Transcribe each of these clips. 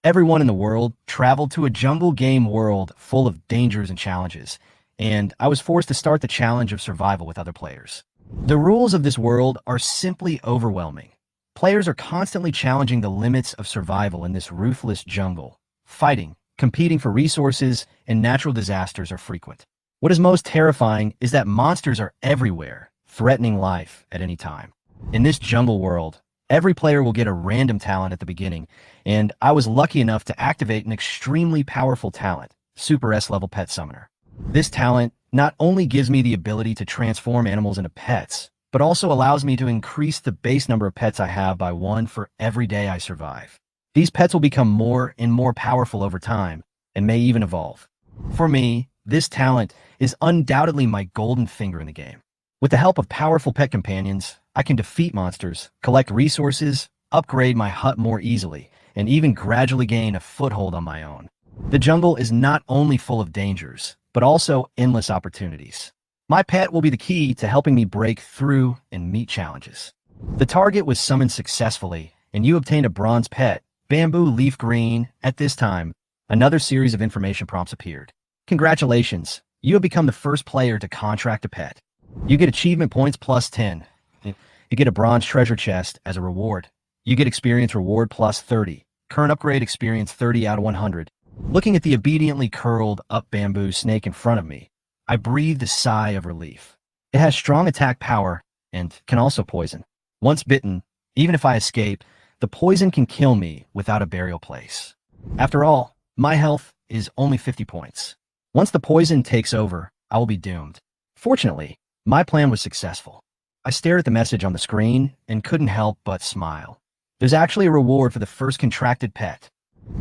Everyone in the world traveled to a jungle game world full of dangers and challenges, and I was forced to start the challenge of survival with other players. The rules of this world are simply overwhelming. Players are constantly challenging the limits of survival in this ruthless jungle. Fighting, competing for resources, and natural disasters are frequent. What is most terrifying is that monsters are everywhere, threatening life at any time. In this jungle world, every player will get a random talent at the beginning, and I was lucky enough to activate an extremely powerful talent, Super S-level Pet Summoner. This talent not only gives me the ability to transform animals into pets, but also allows me to increase the base number of pets I have by one for every day I survive. These pets will become more and more powerful over time, and may even evolve. For me, this talent is undoubtedly my golden finger in the game. With the help of powerful pet companions, I can defeat monsters, collect resources, upgrade my hut more easily, and even gradually gain a foothold on my own. The jungle is not only full of dangers, but also endless opportunities. My pet will be the key to helping me break through and meet challenges. The target was summoned successfully, and you obtained a bronze pet, Bamboo Leaf Green. At this time, another series of information prompts appeared. Congratulations, you have become the first player to contract a pet. You get achievement points plus 10. You get a bronze treasure chest as a reward. You get experience reward plus 30. Current upgrade experience 30 out of 100. Looking at the obediently curled up bamboo snake in front of me, I breathed a sigh of relief. It has strong attack power and can also poison. Once bitten, even if I escape, the poison can kill me without a burial place. After all, my health is only 50 points. Once the poison takes over, I will be doomed. Fortunately, my plan was successful. I stared at the message on the screen and couldn't help but smile. There's actually a reward for the first contracted pet.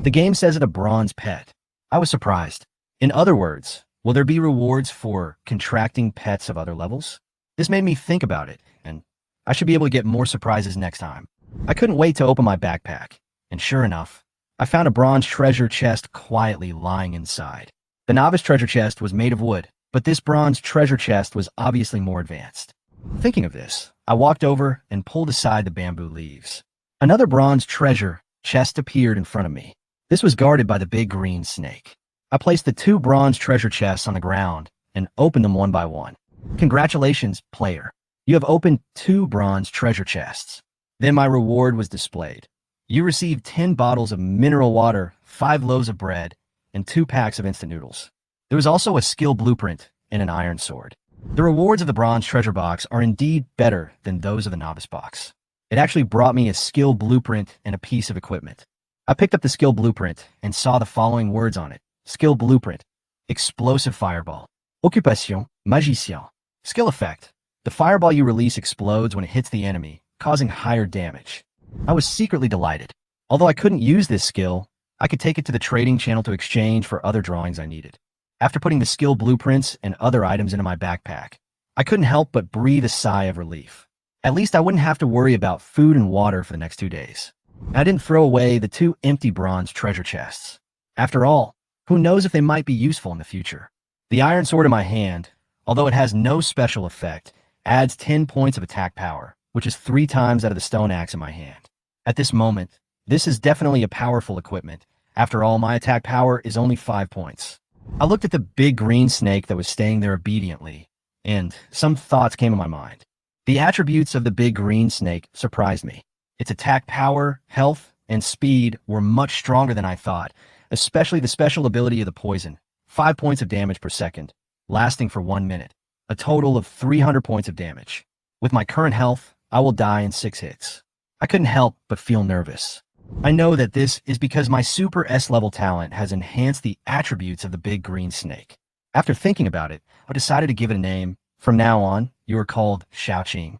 The game says it a bronze pet. I was surprised. In other words, will there be rewards for contracting pets of other levels? This made me think about it, and I should be able to get more surprises next time. I couldn't wait to open my backpack, and sure enough, I found a bronze treasure chest quietly lying inside. The novice treasure chest was made of wood, but this bronze treasure chest was obviously more advanced. Thinking of this, I walked over and pulled aside the bamboo leaves. Another bronze treasure chest appeared in front of me. This was guarded by the big green snake. I placed the two bronze treasure chests on the ground and opened them one by one. Congratulations, player. You have opened 2 bronze treasure chests. Then my reward was displayed. You received 10 bottles of mineral water, 5 loaves of bread, and 2 packs of instant noodles. There was also a skill blueprint and an iron sword. The rewards of the bronze treasure box are indeed better than those of the novice box. It actually brought me a skill blueprint and a piece of equipment. I picked up the skill blueprint and saw the following words on it. Skill blueprint. Explosive fireball. Occupation, magicien. Skill effect. The fireball you release explodes when it hits the enemy, causing higher damage. I was secretly delighted. Although I couldn't use this skill, I could take it to the trading channel to exchange for other drawings I needed. After putting the skill blueprints and other items into my backpack, I couldn't help but breathe a sigh of relief. At least I wouldn't have to worry about food and water for the next 2 days. I didn't throw away the 2 empty bronze treasure chests. After all, who knows if they might be useful in the future. The iron sword in my hand, although it has no special effect, adds 10 points of attack power, which is 3 times out of the stone axe in my hand. At this moment, this is definitely a powerful equipment. After all, my attack power is only 5 points. I looked at the big green snake that was staying there obediently, and some thoughts came to my mind. The attributes of the big green snake surprised me. Its attack power, health, and speed were much stronger than I thought, especially the special ability of the poison, 5 points of damage per second, lasting for 1 minute, a total of 300 points of damage. With my current health, I will die in 6 hits. I couldn't help but feel nervous. I know that this is because my Super S-level talent has enhanced the attributes of the big green snake. After thinking about it, I decided to give it a name. From now on, you are called Xiaoqing.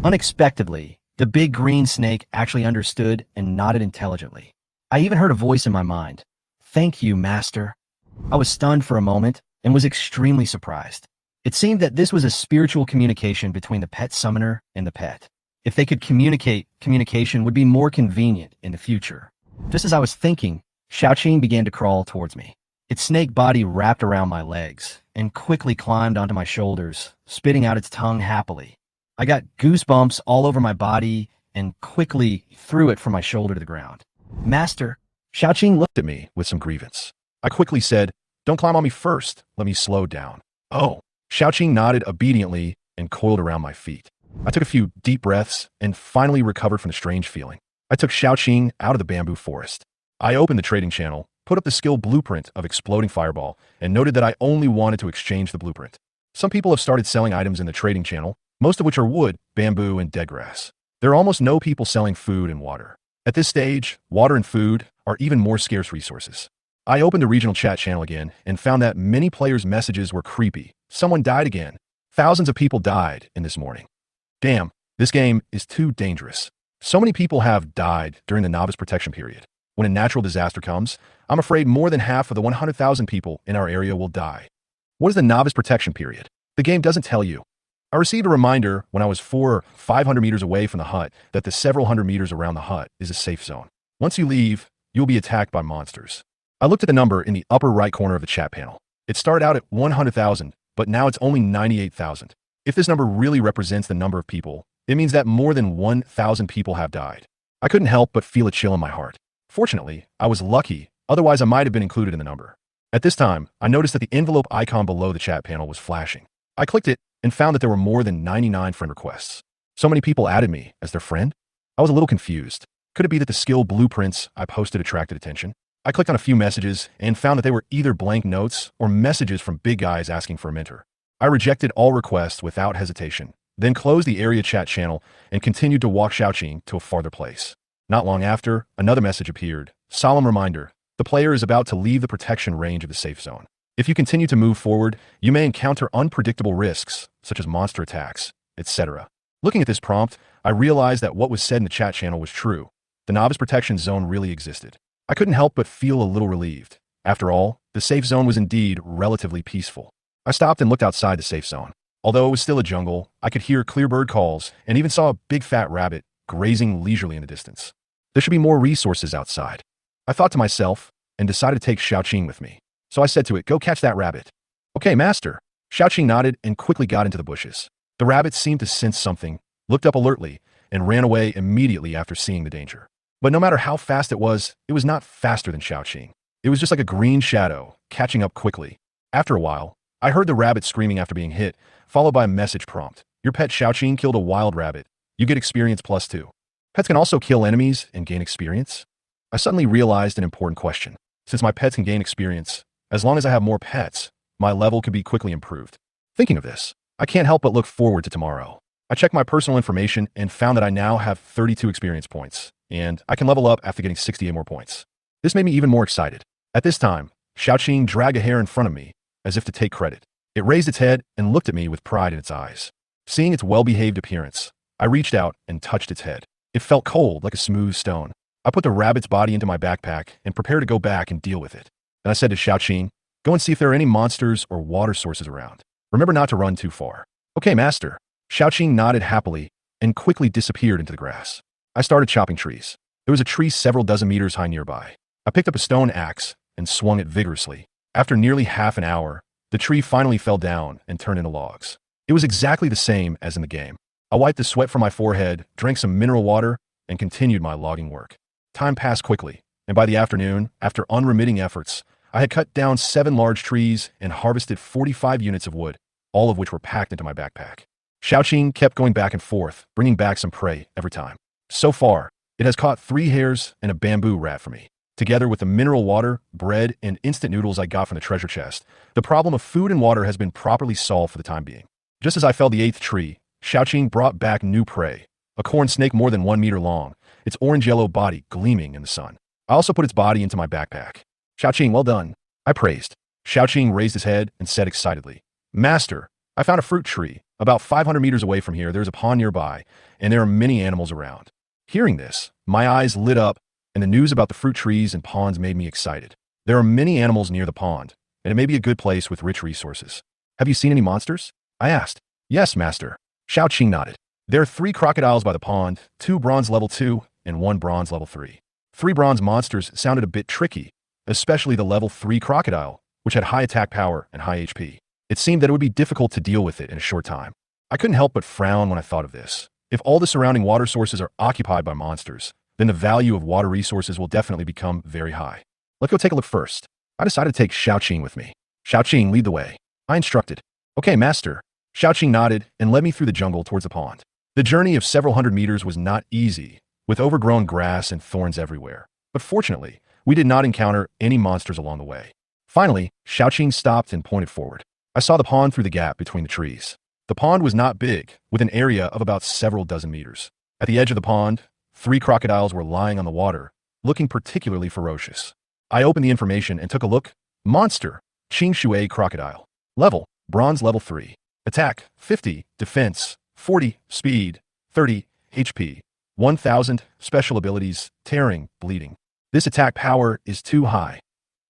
Unexpectedly, the big green snake actually understood and nodded intelligently. I even heard a voice in my mind. Thank you, master. I was stunned for a moment and was extremely surprised. It seemed that this was a spiritual communication between the pet summoner and the pet. If they could communicate, communication would be more convenient in the future. Just as I was thinking, Xiaoqing began to crawl towards me. Its snake body wrapped around my legs and quickly climbed onto my shoulders, spitting out its tongue happily. I got goosebumps all over my body and quickly threw it from my shoulder to the ground. Master, Xiaoqing looked at me with some grievance. I quickly said, "Don't climb on me first. Let me slow down." "Oh." Xiaoqing nodded obediently and coiled around my feet. I took a few deep breaths and finally recovered from the strange feeling. I took Xiaoqing out of the bamboo forest. I opened the trading channel, put up the skill blueprint of exploding fireball, and noted that I only wanted to exchange the blueprint. Some people have started selling items in the trading channel, most of which are wood, bamboo, and dead grass. There are almost no people selling food and water. At this stage, water and food are even more scarce resources. I opened the regional chat channel again and found that many players' messages were creepy. Someone died again. Thousands of people died in this morning. Damn, this game is too dangerous. So many people have died during the novice protection period. When a natural disaster comes, I'm afraid more than half of the 100,000 people in our area will die. What is the novice protection period? The game doesn't tell you. I received a reminder when I was 400 or 500 meters away from the hut that the several hundred meters around the hut is a safe zone. Once you leave, you'll be attacked by monsters. I looked at the number in the upper right corner of the chat panel. It started out at 100,000, but now it's only 98,000. If this number really represents the number of people, it means that more than 1,000 people have died. I couldn't help but feel a chill in my heart. Fortunately, I was lucky, otherwise I might have been included in the number. At this time, I noticed that the envelope icon below the chat panel was flashing. I clicked it and found that there were more than 99 friend requests. So many people added me as their friend? I was a little confused. Could it be that the skill blueprints I posted attracted attention? I clicked on a few messages and found that they were either blank notes or messages from big guys asking for a mentor. I rejected all requests without hesitation, then closed the area chat channel and continued to walk Xiaoqing to a farther place. Not long after, another message appeared. Solemn reminder, the player is about to leave the protection range of the safe zone. If you continue to move forward, you may encounter unpredictable risks, such as monster attacks, etc. Looking at this prompt, I realized that what was said in the chat channel was true. The novice protection zone really existed. I couldn't help but feel a little relieved. After all, the safe zone was indeed relatively peaceful. I stopped and looked outside the safe zone. Although it was still a jungle, I could hear clear bird calls and even saw a big fat rabbit grazing leisurely in the distance. There should be more resources outside. I thought to myself and decided to take Xiaoqing with me. So I said to it, "Go catch that rabbit." "Okay, master." Xiaoqing nodded and quickly got into the bushes. The rabbit seemed to sense something, looked up alertly, and ran away immediately after seeing the danger. But no matter how fast it was not faster than Xiaoqing. It was just like a green shadow, catching up quickly. After a while, I heard the rabbit screaming after being hit, followed by a message prompt. "Your pet Xiaoqing killed a wild rabbit. You get experience +2. Pets can also kill enemies and gain experience? I suddenly realized an important question. Since my pets can gain experience, as long as I have more pets, my level could be quickly improved. Thinking of this, I can't help but look forward to tomorrow. I checked my personal information and found that I now have 32 experience points, and I can level up after getting 68 more points. This made me even more excited. At this time, Xiaoqing dragged a hair in front of me, as if to take credit. It raised its head and looked at me with pride in its eyes. Seeing its well-behaved appearance, I reached out and touched its head. It felt cold like a smooth stone. I put the rabbit's body into my backpack and prepared to go back and deal with it. Then I said to Xiaoqing, "Go and see if there are any monsters or water sources around. Remember not to run too far." "Okay, master." Xiaoqing nodded happily and quickly disappeared into the grass. I started chopping trees. There was a tree several dozen meters high nearby. I picked up a stone axe and swung it vigorously. After nearly half an hour, the tree finally fell down and turned into logs. It was exactly the same as in the game. I wiped the sweat from my forehead, drank some mineral water, and continued my logging work. Time passed quickly, and by the afternoon, after unremitting efforts, I had cut down 7 large trees and harvested 45 units of wood, all of which were packed into my backpack. Xiaoqing kept going back and forth, bringing back some prey every time. So far, it has caught 3 hares and a bamboo rat for me. Together with the mineral water, bread, and instant noodles I got from the treasure chest, the problem of food and water has been properly solved for the time being. Just as I felled the 8th tree, Xiaoqing brought back new prey, a corn snake more than 1 meter long, its orange-yellow body gleaming in the sun. I also put its body into my backpack. "Xiaoqing, well done," I praised. Xiaoqing raised his head and said excitedly, "Master, I found a fruit tree. About 500 meters away from here, there's a pond nearby, and there are many animals around." Hearing this, my eyes lit up, and the news about the fruit trees and ponds made me excited. There are many animals near the pond, and it may be a good place with rich resources. "Have you seen any monsters?" I asked. "Yes, master." Xiaoqing nodded. "There are 3 crocodiles by the pond, 2 bronze level 2, and 1 bronze level 3. 3 bronze monsters sounded a bit tricky, especially the level 3 crocodile, which had high attack power and high HP. It seemed that it would be difficult to deal with it in a short time. I couldn't help but frown when I thought of this. If all the surrounding water sources are occupied by monsters, then the value of water resources will definitely become very high. Let's go take a look first. I decided to take Xiaoqing with me. Xiaoqing, lead the way. I instructed. Okay, master. Xiaoqing nodded and led me through the jungle towards the pond. The journey of several hundred meters was not easy, with overgrown grass and thorns everywhere. But fortunately, we did not encounter any monsters along the way. Finally, Xiaoqing stopped and pointed forward. I saw the pond through the gap between the trees. The pond was not big, with an area of about several dozen meters. At the edge of the pond, 3 crocodiles were lying on the water, looking particularly ferocious. I opened the information and took a look. Monster, Qingshui crocodile. Level, bronze level 3. Attack, 50, defense, 40, speed, 30, HP, 1000, special abilities, tearing, bleeding. This attack power is too high.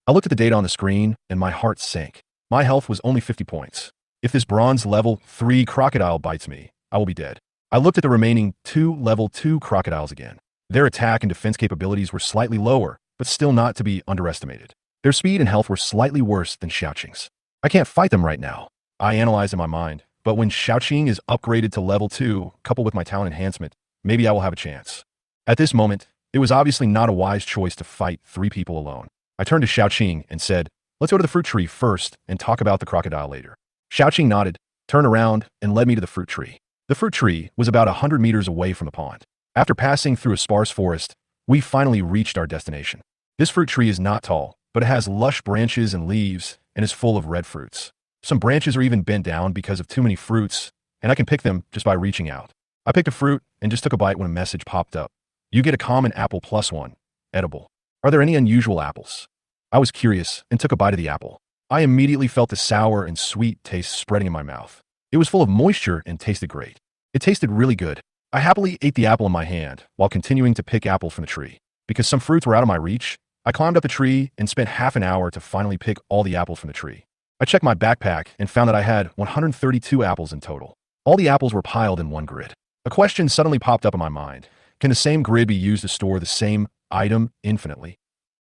I looked at the data on the screen and my heart sank. My health was only 50 points. If this bronze level 3 crocodile bites me, I will be dead. I looked at the remaining 2 level 2 crocodiles again. Their attack and defense capabilities were slightly lower, but still not to be underestimated. Their speed and health were slightly worse than Xiaoqing's. I can't fight them right now. I analyzed in my mind, but when Xiaoqing is upgraded to level 2, coupled with my talent enhancement, maybe I will have a chance. At this moment, it was obviously not a wise choice to fight 3 people alone. I turned to Xiaoqing and said, let's go to the fruit tree first and talk about the crocodile later. Xiaoqing nodded, turned around, and led me to the fruit tree. The fruit tree was about 100 meters away from the pond. After passing through a sparse forest, we finally reached our destination. This fruit tree is not tall, but it has lush branches and leaves and is full of red fruits. Some branches are even bent down because of too many fruits, and I can pick them just by reaching out. I picked a fruit and just took a bite when a message popped up. You get a common apple +1, edible. Are there any unusual apples? I was curious and took a bite of the apple. I immediately felt the sour and sweet taste spreading in my mouth. It was full of moisture and tasted great. It tasted really good. I happily ate the apple in my hand while continuing to pick apples from the tree. Because some fruits were out of my reach, I climbed up the tree and spent half an hour to finally pick all the apples from the tree. I checked my backpack and found that I had 132 apples in total. All the apples were piled in one grid. A question suddenly popped up in my mind. Can the same grid be used to store the same item infinitely?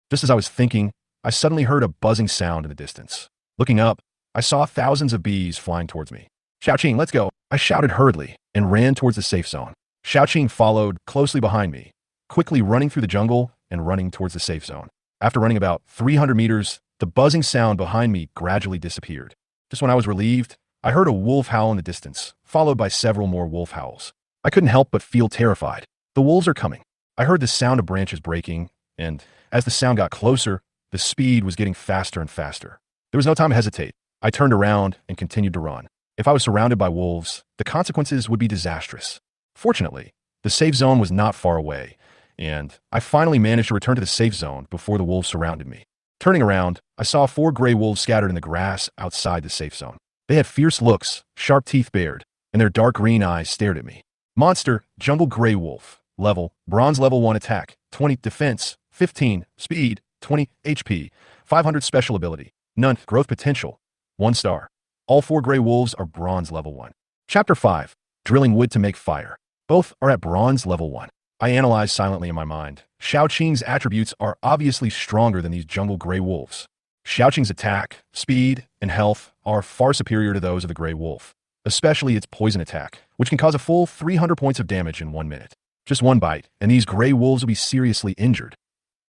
Just as I was thinking, I suddenly heard a buzzing sound in the distance. Looking up, I saw thousands of bees flying towards me. Xiaoqing, let's go. I shouted hurriedly and ran towards the safe zone. Xiaoqing followed closely behind me, quickly running through the jungle and running towards the safe zone. After running about 300 meters, the buzzing sound behind me gradually disappeared. Just when I was relieved, I heard a wolf howl in the distance, followed by several more wolf howls. I couldn't help but feel terrified. The wolves are coming. I heard the sound of branches breaking, and as the sound got closer, the speed was getting faster and faster. There was no time to hesitate. I turned around and continued to run. If I was surrounded by wolves, the consequences would be disastrous. Fortunately, the safe zone was not far away, and I finally managed to return to the safe zone before the wolves surrounded me. Turning around, I saw 4 gray wolves scattered in the grass outside the safe zone. They had fierce looks, sharp teeth bared, and their dark green eyes stared at me. Monster, jungle gray wolf. Level, bronze level 1 attack, 20 defense, 15 speed, 20 HP, 500 special ability, none growth potential, 1 star. All 4 gray wolves are bronze level 1. Chapter 5, drilling wood to make fire. Both are at bronze level 1. I analyzed silently in my mind. Xiaoqing's attributes are obviously stronger than these jungle gray wolves. Xiaoqing's attack, speed, and health are far superior to those of the gray wolf, especially its poison attack, which can cause a full 300 points of damage in 1 minute. Just 1 bite, and these gray wolves will be seriously injured.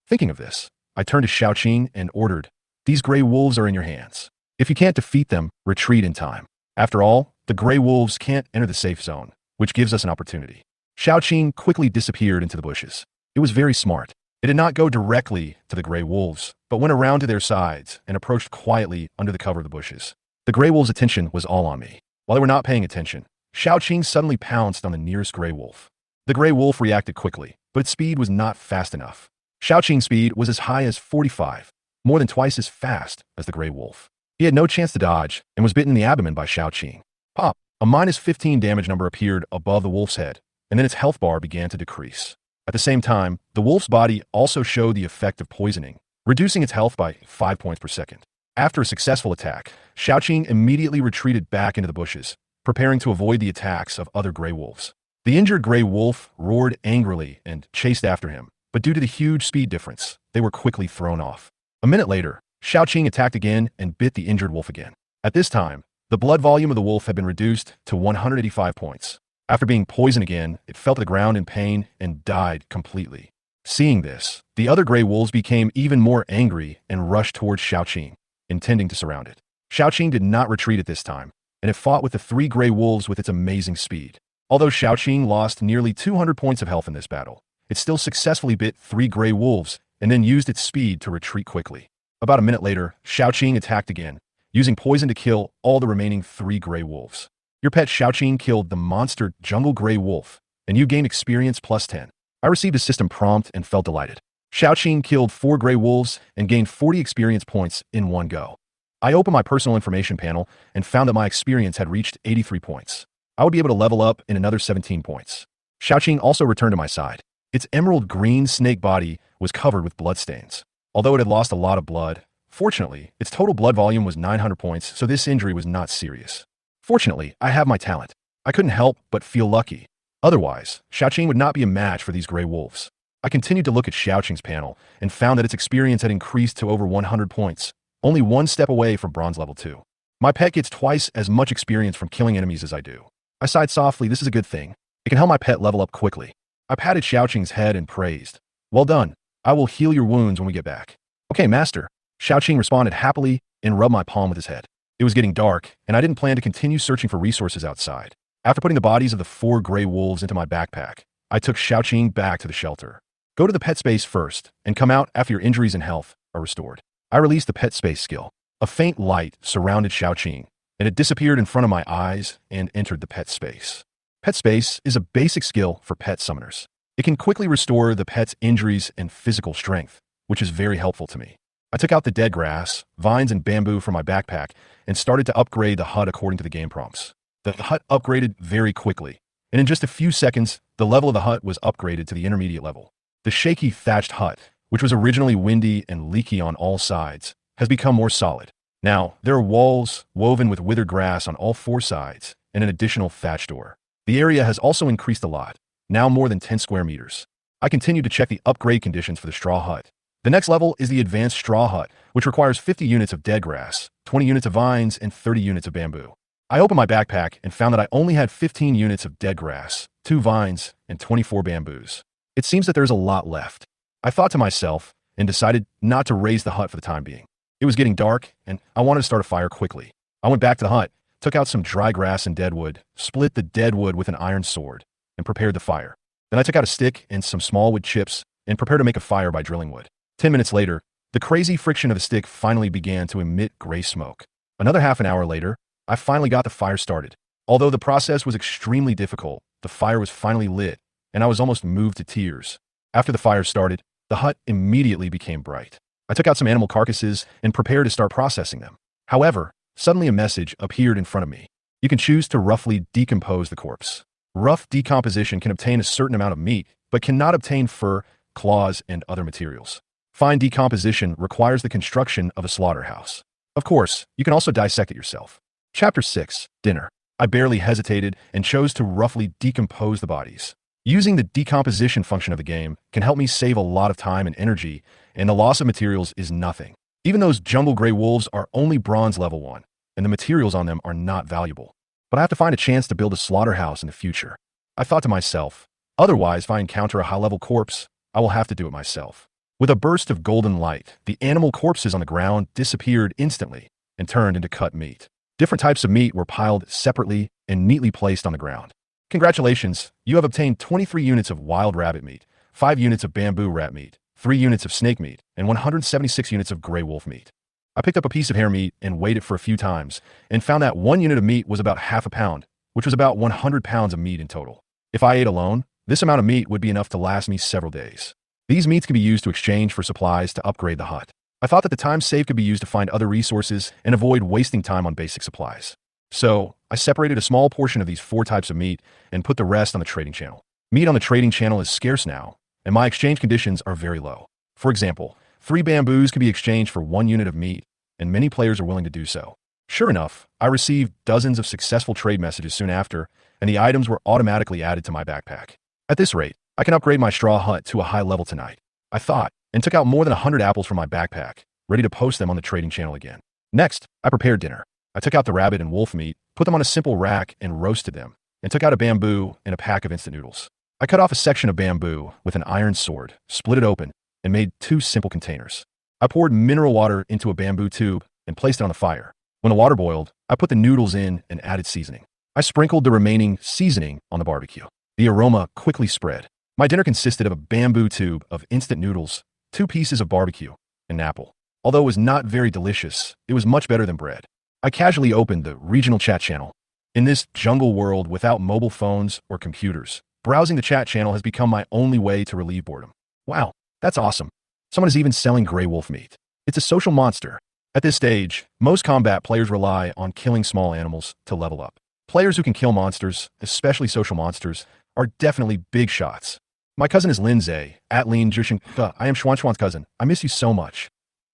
Thinking of this, I turned to Xiaoqing and ordered, these gray wolves are in your hands. If you can't defeat them, retreat in time. After all, the gray wolves can't enter the safe zone, which gives us an opportunity. Xiaoqing quickly disappeared into the bushes. It was very smart. It did not go directly to the gray wolves, but went around to their sides and approached quietly under the cover of the bushes. The gray wolves' attention was all on me. While they were not paying attention, Xiaoqing suddenly pounced on the nearest gray wolf. The gray wolf reacted quickly, but its speed was not fast enough. Xiaoqing's speed was as high as 45, more than twice as fast as the gray wolf. He had no chance to dodge and was bitten in the abdomen by Xiaoqing. Pop! A -15 damage number appeared above the wolf's head, and then its health bar began to decrease. At the same time, the wolf's body also showed the effect of poisoning, reducing its health by 5 points per second. After a successful attack, Xiaoqing immediately retreated back into the bushes, preparing to avoid the attacks of other gray wolves. The injured gray wolf roared angrily and chased after him, but due to the huge speed difference, they were quickly thrown off. A minute later, Xiaoqing attacked again and bit the injured wolf again. At this time, the blood volume of the wolf had been reduced to 185 points. After being poisoned again, it fell to the ground in pain and died completely. Seeing this, the other gray wolves became even more angry and rushed towards Xiaoqing, intending to surround it. Xiaoqing did not retreat at this time, and it fought with the three gray wolves with its amazing speed. Although Xiaoqing lost nearly 200 points of health in this battle, it still successfully bit three gray wolves and then used its speed to retreat quickly. About a minute later, Xiaoqing attacked again, using poison to kill all the remaining three gray wolves. Your pet Xiaoqing killed the monster jungle gray wolf, and you gained experience plus 10. I received a system prompt and felt delighted. Xiaoqing killed 4 gray wolves and gained 40 experience points in one go. I opened my personal information panel and found that my experience had reached 83 points. I would be able to level up in another 17 points. Xiaoqing also returned to my side. Its emerald green snake body was covered with bloodstains. Although it had lost a lot of blood, fortunately, its total blood volume was 900 points, so this injury was not serious. Fortunately, I have my talent. I couldn't help but feel lucky. Otherwise, Xiaoqing would not be a match for these gray wolves. I continued to look at Xiaoqing's panel and found that its experience had increased to over 100 points, only one step away from bronze level 2. My pet gets twice as much experience from killing enemies as I do. I sighed softly. This is a good thing. It can help my pet level up quickly. I patted Xiaoqing's head and praised. Well done. I will heal your wounds when we get back. Okay, master. Xiaoqing responded happily and rubbed my palm with his head. It was getting dark, and I didn't plan to continue searching for resources outside. After putting the bodies of the 4 gray wolves into my backpack, I took Xiaoqing back to the shelter. Go to the pet space first, and come out after your injuries and health are restored. I released the pet space skill. A faint light surrounded Xiaoqing, and it disappeared in front of my eyes and entered the pet space. Pet space is a basic skill for pet summoners. It can quickly restore the pet's injuries and physical strength, which is very helpful to me. I took out the dead grass, vines, and bamboo from my backpack and started to upgrade the hut according to the game prompts. The hut upgraded very quickly, and in just a few seconds, the level of the hut was upgraded to the intermediate level. The shaky thatched hut, which was originally windy and leaky on all sides, has become more solid. Now, there are walls woven with withered grass on all 4 sides and an additional thatch door. The area has also increased a lot, now more than 10 square meters. I continue to check the upgrade conditions for the straw hut. The next level is the advanced straw hut, which requires 50 units of dead grass, 20 units of vines, and 30 units of bamboo. I opened my backpack and found that I only had 15 units of dead grass, 2 vines, and 24 bamboos. It seems that there's a lot left. I thought to myself and decided not to raise the hut for the time being. It was getting dark, and I wanted to start a fire quickly. I went back to the hut, took out some dry grass and dead wood, split the dead wood with an iron sword, and prepared the fire. Then I took out a stick and some small wood chips and prepared to make a fire by drilling wood. 10 minutes later, the crazy friction of the stick finally began to emit gray smoke. Another half an hour later, I finally got the fire started. Although the process was extremely difficult, the fire was finally lit, and I was almost moved to tears. After the fire started, the hut immediately became bright. I took out some animal carcasses and prepared to start processing them. However, suddenly a message appeared in front of me. You can choose to roughly decompose the corpse. Rough decomposition can obtain a certain amount of meat, but cannot obtain fur, claws, and other materials. Fine decomposition requires the construction of a slaughterhouse. Of course, you can also dissect it yourself. Chapter 6, Dinner. I barely hesitated and chose to roughly decompose the bodies. Using the decomposition function of the game can help me save a lot of time and energy, and the loss of materials is nothing. Even those jungle gray wolves are only bronze level 1, and the materials on them are not valuable. But I have to find a chance to build a slaughterhouse in the future. I thought to myself, otherwise if I encounter a high-level corpse, I will have to do it myself. With a burst of golden light, the animal corpses on the ground disappeared instantly and turned into cut meat. Different types of meat were piled separately and neatly placed on the ground. Congratulations, you have obtained 23 units of wild rabbit meat, 5 units of bamboo rat meat, 3 units of snake meat, and 176 units of gray wolf meat. I picked up a piece of hare meat and weighed it for a few times and found that 1 unit of meat was about half a pound, which was about 100 pounds of meat in total. If I ate alone, this amount of meat would be enough to last me several days. These meats can be used to exchange for supplies to upgrade the hut. I thought that the time saved could be used to find other resources and avoid wasting time on basic supplies. So, I separated a small portion of these 4 types of meat and put the rest on the trading channel. Meat on the trading channel is scarce now, and my exchange conditions are very low. For example, 3 bamboos can be exchanged for 1 unit of meat, and many players are willing to do so. Sure enough, I received dozens of successful trade messages soon after, and the items were automatically added to my backpack. At this rate, I can upgrade my straw hut to a high level tonight, I thought, and took out more than 100 apples from my backpack, ready to post them on the trading channel again. Next, I prepared dinner. I took out the rabbit and wolf meat, put them on a simple rack and roasted them, and took out a bamboo and a pack of instant noodles. I cut off a section of bamboo with an iron sword, split it open, and made two simple containers. I poured mineral water into a bamboo tube and placed it on the fire. When the water boiled, I put the noodles in and added seasoning. I sprinkled the remaining seasoning on the barbecue. The aroma quickly spread. My dinner consisted of a bamboo tube of instant noodles, 2 pieces of barbecue, and an apple. Although it was not very delicious, it was much better than bread. I casually opened the regional chat channel. In this jungle world without mobile phones or computers, browsing the chat channel has become my only way to relieve boredom. Wow, that's awesome. Someone is even selling gray wolf meat. It's a social monster. At this stage, most combat players rely on killing small animals to level up. Players who can kill monsters, especially social monsters, are definitely big shots. My cousin is Lindsay, at Lean Jushin. I am Schwan's cousin. I miss you so much.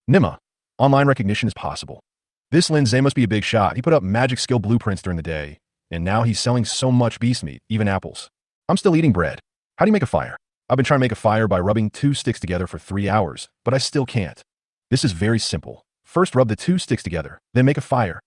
Nima. Online recognition is possible. This Lindsay must be a big shot. He put up magic skill blueprints during the day, and now he's selling so much beast meat, even apples. I'm still eating bread. How do you make a fire? I've been trying to make a fire by rubbing 2 sticks together for 3 hours, but I still can't. This is very simple. First rub the 2 sticks together, then make a fire.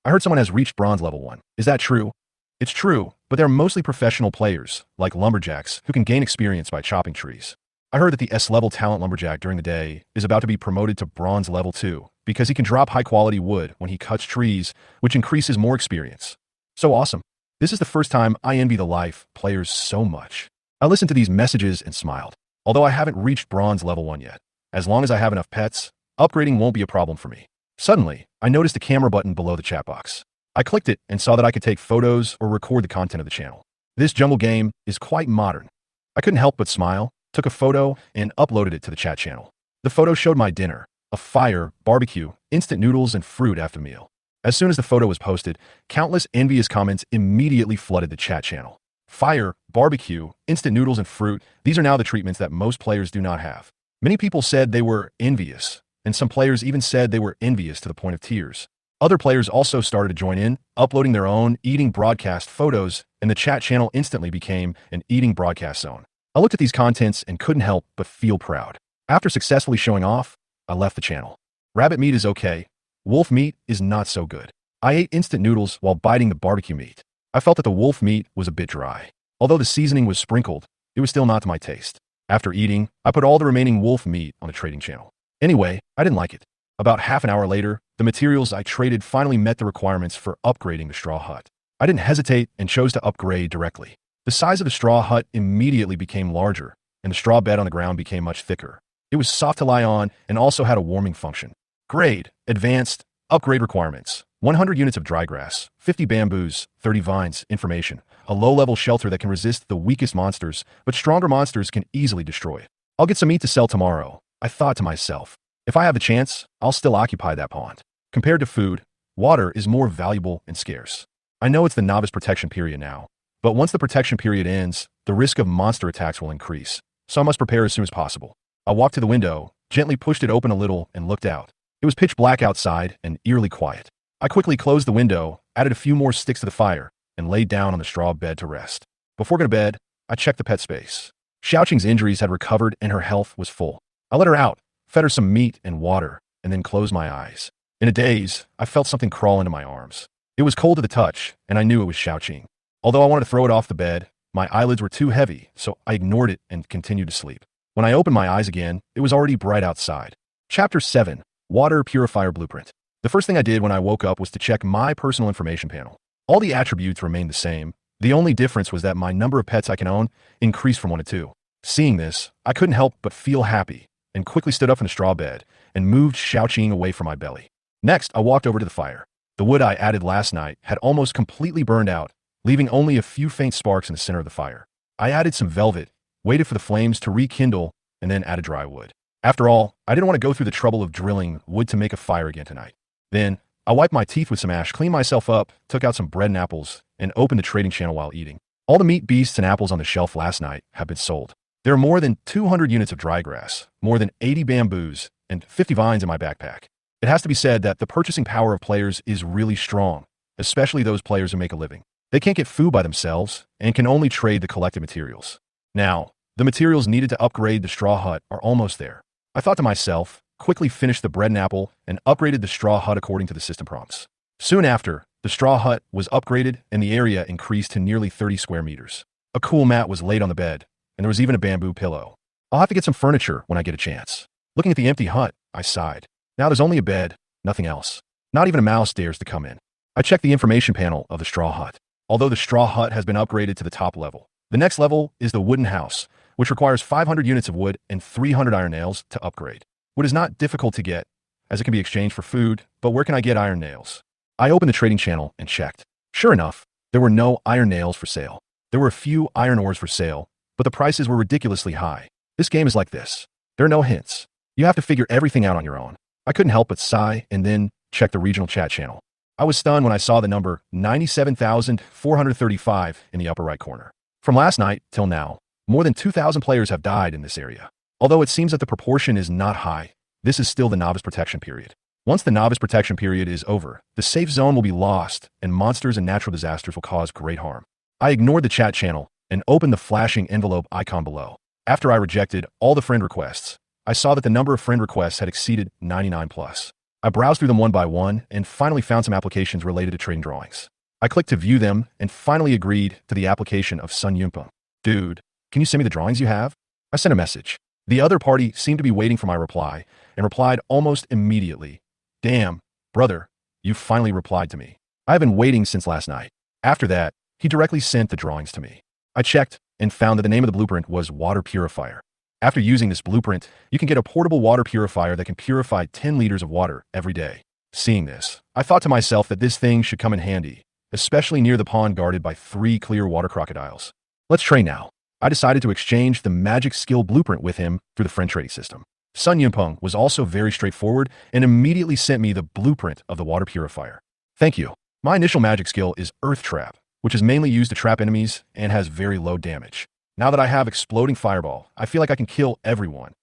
I heard someone has reached bronze level 1. Is that true? It's true, but they're mostly professional players, like lumberjacks, who can gain experience by chopping trees. I heard that the S-level talent lumberjack during the day is about to be promoted to bronze level 2 because he can drop high-quality wood when he cuts trees, which increases more experience. So awesome. This is the first time I envy the life players so much. I listened to these messages and smiled. Although I haven't reached bronze level 1 yet, as long as I have enough pets, upgrading won't be a problem for me. Suddenly, I noticed a camera button below the chat box. I clicked it and saw that I could take photos or record the content of the channel. This jungle game is quite modern. I couldn't help but smile, took a photo, and uploaded it to the chat channel. The photo showed my dinner, a fire, barbecue, instant noodles, and fruit after the meal. As soon as the photo was posted, countless envious comments immediately flooded the chat channel. Fire, barbecue, instant noodles, and fruit, these are now the treatments that most players do not have. Many people said they were envious, and some players even said they were envious to the point of tears. Other players also started to join in, uploading their own eating broadcast photos, and the chat channel instantly became an eating broadcast zone. I looked at these contents and couldn't help but feel proud. After successfully showing off, I left the channel. Rabbit meat is okay. Wolf meat is not so good. I ate instant noodles while biting the barbecue meat. I felt that the wolf meat was a bit dry. Although the seasoning was sprinkled, it was still not to my taste. After eating, I put all the remaining wolf meat on the trading channel. Anyway, I didn't like it. About half an hour later, the materials I traded finally met the requirements for upgrading the straw hut. I didn't hesitate and chose to upgrade directly. The size of the straw hut immediately became larger, and the straw bed on the ground became much thicker. It was soft to lie on and also had a warming function. Grade, advanced, upgrade requirements. 100 units of dry grass, 50 bamboos, 30 vines, information. A low-level shelter that can resist the weakest monsters, but stronger monsters can easily destroy it. I'll get some meat to sell tomorrow. I thought to myself, if I have the chance, I'll still occupy that pond. Compared to food, water is more valuable and scarce. I know it's the novice protection period now, but once the protection period ends, the risk of monster attacks will increase, so I must prepare as soon as possible. I walked to the window, gently pushed it open a little, and looked out. It was pitch black outside and eerily quiet. I quickly closed the window, added a few more sticks to the fire, and laid down on the straw bed to rest. Before going to bed, I checked the pet space. Xiaoqing's injuries had recovered and her health was full. I let her out, fed her some meat and water, and then closed my eyes. In a daze, I felt something crawl into my arms. It was cold to the touch, and I knew it was Xiaoqing. Although I wanted to throw it off the bed, my eyelids were too heavy, so I ignored it and continued to sleep. When I opened my eyes again, it was already bright outside. Chapter 7, Water Purifier Blueprint. The first thing I did when I woke up was to check my personal information panel. All the attributes remained the same. The only difference was that my number of pets I can own increased from 1 to 2. Seeing this, I couldn't help but feel happy, and quickly stood up from the straw bed and moved Xiaoqing away from my belly. Next, I walked over to the fire. The wood I added last night had almost completely burned out, leaving only a few faint sparks in the center of the fire. I added some velvet, waited for the flames to rekindle, and then added dry wood. After all, I didn't want to go through the trouble of drilling wood to make a fire again tonight. Then, I wiped my teeth with some ash, cleaned myself up, took out some bread and apples, and opened the trading channel while eating. All the meat, beasts, and apples on the shelf last night have been sold. There are more than 200 units of dry grass, more than 80 bamboos, and 50 vines in my backpack. It has to be said that the purchasing power of players is really strong, especially those players who make a living. They can't get food by themselves and can only trade the collected materials. Now, the materials needed to upgrade the straw hut are almost there. I thought to myself, quickly finished the bread and apple, and upgraded the straw hut according to the system prompts. Soon after, the straw hut was upgraded and the area increased to nearly 30 square meters. A cool mat was laid on the bed, and there was even a bamboo pillow. I'll have to get some furniture when I get a chance. Looking at the empty hut, I sighed. Now there's only a bed, nothing else. Not even a mouse dares to come in. I checked the information panel of the straw hut. Although the straw hut has been upgraded to the top level, the next level is the wooden house, which requires 500 units of wood and 300 iron nails to upgrade. Wood is not difficult to get, as it can be exchanged for food, but where can I get iron nails? I opened the trading channel and checked. Sure enough, there were no iron nails for sale. There were a few iron ores for sale, but the prices were ridiculously high. This game is like this. There are no hints. You have to figure everything out on your own. I couldn't help but sigh and then check the regional chat channel. I was stunned when I saw the number 97,435 in the upper right corner. From last night till now, more than 2,000 players have died in this area. Although it seems that the proportion is not high, this is still the novice protection period. Once the novice protection period is over, the safe zone will be lost and monsters and natural disasters will cause great harm. I ignored the chat channel and opened the flashing envelope icon below. After I rejected all the friend requests, I saw that the number of friend requests had exceeded 99 plus. I browsed through them one by one and finally found some applications related to trading drawings. I clicked to view them and finally agreed to the application of Sun Yunpeng. Dude, can you send me the drawings you have? I sent a message. The other party seemed to be waiting for my reply and replied almost immediately. Damn, brother, you finally replied to me. I have been waiting since last night. After that, he directly sent the drawings to me. I checked and found that the name of the blueprint was Water Purifier. After using this blueprint, you can get a portable water purifier that can purify 10 liters of water every day. Seeing this, I thought to myself that this thing should come in handy, especially near the pond guarded by 3 clear water crocodiles. Let's train now. I decided to exchange the magic skill blueprint with him through the friend trading system. Sun Yunpeng was also very straightforward and immediately sent me the blueprint of the water purifier. Thank you. My initial magic skill is Earth Trap, which is mainly used to trap enemies and has very low damage. Now that I have Exploding Fireball, I feel like I can kill everyone.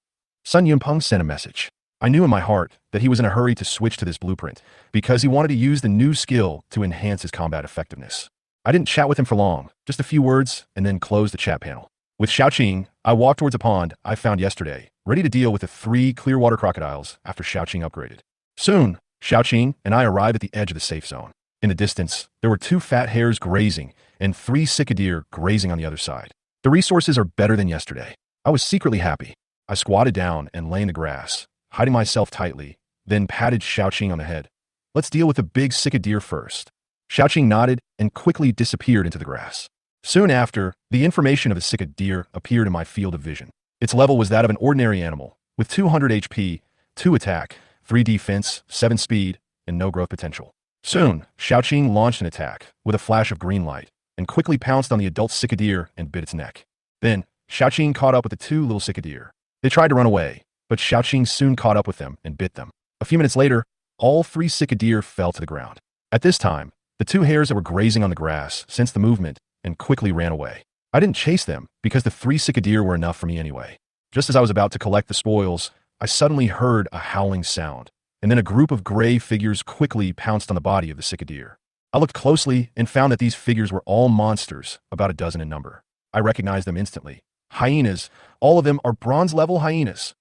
Sun Yunpeng sent a message. I knew in my heart that he was in a hurry to switch to this blueprint because he wanted to use the new skill to enhance his combat effectiveness. I didn't chat with him for long, just a few words, and then closed the chat panel. With Xiaoqing, I walked towards a pond I found yesterday, ready to deal with the 3 clear water crocodiles after Xiaoqing upgraded. Soon, Xiaoqing and I arrived at the edge of the safe zone. In the distance, there were 2 fat hares grazing and 3 sick deer grazing on the other side. The resources are better than yesterday. I was secretly happy. I squatted down and lay in the grass, hiding myself tightly, then patted Xiaoqing on the head. Let's deal with the big sick deer first. Xiaoqing nodded and quickly disappeared into the grass. Soon after, the information of a sick deer appeared in my field of vision. Its level was that of an ordinary animal, with 200 HP, 2 attack, 3 defense, 7 speed, and no growth potential. Soon, Xiaoqing launched an attack with a flash of green light, and quickly pounced on the adult sick deer and bit its neck. Then, Xiaoqing caught up with the 2 little sick deer. They tried to run away, but Xiaoqing soon caught up with them and bit them. A few minutes later, all 3 sick deer fell to the ground. At this time, the 2 hares that were grazing on the grass sensed the movement and quickly ran away. I didn't chase them because the 3 sick deer were enough for me anyway. Just as I was about to collect the spoils, I suddenly heard a howling sound, and then a group of gray figures quickly pounced on the body of the sick deer. I looked closely and found that these figures were all monsters, about a dozen in number. I recognized them instantly. Hyenas. All of them are bronze-level hyenas.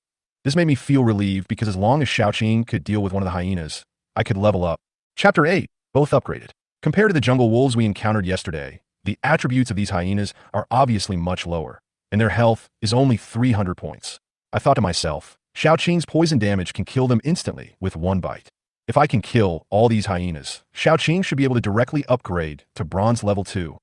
This made me feel relieved because as long as Xiaoqing could deal with one of the hyenas, I could level up. Chapter 8. Both upgraded. Compared to the jungle wolves we encountered yesterday, the attributes of these hyenas are obviously much lower, and their health is only 300 points. I thought to myself, Xiaoqing's poison damage can kill them instantly with 1 bite. If I can kill all these hyenas, Xiaoqing should be able to directly upgrade to bronze level 2.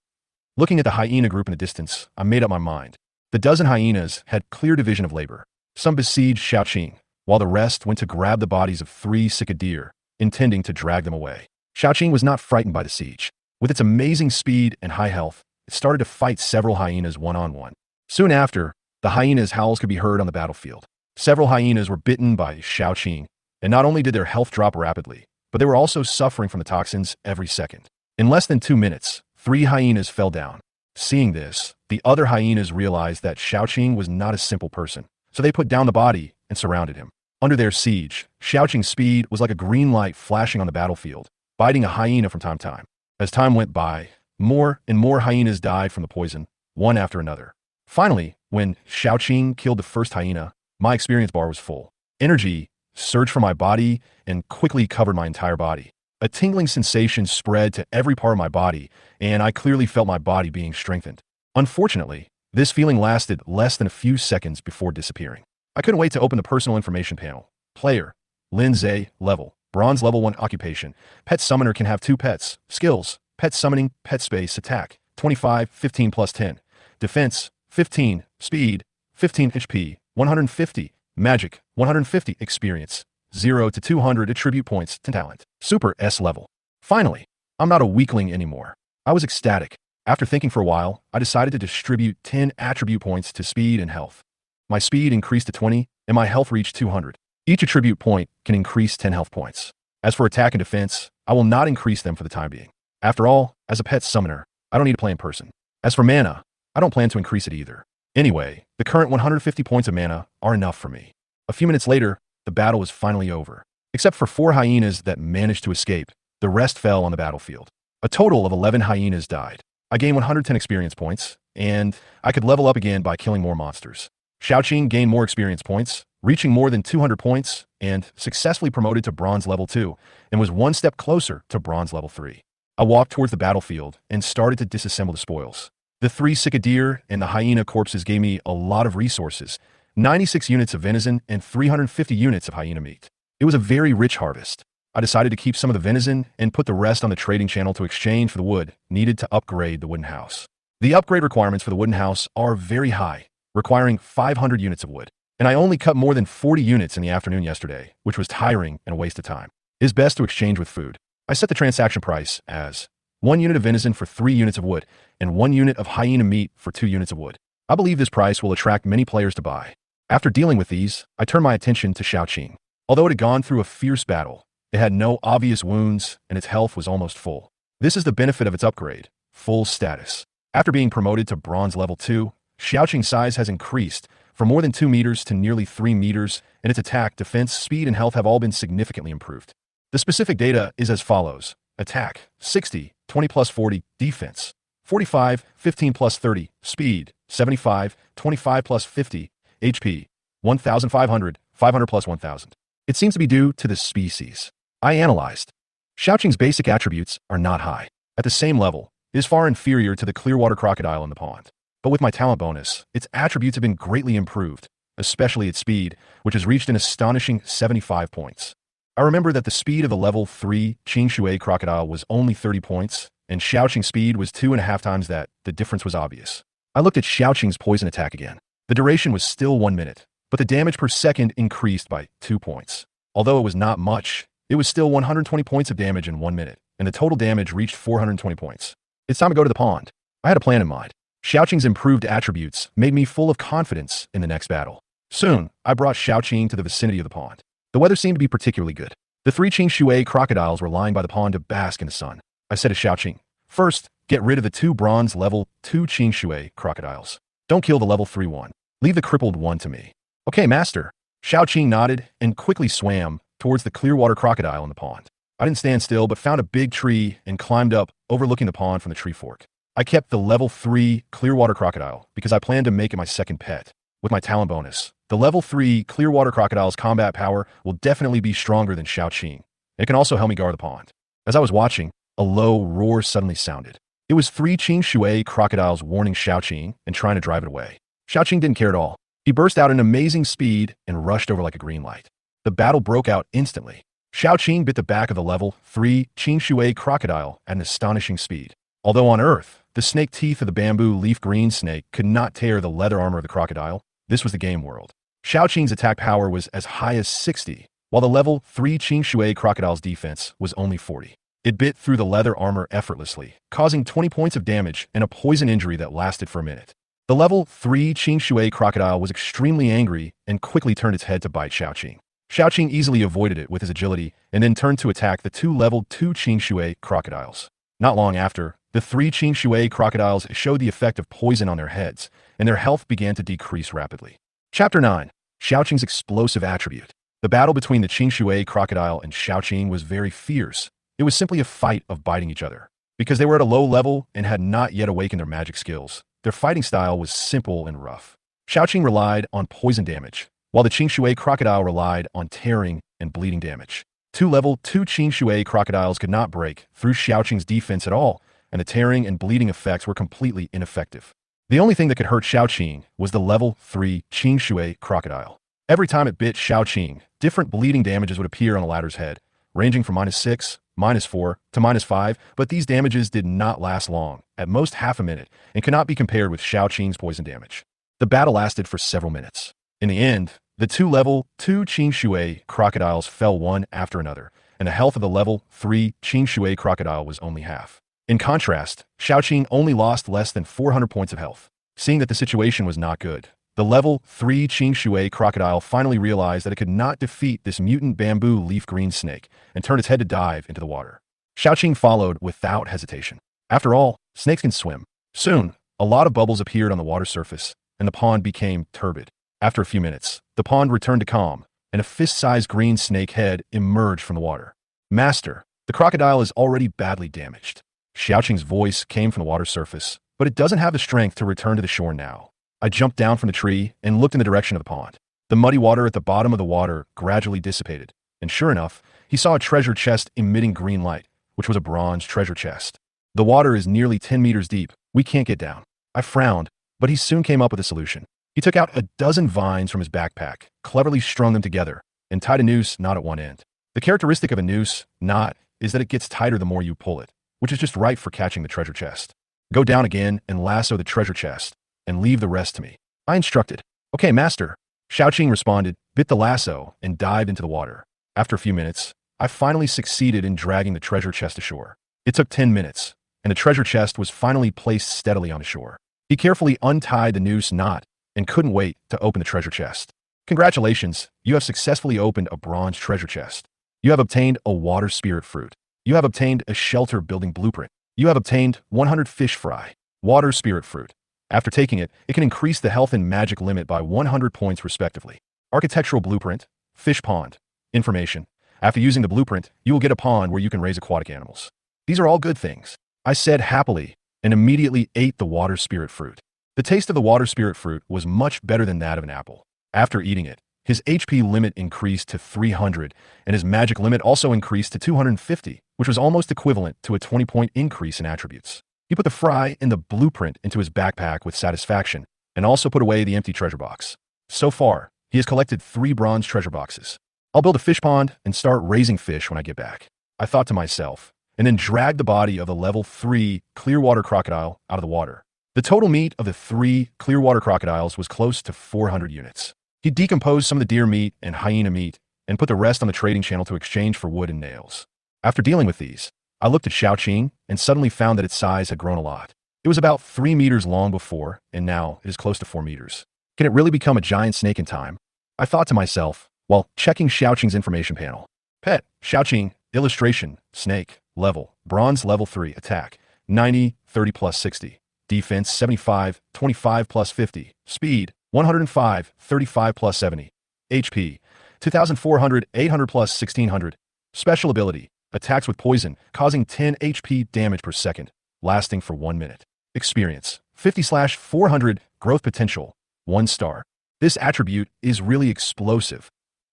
Looking at the hyena group in the distance, I made up my mind. The dozen hyenas had clear division of labor. Some besieged Xiaoqing, while the rest went to grab the bodies of 3 sick deer, intending to drag them away. Xiaoqing was not frightened by the siege. With its amazing speed and high health, it started to fight several hyenas one-on-one. Soon after, the hyenas' howls could be heard on the battlefield. Several hyenas were bitten by Xiaoqing, and not only did their health drop rapidly, but they were also suffering from the toxins every second. In less than 2 minutes, 3 hyenas fell down. Seeing this, the other hyenas realized that Xiaoqing was not a simple person, so they put down the body and surrounded him. Under their siege, Xiaoqing's speed was like a green light flashing on the battlefield, biting a hyena from time to time. As time went by, more and more hyenas died from the poison, one after another. Finally, when Xiaoqing killed the first hyena, my experience bar was full. Energy surged from my body and quickly covered my entire body. A tingling sensation spread to every part of my body, and I clearly felt my body being strengthened. Unfortunately, this feeling lasted less than a few seconds before disappearing. I couldn't wait to open the personal information panel. Player, Lindsay, level, bronze level 1 occupation. Pet summoner can have 2 pets. Skills, pet summoning, pet space, attack, 25, 15 plus 10. Defense, 15, speed, 15 HP, 150, magic, 150, experience, 0 to 200 attribute points to talent. Super S level. Finally, I'm not a weakling anymore. I was ecstatic. After thinking for a while, I decided to distribute 10 attribute points to speed and health. My speed increased to 20, and my health reached 200. Each attribute point can increase 10 health points. As for attack and defense, I will not increase them for the time being. After all, as a pet summoner, I don't need to play in person. As for mana, I don't plan to increase it either. Anyway, the current 150 points of mana are enough for me. A few minutes later, the battle was finally over. Except for 4 hyenas that managed to escape, the rest fell on the battlefield. A total of 11 hyenas died. I gained 110 experience points, and I could level up again by killing more monsters. Xiaoqing gained more experience points, reaching more than 200 points, and successfully promoted to bronze level 2, and was one step closer to bronze level 3. I walked towards the battlefield and started to disassemble the spoils. The 3 cicadere and the hyena corpses gave me a lot of resources, 96 units of venison and 350 units of hyena meat. It was a very rich harvest. I decided to keep some of the venison and put the rest on the trading channel to exchange for the wood needed to upgrade the wooden house. The upgrade requirements for the wooden house are very high, requiring 500 units of wood. And I only cut more than 40 units in the afternoon yesterday, which was tiring and a waste of time. It is best to exchange with food. I set the transaction price as 1 unit of venison for 3 units of wood and 1 unit of hyena meat for 2 units of wood. I believe this price will attract many players to buy. After dealing with these, I turned my attention to Xiaoqing. Although it had gone through a fierce battle, it had no obvious wounds and its health was almost full. This is the benefit of its upgrade, full status. After being promoted to bronze level 2, Xiaoqing's size has increased from more than 2 meters to nearly 3 meters, and its attack, defense, speed, and health have all been significantly improved. The specific data is as follows. Attack, 60, 20 plus 40, defense, 45, 15 plus 30, speed, 75, 25 plus 50, HP, 1,500, 500 plus 1,000. It seems to be due to the species. I analyzed. Xiaoqing's basic attributes are not high. At the same level, it is far inferior to the Clearwater crocodile in the pond. But with my talent bonus, its attributes have been greatly improved, especially its speed, which has reached an astonishing 75 points. I remember that the speed of the level 3 Qingshui crocodile was only 30 points, and Xiaoqing's speed was 2.5 times that. The difference was obvious. I looked at Xiaoqing's poison attack again. The duration was still 1 minute, but the damage per second increased by 2 points. Although it was not much, it was still 120 points of damage in 1 minute, and the total damage reached 420 points. It's time to go to the pond. I had a plan in mind. Xiaoqing's improved attributes made me full of confidence in the next battle. Soon, I brought Xiaoqing to the vicinity of the pond. The weather seemed to be particularly good. The 3 Qingshui crocodiles were lying by the pond to bask in the sun. I said to Xiaoqing, first, get rid of the 2 bronze level 2 Qingshui crocodiles. Don't kill the level 3 one. Leave the crippled one to me. Okay, master. Xiaoqing nodded and quickly swam towards the Clearwater crocodile in the pond. I didn't stand still, but found a big tree and climbed up, overlooking the pond from the tree fork. I kept the level 3 Clearwater crocodile because I planned to make it my second pet. With my talent bonus, the level 3 Clearwater crocodile's combat power will definitely be stronger than Xiaoqing. It can also help me guard the pond. As I was watching, a low roar suddenly sounded. It was 3 Qingshui crocodiles warning Xiaoqing and trying to drive it away. Xiaoqing didn't care at all. He burst out in amazing speed and rushed over like a green light. The battle broke out instantly. Xiaoqing bit the back of the level 3 Qingshui crocodile at an astonishing speed. Although on Earth, the snake teeth of the bamboo leaf green snake could not tear the leather armor of the crocodile, this was the game world. Xiaoqing's attack power was as high as 60, while the level 3 Qingshui crocodile's defense was only 40. It bit through the leather armor effortlessly, causing 20 points of damage and a poison injury that lasted for a minute. The level 3 Qingshui crocodile was extremely angry and quickly turned its head to bite Xiaoqing. Xiaoqing easily avoided it with his agility and then turned to attack the 2 level 2 Qingshui crocodiles. Not long after, the 3 Qingshui crocodiles showed the effect of poison on their heads, and their health began to decrease rapidly. Chapter 9. Xiaoqing's explosive attribute. The battle between the Qingshui crocodile and Xiaoqing was very fierce. It was simply a fight of biting each other. Because they were at a low level and had not yet awakened their magic skills, their fighting style was simple and rough. Xiaoqing relied on poison damage, while the Qingshui crocodile relied on tearing and bleeding damage. 2 level 2 Qingshui crocodiles could not break through Xiaoqing's defense at all, and the tearing and bleeding effects were completely ineffective. The only thing that could hurt Xiaoqing was the level 3 Qing Shui crocodile. Every time it bit Xiaoqing, different bleeding damages would appear on the latter's head, ranging from -6, -4, to -5, but these damages did not last long, at most half a minute, and could not be compared with Xiaoqing's poison damage. The battle lasted for several minutes. In the end, the two level 2 Qing Shui crocodiles fell one after another, and the health of the level 3 Qing Shui crocodile was only half. In contrast, Xiaoqing only lost less than 400 points of health. Seeing that the situation was not good, the level 3 Qing Shui crocodile finally realized that it could not defeat this mutant bamboo leaf green snake and turned its head to dive into the water. Xiaoqing followed without hesitation. After all, snakes can swim. Soon, a lot of bubbles appeared on the water surface, and the pond became turbid. After a few minutes, the pond returned to calm, and a fist-sized green snake head emerged from the water. Master, the crocodile is already badly damaged. Xiaoqing's voice came from the water surface, but it doesn't have the strength to return to the shore now. I jumped down from the tree and looked in the direction of the pond. The muddy water at the bottom of the water gradually dissipated, and sure enough, he saw a treasure chest emitting green light, which was a bronze treasure chest. The water is nearly 10 meters deep. We can't get down. I frowned, but he soon came up with a solution. He took out a dozen vines from his backpack, cleverly strung them together, and tied a noose knot at one end. The characteristic of a noose knot is that it gets tighter the more you pull it, which is just right for catching the treasure chest. Go down again and lasso the treasure chest, and leave the rest to me. I instructed. Okay, master. Xiaoqing responded, bit the lasso, and dived into the water. After a few minutes, I finally succeeded in dragging the treasure chest ashore. It took 10 minutes, and the treasure chest was finally placed steadily on the shore. He carefully untied the noose knot and couldn't wait to open the treasure chest. Congratulations, you have successfully opened a bronze treasure chest. You have obtained a water spirit fruit. You have obtained a shelter building blueprint. You have obtained 100 fish fry, water spirit fruit. After taking it, it can increase the health and magic limit by 100 points respectively. Architectural blueprint, fish pond. Information. After using the blueprint, you will get a pond where you can raise aquatic animals. These are all good things, I said happily, and immediately ate the water spirit fruit. The taste of the water spirit fruit was much better than that of an apple. After eating it, his HP limit increased to 300, and his magic limit also increased to 250, which was almost equivalent to a 20-point increase in attributes. He put the fry and the blueprint into his backpack with satisfaction, and also put away the empty treasure box. So far, he has collected 3 bronze treasure boxes. I'll build a fish pond and start raising fish when I get back, I thought to myself, and then dragged the body of the level 3 Clearwater crocodile out of the water. The total meat of the 3 Clearwater crocodiles was close to 400 units. He decomposed some of the deer meat and hyena meat and put the rest on the trading channel to exchange for wood and nails. After dealing with these, I looked at Xiaoqing and suddenly found that its size had grown a lot. It was about 3 meters long before, and now it is close to 4 meters. Can it really become a giant snake in time? I thought to myself while checking Xiaoqing's information panel. Pet, Xiaoqing, illustration, snake, level, bronze level 3, attack, 90, 30 plus 60, defense 75, 25 plus 50, speed, 105, 35 plus 70, HP, 2,400, 800 plus 1,600, special ability, attacks with poison, causing 10 HP damage per second, lasting for 1 minute. Experience, 50/400, growth potential, 1 star. This attribute is really explosive.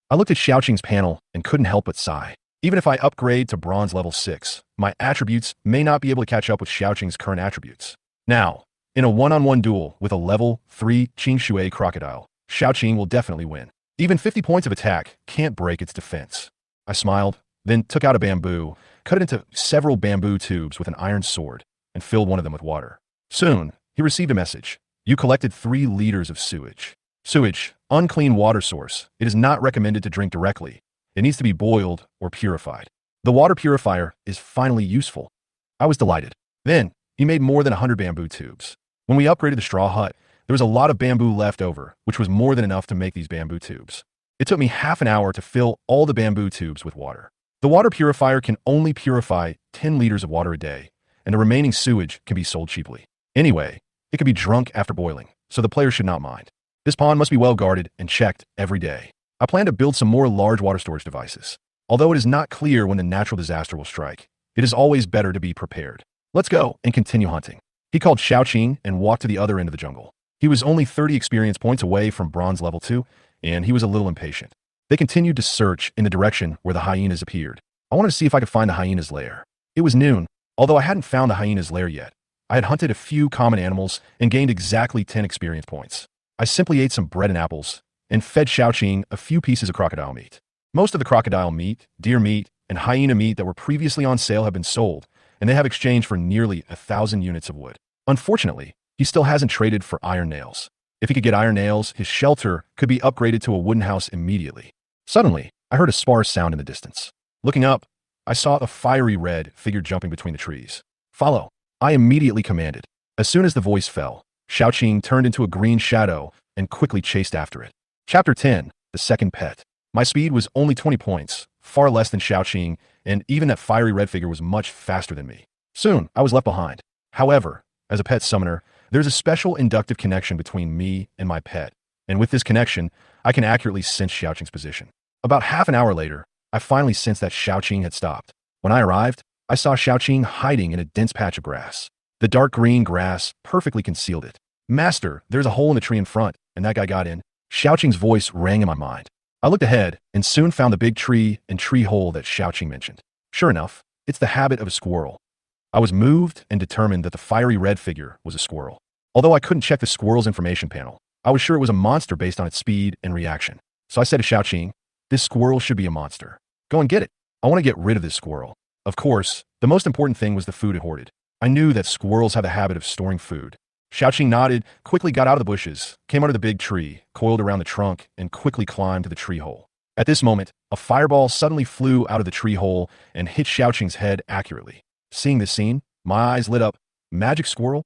I looked at Xiaoqing's panel and couldn't help but sigh. Even if I upgrade to bronze level 6, my attributes may not be able to catch up with Xiaoqing's current attributes. Now, in a one-on-one duel with a level 3 Qing Shui crocodile, Xiaoqing will definitely win. Even 50 points of attack can't break its defense. I smiled, then took out a bamboo, cut it into several bamboo tubes with an iron sword, and filled one of them with water. Soon, he received a message. You collected 3 liters of sewage. Sewage, unclean water source. It is not recommended to drink directly. It needs to be boiled or purified. The water purifier is finally useful. I was delighted. Then, he made more than 100 bamboo tubes. When we upgraded the straw hut, there was a lot of bamboo left over, which was more than enough to make these bamboo tubes. It took me half an hour to fill all the bamboo tubes with water. The water purifier can only purify 10 liters of water a day, and the remaining sewage can be sold cheaply. Anyway, it can be drunk after boiling, so the player should not mind. This pond must be well guarded and checked every day. I plan to build some more large water storage devices. Although it is not clear when the natural disaster will strike, it is always better to be prepared. Let's go and continue hunting. He called Xiaoqing and walked to the other end of the jungle. He was only 30 experience points away from bronze level 2, and he was a little impatient. They continued to search in the direction where the hyenas appeared. I wanted to see if I could find the hyena's lair. It was noon. Although I hadn't found the hyena's lair yet, I had hunted a few common animals and gained exactly 10 experience points. I simply ate some bread and apples and fed Xiaoqing a few pieces of crocodile meat. Most of the crocodile meat, deer meat, and hyena meat that were previously on sale have been sold, and they have exchanged for nearly 1,000 units of wood. Unfortunately, he still hasn't traded for iron nails. If he could get iron nails, his shelter could be upgraded to a wooden house immediately. Suddenly, I heard a sparse sound in the distance. Looking up, I saw a fiery red figure jumping between the trees. Follow, I immediately commanded. As soon as the voice fell, Xiaoqing turned into a green shadow and quickly chased after it. Chapter 10, The Second Pet. My speed was only 20 points, far less than Xiaoqing, and even that fiery red figure was much faster than me. Soon, I was left behind. However, as a pet summoner, there's a special inductive connection between me and my pet, and with this connection, I can accurately sense Xiaoqing's position. About half an hour later, I finally sensed that Xiaoqing had stopped. When I arrived, I saw Xiaoqing hiding in a dense patch of grass. The dark green grass perfectly concealed it. Master, there's a hole in the tree in front, and that guy got in. Xiaoqing's voice rang in my mind. I looked ahead and soon found the big tree and tree hole that Xiaoqing mentioned. Sure enough, it's the habit of a squirrel. I was moved and determined that the fiery red figure was a squirrel. Although I couldn't check the squirrel's information panel, I was sure it was a monster based on its speed and reaction. So I said to Xiaoqing, this squirrel should be a monster. Go and get it. I want to get rid of this squirrel. Of course, the most important thing was the food it hoarded. I knew that squirrels have the habit of storing food. Xiaoqing nodded, quickly got out of the bushes, came under the big tree, coiled around the trunk, and quickly climbed to the tree hole. At this moment, a fireball suddenly flew out of the tree hole and hit Xiaoqing's head accurately. Seeing this scene, my eyes lit up. Magic squirrel?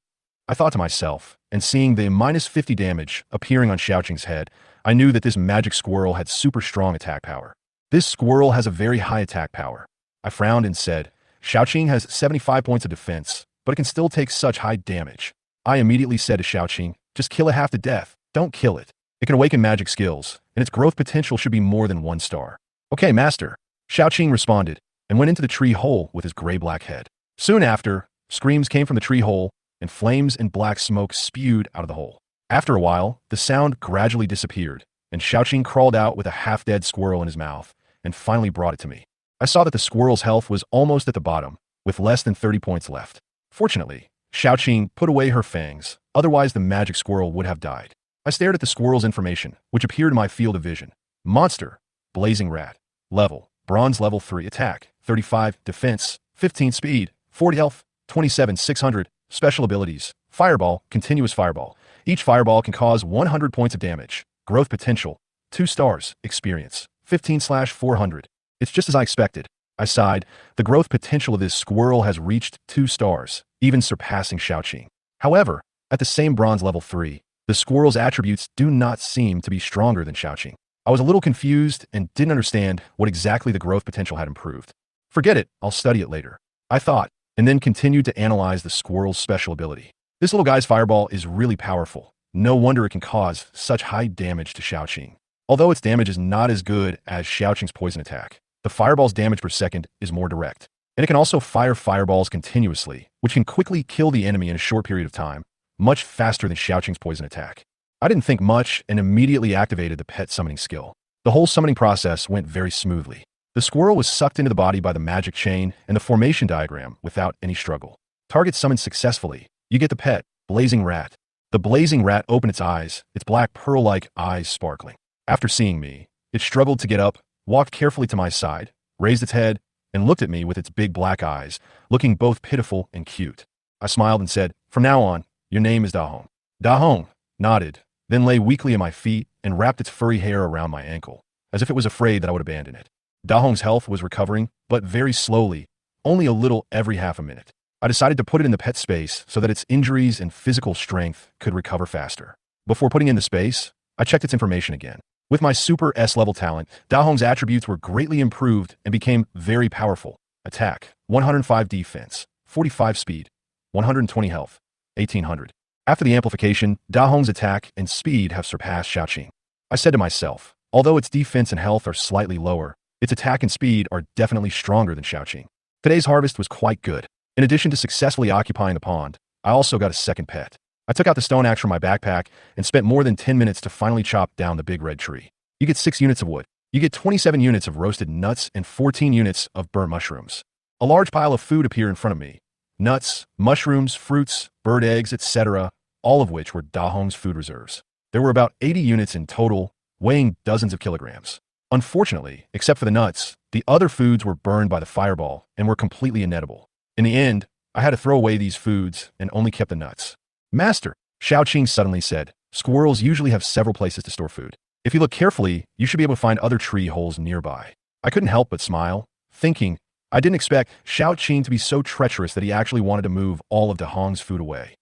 I thought to myself, and seeing the -50 damage appearing on Xiaoqing's head, I knew that this magic squirrel had super strong attack power. This squirrel has a very high attack power. I frowned and said, Xiaoqing has 75 points of defense, but it can still take such high damage. I immediately said to Xiaoqing, just kill it half to death. Don't kill it. It can awaken magic skills, and its growth potential should be more than 1 star. Okay, master. Xiaoqing responded, and went into the tree hole with his gray-black head. Soon after, screams came from the tree hole, and flames and black smoke spewed out of the hole. After a while, the sound gradually disappeared, and Xiaoqing crawled out with a half-dead squirrel in his mouth, and finally brought it to me. I saw that the squirrel's health was almost at the bottom, with less than 30 points left. Fortunately, Xiaoqing put away her fangs, otherwise the magic squirrel would have died. I stared at the squirrel's information, which appeared in my field of vision. Monster, blazing rat. Level, bronze level 3 attack, 35 defense, 15 speed, 40 health, 27 600. Special abilities, fireball, continuous fireball. Each fireball can cause 100 points of damage. Growth potential, 2 stars, experience, 15/400. It's just as I expected. I sighed. The growth potential of this squirrel has reached 2 stars, even surpassing Xiaoqing. However, at the same bronze level 3, the squirrel's attributes do not seem to be stronger than Xiaoqing. I was a little confused and didn't understand what exactly the growth potential had improved. Forget it, I'll study it later, I thought, and then continued to analyze the squirrel's special ability. This little guy's fireball is really powerful. No wonder it can cause such high damage to Xiaoqing. Although its damage is not as good as Xiaoqing's poison attack, the fireball's damage per second is more direct. And it can also fire fireballs continuously, which can quickly kill the enemy in a short period of time, much faster than Xiaoqing's poison attack. I didn't think much and immediately activated the pet summoning skill. The whole summoning process went very smoothly. The squirrel was sucked into the body by the magic chain and the formation diagram without any struggle. Target summoned successfully. You get the pet, Blazing Rat. The blazing rat opened its eyes, its black pearl-like eyes sparkling. After seeing me, it struggled to get up, walked carefully to my side, raised its head, and looked at me with its big black eyes, looking both pitiful and cute. I smiled and said, from now on, your name is Dahong. Dahong nodded, then lay weakly at my feet and wrapped its furry hair around my ankle, as if it was afraid that I would abandon it. Dahong's health was recovering, but very slowly, only a little every half a minute. I decided to put it in the pet space so that its injuries and physical strength could recover faster. Before putting it in the space, I checked its information again. With my super S-level talent, Dahong's attributes were greatly improved and became very powerful. Attack, 105 defense, 45 speed, 120 health, 1800. After the amplification, Dahong's attack and speed have surpassed Xiaoqing. I said to myself, although its defense and health are slightly lower, its attack and speed are definitely stronger than Xiaoqing. Today's harvest was quite good. In addition to successfully occupying the pond, I also got a second pet. I took out the stone axe from my backpack and spent more than 10 minutes to finally chop down the big red tree. You get 6 units of wood. You get 27 units of roasted nuts and 14 units of burnt mushrooms. A large pile of food appeared in front of me, nuts, mushrooms, fruits, bird eggs, etc., all of which were Da Hong's food reserves. There were about 80 units in total, weighing dozens of kilograms. Unfortunately, except for the nuts, the other foods were burned by the fireball and were completely inedible. In the end, I had to throw away these foods and only kept the nuts. Master, Xiaoqing suddenly said, squirrels usually have several places to store food. If you look carefully, you should be able to find other tree holes nearby. I couldn't help but smile, thinking, I didn't expect Xiaoqing to be so treacherous that he actually wanted to move all of Da Hong's food away.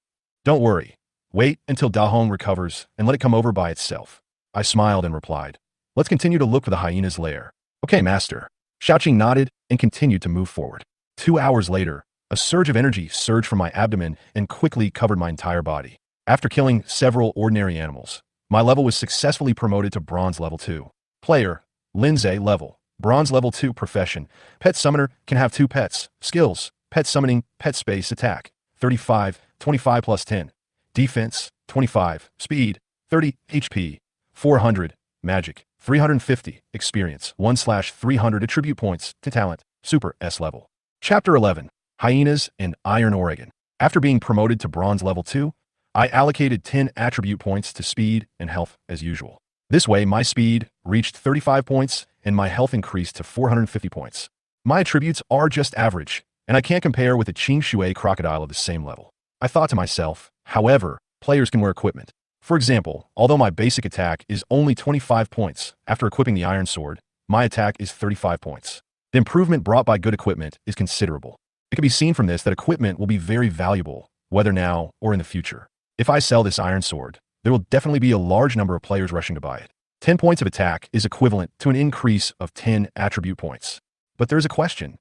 Don't worry. Wait until Da Hong recovers and let it come over by itself. I smiled and replied, let's continue to look for the hyena's lair. Okay, master. Xiaoqing nodded and continued to move forward. 2 hours later, a surge of energy surged from my abdomen and quickly covered my entire body. After killing several ordinary animals, my level was successfully promoted to Bronze Level 2. Player, Lindsay level. Bronze Level 2 profession. Pet summoner can have 2 pets. Skills, pet summoning, pet space attack. 35, 25 plus 10. Defense, 25. Speed, 30. HP, 400. Magic, 350. Experience, 1/300 attribute points to talent. Super S level. Chapter 11. Hyenas in Iron Oregon. After being promoted to Bronze Level 2, I allocated 10 attribute points to speed and health as usual. This way, my speed reached 35 points and my health increased to 450 points. My attributes are just average, and I can't compare with a Qing Shui crocodile of the same level. I thought to myself, however, players can wear equipment. For example, although my basic attack is only 25 points, after equipping the Iron Sword, my attack is 35 points. The improvement brought by good equipment is considerable. It can be seen from this that equipment will be very valuable, whether now or in the future. If I sell this Iron Sword, there will definitely be a large number of players rushing to buy it. 10 points of attack is equivalent to an increase of 10 attribute points. But there's a question.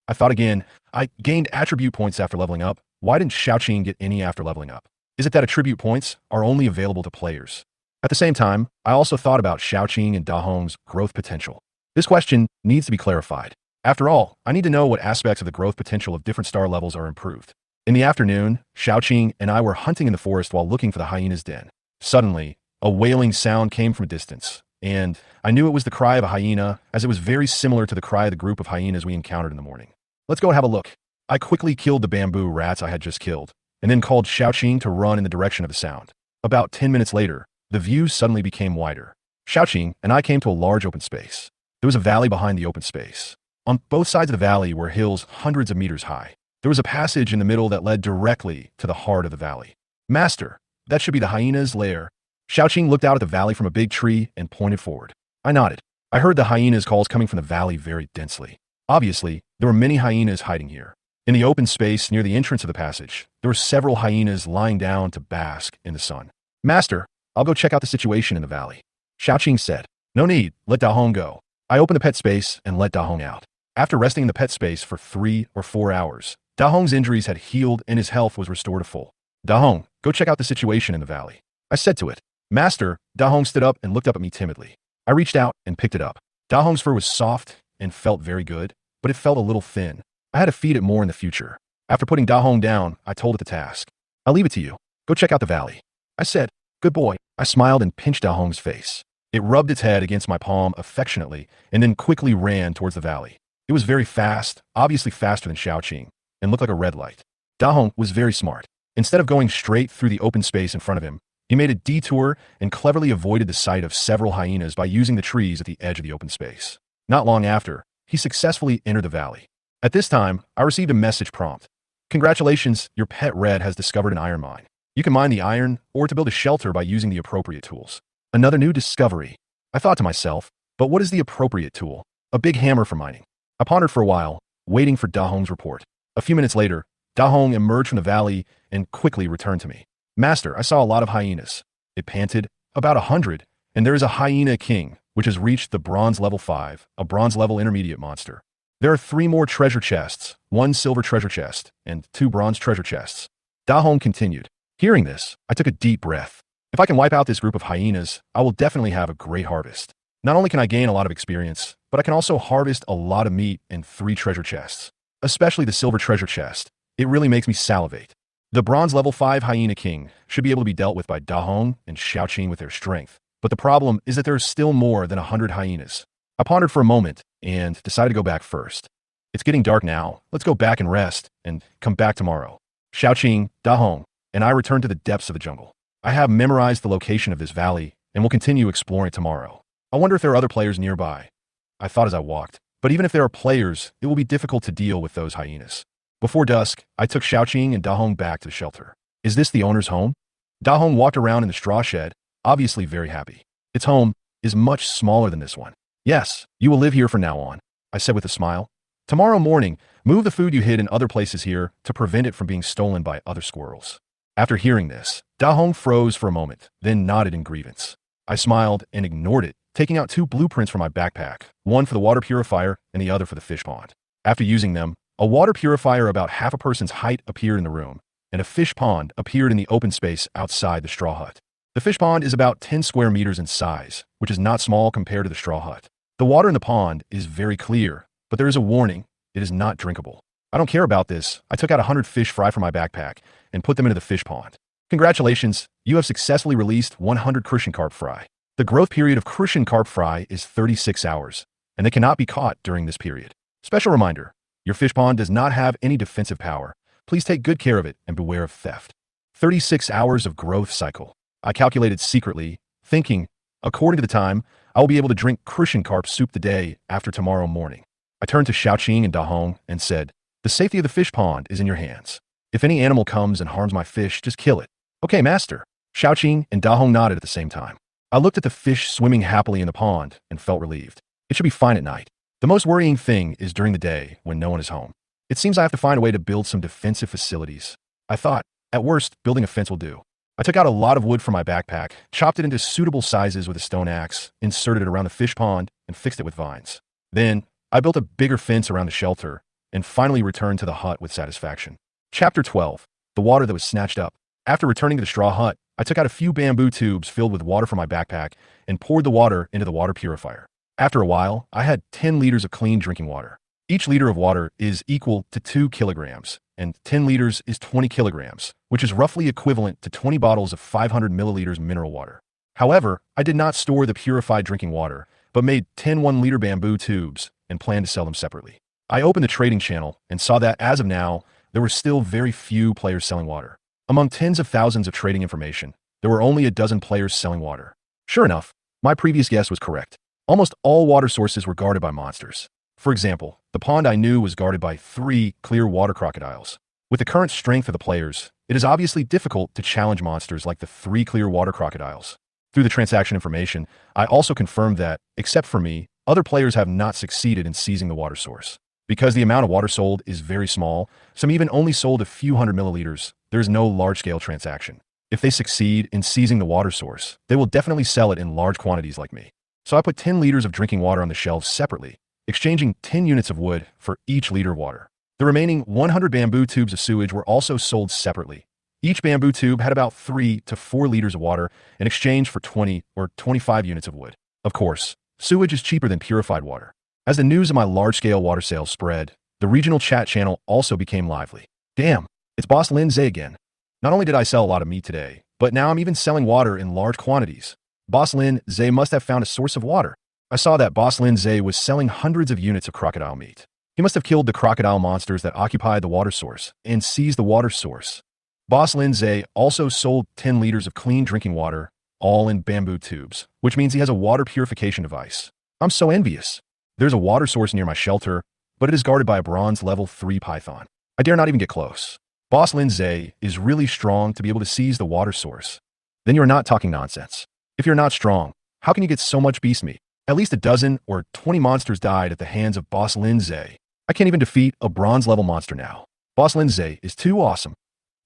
I thought again, I gained attribute points after leveling up. Why didn't Xiaoqing get any after leveling up? Is it that attribute points are only available to players? At the same time, I also thought about Xiaoqing and Da Hong's growth potential. This question needs to be clarified. After all, I need to know what aspects of the growth potential of different star levels are improved. In the afternoon, Xiaoqing and I were hunting in the forest while looking for the hyena's den. Suddenly, a wailing sound came from a distance, and I knew it was the cry of a hyena, as it was very similar to the cry of the group of hyenas we encountered in the morning. Let's go and have a look. I quickly killed the bamboo rats I had just killed, and then called Xiaoqing to run in the direction of the sound. About 10 minutes later, the view suddenly became wider. Xiaoqing and I came to a large open space. There was a valley behind the open space. On both sides of the valley were hills hundreds of meters high. There was a passage in the middle that led directly to the heart of the valley. Master, that should be the hyena's lair. Xiaoqing looked out at the valley from a big tree and pointed forward. I nodded. I heard the hyena's calls coming from the valley very densely. Obviously, there were many hyenas hiding here. In the open space near the entrance of the passage, there were several hyenas lying down to bask in the sun. Master, I'll go check out the situation in the valley. Xiaoqing said. No need, let Da Hong go. I opened the pet space and let Da Hong out. After resting in the pet space for 3 or 4 hours, Da Hong's injuries had healed and his health was restored to full. Da Hong, go check out the situation in the valley. I said to it. Master, Da Hong stood up and looked up at me timidly. I reached out and picked it up. Da Hong's fur was soft and felt very good, but it felt a little thin. I had to feed it more in the future. After putting Da Hong down, I told it the task. I'll leave it to you. Go check out the valley. I said, good boy. I smiled and pinched Da Hong's face. It rubbed its head against my palm affectionately and then quickly ran towards the valley. It was very fast, obviously faster than Xiaoqing, and looked like a red light. Da Hong was very smart. Instead of going straight through the open space in front of him, he made a detour and cleverly avoided the sight of several hyenas by using the trees at the edge of the open space. Not long after, he successfully entered the valley. At this time, I received a message prompt. Congratulations, your pet Red has discovered an iron mine. You can mine the iron or to build a shelter by using the appropriate tools. Another new discovery. I thought to myself, but what is the appropriate tool? A big hammer for mining. I pondered for a while, waiting for Da Hong's report. A few minutes later, Da Hong emerged from the valley and quickly returned to me. Master, I saw a lot of hyenas. It panted, about 100, and there is a hyena king, which has reached the bronze level 5, a bronze level intermediate monster. There are 3 more treasure chests, 1 silver treasure chest, and 2 bronze treasure chests. Da Hong continued. Hearing this, I took a deep breath. If I can wipe out this group of hyenas, I will definitely have a great harvest. Not only can I gain a lot of experience, but I can also harvest a lot of meat in 3 treasure chests. Especially the silver treasure chest. It really makes me salivate. The bronze level 5 hyena king should be able to be dealt with by Da Hong and Xiaoqing with their strength. But the problem is that there are still more than 100 hyenas. I pondered for a moment and decided to go back first. It's getting dark now. Let's go back and rest, and come back tomorrow. Xiaoqing, Dahong, and I returned to the depths of the jungle. I have memorized the location of this valley, and will continue exploring it tomorrow. I wonder if there are other players nearby. I thought as I walked. But even if there are players, it will be difficult to deal with those hyenas. Before dusk, I took Xiaoqing and Dahong back to the shelter. Is this the owner's home? Dahong walked around in the straw shed, obviously very happy. Its home is much smaller than this one. Yes, you will live here from now on, I said with a smile. Tomorrow morning, move the food you hid in other places here to prevent it from being stolen by other squirrels. After hearing this, Dahong froze for a moment, then nodded in grievance. I smiled and ignored it, taking out 2 blueprints from my backpack, one for the water purifier and the other for the fish pond. After using them, a water purifier about half a person's height appeared in the room, and a fish pond appeared in the open space outside the straw hut. The fish pond is about 10 square meters in size, which is not small compared to the straw hut. The water in the pond is very clear, but there is a warning: it is not drinkable. I don't care about this. I took out 100 fish fry from my backpack and put them into the fish pond. Congratulations, you have successfully released 100 crucian carp fry. The growth period of crucian carp fry is 36 hours, and they cannot be caught during this period. Special reminder, your fish pond does not have any defensive power. Please take good care of it and beware of theft. 36 hours of growth cycle. I calculated secretly, thinking, according to the time, I will be able to drink crucian carp soup the day after tomorrow morning. I turned to Xiaoqing and Dahong and said, the safety of the fish pond is in your hands. If any animal comes and harms my fish, just kill it. Okay, master. Xiaoqing and Dahong nodded at the same time. I looked at the fish swimming happily in the pond and felt relieved. It should be fine at night. The most worrying thing is during the day when no one is home. It seems I have to find a way to build some defensive facilities. I thought, at worst, building a fence will do. I took out a lot of wood from my backpack, chopped it into suitable sizes with a stone axe, inserted it around the fish pond, and fixed it with vines. Then, I built a bigger fence around the shelter, and finally returned to the hut with satisfaction. Chapter 12. The water that was snatched up. After returning to the straw hut, I took out a few bamboo tubes filled with water from my backpack and poured the water into the water purifier. After a while, I had 10 liters of clean drinking water. Each liter of water is equal to 2 kilograms, and 10 liters is 20 kilograms, which is roughly equivalent to 20 bottles of 500 milliliters mineral water. However, I did not store the purified drinking water, but made 10 1-liter bamboo tubes and planned to sell them separately. I opened the trading channel and saw that, as of now, there were still very few players selling water. Among tens of thousands of trading information, there were only a dozen players selling water. Sure enough, my previous guess was correct. Almost all water sources were guarded by monsters. For example, the pond I knew was guarded by 3 clear water crocodiles. With the current strength of the players, it is obviously difficult to challenge monsters like the 3 clear water crocodiles. Through the transaction information, I also confirmed that, except for me, other players have not succeeded in seizing the water source. Because the amount of water sold is very small, some even only sold a few hundred milliliters, there is no large-scale transaction. If they succeed in seizing the water source, they will definitely sell it in large quantities like me. So I put 10 liters of drinking water on the shelves separately, exchanging 10 units of wood for each liter of water. The remaining 100 bamboo tubes of sewage were also sold separately. Each bamboo tube had about 3 to 4 liters of water in exchange for 20 or 25 units of wood. Of course, sewage is cheaper than purified water. As the news of my large-scale water sales spread, the regional chat channel also became lively. Damn, it's Boss Lin Zay again. Not only did I sell a lot of meat today, but now I'm even selling water in large quantities. Boss Lin Zay must have found a source of water. I saw that Boss Lin Zay was selling hundreds of units of crocodile meat. He must have killed the crocodile monsters that occupied the water source and seized the water source. Boss Lin Zay also sold 10 liters of clean drinking water, all in bamboo tubes, which means he has a water purification device. I'm so envious. There's a water source near my shelter, but it is guarded by a bronze level 3 python. I dare not even get close. Boss Lin Zay is really strong to be able to seize the water source. Then you are not talking nonsense. If you're not strong, how can you get so much beast meat? At least a dozen or 20 monsters died at the hands of Boss Lin Zay. I can't even defeat a bronze level monster now. Boss Lin Zay is too awesome.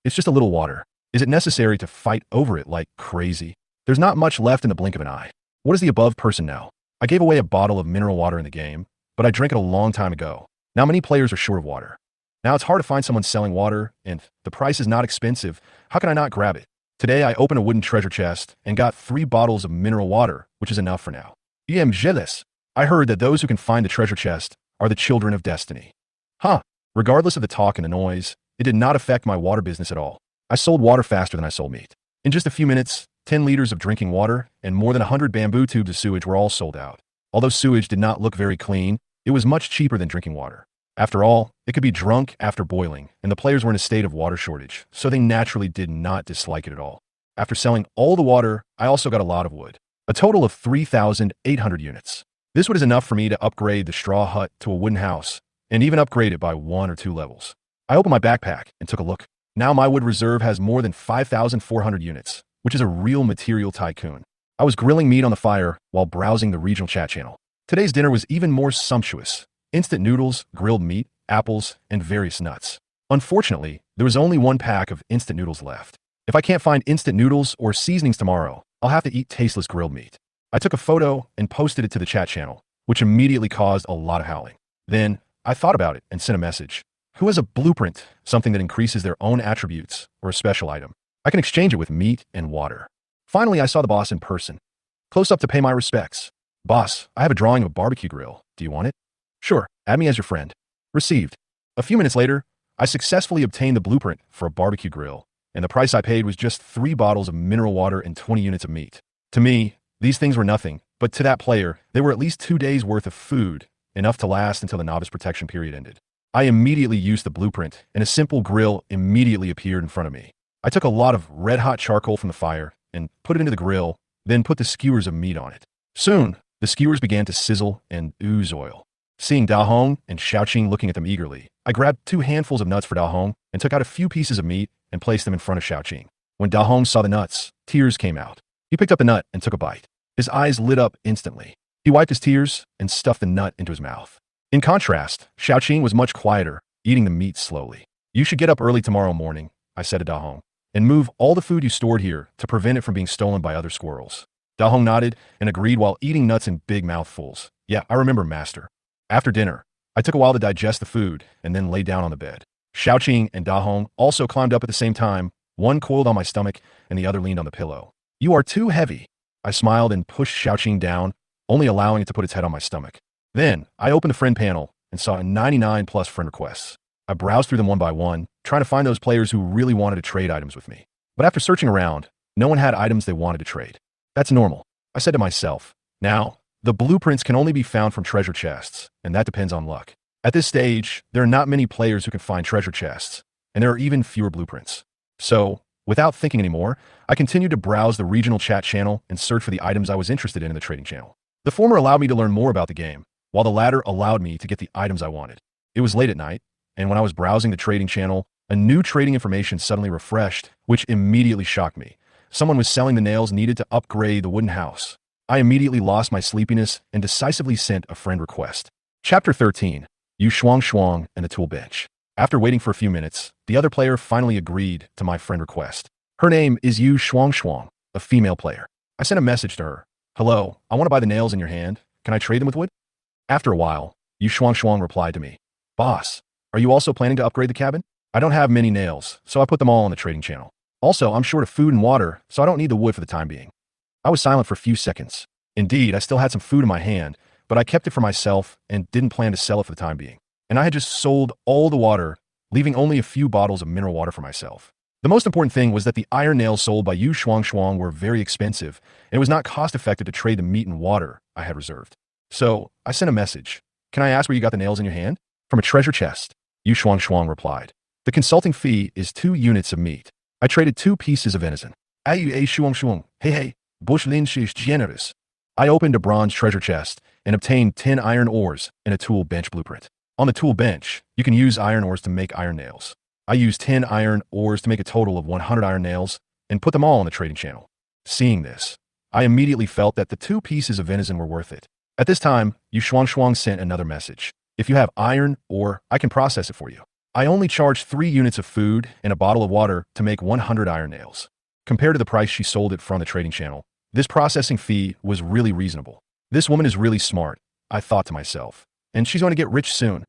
It's just a little water. Is it necessary to fight over it like crazy? There's not much left in the blink of an eye. What is the above person now? I gave away a bottle of mineral water in the game, but I drank it a long time ago. Now many players are short of water. Now it's hard to find someone selling water, and the price is not expensive. How can I not grab it? Today I opened a wooden treasure chest and got 3 bottles of mineral water, which is enough for now. I am jealous. I heard that those who can find the treasure chest are the children of destiny. Huh. Regardless of the talk and the noise, it did not affect my water business at all. I sold water faster than I sold meat. In just a few minutes, 10 liters of drinking water and more than 100 bamboo tubes of sewage were all sold out. Although sewage did not look very clean, it was much cheaper than drinking water. After all, it could be drunk after boiling, and the players were in a state of water shortage, so they naturally did not dislike it at all. After selling all the water, I also got a lot of wood, a total of 3,800 units. This wood is enough for me to upgrade the straw hut to a wooden house, and even upgrade it by 1 or 2 levels. I opened my backpack and took a look. Now my wood reserve has more than 5,400 units, which is a real material tycoon. I was grilling meat on the fire while browsing the regional chat channel. Today's dinner was even more sumptuous. Instant noodles, grilled meat, apples, and various nuts. Unfortunately, there was only 1 pack of instant noodles left. If I can't find instant noodles or seasonings tomorrow, I'll have to eat tasteless grilled meat. I took a photo and posted it to the chat channel, which immediately caused a lot of howling. Then, I thought about it and sent a message. Who has a blueprint, something that increases their own attributes, or a special item? I can exchange it with meat and water. Finally, I saw the boss in person. Close up to pay my respects. Boss, I have a drawing of a barbecue grill. Do you want it? Sure, add me as your friend. Received. A few minutes later, I successfully obtained the blueprint for a barbecue grill, and the price I paid was just 3 bottles of mineral water and 20 units of meat. To me, these things were nothing, but to that player, they were at least 2 days worth of food, enough to last until the novice protection period ended. I immediately used the blueprint, and a simple grill immediately appeared in front of me. I took a lot of red-hot charcoal from the fire and put it into the grill, then put the skewers of meat on it. Soon, the skewers began to sizzle and ooze oil. Seeing Da Hong and Xiaoqing looking at them eagerly, I grabbed 2 handfuls of nuts for Da Hong and took out a few pieces of meat and placed them in front of Xiaoqing. When Da Hong saw the nuts, tears came out. He picked up the nut and took a bite. His eyes lit up instantly. He wiped his tears and stuffed the nut into his mouth. In contrast, Xiaoqing was much quieter, eating the meat slowly. You should get up early tomorrow morning, I said to Da Hong, and move all the food you stored here to prevent it from being stolen by other squirrels. Da Hong nodded and agreed while eating nuts in big mouthfuls. Yeah, I remember, master. After dinner, I took a while to digest the food and then lay down on the bed. Xiaoqing and Da Hong also climbed up at the same time, one coiled on my stomach and the other leaned on the pillow. You are too heavy. I smiled and pushed Xiaoqing down, only allowing it to put its head on my stomach. Then, I opened the friend panel and saw 99 plus friend requests. I browsed through them one by one, trying to find those players who really wanted to trade items with me. But after searching around, no one had items they wanted to trade. That's normal, I said to myself. Now, the blueprints can only be found from treasure chests, and that depends on luck. At this stage, there are not many players who can find treasure chests, and there are even fewer blueprints. So, without thinking anymore, I continued to browse the regional chat channel and search for the items I was interested in the trading channel. The former allowed me to learn more about the game, while the latter allowed me to get the items I wanted. It was late at night, and when I was browsing the trading channel, a new trading information suddenly refreshed, which immediately shocked me. Someone was selling the nails needed to upgrade the wooden house. I immediately lost my sleepiness and decisively sent a friend request. Chapter 13, Yu Shuang and the Tool Bench. After waiting for a few minutes, the other player finally agreed to my friend request. Her name is Yu Shuang, a female player. I sent a message to her. Hello, I want to buy the nails in your hand. Can I trade them with wood? After a while, Yu Shuang replied to me. Boss, are you also planning to upgrade the cabin? I don't have many nails, so I put them all on the trading channel. Also, I'm short of food and water, so I don't need the wood for the time being. I was silent for a few seconds. Indeed, I still had some food in my hand, but I kept it for myself and didn't plan to sell it for the time being. And I had just sold all the water, leaving only a few bottles of mineral water for myself. The most important thing was that the iron nails sold by Yu Shuang were very expensive, and it was not cost-effective to trade the meat and water I had reserved. So, I sent a message. Can I ask where you got the nails in your hand? From a treasure chest, Yu Shuang replied. The consulting fee is 2 units of meat. I traded 2 pieces of venison. Ayu a Shuang. Hey, Bush Lin is generous. I opened a bronze treasure chest and obtained 10 iron ores and a tool bench blueprint. On the tool bench, you can use iron ores to make iron nails. I used 10 iron ores to make a total of 100 iron nails and put them all on the trading channel. Seeing this, I immediately felt that the 2 pieces of venison were worth it. At this time, Yu Shuang sent another message. If you have iron ore, I can process it for you. I only charge 3 units of food and a bottle of water to make 100 iron nails. Compared to the price she sold it from the trading channel, this processing fee was really reasonable. This woman is really smart, I thought to myself, and she's going to get rich soon.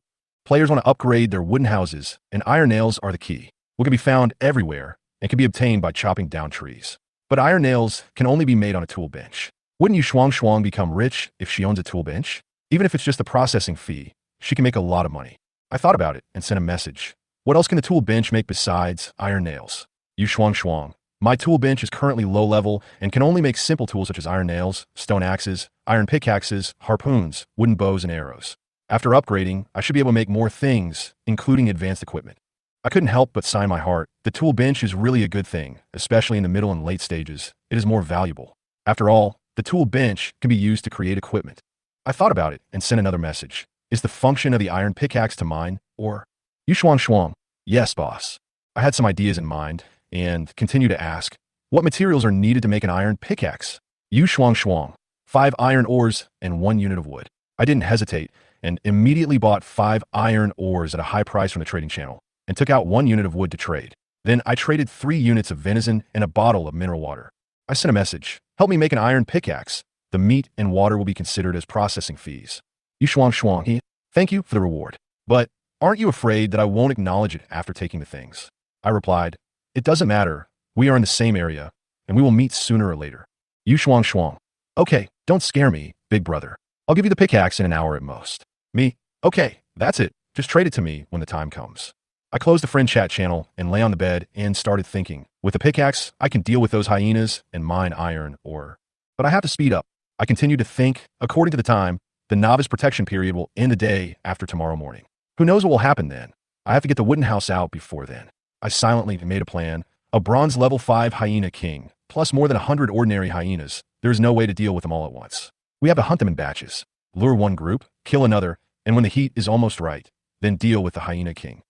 Players want to upgrade their wooden houses, and iron nails are the key. What can be found everywhere and can be obtained by chopping down trees. But iron nails can only be made on a tool bench. Wouldn't Yu Shuang become rich if she owns a tool bench? Even if it's just a processing fee, she can make a lot of money. I thought about it and sent a message. What else can the tool bench make besides iron nails? Yu Shuang. My tool bench is currently low level and can only make simple tools such as iron nails, stone axes, iron pickaxes, harpoons, wooden bows, and arrows. After upgrading, I should be able to make more things, including advanced equipment. I couldn't help but sigh my heart. The tool bench is really a good thing, especially in the middle and late stages. It is more valuable. After all, the tool bench can be used to create equipment. I thought about it and sent another message. Is the function of the iron pickaxe to mine, or? Yu Shuang Shuang. Yes, boss. I had some ideas in mind, and continue to ask, what materials are needed to make an iron pickaxe? Yu Shuang Shuang. 5 iron ores and 1 unit of wood. I didn't hesitate, and immediately bought 5 iron ores at a high price from the trading channel, and took out 1 unit of wood to trade. Then I traded 3 units of venison and a bottle of mineral water. I sent a message. Help me make an iron pickaxe. The meat and water will be considered as processing fees. Yu Shuang Shuang. Thank you for the reward. But aren't you afraid that I won't acknowledge it after taking the things? I replied, it doesn't matter. We are in the same area, and we will meet sooner or later. Yu Shuang Shuang. Okay, don't scare me, big brother. I'll give you the pickaxe in an hour at most. Me? Okay, that's it. Just trade it to me when the time comes. I closed the friend chat channel and lay on the bed and started thinking. With the pickaxe, I can deal with those hyenas and mine iron ore. But I have to speed up. I continue to think, according to the time, the novice protection period will end the day after tomorrow morning. Who knows what will happen then? I have to get the wooden house out before then. I silently made a plan. A bronze level 5 hyena king, plus more than 100 ordinary hyenas. There is no way to deal with them all at once. We have to hunt them in batches. Lure one group, kill another, and when the heat is almost right, then deal with the hyena king.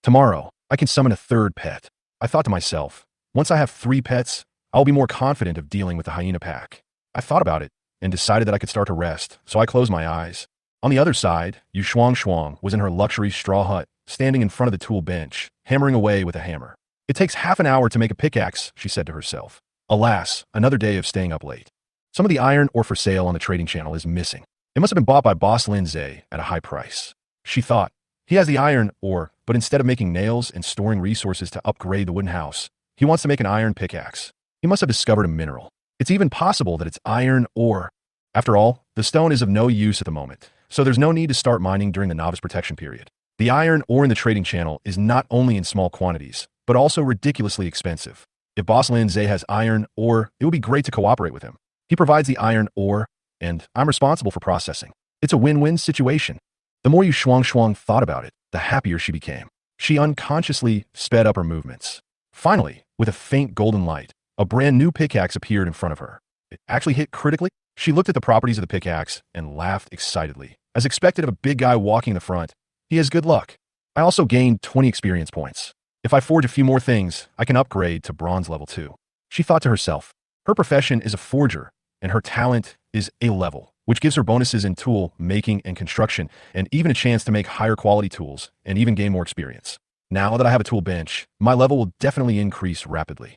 Tomorrow, I can summon a 3rd pet. I thought to myself, once I have 3 pets, I'll be more confident of dealing with the hyena pack. I thought about it and decided that I could start to rest, so I closed my eyes. On the other side, Yu Shuang Shuang was in her luxury straw hut, standing in front of the tool bench, hammering away with a hammer. It takes half an hour to make a pickaxe, she said to herself. Alas, another day of staying up late. Some of the iron ore for sale on the trading channel is missing. It must have been bought by Boss Lindsay at a high price. She thought, he has the iron ore, but instead of making nails and storing resources to upgrade the wooden house, he wants to make an iron pickaxe. He must have discovered a mineral. It's even possible that it's iron ore. After all, the stone is of no use at the moment, so there's no need to start mining during the novice protection period. The iron ore in the trading channel is not only in small quantities, but also ridiculously expensive. If Boss Lindsay has iron ore, it would be great to cooperate with him. He provides the iron ore, and I'm responsible for processing. It's a win-win situation. The more Yu Shuang Shuang thought about it, the happier she became. She unconsciously sped up her movements. Finally, with a faint golden light, a brand new pickaxe appeared in front of her. It actually hit critically. She looked at the properties of the pickaxe and laughed excitedly. As expected of a big guy walking in the front, he has good luck. I also gained 20 experience points. If I forge a few more things, I can upgrade to bronze level 2. She thought to herself. Her profession is a forger, and her talent is A level, which gives her bonuses in tool making and construction, and even a chance to make higher quality tools and even gain more experience. Now that I have a tool bench, my level will definitely increase rapidly.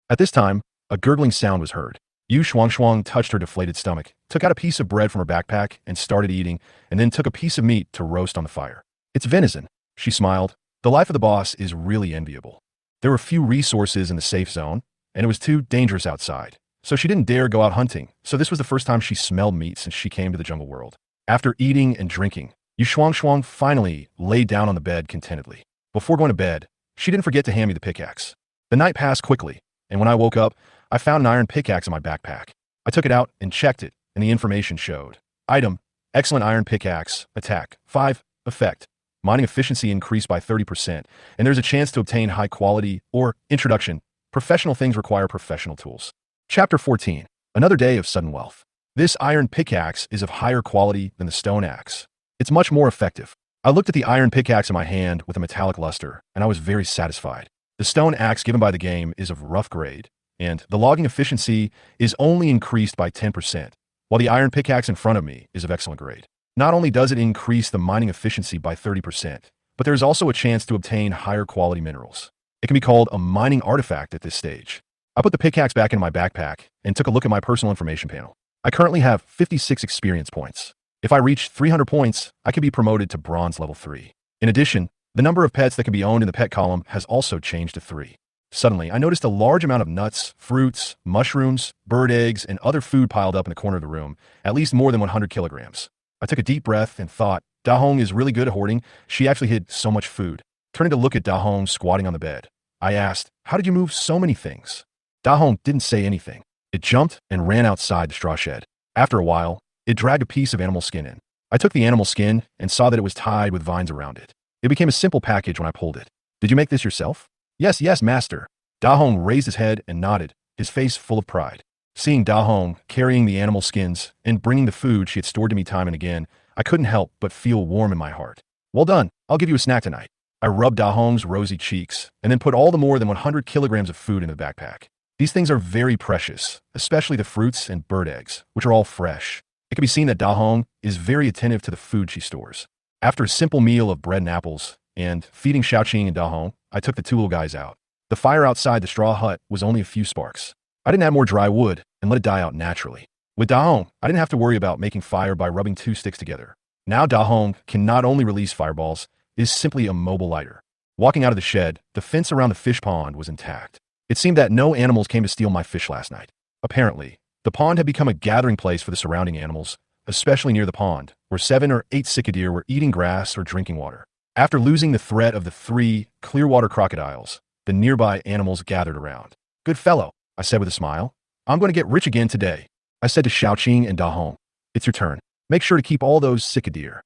At this time, a gurgling sound was heard. Yu Shuang Shuang touched her deflated stomach, took out a piece of bread from her backpack and started eating, and then took a piece of meat to roast on the fire. It's venison, she smiled. The life of the boss is really enviable. There were few resources in the safe zone, and it was too dangerous outside. So she didn't dare go out hunting, so this was the first time she smelled meat since she came to the jungle world. After eating and drinking, Yu Shuang Shuang finally lay down on the bed contentedly. Before going to bed, she didn't forget to hand me the pickaxe. The night passed quickly, and when I woke up, I found an iron pickaxe in my backpack. I took it out and checked it, and the information showed. Item, excellent iron pickaxe, attack, 5, effect. Mining efficiency increased by 30%, and there's a chance to obtain high quality or introduction. Professional things require professional tools. Chapter 14. Another day of sudden wealth. This iron pickaxe is of higher quality than the stone axe. It's much more effective. I looked at the iron pickaxe in my hand with a metallic luster, and I was very satisfied. The stone axe given by the game is of rough grade, and the logging efficiency is only increased by 10%, while the iron pickaxe in front of me is of excellent grade. Not only does it increase the mining efficiency by 30%, but there is also a chance to obtain higher quality minerals. It can be called a mining artifact at this stage. I put the pickaxe back in my backpack and took a look at my personal information panel. I currently have 56 experience points. If I reach 300 points, I can be promoted to bronze level 3. In addition, the number of pets that can be owned in the pet column has also changed to 3. Suddenly, I noticed a large amount of nuts, fruits, mushrooms, bird eggs, and other food piled up in the corner of the room, at least more than 100 kilograms. I took a deep breath and thought, Da Hong is really good at hoarding. She actually hid so much food. Turning to look at Da Hong squatting on the bed, I asked, how did you move so many things? Da Hong didn't say anything. It jumped and ran outside the straw shed. After a while, it dragged a piece of animal skin in. I took the animal skin and saw that it was tied with vines around it. It became a simple package when I pulled it. Did you make this yourself? Yes, yes, master. Da Hong raised his head and nodded, his face full of pride. Seeing Da Hong carrying the animal skins and bringing the food she had stored to me time and again, I couldn't help but feel warm in my heart. Well done, I'll give you a snack tonight. I rubbed Da Hong's rosy cheeks and then put all the more than 100 kilograms of food in the backpack. These things are very precious, especially the fruits and bird eggs, which are all fresh. It can be seen that Da Hong is very attentive to the food she stores. After a simple meal of bread and apples, and feeding Xiaoqing and Da Hong, I took the two little guys out. The fire outside the straw hut was only a few sparks. I didn't add more dry wood and let it die out naturally. With Da Hong, I didn't have to worry about making fire by rubbing two sticks together. Now Da Hong can not only release fireballs, it is simply a mobile lighter. Walking out of the shed, the fence around the fish pond was intact. It seemed that no animals came to steal my fish last night. Apparently, the pond had become a gathering place for the surrounding animals, especially near the pond, where 7 or 8 cicadee were eating grass or drinking water. After losing the threat of the 3 clearwater crocodiles, the nearby animals gathered around. Good fellow, I said with a smile. I'm going to get rich again today. I said to Xiaoqing and Da Hong. It's your turn. Make sure to keep all those cicadee.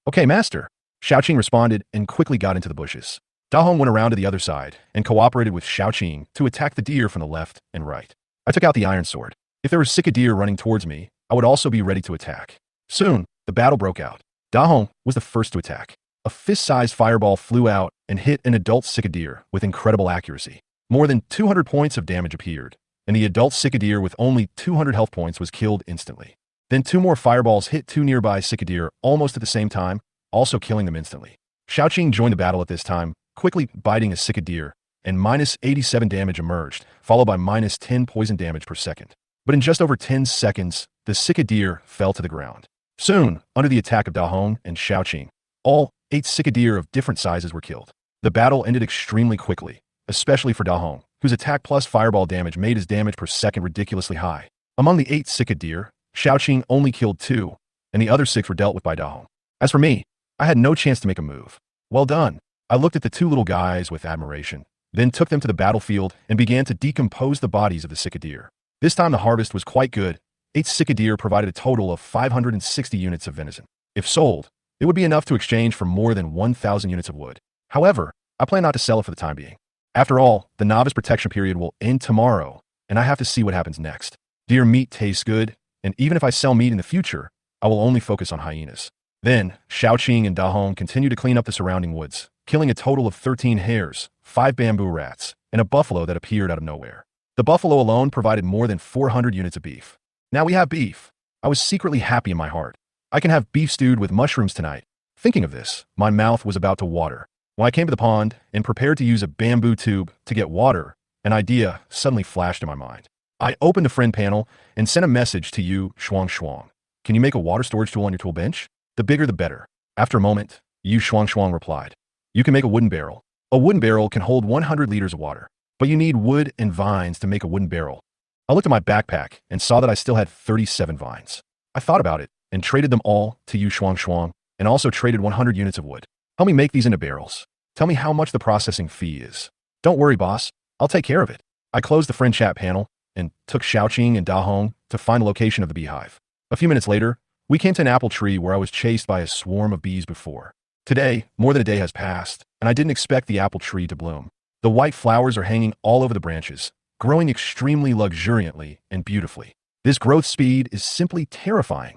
Okay, master. Xiaoqing responded and quickly got into the bushes. Da Hong went around to the other side and cooperated with Xiaoqing to attack the deer from the left and right. I took out the iron sword. If there were cicadee running towards me, I would also be ready to attack. Soon, the battle broke out. Da Hong was the first to attack. A fist-sized fireball flew out and hit an adult cicadee with incredible accuracy. More than 200 points of damage appeared, and the adult cicadee with only 200 health points was killed instantly. Then 2 more fireballs hit 2 nearby cicadee almost at the same time, also killing them instantly. Xiaoqing joined the battle at this time, quickly biting a cicadee, and minus 87 damage emerged, followed by minus 10 poison damage per second. But in just over 10 seconds, the cicadee fell to the ground. Soon, under the attack of Da Hong and Xiaoqing, all 8 cicadee of different sizes were killed. The battle ended extremely quickly, especially for Da Hong, whose attack plus fireball damage made his damage per second ridiculously high. Among the 8 cicadee, Xiaoqing only killed 2, and the other 6 were dealt with by Da Hong. As for me, I had no chance to make a move. Well done. I looked at the 2 little guys with admiration, then took them to the battlefield and began to decompose the bodies of the cicadee. This time the harvest was quite good. 8 cicadee provided a total of 560 units of venison. If sold, it would be enough to exchange for more than 1,000 units of wood. However, I plan not to sell it for the time being. After all, the novice protection period will end tomorrow, and I have to see what happens next. Deer meat tastes good, and even if I sell meat in the future, I will only focus on hyenas. Then, Xiaoqing and Da Hong continued to clean up the surrounding woods, killing a total of 13 hares, 5 bamboo rats, and a buffalo that appeared out of nowhere. The buffalo alone provided more than 400 units of beef. Now we have beef. I was secretly happy in my heart. I can have beef stewed with mushrooms tonight. Thinking of this, my mouth was about to water. When I came to the pond and prepared to use a bamboo tube to get water, an idea suddenly flashed in my mind. I opened the friend panel and sent a message to you, Shuang Shuang. Can you make a water storage tool on your tool bench? The bigger the better. After a moment, Yu Shuang Shuang replied, you can make a wooden barrel. A wooden barrel can hold 100 liters of water, but you need wood and vines to make a wooden barrel. I looked at my backpack and saw that I still had 37 vines. I thought about it and traded them all to Yu Shuang Shuang and also traded 100 units of wood. Help me make these into barrels. Tell me how much the processing fee is. Don't worry, boss. I'll take care of it. I closed the friend chat panel and took Xiaoqing and Da Hong to find the location of the beehive. A few minutes later, we came to an apple tree where I was chased by a swarm of bees before. Today, more than a day has passed, and I didn't expect the apple tree to bloom. The white flowers are hanging all over the branches, growing extremely luxuriantly and beautifully. This growth speed is simply terrifying.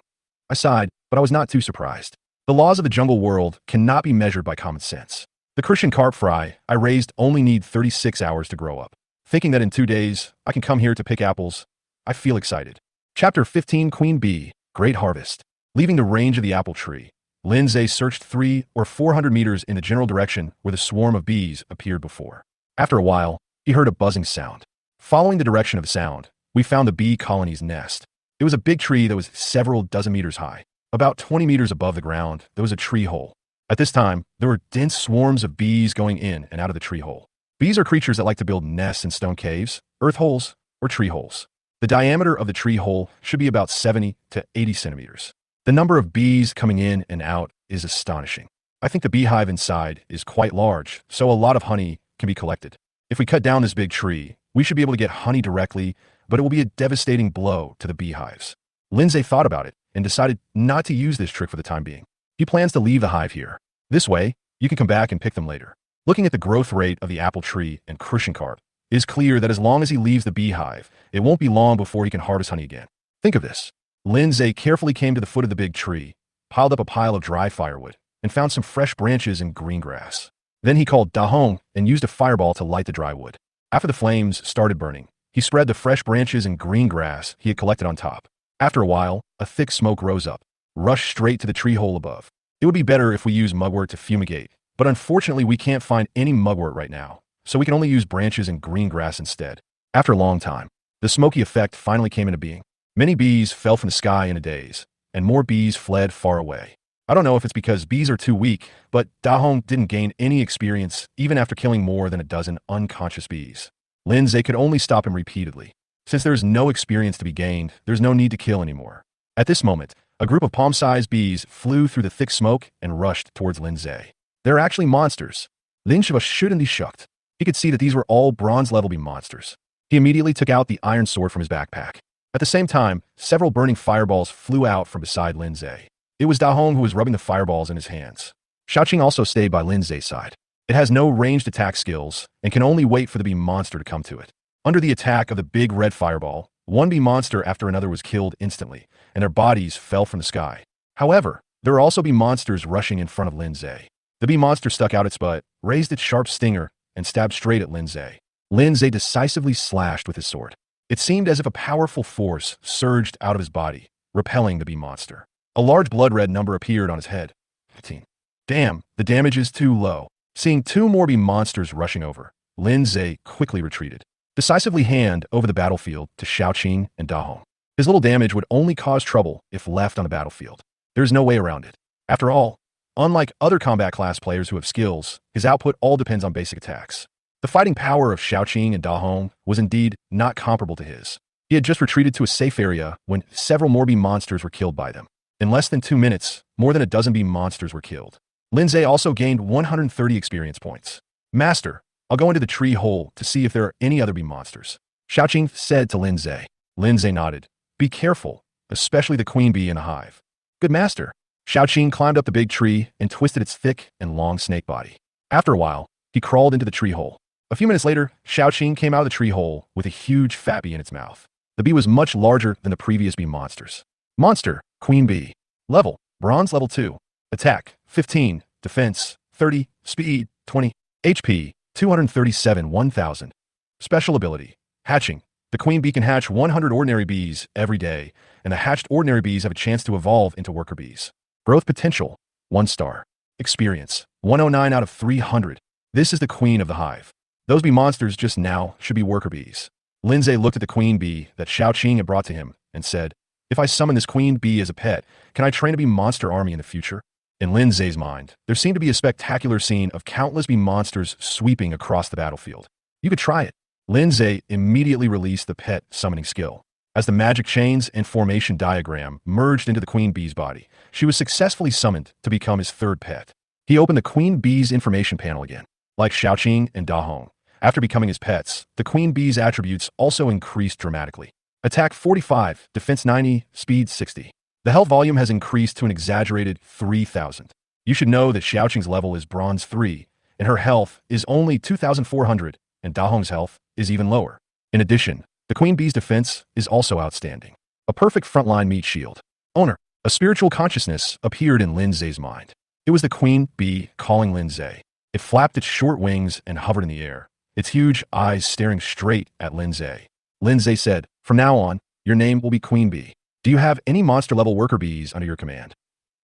I sighed, but I was not too surprised. The laws of the jungle world cannot be measured by common sense. The Christian carp fry I raised only need 36 hours to grow up. Thinking that in 2 days, I can come here to pick apples, I feel excited. Chapter 15 Queen Bee, Great Harvest. Leaving the range of the apple tree, Lindsay searched 300 or 400 meters in the general direction where the swarm of bees appeared before. After a while, he heard a buzzing sound. Following the direction of the sound, we found the bee colony's nest. It was a big tree that was several dozen meters high. About 20 meters above the ground, there was a tree hole. At this time, there were dense swarms of bees going in and out of the tree hole. Bees are creatures that like to build nests in stone caves, earth holes, or tree holes. The diameter of the tree hole should be about 70 to 80 centimeters. The number of bees coming in and out is astonishing. I think the beehive inside is quite large, so a lot of honey can be collected. If we cut down this big tree, we should be able to get honey directly, but it will be a devastating blow to the beehives. Lindsay thought about it and decided not to use this trick for the time being. He plans to leave the hive here. This way, you can come back and pick them later. Looking at the growth rate of the apple tree and crucian carp, it is clear that as long as he leaves the beehive, it won't be long before he can harvest honey again. Think of this. Lindsay carefully came to the foot of the big tree, piled up a pile of dry firewood, and found some fresh branches and green grass. Then he called Dahong and used a fireball to light the dry wood. After the flames started burning, he spread the fresh branches and green grass he had collected on top. After a while, a thick smoke rose up, rushed straight to the tree hole above. It would be better if we use mugwort to fumigate, but unfortunately we can't find any mugwort right now, so we can only use branches and green grass instead. After a long time, the smoky effect finally came into being. Many bees fell from the sky in a daze, and more bees fled far away. I don't know if it's because bees are too weak, but Dahong didn't gain any experience even after killing more than a dozen unconscious bees. Lindsay could only stop him repeatedly. Since there is no experience to be gained, there's no need to kill anymore. At this moment, a group of palm-sized bees flew through the thick smoke and rushed towards Lindsay. They're actually monsters. Lin Shiva shouldn't be shocked. He could see that these were all bronze-level bee monsters. He immediately took out the iron sword from his backpack. At the same time, several burning fireballs flew out from beside Lindsay. It was Dahong who was rubbing the fireballs in his hands. Xiaoqing also stayed by Lindsay's side. It has no ranged attack skills and can only wait for the bee monster to come to it. Under the attack of the big red fireball, one bee monster after another was killed instantly, and their bodies fell from the sky. However, there were also bee monsters rushing in front of Lindsay. The bee monster stuck out its butt, raised its sharp stinger, and stabbed straight at Lindsay. Lindsay decisively slashed with his sword. It seemed as if a powerful force surged out of his body, repelling the bee monster. A large blood-red number appeared on his head. 15. Damn, the damage is too low. Seeing two more bee monsters rushing over, Lindsay quickly retreated, decisively hand over the battlefield to Xiaoqing and Dahong. His little damage would only cause trouble if left on the battlefield. There's no way around it. After all, unlike other combat class players who have skills, his output all depends on basic attacks. The fighting power of Xiaoqing and Dahong was indeed not comparable to his. He had just retreated to a safe area when several more bee monsters were killed by them. In less than 2 minutes, more than a dozen bee monsters were killed. Lindsay also gained 130 experience points. Master, I'll go into the tree hole to see if there are any other bee monsters. Xiaoqing said to Lindsay. Lindsay nodded. Be careful, especially the queen bee in the hive. Good master. Xiaoqing climbed up the big tree and twisted its thick and long snake body. After a while, he crawled into the tree hole. A few minutes later, Xiaoqing came out of the tree hole with a huge fat bee in its mouth. The bee was much larger than the previous bee monsters. Monster, Queen Bee. Level, Bronze Level 2. Attack, 15. Defense, 30. Speed, 20. HP, 237 1000. Special ability, Hatching. The queen bee can hatch 100 ordinary bees every day, and the hatched ordinary bees have a chance to evolve into worker bees. Growth potential, 1 star. Experience, 109 out of 300. This is the queen of the hive. Those bee monsters just now should be worker bees. Lindsay looked at the queen bee that Xiaoqing had brought to him and said, if I summon this queen bee as a pet, can I train a bee monster army in the future? In Lindsay's mind, there seemed to be a spectacular scene of countless bee monsters sweeping across the battlefield. You could try it. Lindsay immediately released the pet summoning skill. As the magic chains and formation diagram merged into the queen bee's body, she was successfully summoned to become his third pet. He opened the queen bee's information panel again. Like Xiaoqing and Dahong, after becoming his pets, the queen bee's attributes also increased dramatically. Attack 45, defense 90, speed 60. The health volume has increased to an exaggerated 3,000. You should know that Xiaoqing's level is bronze 3, and her health is only 2,400, and Dahong's health is even lower. In addition, the queen bee's defense is also outstanding. A perfect frontline meat shield. Owner. A spiritual consciousness appeared in Lindsay's mind. It was the queen bee calling Lindsay. It flapped its short wings and hovered in the air, its huge eyes staring straight at Lindsay. Lindsay said, from now on, your name will be Queen Bee. Do you have any monster-level worker bees under your command?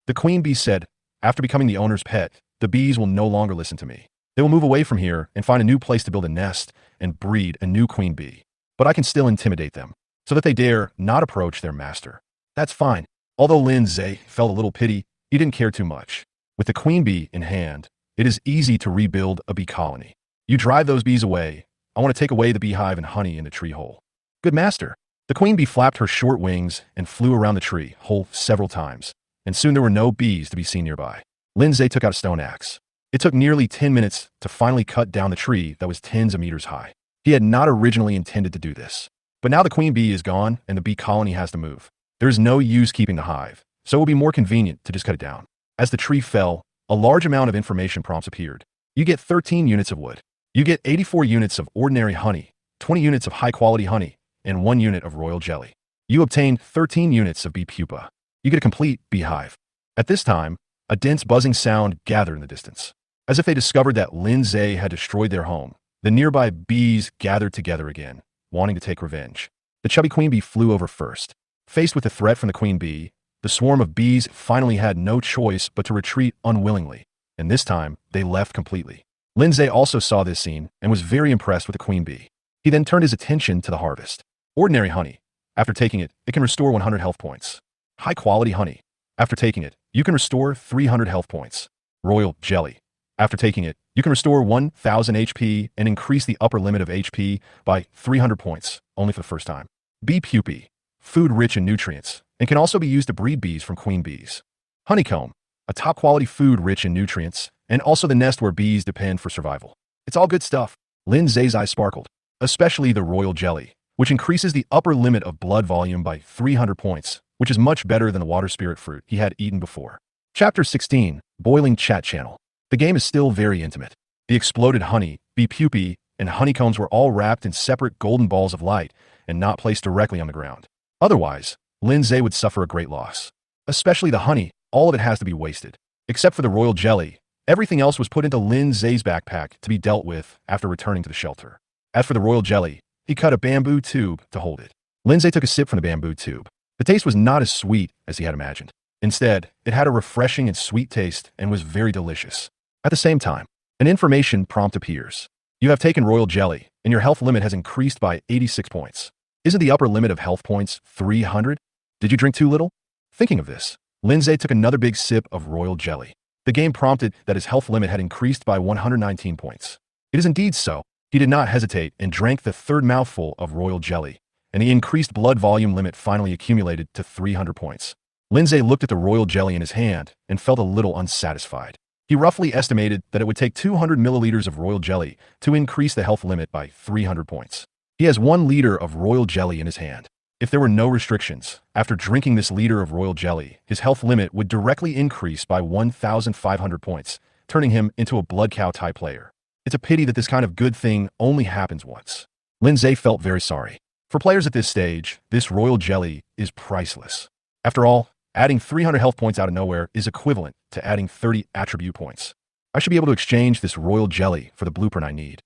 The queen bee said, after becoming the owner's pet, the bees will no longer listen to me. They will move away from here and find a new place to build a nest and breed a new queen bee. But I can still intimidate them, so that they dare not approach their master. That's fine. Although Lindsay felt a little pity, he didn't care too much. With the queen bee in hand, it is easy to rebuild a bee colony. You drive those bees away. I want to take away the beehive and honey in the tree hole. Good master. The queen bee flapped her short wings and flew around the tree hole several times, and soon there were no bees to be seen nearby. Lindsay took out a stone axe. It took nearly 10 minutes to finally cut down the tree that was tens of meters high. He had not originally intended to do this. But now the queen bee is gone and the bee colony has to move. There is no use keeping the hive, so it will be more convenient to just cut it down. As the tree fell, a large amount of information prompts appeared. You get 13 units of wood. You get 84 units of ordinary honey, 20 units of high-quality honey, and 1 unit of royal jelly. You obtain 13 units of bee pupa. You get a complete beehive. At this time, a dense buzzing sound gathered in the distance. As if they discovered that Lindsay had destroyed their home, the nearby bees gathered together again, wanting to take revenge. The chubby queen bee flew over first. Faced with the threat from the queen bee, the swarm of bees finally had no choice but to retreat unwillingly, and this time they left completely. Lindsay also saw this scene and was very impressed with the queen bee. He then turned his attention to the harvest. Ordinary honey. After taking it, it can restore 100 health points. High-quality honey. After taking it, you can restore 300 health points. Royal jelly. After taking it, you can restore 1000 HP and increase the upper limit of HP by 300 points, only for the first time. Bee pupae. Food rich in nutrients, and can also be used to breed bees from queen bees. Honeycomb. A top-quality food rich in nutrients, and also the nest where bees depend for survival. It's all good stuff. Lindsay's eyes sparkled, especially the royal jelly, which increases the upper limit of blood volume by 300 points, which is much better than the water spirit fruit he had eaten before. Chapter 16, Boiling Chat Channel. The game is still very intimate. The exploded honey, bee pupae, and honeycombs were all wrapped in separate golden balls of light and not placed directly on the ground. Otherwise, Lindsay would suffer a great loss. Especially the honey, all of it has to be wasted. Except for the royal jelly, everything else was put into Lindsay's backpack to be dealt with after returning to the shelter. As for the royal jelly, he cut a bamboo tube to hold it. Lindsay took a sip from the bamboo tube. The taste was not as sweet as he had imagined. Instead, it had a refreshing and sweet taste and was very delicious. At the same time, an information prompt appears. You have taken royal jelly, and your health limit has increased by 86 points. Isn't the upper limit of health points 300? Did you drink too little? Thinking of this, Lindsay took another big sip of royal jelly. The game prompted that his health limit had increased by 119 points. It is indeed so. He did not hesitate and drank the third mouthful of royal jelly, and the increased blood volume limit finally accumulated to 300 points. Lindsay looked at the royal jelly in his hand and felt a little unsatisfied. He roughly estimated that it would take 200 milliliters of royal jelly to increase the health limit by 300 points. He has 1 liter of royal jelly in his hand. If there were no restrictions, after drinking this liter of royal jelly, his health limit would directly increase by 1,500 points, turning him into a blood cow type player. It's a pity that this kind of good thing only happens once. Lindsay felt very sorry. For players at this stage, this royal jelly is priceless. After all, adding 300 health points out of nowhere is equivalent to adding 30 attribute points. I should be able to exchange this royal jelly for the blueprint I need.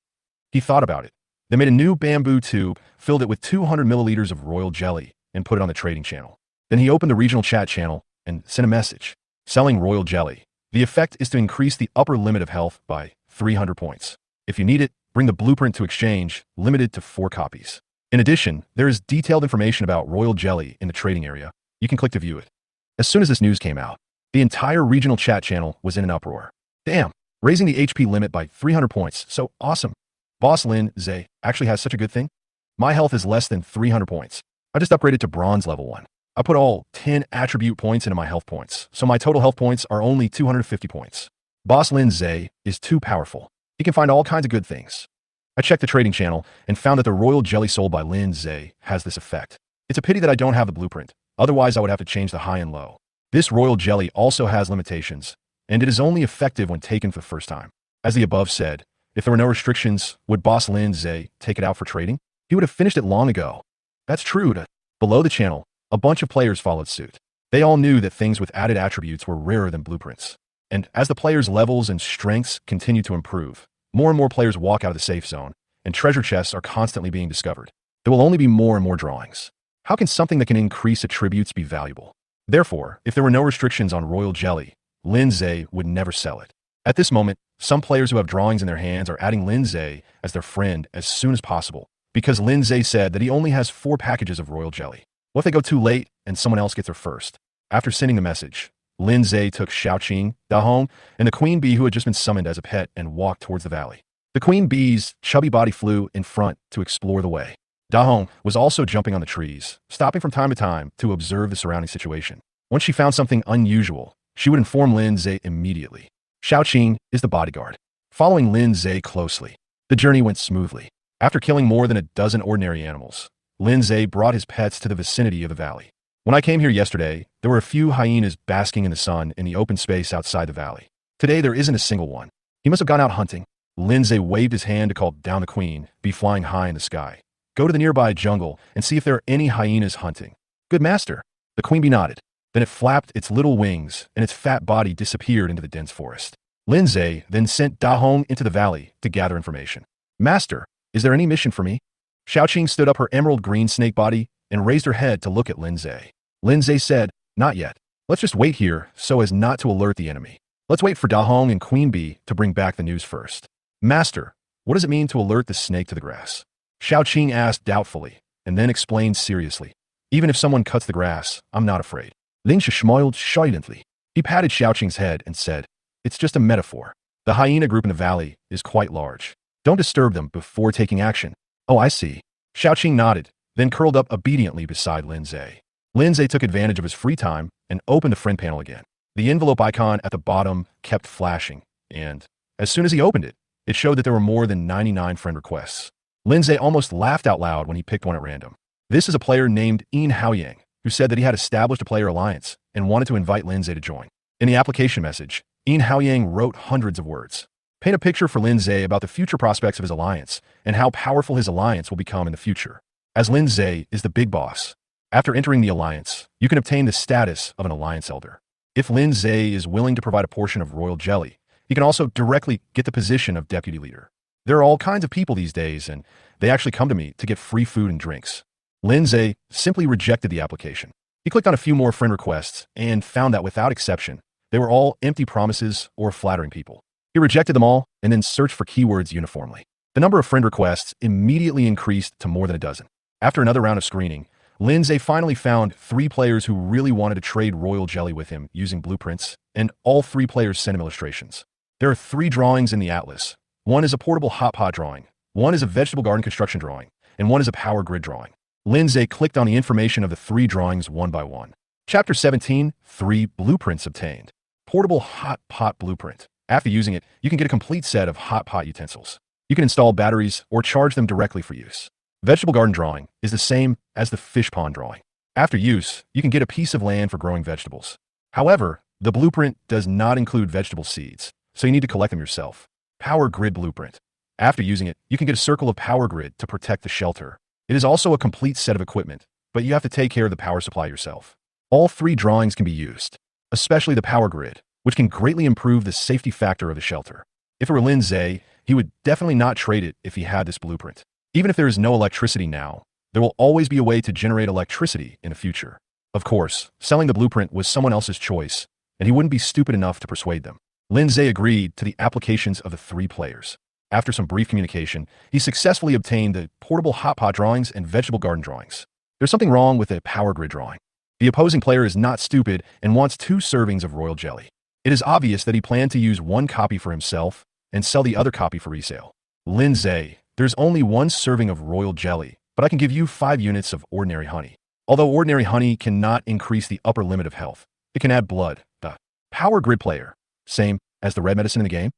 He thought about it. They made a new bamboo tube, filled it with 200 milliliters of royal jelly, and put it on the trading channel. Then he opened the regional chat channel and sent a message. Selling royal jelly. The effect is to increase the upper limit of health by 300 points. If you need it, bring the blueprint to exchange, limited to 4 copies. In addition, there is detailed information about royal jelly in the trading area. You can click to view it. As soon as this news came out, the entire regional chat channel was in an uproar. Damn, raising the HP limit by 300 points, so awesome. Boss Lindsay actually has such a good thing. My health is less than 300 points. I just upgraded to bronze level 1. I put all 10 attribute points into my health points, so my total health points are only 250 points. Boss Lindsay is too powerful. He can find all kinds of good things. I checked the trading channel and found that the royal jelly sold by Lindsay has this effect. It's a pity that I don't have the blueprint. Otherwise, I would have to change the high and low. This royal jelly also has limitations, and it is only effective when taken for the first time. As the above said, if there were no restrictions, would Boss Lindsay take it out for trading? He would have finished it long ago. That's true. Below the channel, a bunch of players followed suit. They all knew that things with added attributes were rarer than blueprints. And as the players' levels and strengths continue to improve, more and more players walk out of the safe zone, and treasure chests are constantly being discovered. There will only be more and more drawings. How can something that can increase attributes be valuable? Therefore, if there were no restrictions on royal jelly, Lindsay would never sell it. At this moment, some players who have drawings in their hands are adding Lindsay as their friend as soon as possible, because Lindsay said that he only has 4 packages of royal jelly. What if they go too late and someone else gets there first? After sending the message, Lindsay took Xiaoqing, Dahong, and the queen bee who had just been summoned as a pet and walked towards the valley. The queen bee's chubby body flew in front to explore the way. Dahong was also jumping on the trees, stopping from time to time to observe the surrounding situation. Once she found something unusual, she would inform Lindsay immediately. Xiaoqing is the bodyguard, following Lindsay closely. The journey went smoothly. After killing more than a dozen ordinary animals, Lindsay brought his pets to the vicinity of the valley. When I came here yesterday, there were a few hyenas basking in the sun in the open space outside the valley. Today, there isn't a single one. He must have gone out hunting. Lindsay waved his hand to call down the queen, be flying high in the sky. Go to the nearby jungle and see if there are any hyenas hunting. Good master. The queen bee nodded. Then it flapped its little wings, and its fat body disappeared into the dense forest. Lindsay then sent Da Hong into the valley to gather information. Master, is there any mission for me? Xiaoqing stood up her emerald green snake body and raised her head to look at Lindsay. Lindsay said, not yet. Let's just wait here so as not to alert the enemy. Let's wait for Da Hong and Queen Bee to bring back the news first. Master, what does it mean to alert the snake to the grass? Xiaoqing asked doubtfully, and then explained seriously. Even if someone cuts the grass, I'm not afraid. Ling Shi smiled silently. He patted Xiaoqing's head and said, it's just a metaphor. The hyena group in the valley is quite large. Don't disturb them before taking action. Oh, I see. Xiaoqing nodded, then curled up obediently beside Lindsay. Lindsay took advantage of his free time and opened the friend panel again. The envelope icon at the bottom kept flashing, and as soon as he opened it, it showed that there were more than 99 friend requests. Lindsay almost laughed out loud when he picked one at random. This is a player named Yin Haoyang, who said that he had established a player alliance and wanted to invite Lindsay to join. In the application message, Yin Haoyang wrote hundreds of words. Paint a picture for Lindsay about the future prospects of his alliance and how powerful his alliance will become in the future. As Lindsay is the big boss, after entering the alliance, you can obtain the status of an alliance elder. If Lindsay is willing to provide a portion of royal jelly, he can also directly get the position of deputy leader. There are all kinds of people these days, and they actually come to me to get free food and drinks. Lindsay simply rejected the application. He clicked on a few more friend requests and found that without exception, they were all empty promises or flattering people. He rejected them all and then searched for keywords uniformly. The number of friend requests immediately increased to more than a dozen. After another round of screening, Lindsay finally found 3 players who really wanted to trade royal jelly with him using blueprints, and all 3 players sent him illustrations. There are 3 drawings in the atlas. One is a portable hot pot drawing, one is a vegetable garden construction drawing, and one is a power grid drawing. Lindsay clicked on the information of the 3 drawings one by one. Chapter 17, 3 blueprints obtained. Portable hot pot blueprint. After using it, you can get a complete set of hot pot utensils. You can install batteries or charge them directly for use. Vegetable garden drawing is the same as the fish pond drawing. After use, you can get a piece of land for growing vegetables. However, the blueprint does not include vegetable seeds, so you need to collect them yourself. Power grid blueprint. After using it, you can get a circle of power grid to protect the shelter. It is also a complete set of equipment, but you have to take care of the power supply yourself. All 3 drawings can be used, especially the power grid, which can greatly improve the safety factor of the shelter. If it were Lindsay, he would definitely not trade it if he had this blueprint. Even if there is no electricity now, there will always be a way to generate electricity in the future. Of course, selling the blueprint was someone else's choice, and he wouldn't be stupid enough to persuade them. Lindsay agreed to the applications of the 3 players. After some brief communication, he successfully obtained the portable hot pot drawings and vegetable garden drawings. There's something wrong with a power grid drawing. The opposing player is not stupid and wants 2 servings of royal jelly. It is obvious that he planned to use 1 copy for himself and sell the other copy for resale. Lindsay, there's only 1 serving of royal jelly, but I can give you 5 units of ordinary honey. Although ordinary honey cannot increase the upper limit of health, it can add blood. The power grid player, same as the red medicine in the game.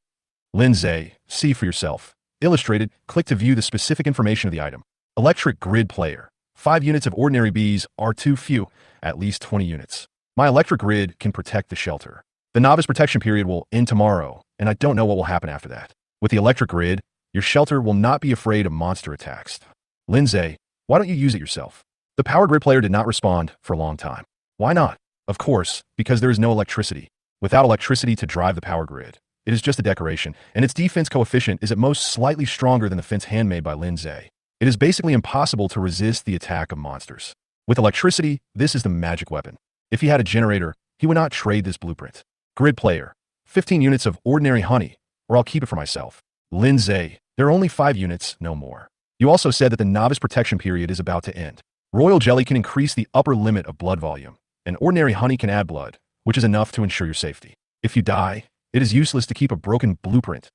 Lindsay, see for yourself. Illustrated, click to view the specific information of the item. Electric grid player. 5 units of ordinary bees are too few, at least 20 units. My electric grid can protect the shelter. The novice protection period will end tomorrow, and I don't know what will happen after that. With the electric grid, your shelter will not be afraid of monster attacks. Lindsay, why don't you use it yourself? The power grid player did not respond for a long time. Why not? Of course, because there is no electricity. Without electricity to drive the power grid, it is just a decoration, and its defense coefficient is at most slightly stronger than the fence handmade by Lindsay. It is basically impossible to resist the attack of monsters. With electricity, this is the magic weapon. If he had a generator, he would not trade this blueprint. Grid player, 15 units of ordinary honey, or I'll keep it for myself. Lindsay, there are only 5 units, no more. You also said that the novice protection period is about to end. Royal jelly can increase the upper limit of blood volume, and ordinary honey can add blood, which is enough to ensure your safety. If you die, it is useless to keep a broken blueprint.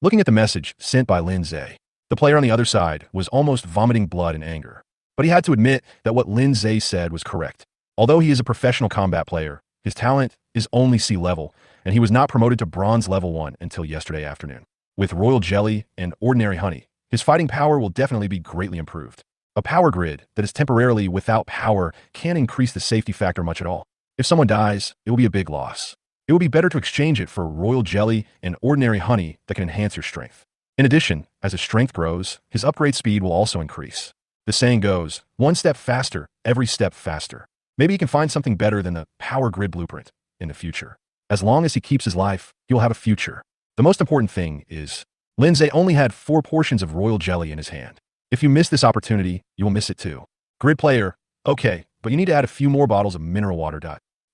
Looking at the message sent by Lindsay, the player on the other side was almost vomiting blood in anger. But he had to admit that what Lindsay said was correct. Although he is a professional combat player, his talent is only C level, and he was not promoted to bronze level 1 until yesterday afternoon. With royal jelly and ordinary honey, his fighting power will definitely be greatly improved. A power grid that is temporarily without power can't increase the safety factor much at all. If someone dies, it will be a big loss. It will be better to exchange it for royal jelly and ordinary honey that can enhance your strength. In addition, as his strength grows, his upgrade speed will also increase. The saying goes, one step faster, every step faster. Maybe he can find something better than the power grid blueprint in the future. As long as he keeps his life, he will have a future. The most important thing is, Lindsay only had 4 portions of royal jelly in his hand. If you miss this opportunity, you will miss it too. Grid player, okay, but you need to add a few more bottles of mineral water.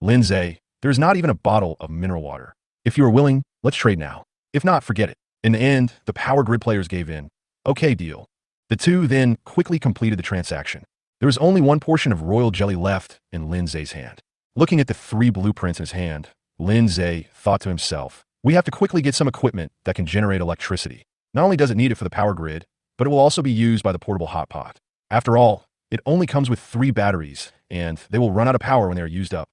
Lindsay, there's not even a bottle of mineral water. If you are willing, let's trade now. If not, forget it. In the end, the power grid players gave in. Okay, deal. The two then quickly completed the transaction. There was only 1 portion of royal jelly left in Lindsay's hand. Looking at the 3 blueprints in his hand, Lindsay thought to himself, we have to quickly get some equipment that can generate electricity. Not only does it need it for the power grid, but it will also be used by the portable hot pot. After all, it only comes with 3 batteries, and they will run out of power when they are used up.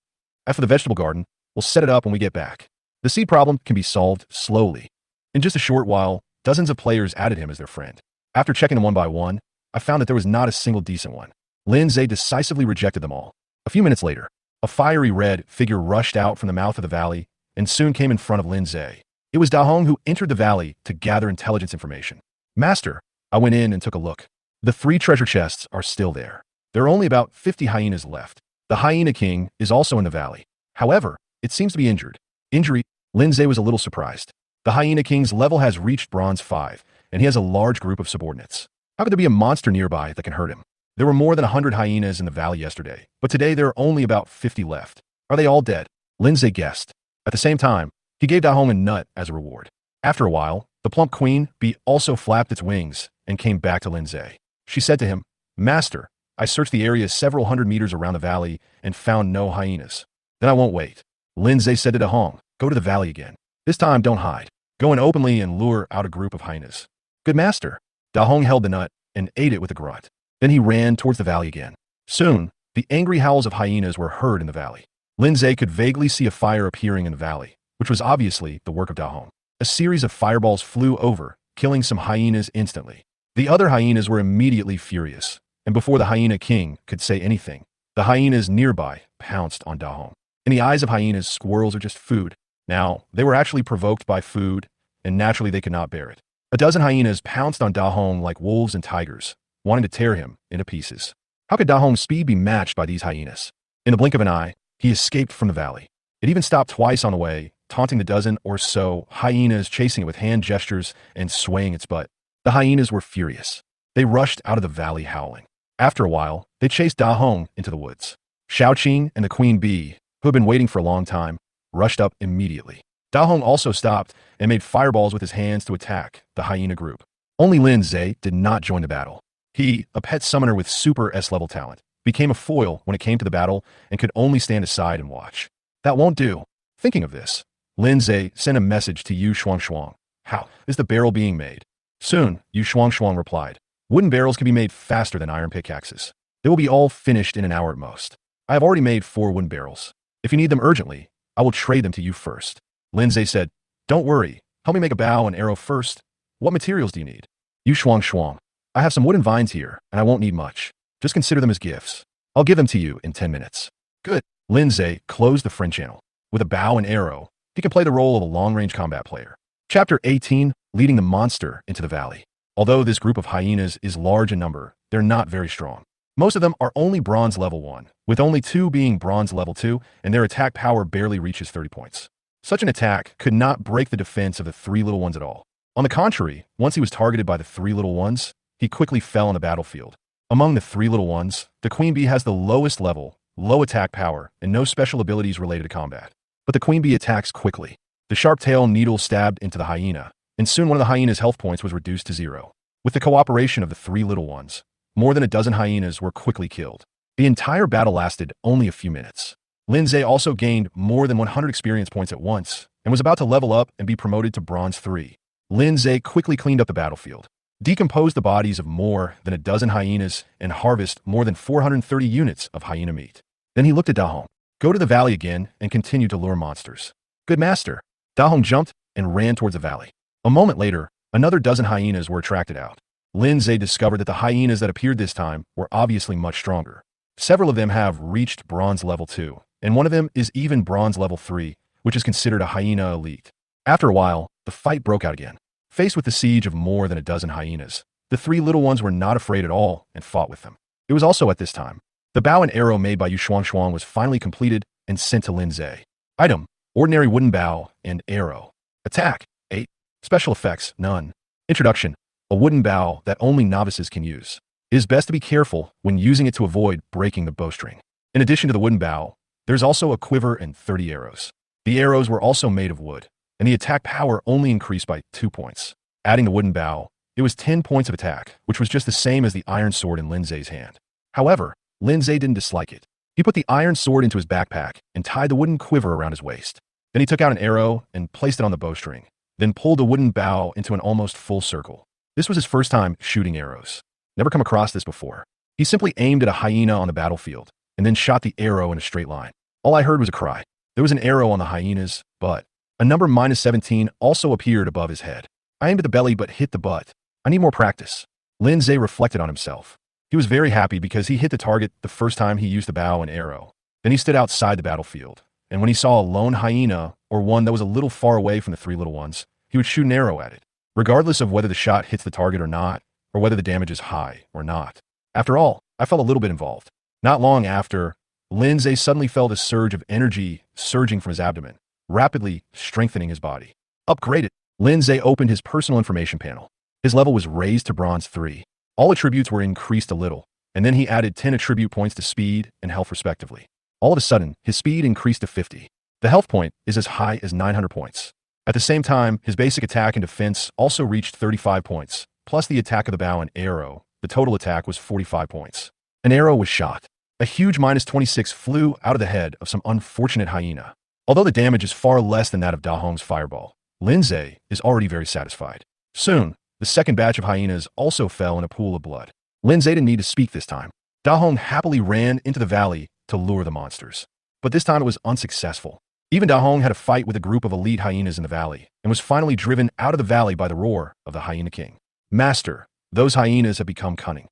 As for the vegetable garden, we'll set it up when we get back. The seed problem can be solved slowly. In just a short while, dozens of players added him as their friend. After checking them one by one, I found that there was not a single decent one. Lindsay decisively rejected them all. A few minutes later, a fiery red figure rushed out from the mouth of the valley and soon came in front of Lindsay. It was Da Hong who entered the valley to gather intelligence information. Master, I went in and took a look. The 3 treasure chests are still there. There are only about 50 hyenas left. The hyena king is also in the valley. However, it seems to be injured. Injury? Lindsay was a little surprised. The hyena king's level has reached bronze 5, and he has a large group of subordinates. How could there be a monster nearby that can hurt him? There were more than 100 hyenas in the valley yesterday, but today there are only about 50 left. Are they all dead? Lindsay guessed. At the same time, he gave Da Hong a nut as a reward. After a while, the plump queen bee also flapped its wings and came back to Lindsay. She said to him, Master, I searched the area several hundred meters around the valley and found no hyenas. Then I won't wait. Lindsay said to Da Hong, go to the valley again. This time don't hide. Go in openly and lure out a group of hyenas. Good master. Da Hong held the nut and ate it with a grunt. Then he ran towards the valley again. Soon, the angry howls of hyenas were heard in the valley. Lindsay could vaguely see a fire appearing in the valley, which was obviously the work of Da Hong. A series of fireballs flew over, killing some hyenas instantly. The other hyenas were immediately furious, and before the hyena king could say anything, the hyenas nearby pounced on Da Hong. In the eyes of hyenas, squirrels are just food. Now, they were actually provoked by food, and naturally they could not bear it. A dozen hyenas pounced on Da Hong like wolves and tigers, wanting to tear him into pieces. How could Da Hong's speed be matched by these hyenas? In the blink of an eye, he escaped from the valley. It even stopped twice on the way, taunting the dozen or so hyenas, chasing it with hand gestures and swaying its butt. The hyenas were furious. They rushed out of the valley howling. After a while, they chased Da Hong into the woods. Xiaoqing and the queen bee, who had been waiting for a long time, rushed up immediately. Da Hong also stopped and made fireballs with his hands to attack the hyena group. Only Lindsay did not join the battle. He, a pet summoner with super S-level talent, became a foil when it came to the battle and could only stand aside and watch. That won't do. Thinking of this, Lindsay sent a message to Yu Shuang. How is the barrel being made? Soon, Yu Shuang replied, wooden barrels can be made faster than iron pickaxes. They will be all finished in an hour at most. I have already made 4 wooden barrels. If you need them urgently, I will trade them to you first. Lindsay said, don't worry. Help me make a bow and arrow first. What materials do you need? Yu Shuang. I have some wooden vines here, and I won't need much. Just consider them as gifts. I'll give them to you in 10 minutes. Good. Lindsay closed the friend channel. With a bow and arrow, he can play the role of a long-range combat player. Chapter 18, Leading the Monster into the Valley. Although this group of hyenas is large in number, they're not very strong. Most of them are only bronze level 1, with only 2 being bronze level 2, and their attack power barely reaches 30 points. Such an attack could not break the defense of the 3 little ones at all. On the contrary, once he was targeted by the 3 little ones, he quickly fell on the battlefield. Among the 3 little ones, the queen bee has the lowest level, low attack power, and no special abilities related to combat. But the queen bee attacks quickly. The sharp tail needle stabbed into the hyena, and soon one of the hyena's health points was reduced to 0. With the cooperation of the 3 little ones, more than a dozen hyenas were quickly killed. The entire battle lasted only a few minutes. Lindsay also gained more than 100 experience points at once, and was about to level up and be promoted to bronze 3. Lindsay quickly cleaned up the battlefield, decomposed the bodies of more than a dozen hyenas, and harvested more than 430 units of hyena meat. Then he looked at Da Hong. Go to the valley again and continue to lure monsters. Good master. Da Hong jumped and ran towards the valley. A moment later, another dozen hyenas were attracted out. Lindsay discovered that the hyenas that appeared this time were obviously much stronger. Several of them have reached bronze level 2, and one of them is even bronze level 3, which is considered a hyena elite. After a while, the fight broke out again. Faced with the siege of more than a dozen hyenas, the three little ones were not afraid at all and fought with them. It was also at this time. The bow and arrow made by Yu Shuang was finally completed and sent to Lindsay. Item: ordinary wooden bow and arrow. Attack: 8. Special effects: none. Introduction: a wooden bow that only novices can use. It is best to be careful when using it to avoid breaking the bowstring. In addition to the wooden bow, there's also a quiver and 30 arrows. The arrows were also made of wood, and the attack power only increased by 2 points. Adding the wooden bow, it was 10 points of attack, which was just the same as the iron sword in Lindsay's hand. However, Lindsay didn't dislike it. He put the iron sword into his backpack and tied the wooden quiver around his waist. Then he took out an arrow and placed it on the bowstring, then pulled the wooden bow into an almost full circle. This was his first time shooting arrows. Never come across this before. He simply aimed at a hyena on the battlefield and then shot the arrow in a straight line. All I heard was a cry. There was an arrow on the hyena's butt. A number -17 also appeared above his head. I aimed at the belly but hit the butt. I need more practice. Lindsay reflected on himself. He was very happy because he hit the target the first time he used the bow and arrow. Then he stood outside the battlefield, and when he saw a lone hyena or one that was a little far away from the three little ones, he would shoot an arrow at it, regardless of whether the shot hits the target or not, or whether the damage is high or not. After all, I felt a little bit involved. Not long after, Lindsay suddenly felt a surge of energy surging from his abdomen, rapidly strengthening his body. Upgraded. Lindsay opened his personal information panel. His level was raised to bronze 3. All attributes were increased a little, and then he added 10 attribute points to speed and health respectively. All of a sudden, his speed increased to 50. The health point is as high as 900 points. At the same time, his basic attack and defense also reached 35 points, plus the attack of the bow and arrow. The total attack was 45 points. An arrow was shot. A huge -26 flew out of the head of some unfortunate hyena. Although the damage is far less than that of Da Hong's fireball, Lindsay is already very satisfied. Soon, the second batch of hyenas also fell in a pool of blood. Lindsay didn't need to speak this time. Da Hong happily ran into the valley to lure the monsters. But this time it was unsuccessful. Even Da Hong had a fight with a group of elite hyenas in the valley, and was finally driven out of the valley by the roar of the Hyena King. Master, those hyenas have become cunning.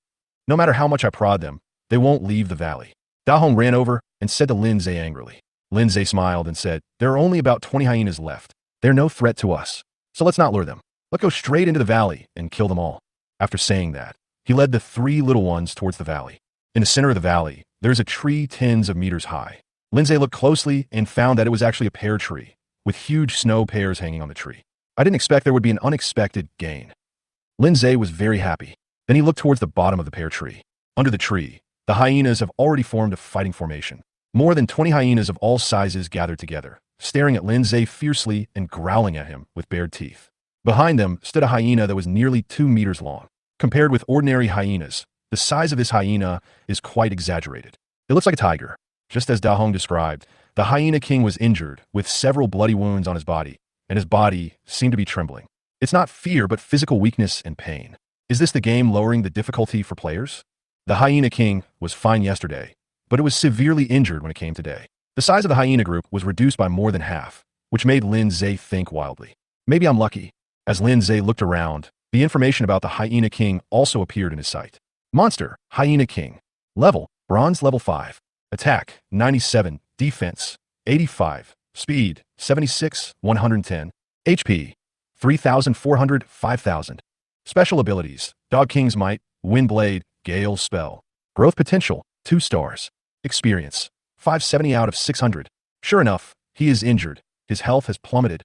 No matter how much I prod them, they won't leave the valley. Da Hong ran over and said to Lindsay angrily. Lindsay smiled and said, there are only about 20 hyenas left. They're no threat to us, so let's not lure them. Let's go straight into the valley and kill them all. After saying that, he led the three little ones towards the valley. In the center of the valley, there's a tree tens of meters high. Lindsay looked closely and found that it was actually a pear tree, with huge snow pears hanging on the tree. I didn't expect there would be an unexpected gain. Lindsay was very happy. Then he looked towards the bottom of the pear tree. Under the tree, the hyenas have already formed a fighting formation. More than 20 hyenas of all sizes gathered together, staring at Lindsay fiercely and growling at him with bared teeth. Behind them stood a hyena that was nearly 2 meters long. Compared with ordinary hyenas, the size of this hyena is quite exaggerated. It looks like a tiger. Just as Da Hong described, the Hyena King was injured with several bloody wounds on his body, and his body seemed to be trembling. It's not fear, but physical weakness and pain. Is this the game lowering the difficulty for players? The Hyena King was fine yesterday, but it was severely injured when it came today. The size of the hyena group was reduced by more than half, which made Lindsay think wildly. Maybe I'm lucky. As Lindsay looked around, the information about the Hyena King also appeared in his sight. Monster, Hyena King. Level, Bronze level 5. Attack, 97. Defense, 85. Speed, 76, 110. HP, 3,400, 5,000. Special abilities, Dog King's Might, Wind Blade, Gale Spell. Growth potential, 2 stars. Experience, 570 out of 600. Sure enough, he is injured. His health has plummeted.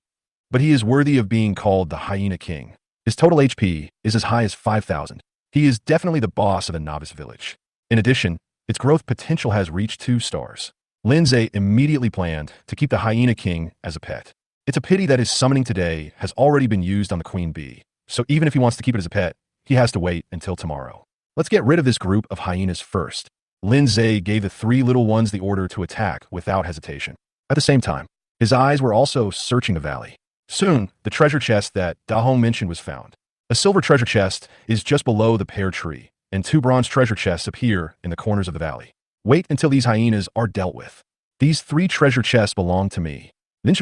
But he is worthy of being called the Hyena King. His total HP is as high as 5,000. He is definitely the boss of the novice village. In addition, its growth potential has reached 2 stars. Lindsay immediately planned to keep the Hyena King as a pet. It's a pity that his summoning today has already been used on the Queen Bee, so even if he wants to keep it as a pet, he has to wait until tomorrow. Let's get rid of this group of hyenas first. Lindsay gave the 3 little ones the order to attack without hesitation. At the same time, his eyes were also searching the valley. Soon, the treasure chest that Da Hong mentioned was found. A silver treasure chest is just below the pear tree, and 2 bronze treasure chests appear in the corners of the valley. Wait until these hyenas are dealt with. These 3 treasure chests belong to me. It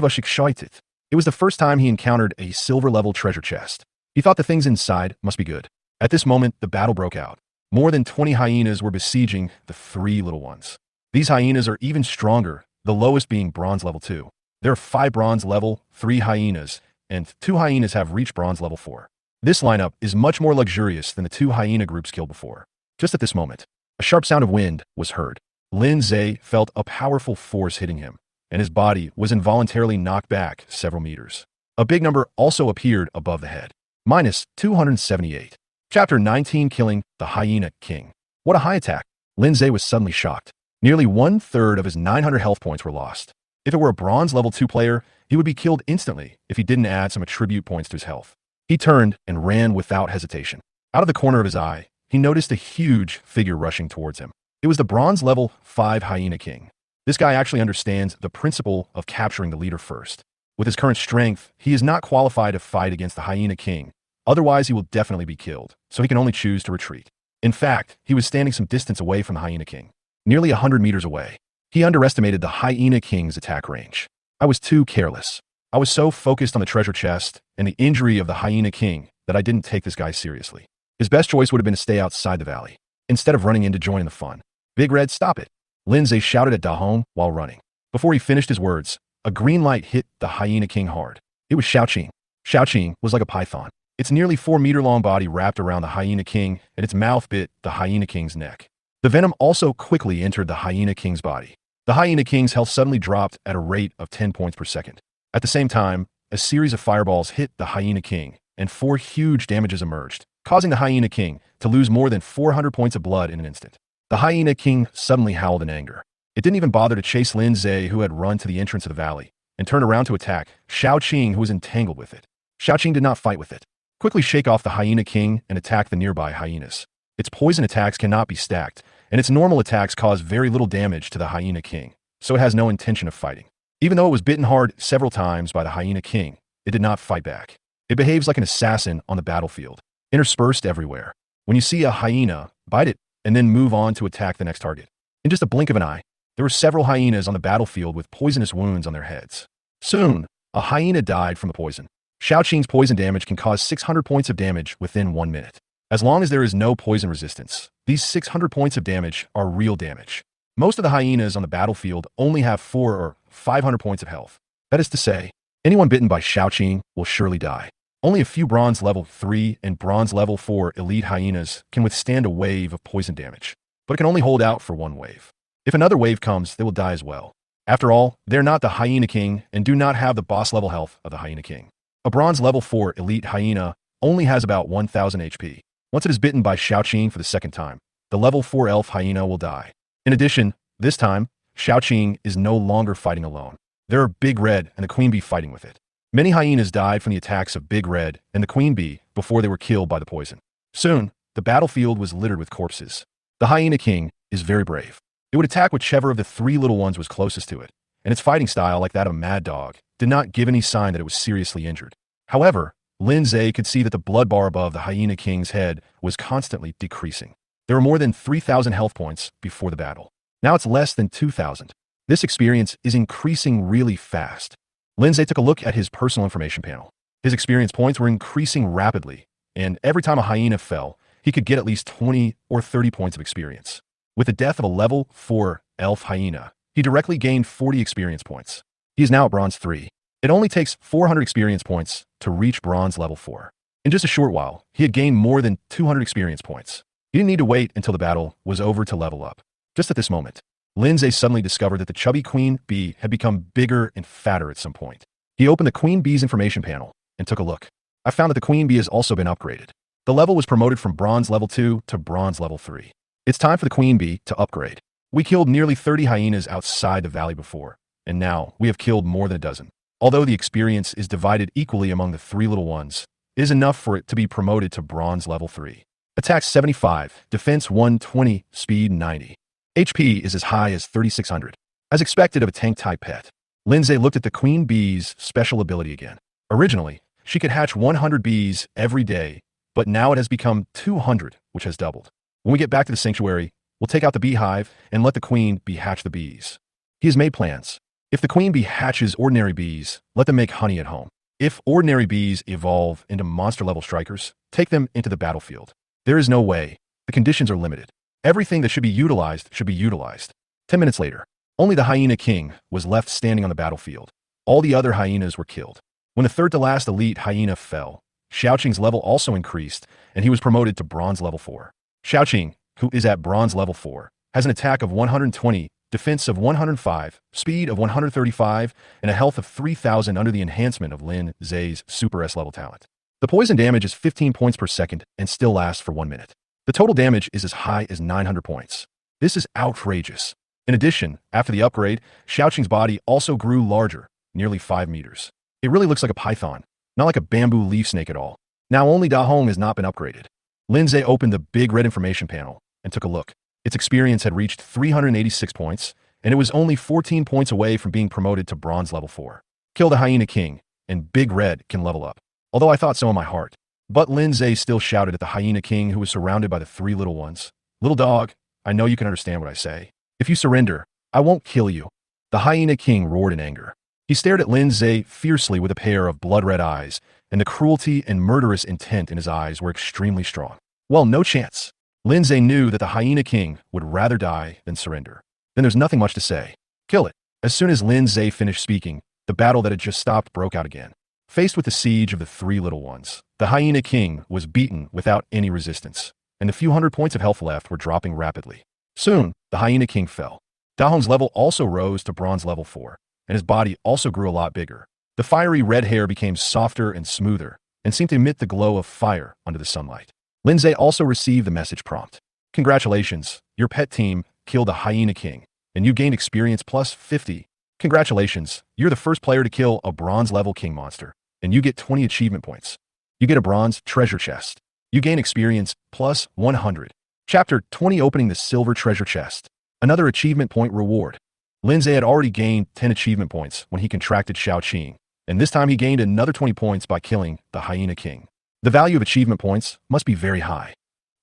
was the first time he encountered a silver-level treasure chest. He thought the things inside must be good. At this moment, the battle broke out. More than 20 hyenas were besieging the three little ones. These hyenas are even stronger, the lowest being bronze level 2. There are 5 bronze level 3 hyenas, and 2 hyenas have reached bronze level 4. This lineup is much more luxurious than the 2 hyena groups killed before. Just at this moment, a sharp sound of wind was heard. Lin Zhe felt a powerful force hitting him, and his body was involuntarily knocked back several meters. A big number also appeared above the head. Minus 278. Chapter 19, Killing the Hyena King. What a high attack. Lin Zhe was suddenly shocked. Nearly 1/3 of his 900 health points were lost. If it were a bronze level 2 player, he would be killed instantly if he didn't add some attribute points to his health. He turned and ran without hesitation. Out of the corner of his eye, he noticed a huge figure rushing towards him. It was the bronze level 5 Hyena King. This guy actually understands the principle of capturing the leader first. With his current strength, he is not qualified to fight against the Hyena King. Otherwise, he will definitely be killed, so he can only choose to retreat. In fact, he was standing some distance away from the Hyena King, nearly 100 meters away. He underestimated the Hyena King's attack range. I was too careless. I was so focused on the treasure chest and the injury of the Hyena King that I didn't take this guy seriously. His best choice would have been to stay outside the valley, instead of running in to join in the fun. Big Red, stop it! Lin Zhe shouted at Dahome while running. Before he finished his words, a green light hit the Hyena King hard. It was Xiaoqing. Xiaoqing was like a python. Its nearly 4-meter-long body wrapped around the Hyena King, and its mouth bit the Hyena King's neck. The venom also quickly entered the Hyena King's body. The Hyena King's health suddenly dropped at a rate of 10 points per second. At the same time, a series of fireballs hit the Hyena King, and 4 huge damages emerged, causing the Hyena King to lose more than 400 points of blood in an instant. The Hyena King suddenly howled in anger. It didn't even bother to chase Lin Zhe, who had run to the entrance of the valley, and turned around to attack Xiaoqing, who was entangled with it. Xiaoqing did not fight with it. Quickly shake off the Hyena King and attack the nearby hyenas. Its poison attacks cannot be stacked, and its normal attacks cause very little damage to the Hyena King, so it has no intention of fighting. Even though it was bitten hard several times by the Hyena King, it did not fight back. It behaves like an assassin on the battlefield, interspersed everywhere. When you see a hyena, bite it, and then move on to attack the next target. In just a blink of an eye, there were several hyenas on the battlefield with poisonous wounds on their heads. Soon, a hyena died from the poison. Xiaoqing's poison damage can cause 600 points of damage within 1 minute. As long as there is no poison resistance, these 600 points of damage are real damage. Most of the hyenas on the battlefield only have 400 or 500 points of health. That is to say, anyone bitten by Xiaoqing will surely die. Only a few bronze level 3 and bronze level 4 elite hyenas can withstand a wave of poison damage, but it can only hold out for 1 wave. If another wave comes, they will die as well. After all, they're not the Hyena King and do not have the boss level health of the Hyena King. A bronze level 4 elite hyena only has about 1000 HP. Once it is bitten by Xiaoqing for the second time, the level 4 elf hyena will die. In addition, this time, Xiaoqing is no longer fighting alone. There are Big Red and the Queen Bee fighting with it. Many hyenas died from the attacks of Big Red and the Queen Bee before they were killed by the poison. Soon, the battlefield was littered with corpses. The Hyena King is very brave. It would attack whichever of the 3 little ones was closest to it, and its fighting style, like that of a mad dog, did not give any sign that it was seriously injured. However, Lin Zhe could see that the blood bar above the Hyena King's head was constantly decreasing. There were more than 3,000 health points before the battle. Now it's less than 2,000. This experience is increasing really fast. Lin Zhe took a look at his personal information panel. His experience points were increasing rapidly, and every time a hyena fell, he could get at least 20 or 30 points of experience. With the death of a level 4 elf hyena, he directly gained 40 experience points. He is now at bronze 3. It only takes 400 experience points to reach bronze level 4. In just a short while, he had gained more than 200 experience points. He didn't need to wait until the battle was over to level up. Just at this moment, Lin Zhe suddenly discovered that the chubby queen bee had become bigger and fatter at some point. He opened the queen bee's information panel and took a look. I found that the queen bee has also been upgraded. The level was promoted from bronze level 2 to bronze level 3. It's time for the queen bee to upgrade. We killed nearly 30 hyenas outside the valley before, and now we have killed more than a dozen. Although the experience is divided equally among the 3 little ones, it is enough for it to be promoted to bronze level 3. Attack 75, defense 120, speed 90. HP is as high as 3600. As expected of a tank-type pet, Lin Zhe looked at the queen bee's special ability again. Originally, she could hatch 100 bees every day, but now it has become 200, which has doubled. When we get back to the sanctuary, we'll take out the beehive and let the queen bee hatch the bees. He has made plans. If the queen bee hatches ordinary bees, let them make honey at home. If ordinary bees evolve into monster-level strikers, take them into the battlefield. There is no way. The conditions are limited. Everything that should be utilized should be utilized. 10 minutes later, only the Hyena King was left standing on the battlefield. All the other hyenas were killed. When the third to last elite hyena fell, Xiaoqing's level also increased, and he was promoted to bronze level 4. Xiaoqing, who is at bronze level 4, has an attack of 120, defense of 105, speed of 135, and a health of 3,000 under the enhancement of Lin Zhe's Super S level talent. The poison damage is 15 points per second and still lasts for 1 minute. The total damage is as high as 900 points. This is outrageous. In addition, after the upgrade, Xiaoqing's body also grew larger, nearly 5 meters. It really looks like a python, not like a bamboo leaf snake at all. Now only Da Hong has not been upgraded. Lin Zhe opened the big red information panel and took a look. Its experience had reached 386 points, and it was only 14 points away from being promoted to bronze level 4. Kill the Hyena King, and Big Red can level up. Although I thought so in my heart. But Lin Zhe still shouted at the Hyena King, who was surrounded by the 3 little ones. Little dog, I know you can understand what I say. If you surrender, I won't kill you. The Hyena King roared in anger. He stared at Lin Zhe fiercely with a pair of blood-red eyes, and the cruelty and murderous intent in his eyes were extremely strong. Well, no chance. Lin Zhe knew that the Hyena King would rather die than surrender. Then there's nothing much to say. Kill it. As soon as Lin Zhe finished speaking, the battle that had just stopped broke out again. Faced with the siege of the 3 little ones, the Hyena King was beaten without any resistance, and the few hundred points of health left were dropping rapidly. Soon, the Hyena King fell. Da Hong's level also rose to bronze level 4, and his body also grew a lot bigger. The fiery red hair became softer and smoother, and seemed to emit the glow of fire under the sunlight. Lin Zhe also received the message prompt. Congratulations, your pet team killed the Hyena King, and you gained experience plus 50. Congratulations, you're the first player to kill a bronze level king monster, and you get 20 achievement points. You get a bronze treasure chest. You gain experience plus 100. Chapter 20, opening the silver treasure chest. Another achievement point reward. Lin Zhe had already gained 10 achievement points when he contracted Xiaoqing, and this time he gained another 20 points by killing the Hyena King. The value of achievement points must be very high.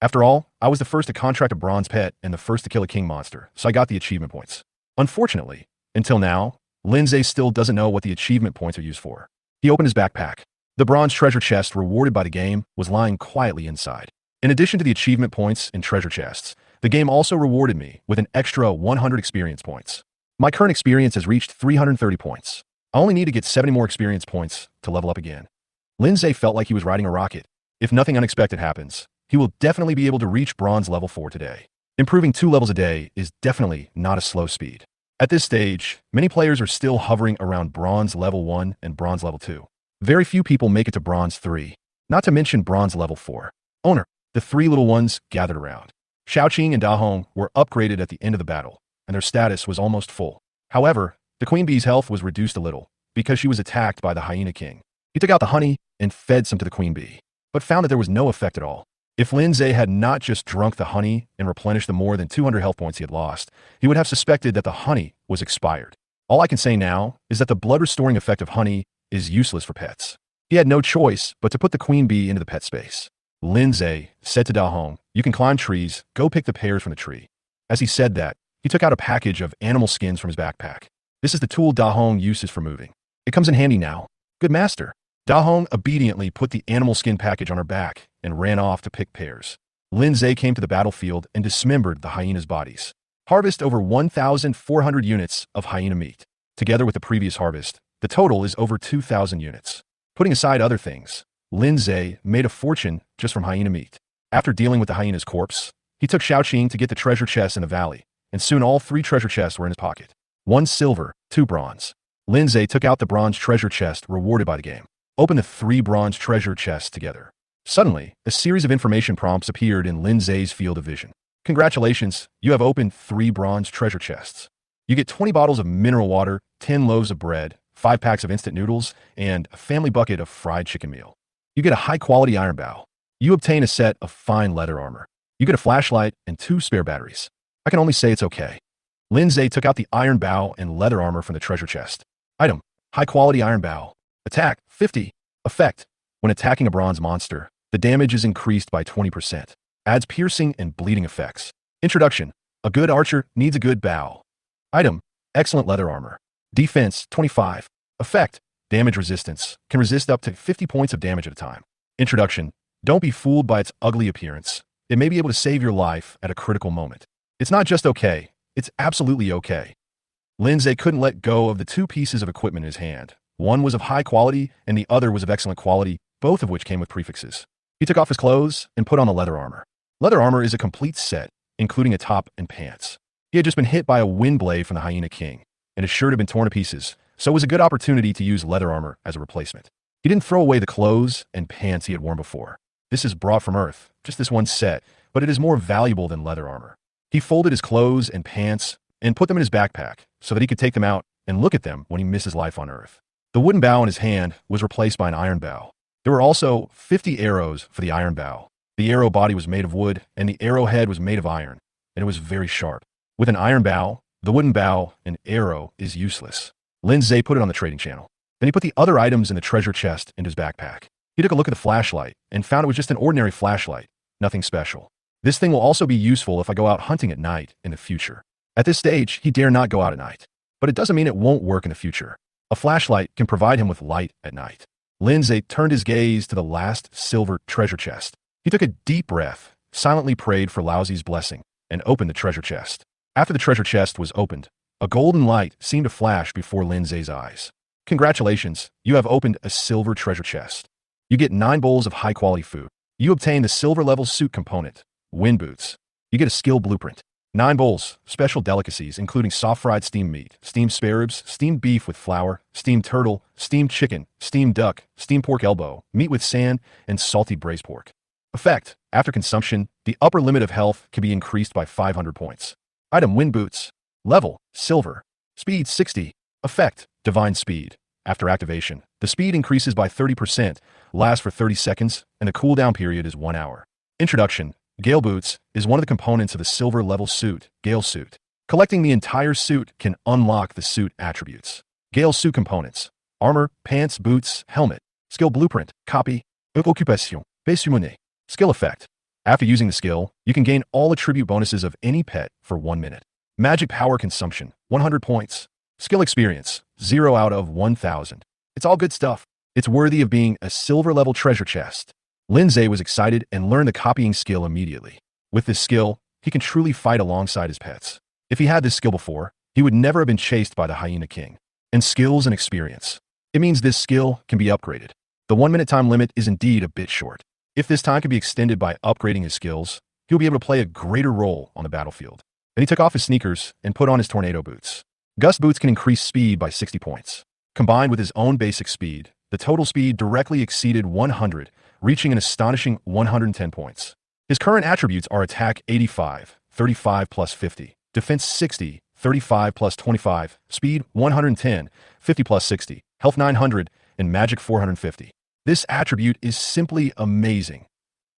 After all, I was the first to contract a bronze pet and the first to kill a king monster, so I got the achievement points. Unfortunately, until now, Lin Zhe still doesn't know what the achievement points are used for. He opened his backpack. The bronze treasure chest rewarded by the game was lying quietly inside. In addition to the achievement points and treasure chests, the game also rewarded me with an extra 100 experience points. My current experience has reached 330 points. I only need to get 70 more experience points to level up again. Lin Zhe felt like he was riding a rocket. If nothing unexpected happens, he will definitely be able to reach bronze level 4 today. Improving 2 levels a day is definitely not a slow speed. At this stage, many players are still hovering around bronze level 1 and bronze level 2. Very few people make it to bronze 3, not to mention bronze level 4. Owner, the 3 little ones gathered around. Xiaoqing and Da Hong were upgraded at the end of the battle, and their status was almost full. However, the queen bee's health was reduced a little, because she was attacked by the Hyena King. He took out the honey and fed some to the queen bee, but found that there was no effect at all. If Lin Zhe had not just drunk the honey and replenished the more than 200 health points he had lost, he would have suspected that the honey was expired. All I can say now is that the blood-restoring effect of honey is useless for pets. He had no choice but to put the queen bee into the pet space. Lin Zhe said to Da Hong, "You can climb trees, go pick the pears from the tree." As he said that, he took out a package of animal skins from his backpack. This is the tool Da Hong uses for moving. It comes in handy now. Good master. Da Hong obediently put the animal skin package on her back and ran off to pick pears. Lin Zhe came to the battlefield and dismembered the hyenas' bodies. Harvest over 1,400 units of hyena meat. Together with the previous harvest, the total is over 2,000 units. Putting aside other things, Lin Zhe made a fortune just from hyena meat. After dealing with the hyena's corpse, he took Xiaoqing to get the treasure chests in the valley, and soon all 3 treasure chests were in his pocket. 1 silver, 2 bronze. Lin Zhe took out the bronze treasure chest rewarded by the game. Open the 3 bronze treasure chests together. Suddenly, a series of information prompts appeared in Lin Zhe's field of vision. Congratulations, you have opened 3 bronze treasure chests. You get 20 bottles of mineral water, 10 loaves of bread, 5 packs of instant noodles, and a family bucket of fried chicken meal. You get a high-quality iron bow. You obtain a set of fine leather armor. You get a flashlight and 2 spare batteries. I can only say it's okay. Lin Zhe took out the iron bow and leather armor from the treasure chest. Item: high-quality iron bow. Attack: 50. Effect: when attacking a bronze monster, the damage is increased by 20%. Adds piercing and bleeding effects. Introduction: a good archer needs a good bow. Item: excellent leather armor. Defense: 25. Effect: damage resistance. Can resist up to 50 points of damage at a time. Introduction: don't be fooled by its ugly appearance. It may be able to save your life at a critical moment. It's not just okay, it's absolutely okay. Lindsay couldn't let go of the two pieces of equipment in his hand. One was of high quality and the other was of excellent quality, both of which came with prefixes. He took off his clothes and put on the leather armor. Leather armor is a complete set, including a top and pants. He had just been hit by a wind blade from the Hyena King, and his shirt had been torn to pieces, so it was a good opportunity to use leather armor as a replacement. He didn't throw away the clothes and pants he had worn before. This is brought from Earth, just this one set, but it is more valuable than leather armor. He folded his clothes and pants and put them in his backpack so that he could take them out and look at them when he missed his life on Earth. The wooden bow in his hand was replaced by an iron bow. There were also 50 arrows for the iron bow. The arrow body was made of wood, and the arrowhead was made of iron, and it was very sharp. With an iron bow, the wooden bow, and arrow is useless. Lindsay put it on the trading channel. Then he put the other items in the treasure chest into his backpack. He took a look at the flashlight and found it was just an ordinary flashlight, nothing special. This thing will also be useful if I go out hunting at night in the future. At this stage, he dare not go out at night. But it doesn't mean it won't work in the future. A flashlight can provide him with light at night. Lindsay turned his gaze to the last silver treasure chest. He took a deep breath, silently prayed for Laozi's blessing, and opened the treasure chest. After the treasure chest was opened, a golden light seemed to flash before Lindsay's eyes. Congratulations, you have opened a silver treasure chest. You get 9 bowls of high-quality food. You obtain the silver-level suit component, wind boots. You get a skill blueprint. 9 bowls, special delicacies including soft-fried steamed meat, steamed spare ribs, steamed beef with flour, steamed turtle, steamed chicken, steamed duck, steamed pork elbow, meat with sand, and salty braised pork. Effect: after consumption, the upper limit of health can be increased by 500 points. Item: wind boots. Level: silver. Speed: 60. Effect: divine speed. After activation, the speed increases by 30%, lasts for 30 seconds, and the cooldown period is 1 hour. Introduction: Gale Boots is one of the components of the silver level suit, Gale Suit. Collecting the entire suit can unlock the suit attributes. Gale Suit components: armor, pants, boots, helmet. Skill blueprint: copy. Occupation: Besumone. Skill effect: after using the skill, you can gain all attribute bonuses of any pet for 1 minute. Magic power consumption: 100 points. Skill experience: 0 out of 1,000. It's all good stuff. It's worthy of being a silver level treasure chest. Lindsay was excited and learned the copying skill immediately. With this skill, he can truly fight alongside his pets. If he had this skill before, he would never have been chased by the Hyena King. And skills and experience: it means this skill can be upgraded. The 1 minute time limit is indeed a bit short. If this time can be extended by upgrading his skills, he'll be able to play a greater role on the battlefield. Then he took off his sneakers and put on his tornado boots. Gust boots can increase speed by 60 points. Combined with his own basic speed, the total speed directly exceeded 100, reaching an astonishing 110 points. His current attributes are attack 85, 35 plus 50, defense 60, 35 plus 25, speed 110, 50 plus 60, health 900, and magic 450. This attribute is simply amazing.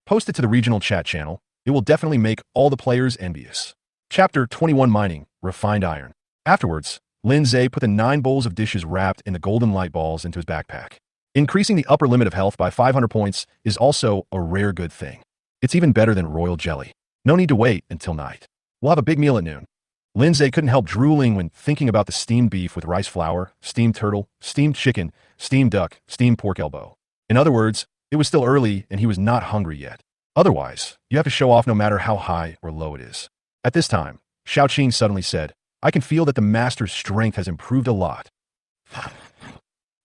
Post it to the regional chat channel. It will definitely make all the players envious. Chapter 21: Mining, Refined Iron. Afterwards, Lindsay put the 9 bowls of dishes wrapped in the golden light balls into his backpack. Increasing the upper limit of health by 500 points is also a rare good thing. It's even better than royal jelly. No need to wait until night. We'll have a big meal at noon. Lindsay couldn't help drooling when thinking about the steamed beef with rice flour, steamed turtle, steamed chicken, steamed duck, steamed pork elbow. In other words, it was still early and he was not hungry yet. Otherwise, you have to show off no matter how high or low it is. At this time, Xiaoqing suddenly said, "I can feel that the master's strength has improved a lot."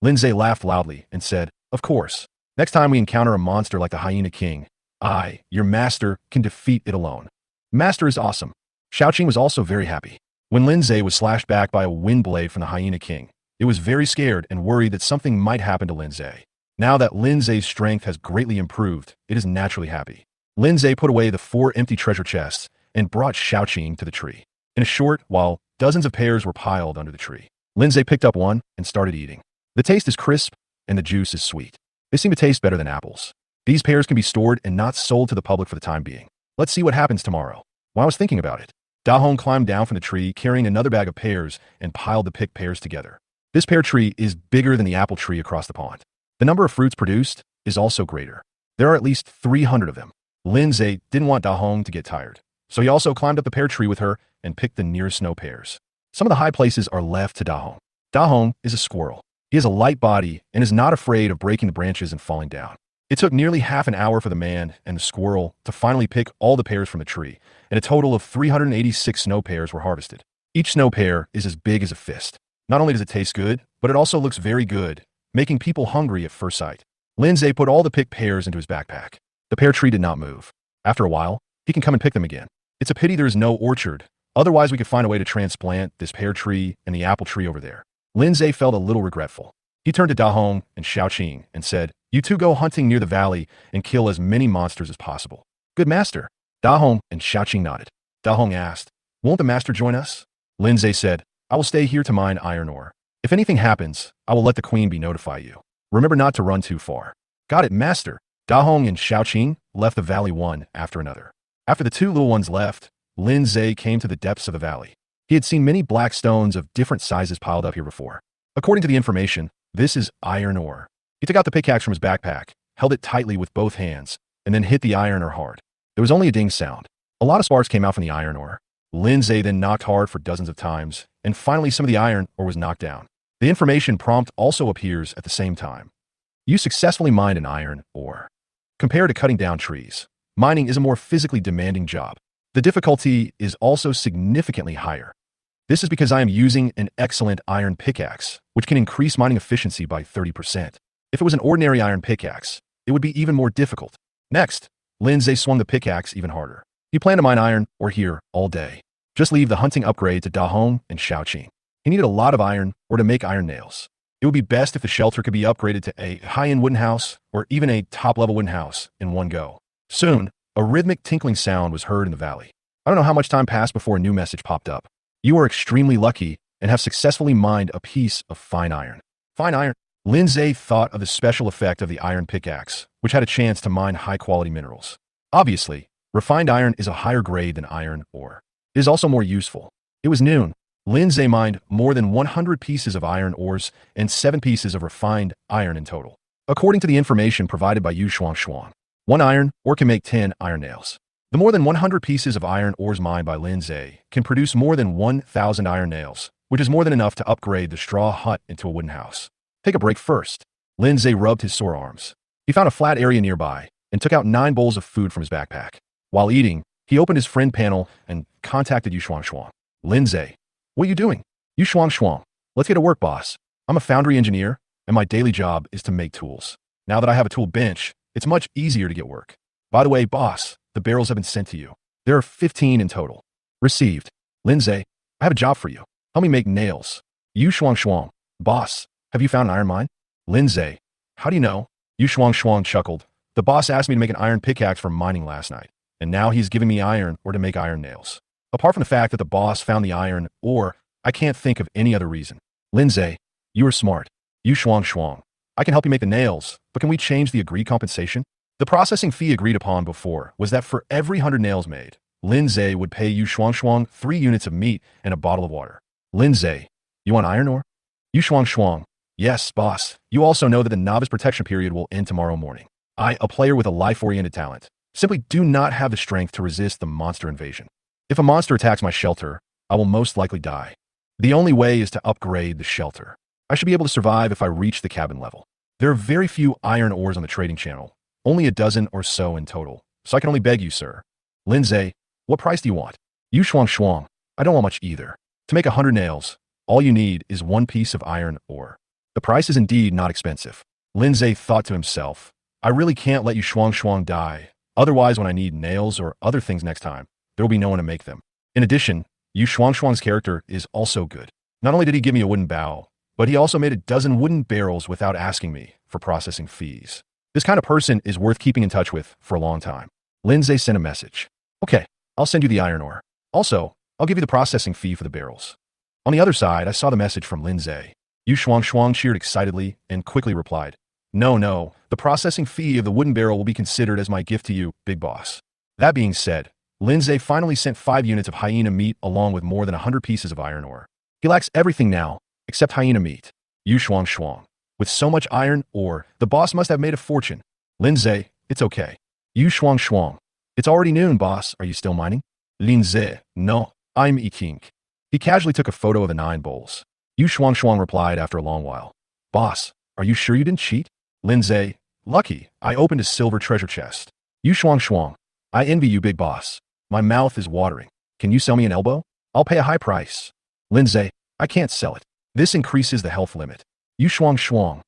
Lindsay laughed loudly and said, "Of course. Next time we encounter a monster like the Hyena King, I, your master, can defeat it alone." Master is awesome. Xiaoqing was also very happy. When Lindsay was slashed back by a wind blade from the Hyena King, it was very scared and worried that something might happen to Lindsay. Now that Lindsay's strength has greatly improved, it is naturally happy. Lindsay put away the 4 empty treasure chests and brought Xiaoqing to the tree. In a short while, dozens of pears were piled under the tree. Lindsay picked up one and started eating. The taste is crisp and the juice is sweet. They seem to taste better than apples. These pears can be stored and not sold to the public for the time being. Let's see what happens tomorrow. While I was thinking about it, Dahong climbed down from the tree carrying another bag of pears and piled the picked pears together. This pear tree is bigger than the apple tree across the pond. The number of fruits produced is also greater. There are at least 300 of them. Lindsay didn't want Dahong to get tired, so he also climbed up the pear tree with her and picked the nearest snow pears. Some of the high places are left to Dahong. Dahong is a squirrel. He has a light body and is not afraid of breaking the branches and falling down. It took nearly half an hour for the man and the squirrel to finally pick all the pears from the tree, and a total of 386 snow pears were harvested. Each snow pear is as big as a fist. Not only does it taste good, but it also looks very good, making people hungry at first sight. Lindsay put all the picked pears into his backpack. The pear tree did not move. After a while, he can come and pick them again. It's a pity there is no orchard. Otherwise, we could find a way to transplant this pear tree and the apple tree over there. Lindsay felt a little regretful. He turned to Da Hong and Xiaoqing and said, "You two go hunting near the valley and kill as many monsters as possible." "Good master." Da Hong and Xiaoqing nodded. Da Hong asked, "Won't the master join us?" Lindsay said, "I will stay here to mine iron ore. If anything happens, I will let the queen bee notify you. Remember not to run too far." "Got it, master." Da Hong and Xiaoqing left the valley one after another. After the two little ones left, Lindsay came to the depths of the valley. He had seen many black stones of different sizes piled up here before. According to the information, this is iron ore. He took out the pickaxe from his backpack, held it tightly with both hands, and then hit the iron ore hard. There was only a ding sound. A lot of sparks came out from the iron ore. Lindsay then knocked hard for dozens of times, and finally some of the iron ore was knocked down. The information prompt also appears at the same time. You successfully mined an iron ore. Compared to cutting down trees, mining is a more physically demanding job. The difficulty is also significantly higher. This is because I am using an excellent iron pickaxe, which can increase mining efficiency by 30%. If it was an ordinary iron pickaxe, it would be even more difficult. Next, Lindsay swung the pickaxe even harder. He planned to mine iron ore here all day. Just leave the hunting upgrade to Da Hong and Xiaoqing. He needed a lot of iron ore to make iron nails. It would be best if the shelter could be upgraded to a high-end wooden house or even a top-level wooden house in one go. Soon, a rhythmic tinkling sound was heard in the valley. I don't know how much time passed before a new message popped up. You are extremely lucky and have successfully mined a piece of fine iron. Fine iron? Lindsay thought of the special effect of the iron pickaxe, which had a chance to mine high-quality minerals. Obviously, refined iron is a higher grade than iron ore. It is also more useful. It was noon. Lindsay mined more than 100 pieces of iron ores and 7 pieces of refined iron in total. According to the information provided by Yu Shuang, 1 iron ore can make 10 iron nails. The more than 100 pieces of iron ores mined by Lindsay can produce more than 1,000 iron nails, which is more than enough to upgrade the straw hut into a wooden house. Take a break first. Lindsay rubbed his sore arms. He found a flat area nearby and took out 9 bowls of food from his backpack. While eating, he opened his friend panel and contacted Yu Shuang. "Lindsay, what are you doing?" "Yu Shuang, let's get to work, boss. I'm a foundry engineer, and my daily job is to make tools. Now that I have a tool bench, it's much easier to get work. By the way, boss, the barrels have been sent to you. There are 15 in total." "Received." "Lindsay, I have a job for you. Help me make nails." Yu Shuang, "Boss, have you found an iron mine?" "Lindsay, how do you know?" Yu Shuang chuckled. "The boss asked me to make an iron pickaxe from mining last night, and now he's giving me iron ore to make iron nails. Apart from the fact that the boss found the iron ore, I can't think of any other reason." "Lindsay, you are smart." Yu Shuang, "I can help you make the nails, but can we change the agreed compensation?" The processing fee agreed upon before was that for every 100 nails made, Lindsay would pay Yu Shuang 3 units of meat and a bottle of water. "Lindsay, you want iron ore?" Yu Shuang, "Yes, boss. You also know that the novice protection period will end tomorrow morning. I, a player with a life-oriented talent, simply do not have the strength to resist the monster invasion. If a monster attacks my shelter, I will most likely die. The only way is to upgrade the shelter. I should be able to survive if I reach the cabin level. There are very few iron ores on the trading channel, only a dozen or so in total, so I can only beg you, sir." "Lindsay, what price do you want?" Yu Shuang, "I don't want much either. To make 100 nails, all you need is 1 piece of iron ore. The price is indeed not expensive." Lindsay thought to himself, "I really can't let Yu Shuang die. Otherwise, when I need nails or other things next time, there will be no one to make them." In addition, Yu Shuang's character is also good. Not only did he give me a wooden bow, but he also made a dozen wooden barrels without asking me for processing fees. This kind of person is worth keeping in touch with for a long time. Lindsay sent a message. "Okay, I'll send you the iron ore. Also, I'll give you the processing fee for the barrels." On the other side, I saw the message from Lindsay. Yu Shuang cheered excitedly and quickly replied, No, the processing fee of the wooden barrel will be considered as my gift to you, big boss." That being said, Lindsay finally sent 5 units of hyena meat along with more than 100 pieces of iron ore. He lacks everything now, except hyena meat. Yu Shuang. "With so much iron ore, the boss must have made a fortune." "Lindsay, it's okay." Yu Shuang. "It's already noon, boss. Are you still mining?" "Lindsay, no, I'm eating." He casually took a photo of the 9 bowls. Yu Shuang replied after a long while. "Boss, are you sure you didn't cheat?" "Lindsay, Lucky, I opened a silver treasure chest. Yu Shuang Shuang. I envy you, big boss. My mouth is watering. Can you sell me an elbow? I'll pay a high price. Lindsay, I can't sell it. This increases the health limit. Yu Shuang Shuang.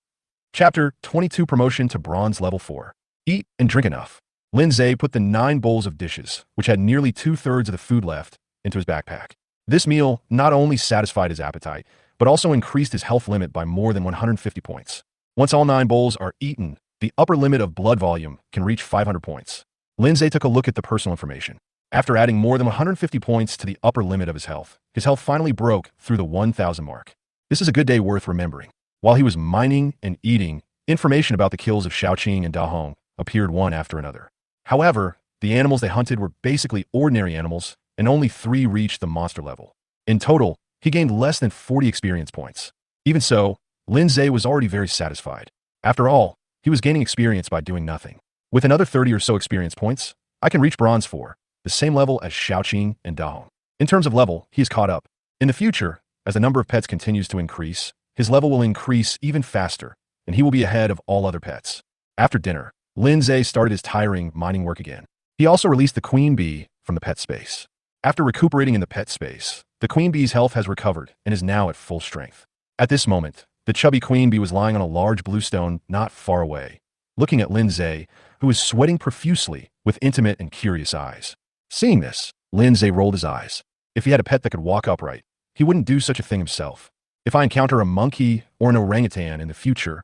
Chapter 22 Promotion to Bronze Level 4. Eat and drink enough. Lindsay put the 9 bowls of dishes, which had nearly 2/3 of the food left, into his backpack. This meal not only satisfied his appetite, but also increased his health limit by more than 150 points. Once all 9 bowls are eaten, the upper limit of blood volume can reach 500 points. Lindsay took a look at the personal information. After adding more than 150 points to the upper limit of his health finally broke through the 1,000 mark. This is a good day worth remembering. While he was mining and eating, information about the kills of Xiaoqing and Da Hong appeared one after another. However, the animals they hunted were basically ordinary animals, and only 3 reached the monster level. In total, he gained less than 40 experience points. Even so, Lindsay was already very satisfied. After all, he was gaining experience by doing nothing. With another 30 or so experience points, I can reach Bronze 4, the same level as Xiaoqing and Da Hong. In terms of level, he is caught up. In the future, as the number of pets continues to increase, his level will increase even faster, and he will be ahead of all other pets. After dinner, Lindsay started his tiring mining work again. He also released the queen bee from the pet space. After recuperating in the pet space, the queen bee's health has recovered and is now at full strength. At this moment, the chubby queen bee was lying on a large blue stone not far away, looking at Lindsay, who was sweating profusely with intimate and curious eyes. Seeing this, Lindsay rolled his eyes. If he had a pet that could walk upright, he wouldn't do such a thing himself. If I encounter a monkey or an orangutan in the future,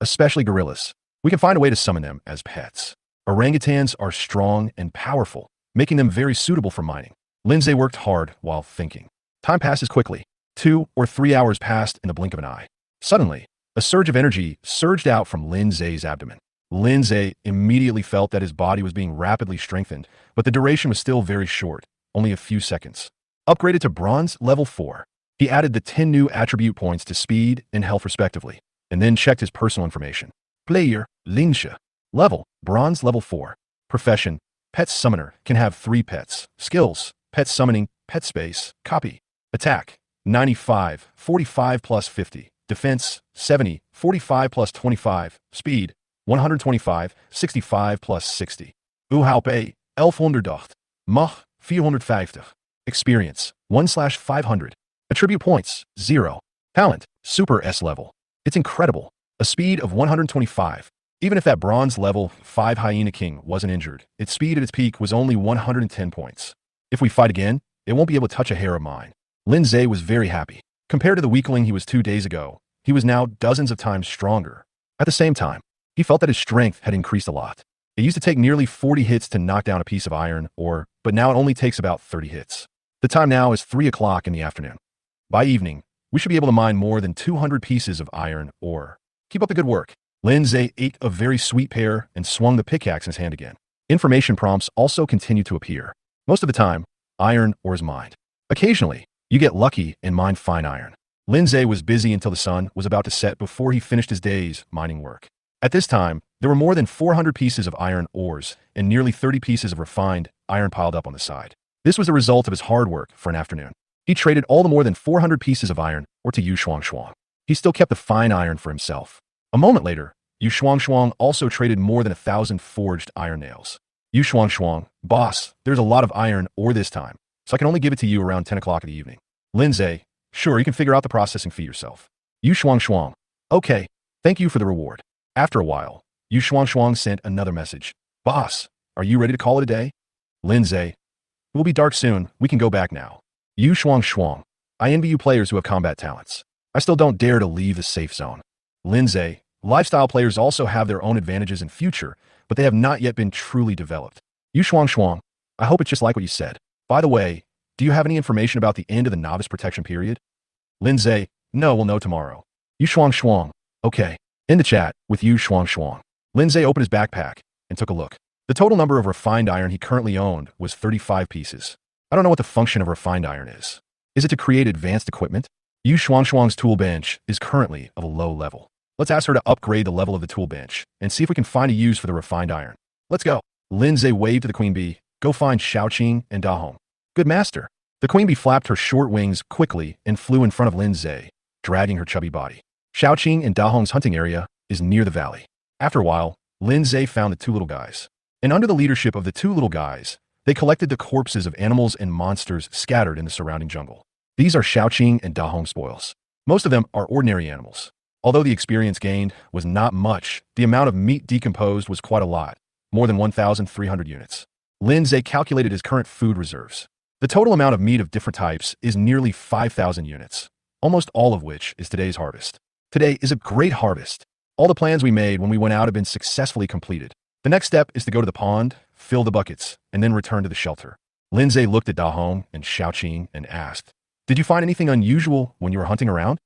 especially gorillas, we can find a way to summon them as pets. Orangutans are strong and powerful, making them very suitable for mining. Lindsay worked hard while thinking. Time passes quickly. 2 or 3 hours passed in the blink of an eye. Suddenly, a surge of energy surged out from Lindsay's abdomen. Lindsay immediately felt that his body was being rapidly strengthened, but the duration was still very short, only a few seconds. Upgraded to Bronze Level 4, he added the 10 new attribute points to speed and health respectively, and then checked his personal information. Player, Linsha. Level, Bronze Level 4. Profession, Pet Summoner, can have 3 pets. Skills, Pet Summoning, Pet Space, Copy. Attack, 95, 45 plus 50. Defense, 70, 45 plus 25. Speed, 125, 65 plus 60. Uhalpe, 1108. Mach, 450. Experience, 1/500. Attribute points, 0. Talent, Super S level. It's incredible. A speed of 125. Even if that Bronze Level 5 Hyena King wasn't injured, its speed at its peak was only 110 points. If we fight again, it won't be able to touch a hair of mine. Lindsay was very happy. Compared to the weakling he was 2 days ago, he was now dozens of times stronger. At the same time, he felt that his strength had increased a lot. It used to take nearly 40 hits to knock down a piece of iron but now it only takes about 30 hits. The time now is 3 o'clock in the afternoon. By evening, we should be able to mine more than 200 pieces of iron ore. Keep up the good work. Lindsay ate a very sweet pear and swung the pickaxe in his hand again. Information prompts also continue to appear. Most of the time, iron ore is mined. Occasionally, you get lucky and mine fine iron. Lindsay was busy until the sun was about to set before he finished his day's mining work. At this time, there were more than 400 pieces of iron ores and nearly 30 pieces of refined iron piled up on the side. This was the result of his hard work for an afternoon. He traded all the more than 400 pieces of iron ore to Yu Shuang Shuang. He still kept the fine iron for himself. A moment later, Yu Shuang Shuang also traded more than 1,000 forged iron nails. Yu Shuang Shuang, boss, there's a lot of iron ore this time, so I can only give it to you around 10 o'clock in the evening. Lindsay, sure, you can figure out the processing fee yourself. Yu Shuang Shuang, okay, thank you for the reward. After a while, Yu Shuang Shuang sent another message. Boss, are you ready to call it a day? Lindsay, it will be dark soon, we can go back now. Yu Shuang Shuang, I envy you players who have combat talents. I still don't dare to leave the safe zone. Lindsay, lifestyle players also have their own advantages in future, but they have not yet been truly developed. Yu Shuang Shuang, I hope it's just like what you said. By the way, do you have any information about the end of the novice protection period? Lindsay, no, we'll know tomorrow. Yu Shuang Shuang, okay. In the chat with Yu Shuang Shuang. Lindsay opened his backpack and took a look. The total number of refined iron he currently owned was 35 pieces. I don't know what the function of refined iron is. Is it to create advanced equipment? Yu Shuang Shuang's tool bench is currently of a low level. Let's ask her to upgrade the level of the tool bench and see if we can find a use for the refined iron. Let's go. Lindsay waved to the queen bee. Go find Xiaoqing and Da Hong. Good master. The queen bee flapped her short wings quickly and flew in front of Lindsay, dragging her chubby body. Xiaoqing and Da Hong's hunting area is near the valley. After a while, Lindsay found the two little guys. And under the leadership of the two little guys, they collected the corpses of animals and monsters scattered in the surrounding jungle. These are Xiaoqing and Da Hong spoils. Most of them are ordinary animals. Although the experience gained was not much, the amount of meat decomposed was quite a lot, more than 1,300 units. Lindsay calculated his current food reserves. The total amount of meat of different types is nearly 5,000 units, almost all of which is today's harvest. Today is a great harvest. All the plans we made when we went out have been successfully completed. The next step is to go to the pond, fill the buckets, and then return to the shelter. Lindsay looked at Da Hong and Xiaoqing and asked, "Did you find anything unusual when you were hunting around?"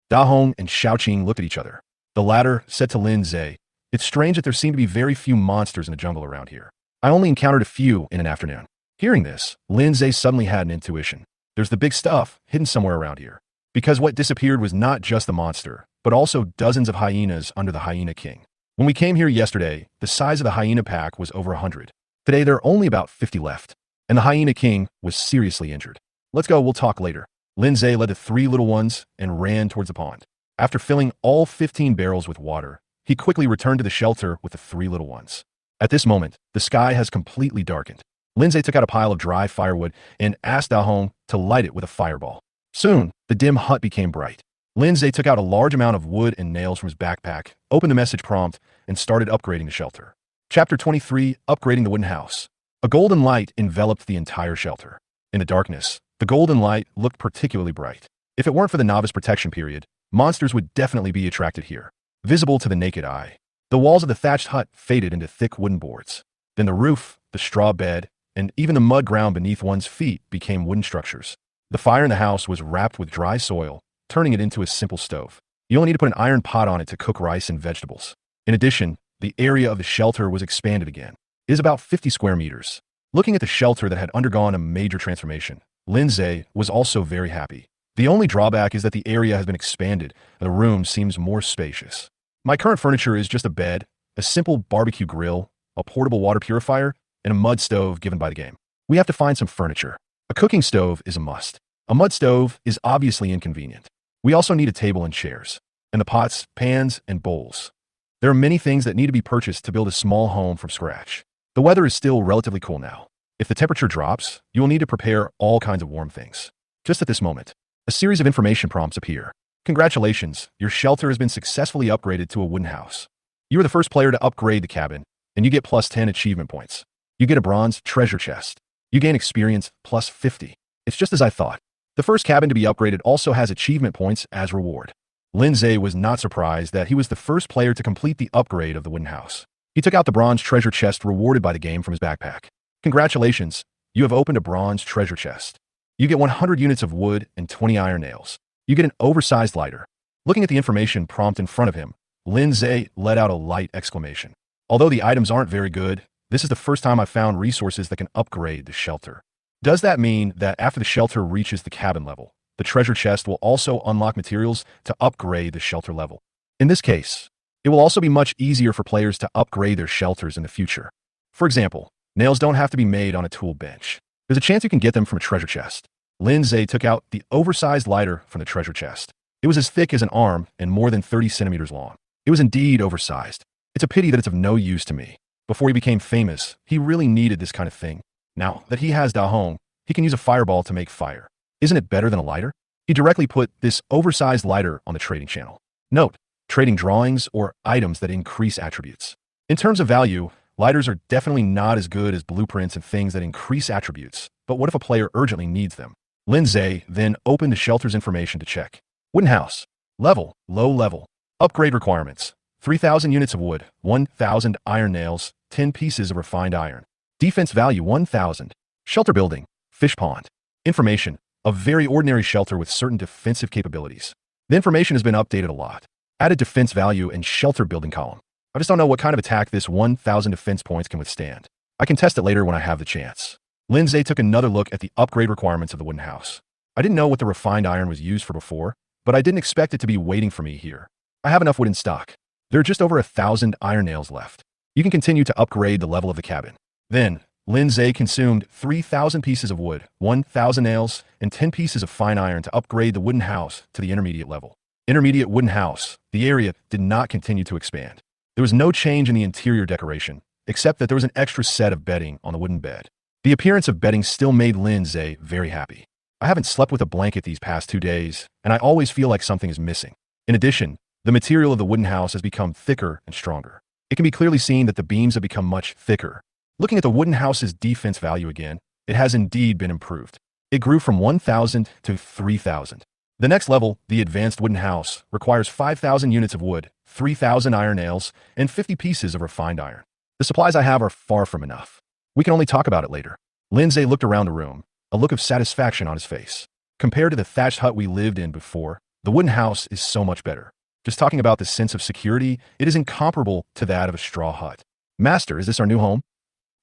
Da Hong and Xiaoqing looked at each other. The latter said to Lindsay, "It's strange that there seem to be very few monsters in the jungle around here. I only encountered a few in an afternoon." Hearing this, Lindsay suddenly had an intuition. There's the big stuff hidden somewhere around here. Because what disappeared was not just the monster, but also dozens of hyenas under the Hyena King. When we came here yesterday, the size of the hyena pack was over 100. Today, there are only about 50 left, and the Hyena King was seriously injured. "Let's go, we'll talk later." Lindsay led the three little ones and ran towards the pond. After filling all 15 barrels with water, he quickly returned to the shelter with the three little ones. At this moment, the sky has completely darkened. Lindsay took out a pile of dry firewood and asked Da Hong to light it with a fireball. Soon, the dim hut became bright. Lindsay took out a large amount of wood and nails from his backpack, opened the message prompt, and started upgrading the shelter. Chapter 23, Upgrading the Wooden House. A golden light enveloped the entire shelter. In the darkness, the golden light looked particularly bright. If it weren't for the novice protection period, monsters would definitely be attracted here, visible to the naked eye. The walls of the thatched hut faded into thick wooden boards. Then the roof, the straw bed, and even the mud ground beneath one's feet became wooden structures. The fire in the house was wrapped with dry soil, turning it into a simple stove. You only need to put an iron pot on it to cook rice and vegetables. In addition, the area of the shelter was expanded again. It is about 50 square meters. Looking at the shelter that had undergone a major transformation, Lindsay was also very happy. The only drawback is that the area has been expanded, and the room seems more spacious. My current furniture is just a bed, a simple barbecue grill, a portable water purifier, and a mud stove given by the game. We have to find some furniture. A cooking stove is a must. A mud stove is obviously inconvenient. We also need a table and chairs, and the pots, pans, and bowls. There are many things that need to be purchased to build a small home from scratch. The weather is still relatively cool now. If the temperature drops, you will need to prepare all kinds of warm things. Just at this moment, a series of information prompts appear. Congratulations, your shelter has been successfully upgraded to a wooden house. You are the first player to upgrade the cabin, and you get plus 10 achievement points. You get a bronze treasure chest. You gain experience plus 50. It's just as I thought. The first cabin to be upgraded also has achievement points as reward. Lindsay was not surprised that he was the first player to complete the upgrade of the wooden house. He took out the bronze treasure chest rewarded by the game from his backpack. Congratulations, you have opened a bronze treasure chest. You get 100 units of wood and 20 iron nails. You get an oversized lighter. Looking at the information prompt in front of him, Lindsay let out a light exclamation. Although the items aren't very good, this is the first time I've found resources that can upgrade the shelter. Does that mean that after the shelter reaches the cabin level, the treasure chest will also unlock materials to upgrade the shelter level? In this case, it will also be much easier for players to upgrade their shelters in the future. For example, nails don't have to be made on a tool bench. There's a chance you can get them from a treasure chest. Lindsay took out the oversized lighter from the treasure chest. It was as thick as an arm and more than 30 centimeters long. It was indeed oversized. It's a pity that it's of no use to me. Before he became famous, he really needed this kind of thing. Now that he has Da Hong, he can use a fireball to make fire. Isn't it better than a lighter? He directly put this oversized lighter on the trading channel. Note, trading drawings or items that increase attributes. In terms of value, lighters are definitely not as good as blueprints and things that increase attributes, but what if a player urgently needs them? Lindsay then opened the shelter's information to check. Wooden house. Level, low level. Upgrade requirements. 3,000 units of wood, 1,000 iron nails, 10 pieces of refined iron. Defense value 1,000. Shelter building, fish pond. Information, a very ordinary shelter with certain defensive capabilities. The information has been updated a lot. Added defense value and shelter building column. I just don't know what kind of attack this 1,000 defense points can withstand. I can test it later when I have the chance. Lindsay took another look at the upgrade requirements of the wooden house. I didn't know what the refined iron was used for before, but I didn't expect it to be waiting for me here. I have enough wood in stock. There are just over 1,000 iron nails left. You can continue to upgrade the level of the cabin. Then, Lindsay consumed 3,000 pieces of wood, 1,000 nails, and 10 pieces of fine iron to upgrade the wooden house to the intermediate level. Intermediate wooden house. The area did not continue to expand. There was no change in the interior decoration, except that there was an extra set of bedding on the wooden bed. The appearance of bedding still made Lindsay very happy. I haven't slept with a blanket these past 2 days, and I always feel like something is missing. In addition, the material of the wooden house has become thicker and stronger. It can be clearly seen that the beams have become much thicker. Looking at the wooden house's defense value again, it has indeed been improved. It grew from 1,000 to 3,000. The next level, the advanced wooden house, requires 5,000 units of wood, 3,000 iron nails, and 50 pieces of refined iron. The supplies I have are far from enough. We can only talk about it later. Lindsay looked around the room, a look of satisfaction on his face. Compared to the thatched hut we lived in before, the wooden house is so much better. Just talking about the sense of security, it is incomparable to that of a straw hut. Master, is this our new home?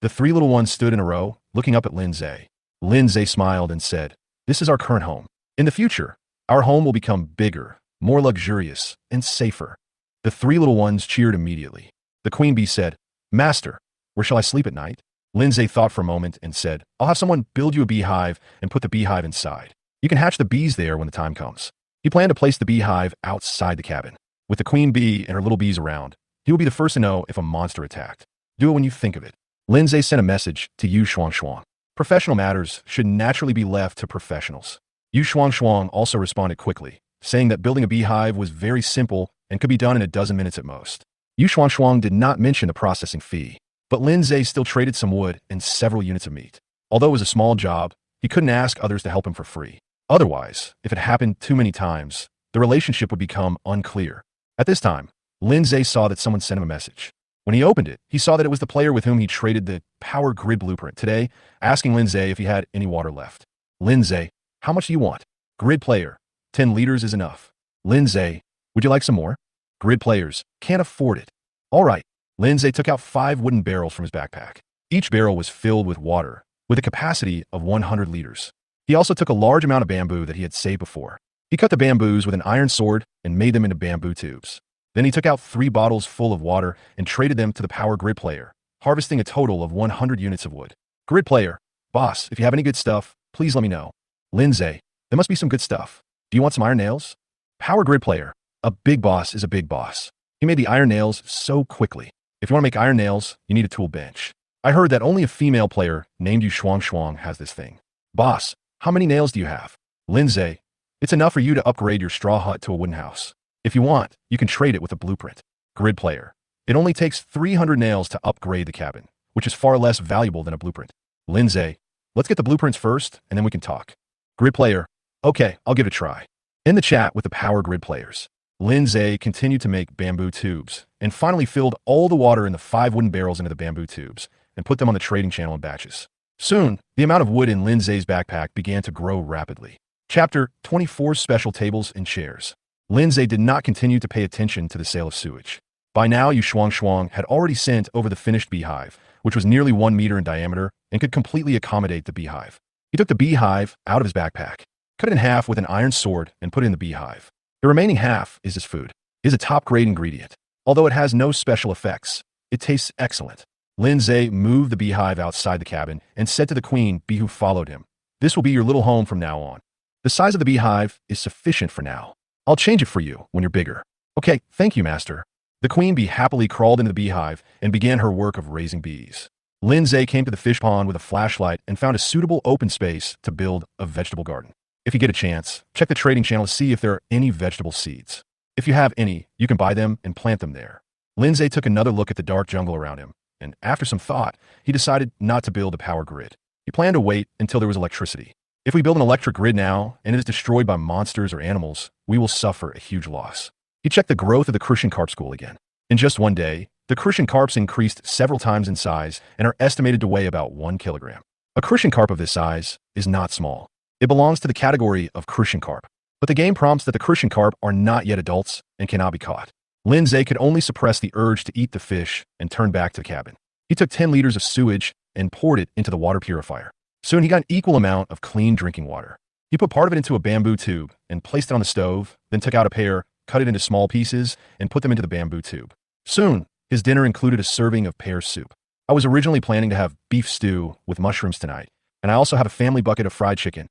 The three little ones stood in a row, looking up at Lindsay. Lindsay smiled and said, "This is our current home. In the future, our home will become bigger, more luxurious, and safer." The three little ones cheered immediately. The queen bee said, "Master, where shall I sleep at night?" Lindsay thought for a moment and said, "I'll have someone build you a beehive and put the beehive inside. You can hatch the bees there when the time comes." He planned to place the beehive outside the cabin. With the queen bee and her little bees around, he will be the first to know if a monster attacked. Do it when you think of it. Lindsay sent a message to Yu Shuang. Professional matters should naturally be left to professionals. Yu Shuang also responded quickly, saying that building a beehive was very simple and could be done in a dozen minutes at most. Yu Shuang did not mention the processing fee, but Lindsay still traded some wood and several units of meat. Although it was a small job, he couldn't ask others to help him for free. Otherwise, if it happened too many times, the relationship would become unclear. At this time, Lindsay saw that someone sent him a message. When he opened it, he saw that it was the player with whom he traded the power grid blueprint today, asking Lindsay if he had any water left. "Lindsay, how much do you want?" Grid player, 10 liters is enough. Lindsay, would you like some more? Grid players, can't afford it. All right. Lindsay took out 5 wooden barrels from his backpack. Each barrel was filled with water, with a capacity of 100 liters. He also took a large amount of bamboo that he had saved before. He cut the bamboos with an iron sword and made them into bamboo tubes. Then he took out 3 bottles full of water and traded them to the power grid player, harvesting a total of 100 units of wood. Grid player, boss, if you have any good stuff, please let me know. Lindsay, there must be some good stuff. Do you want some iron nails? Power grid player, a big boss is a big boss. He made the iron nails so quickly. If you want to make iron nails, you need a tool bench. I heard that only a female player named Yu Shuang has this thing. Boss, how many nails do you have? Lindsay, it's enough for you to upgrade your straw hut to a wooden house. If you want, you can trade it with a blueprint. Grid player, it only takes 300 nails to upgrade the cabin, which is far less valuable than a blueprint. Lindsay, let's get the blueprints first, and then we can talk. Grid player, okay, I'll give it a try. In the chat with the power grid players, Lindsay continued to make bamboo tubes and finally filled all the water in the 5 wooden barrels into the bamboo tubes and put them on the trading channel in batches. Soon, the amount of wood in Lindsay's backpack began to grow rapidly. Chapter 24 Special Tables and Chairs. Lindsay did not continue to pay attention to the sale of sewage. By now, Yu Shuang had already sent over the finished beehive, which was nearly 1 meter in diameter and could completely accommodate the beehive. He took the beehive out of his backpack, cut it in half with an iron sword, and put it in the beehive. The remaining half is his food. It is a top-grade ingredient. Although it has no special effects, it tastes excellent. Lindsay moved the beehive outside the cabin and said to the queen bee who followed him, "This will be your little home from now on. The size of the beehive is sufficient for now. I'll change it for you when you're bigger." "Okay, thank you, master." The queen bee happily crawled into the beehive and began her work of raising bees. Lindsay came to the fish pond with a flashlight and found a suitable open space to build a vegetable garden. If you get a chance, check the trading channel to see if there are any vegetable seeds. If you have any, you can buy them and plant them there. Lindsay took another look at the dark jungle around him, and after some thought, he decided not to build a power grid. He planned to wait until there was electricity. If we build an electric grid now and it is destroyed by monsters or animals, we will suffer a huge loss. He checked the growth of the crucian carp school again. In just one day, the crucian carps increased several times in size and are estimated to weigh about 1 kilogram. A crucian carp of this size is not small. It belongs to the category of crucian carp, but the game prompts that the crucian carp are not yet adults and cannot be caught. Lindsay could only suppress the urge to eat the fish and turn back to the cabin. He took 10 liters of sewage and poured it into the water purifier. Soon he got an equal amount of clean drinking water. He put part of it into a bamboo tube and placed it on the stove, then took out a pear, cut it into small pieces, and put them into the bamboo tube. Soon, his dinner included a serving of pear soup. I was originally planning to have beef stew with mushrooms tonight, and I also have a family bucket of fried chicken.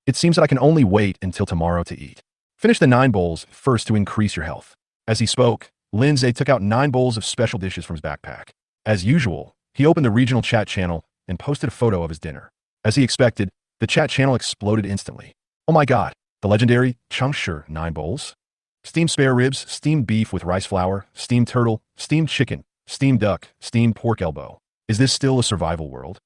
It seems that I can only wait until tomorrow to eat. Finish the 9 bowls first to increase your health. As he spoke, Lindsay took out 9 bowls of special dishes from his backpack. As usual, he opened the regional chat channel and posted a photo of his dinner. As he expected, the chat channel exploded instantly. Oh my god, the legendary Chungshur 9 bowls? Steamed spare ribs, steamed beef with rice flour, steamed turtle, steamed chicken, steamed duck, steamed pork elbow. Is this still a survival world?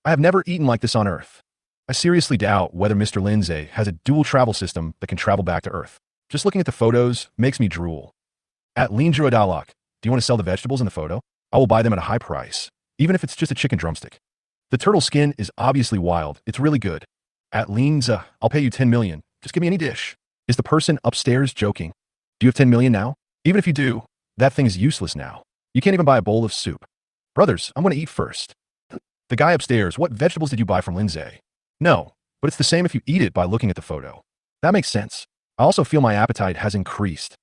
I have never eaten like this on Earth. I seriously doubt whether Mr. Lindsay has a dual travel system that can travel back to Earth. Just looking at the photos makes me drool. At Linjura Dalak, do you want to sell the vegetables in the photo? I will buy them at a high price, even if it's just a chicken drumstick. The turtle skin is obviously wild. It's really good. At Linza, I'll pay you 10 million. Just give me any dish. Is the person upstairs joking? Do you have 10 million now? Even if you do, that thing is useless now. You can't even buy a bowl of soup. Brothers, I'm going to eat first. The guy upstairs, what vegetables did you buy from Lindsay? No, but it's the same if you eat it by looking at the photo. That makes sense. I also feel my appetite has increased.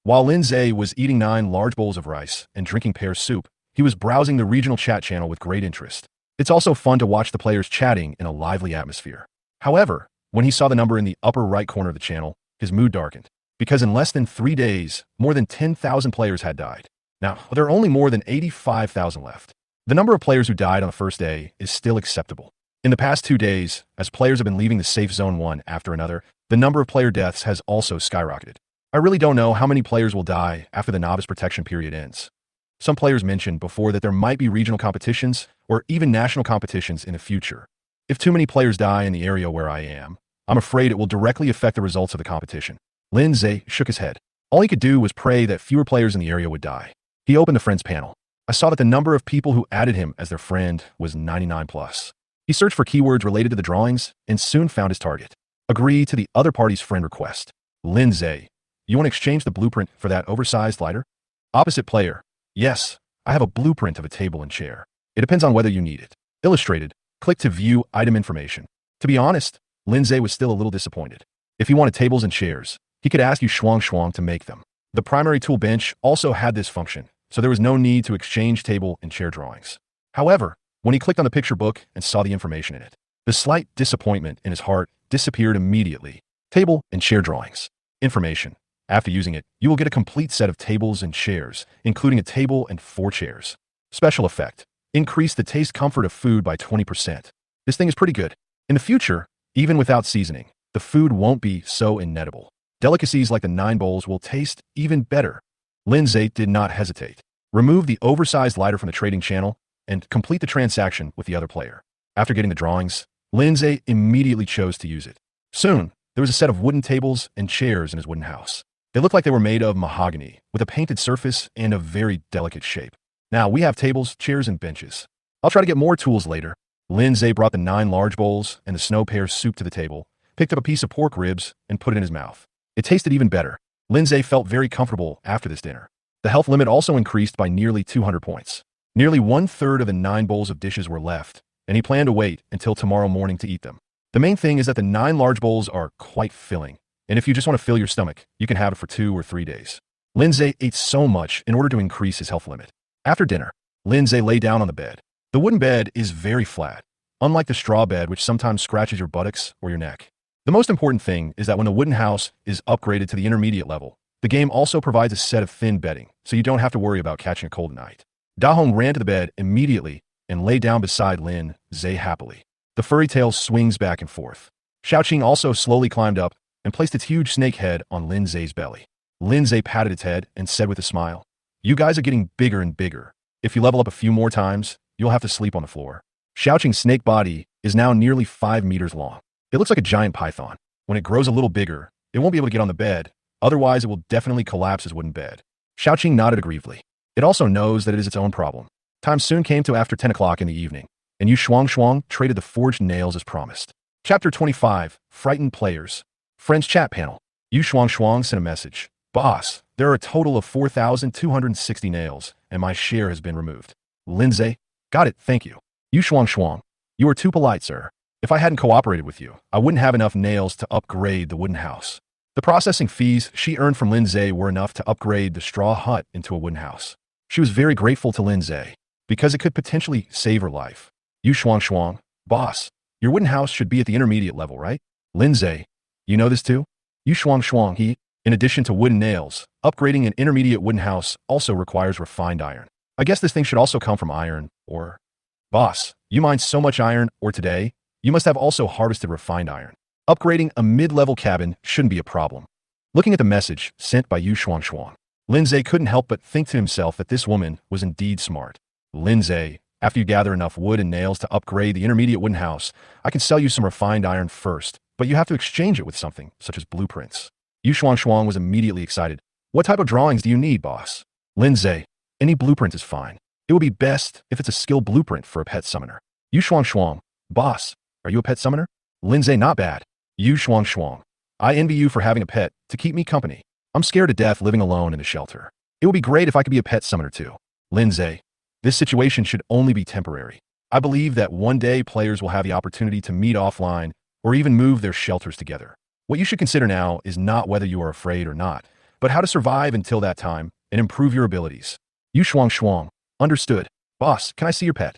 While Lindsay was eating 9 large bowls of rice and drinking pear soup, he was browsing the regional chat channel with great interest. It's also fun to watch the players chatting in a lively atmosphere. However, when he saw the number in the upper right corner of the channel, his mood darkened. Because in less than 3 days, more than 10,000 players had died. Now, there are only more than 85,000 left. The number of players who died on the first day is still acceptable. In the past 2 days, as players have been leaving the safe zone one after another, the number of player deaths has also skyrocketed. I really don't know how many players will die after the novice protection period ends. Some players mentioned before that there might be regional competitions or even national competitions in the future. If too many players die in the area where I am, I'm afraid it will directly affect the results of the competition. Lindsay shook his head. All he could do was pray that fewer players in the area would die. He opened the friends panel. I saw that the number of people who added him as their friend was 99 plus. He searched for keywords related to the drawings and soon found his target. Agree to the other party's friend request. Lindsay, you want to exchange the blueprint for that oversized lighter? Opposite player. Yes, I have a blueprint of a table and chair. It depends on whether you need it. Illustrated. Click to view item information. To be honest, Lindsay was still a little disappointed. If he wanted tables and chairs, he could ask you Shuang to make them. The primary tool bench also had this function, so there was no need to exchange table and chair drawings. However, when he clicked on the picture book and saw the information in it, the slight disappointment in his heart disappeared immediately. Table and chair drawings. Information. After using it, you will get a complete set of tables and chairs, including a table and 4 chairs. Special effect. Increase the taste comfort of food by 20%. This thing is pretty good. In the future, even without seasoning, the food won't be so inedible. Delicacies like the 9 bowls will taste even better. Lindsay did not hesitate. Remove the oversized lighter from the trading channel and complete the transaction with the other player. After getting the drawings, Lindsay immediately chose to use it. Soon, there was a set of wooden tables and chairs in his wooden house. They looked like they were made of mahogany, with a painted surface and a very delicate shape. Now we have tables, chairs, and benches. I'll try to get more tools later. Lindsay brought the 9 large bowls and the snow pear soup to the table, picked up a piece of pork ribs, and put it in his mouth. It tasted even better. Lindsay felt very comfortable after this dinner. The health limit also increased by nearly 200 points. Nearly 1/3 of the 9 bowls of dishes were left, and he planned to wait until tomorrow morning to eat them. The main thing is that the 9 large bowls are quite filling, and if you just want to fill your stomach, you can have it for 2 or 3 days. Lindsay ate so much in order to increase his health limit. After dinner, Lindsay lay down on the bed. The wooden bed is very flat, unlike the straw bed which sometimes scratches your buttocks or your neck. The most important thing is that when the wooden house is upgraded to the intermediate level, the game also provides a set of thin bedding, so you don't have to worry about catching a cold at night. Dahong ran to the bed immediately and lay down beside Lin Zay happily. The furry tail swings back and forth. Xiaoqing also slowly climbed up and placed its huge snake head on Lin Zay's belly. Lin Zay patted its head and said with a smile, "You guys are getting bigger and bigger. If you level up a few more times, you'll have to sleep on the floor." Xiaoqing's snake body is now nearly 5 meters long. It looks like a giant python. When it grows a little bigger, it won't be able to get on the bed, otherwise it will definitely collapse his wooden bed. Xiaoqing nodded aggressively. It also knows that it is its own problem. Time soon came to after 10 o'clock in the evening, and Yu Shuang traded the forged nails as promised. Chapter 25, Frightened Players. Friends chat panel. Yu Shuang sent a message. Boss, there are a total of 4,260 nails, and my share has been removed. Lindsay, got it, thank you. Yu Shuang, you are too polite, sir. If I hadn't cooperated with you, I wouldn't have enough nails to upgrade the wooden house. The processing fees she earned from Lindsay were enough to upgrade the straw hut into a wooden house. She was very grateful to Lindsay, because it could potentially save her life. Yu Shuang, boss, your wooden house should be at the intermediate level, right? Lindsay, you know this too? Yu Shuang, In addition to wooden nails, upgrading an intermediate wooden house also requires refined iron. I guess this thing should also come from iron, or... Boss, you mine so much iron, or today, you must have also harvested refined iron. Upgrading a mid-level cabin shouldn't be a problem. Looking at the message sent by Yu Shuangshuang, Lindsay couldn't help but think to himself that this woman was indeed smart. Lindsay, after you gather enough wood and nails to upgrade the intermediate wooden house, I can sell you some refined iron first, but you have to exchange it with something, such as blueprints. Yu Shuangshuang was immediately excited. What type of drawings do you need, boss? Lindsay, any blueprint is fine. It would be best if it's a skill blueprint for a pet summoner. Yu Shuangshuang, boss, are you a pet summoner? Lindsay, not bad. Yu Shuangshuang, I envy you for having a pet to keep me company. I'm scared to death living alone in a shelter. It would be great if I could be a pet summoner too. Lindsay, this situation should only be temporary. I believe that one day players will have the opportunity to meet offline or even move their shelters together. What you should consider now is not whether you are afraid or not, but how to survive until that time and improve your abilities. Yu Shuangshuang, understood. Boss, can I see your pet?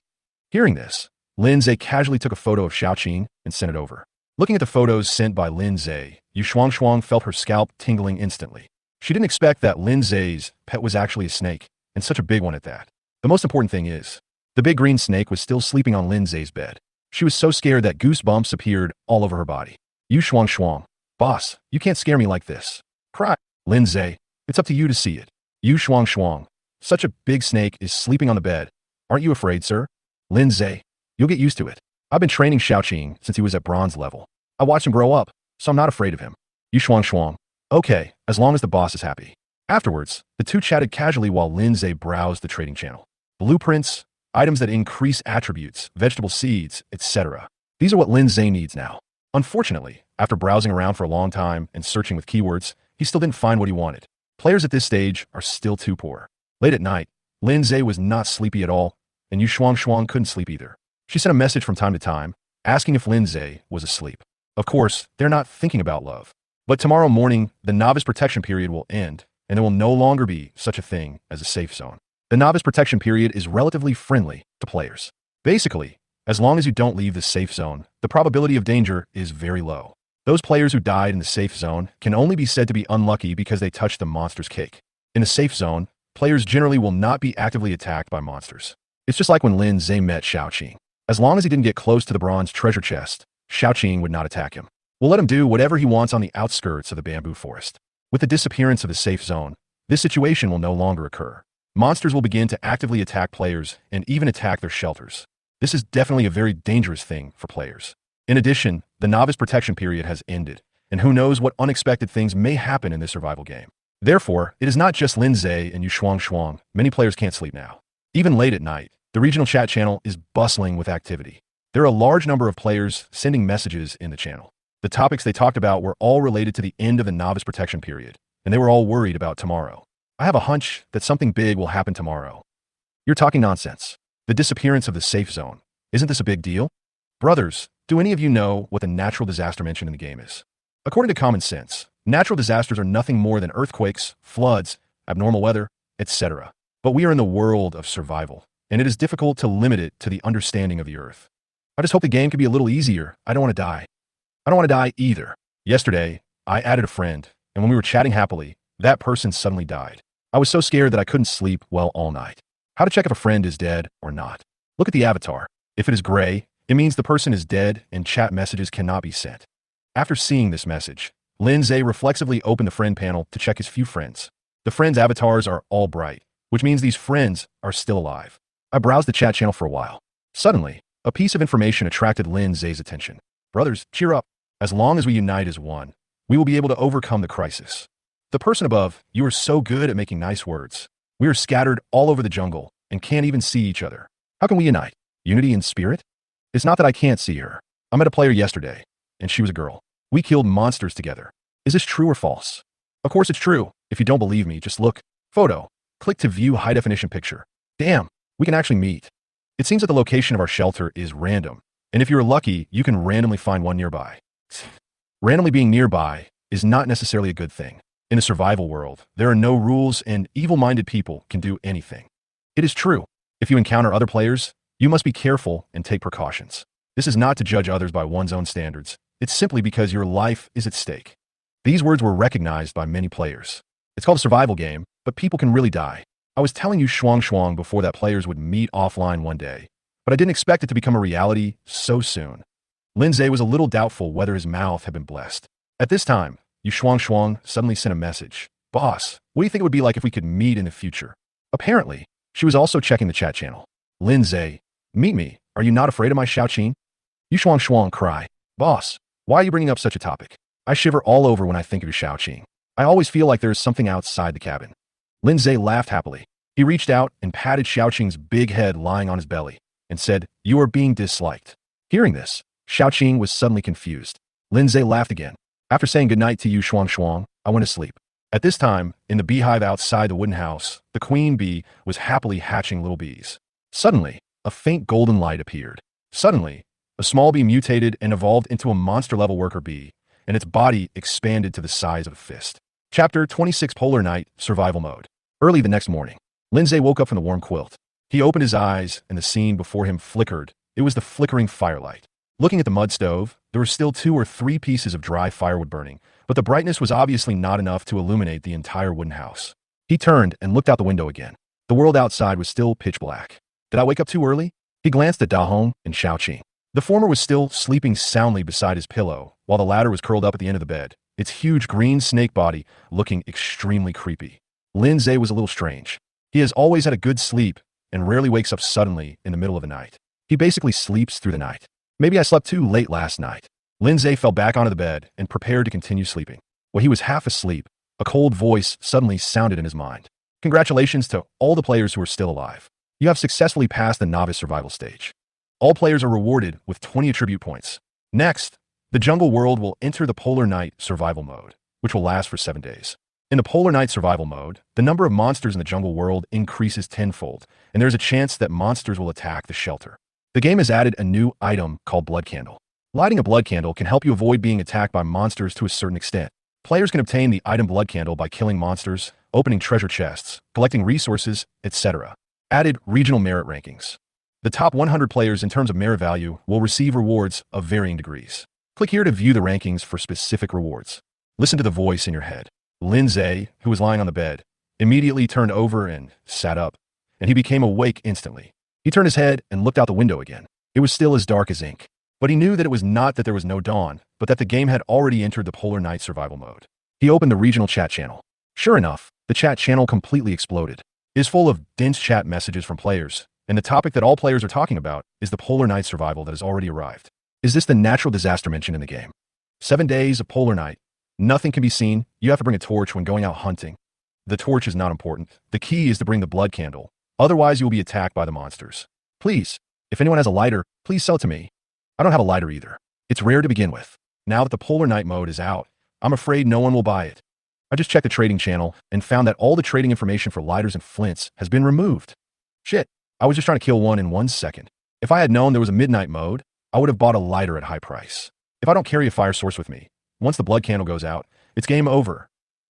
Hearing this, Lindsay casually took a photo of Xiaoqing and sent it over. Looking at the photos sent by Lindsay, Yu Shuangshuang felt her scalp tingling instantly. She didn't expect that Lindsay's pet was actually a snake, and such a big one at that. The most important thing is, the big green snake was still sleeping on Lindsay's bed. She was so scared that goosebumps appeared all over her body. Yu Shuangshuang, boss, you can't scare me like this. Cry. Lindsay, it's up to you to see it. Yu Shuangshuang, such a big snake is sleeping on the bed. Aren't you afraid, sir? Lindsay, you'll get used to it. I've been training Xiaoqing since he was at bronze level. I watched him grow up, so I'm not afraid of him. Yu Shuangshuang, okay, as long as the boss is happy. Afterwards, the two chatted casually while Lindsay browsed the trading channel. Blueprints, items that increase attributes, vegetable seeds, etc. These are what Lindsay needs now. Unfortunately, after browsing around for a long time and searching with keywords, he still didn't find what he wanted. Players at this stage are still too poor. Late at night, Lindsay was not sleepy at all, and Yu Shuangshuang couldn't sleep either. She sent a message from time to time, asking if Lindsay was asleep. Of course, they're not thinking about love. But tomorrow morning, the novice protection period will end, and there will no longer be such a thing as a safe zone. The novice protection period is relatively friendly to players. Basically, as long as you don't leave the safe zone, the probability of danger is very low. Those players who died in the safe zone can only be said to be unlucky because they touched the monster's cake. In the safe zone, players generally will not be actively attacked by monsters. It's just like when Lindsay met Xiaoqing. As long as he didn't get close to the bronze treasure chest, Xiaoqing would not attack him. We'll let him do whatever he wants on the outskirts of the bamboo forest. With the disappearance of the safe zone, this situation will no longer occur. Monsters will begin to actively attack players and even attack their shelters. This is definitely a very dangerous thing for players. In addition, the novice protection period has ended, and who knows what unexpected things may happen in this survival game. Therefore, it is not just Lindsay and Yu Shuangshuang. Many players can't sleep now. Even late at night, the regional chat channel is bustling with activity. There are a large number of players sending messages in the channel. The topics they talked about were all related to the end of the novice protection period, and they were all worried about tomorrow. I have a hunch that something big will happen tomorrow. You're talking nonsense. The disappearance of the safe zone. Isn't this a big deal? Brothers, do any of you know what the natural disaster mentioned in the game is? According to common sense, natural disasters are nothing more than earthquakes, floods, abnormal weather, etc. But we are in the world of survival, and it is difficult to limit it to the understanding of the earth. I just hope the game can be a little easier. I don't want to die. I don't want to die either. Yesterday, I added a friend, and when we were chatting happily, that person suddenly died. I was so scared that I couldn't sleep well all night. How to check if a friend is dead or not? Look at the avatar. If it is gray, it means the person is dead and chat messages cannot be sent. After seeing this message, Lindsay reflexively opened the friend panel to check his few friends. The friends' avatars are all bright, which means these friends are still alive. I browsed the chat channel for a while. Suddenly, a piece of information attracted Lindsay's attention. Brothers, cheer up. As long as we unite as one, we will be able to overcome the crisis. The person above, you are so good at making nice words. We are scattered all over the jungle and can't even see each other. How can we unite? Unity in spirit? It's not that I can't see her. I met a player yesterday, and she was a girl. We killed monsters together. Is this true or false? Of course it's true. If you don't believe me, just look. Photo. Click to view high definition picture. Damn, we can actually meet. It seems that the location of our shelter is random, and if you're lucky, you can randomly find one nearby. Randomly being nearby is not necessarily a good thing. In a survival world, there are no rules and evil-minded people can do anything. It is true. If you encounter other players, you must be careful and take precautions. This is not to judge others by one's own standards. It's simply because your life is at stake. These words were recognized by many players. It's called a survival game, but people can really die. I was telling you Shuang Shuang before that players would meet offline one day, but I didn't expect it to become a reality so soon. Lindsay was a little doubtful whether his mouth had been blessed. At this time, Yu Shuang Shuang suddenly sent a message. Boss, what do you think it would be like if we could meet in the future? Apparently, she was also checking the chat channel. Lindsay, meet me. Are you not afraid of my Xiaoqing? Yu Shuang Shuang cry. Boss, why are you bringing up such a topic? I shiver all over when I think of your Xiaoqing. I always feel like there is something outside the cabin. Lindsay laughed happily. He reached out and patted Xiaoqing's big head lying on his belly and said, You are being disliked. Hearing this, Xiaoqing was suddenly confused. Lindsay laughed again. After saying goodnight to Yu Shuang Shuang, I went to sleep. At this time, in the beehive outside the wooden house, the queen bee was happily hatching little bees. Suddenly, a faint golden light appeared. Suddenly, a small bee mutated and evolved into a monster-level worker bee, and its body expanded to the size of a fist. Chapter 26 Polar Night Survival Mode. Early the next morning, Lindsay woke up from the warm quilt. He opened his eyes, and the scene before him flickered. It was the flickering firelight. Looking at the mud stove, there were still 2 or 3 pieces of dry firewood burning, but the brightness was obviously not enough to illuminate the entire wooden house. He turned and looked out the window again. The world outside was still pitch black. Did I wake up too early? He glanced at Da Hong and Xiaoqing. The former was still sleeping soundly beside his pillow, while the latter was curled up at the end of the bed, its huge green snake body looking extremely creepy. Lindsay was a little strange. He has always had a good sleep and rarely wakes up suddenly in the middle of the night. He basically sleeps through the night. Maybe I slept too late last night. Lindsay fell back onto the bed and prepared to continue sleeping. While he was half asleep, a cold voice suddenly sounded in his mind. Congratulations to all the players who are still alive. You have successfully passed the novice survival stage. All players are rewarded with 20 attribute points. Next, the jungle world will enter the Polar Night survival mode, which will last for 7 days. In the Polar Night survival mode, the number of monsters in the jungle world increases tenfold, and there's a chance that monsters will attack the shelter. The game has added a new item called Blood Candle. Lighting a blood candle can help you avoid being attacked by monsters to a certain extent. Players can obtain the item Blood Candle by killing monsters, opening treasure chests, collecting resources, etc. Added regional merit rankings. The top 100 players in terms of merit value will receive rewards of varying degrees. Click here to view the rankings for specific rewards. Listen to the voice in your head. Lindsay, who was lying on the bed, immediately turned over and sat up, and he became awake instantly. He turned his head and looked out the window again. It was still as dark as ink. But he knew that it was not that there was no dawn, but that the game had already entered the Polar Night survival mode. He opened the regional chat channel. Sure enough, the chat channel completely exploded. It is full of dense chat messages from players, and the topic that all players are talking about is the Polar Night survival that has already arrived. Is this the natural disaster mentioned in the game? 7 days of Polar Night. Nothing can be seen. You have to bring a torch when going out hunting. The torch is not important. The key is to bring the blood candle. Otherwise, you will be attacked by the monsters. Please, if anyone has a lighter, please sell it to me. I don't have a lighter either. It's rare to begin with. Now that the Polar Night mode is out, I'm afraid no one will buy it. I just checked the trading channel and found that all the trading information for lighters and flints has been removed. Shit, I was just trying to kill one in 1 second. If I had known there was a midnight mode, I would have bought a lighter at high price. If I don't carry a fire source with me, once the blood candle goes out, it's game over.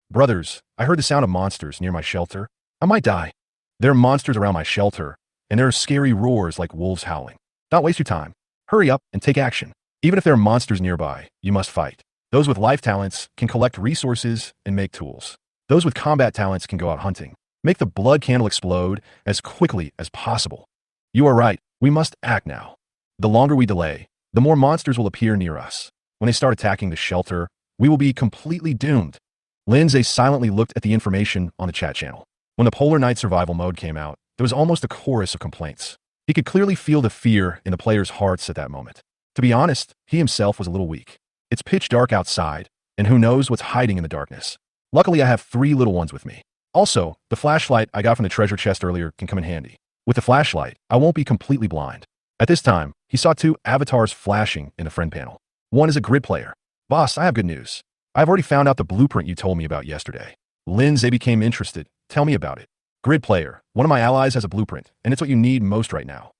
Brothers, I heard the sound of monsters near my shelter. I might die. There are monsters around my shelter, and there are scary roars like wolves howling. Don't waste your time. Hurry up and take action. Even if there are monsters nearby, you must fight. Those with life talents can collect resources and make tools. Those with combat talents can go out hunting. Make the blood candle explode as quickly as possible. You are right. We must act now. The longer we delay, the more monsters will appear near us. When they start attacking the shelter, we will be completely doomed. Lindsay silently looked at the information on the chat channel. When the Polar Night survival mode came out, there was almost a chorus of complaints. He could clearly feel the fear in the players' hearts at that moment. To be honest, he himself was a little weak. It's pitch dark outside, and who knows what's hiding in the darkness. Luckily, I have 3 little ones with me. Also, the flashlight I got from the treasure chest earlier can come in handy. With the flashlight, I won't be completely blind. At this time, he saw 2 avatars flashing in the friend panel. One is a grid player. Boss, I have good news. I've already found out the blueprint you told me about yesterday. Lindsay became interested. Tell me about it. Grid player, one of my allies has a blueprint, and it's what you need most right now.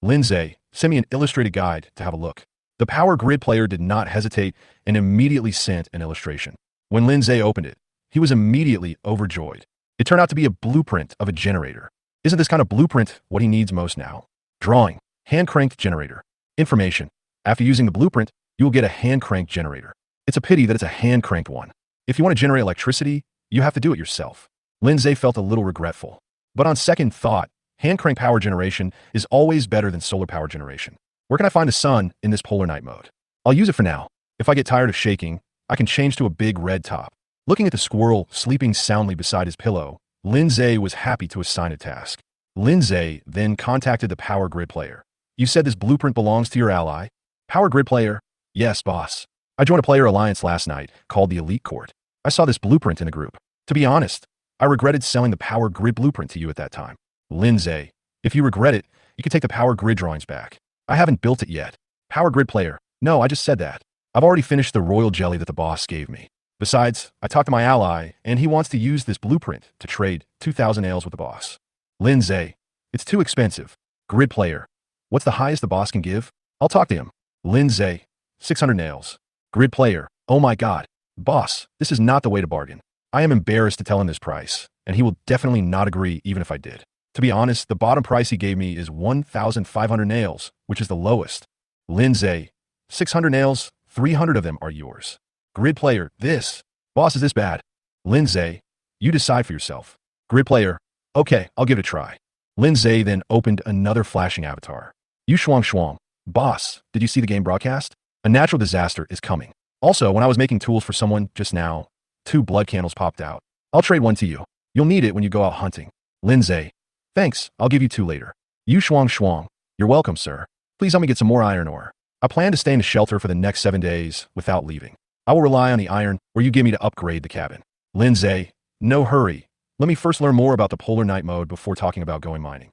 Lindsay, send me an illustrated guide to have a look. The power grid player did not hesitate and immediately sent an illustration. When Lindsay opened it, he was immediately overjoyed. It turned out to be a blueprint of a generator. Isn't this kind of blueprint what he needs most now? Drawing, hand-cranked generator. Information. After using the blueprint, you will get a hand-cranked generator. It's a pity that it's a hand-cranked one. If you want to generate electricity, you have to do it yourself. Lindsay felt a little regretful. But on second thought, hand crank power generation is always better than solar power generation. Where can I find the sun in this polar night mode? I'll use it for now. If I get tired of shaking, I can change to a big red top. Looking at the squirrel sleeping soundly beside his pillow, Lindsay was happy to assign a task. Lindsay then contacted the power grid player. You said this blueprint belongs to your ally? Power grid player? Yes, boss. I joined a player alliance last night called the Elite Court. I saw this blueprint in the group. To be honest, I regretted selling the power grid blueprint to you at that time. Lindsay, if you regret it, you can take the power grid drawings back. I haven't built it yet. Power grid player. No, I just said that. I've already finished the royal jelly that the boss gave me. Besides, I talked to my ally, and he wants to use this blueprint to trade 2,000 nails with the boss. Lindsay, it's too expensive. Grid player, what's the highest the boss can give? I'll talk to him. Lindsay, 600 nails. Grid player, oh my god. Boss, this is not the way to bargain. I am embarrassed to tell him this price, and he will definitely not agree even if I did. To be honest, the bottom price he gave me is 1,500 nails, which is the lowest. Lindsay, 600 nails, 300 of them are yours. Grid player, this. Boss, is this bad? Lindsay, you decide for yourself. Grid player, okay, I'll give it a try. Lindsay then opened another flashing avatar. You shuang shuang. Boss, did you see the game broadcast? A natural disaster is coming. Also, when I was making tools for someone just now, 2 blood candles popped out. I'll trade one to you. You'll need it when you go out hunting. Lindsay, thanks, I'll give you 2 later. You shuang shuang. You're welcome, sir. Please help me get some more iron ore. I plan to stay in the shelter for the next 7 days without leaving. I will rely on the iron or you give me to upgrade the cabin. Lindsay, no hurry. Let me first learn more about the polar night mode before talking about going mining.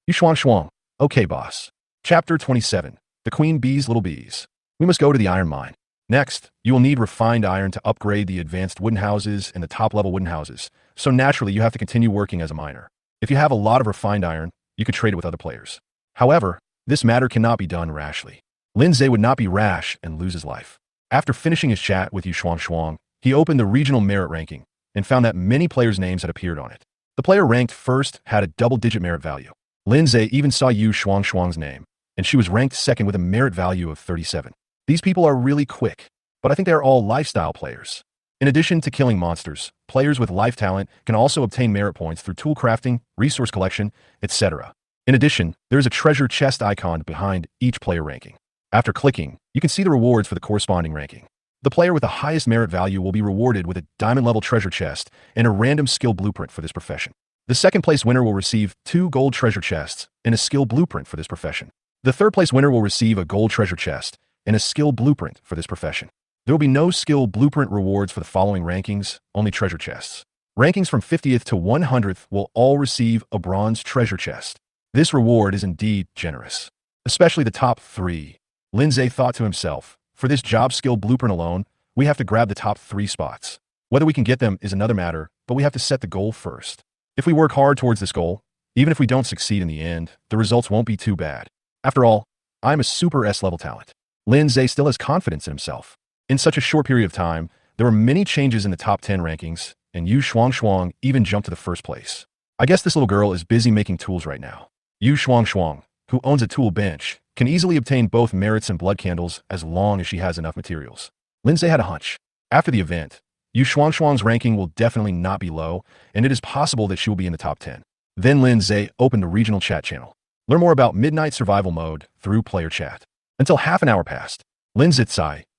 You shuang shuang. Okay, boss. Chapter 27. The Queen Bee's Little Bees. We must go to the iron mine. Next, you will need refined iron to upgrade the advanced wooden houses and the top-level wooden houses, so naturally you have to continue working as a miner. If you have a lot of refined iron, you could trade it with other players. However, this matter cannot be done rashly. Lindsay would not be rash and lose his life. After finishing his chat with Yu Shuang Shuang, he opened the regional merit ranking and found that many players' names had appeared on it. The player ranked first had a double-digit merit value. Lindsay even saw Yu Shuang Shuang's name, and she was ranked second with a merit value of 37. These people are really quick, but I think they are all lifestyle players. In addition to killing monsters, players with life talent can also obtain merit points through tool crafting, resource collection, etc. In addition, there is a treasure chest icon behind each player ranking. After clicking, you can see the rewards for the corresponding ranking. The player with the highest merit value will be rewarded with a diamond-level treasure chest and a random skill blueprint for this profession. The second-place winner will receive 2 gold treasure chests and a skill blueprint for this profession. The third-place winner will receive a gold treasure chest and a skill blueprint for this profession. There will be no skill blueprint rewards for the following rankings, only treasure chests. Rankings from 50th to 100th will all receive a bronze treasure chest. This reward is indeed generous, especially the top 3. Lindsay thought to himself, for this job skill blueprint alone, we have to grab the top 3 spots. Whether we can get them is another matter, but we have to set the goal first. If we work hard towards this goal, even if we don't succeed in the end, the results won't be too bad. After all, I'm a super S-level talent. Lindsay still has confidence in himself. In such a short period of time, there were many changes in the top 10 rankings, and Yu Shuang Shuang even jumped to the first place. I guess this little girl is busy making tools right now. Yu Shuang Shuang, who owns a tool bench, can easily obtain both merits and blood candles as long as she has enough materials. Lindsay had a hunch. After the event, Yu Shuang Shuang's ranking will definitely not be low, and it is possible that she will be in the top 10. Then Lindsay opened the regional chat channel. Learn more about Midnight Survival Mode through player chat. Until half an hour passed, Lindsay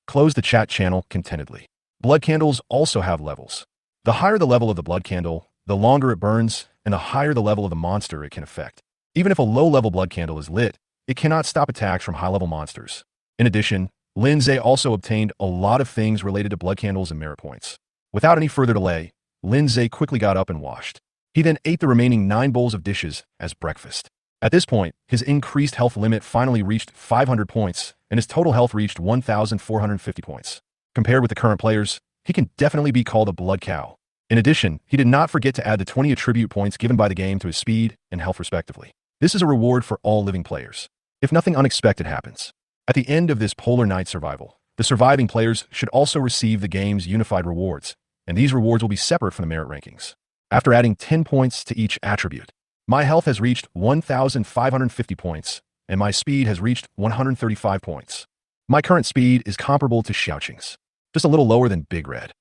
closed the chat channel contentedly. Blood candles also have levels. The higher the level of the blood candle, the longer it burns, and the higher the level of the monster it can affect. Even if a low-level blood candle is lit, it cannot stop attacks from high-level monsters. In addition, Lindsay also obtained a lot of things related to blood candles and merit points. Without any further delay, Lindsay quickly got up and washed. He then ate the remaining 9 bowls of dishes as breakfast. At this point, his increased health limit finally reached 500 points, and his total health reached 1,450 points. Compared with the current players, he can definitely be called a blood cow. In addition, he did not forget to add the 20 attribute points given by the game to his speed and health respectively. This is a reward for all living players, if nothing unexpected happens. At the end of this Polar Night survival, the surviving players should also receive the game's unified rewards, and these rewards will be separate from the merit rankings. After adding 10 points to each attribute, my health has reached 1,550 points, and my speed has reached 135 points. My current speed is comparable to Xiaoqing's, just a little lower than Big Red.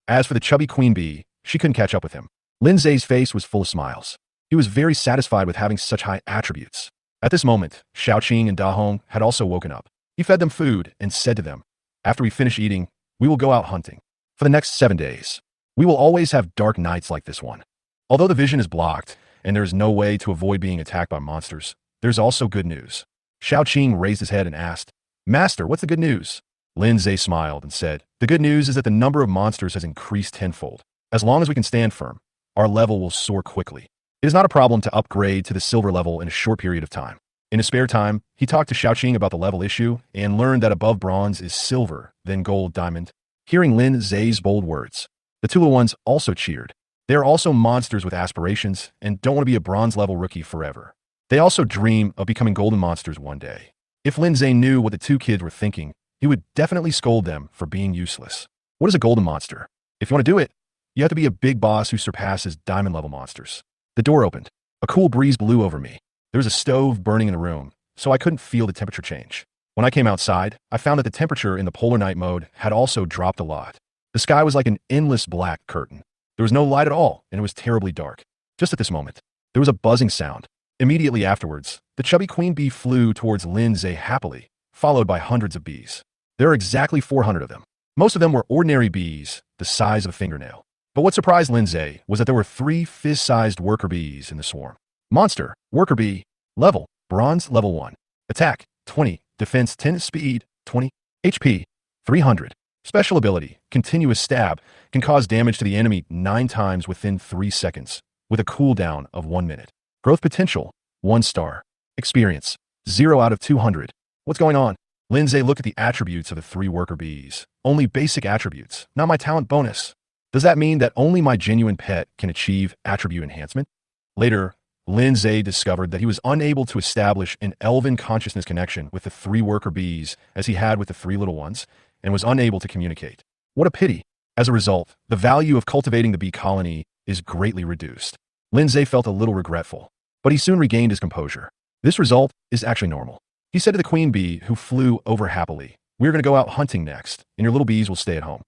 As for the chubby queen bee, she couldn't catch up with him. Lin Zhe's face was full of smiles. He was very satisfied with having such high attributes. At this moment, Xiaoqing and Da Hong had also woken up. He fed them food and said to them, "After we finish eating, we will go out hunting. For the next 7 days, we will always have dark nights like this one. Although the vision is blocked and there is no way to avoid being attacked by monsters, there's also good news." Xiaoqing raised his head and asked, "Master, what's the good news?" Lin Zhe smiled and said, "The good news is that the number of monsters has increased tenfold. As long as we can stand firm, our level will soar quickly. It is not a problem to upgrade to the silver level in a short period of time." In his spare time, he talked to Xiaoqing about the level issue and learned that above bronze is silver, then gold, diamond. Hearing Lin Zhe's bold words, the two little ones also cheered. They are also monsters with aspirations and don't want to be a bronze level rookie forever. They also dream of becoming golden monsters one day. If Lin Zhe knew what the two kids were thinking, he would definitely scold them for being useless. What is a golden monster? If you want to do it, you have to be a big boss who surpasses diamond level monsters. The door opened. A cool breeze blew over me. There was a stove burning in the room, so I couldn't feel the temperature change. When I came outside, I found that the temperature in the polar night mode had also dropped a lot. The sky was like an endless black curtain. There was no light at all, and it was terribly dark. Just at this moment, there was a buzzing sound. Immediately afterwards, the chubby queen bee flew towards Lin Zhe happily, followed by hundreds of bees. There are exactly 400 of them. Most of them were ordinary bees, the size of a fingernail. But what surprised Lin Zhe was that there were 3 fist-sized worker bees in the swarm. Monster, worker bee, level, bronze, level 1. Attack, 20, defense 10, speed, 20, HP, 300. Special ability, continuous stab, can cause damage to the enemy 9 times within 3 seconds, with a cooldown of 1 minute. Growth potential, 1 star. Experience, 0 out of 200. What's going on? Lin Zhe looked at the attributes of the 3 worker bees. Only basic attributes, not my talent bonus. Does that mean that only my genuine pet can achieve attribute enhancement? Later, Lin Zhe discovered that he was unable to establish an elven consciousness connection with the 3 worker bees as he had with the 3 little ones, and was unable to communicate. What a pity. As a result, the value of cultivating the bee colony is greatly reduced. Lin Zhe felt a little regretful, but he soon regained his composure. This result is actually normal. He said to the queen bee, who flew over happily, "We're going to go out hunting next, and your little bees will stay at home.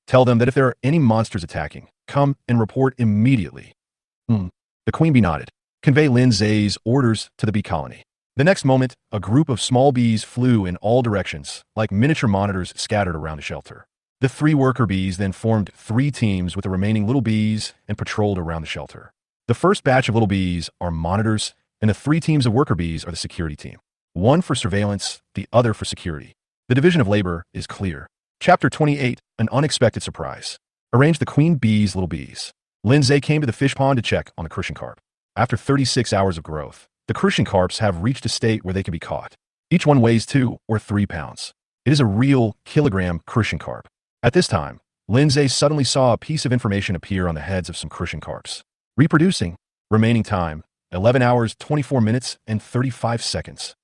Tell them that if there are any monsters attacking, come and report immediately." The queen bee nodded. Convey Lin Zhe's orders to the bee colony. The next moment, a group of small bees flew in all directions, like miniature monitors scattered around the shelter. The 3 worker bees then formed 3 teams with the remaining little bees and patrolled around the shelter. The first batch of little bees are monitors, and the 3 teams of worker bees are the security team. One for surveillance, the other for security. The division of labor is clear. Chapter 28, An Unexpected Surprise. Arrange the queen bee's little bees. Lin Zhe came to the fish pond to check on the crucian carp. After 36 hours of growth, the crucian carps have reached a state where they can be caught. Each one weighs 2 or 3 pounds. It is a real kilogram crucian carp. At this time, Lin Zhe suddenly saw a piece of information appear on the heads of some crucian carps. Reproducing. Remaining time, 11 hours, 24 minutes, and 35 seconds.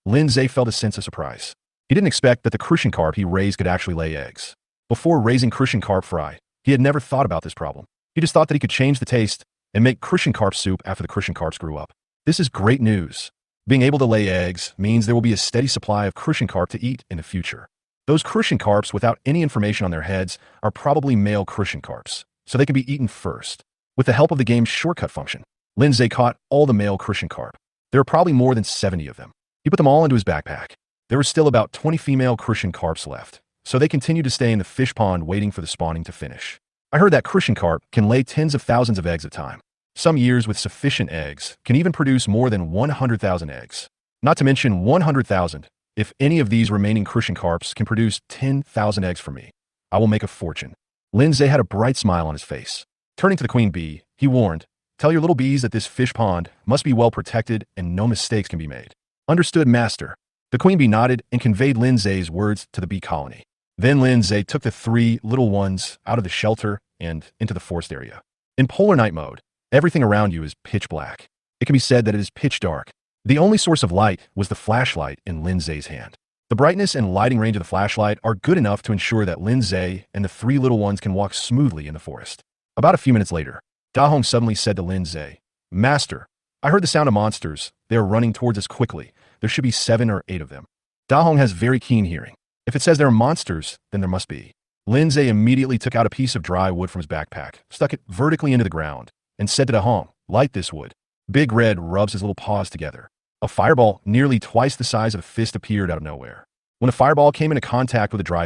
Lin Zhe felt a sense of surprise. He didn't expect that the crucian carp he raised could actually lay eggs. Before raising crucian carp fry, he had never thought about this problem. He just thought that he could change the taste and make crucian carp soup after the crucian carps grew up. This is great news. Being able to lay eggs means there will be a steady supply of crucian carp to eat in the future. Those crucian carps without any information on their heads are probably male crucian carps, so they can be eaten first. With the help of the game's shortcut function, Lin Zhe caught all the male crucian carp. There are probably more than 70 of them. He put them all into his backpack. There were still about 20 female crucian carps left, so they continued to stay in the fish pond waiting for the spawning to finish. I heard that crucian carp can lay tens of thousands of eggs at a time. Some years with sufficient eggs can even produce more than 100,000 eggs. Not to mention 100,000. If any of these remaining crucian carps can produce 10,000 eggs for me, I will make a fortune. Lin Zhe had a bright smile on his face. Turning to the queen bee, he warned, "Tell your little bees that this fish pond must be well protected and no mistakes can be made." "Understood, master." The queen bee nodded and conveyed Lin Zhe's words to the bee colony. Then Lin Zhe took the 3 little ones out of the shelter and into the forest area. In polar night mode, everything around you is pitch black. It can be said that it is pitch dark. The only source of light was the flashlight in Lin Zhe's hand. The brightness and lighting range of the flashlight are good enough to ensure that Lin Zhe and the 3 little ones can walk smoothly in the forest. About a few minutes later, Da Hong suddenly said to Lin Zhe, "Master, I heard the sound of monsters. They are running towards us quickly. There should be 7 or 8 of them." Da Hong has very keen hearing. If it says there are monsters, then there must be. Lindsay immediately took out a piece of dry wood from his backpack, stuck it vertically into the ground, and said to Dahong, "Light this wood." Big Red rubs his little paws together. A fireball nearly twice the size of a fist appeared out of nowhere. When the fireball came into contact with the dry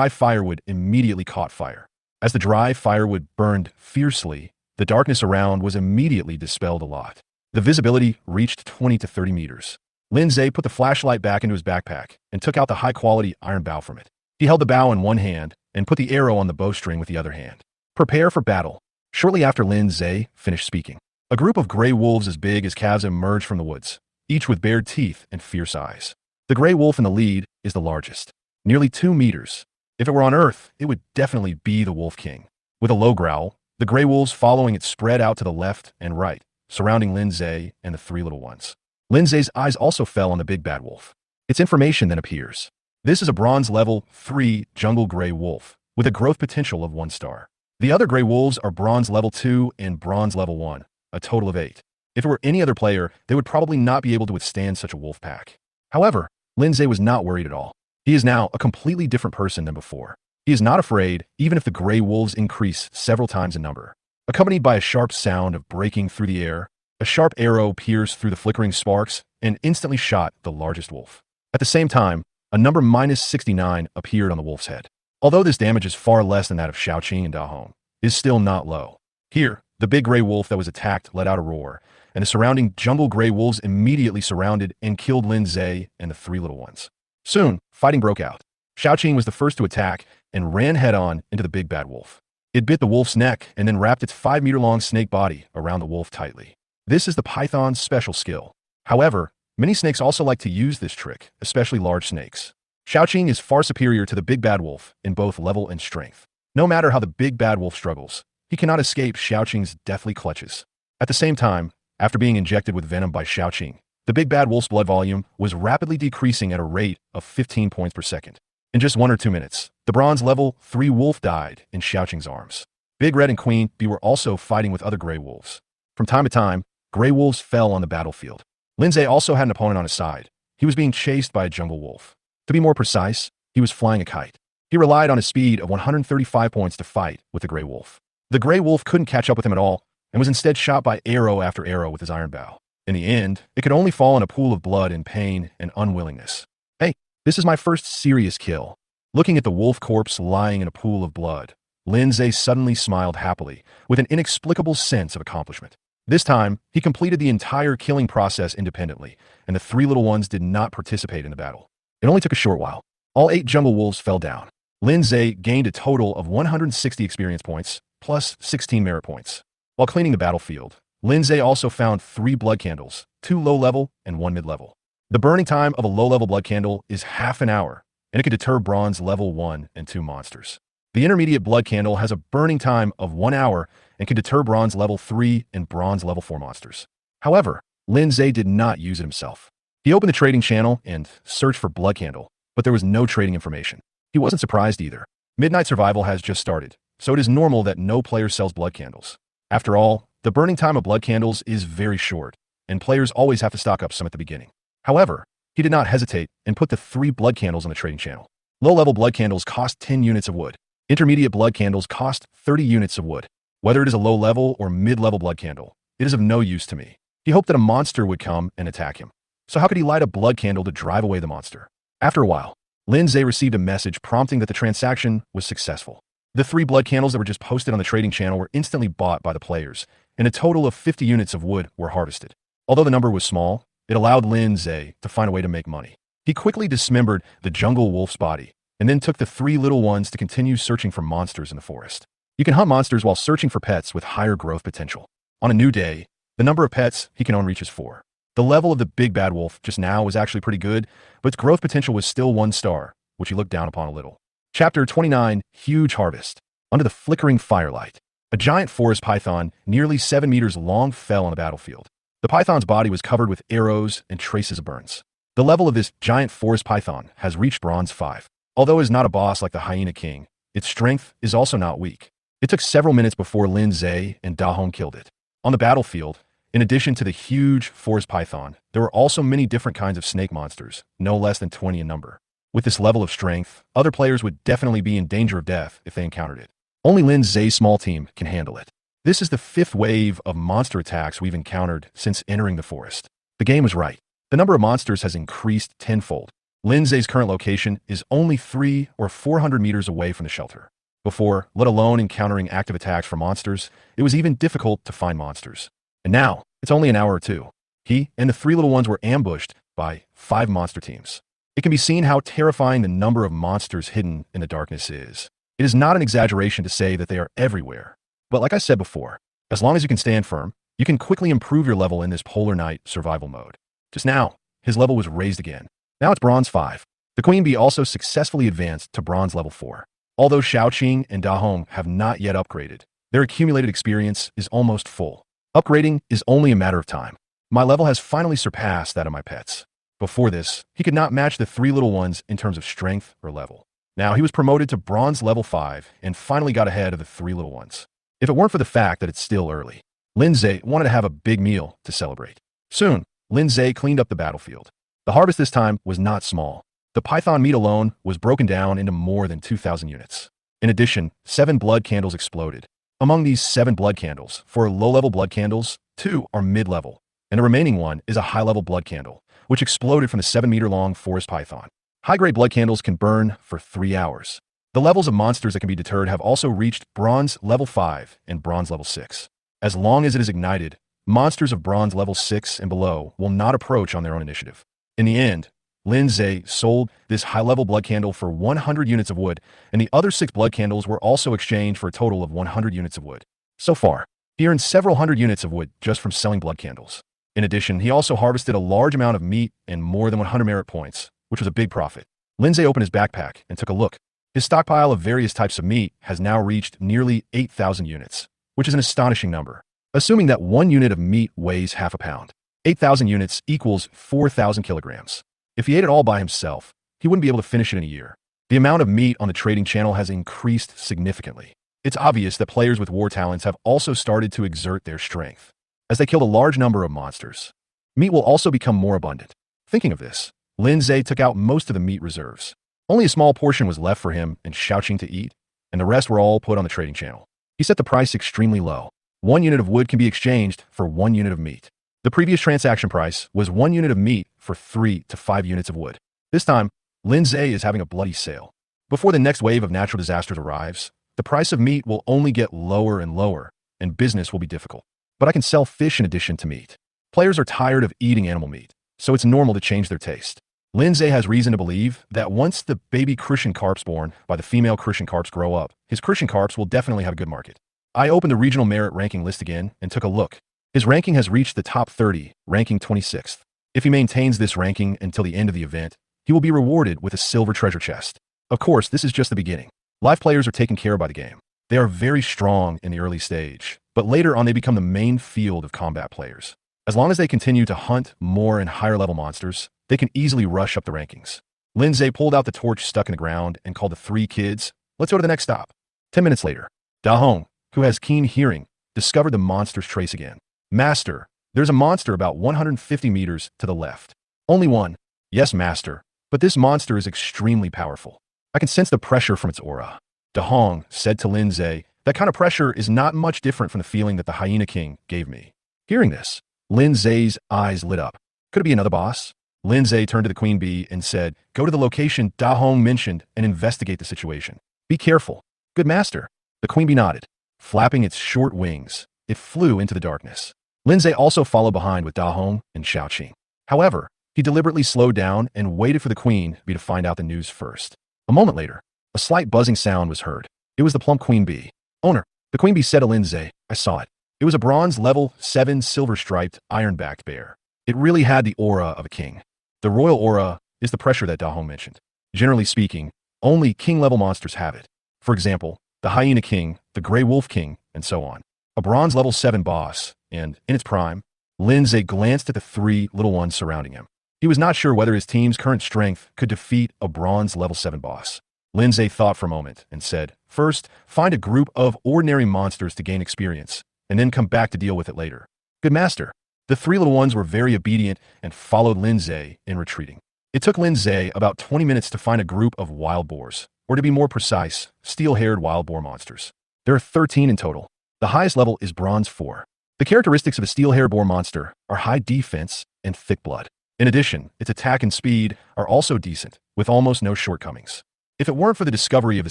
firewood immediately caught fire. As the dry firewood burned fiercely, the darkness around was immediately dispelled a lot. The visibility reached 20 to 30 meters. Lindsay put the flashlight back into his backpack and took out the high-quality iron bow from it. He held the bow in one hand and put the arrow on the bowstring with the other hand. Prepare for battle. Shortly after Lindsay finished speaking, a group of gray wolves as big as calves emerged from the woods, each with bared teeth and fierce eyes. The gray wolf in the lead is the largest, nearly 2 meters. If it were on Earth, it would definitely be the Wolf King. With a low growl, the gray wolves following it spread out to the left and right, surrounding Lindsay and the 3 little ones. Lindsay's eyes also fell on the big bad wolf. Its information then appears. This is a bronze level 3 jungle gray wolf with a growth potential of 1 star. The other gray wolves are bronze level 2 and bronze level 1, a total of 8. If it were any other player, they would probably not be able to withstand such a wolf pack. However, Lindsay was not worried at all. He is now a completely different person than before. He is not afraid, even if the gray wolves increase several times in number. Accompanied by a sharp sound of breaking through the air, a sharp arrow pierced through the flickering sparks and instantly shot the largest wolf. At the same time, a number -69 appeared on the wolf's head. Although this damage is far less than that of Xiaoqing and Dahong, it is still not low. Here, the big gray wolf that was attacked let out a roar, and the surrounding jungle gray wolves immediately surrounded and killed Lindsay and the 3 little ones. Soon, fighting broke out. Xiaoqing was the first to attack and ran head-on into the big bad wolf. It bit the wolf's neck and then wrapped its 5-meter-long snake body around the wolf tightly. This is the python's special skill. However, many snakes also like to use this trick, especially large snakes. Xiaoqing is far superior to the big bad wolf in both level and strength. No matter how the big bad wolf struggles, he cannot escape Xiaoqing's deathly clutches. At the same time, after being injected with venom by Xiaoqing, the big bad wolf's blood volume was rapidly decreasing at a rate of 15 points per second. In just 1 or 2 minutes, the bronze level 3 wolf died in Xiaoqing's arms. Big Red and Queen Bee were also fighting with other gray wolves. From time to time, gray wolves fell on the battlefield. Lindsay also had an opponent on his side. He was being chased by a jungle wolf. To be more precise, he was flying a kite. He relied on a speed of 135 points to fight with the gray wolf. The gray wolf couldn't catch up with him at all and was instead shot by arrow after arrow with his iron bow. In the end, it could only fall in a pool of blood in pain and unwillingness. Hey, this is my first serious kill. Looking at the wolf corpse lying in a pool of blood, Lindsay suddenly smiled happily with an inexplicable sense of accomplishment. This time, he completed the entire killing process independently, and the 3 little ones did not participate in the battle. It only took a short while. All 8 jungle wolves fell down. Lindsay gained a total of 160 experience points, plus 16 merit points. While cleaning the battlefield, Lindsay also found 3 blood candles, 2 low-level and 1 mid-level. The burning time of a low-level blood candle is half an hour, and it could deter bronze level 1 and 2 monsters. The intermediate blood candle has a burning time of 1 hour and can deter bronze level 3 and bronze level 4 monsters. However, Lindsay did not use it himself. He opened the trading channel and searched for blood candle, but there was no trading information. He wasn't surprised either. Midnight Survival has just started, so it is normal that no player sells blood candles. After all, the burning time of blood candles is very short, and players always have to stock up some at the beginning. However, he did not hesitate and put the 3 blood candles on the trading channel. Low-level blood candles cost 10 units of wood. Intermediate blood candles cost 30 units of wood. Whether it is a low-level or mid-level blood candle, it is of no use to me. He hoped that a monster would come and attack him. So how could he light a blood candle to drive away the monster? After a while, Lindsay received a message prompting that the transaction was successful. The 3 blood candles that were just posted on the trading channel were instantly bought by the players, and a total of 50 units of wood were harvested. Although the number was small, it allowed Lindsay to find a way to make money. He quickly dismembered the jungle wolf's body, and then took the 3 little ones to continue searching for monsters in the forest. You can hunt monsters while searching for pets with higher growth potential. On a new day, the number of pets he can own reaches 4. The level of the big bad wolf just now was actually pretty good, but its growth potential was still 1 star, which he looked down upon a little. Chapter 29, Huge Harvest. Under the flickering firelight, a giant forest python, nearly 7 meters long, fell on the battlefield. The python's body was covered with arrows and traces of burns. The level of this giant forest python has reached bronze 5. Although it is not a boss like the Hyena King, its strength is also not weak. It took several minutes before Lindsay and Dahong killed it. On the battlefield, in addition to the huge forest python, there were also many different kinds of snake monsters, no less than 20 in number. With this level of strength, other players would definitely be in danger of death if they encountered it. Only Lin Zay's small team can handle it. This is the fifth wave of monster attacks we've encountered since entering the forest. The game was right. The number of monsters has increased tenfold. Lin Zay's current location is only 300 or 400 meters away from the shelter. Before, let alone encountering active attacks from monsters, it was even difficult to find monsters. And now, it's only an hour or two. He and the three little ones were ambushed by 5 monster teams. It can be seen how terrifying the number of monsters hidden in the darkness is. It is not an exaggeration to say that they are everywhere. But like I said before, as long as you can stand firm, you can quickly improve your level in this Polar Night survival mode. Just now, his level was raised again. Now it's Bronze 5. The Queen Bee also successfully advanced to Bronze level 4. Although Xiaoqing and Da Hong have not yet upgraded, their accumulated experience is almost full. Upgrading is only a matter of time. My level has finally surpassed that of my pets. Before this, he could not match the 3 little ones in terms of strength or level. Now he was promoted to Bronze level 5 and finally got ahead of the 3 little ones. If it weren't for the fact that it's still early, Lin Zay wanted to have a big meal to celebrate. Soon, Lin Zay cleaned up the battlefield. The harvest this time was not small. The python meat alone was broken down into more than 2,000 units. In addition, 7 blood candles exploded. Among these 7 blood candles, for low-level blood candles, 2 are mid-level, and the remaining one is a high-level blood candle, which exploded from the 7-meter-long forest python. High-grade blood candles can burn for 3 hours. The levels of monsters that can be deterred have also reached Bronze level 5 and Bronze level 6. As long as it is ignited, monsters of Bronze level 6 and below will not approach on their own initiative. In the end, Lin Zay sold this high-level blood candle for 100 units of wood, and the other 6 blood candles were also exchanged for a total of 100 units of wood. So far, he earned several hundred units of wood just from selling blood candles. In addition, he also harvested a large amount of meat and more than 100 merit points, which was a big profit. Lin Zay opened his backpack and took a look. His stockpile of various types of meat has now reached nearly 8,000 units, which is an astonishing number. Assuming that 1 unit of meat weighs half a pound, 8,000 units equals 4,000 kilograms. If he ate it all by himself, he wouldn't be able to finish it in a year. The amount of meat on the trading channel has increased significantly. It's obvious that players with war talents have also started to exert their strength, as they killed a large number of monsters. Meat will also become more abundant. Thinking of this, Lin Zay took out most of the meat reserves. Only a small portion was left for him and Xiaoqing to eat, and the rest were all put on the trading channel. He set the price extremely low. 1 unit of wood can be exchanged for 1 unit of meat. The previous transaction price was 1 unit of meat for 3 to 5 units of wood. This time, Lin Zay is having a bloody sale. Before the next wave of natural disasters arrives, the price of meat will only get lower and lower, and business will be difficult. But I can sell fish in addition to meat. Players are tired of eating animal meat, so it's normal to change their taste. Lin Zay has reason to believe that once the baby crucian carps born by the female crucian carps grow up, his crucian carps will definitely have a good market. I opened the regional merit ranking list again and took a look. His ranking has reached the top 30, ranking 26th. If he maintains this ranking until the end of the event, he will be rewarded with a silver treasure chest. Of course, this is just the beginning. Live players are taken care of by the game. They are very strong in the early stage, but later on they become the main field of combat players. As long as they continue to hunt more and higher level monsters, they can easily rush up the rankings. Lin Zay pulled out the torch stuck in the ground and called the 3 kids, "Let's go to the next stop." 10 minutes later, Da Hong, who has keen hearing, discovered the monster's trace again. "Master, there's a monster about 150 meters to the left." "Only one." "Yes, master, but this monster is extremely powerful. I can sense the pressure from its aura." Da Hong said to Lin Zay, "That kind of pressure is not much different from the feeling that the Hyena King gave me." Hearing this, Lin Zay's eyes lit up. Could it be another boss? Lin Zay turned to the Queen Bee and said, "Go to the location Da Hong mentioned and investigate the situation. Be careful." "Good master." The Queen Bee nodded. Flapping its short wings, it flew into the darkness. Lin Zay also followed behind with Da Hong and Xiaoqing. However, he deliberately slowed down and waited for the Queen Bee to find out the news first. A moment later, a slight buzzing sound was heard. It was the plump Queen Bee. "Owner," the Queen Bee said to Lin Zay, "I saw it. It was a Bronze level 7 silver-striped iron-backed bear. It really had the aura of a king. The royal aura is the pressure that Da Hong mentioned. Generally speaking, only king-level monsters have it. For example, the Hyena King, the Grey Wolf King, and so on. A Bronze level 7 boss, and in its prime, Lin Zay glanced at the 3 little ones surrounding him. He was not sure whether his team's current strength could defeat a Bronze level 7 boss. Lin Zay thought for a moment and said, "First, find a group of ordinary monsters to gain experience, and then come back to deal with it later." "Good master." The 3 little ones were very obedient and followed Lin Zay in retreating. It took Lin Zhe about 20 minutes to find a group of wild boars, or to be more precise, steel-haired wild boar monsters. There are 13 in total. The highest level is Bronze 4. The characteristics of a steel-haired boar monster are high defense and thick blood. In addition, its attack and speed are also decent, with almost no shortcomings. If it weren't for the discovery of the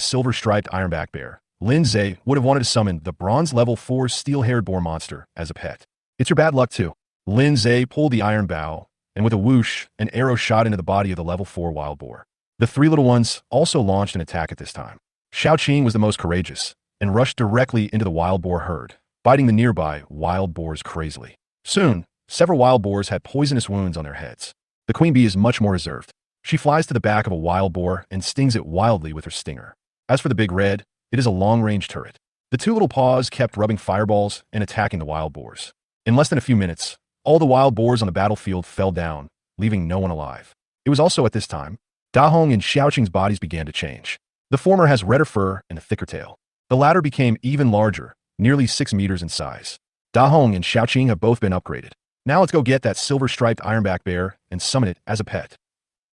silver-striped ironback bear, Lin Zhe would have wanted to summon the Bronze Level 4 steel-haired boar monster as a pet. It's your bad luck too. Lin Zhe pulled the iron bow, and with a whoosh, an arrow shot into the body of the level 4 wild boar. The three little ones also launched an attack at this time. Xiaoqing was the most courageous, and rushed directly into the wild boar herd, biting the nearby wild boars crazily. Soon, several wild boars had poisonous wounds on their heads. The queen bee is much more reserved. She flies to the back of a wild boar and stings it wildly with her stinger. As for the big red, it is a long-range turret. The two little paws kept rubbing fireballs and attacking the wild boars. In less than a few minutes, all the wild boars on the battlefield fell down, leaving no one alive. It was also at this time, Dahong and Xiaoqing's bodies began to change. The former has redder fur and a thicker tail. The latter became even larger, nearly 6 meters in size. Dahong and Xiaoqing have both been upgraded. Now let's go get that silver-striped ironback bear and summon it as a pet.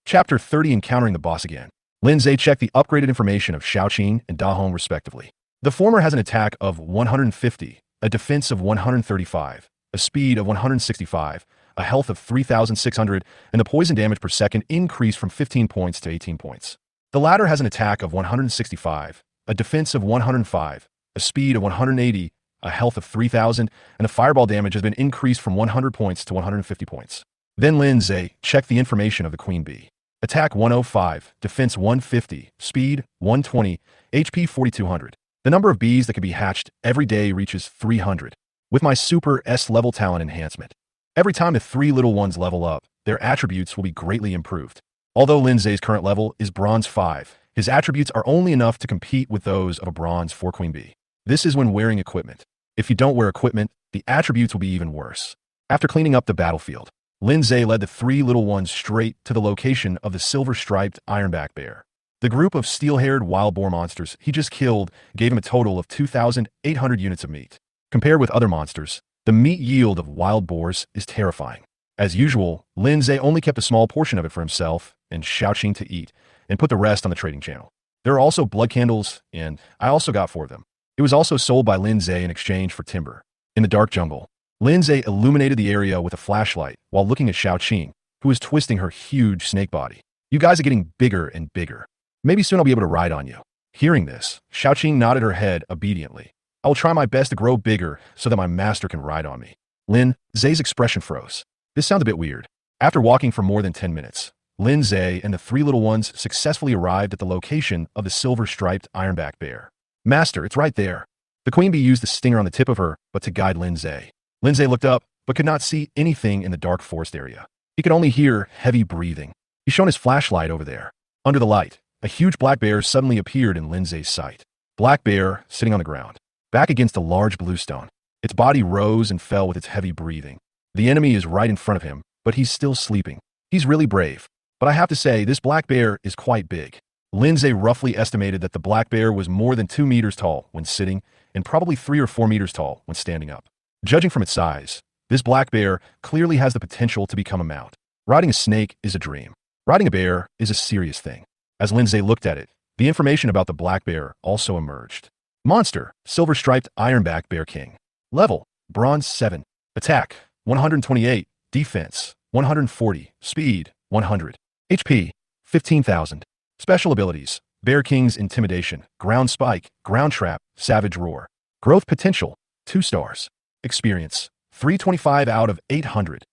Chapter 30: Encountering the Boss Again. Lin Zhe checked the upgraded information of Xiaoqing and Dahong respectively. The former has an attack of 150, a defense of 135, a speed of 165, a health of 3,600, and the poison damage per second increased from 15 points to 18 points. The latter has an attack of 165, a defense of 105, a speed of 180, a health of 3,000, and the fireball damage has been increased from 100 points to 150 points. Then Lin Zhe checked the information of the queen bee. Attack 105, defense 150, speed 120, HP 4200. The number of bees that can be hatched every day reaches 300. With my Super S level talent enhancement, every time the three little ones level up, their attributes will be greatly improved. Although Lin Zhe's current level is Bronze 5, his attributes are only enough to compete with those of a Bronze 4 queen bee. This is when wearing equipment. If you don't wear equipment, the attributes will be even worse. After cleaning up the battlefield, Lin Zhe led the three little ones straight to the location of the silver-striped ironback bear. The group of steel-haired wild boar monsters he just killed gave him a total of 2,800 units of meat. Compared with other monsters, the meat yield of wild boars is terrifying. As usual, Lin Zhe only kept a small portion of it for himself and Xiaoqing to eat, and put the rest on the trading channel. There are also blood candles, and I also got 4 of them. It was also sold by Lin Zhe in exchange for timber. In the dark jungle, Lin Zhe illuminated the area with a flashlight while looking at Xiaoqing, who was twisting her huge snake body. You guys are getting bigger and bigger. Maybe soon I'll be able to ride on you. Hearing this, Xiaoqing nodded her head obediently. I will try my best to grow bigger so that my master can ride on me. Lin Zhe's expression froze. This sounds a bit weird. After walking for more than 10 minutes, Lin Zhe and the three little ones successfully arrived at the location of the silver-striped ironback bear. Master, it's right there. The queen bee used the stinger on the tip of her, but to guide Lin Zhe. Lin Zhe looked up, but could not see anything in the dark forest area. He could only hear heavy breathing. He shone his flashlight over there. Under the light, a huge black bear suddenly appeared in Lin Zhe's sight. Black bear, sitting on the ground, back against a large blue stone. Its body rose and fell with its heavy breathing. The enemy is right in front of him, but he's still sleeping. He's really brave. But I have to say, this black bear is quite big. Lin Zhe roughly estimated that the black bear was more than 2 meters tall when sitting, and probably 3 or 4 meters tall when standing up. Judging from its size, this black bear clearly has the potential to become a mount. Riding a snake is a dream. Riding a bear is a serious thing. As Lin Zhe looked at it, the information about the black bear also emerged. Monster, silver-striped ironback bear king. Level, Bronze 7. Attack, 128. Defense, 140. Speed, 100. HP, 15,000. Special abilities, Bear King's Intimidation, Ground Spike, Ground Trap, Savage Roar. Growth Potential, 2 stars. Experience, 325 out of 800.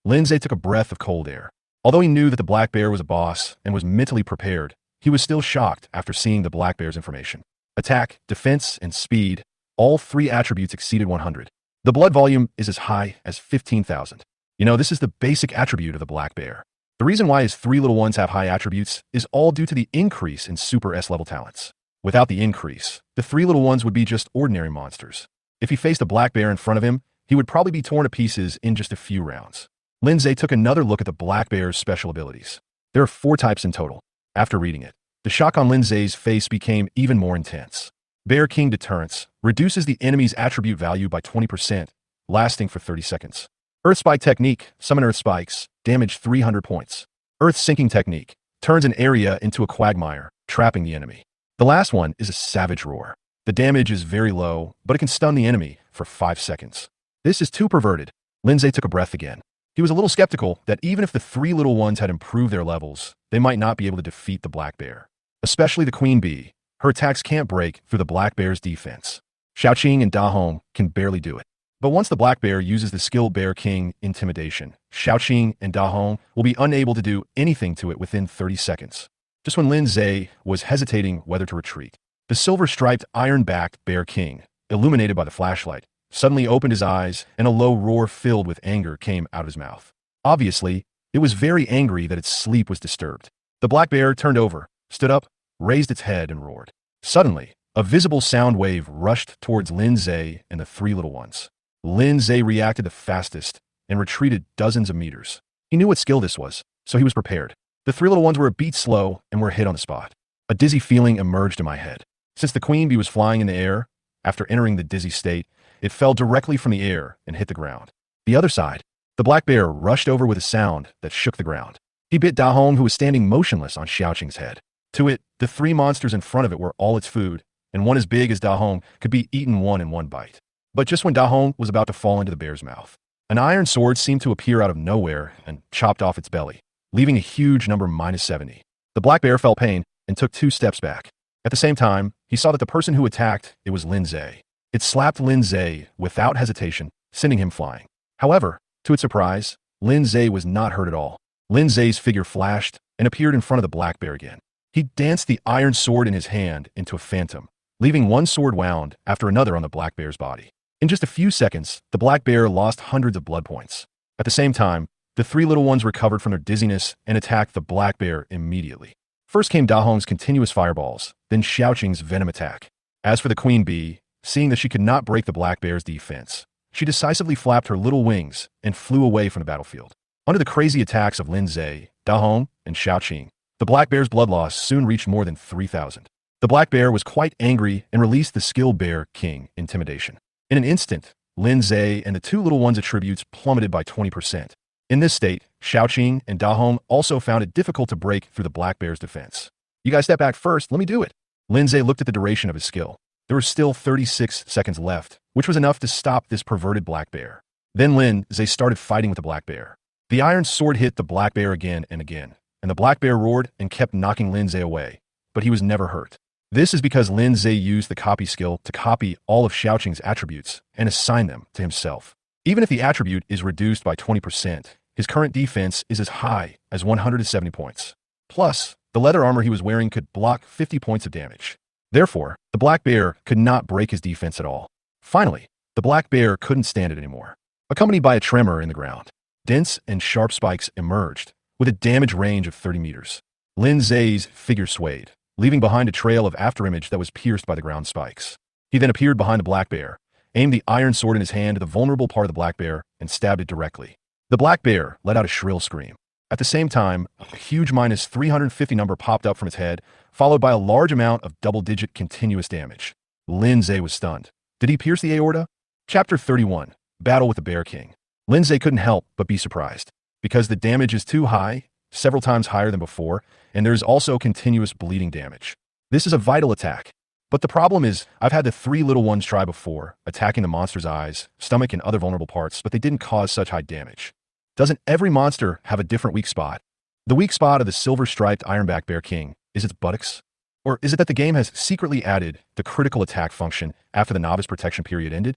Lin Zhe took a breath of cold air. Although he knew that the black bear was a boss and was mentally prepared, he was still shocked after seeing the black bear's information. Attack, defense, and speed, all 3 attributes exceeded 100. The blood volume is as high as 15,000. You know, this is the basic attribute of the black bear. The reason why his 3 little ones have high attributes is all due to the increase in Super S level talents. Without the increase, the 3 little ones would be just ordinary monsters. If he faced a black bear in front of him, he would probably be torn to pieces in just a few rounds. Lin Zhe took another look at the black bear's special abilities. There are 4 types in total. After reading it, the shock on Lin Zhe's face became even more intense. Bear King Deterrence reduces the enemy's attribute value by 20%, lasting for 30 seconds. Earth Spike Technique, summon Earth Spikes, damage 300 points. earth sinking technique, turns an area into a quagmire, trapping the enemy. The last one is a savage roar. The damage is very low, but it can stun the enemy for 5 seconds. This is too perverted. Lindsay took a breath again. He was a little skeptical that even if the three little ones had improved their levels, they might not be able to defeat the black bear. Especially the queen bee. Her attacks can't break through the black bear's defense. Xiaoqing and Da Hong can barely do it. But once the black bear uses the skill Bear King intimidation, Xiaoqing and Da Hong will be unable to do anything to it within 30 seconds. Just when Lin Zhe was hesitating whether to retreat, the silver-striped, iron-backed Bear King, illuminated by the flashlight, suddenly opened his eyes and a low roar filled with anger came out of his mouth. Obviously, it was very angry that its sleep was disturbed. The black bear turned over, stood up, raised its head and roared. Suddenly, a visible sound wave rushed towards Lin Zhe and the three little ones. Lin Zhe reacted the fastest and retreated dozens of meters. He knew what skill this was, so he was prepared. The three little ones were a beat slow and were hit on the spot. A dizzy feeling emerged in my head. Since the queen bee was flying in the air, after entering the dizzy state, it fell directly from the air and hit the ground. The other side, the black bear rushed over with a sound that shook the ground. He bit Da Hong, who was standing motionless on Xiaoqing's head. To it, the three monsters in front of it were all its food, and one as big as Da Hong could be eaten one in one bite. But just when Da Hong was about to fall into the bear's mouth, an iron sword seemed to appear out of nowhere and chopped off its belly, leaving a huge number -70. The black bear felt pain and took 2 steps back. At the same time, he saw that the person who attacked it was Lin Zhe. It slapped Lin Zhe without hesitation, sending him flying. However, to its surprise, Lin Zhe was not hurt at all. Lin Zhe's figure flashed and appeared in front of the black bear again. He danced the iron sword in his hand into a phantom, leaving one sword wound after another on the black bear's body. In just a few seconds, the black bear lost hundreds of blood points. At the same time, the three little ones recovered from their dizziness and attacked the black bear immediately. First came Da Hong's continuous fireballs, then Xiaoqing's venom attack. As for the queen bee, seeing that she could not break the black bear's defense, she decisively flapped her little wings and flew away from the battlefield. Under the crazy attacks of Lin Zhe, Da Hong, and Xiaoqing, the black bear's blood loss soon reached more than 3,000. The black bear was quite angry and released the skill Bear King intimidation. In an instant, Lin Zhe and the two little ones' attributes plummeted by 20%. In this state, Xiaoqing and Da Hong also found it difficult to break through the black bear's defense. You guys step back first, let me do it. Lin Zhe looked at the duration of his skill. There were still 36 seconds left, which was enough to stop this perverted black bear. Then Lin Zhe started fighting with the black bear. The iron sword hit the black bear again and again, and the black bear roared and kept knocking Lin Zhe away, but he was never hurt. This is because Lin Zhe used the copy skill to copy all of Xiaoqing's attributes and assign them to himself. Even if the attribute is reduced by 20%, his current defense is as high as 170 points. Plus, the leather armor he was wearing could block 50 points of damage. Therefore, the black bear could not break his defense at all. Finally, the black bear couldn't stand it anymore. Accompanied by a tremor in the ground, dense and sharp spikes emerged with a damage range of 30 meters. Lin Zhe's figure swayed, leaving behind a trail of afterimage that was pierced by the ground spikes. He then appeared behind the black bear, aimed the iron sword in his hand at the vulnerable part of the black bear, and stabbed it directly. The black bear let out a shrill scream. At the same time, a huge -350 number popped up from its head, followed by a large amount of double-digit continuous damage. Lin Zhe was stunned. Did he pierce the aorta? Chapter 31, Battle with the Bear King. Lin Zhe couldn't help but be surprised, because the damage is too high, several times higher than before, and there's also continuous bleeding damage. This is a vital attack. But the problem is, I've had the three little ones try before, attacking the monster's eyes, stomach, and other vulnerable parts, but they didn't cause such high damage. Doesn't every monster have a different weak spot? The weak spot of the silver-striped Ironback Bear King is its buttocks? Or is it that the game has secretly added the critical attack function after the novice protection period ended?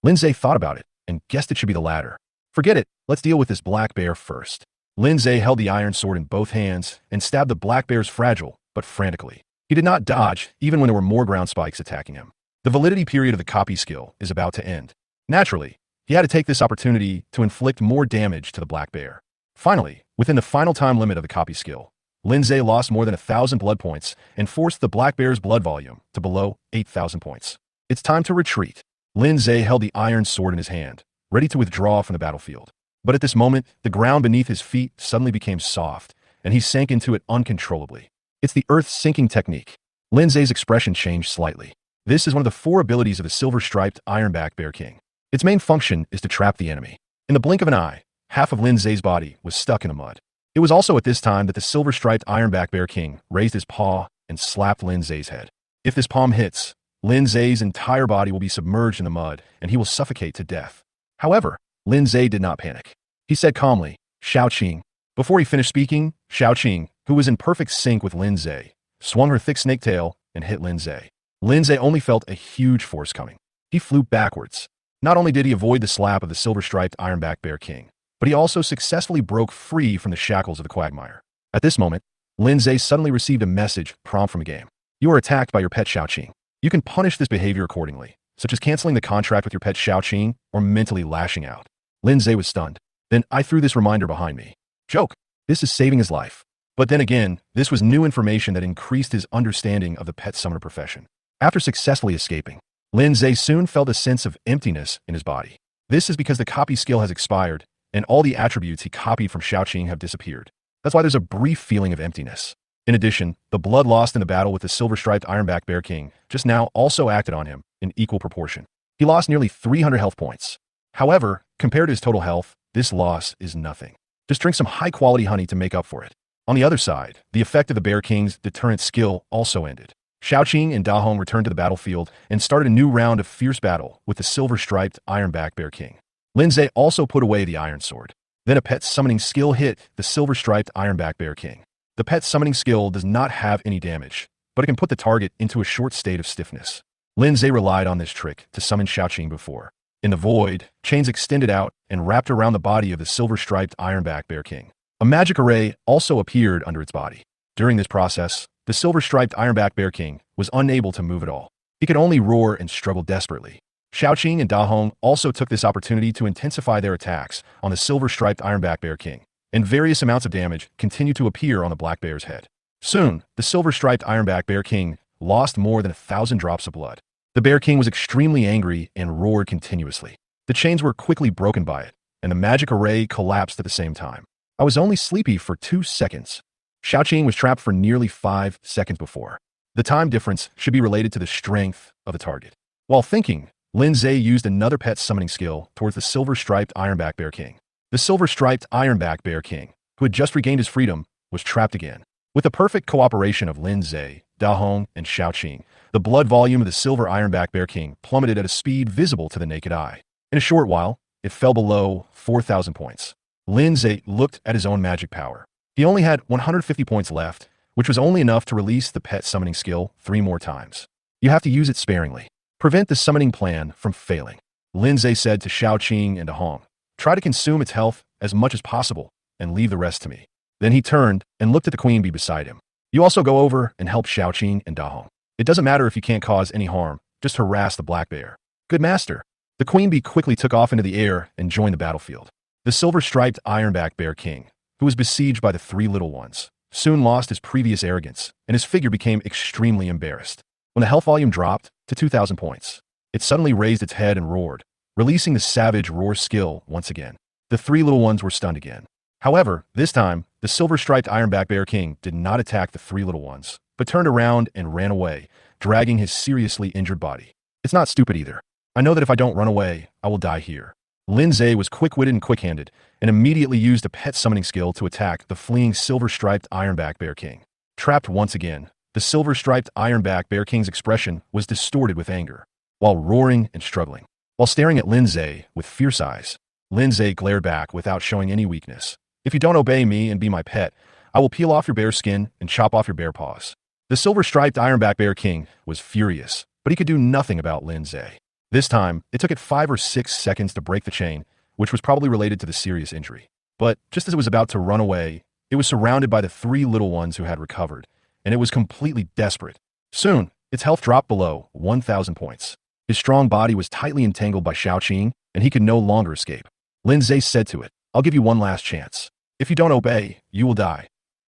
Lin Zhe thought about it and guessed it should be the latter. Forget it, let's deal with this black bear first. Lin Zhe held the iron sword in both hands and stabbed the black bear's fragile, but frantically. He did not dodge, even when there were more ground spikes attacking him. The validity period of the copy skill is about to end. Naturally, he had to take this opportunity to inflict more damage to the black bear. Finally, within the final time limit of the copy skill, Lin Zhe lost more than 1,000 blood points and forced the black bear's blood volume to below 8,000 points. It's time to retreat. Lin Zhe held the iron sword in his hand, ready to withdraw from the battlefield. But at this moment, the ground beneath his feet suddenly became soft, and he sank into it uncontrollably. It's the earth sinking technique. Lin Zhe's expression changed slightly. This is one of the 4 abilities of the silver-striped Ironback Bear King. Its main function is to trap the enemy. In the blink of an eye, half of Lin Zhe's body was stuck in the mud. It was also at this time that the silver-striped Ironback Bear King raised his paw and slapped Lin Zay's head. If this palm hits, Lin Zay's entire body will be submerged in the mud, and he will suffocate to death. However, Lin Zay did not panic. He said calmly, "Shao Qing." Before he finished speaking, Shao Qing, who was in perfect sync with Lin Zay, swung her thick snake tail and hit Lin Zay. Lin Zay only felt a huge force coming. He flew backwards. Not only did he avoid the slap of the silver-striped Ironback Bear King, but he also successfully broke free from the shackles of the quagmire. At this moment, Lin Zay suddenly received a message prompt from a game. You are attacked by your pet Shao Qing. You can punish this behavior accordingly, such as canceling the contract with your pet Shao Qing or mentally lashing out. Lin Zay was stunned. Then I threw this reminder behind me. Joke. This is saving his life. But then again, this was new information that increased his understanding of the pet summoner profession. After successfully escaping, Lin Zay soon felt a sense of emptiness in his body. This is because the copy skill has expired, and all the attributes he copied from Shao Qing have disappeared. That's why there's a brief feeling of emptiness. In addition, the blood lost in the battle with the silver-striped Ironback Bear King just now also acted on him in equal proportion. He lost nearly 300 health points. However, compared to his total health, this loss is nothing. Just drink some high-quality honey to make up for it. On the other side, the effect of the Bear King's deterrent skill also ended. Shao Qing and Da Hong returned to the battlefield and started a new round of fierce battle with the silver-striped Ironback Bear King. Lin Zay also put away the Iron Sword. Then a pet summoning skill hit the silver-striped Ironback Bear King. The pet summoning skill does not have any damage, but it can put the target into a short state of stiffness. Lin Zay relied on this trick to summon Shao Qing before. In the void, chains extended out and wrapped around the body of the silver-striped Ironback Bear King. A magic array also appeared under its body. During this process, the silver-striped Ironback Bear King was unable to move at all. He could only roar and struggle desperately. Shao Qing and Da Hong also took this opportunity to intensify their attacks on the silver-striped Ironback Bear King, and various amounts of damage continued to appear on the Black Bear's head. Soon, the silver-striped Ironback Bear King lost more than 1,000 drops of blood. The Bear King was extremely angry and roared continuously. The chains were quickly broken by it, and the magic array collapsed at the same time. I was only sleepy for 2 seconds. Shao Qing was trapped for nearly 5 seconds before. The time difference should be related to the strength of the target. While thinking, Lin Zay used another pet summoning skill towards the silver-striped Ironback Bear King. The silver-striped Ironback Bear King, who had just regained his freedom, was trapped again. With the perfect cooperation of Lin Zay, Da Hong, and Shao Qing, the blood volume of the silver Ironback Bear King plummeted at a speed visible to the naked eye. In a short while, it fell below 4,000 points. Lin Zay looked at his own magic power. He only had 150 points left, which was only enough to release the pet summoning skill 3 more times. You have to use it sparingly. Prevent the summoning plan from failing. Lin Zay said to Shao Qing and Da Hong, try to consume its health as much as possible and leave the rest to me. Then he turned and looked at the queen bee beside him. You also go over and help Shao Qing and Da Hong. It doesn't matter if you can't cause any harm, just harass the black bear. Good master. The queen bee quickly took off into the air and joined the battlefield. The silver-striped Ironback Bear King, who was besieged by the 3 little ones, soon lost his previous arrogance, and his figure became extremely embarrassed. When the health volume dropped to 2,000 points, it suddenly raised its head and roared, releasing the savage roar skill once again. The 3 little ones were stunned again. However, this time, the silver-striped Ironback Bear King did not attack the 3 little ones, but turned around and ran away, dragging his seriously injured body. It's not stupid either. I know that if I don't run away, I will die here. Lin Zay was quick-witted and quick-handed, and immediately used a pet summoning skill to attack the fleeing silver-striped Ironback Bear King. Trapped once again, the silver-striped Ironback Bear King's expression was distorted with anger, while roaring and struggling. While staring at Lin Zay with fierce eyes, Lin Zay glared back without showing any weakness. If you don't obey me and be my pet, I will peel off your bear skin and chop off your bear paws. The silver-striped Ironback Bear King was furious, but he could do nothing about Lin Zay. This time, it took it 5 or 6 seconds to break the chain, which was probably related to the serious injury. But just as it was about to run away, it was surrounded by the 3 little ones who had recovered, and it was completely desperate. Soon, its health dropped below 1,000 points. His strong body was tightly entangled by Shao Qing, and he could no longer escape. Lin Zay said to it, I'll give you one last chance. If you don't obey, you will die.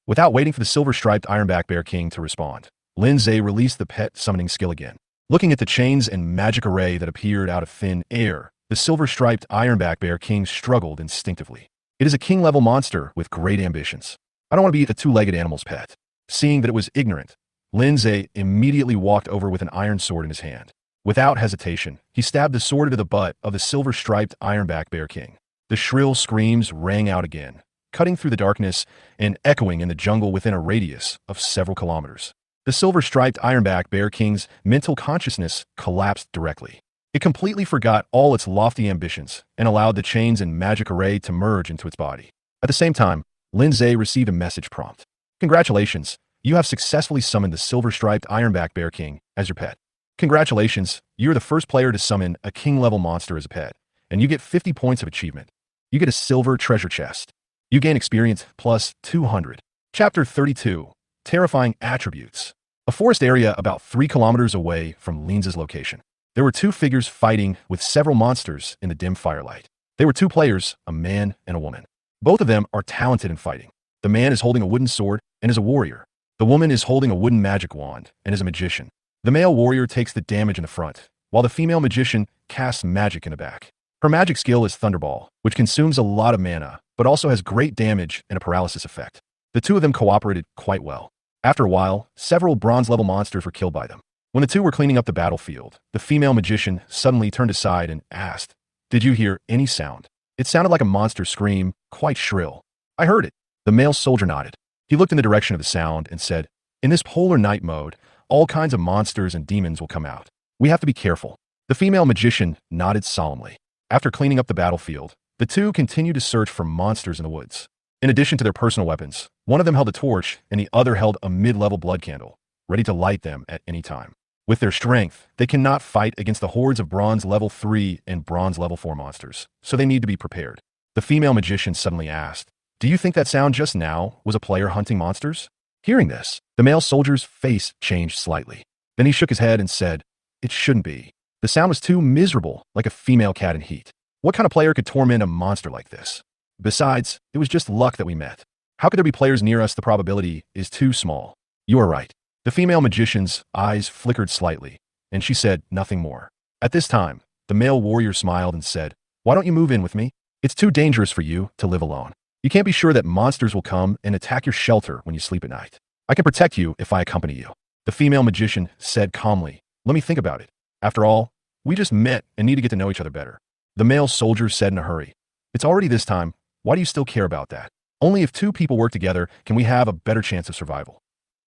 Without waiting for the silver-striped Ironback Bear King to respond, Lin Zay released the pet summoning skill again. Looking at the chains and magic array that appeared out of thin air, the silver-striped Ironback Bear King struggled instinctively. It is a king-level monster with great ambitions. I don't want to be a 2-legged animal's pet. Seeing that it was ignorant, Lin Zay immediately walked over with an iron sword in his hand. Without hesitation, he stabbed the sword into the butt of the silver-striped Ironback Bear King. The shrill screams rang out again, cutting through the darkness and echoing in the jungle within a radius of several kilometers. The silver-striped ironback bear king's mental consciousness collapsed directly. It completely forgot all its lofty ambitions and allowed the chains and magic array to merge into its body. At the same time, Lindsay received a message prompt. Congratulations, you have successfully summoned the silver-striped ironback bear king as your pet. Congratulations, you're the first player to summon a king-level monster as a pet, and you get 50 points of achievement. You get a silver treasure chest. You gain experience plus 200. Chapter 32, Terrifying Attributes. A forest area about 3 kilometers away from Lindsay's location. There were 2 figures fighting with several monsters in the dim firelight. They were 2 players, a man and a woman. Both of them are talented in fighting. The man is holding a wooden sword and is a warrior. The woman is holding a wooden magic wand and is a magician. The male warrior takes the damage in the front, while the female magician casts magic in the back. Her magic skill is Thunderball, which consumes a lot of mana, but also has great damage and a paralysis effect. The 2 of them cooperated quite well. After a while, several bronze-level monsters were killed by them. When the 2 were cleaning up the battlefield, the female magician suddenly turned aside and asked, "Did you hear any sound?" It sounded like a monster scream, quite shrill. "I heard it." The male soldier nodded. He looked in the direction of the sound and said, "In this polar night mode, all kinds of monsters and demons will come out. We have to be careful." The female magician nodded solemnly. After cleaning up the battlefield, the 2 continued to search for monsters in the woods. In addition to their personal weapons, one of them held a torch and the other held a mid-level blood candle, ready to light them at any time. With their strength, they cannot fight against the hordes of bronze level 3 and bronze level 4 monsters, so they need to be prepared. The female magician suddenly asked, "Do you think that sound just now was a player hunting monsters?" Hearing this, the male soldier's face changed slightly. Then he shook his head and said, "It shouldn't be. The sound was too miserable, like a female cat in heat. What kind of player could torment a monster like this? Besides, it was just luck that we met. How could there be players near us? The probability is too small." "You are right." The female magician's eyes flickered slightly, and she said nothing more. At this time, the male warrior smiled and said, "Why don't you move in with me? It's too dangerous for you to live alone. You can't be sure that monsters will come and attack your shelter when you sleep at night. I can protect you if I accompany you." The female magician said calmly, "Let me think about it. After all, we just met and need to get to know each other better." The male soldier said in a hurry, "It's already this time. Why do you still care about that? Only if 2 people work together can we have a better chance of survival."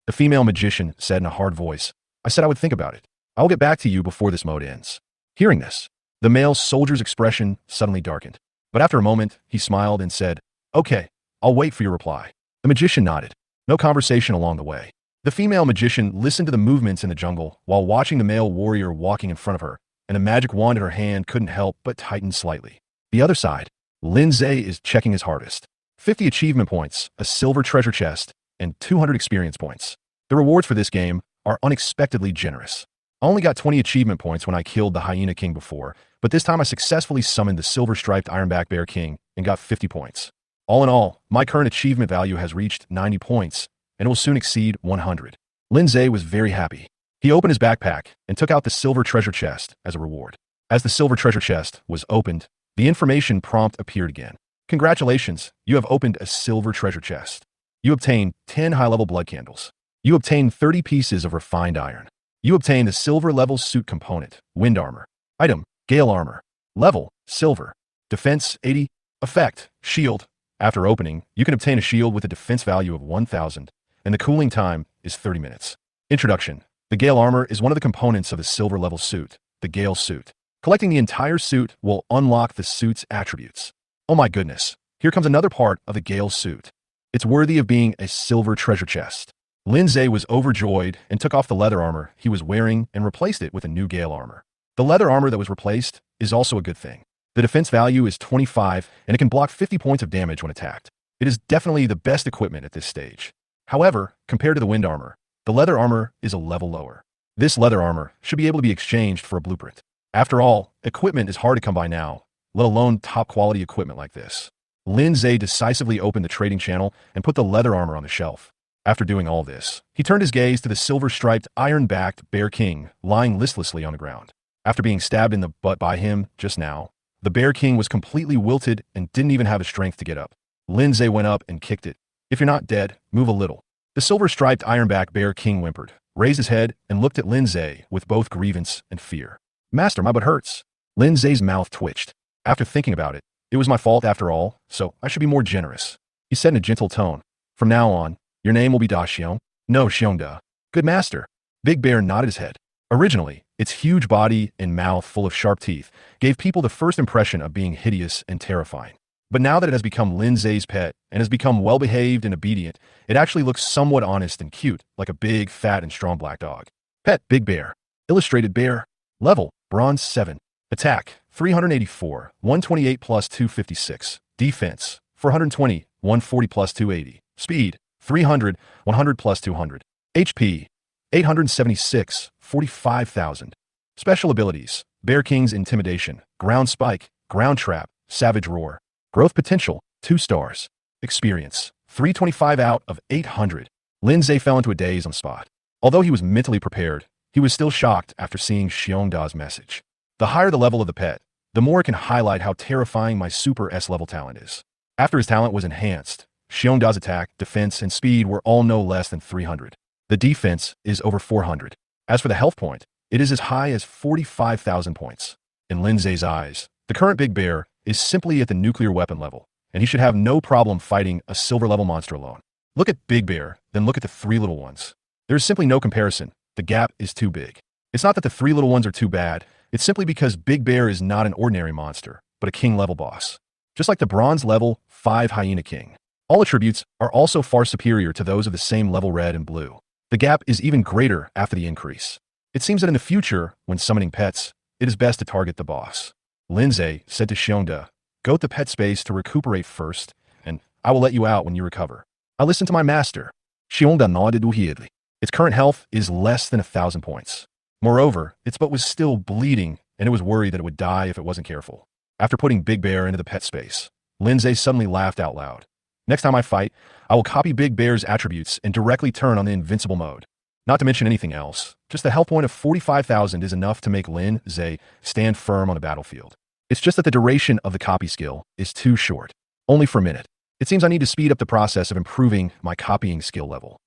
The female magician said in a hard voice, "I said I would think about it. I will get back to you before this mode ends." Hearing this, the male soldier's expression suddenly darkened. But after a moment, he smiled and said, "Okay, I'll wait for your reply." The magician nodded. No conversation along the way. The female magician listened to the movements in the jungle while watching the male warrior walking in front of her, and the magic wand in her hand couldn't help but tighten slightly. The other side, Lindsay is checking his hardest. 50 achievement points, a silver treasure chest, and 200 experience points. The rewards for this game are unexpectedly generous. I only got 20 achievement points when I killed the Hyena King before, but this time I successfully summoned the silver-striped Ironback Bear King and got 50 points. All in all, my current achievement value has reached 90 points, and it will soon exceed 100. Lindsay was very happy. He opened his backpack and took out the silver treasure chest as a reward. As the silver treasure chest was opened, the information prompt appeared again. "Congratulations, you have opened a silver treasure chest. You obtained 10 high-level blood candles. You obtained 30 pieces of refined iron. You obtained the silver-level suit component, wind armor. Item, gale armor. Level, silver. Defense, 80. Effect, shield. After opening, you can obtain a shield with a defense value of 1,000, and the cooling time is 30 minutes. Introduction. The gale armor is one of the components of the silver-level suit, the gale suit. Collecting the entire suit will unlock the suit's attributes. Oh my goodness, here comes another part of the gale suit. It's worthy of being a silver treasure chest." Lindsay was overjoyed and took off the leather armor he was wearing and replaced it with a new gale armor. The leather armor that was replaced is also a good thing. The defense value is 25, and it can block 50 points of damage when attacked. It is definitely the best equipment at this stage. However, compared to the wind armor, the leather armor is a level lower. This leather armor should be able to be exchanged for a blueprint. After all, equipment is hard to come by now, let alone top-quality equipment like this. Lindsay decisively opened the trading channel and put the leather armor on the shelf. After doing all this, he turned his gaze to the silver-striped, iron-backed Bear King lying listlessly on the ground. After being stabbed in the butt by him just now, the Bear King was completely wilted and didn't even have the strength to get up. Lindsay went up and kicked it. "If you're not dead, move a little." The silver-striped ironback Bear King whimpered, raised his head, and looked at Lindsay with both grievance and fear. "Master, my butt hurts." Lindsay's mouth twitched. After thinking about it, it was my fault after all, so I should be more generous. he said in a gentle tone. From now on, your name will be Da Xiong. No, Xiongda. Good master. Big Bear nodded his head. Originally, its huge body and mouth full of sharp teeth gave people the first impression of being hideous and terrifying. But now that it has become Lin Zai's pet and has become well-behaved and obedient, it actually looks somewhat honest and cute, like a big, fat, and strong black dog. Pet Big Bear. Illustrated Bear. Level Bronze 7. Attack 384, 128 plus 256. Defense 420, 140 plus 280. Speed 300, 100 plus 200. HP 876, 45,000. Special abilities: Bear King's Intimidation, Ground Spike, Ground Trap, Savage Roar. Growth potential 2 stars. Experience 325 out of 800. Lin Zai fell into a daze on the spot. Although he was mentally prepared, he was still shocked after seeing Xiongda's message. The higher the level of the pet, the more it can highlight how terrifying my Super S level talent is. After his talent was enhanced, Xiongda's attack, defense, and speed were all no less than 300. The defense is over 400. As for the health point, it is as high as 45,000 points. In Lin Zai's eyes, the current Big Bear is simply at the nuclear weapon level, and he should have no problem fighting a silver level monster alone. Look at Big Bear, then look at the 3 little ones. There is simply no comparison. The gap is too big. It's not that the 3 little ones are too bad, it's simply because Big Bear is not an ordinary monster, but a king level boss. Just like the bronze level 5 Hyena King. All attributes are also far superior to those of the same level red and blue. The gap is even greater after the increase. It seems that in the future, when summoning pets, it is best to target the boss. Lin Zai said to Xiongda, "Go to the pet space to recuperate first, and I will let you out when you recover." I listened to my master. Xiongda nodded repeatedly. Its current health is less than 1,000 points. Moreover, its butt was still bleeding, and it was worried that it would die if it wasn't careful. After putting Big Bear into the pet space, Lin Zai suddenly laughed out loud. Next time I fight, I will copy Big Bear's attributes and directly turn on the invincible mode. Not to mention anything else, just a health point of 45,000 is enough to make Lin Zai stand firm on the battlefield. It's just that the duration of the copy skill is too short, only for a minute. It seems I need to speed up the process of improving my copying skill level.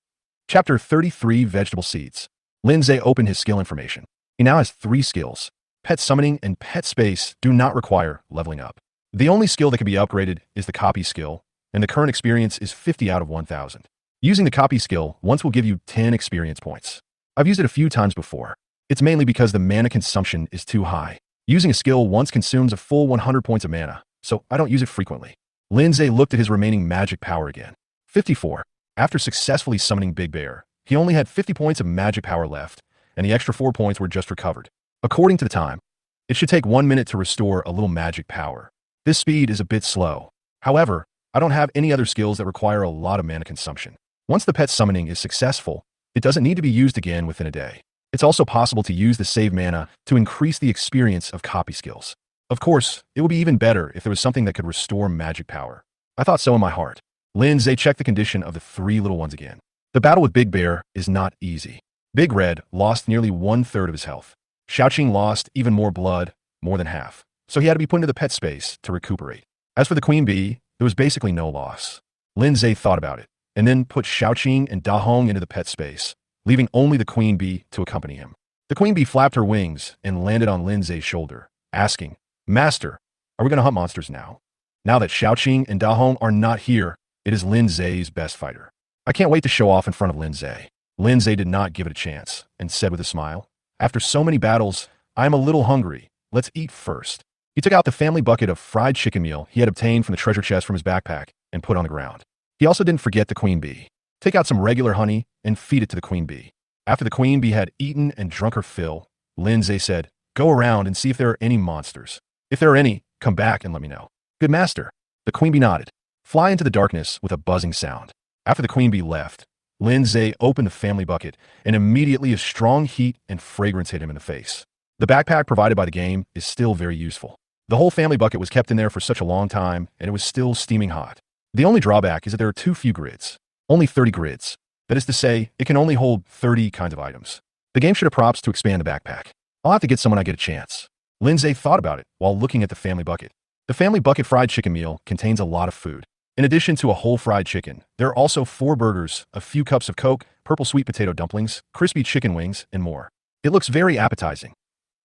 Chapter 33, Vegetable Seeds. Lin Zai opened his skill information. He now has 3 skills. Pet Summoning and Pet Space do not require leveling up. The only skill that can be upgraded is the Copy skill, and the current experience is 50 out of 1,000. Using the Copy skill once will give you 10 experience points. I've used it a few times before. It's mainly because the mana consumption is too high. Using a skill once consumes a full 100 points of mana, so I don't use it frequently. Lin Zai looked at his remaining magic power again. 54. After successfully summoning Big Bear, he only had 50 points of magic power left, and the extra 4 points were just recovered. According to the time, it should take 1 minute to restore a little magic power. This speed is a bit slow. However, I don't have any other skills that require a lot of mana consumption. Once the pet summoning is successful, it doesn't need to be used again within a day. It's also possible to use the save mana to increase the experience of copy skills. Of course, it would be even better if there was something that could restore magic power. I thought so in my heart. Lin Zai checked the condition of the 3 little ones again. The battle with Big Bear is not easy. Big Red lost nearly 1/3 of his health. Xiaoqing lost even more blood, more than half. So he had to be put into the pet space to recuperate. As for the Queen Bee, there was basically no loss. Lin Zai thought about it, and then put Xiaoqing and Da Hong into the pet space, leaving only the Queen Bee to accompany him. The Queen Bee flapped her wings and landed on Lin Zai's shoulder, asking, "Master, are we going to hunt monsters now?" Now that Xiaoqing and Da Hong are not here, it is Lin Zai's best fighter. I can't wait to show off in front of Lin Zai. Lin Zai did not give it a chance, and said with a smile, "After so many battles, I am a little hungry. Let's eat first." He took out the family bucket of fried chicken meal he had obtained from the treasure chest from his backpack and put on the ground. He also didn't forget the Queen Bee. Take out some regular honey and feed it to the Queen Bee. After the Queen Bee had eaten and drunk her fill, Lin Zai said, "Go around and see if there are any monsters. If there are any, come back and let me know." "Good master." The Queen Bee nodded. Fly into the darkness with a buzzing sound. After the Queen Bee left, Lin Zai opened the family bucket, and immediately a strong heat and fragrance hit him in the face. The backpack provided by the game is still very useful. The whole family bucket was kept in there for such a long time, and it was still steaming hot. The only drawback is that there are too few grids. Only 30 grids. That is to say, it can only hold 30 kinds of items. The game should have props to expand the backpack. I'll have to get some when I get a chance. Lin Zai thought about it while looking at the family bucket. The family bucket fried chicken meal contains a lot of food. In addition to a whole fried chicken, there are also 4 burgers, a few cups of Coke, purple sweet potato dumplings, crispy chicken wings, and more. It looks very appetizing.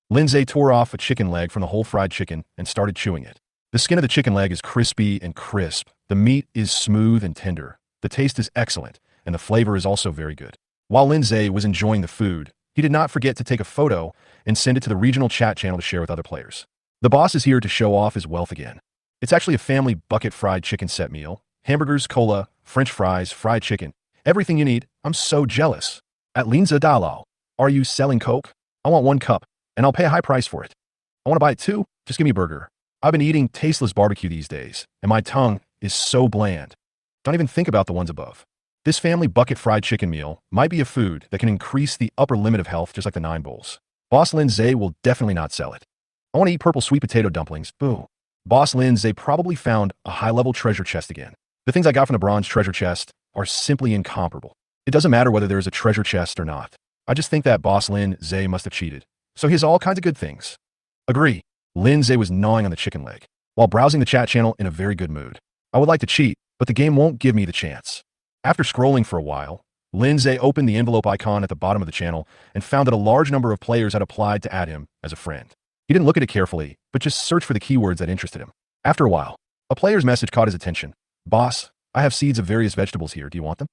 Lin Zai tore off a chicken leg from the whole fried chicken and started chewing it. The skin of the chicken leg is crispy and crisp, The meat is smooth and tender, the taste is excellent, and the flavor is also very good. While Lindsay was enjoying the food, he did not forget to take a photo and send it to the regional chat channel to share with other players. The boss is here to show off his wealth again. It's actually a family bucket fried chicken set meal. Hamburgers, cola, french fries, fried chicken. Everything you need. I'm so jealous. At Linza Dalal, are you selling Coke? I want 1 cup, and I'll pay a high price for it. I want to buy it too. Just give me a burger. I've been eating tasteless barbecue these days, and my tongue is so bland. Don't even think about the ones above. This family bucket fried chicken meal might be a food that can increase the upper limit of health just like the 9 bowls. Boss Lindsay will definitely not sell it. I want to eat purple sweet potato dumplings. Boo. Boss Lindsay probably found a high-level treasure chest again. The things I got from the bronze treasure chest are simply incomparable. It doesn't matter whether there's a treasure chest or not. I just think that Boss Lindsay must have cheated. So he has all kinds of good things. Agree. Lindsay was gnawing on the chicken leg while browsing the chat channel in a very good mood. I would like to cheat, but the game won't give me the chance. After scrolling for a while, Lindsay opened the envelope icon at the bottom of the channel and found that a large number of players had applied to add him as a friend. He didn't look at it carefully, but just searched for the keywords that interested him. After a while, a player's message caught his attention. Boss, I have seeds of various vegetables here. Do you want them?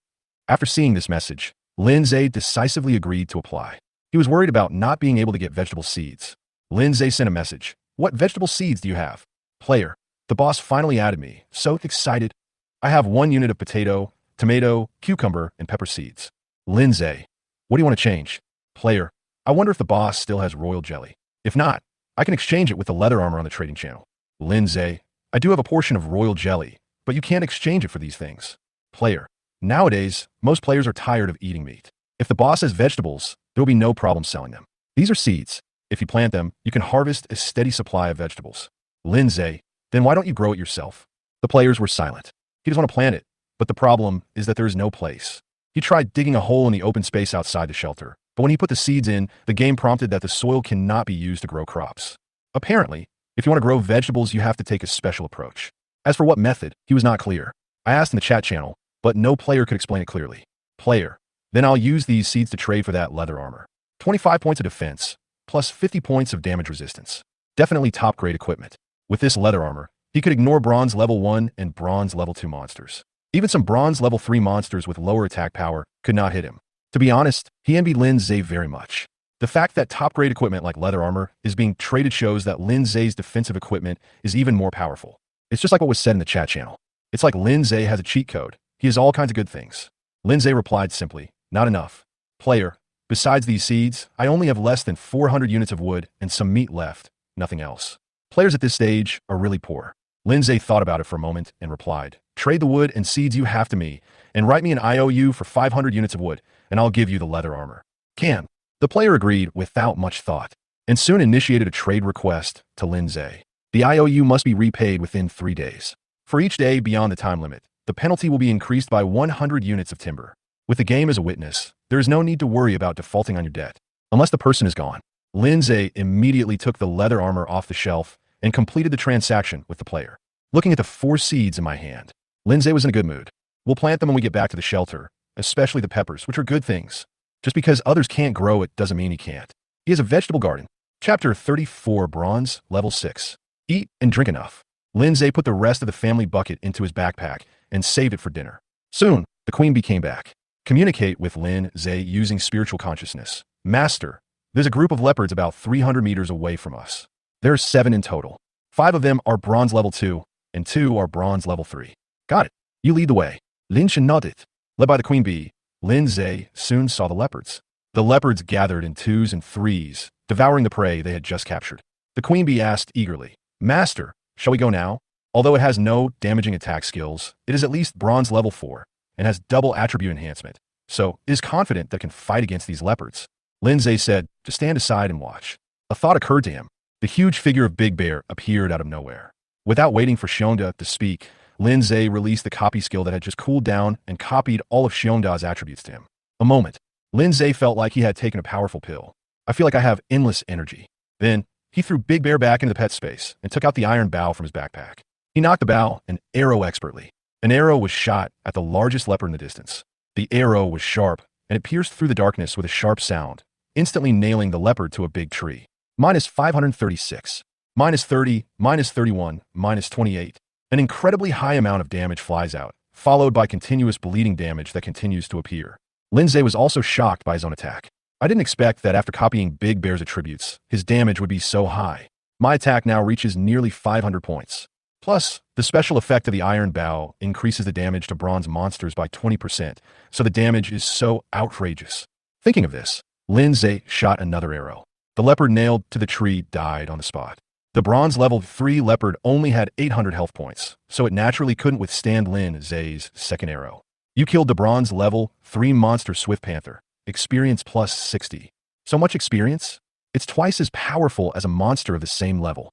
After seeing this message, Lindsay decisively agreed to apply. He was worried about not being able to get vegetable seeds. Lindsay sent a message. What vegetable seeds do you have? Player, the boss finally added me. So excited. I have 1 unit of potato, tomato, cucumber, and pepper seeds. Lindsay, what do you want to change? Player, I wonder if the boss still has royal jelly. If not, I can exchange it with the leather armor on the trading channel. Lindsay, I do have a portion of royal jelly, but you can't exchange it for these things. Player, nowadays, most players are tired of eating meat. If the boss has vegetables, there will be no problem selling them. These are seeds. If you plant them, you can harvest a steady supply of vegetables. Lindsay, then why don't you grow it yourself? The players were silent. He doesn't want to plant it, but the problem is that there is no place. He tried digging a hole in the open space outside the shelter, but when he put the seeds in, the game prompted that the soil cannot be used to grow crops. Apparently, if you want to grow vegetables, you have to take a special approach. As for what method, he was not clear. I asked in the chat channel, but no player could explain it clearly. Player, then I'll use these seeds to trade for that leather armor. 25 points of defense, plus 50 points of damage resistance. Definitely top-grade equipment. With this leather armor, he could ignore bronze level 1 and bronze level 2 monsters. Even some bronze level 3 monsters with lower attack power could not hit him. To be honest, he envied Lindsay very much. The fact that top-grade equipment like leather armor is being traded shows that Lindsay's defensive equipment is even more powerful. It's just like what was said in the chat channel. It's like Lindsay has a cheat code. He has all kinds of good things. Lindsay replied simply, not enough. Player, besides these seeds, I only have less than 400 units of wood and some meat left, nothing else. Players at this stage are really poor. Lindsay thought about it for a moment and replied, trade the wood and seeds you have to me, and write me an IOU for 500 units of wood, and I'll give you the leather armor. Can. The player agreed without much thought, and soon initiated a trade request to Lindsay. The IOU must be repaid within 3 days. For each day beyond the time limit, the penalty will be increased by 100 units of timber. With the game as a witness, there is no need to worry about defaulting on your debt, unless the person is gone. Lindsay immediately took the leather armor off the shelf and completed the transaction with the player. Looking at the 4 seeds in my hand, Lindsay was in a good mood. We'll plant them when we get back to the shelter, especially the peppers, which are good things. Just because others can't grow it doesn't mean he can't. He has a vegetable garden. Chapter 34, Bronze, Level 6. Eat and drink enough. Lindsay put the rest of the family bucket into his backpack and saved it for dinner. Soon, the queen bee came back. Communicate with Lindsay using spiritual consciousness. Master, there's a group of leopards about 300 meters away from us. There are 7 in total. 5 of them are bronze level 2, and 2 are bronze level 3. Got it. You lead the way. Lynch nodded. Led by the queen bee, Lindsay soon saw the leopards. The leopards gathered in 2s and 3s, devouring the prey they had just captured. The queen bee asked eagerly, Master, shall we go now? Although it has no damaging attack skills, it is at least bronze level 4 and has double attribute enhancement, so it is confident that it can fight against these leopards. Lindsay said to stand aside and watch. A thought occurred to him. The huge figure of Big Bear appeared out of nowhere. Without waiting for Shionda to speak, Lindsay released the copy skill that had just cooled down and copied all of Shionda's attributes to him. A moment. Lindsay felt like he had taken a powerful pill. I feel like I have endless energy. Then, he threw Big Bear back into the pet space and took out the iron bow from his backpack. He knocked the bow and arrow expertly. An arrow was shot at the largest leopard in the distance. The arrow was sharp, and it pierced through the darkness with a sharp sound, instantly nailing the leopard to a big tree. -536. -30, -31, -28. An incredibly high amount of damage flies out, followed by continuous bleeding damage that continues to appear. Lindsay was also shocked by his own attack. I didn't expect that after copying Big Bear's attributes, his damage would be so high. My attack now reaches nearly 500 points. Plus, the special effect of the Iron Bow increases the damage to bronze monsters by 20%, so the damage is so outrageous. Thinking of this, Lindsay shot another arrow. The leopard nailed to the tree died on the spot. The bronze level 3 leopard only had 800 health points, so it naturally couldn't withstand Lin Zay's second arrow. You killed the bronze level 3 monster Swift Panther. Experience plus 60. So much experience? It's twice as powerful as a monster of the same level.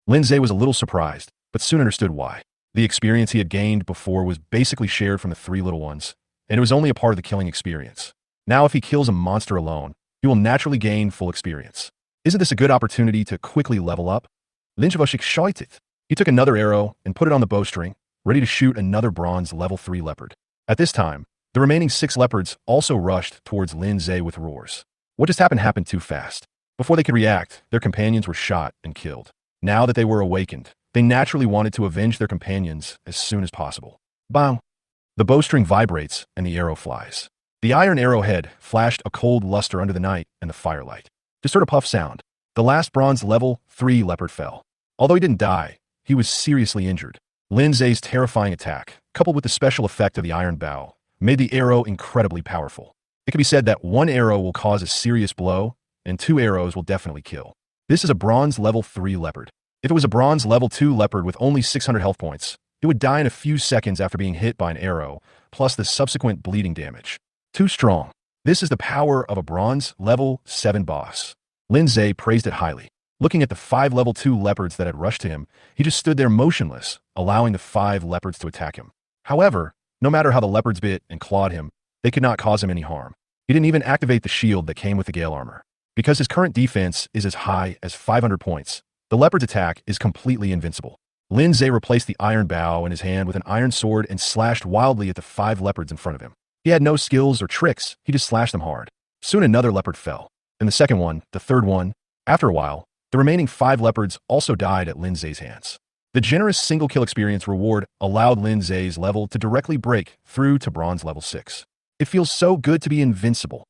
Lindsay was a little surprised, but soon understood why. The experience he had gained before was basically shared from the 3 little ones, and it was only a part of the killing experience. Now if he kills a monster alone, he will naturally gain full experience. Isn't this a good opportunity to quickly level up? Lindsay was excited. He took another arrow and put it on the bowstring, ready to shoot another bronze level 3 leopard. At this time, the remaining 6 leopards also rushed towards Lindsay with roars. What just happened too fast. Before they could react, their companions were shot and killed. Now that they were awakened, they naturally wanted to avenge their companions as soon as possible. Bang! The bowstring vibrates and the arrow flies. The iron arrowhead flashed a cold luster under the night and the firelight. Just heard a puff sound. The last bronze level 3 leopard fell. Although he didn't die, he was seriously injured. Lindsay's terrifying attack, coupled with the special effect of the Iron Bow, made the arrow incredibly powerful. It can be said that 1 arrow will cause a serious blow, and 2 arrows will definitely kill. This is a bronze level 3 leopard. If it was a bronze level 2 leopard with only 600 health points, it would die in a few seconds after being hit by an arrow, plus the subsequent bleeding damage. Too strong. This is the power of a bronze level 7 boss. Lindsay praised it highly. Looking at the 5 level 2 leopards that had rushed to him, he just stood there motionless, allowing the 5 leopards to attack him. However, no matter how the leopards bit and clawed him, they could not cause him any harm. He didn't even activate the shield that came with the Gale armor. Because his current defense is as high as 500 points, the leopard's attack is completely invincible. Lindsay replaced the Iron Bow in his hand with an iron sword and slashed wildly at the 5 leopards in front of him. He had no skills or tricks, he just slashed them hard. Soon another leopard fell. Then the second one, the third one. After a while, the remaining 5 leopards also died at Lindsay's hands. The generous single kill experience reward allowed Lindsay's level to directly break through to bronze level 6. It feels so good to be invincible.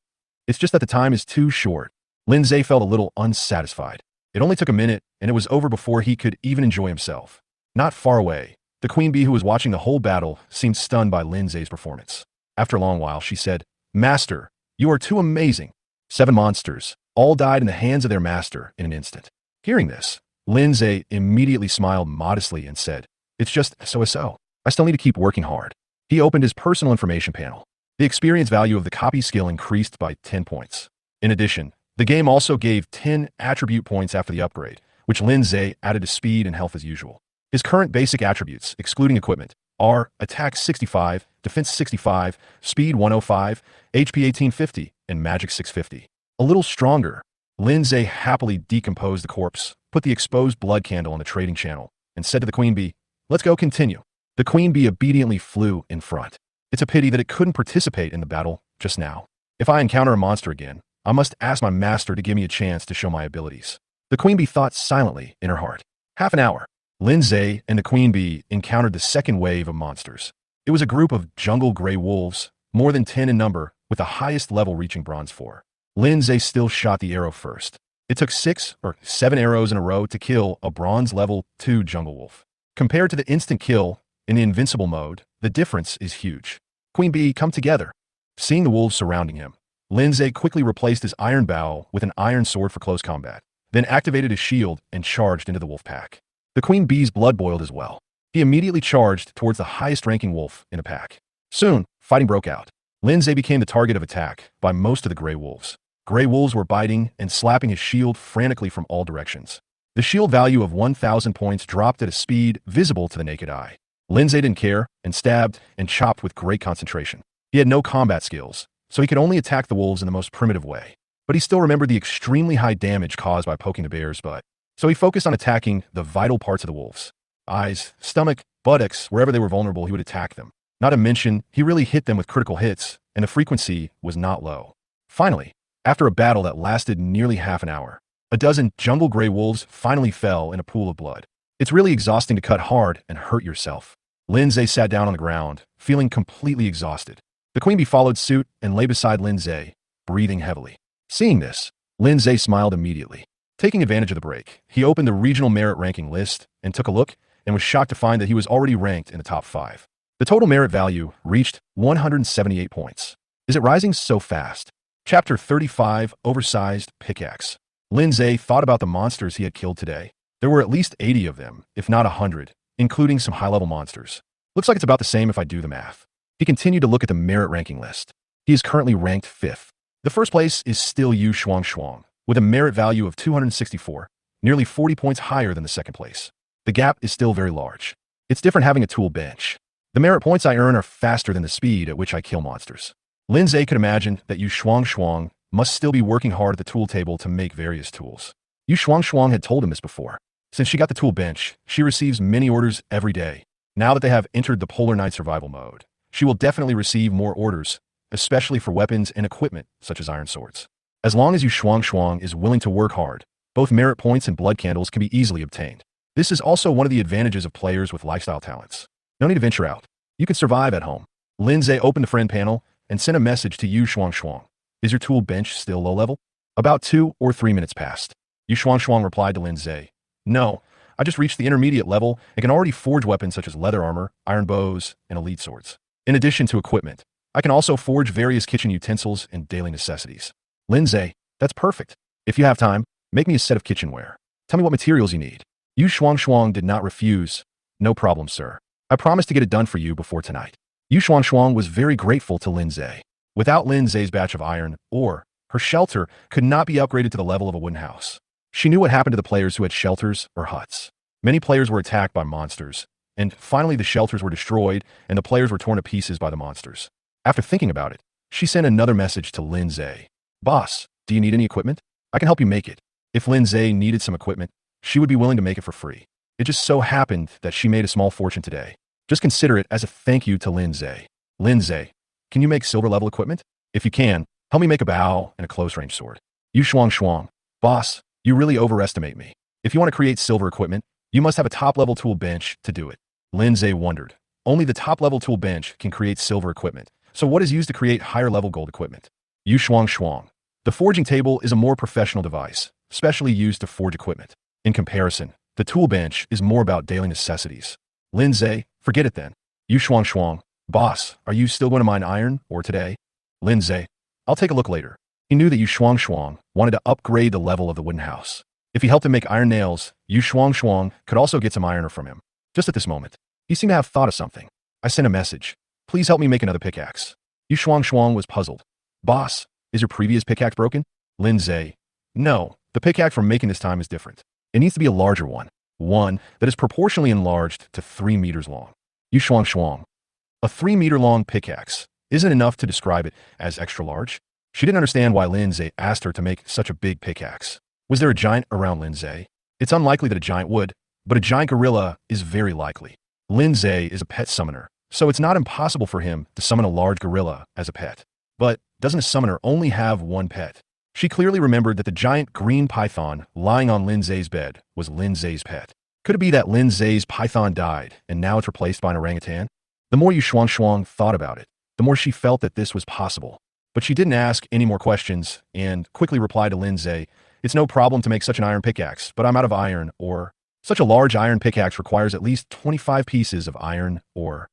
It's just that the time is too short. Lindsay felt a little unsatisfied. It only took a minute, and it was over before he could even enjoy himself. Not far away, the queen bee who was watching the whole battle seemed stunned by Lindsay's performance. After a long while, she said, "Master, you are too amazing." 7 monsters, all died in the hands of their master in an instant. Hearing this, Lindsay immediately smiled modestly and said, "It's just so. I still need to keep working hard." He opened his personal information panel. The experience value of the copy skill increased by 10 points. In addition, the game also gave 10 attribute points after the upgrade, which Lindsay added to speed and health as usual. His current basic attributes, excluding equipment, are Attack 65, Defense 65, Speed 105, HP 1850, and Magic 650. A little stronger, Lindsay happily decomposed the corpse, put the exposed blood candle on the trading channel, and said to the queen bee, "Let's go continue." The queen bee obediently flew in front. It's a pity that it couldn't participate in the battle just now. If I encounter a monster again, I must ask my master to give me a chance to show my abilities. The queen bee thought silently in her heart. Half an hour. Lindsay and the queen bee encountered the second wave of monsters. It was a group of jungle gray wolves, more than 10 in number, with the highest level reaching bronze 4. Lindsay still shot the arrow first. It took 6 or 7 arrows in a row to kill a bronze level 2 jungle wolf. Compared to the instant kill in the invincible mode, the difference is huge. Queen bee, come together. Seeing the wolves surrounding him, Lindsay quickly replaced his iron bow with an iron sword for close combat, then activated his shield and charged into the wolf pack. The queen bee's blood boiled as well. He immediately charged towards the highest-ranking wolf in the pack. Soon, fighting broke out. Lindsay became the target of attack by most of the gray wolves. Gray wolves were biting and slapping his shield frantically from all directions. The shield value of 1,000 points dropped at a speed visible to the naked eye. Lindsay didn't care and stabbed and chopped with great concentration. He had no combat skills, so he could only attack the wolves in the most primitive way. But he still remembered the extremely high damage caused by poking the bear's butt. So he focused on attacking the vital parts of the wolves. Eyes, stomach, buttocks, wherever they were vulnerable, he would attack them. Not to mention, he really hit them with critical hits, and the frequency was not low. Finally, after a battle that lasted nearly half an hour, a dozen jungle gray wolves finally fell in a pool of blood. It's really exhausting to cut hard and hurt yourself. Lindsay sat down on the ground, feeling completely exhausted. The queen bee followed suit and lay beside Lindsay, breathing heavily. Seeing this, Lindsay smiled immediately. Taking advantage of the break, he opened the regional merit ranking list and took a look and was shocked to find that he was already ranked in the top 5. The total merit value reached 178 points. Is it rising so fast? Chapter 35, Oversized Pickaxe. Lindsay thought about the monsters he had killed today. There were at least 80 of them, if not 100, including some high-level monsters. Looks like it's about the same if I do the math. He continued to look at the merit ranking list. He is currently ranked 5th. The first place is still Yu Shuang, with a merit value of 264, nearly 40 points higher than the second place. The gap is still very large. It's different having a tool bench. The merit points I earn are faster than the speed at which I kill monsters. Lindsay could imagine that Yu Shuang must still be working hard at the tool table to make various tools. Yu Shuang had told him this before. Since she got the tool bench, she receives many orders every day. Now that they have entered the Polar Night survival mode, she will definitely receive more orders, especially for weapons and equipment such as iron swords. As long as Yu Shuang is willing to work hard, both merit points and blood candles can be easily obtained. This is also one of the advantages of players with lifestyle talents. No need to venture out. You can survive at home. Lindsay opened the friend panel and sent a message to Yu Shuang. Is your tool bench still low level? About 2 or 3 minutes passed. Yu Shuang replied to Lindsay, no, I just reached the intermediate level and can already forge weapons such as leather armor, iron bows, and elite swords. In addition to equipment, I can also forge various kitchen utensils and daily necessities. Lindsay, that's perfect. If you have time, make me a set of kitchenware. Tell me what materials you need. Yu Shuang did not refuse. No problem, sir. I promise to get it done for you before tonight. Yu Shuang was very grateful to Lindsay. Without Lindsay's batch of iron ore, her shelter could not be upgraded to the level of a wooden house. She knew what happened to the players who had shelters or huts. Many players were attacked by monsters, and finally the shelters were destroyed and the players were torn to pieces by the monsters. After thinking about it, she sent another message to Lindsay. Boss, do you need any equipment? I can help you make it. If Lindsay needed some equipment, she would be willing to make it for free. It just so happened that she made a small fortune today. Just consider it as a thank you to Lindsay. Lindsay, can you make silver level equipment? If you can, help me make a bow and a close range sword. Yu Shuang, boss, you really overestimate me. If you want to create silver equipment, you must have a top-level tool bench to do it. Lindsay wondered. Only the top-level tool bench can create silver equipment. So what is used to create higher-level gold equipment? Yu Shuang. The forging table is a more professional device, specially used to forge equipment. In comparison, the tool bench is more about daily necessities. Lindsay, forget it then. Yu Shuang. Boss, are you still going to mine iron, or today? Lindsay, I'll take a look later. He knew that Yu Shuang wanted to upgrade the level of the wooden house. If he helped him make iron nails, Yu Shuang could also get some iron ore from him. Just at this moment, he seemed to have thought of something. I sent a message. Please help me make another pickaxe. Yu Shuang was puzzled. Boss, is your previous pickaxe broken? Lindsay, no, the pickaxe from making this time is different. It needs to be a larger one. One that is proportionally enlarged to 3 meters long. Yu Shuang. A 3-meter long pickaxe isn't enough to describe it as extra large. She didn't understand why Lindsay asked her to make such a big pickaxe. Was there a giant around Lindsay? It's unlikely that a giant would, but a giant gorilla is very likely. Lindsay is a pet summoner, so it's not impossible for him to summon a large gorilla as a pet. But doesn't a summoner only have one pet? She clearly remembered that the giant green python lying on Lindsay's bed was Lindsay's pet. Could it be that Lindsay's python died and now it's replaced by an orangutan? The more Yu Shuang thought about it, the more she felt that this was possible. But she didn't ask any more questions and quickly replied to Lindsay, it's no problem to make such an iron pickaxe, but I'm out of iron ore. Such a large iron pickaxe requires at least 25 pieces of iron ore.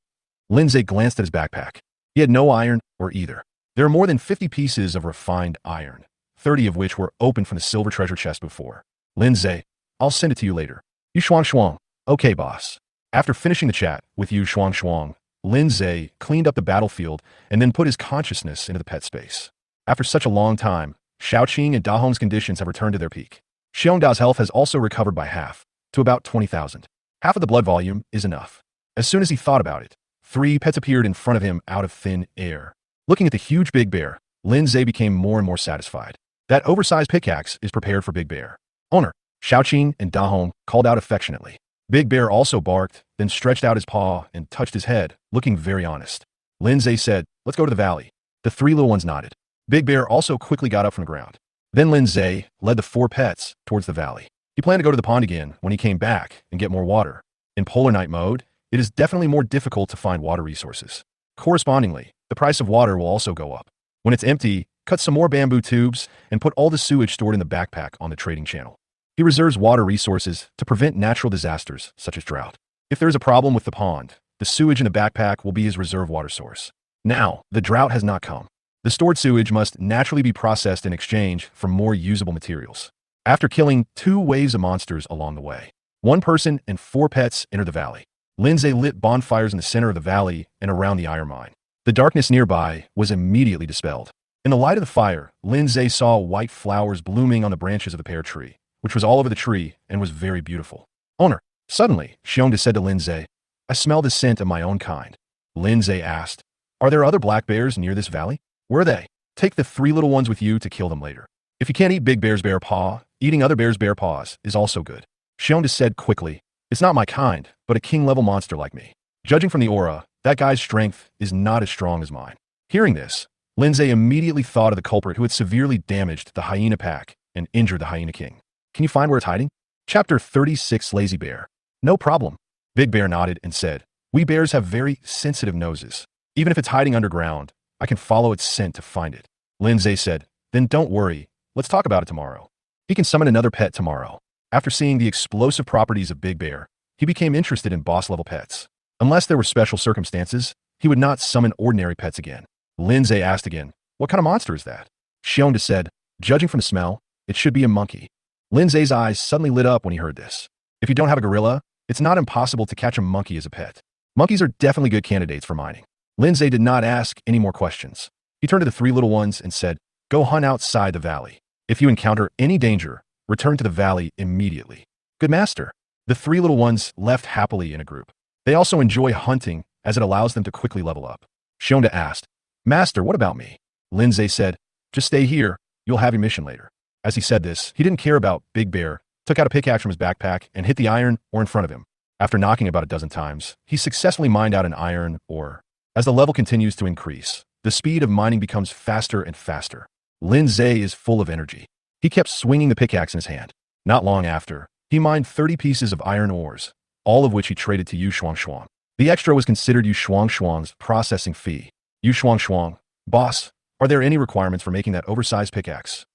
Lindsay glanced at his backpack. He had no iron ore either. There are more than 50 pieces of refined iron, 30 of which were opened from the silver treasure chest before. Lindsay, I'll send it to you later. Yu Shuang. Okay, boss. After finishing the chat with Yu Shuang, Lindsay cleaned up the battlefield and then put his consciousness into the pet space. After such a long time, Xiaoqing and Dahong's conditions have returned to their peak. Xiongdao's health has also recovered by half, to about 20,000. Half of the blood volume is enough. As soon as he thought about it, 3 pets appeared in front of him out of thin air. Looking at the huge Big Bear, Lindsay became more and more satisfied. That oversized pickaxe is prepared for Big Bear. Owner, Xiaoqing and Dahong called out affectionately. Big Bear also barked, then stretched out his paw and touched his head, looking very honest. Lindsay said, let's go to the valley. The 3 little ones nodded. Big Bear also quickly got up from the ground. Then Lindsay led the 4 pets towards the valley. He planned to go to the pond again when he came back and get more water. In polar night mode, it is definitely more difficult to find water resources. Correspondingly, the price of water will also go up. When it's empty, cut some more bamboo tubes and put all the sewage stored in the backpack on the trading channel. He reserves water resources to prevent natural disasters such as drought. If there is a problem with the pond, the sewage in the backpack will be his reserve water source. Now, the drought has not come. The stored sewage must naturally be processed in exchange for more usable materials. After killing 2 waves of monsters along the way, 1 person and 4 pets enter the valley. Lindsay lit bonfires in the center of the valley and around the iron mine. The darkness nearby was immediately dispelled. In the light of the fire, Lindsay saw white flowers blooming on the branches of the pear tree, which was all over the tree and was very beautiful. Owner, suddenly, Shionda said to Lindsay, I smell the scent of my own kind. Lindsay asked, Are there other black bears near this valley? Where are they? Take the 3 little ones with you to kill them later. If you can't eat Big Bear's bear paw, eating other bear's bear paws is also good. Shionda said quickly, It's not my kind, but a king-level monster like me. Judging from the aura, that guy's strength is not as strong as mine. Hearing this, Lindsay immediately thought of the culprit who had severely damaged the hyena pack and injured the hyena king. Can you find where it's hiding? Chapter 36, Lazy Bear. No problem. Big Bear nodded and said, We bears have very sensitive noses. Even if it's hiding underground, I can follow its scent to find it. Lindsay said, Then don't worry. Let's talk about it tomorrow. He can summon another pet tomorrow. After seeing the explosive properties of Big Bear, he became interested in boss-level pets. Unless there were special circumstances, he would not summon ordinary pets again. Lindsay asked again, What kind of monster is that? Shionda said, Judging from the smell, it should be a monkey. Lindsay's eyes suddenly lit up when he heard this. If you don't have a gorilla, it's not impossible to catch a monkey as a pet. Monkeys are definitely good candidates for mining. Lindsay did not ask any more questions. He turned to the 3 little ones and said, Go hunt outside the valley. If you encounter any danger, return to the valley immediately. Good master. The 3 little ones left happily in a group. They also enjoy hunting as it allows them to quickly level up. Shionda asked, Master, what about me? Lindsay said, Just stay here. You'll have your mission later. As he said this, he didn't care about Big Bear, took out a pickaxe from his backpack and hit the iron ore in front of him. After knocking about a dozen times, he successfully mined out an iron ore. As the level continues to increase, the speed of mining becomes faster and faster. Lindsay is full of energy. He kept swinging the pickaxe in his hand. Not long after, he mined 30 pieces of iron ores, all of which he traded to Yu Shuang. The extra was considered Yu Shuang's processing fee. Yu Shuang, boss, are there any requirements for making that oversized pickaxe?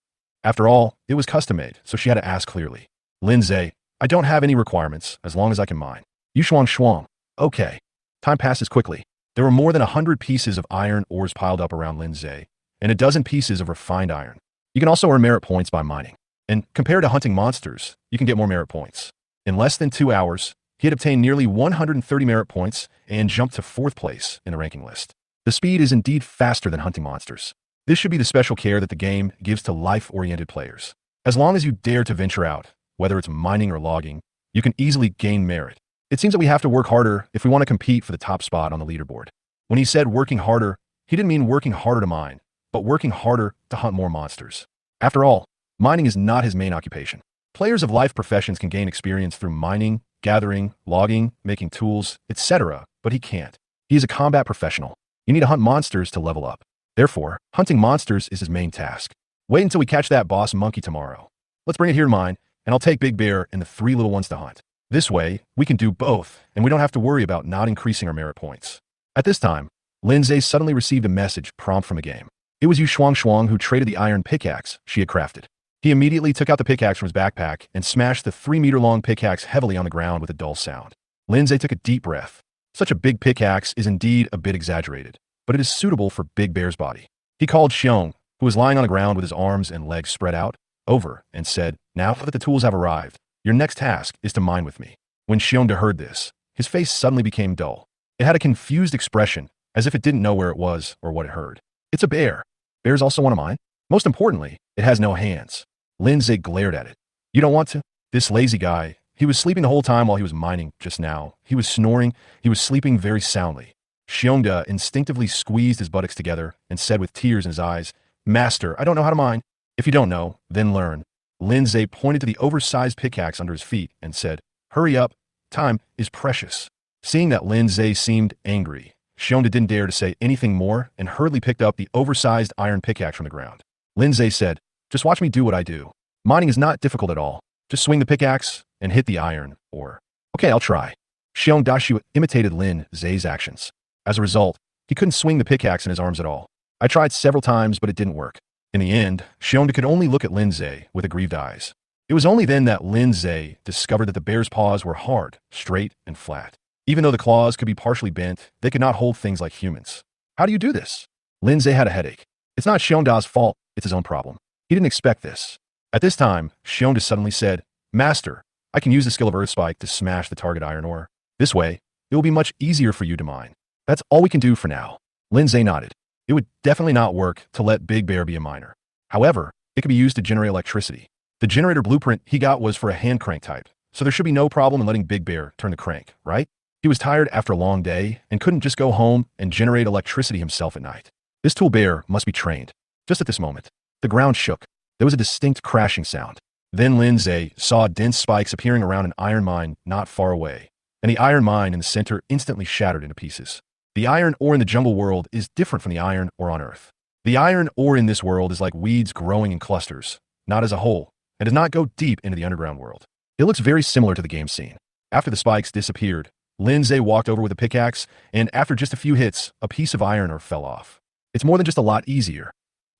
After all, it was custom-made, so she had to ask clearly. Lindsay, I don't have any requirements, as long as I can mine. Yu Shuang, okay. Time passes quickly. There were more than 100 pieces of iron ores piled up around Lindsay, and a dozen pieces of refined iron. You can also earn merit points by mining. And compared to hunting monsters, you can get more merit points. In less than 2 hours, he had obtained nearly 130 merit points and jumped to 4th place in the ranking list. The speed is indeed faster than hunting monsters. This should be the special care that the game gives to life-oriented players. As long as you dare to venture out, whether it's mining or logging, you can easily gain merit. It seems that we have to work harder if we want to compete for the top spot on the leaderboard. When he said working harder, he didn't mean working harder to mine, but working harder to hunt more monsters. After all, mining is not his main occupation. Players of life professions can gain experience through mining, gathering, logging, making tools, etc., but he can't. He is a combat professional. You need to hunt monsters to level up. Therefore, hunting monsters is his main task. Wait until we catch that boss monkey tomorrow. Let's bring it here to mine, and I'll take Big Bear and the 3 little ones to hunt. This way, we can do both, and we don't have to worry about not increasing our merit points. At this time, Lindsay suddenly received a message prompt from a game. It was Yu Shuang who traded the iron pickaxe she had crafted. He immediately took out the pickaxe from his backpack and smashed the 3-meter-long pickaxe heavily on the ground with a dull sound. Lindsay took a deep breath. Such a big pickaxe is indeed a bit exaggerated, but it is suitable for Big Bear's body. He called Xiong, who was lying on the ground with his arms and legs spread out, over and said, Now that the tools have arrived, your next task is to mine with me. When Xiong heard this, his face suddenly became dull. It had a confused expression, as if it didn't know where it was or what it heard. It's a bear. Bears also want to mine? Most importantly, it has no hands. Lindsay glared at it. You don't want to? This lazy guy, he was sleeping the whole time while he was mining just now. He was snoring. He was sleeping very soundly. Xiongda instinctively squeezed his buttocks together and said with tears in his eyes, Master, I don't know how to mine. If you don't know, then learn. Lindsay pointed to the oversized pickaxe under his feet and said, Hurry up. Time is precious. Seeing that Lindsay seemed angry, Xiongda didn't dare to say anything more and hurriedly picked up the oversized iron pickaxe from the ground. Lindsay said, Just watch me do what I do. Mining is not difficult at all. Just swing the pickaxe and hit the iron ore. Okay, I'll try. Xiong Dashu imitated Lin Zai's actions. As a result, he couldn't swing the pickaxe in his arms at all. I tried several times, but it didn't work. In the end, Xiong could only look at Lin Zai with aggrieved eyes. It was only then that Lin Zai discovered that the bear's paws were hard, straight, and flat. Even though the claws could be partially bent, they could not hold things like humans. How do you do this? Lin Zai had a headache. It's not Xiongda's fault, it's his own problem. He didn't expect this. At this time, Xiongda suddenly said, Master, I can use the skill of Earth Spike to smash the target iron ore. This way, it will be much easier for you to mine. That's all we can do for now. Lin Zai nodded. It would definitely not work to let Big Bear be a miner. However, it could be used to generate electricity. The generator blueprint he got was for a hand crank type, so there should be no problem in letting Big Bear turn the crank, right? He was tired after a long day and couldn't just go home and generate electricity himself at night. This tool bear must be trained. Just at this moment, the ground shook. There was a distinct crashing sound. Then Lin Zai saw dense spikes appearing around an iron mine not far away, and the iron mine in the center instantly shattered into pieces. The iron ore in the jungle world is different from the iron ore on Earth. The iron ore in this world is like weeds growing in clusters, not as a whole, and does not go deep into the underground world. It looks very similar to the game scene. After the spikes disappeared, Lin Zai walked over with a pickaxe, and after just a few hits, a piece of iron ore fell off. It's more than just a lot easier.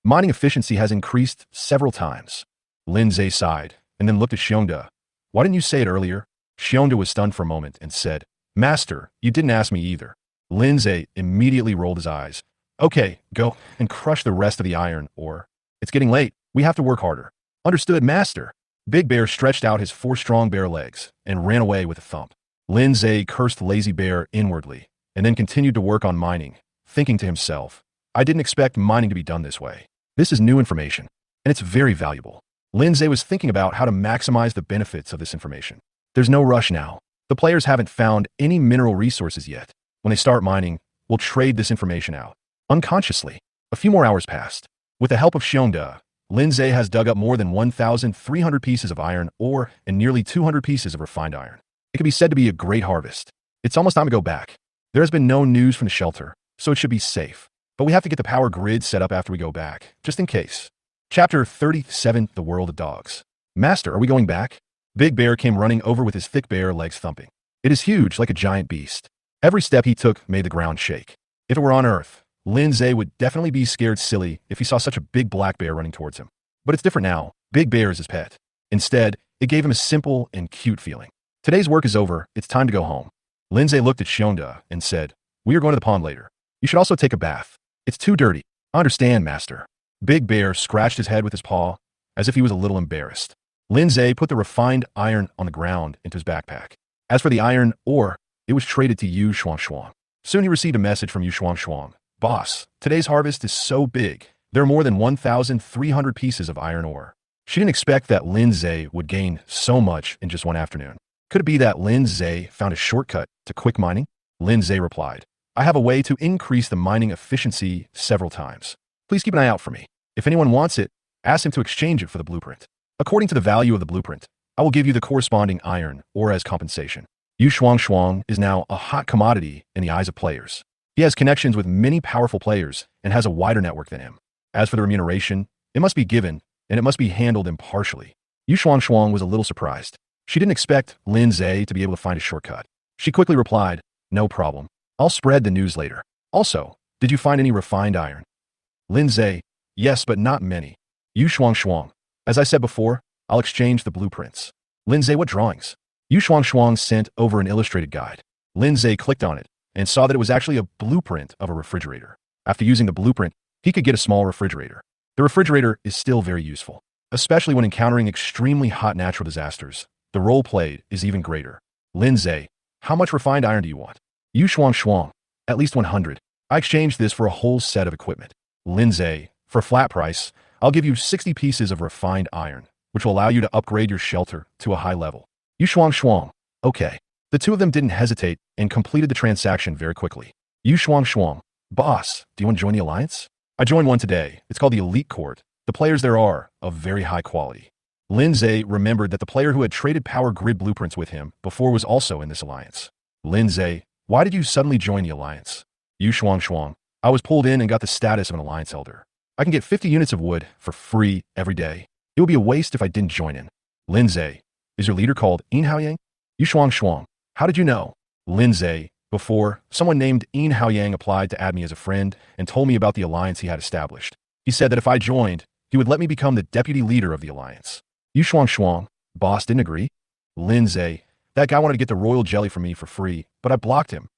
Mining efficiency has increased several times. Lin Zai sighed, and then looked at Xiongda. Why didn't you say it earlier? Xiongda was stunned for a moment and said, Master, you didn't ask me either. Lin Zai immediately rolled his eyes. Okay, go and crush the rest of the iron ore. It's getting late. We have to work harder. Understood, Master. Big Bear stretched out his 4 strong bear legs and ran away with a thump. Lin Zai cursed Lazy Bear inwardly and then continued to work on mining, thinking to himself, I didn't expect mining to be done this way. This is new information, and it's very valuable. Lin Zai was thinking about how to maximize the benefits of this information. There's no rush now. The players haven't found any mineral resources yet. When they start mining, we'll trade this information out. Unconsciously, a few more hours passed. With the help of Xiongda, Lin Zai has dug up more than 1,300 pieces of iron ore and nearly 200 pieces of refined iron. It can be said to be a great harvest. It's almost time to go back. There has been no news from the shelter, so it should be safe. But we have to get the power grid set up after we go back, just in case. Chapter 37, The World of Dogs. Master, are we going back? Big Bear came running over with his thick bear legs thumping. It is huge, like a giant beast. Every step he took made the ground shake. If it were on Earth, Lin Zai would definitely be scared silly if he saw such a big black bear running towards him. But it's different now. Big Bear is his pet. Instead, it gave him a simple and cute feeling. Today's work is over. It's time to go home. Lin Zai looked at Xiongda and said, We are going to the pond later. You should also take a bath. It's too dirty. I understand, Master. Big Bear scratched his head with his paw, as if he was a little embarrassed. Lin Zai put the refined iron on the ground into his backpack. As for the iron ore, it was traded to Yu Shuang. Soon he received a message from Yu Shuang. Boss, today's harvest is so big. There are more than 1,300 pieces of iron ore. She didn't expect that Lin Zai would gain so much in just one afternoon. Could it be that Lin Zai found a shortcut to quick mining? Lin Zai replied, I have a way to increase the mining efficiency several times. Please keep an eye out for me. If anyone wants it, ask him to exchange it for the blueprint. According to the value of the blueprint, I will give you the corresponding iron ore as compensation. Yu Shuang is now a hot commodity in the eyes of players. He has connections with many powerful players and has a wider network than him. As for the remuneration, it must be given, and it must be handled impartially. Yu Shuang was a little surprised. She didn't expect Lin Zai to be able to find a shortcut. She quickly replied, No problem. I'll spread the news later. Also, did you find any refined iron? Lin Zai, yes, but not many. Yu Shuang, as I said before, I'll exchange the blueprints. Lin Zai, what drawings? Yu Shuang sent over an illustrated guide. Lin Zai clicked on it and saw that it was actually a blueprint of a refrigerator. After using the blueprint, he could get a small refrigerator. The refrigerator is still very useful, especially when encountering extremely hot natural disasters. The role played is even greater. Lin Zai, how much refined iron do you want? Yu Shuang, at least 100. I exchanged this for a whole set of equipment. Lin Zai, for a flat price, I'll give you 60 pieces of refined iron, which will allow you to upgrade your shelter to a high level. Yu Shuang, okay. The two of them didn't hesitate and completed the transaction very quickly. Yu Shuang, boss, do you want to join the alliance? I joined one today. It's called the Elite Court. The players there are of very high quality. Lin Zai remembered that the player who had traded power grid blueprints with him before was also in this alliance. Lin Zai, why did you suddenly join the alliance? Yu Shuang, I was pulled in and got the status of an alliance elder. I can get 50 units of wood for free every day. It would be a waste if I didn't join in. Lin Zai, Is your leader called Yin Haoyang? Yu Shuang Shuang. How did you know? Lindsay. Before, someone named Yin Haoyang applied to add me as a friend and told me about the alliance he had established. He said that if I joined, he would let me become the deputy leader of the alliance. Yu Shuang Shuang. Boss didn't agree? Lindsay. That guy wanted to get the royal jelly from me for free, but I blocked him.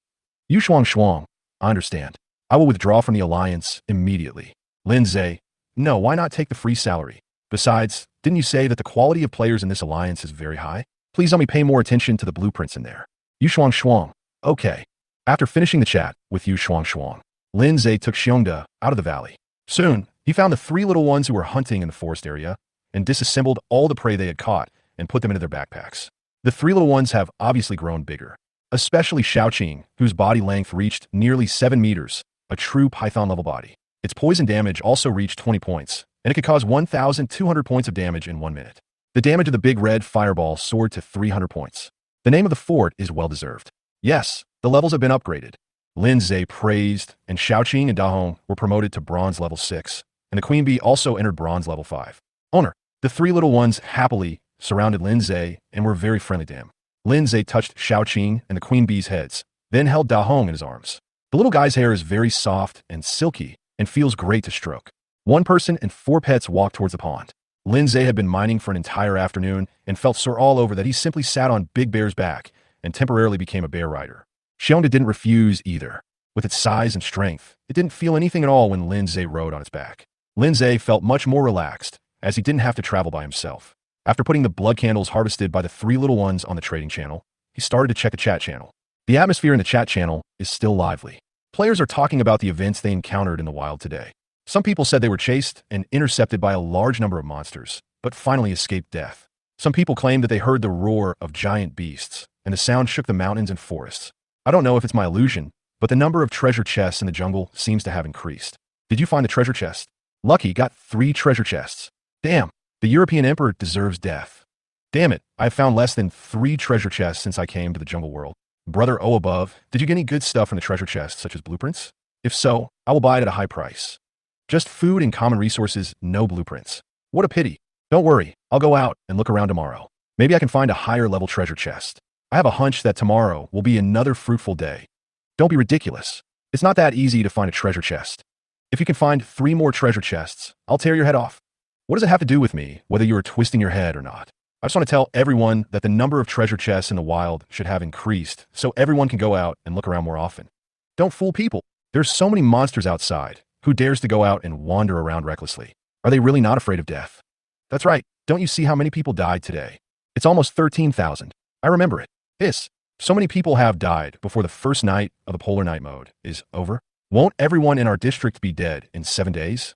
Yu Shuang Shuang. I understand. I will withdraw from the alliance immediately. Lindsay. No, why not take the free salary? Besides, didn't you say that the quality of players in this alliance is very high? Please let me pay more attention to the blueprints in there. Yu Shuang Shuang. Okay. After finishing the chat with Yu Shuang Shuang, Lindsay took Xiongda out of the valley. Soon, he found the three little ones who were hunting in the forest area and disassembled all the prey they had caught and put them into their backpacks. The three little ones have obviously grown bigger, especially Xiaoqing, whose body length reached nearly 7 meters, a true python-level body. Its poison damage also reached 20 points, and it could cause 1,200 points of damage in 1 minute. The damage of the big red fireball soared to 300 points. The name of the fort is well-deserved. Yes, the levels have been upgraded. Lindsay praised, and Xiaoqing and Dahong were promoted to bronze level 6, and the queen bee also entered bronze level 5. Owner, the three little ones happily surrounded Lindsay and were very friendly to him. Lindsay touched Xiaoqing and the queen bee's heads, then held Dahong in his arms. The little guy's hair is very soft and silky and feels great to stroke. One person and 4 pets walked towards the pond. Lindsay had been mining for an entire afternoon and felt sore all over that he simply sat on Big Bear's back and temporarily became a bear rider. Xiongda didn't refuse either. With its size and strength, it didn't feel anything at all when Lindsay rode on its back. Lindsay felt much more relaxed, as he didn't have to travel by himself. After putting the blood candles harvested by the three little ones on the trading channel, he started to check the chat channel. The atmosphere in the chat channel is still lively. Players are talking about the events they encountered in the wild today. Some people said they were chased and intercepted by a large number of monsters, but finally escaped death. Some people claimed that they heard the roar of giant beasts, and the sound shook the mountains and forests. I don't know if it's my illusion, but the number of treasure chests in the jungle seems to have increased. Did you find the treasure chest? Lucky got 3 treasure chests. Damn, the European Emperor deserves death. Damn it, I've found less than 3 treasure chests since I came to the jungle world. Brother O above, did you get any good stuff from the treasure chest, such as blueprints? If so, I will buy it at a high price. Just food and common resources, no blueprints. What a pity. Don't worry, I'll go out and look around tomorrow. Maybe I can find a higher level treasure chest. I have a hunch that tomorrow will be another fruitful day. Don't be ridiculous. It's not that easy to find a treasure chest. If you can find 3 more treasure chests, I'll tear your head off. What does it have to do with me, whether you are twisting your head or not? I just want to tell everyone that the number of treasure chests in the wild should have increased so everyone can go out and look around more often. Don't fool people. There's so many monsters outside. Who dares to go out and wander around recklessly? Are they really not afraid of death? That's right. Don't you see how many people died today? It's almost 13,000. I remember it. So many people have died before the first night of the polar night mode is over. Won't everyone in our district be dead in 7 days?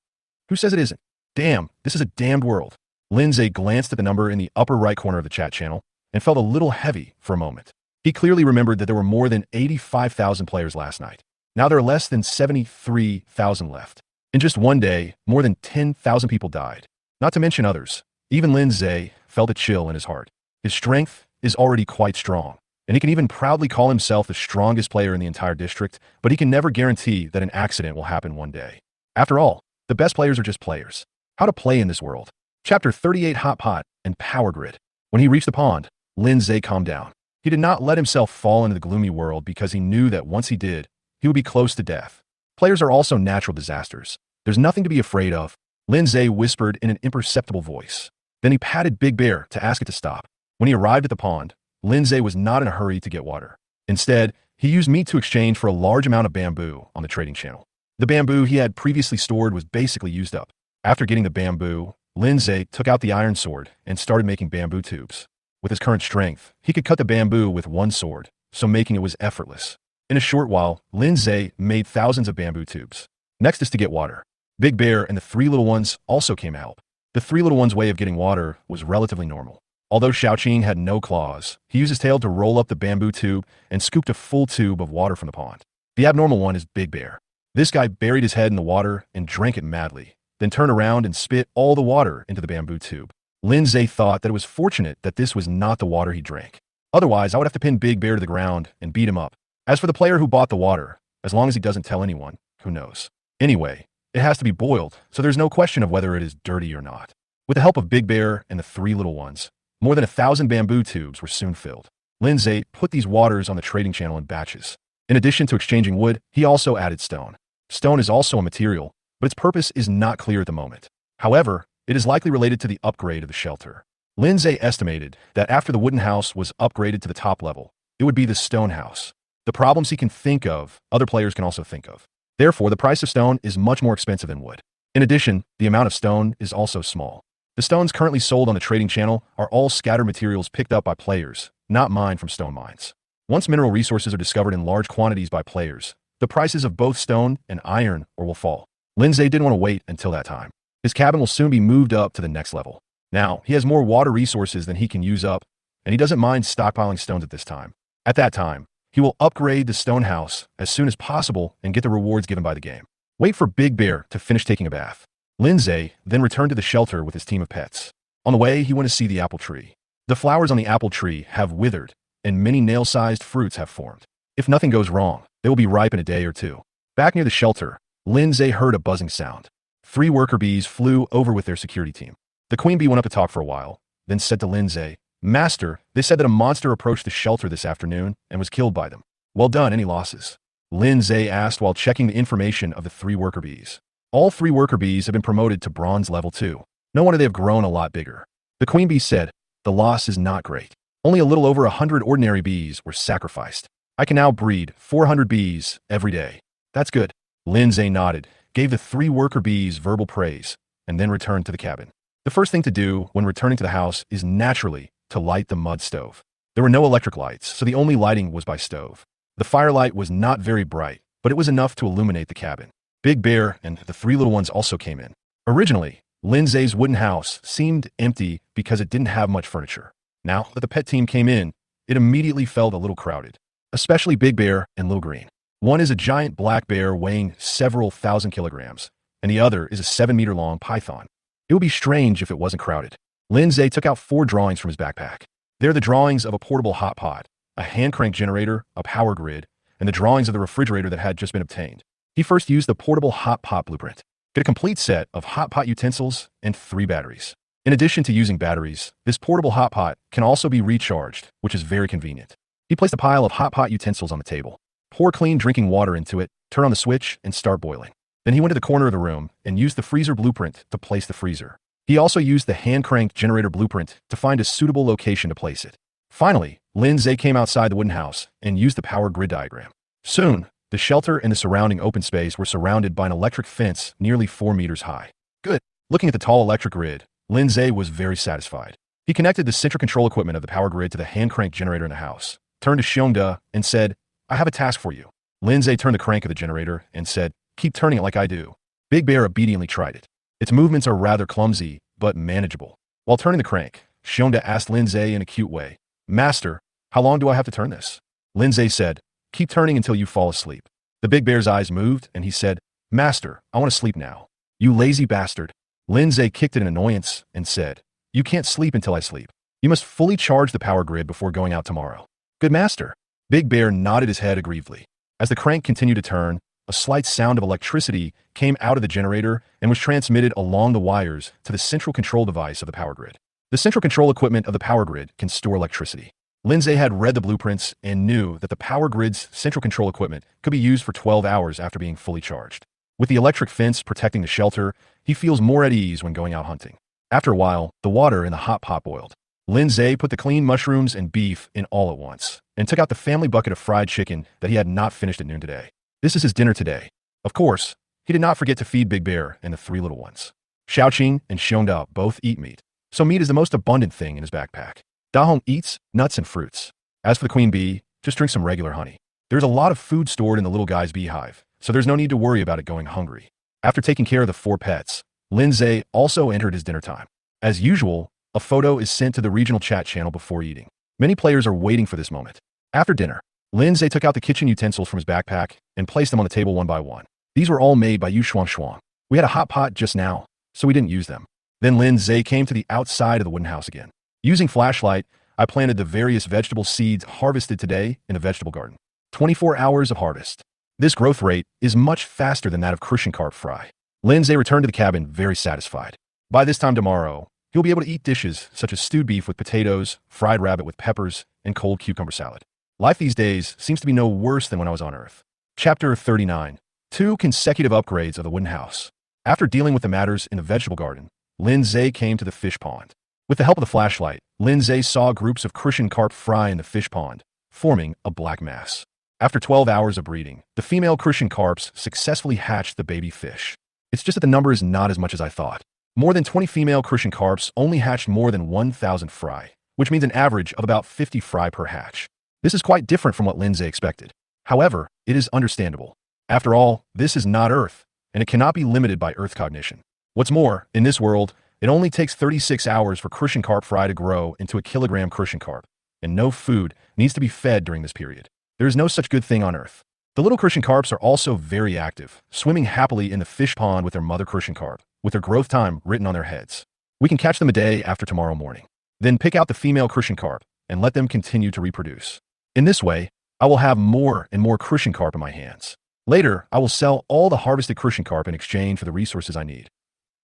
Who says it isn't? Damn, this is a damned world. Lindsay glanced at the number in the upper right corner of the chat channel and felt a little heavy for a moment. He clearly remembered that there were more than 85,000 players last night. Now there are less than 73,000 left. In just one day, more than 10,000 people died. Not to mention others. Even Lindsay felt a chill in his heart. His strength is already quite strong, and he can even proudly call himself the strongest player in the entire district, but he can never guarantee that an accident will happen one day. After all, the best players are just players. How to play in this world. Chapter 38 Hot Pot and Power Grid. When he reached the pond, Lindsay calmed down. He did not let himself fall into the gloomy world because he knew that once he did, he would be close to death. Players are also natural disasters. There's nothing to be afraid of. Lindsay whispered in an imperceptible voice. Then he patted Big Bear to ask it to stop. When he arrived at the pond, Lindsay was not in a hurry to get water. Instead, he used meat to exchange for a large amount of bamboo on the trading channel. The bamboo he had previously stored was basically used up. After getting the bamboo, Lindsay took out the iron sword and started making bamboo tubes. With his current strength, he could cut the bamboo with one sword, so making it was effortless. In a short while, Lindsay made thousands of bamboo tubes. Next is to get water. Big Bear and the 3 little ones also came to help. The 3 little ones' way of getting water was relatively normal. Although Xiaoqing had no claws, he used his tail to roll up the bamboo tube and scooped a full tube of water from the pond. The abnormal one is Big Bear. This guy buried his head in the water and drank it madly, then turned around and spit all the water into the bamboo tube. Lindsay thought that it was fortunate that this was not the water he drank. Otherwise, I would have to pin Big Bear to the ground and beat him up. As for the player who bought the water, as long as he doesn't tell anyone, who knows? Anyway, it has to be boiled, so there's no question of whether it is dirty or not. With the help of Big Bear and the 3 little ones, More than 1,000 bamboo tubes were soon filled. Lindsay put these waters on the trading channel in batches. In addition to exchanging wood, he also added stone. Stone is also a material, but its purpose is not clear at the moment. However, it is likely related to the upgrade of the shelter. Lindsay estimated that after the wooden house was upgraded to the top level, it would be the stone house. The problems he can think of, other players can also think of. Therefore, the price of stone is much more expensive than wood. In addition, the amount of stone is also small. The stones currently sold on the trading channel are all scattered materials picked up by players, not mined from stone mines. Once mineral resources are discovered in large quantities by players, the prices of both stone and iron ore will fall. Lindsay didn't want to wait until that time. His cabin will soon be moved up to the next level. Now, he has more water resources than he can use up, and he doesn't mind stockpiling stones at this time. At that time, he will upgrade the stone house as soon as possible and get the rewards given by the game. Wait for Big Bear to finish taking a bath. Lindsay then returned to the shelter with his team of pets. On the way, he went to see the apple tree. The flowers on the apple tree have withered, and many nail-sized fruits have formed. If nothing goes wrong, they will be ripe in a day or two. Back near the shelter, Lindsay heard a buzzing sound. 3 worker bees flew over with their security team. The queen bee went up to talk for a while, then said to Lindsay, "Master, they said that a monster approached the shelter this afternoon and was killed by them. Well done, any losses?" Lindsay asked while checking the information of the 3 worker bees. All 3 worker bees have been promoted to bronze level 2. No wonder they have grown a lot bigger. The queen bee said, "The loss is not great. Only a little over 100 ordinary bees were sacrificed. I can now breed 400 bees every day." "That's good." Lindsay nodded, gave the 3 worker bees verbal praise, and then returned to the cabin. The first thing to do when returning to the house is naturally to light the mud stove. There were no electric lights, so the only lighting was by stove. The firelight was not very bright, but it was enough to illuminate the cabin. Big Bear and the 3 little ones also came in. Originally, Lindsay's wooden house seemed empty because it didn't have much furniture. Now that the pet team came in, it immediately felt a little crowded, especially Big Bear and Little Green. One is a giant black bear weighing several thousand kilograms, and the other is a 7-meter-long python. It would be strange if it wasn't crowded. Lindsay took out 4 drawings from his backpack. They're the drawings of a portable hot pot, a hand crank generator, a power grid, and the drawings of the refrigerator that had just been obtained. He first used the portable hot pot blueprint. Get a complete set of hot pot utensils and 3 batteries. In addition to using batteries, this portable hot pot can also be recharged, which is very convenient. He placed a pile of hot pot utensils on the table. Pour clean drinking water into it, turn on the switch, and start boiling. Then he went to the corner of the room and used the freezer blueprint to place the freezer. He also used the hand-cranked generator blueprint to find a suitable location to place it. Finally, Lindsay came outside the wooden house and used the power grid diagram. Soon, the shelter and the surrounding open space were surrounded by an electric fence nearly 4 meters high. Good. Looking at the tall electric grid, Lindsay was very satisfied. He connected the central control equipment of the power grid to the hand-cranked generator in the house, turned to Xiongda, and said, "I have a task for you." Lindsay turned the crank of the generator and said, "Keep turning it like I do." Big Bear obediently tried it. Its movements are rather clumsy, but manageable. While turning the crank, Xiongda asked Lindsay in a cute way, "Master, how long do I have to turn this?" Lindsay said, "Keep turning until you fall asleep." The Big Bear's eyes moved, and he said, "Master, I want to sleep now." "You lazy bastard." Lindsay kicked it in annoyance and said, "You can't sleep until I sleep. You must fully charge the power grid before going out tomorrow." "Good, master." Big Bear nodded his head aggrievedly. As the crank continued to turn, a slight sound of electricity came out of the generator and was transmitted along the wires to the central control device of the power grid. The central control equipment of the power grid can store electricity. Lindsay had read the blueprints and knew that the power grid's central control equipment could be used for 12 hours after being fully charged. With the electric fence protecting the shelter, he feels more at ease when going out hunting. After a while, the water in the hot pot boiled. Lindsay put the clean mushrooms and beef in all at once, and took out the family bucket of fried chicken that he had not finished at noon today. This is his dinner today. Of course, he did not forget to feed Big Bear and the 3 little ones. Xiaoqing and Xiongda both eat meat, so meat is the most abundant thing in his backpack. Dahong eats nuts and fruits. As for the queen bee, just drink some regular honey. There's a lot of food stored in the little guy's beehive, so there's no need to worry about it going hungry. After taking care of the 4 pets, Lindsay also entered his dinner time. As usual, a photo is sent to the regional chat channel before eating. Many players are waiting for this moment. After dinner, Lindsay took out the kitchen utensils from his backpack and placed them on the table one by one. These were all made by Yu Shuang. We had a hot pot just now, so we didn't use them. Then Lindsay came to the outside of the wooden house again. Using flashlight, I planted the various vegetable seeds harvested today in a vegetable garden. 24 hours of harvest. This growth rate is much faster than that of Christian carp fry. Lindsay returned to the cabin very satisfied. By this time tomorrow, You'll be able to eat dishes such as stewed beef with potatoes, fried rabbit with peppers, and cold cucumber salad. Life these days seems to be no worse than when I was on Earth. Chapter 39. 2 consecutive upgrades of the wooden house. After dealing with the matters in the vegetable garden, Lindsay came to the fish pond. With the help of the flashlight, Lindsay saw groups of crucian carp fry in the fish pond, forming a black mass. After 12 hours of breeding, the female crucian carps successfully hatched the baby fish. It's just that the number is not as much as I thought. More than 20 female crucian carps only hatched more than 1,000 fry, which means an average of about 50 fry per hatch. This is quite different from what Lindsay expected. However, it is understandable. After all, this is not Earth, and it cannot be limited by Earth cognition. What's more, in this world, it only takes 36 hours for crucian carp fry to grow into a kilogram crucian carp, and no food needs to be fed during this period. There is no such good thing on Earth. The little crucian carps are also very active, swimming happily in the fish pond with their mother crucian carp, with their growth time written on their heads. We can catch them a day after tomorrow morning. Then pick out the female crucian carp and let them continue to reproduce. In this way, I will have more and more crucian carp in my hands. Later, I will sell all the harvested crucian carp in exchange for the resources I need.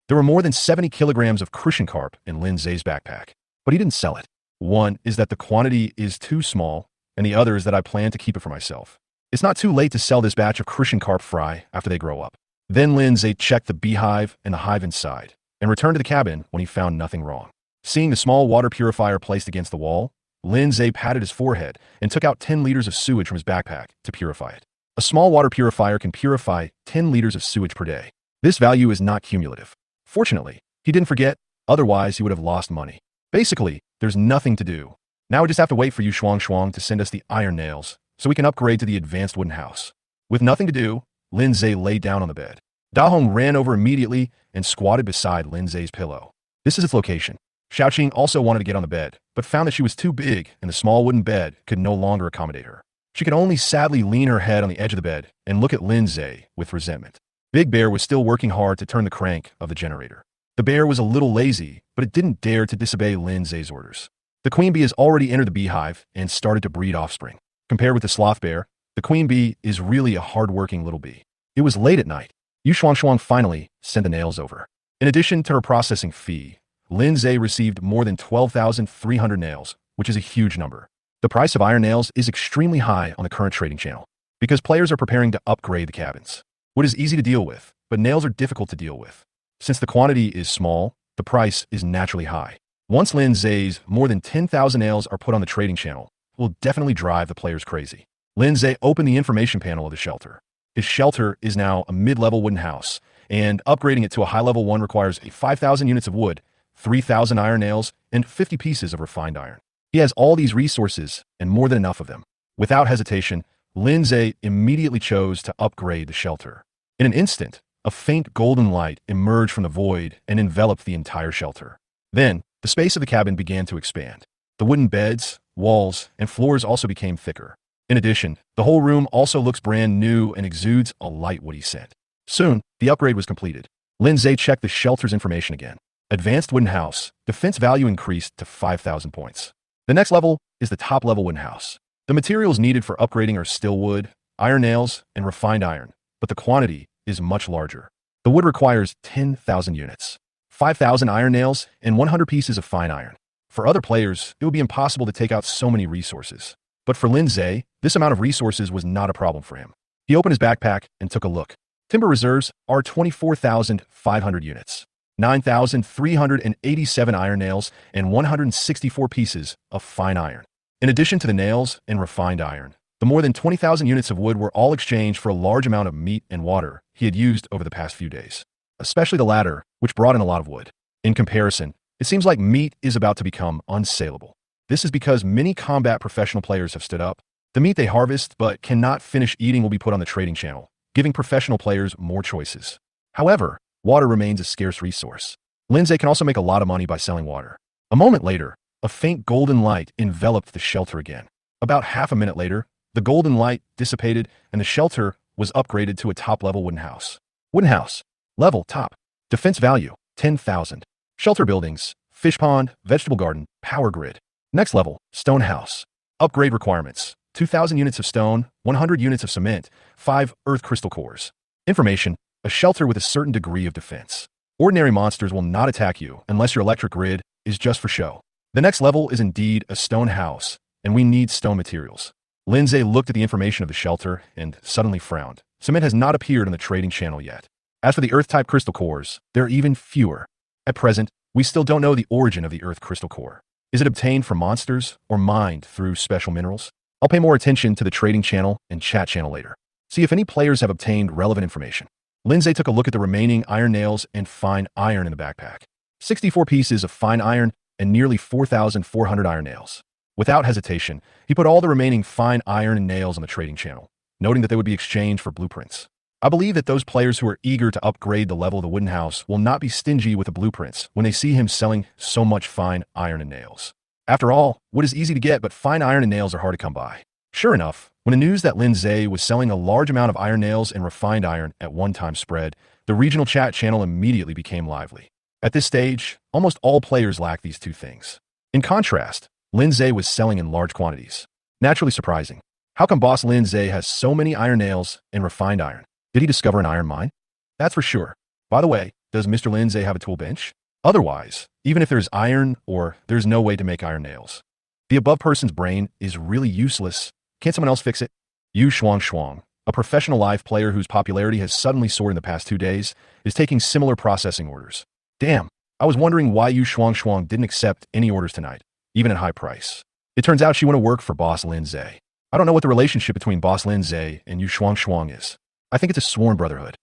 There were more than 70 kilograms of crucian carp in Lindsay's backpack, but he didn't sell it. One is that the quantity is too small, and the other is that I plan to keep it for myself. It's not too late to sell this batch of crucian carp fry after they grow up. Then Lindsay checked the beehive and the hive inside, and returned to the cabin when he found nothing wrong. Seeing the small water purifier placed against the wall, Lindsay patted his forehead and took out 10 liters of sewage from his backpack to purify it. A small water purifier can purify 10 liters of sewage per day. This value is not cumulative. Fortunately, he didn't forget, otherwise he would have lost money. Basically, there's nothing to do. Now we just have to wait for Yu Shuang to send us the iron nails so we can upgrade to the advanced wooden house. With nothing to do, Lindsay lay down on the bed. Da Hong ran over immediately and squatted beside Lindsay's pillow. This is its location. Xiaoqing also wanted to get on the bed, but found that she was too big and the small wooden bed could no longer accommodate her. She could only sadly lean her head on the edge of the bed and look at Lindsay with resentment. Big Bear was still working hard to turn the crank of the generator. The bear was a little lazy, but it didn't dare to disobey Lindsay's orders. The queen bee has already entered the beehive and started to breed offspring. Compared with the sloth bear, the queen bee is really a hard-working little bee. It was late at night. Yu Shuang finally sent the nails over. In addition to her processing fee, Lindsay received more than 12,300 nails, which is a huge number. The price of iron nails is extremely high on the current trading channel because players are preparing to upgrade the cabins. Wood is easy to deal with, but nails are difficult to deal with. Since the quantity is small, the price is naturally high. Once Lindsay's more than 10,000 nails are put on the trading channel, it will definitely drive the players crazy. Lindsay opened the information panel of the shelter. His shelter is now a mid-level wooden house, and upgrading it to a high-level one requires 5,000 units of wood, 3,000 iron nails, and 50 pieces of refined iron. He has all these resources, and more than enough of them. Without hesitation, Lindsay immediately chose to upgrade the shelter. In an instant, a faint golden light emerged from the void and enveloped the entire shelter. Then, the space of the cabin began to expand. The wooden beds, walls, and floors also became thicker. In addition, the whole room also looks brand new and exudes a light woody scent. Soon, the upgrade was completed. Lindsay checked the shelter's information again. Advanced wooden house, defense value increased to 5,000 points. The next level is the top level wooden house. The materials needed for upgrading are still wood, iron nails, and refined iron, but the quantity is much larger. The wood requires 10,000 units, 5,000 iron nails, and 100 pieces of fine iron. For other players, it would be impossible to take out so many resources. But for Lindsay, this amount of resources was not a problem for him. He opened his backpack and took a look. Timber reserves are 24,500 units, 9,387 iron nails, and 164 pieces of fine iron. In addition to the nails and refined iron, the more than 20,000 units of wood were all exchanged for a large amount of meat and water he had used over the past few days, especially the latter, which brought in a lot of wood. In comparison, it seems like meat is about to become unsaleable. This is because many combat professional players have stood up. The meat they harvest but cannot finish eating will be put on the trading channel, giving professional players more choices. However, water remains a scarce resource. Lindsay can also make a lot of money by selling water. A moment later, a faint golden light enveloped the shelter again. About half a minute later, the golden light dissipated and the shelter was upgraded to a top-level wooden house. Wooden house. Level top. Defense value, 10,000. Shelter buildings, fish pond, vegetable garden, power grid. Next level, stone house. Upgrade requirements, 2,000 units of stone, 100 units of cement, 5 earth crystal cores. Information, a shelter with a certain degree of defense. Ordinary monsters will not attack you unless your electric grid is just for show. The next level is indeed a stone house, and we need stone materials. Lindsay looked at the information of the shelter and suddenly frowned. Cement has not appeared on the trading channel yet. As for the Earth-type crystal cores, there are even fewer. At present, we still don't know the origin of the Earth crystal core. Is it obtained from monsters or mined through special minerals? I'll pay more attention to the trading channel and chat channel later. See if any players have obtained relevant information. Lindsay took a look at the remaining iron nails and fine iron in the backpack. 64 pieces of fine iron and nearly 4,400 iron nails. Without hesitation, he put all the remaining fine iron and nails on the trading channel, noting that they would be exchanged for blueprints. I believe that those players who are eager to upgrade the level of the wooden house will not be stingy with the blueprints when they see him selling so much fine iron and nails. After all, wood is easy to get, but fine iron and nails are hard to come by. Sure enough, when the news that Lindsay was selling a large amount of iron nails and refined iron at one time spread, the regional chat channel immediately became lively. At this stage, almost all players lack these two things. In contrast, Lindsay was selling in large quantities. Naturally surprising. How come Boss Lindsay has so many iron nails and refined iron? Did he discover an iron mine? That's for sure. By the way, does Mr. Lindsay have a tool bench? Otherwise, even if there's iron or there's no way to make iron nails, the above person's brain is really useless. Can't someone else fix it? Yu Shuang, a professional live player whose popularity has suddenly soared in the past 2 days, is taking similar processing orders. Damn, I was wondering why Yu Shuang didn't accept any orders tonight, even at high price. It turns out she went to work for Boss Lindsay. I don't know what the relationship between Boss Lindsay and Yu Shuang is. I think it's a sworn brotherhood.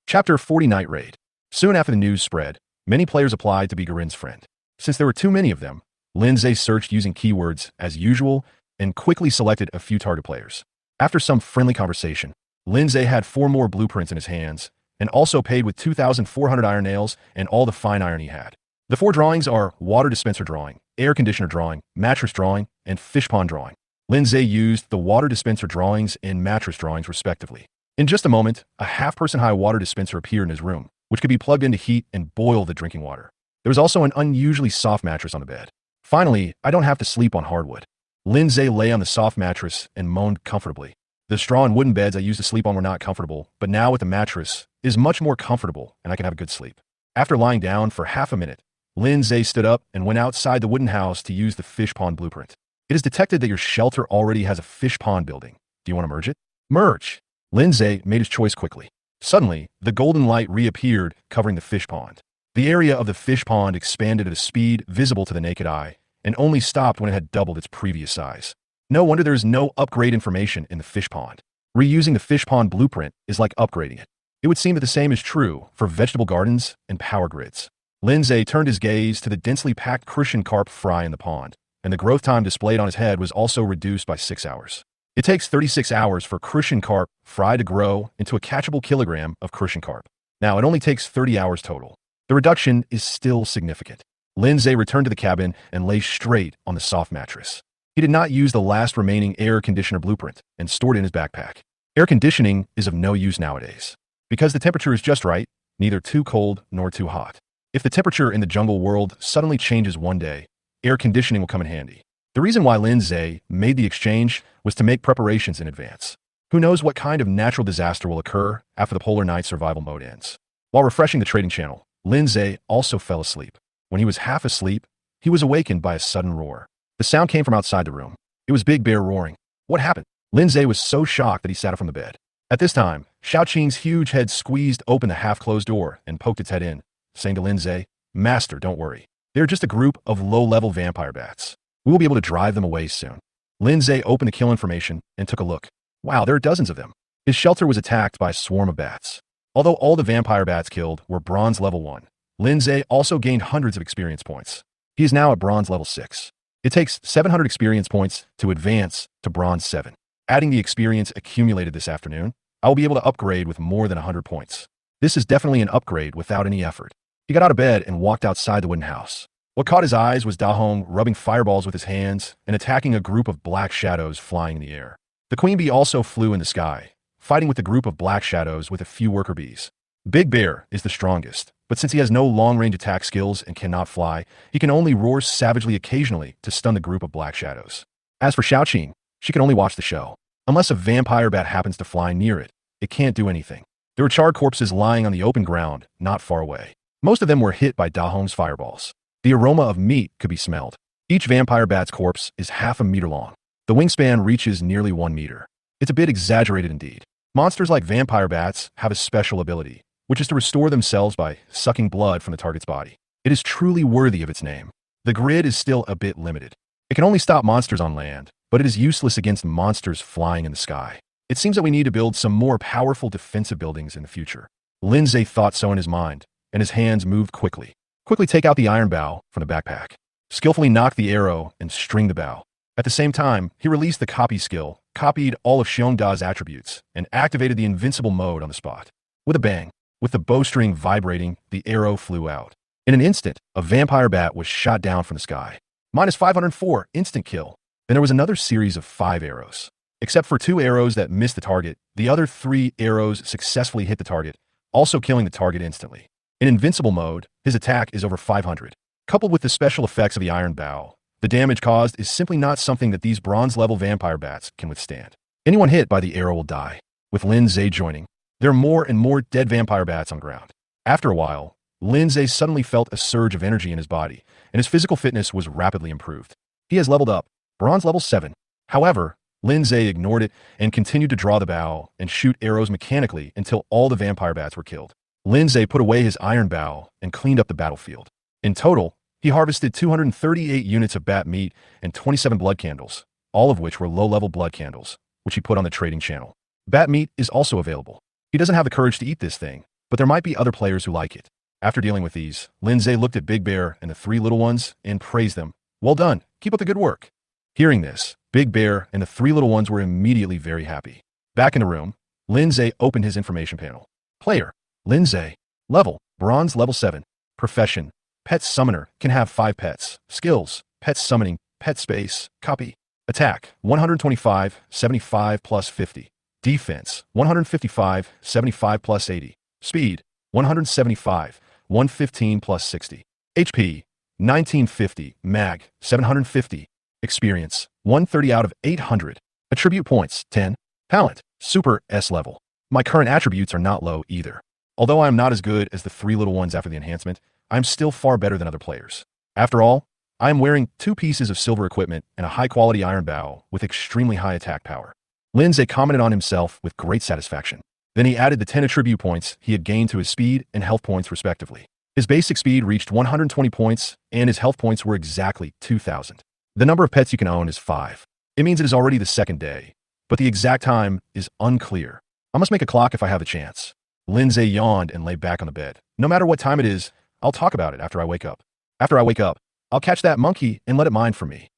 Chapter 40 Night Raid. Soon after the news spread, many players applied to be Garin's friend. Since there were too many of them, Lindsay searched using keywords as usual and quickly selected a few target players. After some friendly conversation, Lindsay had 4 more blueprints in his hands and also paid with 2,400 iron nails and all the fine iron he had. The 4 drawings are water dispenser drawing, air conditioner drawing, mattress drawing, and fish pond drawing. Lindsay used the water dispenser drawings and mattress drawings respectively. In just a moment, a half-person high water dispenser appeared in his room, which could be plugged in to heat and boil the drinking water. There was also an unusually soft mattress on the bed. Finally, I don't have to sleep on hardwood. Lindsay lay on the soft mattress and moaned comfortably. The straw and wooden beds I used to sleep on were not comfortable, but now with the mattress, it is much more comfortable and I can have a good sleep. After lying down for half a minute, Lindsay stood up and went outside the wooden house to use the fish pond blueprint. It is detected that your shelter already has a fish pond building. Do you want to merge it? Merge! Lindsay made his choice quickly. Suddenly, the golden light reappeared, covering the fish pond. The area of the fish pond expanded at a speed visible to the naked eye, and only stopped when it had doubled its previous size. No wonder there is no upgrade information in the fish pond. Reusing the fish pond blueprint is like upgrading it. It would seem that the same is true for vegetable gardens and power grids. Lindsay turned his gaze to the densely packed crucian carp fry in the pond, and the growth time displayed on his head was also reduced by 6 hours. It takes 36 hours for crucian carp fry to grow into a catchable kilogram of crucian carp. Now, it only takes 30 hours total. The reduction is still significant. Lindsay returned to the cabin and lay straight on the soft mattress. He did not use the last remaining air conditioner blueprint and stored it in his backpack. Air conditioning is of no use nowadays, because the temperature is just right, neither too cold nor too hot. If the temperature in the jungle world suddenly changes one day, air conditioning will come in handy. The reason why Lindsay made the exchange was to make preparations in advance. Who knows what kind of natural disaster will occur after the polar night survival mode ends. While refreshing the trading channel, Lindsay also fell asleep. When he was half asleep, he was awakened by a sudden roar. The sound came from outside the room. It was Big Bear roaring. What happened? Lindsay was so shocked that he sat up from the bed. At this time, Xiaoqing's huge head squeezed open the half-closed door and poked its head in, saying to Lindsay, "Master, don't worry. They're just a group of low-level vampire bats. We will be able to drive them away soon." Lindsay opened the kill information and took a look. Wow, there are dozens of them. His shelter was attacked by a swarm of bats. Although all the vampire bats killed were bronze level 1, Lindsay also gained hundreds of experience points. He is now at bronze level 6. It takes 700 experience points to advance to bronze 7. Adding the experience accumulated this afternoon, I will be able to upgrade with more than 100 points. This is definitely an upgrade without any effort. He got out of bed and walked outside the wooden house. What caught his eyes was Dahong rubbing fireballs with his hands and attacking a group of black shadows flying in the air. The queen bee also flew in the sky, fighting with a group of black shadows with a few worker bees. Big Bear is the strongest, but since he has no long-range attack skills and cannot fly, he can only roar savagely occasionally to stun the group of black shadows. As for Xiaoqing, she can only watch the show. Unless a vampire bat happens to fly near it, it can't do anything. There were charred corpses lying on the open ground, not far away. Most of them were hit by Dahom's fireballs. The aroma of meat could be smelled. Each vampire bat's corpse is half a meter long. The wingspan reaches nearly 1 meter. It's a bit exaggerated indeed. Monsters like vampire bats have a special ability, which is to restore themselves by sucking blood from the target's body. It is truly worthy of its name. The grid is still a bit limited. It can only stop monsters on land, but it is useless against monsters flying in the sky. It seems that we need to build some more powerful defensive buildings in the future. Lindsay thought so in his mind, and his hands moved quickly. Quickly take out the iron bow from the backpack. Skillfully knock the arrow and string the bow. At the same time, he released the copy skill, copied all of Xiongda's attributes, and activated the invincible mode on the spot. With a bang, with the bowstring vibrating, the arrow flew out. In an instant, a vampire bat was shot down from the sky. Minus 504, instant kill. Then there was another series of 5 arrows. Except for 2 arrows that missed the target, the other 3 arrows successfully hit the target, also killing the target instantly. In invincible mode, his attack is over 500. Coupled with the special effects of the iron bow, the damage caused is simply not something that these bronze-level vampire bats can withstand. Anyone hit by the arrow will die. With Lin Zhe joining, there are more and more dead vampire bats on ground. After a while, Lin Zhe suddenly felt a surge of energy in his body, and his physical fitness was rapidly improved. He has leveled up, bronze level 7. However, Lin Zhe ignored it and continued to draw the bow and shoot arrows mechanically until all the vampire bats were killed. Lin Zhe put away his iron bow and cleaned up the battlefield. In total, he harvested 238 units of bat meat and 27 blood candles, all of which were low-level blood candles, which he put on the trading channel. Bat meat is also available. He doesn't have the courage to eat this thing, but there might be other players who like it. After dealing with these, Lin Zhe looked at Big Bear and the 3 little ones and praised them. Well done, keep up the good work. Hearing this, Big Bear and the 3 little ones were immediately very happy. Back in the room, Lin Zhe opened his information panel. Player, Lin Zhe. Level, bronze level 7. Profession, pet summoner, can have 5 pets. Skills, pet summoning, pet space, copy. Attack, 125, 75 plus 50. Defense, 155, 75 plus 80. Speed, 175, 115 plus 60. HP, 1950. Mag, 750. Experience, 130 out of 800. Attribute points, 10. Talent, Super S level. My current attributes are not low either. Although I am not as good as the 3 little ones after the enhancement, I am still far better than other players. After all, I am wearing 2 pieces of silver equipment and a high-quality iron bow with extremely high attack power. Lin Zhe commented on himself with great satisfaction. Then he added the 10 attribute points he had gained to his speed and health points respectively. His basic speed reached 120 points, and his health points were exactly 2,000. The number of pets you can own is 5. It means it is already the 2nd day, but the exact time is unclear. I must make a clock if I have a chance. Lin Zhe yawned and lay back on the bed. No matter what time it is, I'll talk about it after I wake up. After I wake up, I'll catch that monkey and let it mine for me.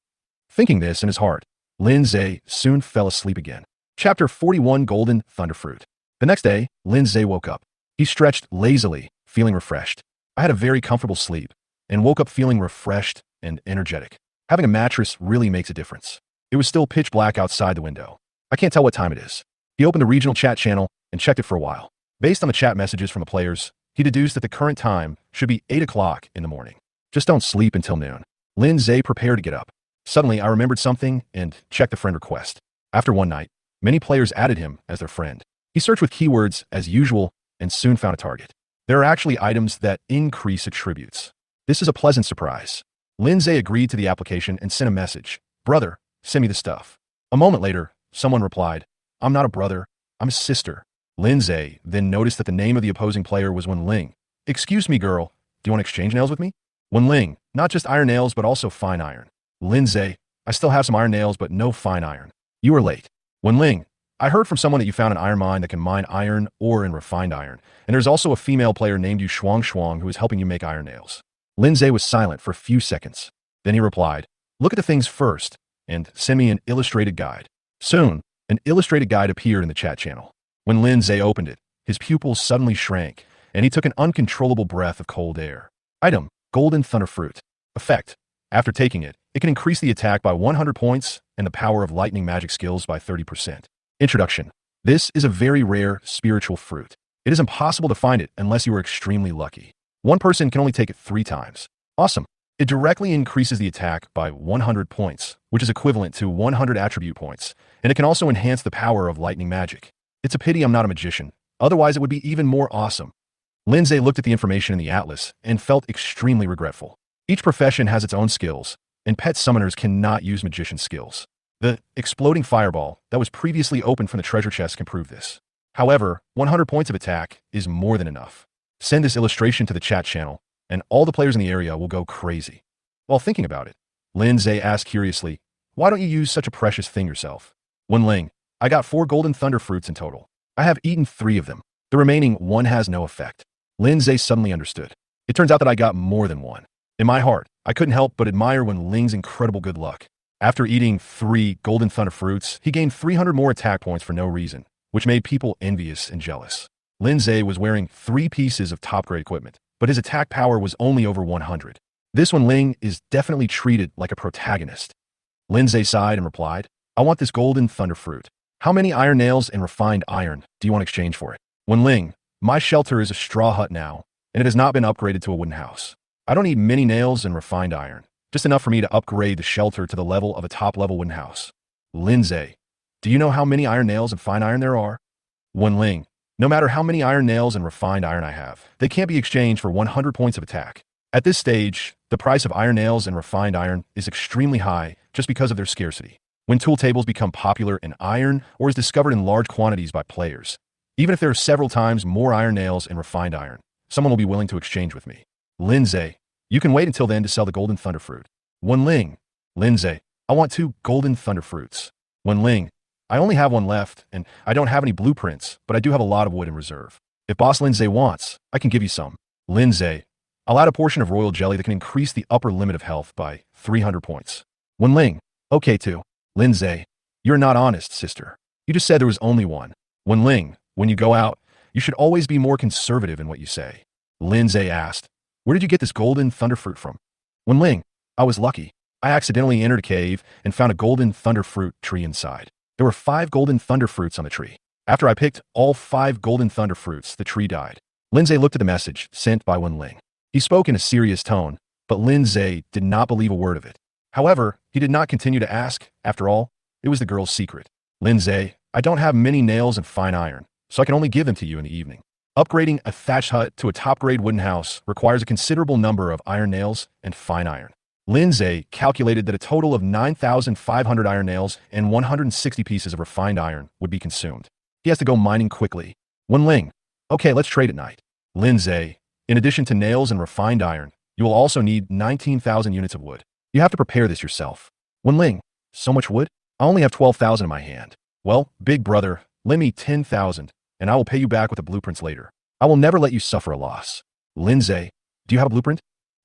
Thinking this in his heart, Lin Zhe soon fell asleep again. Chapter 41, Golden Thunderfruit. The next day, Lin Zhe woke up. He stretched lazily, feeling refreshed. I had a very comfortable sleep, and woke up feeling refreshed and energetic. Having a mattress really makes a difference. It was still pitch black outside the window. I can't tell what time it is. He opened the regional chat channel and checked it for a while. Based on the chat messages from the players, he deduced that the current time should be 8 o'clock in the morning. Just don't sleep until noon. Lin Zhe prepared to get up. Suddenly, I remembered something and checked the friend request. After one night, many players added him as their friend. He searched with keywords as usual and soon found a target. There are actually items that increase attributes. This is a pleasant surprise. Lin Zhe agreed to the application and sent a message. Brother, send me the stuff. A moment later, someone replied, I'm not a brother, I'm a sister. Lin Zhe then noticed that the name of the opposing player was Wen Ling. Excuse me, girl, do you want to exchange nails with me? Wen Ling, not just iron nails, but also fine iron. Lin Zhe, I still have some iron nails, but no fine iron. You are late. Wen Ling, I heard from someone that you found an iron mine that can mine iron ore and refined iron, and there's also a female player named you Shuang Shuang who is helping you make iron nails. Lin Zhe was silent for a few seconds. Then he replied, look at the things first, and send me an illustrated guide. Soon, an illustrated guide appeared in the chat channel. When Lin Zhe opened it, his pupils suddenly shrank, and he took an uncontrollable breath of cold air. Item, Golden Thunderfruit. Effect, after taking it, it can increase the attack by 100 points and the power of lightning magic skills by 30%. Introduction. This is a very rare spiritual fruit. It is impossible to find it unless you are extremely lucky. One person can only take it 3 times. Awesome. It directly increases the attack by 100 points, which is equivalent to 100 attribute points, and it can also enhance the power of lightning magic. It's a pity I'm not a magician, otherwise it would be even more awesome. Lindsay looked at the information in the atlas and felt extremely regretful. Each profession has its own skills, and pet summoners cannot use magician skills. The exploding fireball that was previously opened from the treasure chest can prove this. However, 100 points of attack is more than enough. Send this illustration to the chat channel, and all the players in the area will go crazy. While thinking about it, Lindsay asked curiously, "Why don't you use such a precious thing yourself?" Wenling, "I got 4 golden thunder fruits in total. I have eaten 3 of them. The remaining 1 has no effect." Lindsay suddenly understood. It turns out that I got more than 1. In my heart, I couldn't help but admire Wenling's incredible good luck. After eating 3 golden thunder fruits, he gained 300 more attack points for no reason, which made people envious and jealous. Lindsay was wearing 3 pieces of top-grade equipment, but his attack power was only over 100. This Wenling is definitely treated like a protagonist. Lindsay sighed and replied, "I want this golden thunder fruit. How many iron nails and refined iron do you want to exchange for it?" Wenling, "My shelter is a straw hut now, and it has not been upgraded to a wooden house. I don't need many nails and refined iron, just enough for me to upgrade the shelter to the level of a top-level wooden house." Lindsay, "Do you know how many iron nails and fine iron there are?" Wenling, "No matter how many iron nails and refined iron I have, they can't be exchanged for 100 points of attack. At this stage, the price of iron nails and refined iron is extremely high just because of their scarcity. When tool tables become popular in iron or is discovered in large quantities by players, even if there are several times more iron nails and refined iron, someone will be willing to exchange with me." Lindsay, "You can wait until then to sell the golden thunder fruit." Wenling, Lindsay, "I want 2 golden thunder fruits." Wenling, "I only have 1 left, and I don't have any blueprints, but I do have a lot of wood in reserve. If Boss Lindsay wants, I can give you some." Lindsay, "I'll add a portion of royal jelly that can increase the upper limit of health by 300 points. Wenling, "Okay too." Lindsay, "You're not honest, sister. You just said there was only 1. Wenling, "When you go out, you should always be more conservative in what you say." Lindsay asked, "Where did you get this golden thunder fruit from?" Wenling, "I was lucky. I accidentally entered a cave and found a golden thunder fruit tree inside. There were 5 golden thunder fruits on the tree. After I picked all 5 golden thunder fruits, the tree died." Lindsay looked at the message sent by Wenling. He spoke in a serious tone, but Lindsay did not believe a word of it. However, he did not continue to ask. After all, it was the girl's secret. Lindsay, "I don't have many nails and fine iron, so I can only give them to you in the evening. Upgrading a thatched hut to a top-grade wooden house requires a considerable number of iron nails and fine iron." Lindsay calculated that a total of 9,500 iron nails and 160 pieces of refined iron would be consumed. He has to go mining quickly. Wenling, "Okay, let's trade at night." Lindsay, "In addition to nails and refined iron, you will also need 19,000 units of wood. You have to prepare this yourself." Wenling, "So much wood? I only have 12,000 in my hand." "Well, big brother, lend me 10,000, and I will pay you back with the blueprints later. I will never let you suffer a loss." Lindsay, "Do you have a blueprint?"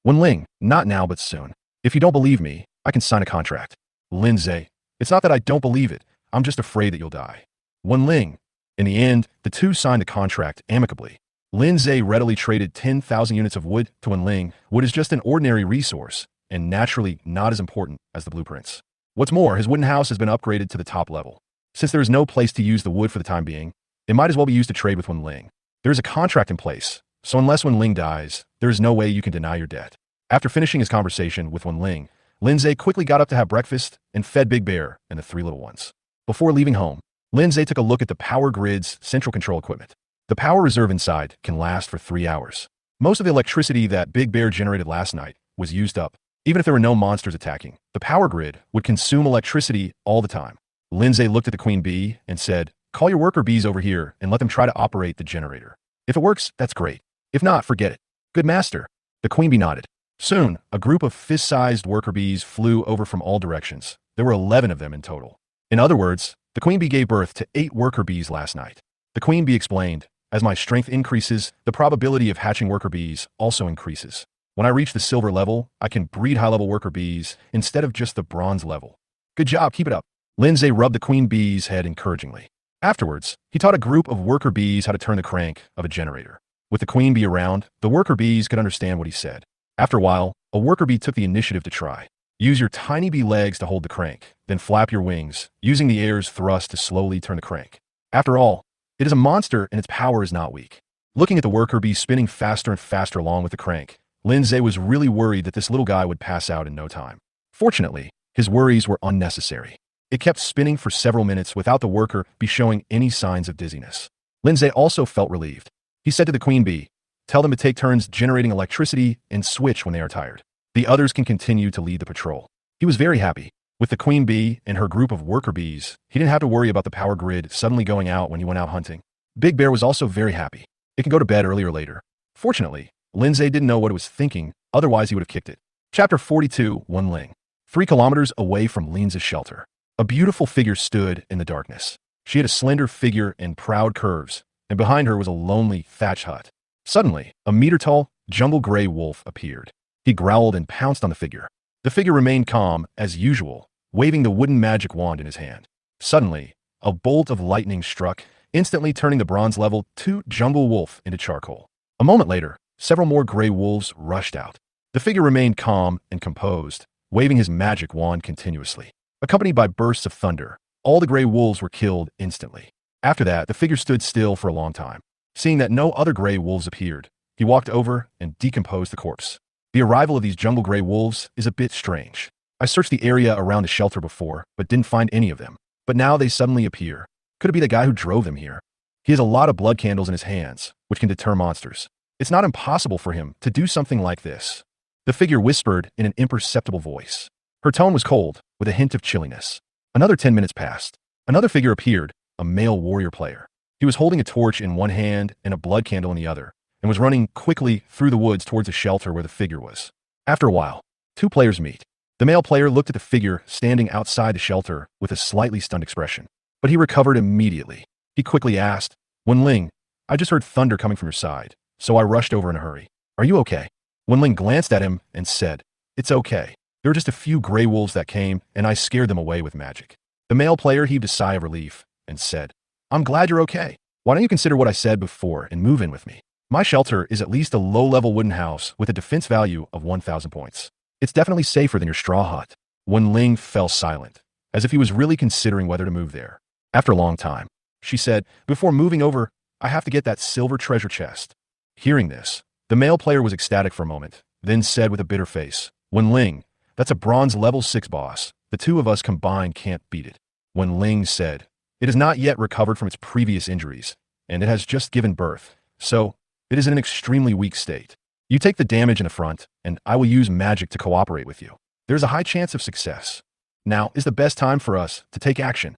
Wenling, "Not now, but soon. If you don't believe me, I can sign a contract." Lindsay, "It's not that I don't believe it. I'm just afraid that you'll die." Wenling. In the end, the two signed the contract amicably. Lindsay readily traded 10,000 units of wood to Wenling. Wood is just an ordinary resource, and naturally not as important as the blueprints. What's more, his wooden house has been upgraded to the top level. Since there is no place to use the wood for the time being, it might as well be used to trade with Wenling. There is a contract in place, so unless Wenling dies, there is no way you can deny your debt. After finishing his conversation with Wenling, Lindsay quickly got up to have breakfast and fed Big Bear and the 3 little ones. Before leaving home, Lindsay took a look at the power grid's central control equipment. The power reserve inside can last for 3 hours. Most of the electricity that Big Bear generated last night was used up. Even if there were no monsters attacking, the power grid would consume electricity all the time. Lindsay looked at the queen bee and said, "Call your worker bees over here and let them try to operate the generator. If it works, that's great. If not, forget it." "Good master." The queen bee nodded. Soon, a group of fist-sized worker bees flew over from all directions. There were 11 of them in total. In other words, the queen bee gave birth to 8 worker bees last night. The queen bee explained, "As my strength increases, the probability of hatching worker bees also increases. When I reach the silver level, I can breed high-level worker bees instead of just the bronze level." "Good job, keep it up." Lindsay rubbed the queen bee's head encouragingly. Afterwards, he taught a group of worker bees how to turn the crank of a generator. With the queen bee around, the worker bees could understand what he said. After a while, a worker bee took the initiative to try. Use your tiny bee legs to hold the crank, then flap your wings, using the air's thrust to slowly turn the crank. After all, it is a monster and its power is not weak. Looking at the worker bee spinning faster and faster along with the crank, Lindsay was really worried that this little guy would pass out in no time. Fortunately, his worries were unnecessary. It kept spinning for several minutes without the worker bee showing any signs of dizziness. Lindsay also felt relieved. He said to the queen bee, Tell them to take turns generating electricity and switch when they are tired. The others can continue to lead the patrol. He was very happy. With the queen bee and her group of worker bees, he didn't have to worry about the power grid suddenly going out when he went out hunting. Big Bear was also very happy. It can go to bed early or later. Fortunately, Lindsay didn't know what it was thinking, otherwise he would have kicked it. Chapter 42, Wen Ling. 3 kilometers away from Lin's shelter, a beautiful figure stood in the darkness. She had a slender figure and proud curves, and behind her was a lonely thatch hut. Suddenly, a meter-tall, jungle-gray wolf appeared. He growled and pounced on the figure. The figure remained calm, as usual, waving the wooden magic wand in his hand. Suddenly, a bolt of lightning struck, instantly turning the bronze-level 2 jungle wolf into charcoal. A moment later, several more gray wolves rushed out. The figure remained calm and composed, waving his magic wand continuously. Accompanied by bursts of thunder, all the gray wolves were killed instantly. After that, the figure stood still for a long time. Seeing that no other gray wolves appeared, he walked over and decomposed the corpse. The arrival of these jungle gray wolves is a bit strange. I searched the area around the shelter before, but didn't find any of them. But now they suddenly appear. Could it be the guy who drove them here? He has a lot of blood candles in his hands, which can deter monsters. It's not impossible for him to do something like this. The figure whispered in an imperceptible voice. Her tone was cold, with a hint of chilliness. Another 10 minutes passed. Another figure appeared, a male warrior player. He was holding a torch in one hand and a blood candle in the other, and was running quickly through the woods towards the shelter where the figure was. After a while, 2 players meet. The male player looked at the figure standing outside the shelter with a slightly stunned expression, but he recovered immediately. He quickly asked, Wen Ling, I just heard thunder coming from your side, so I rushed over in a hurry. Are you okay? Wen Ling glanced at him and said, It's okay. There were just a few gray wolves that came, and I scared them away with magic. The male player heaved a sigh of relief and said, I'm glad you're okay. Why don't you consider what I said before and move in with me? My shelter is at least a low-level wooden house with a defense value of 1,000 points. It's definitely safer than your straw hut. Wen Ling fell silent, as if he was really considering whether to move there. After a long time, she said, Before moving over, I have to get that silver treasure chest. Hearing this, the male player was ecstatic for a moment, then said with a bitter face, Wen Ling, that's a bronze level 6 boss. The 2 of us combined can't beat it. Wen Ling said, It has not yet recovered from its previous injuries, and it has just given birth, so it is in an extremely weak state. You take the damage in the front, and I will use magic to cooperate with you. There is a high chance of success. Now is the best time for us to take action.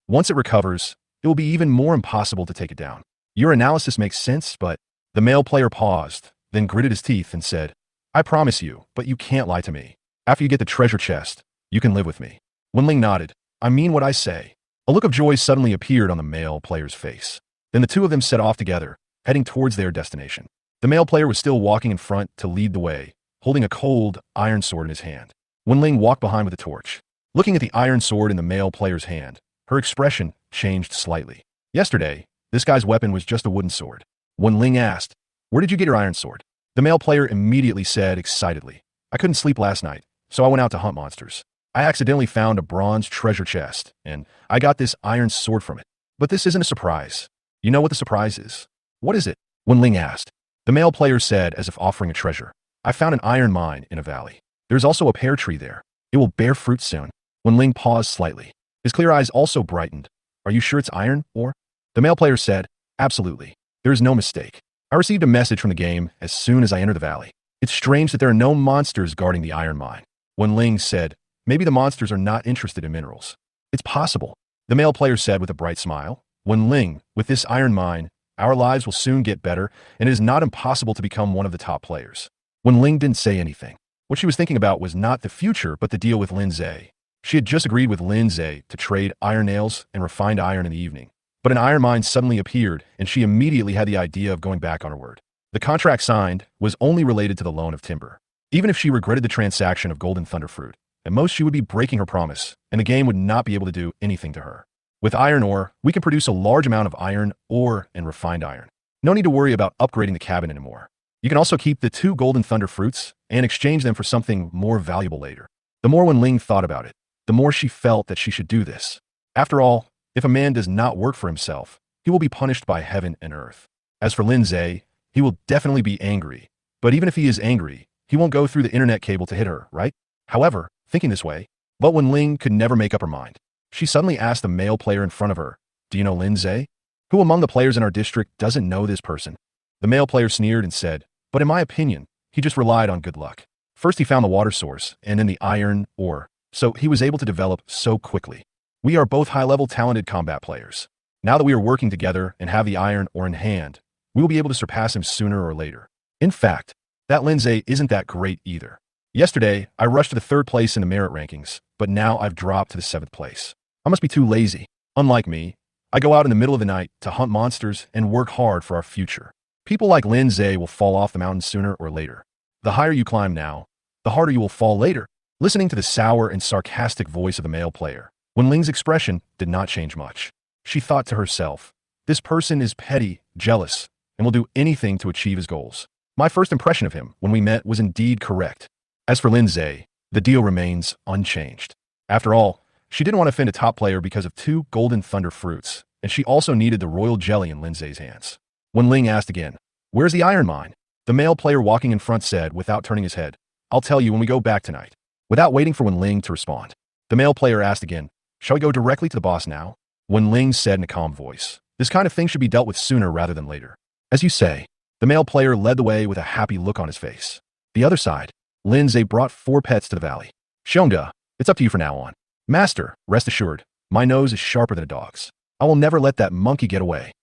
Once it recovers, it will be even more impossible to take it down. Your analysis makes sense, but the male player paused, then gritted his teeth and said, I promise you, but you can't lie to me. After you get the treasure chest, you can live with me. Wen Ling nodded. I mean what I say. A look of joy suddenly appeared on the male player's face. Then the 2 of them set off together, heading towards their destination. The male player was still walking in front to lead the way, holding a cold iron sword in his hand. Wen Ling walked behind with a torch. Looking at the iron sword in the male player's hand, her expression changed slightly. Yesterday, this guy's weapon was just a wooden sword. Wen Ling asked, Where did you get your iron sword? The male player immediately said excitedly, I couldn't sleep last night, so I went out to hunt monsters. I accidentally found a bronze treasure chest, and I got this iron sword from it. But this isn't a surprise. You know what the surprise is? What is it? Wen Ling asked. The male player said as if offering a treasure. I found an iron mine in a valley. There's also a pear tree there. It will bear fruit soon. Wen Ling paused slightly. His clear eyes also brightened. Are you sure it's iron, or? The male player said, Absolutely. There is no mistake. I received a message from the game as soon as I entered the valley. It's strange that there are no monsters guarding the iron mine. Wen Ling said, Maybe the monsters are not interested in minerals. It's possible. The male player said with a bright smile. Wen Ling, with this iron mine, our lives will soon get better, and it is not impossible to become one of the top players. Wen Ling didn't say anything. What she was thinking about was not the future, but the deal with Lindsay. She had just agreed with Lindsay to trade iron nails and refined iron in the evening. But an iron mine suddenly appeared, and she immediately had the idea of going back on her word. The contract signed was only related to the loan of timber. Even if she regretted the transaction of golden thunder fruit, at most she would be breaking her promise, and the game would not be able to do anything to her. With iron ore, we can produce a large amount of iron ore and refined iron. No need to worry about upgrading the cabin anymore. You can also keep the 2 golden thunder fruits and exchange them for something more valuable later. The more Wen Ling thought about it, the more she felt that she should do this. After all, if a man does not work for himself, he will be punished by heaven and earth. As for Lindsay, he will definitely be angry. But even if he is angry, he won't go through the internet cable to hit her, right? However, thinking this way, but Wen Ling could never make up her mind. She suddenly asked the male player in front of her, Do you know Lindsay? Who among the players in our district doesn't know this person? The male player sneered and said, but in my opinion, he just relied on good luck. First he found the water source, and then the iron ore, so he was able to develop so quickly. We are both high-level talented combat players. Now that we are working together and have the iron ore in hand, we will be able to surpass him sooner or later. In fact, that Lindsay isn't that great either. Yesterday, I rushed to the 3rd place in the merit rankings, but now I've dropped to the 7th place. I must be too lazy. Unlike me, I go out in the middle of the night to hunt monsters and work hard for our future. People like Lindsay will fall off the mountain sooner or later. The higher you climb now, the harder you will fall later. Listening to the sour and sarcastic voice of the male player, Wen Ling's expression did not change much. She thought to herself, this person is petty, jealous, and will do anything to achieve his goals. My first impression of him when we met was indeed correct. As for Lindsay, the deal remains unchanged. After all, she didn't want to offend a top player because of 2 golden thunder fruits, and she also needed the royal jelly in Lindsay's hands. Wen Ling asked again, where's the iron mine? The male player walking in front said without turning his head, I'll tell you when we go back tonight. Without waiting for Wen Ling to respond, the male player asked again, shall we go directly to the boss now? Wen Ling said in a calm voice, this kind of thing should be dealt with sooner rather than later. As you say, the male player led the way with a happy look on his face. The other side, Lindsay brought 4 pets to the valley. Shonda, it's up to you from now on. Master, rest assured, my nose is sharper than a dog's. I will never let that monkey get away.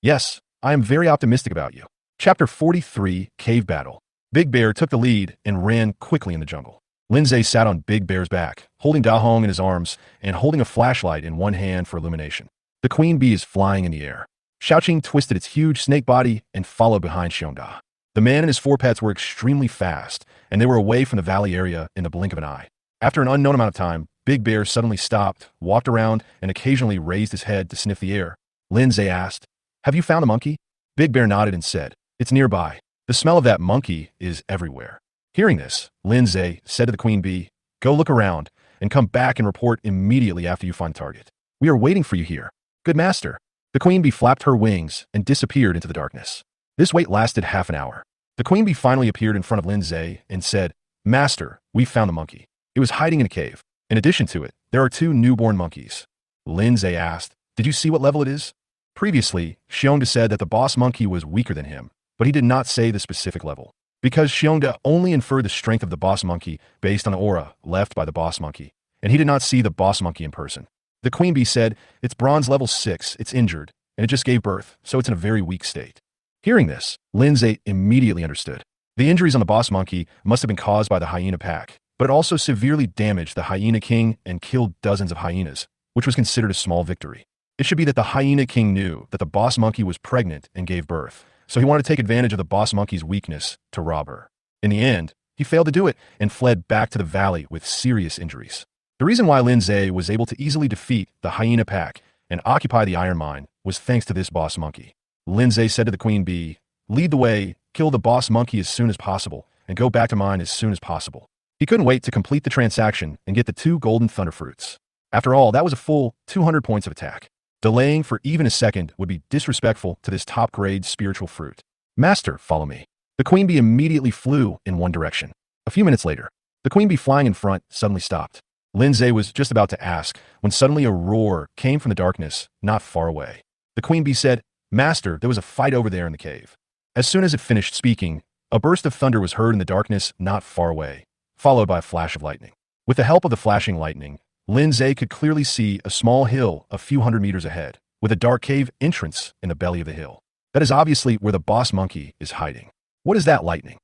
Yes, I am very optimistic about you. Chapter 43, Cave Battle. Big Bear took the lead and ran quickly in the jungle. Lindsay sat on Big Bear's back, holding Da Hong in his arms and holding a flashlight in one hand for illumination. The queen bee is flying in the air. Xiaoqing twisted its huge snake body and followed behind Xiongda. The man and his 4 pets were extremely fast, and they were away from the valley area in the blink of an eye. After an unknown amount of time, Big Bear suddenly stopped, walked around, and occasionally raised his head to sniff the air. Lindsay asked, have you found the monkey? Big Bear nodded and said, it's nearby. The smell of that monkey is everywhere. Hearing this, Lindsay said to the queen bee, go look around and come back and report immediately after you find the target. We are waiting for you here. Good master. The queen bee flapped her wings and disappeared into the darkness. This wait lasted half an hour. The queen bee finally appeared in front of Lindsay and said, master, we found the monkey. It was hiding in a cave. In addition to it, there are 2 newborn monkeys. Lindsay asked, did you see what level it is? Previously, Xiongda said that the boss monkey was weaker than him, but he did not say the specific level. Because Xiongda only inferred the strength of the boss monkey based on the aura left by the boss monkey, and he did not see the boss monkey in person. The queen bee said, it's bronze level 6, it's injured, and it just gave birth, so it's in a very weak state. Hearing this, Lindsay immediately understood. The injuries on the boss monkey must have been caused by the hyena pack, but it also severely damaged the hyena king and killed dozens of hyenas, which was considered a small victory. It should be that the hyena king knew that the boss monkey was pregnant and gave birth, so he wanted to take advantage of the boss monkey's weakness to rob her. In the end, he failed to do it and fled back to the valley with serious injuries. The reason why Lindsay was able to easily defeat the hyena pack and occupy the iron mine was thanks to this boss monkey. Lindsay said to the queen bee, lead the way, kill the boss monkey as soon as possible, and go back to mine as soon as possible. He couldn't wait to complete the transaction and get the 2 golden thunder fruits. After all, that was a full 200 points of attack. Delaying for even a second would be disrespectful to this top-grade spiritual fruit. Master, follow me. The queen bee immediately flew in one direction. A few minutes later, the queen bee flying in front suddenly stopped. Lindsay was just about to ask when suddenly a roar came from the darkness not far away. The queen bee said, Master, there was a fight over there in the cave. As soon as it finished speaking, a burst of thunder was heard in the darkness not far away, followed by a flash of lightning. With the help of the flashing lightning, Lindsay could clearly see a small hill a few hundred meters ahead, with a dark cave entrance in the belly of the hill. That is obviously where the boss monkey is hiding. What is that lightning?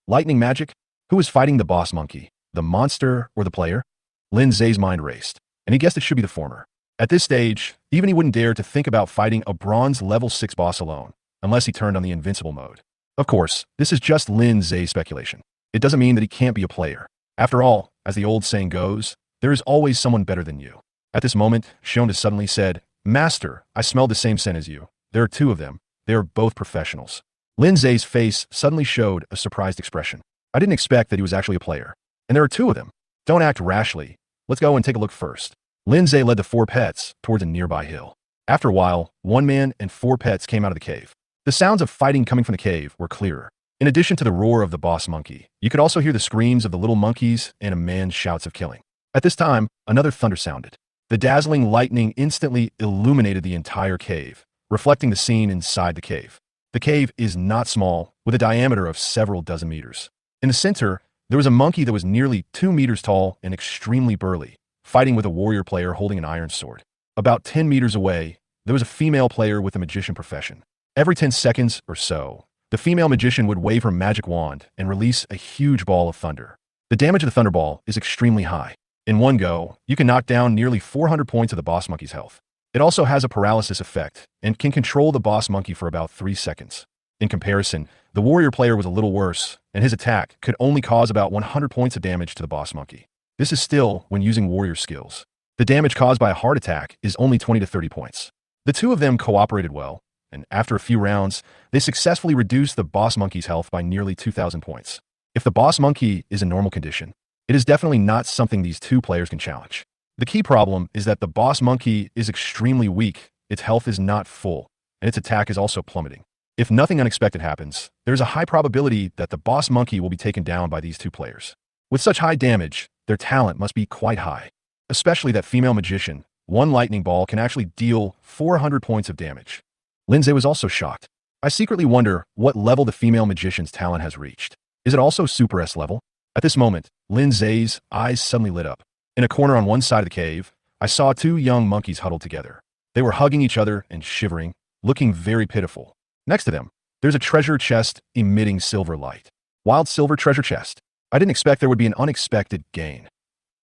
Lightning magic? Who is fighting the boss monkey? The monster or the player? Lindsay's mind raced, and he guessed it should be the former. At this stage, even he wouldn't dare to think about fighting a bronze level 6 boss alone, unless he turned on the invincible mode. Of course, this is just Lindsay's speculation. It doesn't mean that he can't be a player. After all, as the old saying goes, there is always someone better than you. At this moment, Shonda suddenly said, Master, I smelled the same scent as you. There are 2 of them. They are both professionals. Lindsay's face suddenly showed a surprised expression. I didn't expect that he was actually a player. And there are 2 of them. Don't act rashly. Let's go and take a look first. Lindsay led the 4 pets towards a nearby hill. After a while, 1 man and 4 pets came out of the cave. The sounds of fighting coming from the cave were clearer. In addition to the roar of the boss monkey, you could also hear the screams of the little monkeys and a man's shouts of killing. At this time, another thunder sounded. The dazzling lightning instantly illuminated the entire cave, reflecting the scene inside the cave. The cave is not small, with a diameter of several dozen meters. In the center, there was a monkey that was nearly 2 meters tall and extremely burly, fighting with a warrior player holding an iron sword. About 10 meters away, there was a female player with a magician profession. Every 10 seconds or so, the female magician would wave her magic wand and release a huge ball of thunder. The damage of the thunderball is extremely high. In one go, you can knock down nearly 400 points of the boss monkey's health. It also has a paralysis effect and can control the boss monkey for about 3 seconds. In comparison, the warrior player was a little worse, and his attack could only cause about 100 points of damage to the boss monkey. This is still when using warrior skills. The damage caused by a heart attack is only 20 to 30 points. The two of them cooperated well, and after a few rounds, they successfully reduced the boss monkey's health by nearly 2,000 points. If the boss monkey is in normal condition, it is definitely not something these two players can challenge. The key problem is that the boss monkey is extremely weak, its health is not full, and its attack is also plummeting. If nothing unexpected happens, there is a high probability that the boss monkey will be taken down by these two players. With such high damage, their talent must be quite high. Especially that female magician, one lightning ball can actually deal 400 points of damage. Lindsay was also shocked. I secretly wonder what level the female magician's talent has reached. Is it also Super S level? At this moment, Lindsay's eyes suddenly lit up. In a corner on one side of the cave, I saw two young monkeys huddled together. They were hugging each other and shivering, looking very pitiful. Next to them, there's a treasure chest emitting silver light. Wild silver treasure chest. I didn't expect there would be an unexpected gain.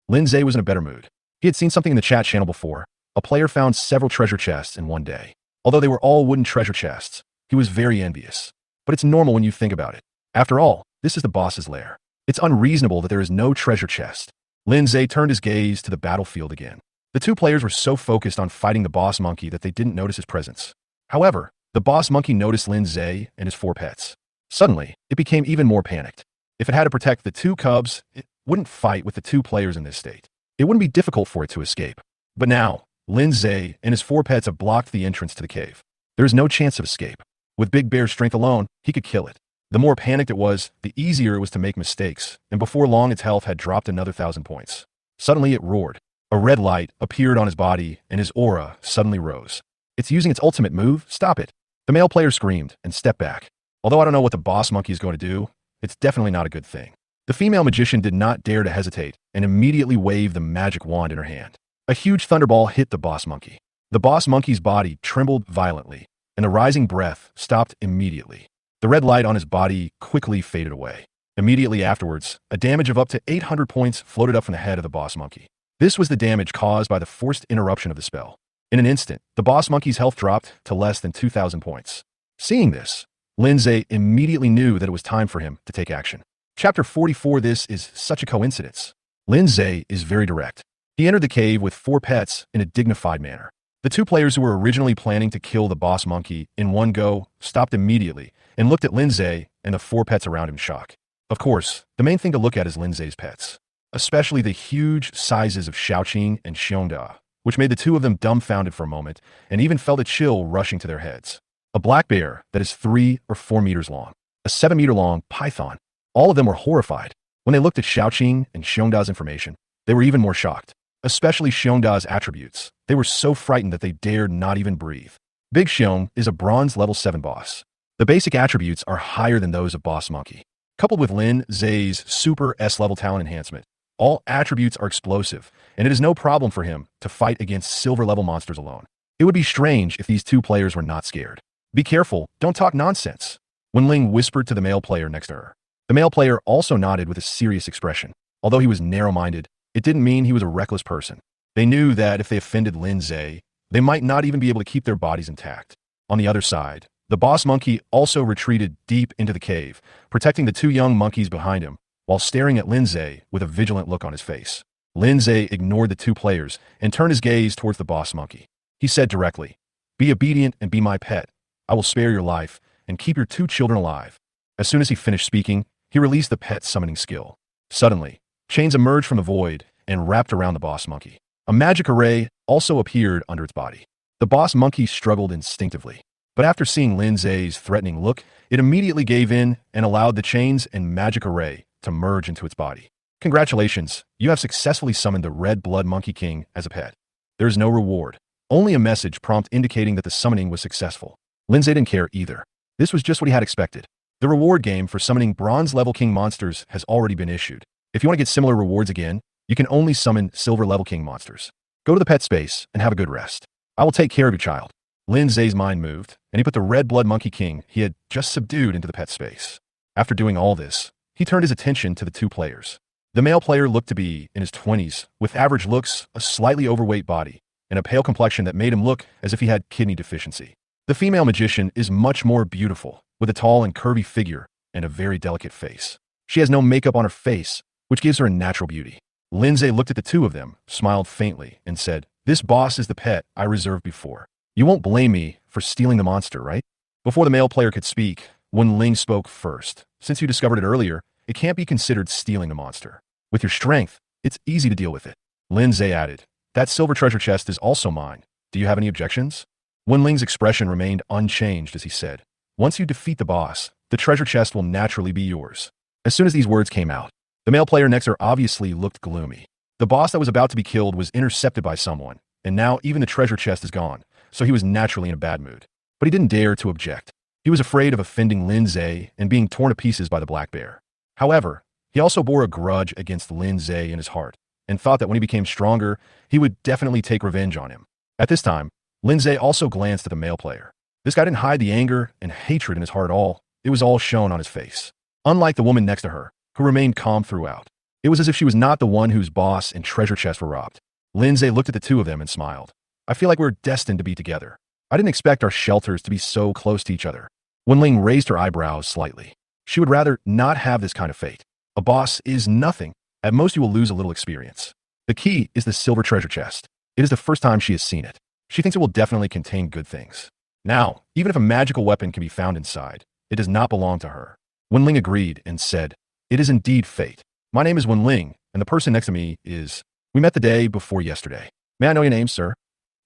Lindsay was in a better mood. He had seen something in the chat channel before. A player found several treasure chests in one day. Although they were all wooden treasure chests, he was very envious. But it's normal when you think about it. After all, this is the boss's lair. It's unreasonable that there is no treasure chest. Lindsay turned his gaze to the battlefield again. The two players were so focused on fighting the boss monkey that they didn't notice his presence. However, the boss monkey noticed Lindsay and his 4 pets. Suddenly, it became even more panicked. If it had to protect the 2 cubs, it wouldn't fight with the 2 players in this state. It wouldn't be difficult for it to escape. But now, Lindsay and his 4 pets have blocked the entrance to the cave. There is no chance of escape. With Big Bear's strength alone, he could kill it. The more panicked it was, the easier it was to make mistakes, and before long its health had dropped another 1,000 points. Suddenly it roared. A red light appeared on his body, and his aura suddenly rose. It's using its ultimate move, stop it. The male player screamed and stepped back. Although I don't know what the boss monkey is going to do, it's definitely not a good thing. The female magician did not dare to hesitate, and immediately waved the magic wand in her hand. A huge thunderball hit the boss monkey. The boss monkey's body trembled violently, and the rising breath stopped immediately. The red light on his body quickly faded away. Immediately afterwards, a damage of up to 800 points floated up from the head of the boss monkey. This was the damage caused by the forced interruption of the spell. In an instant, the boss monkey's health dropped to less than 2,000 points. Seeing this, Lindsay immediately knew that it was time for him to take action. Chapter 44. This is such a coincidence. Lindsay is very direct. He entered the cave with 4 pets in a dignified manner. The 2 players who were originally planning to kill the boss monkey in one go stopped immediately and looked at Lindsay and the 4 pets around him in shock. Of course, the main thing to look at is Lindsay's pets, especially the huge sizes of Xiaoqing and Xiongda, which made the 2 of them dumbfounded for a moment and even felt a chill rushing to their heads. A black bear that is 3 or 4 meters long, a 7-meter-long python. All of them were horrified. When they looked at Xiaoqing and Xiongda's information, they were even more shocked, especially Xiongda's attributes. They were so frightened that they dared not even breathe. Big Xiong is a bronze level 7 boss. The basic attributes are higher than those of Boss Monkey. Coupled with Lin Zay's super S-level talent enhancement, all attributes are explosive, and it is no problem for him to fight against silver-level monsters alone. It would be strange if these 2 players were not scared. Be careful, don't talk nonsense. Wen Ling whispered to the male player next to her. The male player also nodded with a serious expression. Although he was narrow-minded, it didn't mean he was a reckless person. They knew that if they offended Lin Zay, they might not even be able to keep their bodies intact. On the other side, the boss monkey also retreated deep into the cave, protecting the 2 young monkeys behind him, while staring at Lin Zay with a vigilant look on his face. Lin Zay ignored the 2 players and turned his gaze towards the boss monkey. He said directly, "Be obedient and be my pet. I will spare your life and keep your 2 children alive." As soon as he finished speaking, he released the pet summoning skill. Suddenly, chains emerged from the void and wrapped around the boss monkey. A magic array also appeared under its body. The boss monkey struggled instinctively, but after seeing Lin Zay's threatening look, it immediately gave in and allowed the chains and magic array to merge into its body. Congratulations, you have successfully summoned the Red Blood Monkey King as a pet. There is no reward, only a message prompt indicating that the summoning was successful. Lin Zay didn't care either. This was just what he had expected. The reward game for summoning bronze-level king monsters has already been issued. If you want to get similar rewards again, you can only summon silver-level king monsters. Go to the pet space and have a good rest. I will take care of your child. Lin Zhe's mind moved, and he put the red blood monkey king he had just subdued into the pet space. After doing all this, he turned his attention to the two players. The male player looked to be in his 20s, with average looks, a slightly overweight body, and a pale complexion that made him look as if he had kidney deficiency. The female magician is much more beautiful, with a tall and curvy figure and a very delicate face. She has no makeup on her face, which gives her a natural beauty. Lin Zhe looked at the two of them, smiled faintly, and said, "This boss is the pet I reserved before. You won't blame me for stealing the monster, right?" Before the male player could speak, Wen Ling spoke first. "Since you discovered it earlier, it can't be considered stealing the monster. With your strength, it's easy to deal with it." Lin Zhe added, "That silver treasure chest is also mine. Do you have any objections?" Wen Ling's expression remained unchanged as he said, "Once you defeat the boss, the treasure chest will naturally be yours." As soon as these words came out, the male player next to her obviously looked gloomy. The boss that was about to be killed was intercepted by someone, and now even the treasure chest is gone, so he was naturally in a bad mood. But he didn't dare to object. He was afraid of offending Lin Zhe and being torn to pieces by the black bear. However, he also bore a grudge against Lin Zhe in his heart, and thought that when he became stronger, he would definitely take revenge on him. At this time, Lin Zhe also glanced at the male player. This guy didn't hide the anger and hatred in his heart at all. It was all shown on his face. Unlike the woman next to her, who remained calm throughout. It was as if she was not the one whose boss and treasure chest were robbed. Lin Zhe looked at the two of them and smiled. "I feel like we're destined to be together. I didn't expect our shelters to be so close to each other." Wen Ling raised her eyebrows slightly. She would rather not have this kind of fate. A boss is nothing. At most you will lose a little experience. The key is the silver treasure chest. It is the first time she has seen it. She thinks it will definitely contain good things. Now, even if a magical weapon can be found inside, it does not belong to her. Wen Ling agreed and said, "It is indeed fate. My name is Wen Ling, and the person next to me is... We met the day before yesterday. May I know your name, sir?"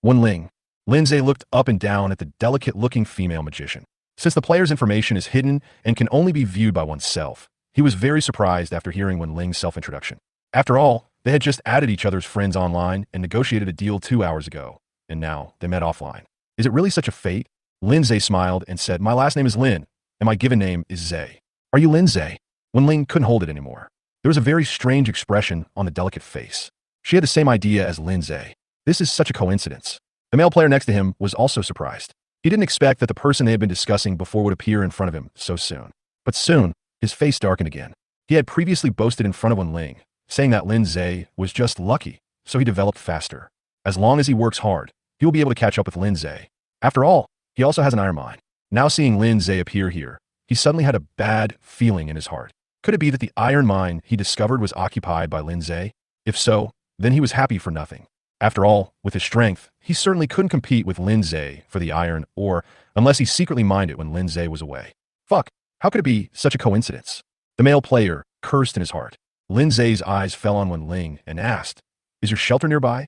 Wen Ling. Lin Zhe looked up and down at the delicate-looking female magician. Since the player's information is hidden and can only be viewed by oneself, he was very surprised after hearing Wen Ling's self-introduction. After all, they had just added each other's friends online and negotiated a deal 2 hours ago, and now they met offline. Is it really such a fate? Lin Zhe smiled and said, "My last name is Lin, and my given name is Zhe." "Are you Lin Zhe?" Wen Ling couldn't hold it anymore. There was a very strange expression on the delicate face. She had the same idea as Lin Zhe. This is such a coincidence. The male player next to him was also surprised. He didn't expect that the person they had been discussing before would appear in front of him so soon. But soon, his face darkened again. He had previously boasted in front of Wen Ling, saying that Lin Zhe was just lucky, so he developed faster. As long as he works hard, he will be able to catch up with Lin Zhe. After all, he also has an iron mind. Now seeing Lin Zhe appear here, he suddenly had a bad feeling in his heart. Could it be that the iron mine he discovered was occupied by Lin Zhe? If so, then he was happy for nothing. After all, with his strength, he certainly couldn't compete with Lin Zhe for the iron, or unless he secretly mined it when Lin Zhe was away. Fuck, how could it be such a coincidence? The male player cursed in his heart. Lin Zhe's eyes fell on Wen Ling and asked, "Is your shelter nearby?"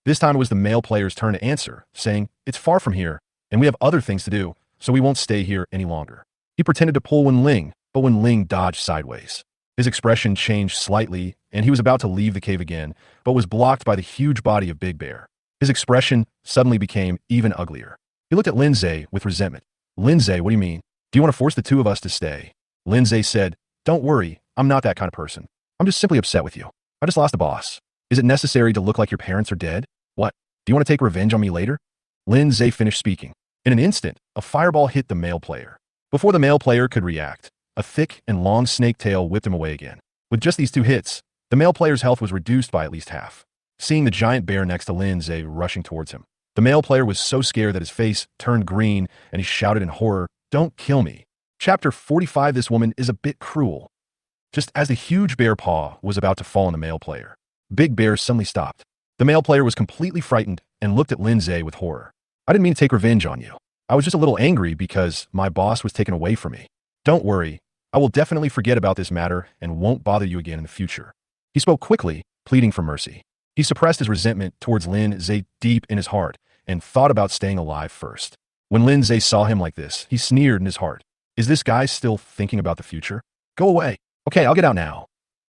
This time it was the male player's turn to answer, saying, "It's far from here, and we have other things to do, so we won't stay here any longer." He pretended to pull Wen Ling, but Wen Ling dodged sideways. His expression changed slightly, and he was about to leave the cave again, but was blocked by the huge body of Big Bear. His expression suddenly became even uglier. He looked at Lin Zhe with resentment. "Lin Zhe, what do you mean? Do you want to force the two of us to stay?" Lin Zhe said, "Don't worry, I'm not that kind of person. I'm just simply upset with you. I just lost a boss. Is it necessary to look like your parents are dead? What? Do you want to take revenge on me later?" Lin Zhe finished speaking. In an instant, a fireball hit the male player. Before the male player could react, a thick and long snake tail whipped him away again. With just these 2 hits, the male player's health was reduced by at least half. Seeing the giant bear next to Lin Zhe rushing towards him, the male player was so scared that his face turned green and he shouted in horror, "Don't kill me." Chapter 45. This woman is a bit cruel. Just as the huge bear paw was about to fall on the male player, Big Bear suddenly stopped. The male player was completely frightened and looked at Lin Zhe with horror. "I didn't mean to take revenge on you. I was just a little angry because my boss was taken away from me. Don't worry, I will definitely forget about this matter and won't bother you again in the future." He spoke quickly, pleading for mercy. He suppressed his resentment towards Lin Zhe deep in his heart and thought about staying alive first. When Lin Zhe saw him like this, he sneered in his heart. Is this guy still thinking about the future? Go away. Okay, I'll get out now.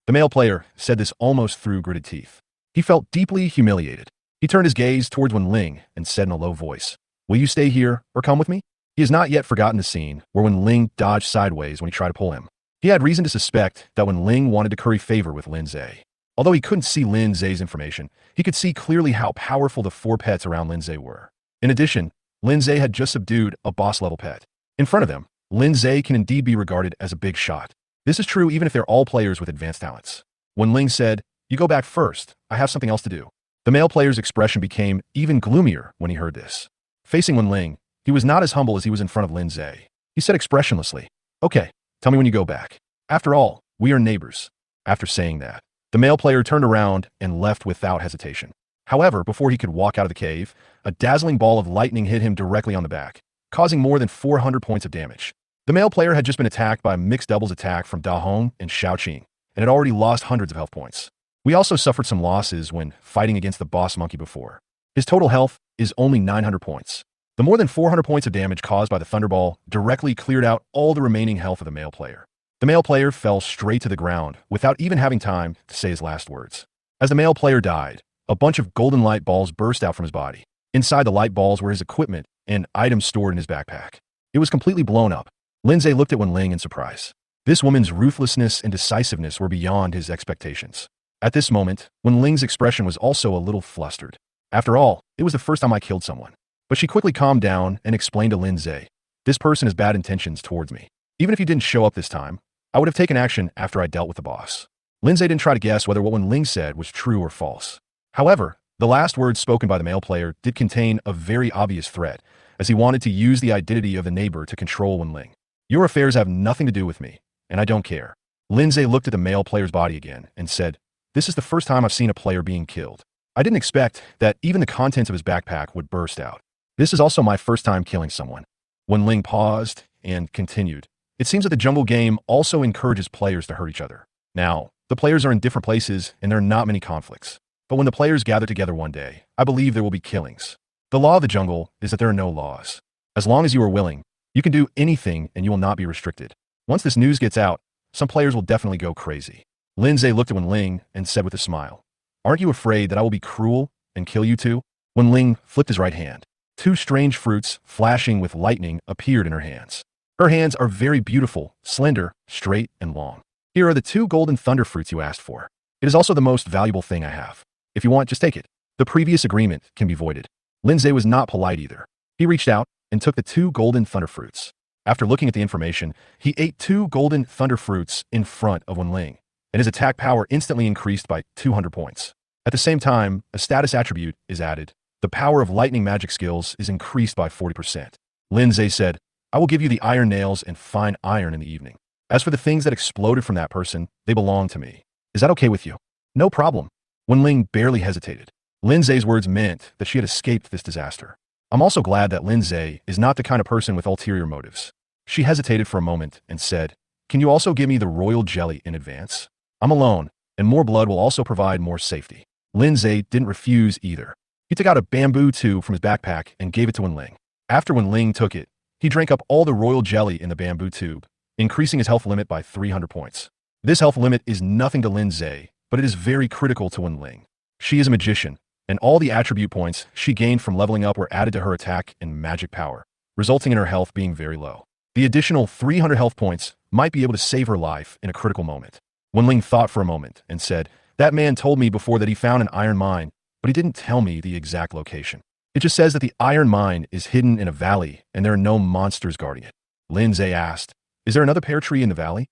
The male player said this almost through gritted teeth. He felt deeply humiliated. He turned his gaze towards Wen Ling and said in a low voice, "Will you stay here or come with me?" He has not yet forgotten the scene where when Ling dodged sideways when he tried to pull him. He had reason to suspect that when Ling wanted to curry favor with Lin Zhe. Although he couldn't see Lin Zhe's information, he could see clearly how powerful the four pets around Lin Zhe were. In addition, Lin Zhe had just subdued a boss-level pet. In front of them, Lin Zhe can indeed be regarded as a big shot. This is true even if they're all players with advanced talents. When Ling said, "You go back first, I have something else to do," the male player's expression became even gloomier when he heard this. Facing Wen Ling, he was not as humble as he was in front of Lin Zhe. He said expressionlessly, "Okay, tell me when you go back. After all, we are neighbors." After saying that, the male player turned around and left without hesitation. However, before he could walk out of the cave, a dazzling ball of lightning hit him directly on the back, causing more than 400 points of damage. The male player had just been attacked by a mixed doubles attack from Da Hong and Xiaoqing, and had already lost hundreds of health points. We also suffered some losses when fighting against the boss monkey before. His total health is only 900 points. The more than 400 points of damage caused by the Thunderball directly cleared out all the remaining health of the male player. The male player fell straight to the ground without even having time to say his last words. As the male player died, a bunch of golden light balls burst out from his body. Inside the light balls were his equipment and items stored in his backpack. It was completely blown up. Lin Zhe looked at Wen Ling in surprise. This woman's ruthlessness and decisiveness were beyond his expectations. At this moment, Wen Ling's expression was also a little flustered. After all, it was the first time I killed someone. But she quickly calmed down and explained to Lin Zhe, "This person has bad intentions towards me. Even if you didn't show up this time, I would have taken action after I dealt with the boss." Lin Zhe didn't try to guess whether what Wen Ling said was true or false. However, the last words spoken by the male player did contain a very obvious threat, as he wanted to use the identity of the neighbor to control Wen Ling. "Your affairs have nothing to do with me, and I don't care." Lin Zhe looked at the male player's body again and said, "This is the first time I've seen a player being killed. I didn't expect that even the contents of his backpack would burst out. This is also my first time killing someone." Wen Ling paused and continued, "It seems that the jungle game also encourages players to hurt each other. Now, the players are in different places and there are not many conflicts. But when the players gather together one day, I believe there will be killings. The law of the jungle is that there are no laws. As long as you are willing, you can do anything and you will not be restricted. Once this news gets out, some players will definitely go crazy." Lin Zhe looked at Wen Ling and said with a smile, "Aren't you afraid that I will be cruel and kill you too?" Wen Ling flipped his right hand. Two strange fruits, flashing with lightning, appeared in her hands. Her hands are very beautiful, slender, straight, and long. "Here are the two golden thunder fruits you asked for. It is also the most valuable thing I have. If you want, just take it. The previous agreement can be voided." Lin Zhe was not polite either. He reached out and took the two golden thunder fruits. After looking at the information, he ate two golden thunder fruits in front of Wen Ling, and his attack power instantly increased by 200 points. At the same time, a status attribute is added. The power of lightning magic skills is increased by 40%. Lin Zhe said, "I will give you the iron nails and fine iron in the evening. As for the things that exploded from that person, they belong to me. Is that okay with you?" "No problem." Wen Ling barely hesitated. Lin Zhe's words meant that she had escaped this disaster. "I'm also glad that Lin Zhe is not the kind of person with ulterior motives." She hesitated for a moment and said, "Can you also give me the royal jelly in advance? I'm alone, and more blood will also provide more safety." Lin Zhe didn't refuse either. He took out a bamboo tube from his backpack and gave it to Wen Ling. After Wen Ling took it, he drank up all the royal jelly in the bamboo tube, increasing his health limit by 300 points. This health limit is nothing to Lin Zhe, but it is very critical to Wen Ling. She is a magician, and all the attribute points she gained from leveling up were added to her attack and magic power, resulting in her health being very low. The additional 300 health points might be able to save her life in a critical moment. Wen Ling thought for a moment and said, "That man told me before that he found an iron mine, but he didn't tell me the exact location. It just says that the iron mine is hidden in a valley and there are no monsters guarding it." Lin Zhe asked, "Is there another pear tree in the valley?"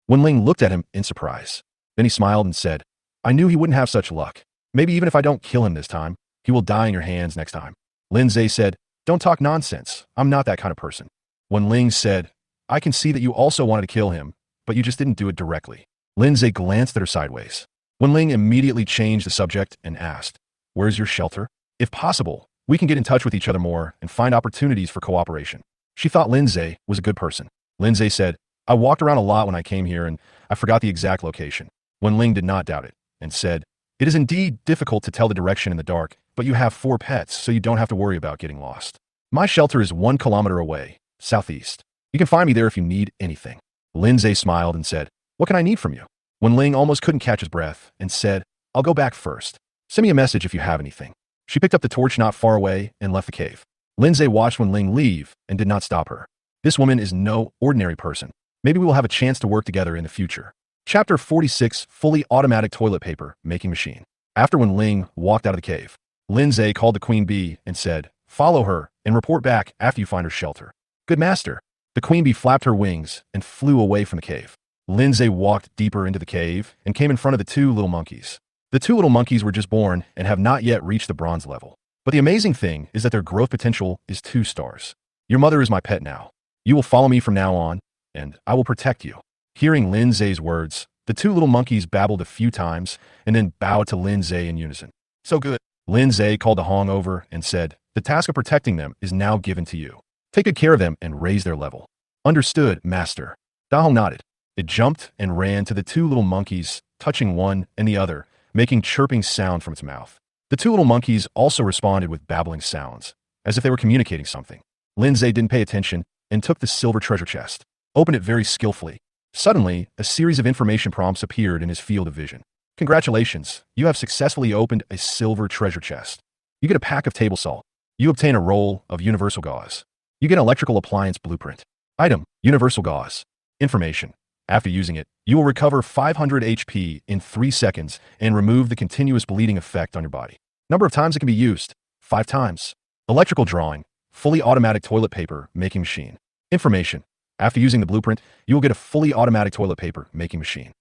Wen Ling looked at him in surprise. Then he smiled and said, "I knew he wouldn't have such luck. Maybe even if I don't kill him this time, he will die in your hands next time." Lin Zhe said, "Don't talk nonsense. I'm not that kind of person." Wen Ling said, "I can see that you also wanted to kill him, but you just didn't do it directly." Lin Zhe glanced at her sideways. Wen Ling immediately changed the subject and asked, "Where's your shelter? If possible, we can get in touch with each other more and find opportunities for cooperation." She thought Lin Zhe was a good person. Lin Zhe said, "I walked around a lot when I came here and I forgot the exact location." Wen Ling did not doubt it and said, "It is indeed difficult to tell the direction in the dark, but you have 4 pets, so you don't have to worry about getting lost. My shelter is 1 kilometer away, southeast. You can find me there if you need anything." Lin Zhe smiled and said, "What can I need from you?" Wen Ling almost couldn't catch his breath and said, "I'll go back first. Send me a message if you have anything." She picked up the torch not far away and left the cave. Lindsay watched Wen Ling leave and did not stop her. This woman is no ordinary person. Maybe we will have a chance to work together in the future. Chapter 46, Fully Automatic Toilet Paper Making Machine. After Wen Ling walked out of the cave, Lindsay called the queen bee and said, "Follow her and report back after you find her shelter." "Good master." The queen bee flapped her wings and flew away from the cave. Lindsay walked deeper into the cave and came in front of the two little monkeys. The two little monkeys were just born and have not yet reached the bronze level. But the amazing thing is that their growth potential is 2 stars. "Your mother is my pet now. You will follow me from now on, and I will protect you." Hearing Lindsay's words, the two little monkeys babbled a few times and then bowed to Lindsay in unison. "So good." Lindsay called the Hong over and said, "The task of protecting them is now given to you. Take good care of them and raise their level." "Understood, master." Da Hong nodded. It jumped and ran to the two little monkeys, touching one and the other, making chirping sound from its mouth. The two little monkeys also responded with babbling sounds, as if they were communicating something. Lindsay didn't pay attention and took the silver treasure chest, opened it very skillfully. Suddenly, a series of information prompts appeared in his field of vision. "Congratulations, you have successfully opened a silver treasure chest. You get a pack of table salt. You obtain a roll of universal gauze. You get an electrical appliance blueprint. Item, universal gauze. Information. After using it, you will recover 500 HP in 3 seconds and remove the continuous bleeding effect on your body. Number of times it can be used, 5 times. Electrical drawing, fully automatic toilet paper making machine. Information. After using the blueprint, you will get a fully automatic toilet paper making machine.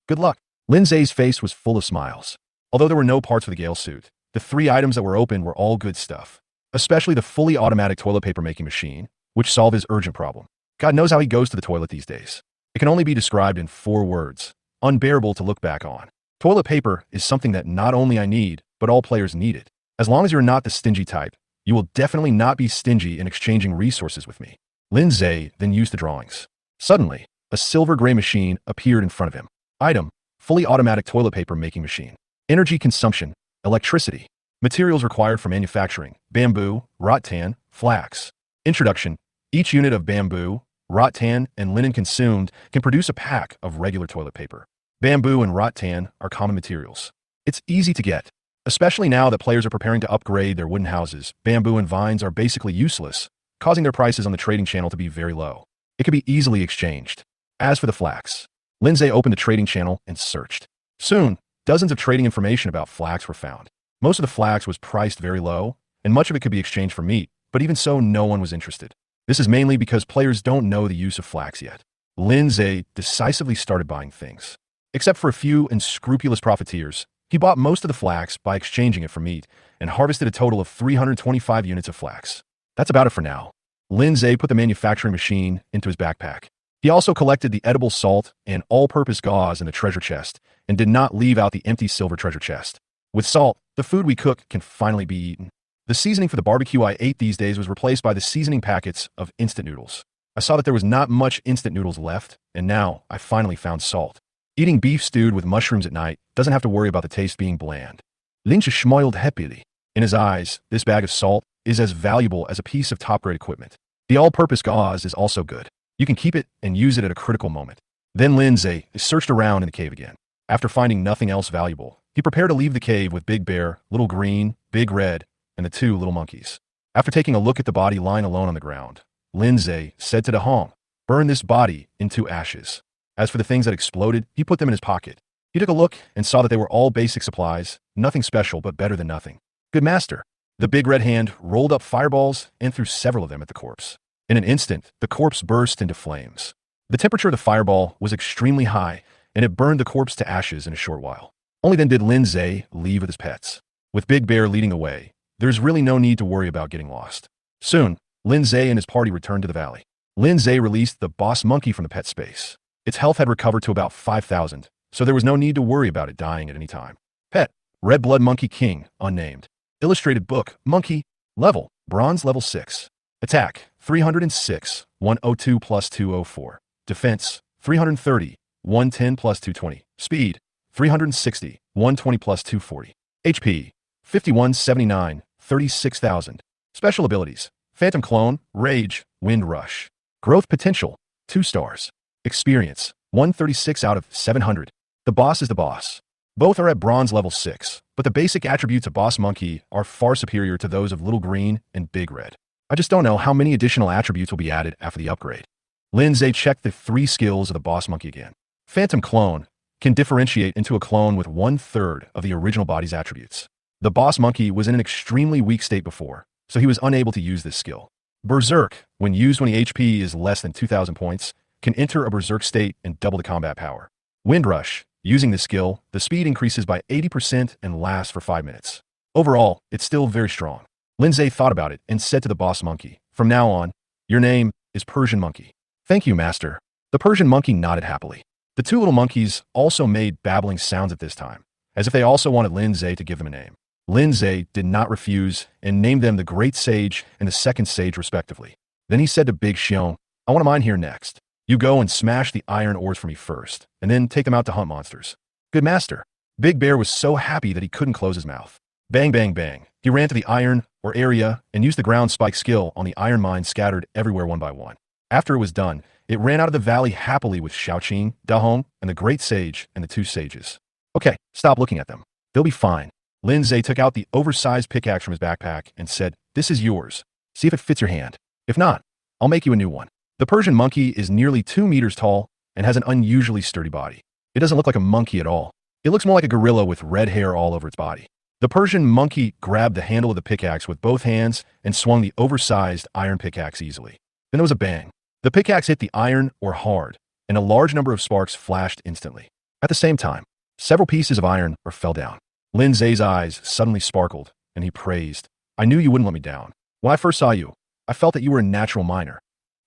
Good luck." Lindsay's face was full of smiles. Although there were no parts for the Gale suit, the 3 items that were opened were all good stuff. Especially the fully automatic toilet paper making machine, which solved his urgent problem. God knows how he goes to the toilet these days. It can only be described in 4 words. Unbearable to look back on. Toilet paper is something that not only I need, but all players need it. As long as you're not the stingy type, you will definitely not be stingy in exchanging resources with me. Lindsay then used the drawings. Suddenly, a silver gray machine appeared in front of him. Item, fully automatic toilet paper making machine. Energy consumption, electricity. Materials required for manufacturing, bamboo, rattan, flax. Introduction, each unit of bamboo, rattan, and linen consumed can produce a pack of regular toilet paper. Bamboo and rattan are common materials. It's easy to get. Especially now that players are preparing to upgrade their wooden houses, bamboo and vines are basically useless, causing their prices on the trading channel to be very low. It can be easily exchanged. As for the flax, Lindsay opened the trading channel and searched. Soon, dozens of trading information about flax were found. Most of the flax was priced very low, and much of it could be exchanged for meat, but even so, no one was interested. This is mainly because players don't know the use of flax yet. Lindsay decisively started buying things. Except for a few unscrupulous profiteers, he bought most of the flax by exchanging it for meat and harvested a total of 325 units of flax. That's about it for now. Lindsay put the manufacturing machine into his backpack. He also collected the edible salt and all-purpose gauze in the treasure chest and did not leave out the empty silver treasure chest. With salt, the food we cook can finally be eaten. The seasoning for the barbecue I ate these days was replaced by the seasoning packets of instant noodles. I saw that there was not much instant noodles left, and now I finally found salt. Eating beef stewed with mushrooms at night doesn't have to worry about the taste being bland. Lynch smiled happily. In his eyes, this bag of salt is as valuable as a piece of top-grade equipment. The all-purpose gauze is also good. You can keep it and use it at a critical moment. Then Lindsay searched around in the cave again. After finding nothing else valuable, he prepared to leave the cave with Big Bear, Little Green, Big Red, and the 2 little monkeys. After taking a look at the body lying alone on the ground, Lindsay said to the Hong, "Burn this body into ashes." As for the things that exploded, he put them in his pocket. He took a look and saw that they were all basic supplies, nothing special but better than nothing. "Good master." The big red hand rolled up fireballs and threw several of them at the corpse. In an instant, the corpse burst into flames. The temperature of the fireball was extremely high, and it burned the corpse to ashes in a short while. Only then did Lindsay leave with his pets. With Big Bear leading the way, there's really no need to worry about getting lost. Soon, Lindsay and his party returned to the valley. Lindsay released the boss monkey from the pet space. Its health had recovered to about 5,000, so there was no need to worry about it dying at any time. Pet, Red Blood Monkey King, unnamed. Illustrated book, Monkey, level, bronze level 6. Attack, 306, 102 plus 204. Defense, 330, 110 plus 220. Speed, 360, 120 plus 240. HP, 5179, 36,000. Special abilities, Phantom Clone, Rage, Wind Rush. Growth potential, 2 stars. Experience, 136 out of 700. The boss is the boss. Both are at bronze level 6, but the basic attributes of Boss Monkey are far superior to those of Little Green and Big Red. I just don't know how many additional attributes will be added after the upgrade. Lindsay checked the 3 skills of the boss monkey again. Phantom Clone can differentiate into a clone with 1/3 of the original body's attributes. The boss monkey was in an extremely weak state before, so he was unable to use this skill. Berserk, when used when the HP is less than 2,000 points, can enter a berserk state and double the combat power. Wind Rush, using this skill, the speed increases by 80% and lasts for 5 minutes. Overall, it's still very strong. Lindsay thought about it and said to the boss monkey, "From now on, your name is Persian Monkey." "Thank you, master." The Persian monkey nodded happily. The 2 little monkeys also made babbling sounds at this time, as if they also wanted Lindsay to give them a name. Lindsay did not refuse and named them the Great Sage and the Second Sage respectively. Then he said to Big Xiong, "I want a mine here next. You go and smash the iron ores for me first, and then take them out to hunt monsters." "Good master." Big Bear was so happy that he couldn't close his mouth. Bang, bang, bang. He ran to the iron or area and used the ground spike skill on the iron mines scattered everywhere one by one. After it was done, it ran out of the valley happily with Xiaoqing, Dahong, and the Great Sage and the 2 sages. "Okay, stop looking at them. They'll be fine." Lindsay took out the oversized pickaxe from his backpack and said, "This is yours. See if it fits your hand. If not, I'll make you a new one." The Persian monkey is nearly 2 meters tall and has an unusually sturdy body. It doesn't look like a monkey at all. It looks more like a gorilla with red hair all over its body. The Persian monkey grabbed the handle of the pickaxe with both hands and swung the oversized iron pickaxe easily. Then there was a bang. The pickaxe hit the iron or hard, and a large number of sparks flashed instantly. At the same time, several pieces of iron fell down. Lindsay's eyes suddenly sparkled, and he praised, "I knew you wouldn't let me down. When I first saw you, I felt that you were a natural miner."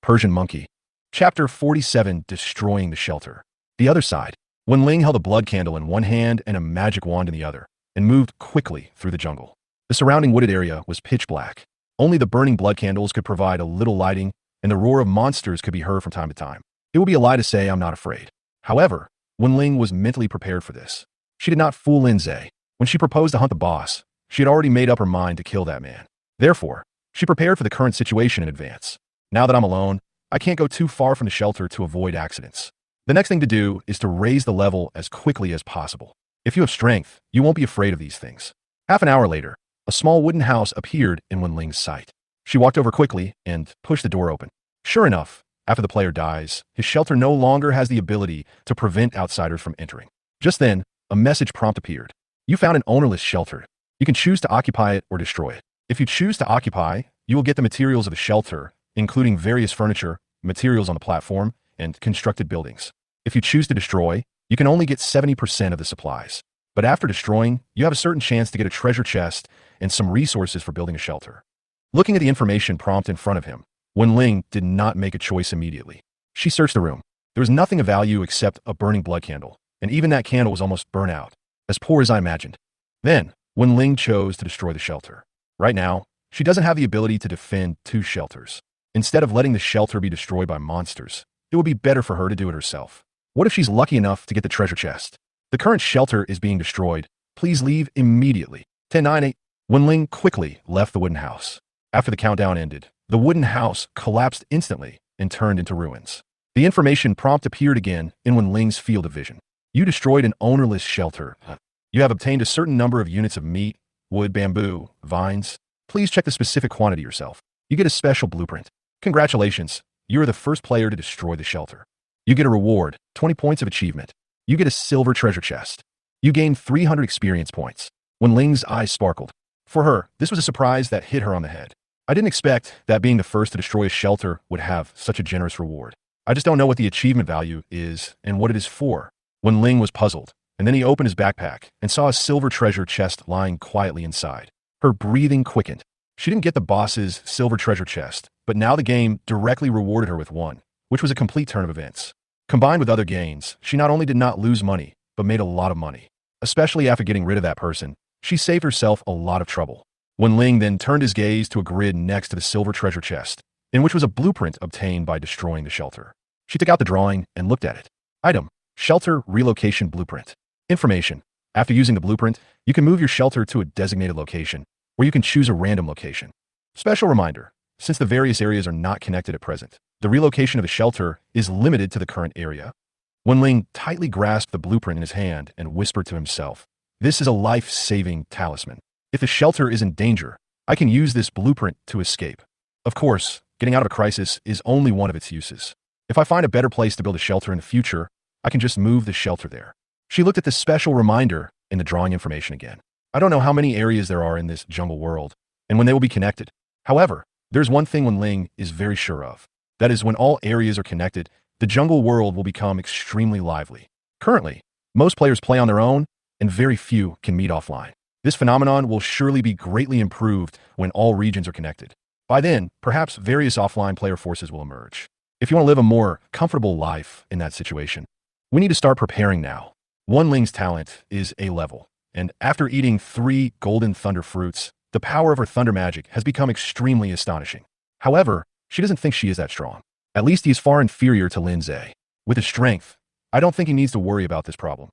Persian Monkey. Chapter 47, Destroying the Shelter. The other side. Wen Ling held a blood candle in one hand and a magic wand in the other, and moved quickly through the jungle. The surrounding wooded area was pitch black. Only the burning blood candles could provide a little lighting, and the roar of monsters could be heard from time to time. It would be a lie to say I'm not afraid. However, Wen Ling was mentally prepared for this. She did not fool Lindsay. When she proposed to hunt the boss, she had already made up her mind to kill that man. Therefore, she prepared for the current situation in advance. Now that I'm alone, I can't go too far from the shelter to avoid accidents. The next thing to do is to raise the level as quickly as possible. If you have strength, you won't be afraid of these things. Half an hour later, a small wooden house appeared in Wen Ling's sight. She walked over quickly and pushed the door open. Sure enough, after the player dies, his shelter no longer has the ability to prevent outsiders from entering. Just then, a message prompt appeared. You found an ownerless shelter. You can choose to occupy it or destroy it. If you choose to occupy, you will get the materials of the shelter, including various furniture, materials on the platform, and constructed buildings. If you choose to destroy, you can only get 70% of the supplies. But after destroying, you have a certain chance to get a treasure chest and some resources for building a shelter. Looking at the information prompt in front of him, Wen Ling did not make a choice immediately. She searched the room. There was nothing of value except a burning blood candle, and even that candle was almost burnt out. As poor as I imagined. Then, Wen Ling chose to destroy the shelter. Right now, she doesn't have the ability to defend 2 shelters. Instead of letting the shelter be destroyed by monsters, it would be better for her to do it herself. What if she's lucky enough to get the treasure chest? The current shelter is being destroyed. Please leave immediately. 10, 9, 8. Wen Ling quickly left the wooden house. After the countdown ended, the wooden house collapsed instantly and turned into ruins. The information prompt appeared again in Wen Ling's field of vision. You destroyed an ownerless shelter. You have obtained a certain number of units of meat, wood, bamboo, vines. Please check the specific quantity yourself. You get a special blueprint. Congratulations, you are the first player to destroy the shelter. You get a reward, 20 points of achievement. You get a silver treasure chest. You gain 300 experience points. Wen Ling's eyes sparkled. For her, this was a surprise that hit her on the head. I didn't expect that being the first to destroy a shelter would have such a generous reward. I just don't know what the achievement value is and what it is for. Wen Ling was puzzled, and then he opened his backpack and saw a silver treasure chest lying quietly inside. Her breathing quickened. She didn't get the boss's silver treasure chest, but now the game directly rewarded her with one, which was a complete turn of events. Combined with other gains, she not only did not lose money, but made a lot of money. Especially after getting rid of that person, she saved herself a lot of trouble. Wen Ling then turned his gaze to a grid next to the silver treasure chest, in which was a blueprint obtained by destroying the shelter. She took out the drawing and looked at it. Item: Shelter Relocation Blueprint. Information: After using the blueprint, you can move your shelter to a designated location, or you can choose a random location. Special reminder: since the various areas are not connected at present, the relocation of the shelter is limited to the current area. Wen Ling tightly grasped the blueprint in his hand and whispered to himself, "This is a life-saving talisman. If the shelter is in danger, I can use this blueprint to escape." Of course, getting out of a crisis is only one of its uses. If I find a better place to build a shelter in the future, I can just move the shelter there. She looked at the special reminder in the drawing information again. I don't know how many areas there are in this jungle world, and when they will be connected. However, there's one thing Wen Ling is very sure of. That is, when all areas are connected, the jungle world will become extremely lively. Currently, most players play on their own, and very few can meet offline. This phenomenon will surely be greatly improved when all regions are connected. By then, perhaps various offline player forces will emerge. If you want to live a more comfortable life in that situation, we need to start preparing now. Wen Ling's talent is A level, and after eating 3 golden thunder fruits, the power of her thunder magic has become extremely astonishing. However, she doesn't think she is that strong. At least he is far inferior to Lin Zhe. With his strength, I don't think he needs to worry about this problem.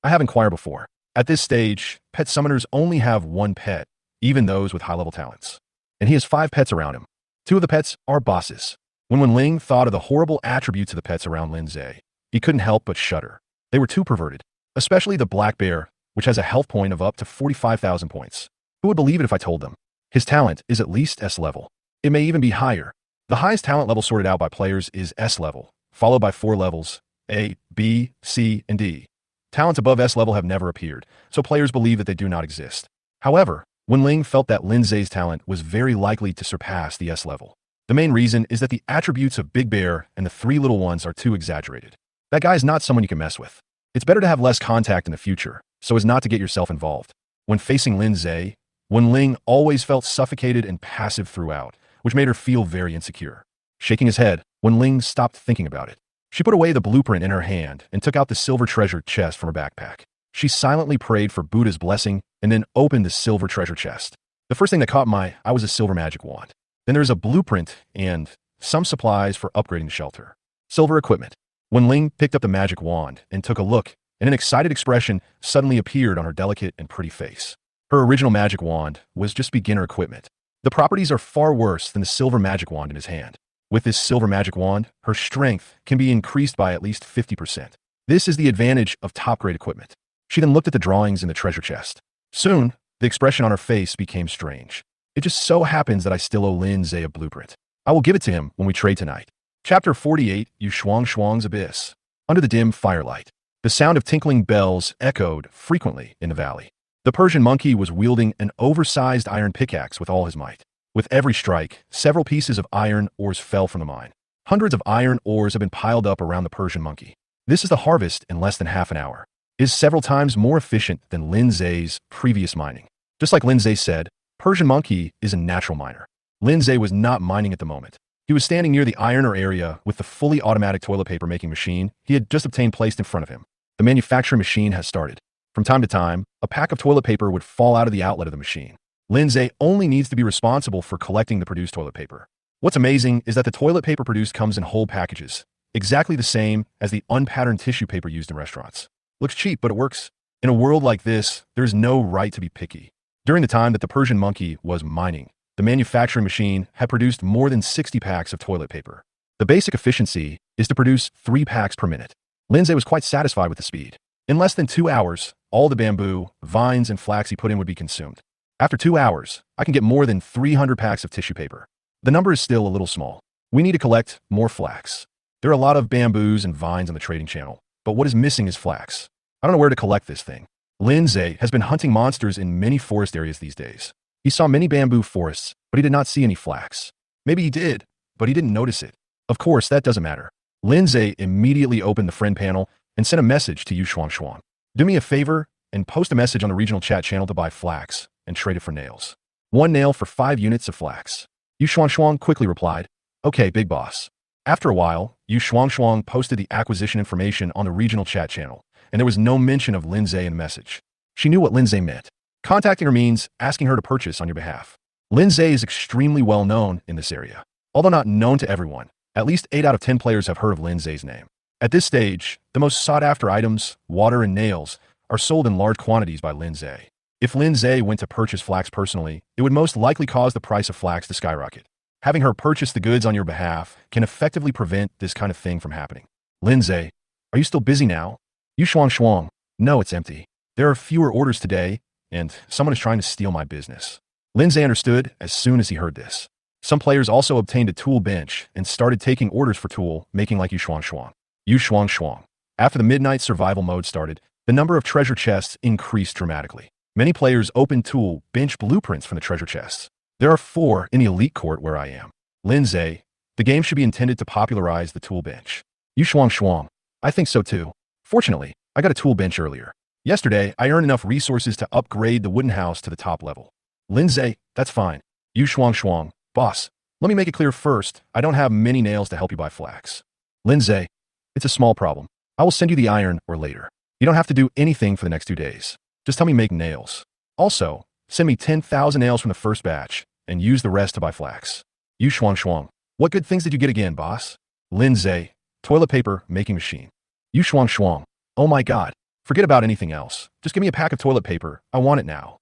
I have inquired before. At this stage, pet summoners only have 1 pet, even those with high-level talents. And he has 5 pets around him. 2 of the pets are bosses. When Wen Ling thought of the horrible attributes of the pets around Lin Zhe, he couldn't help but shudder. They were too perverted, especially the black bear, which has a health point of up to 45,000 points. Who would believe it if I told them? His talent is at least S level. It may even be higher. The highest talent level sorted out by players is S level, followed by 4 levels, A, B, C, and D. Talents above S level have never appeared, so players believe that they do not exist. However, Wen Ling felt that Lin Zhe's talent was very likely to surpass the S level. The main reason is that the attributes of Big Bear and the 3 little ones are too exaggerated. That guy is not someone you can mess with. It's better to have less contact in the future, so as not to get yourself involved. When facing Lin Zhe, Wen Ling always felt suffocated and passive throughout, which made her feel very insecure. Shaking his head, Wen Ling stopped thinking about it. She put away the blueprint in her hand and took out the silver treasure chest from her backpack. She silently prayed for Buddha's blessing and then opened the silver treasure chest. The first thing that caught my eye was a silver magic wand. Then there's a blueprint and some supplies for upgrading the shelter. Silver equipment. Wen Ling picked up the magic wand and took a look, and an excited expression suddenly appeared on her delicate and pretty face. Her original magic wand was just beginner equipment. The properties are far worse than the silver magic wand in his hand. With this silver magic wand, her strength can be increased by at least 50%. This is the advantage of top-grade equipment. She then looked at the drawings in the treasure chest. Soon, the expression on her face became strange. It just so happens that I still owe Lin Zhe a blueprint. I will give it to him when we trade tonight. Chapter 48, Yu Shuang Shuang's Abyss. Under the dim firelight, the sound of tinkling bells echoed frequently in the valley. The Persian monkey was wielding an oversized iron pickaxe with all his might. With every strike, several pieces of iron ores fell from the mine. Hundreds of iron ores have been piled up around the Persian monkey. This is the harvest in less than half an hour. It is several times more efficient than Lin Zhe's previous mining. Just like Lin Zhe said, Persian monkey is a natural miner. Lin Zhe was not mining at the moment. He was standing near the iron ore area with the fully automatic toilet paper making machine he had just obtained placed in front of him. The manufacturing machine has started. From time to time, a pack of toilet paper would fall out of the outlet of the machine. Lin Zhe only needs to be responsible for collecting the produced toilet paper. What's amazing is that the toilet paper produced comes in whole packages, exactly the same as the unpatterned tissue paper used in restaurants. Looks cheap, but it works. In a world like this, there is no right to be picky. During the time that the Persian monkey was mining, the manufacturing machine had produced more than 60 packs of toilet paper. The basic efficiency is to produce 3 packs per minute. Lin Zhe was quite satisfied with the speed. In less than 2 hours, all the bamboo, vines, and flax he put in would be consumed. After 2 hours, I can get more than 300 packs of tissue paper. The number is still a little small. We need to collect more flax. There are a lot of bamboos and vines on the trading channel, but what is missing is flax. I don't know where to collect this thing. Lin Zhe has been hunting monsters in many forest areas these days. He saw many bamboo forests, but he did not see any flax. Maybe he did, but he didn't notice it. Of course, that doesn't matter. Lin Zhe immediately opened the friend panel and sent a message to Yu Shuang Shuang. Do me a favor and post a message on the regional chat channel to buy flax and trade it for nails. 1 nail for 5 units of flax. Yu Shuang Shuang quickly replied, Okay, big boss. After a while, Yu Shuang Shuang posted the acquisition information on the regional chat channel, and there was no mention of Lin Zhe in the message. She knew what Lin Zhe meant. Contacting her means asking her to purchase on your behalf. Lin Zhe is extremely well known in this area. Although not known to everyone, at least 8 out of 10 players have heard of Lin Zhe's name. At this stage, the most sought-after items, water and nails, are sold in large quantities by Lin Zhe. If Lin Zhe went to purchase flax personally, it would most likely cause the price of flax to skyrocket. Having her purchase the goods on your behalf can effectively prevent this kind of thing from happening. Lin Zhe, are you still busy now? Yu Shuang Shuang, no, it's empty. There are fewer orders today, and someone is trying to steal my business. Lin Zhe understood as soon as he heard this. Some players also obtained a tool bench and started taking orders for tool, making like Yu Shuang Shuang. Yu Shuang Shuang. After the midnight survival mode started, the number of treasure chests increased dramatically. Many players opened tool bench blueprints from the treasure chests. There are 4 in the elite court where I am. Lindsay, the game should be intended to popularize the tool bench. Yu Shuang Shuang. I think so too. Fortunately, I got a tool bench earlier. Yesterday, I earned enough resources to upgrade the wooden house to the top level. Lindsay, that's fine. Yu Shuang Shuang. Boss, let me make it clear first, I don't have many nails to help you buy flax. Lindsay, it's a small problem. I will send you the iron or later. You don't have to do anything for the next 2 days. Just tell me make nails. Also, send me 10,000 nails from the first batch and use the rest to buy flax. Yu Shuang Shuang. What good things did you get again, boss? Lindsay, toilet paper making machine. Yu Shuang Shuang. Oh my god. Forget about anything else. Just give me a pack of toilet paper. I want it now.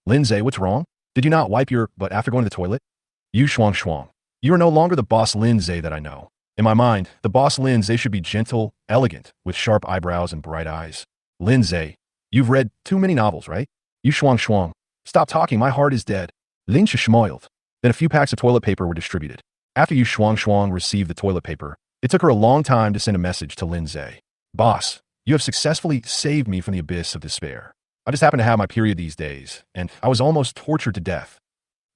Lindsay, what's wrong? Did you not wipe your butt after going to the toilet? Yu Shuang Shuang. You are no longer the boss Lindsay that I know. In my mind, the boss Lindsay should be gentle, elegant, with sharp eyebrows and bright eyes. Lindsay, you've read too many novels, right? Yu Shuang Shuang. Stop talking, my heart is dead. Lin schmoiled. Then a few packs of toilet paper were distributed. After Yu Shuang Shuang received the toilet paper, it took her a long time to send a message to Lindsay. Boss, you have successfully saved me from the abyss of despair. I just happen to have my period these days, and I was almost tortured to death.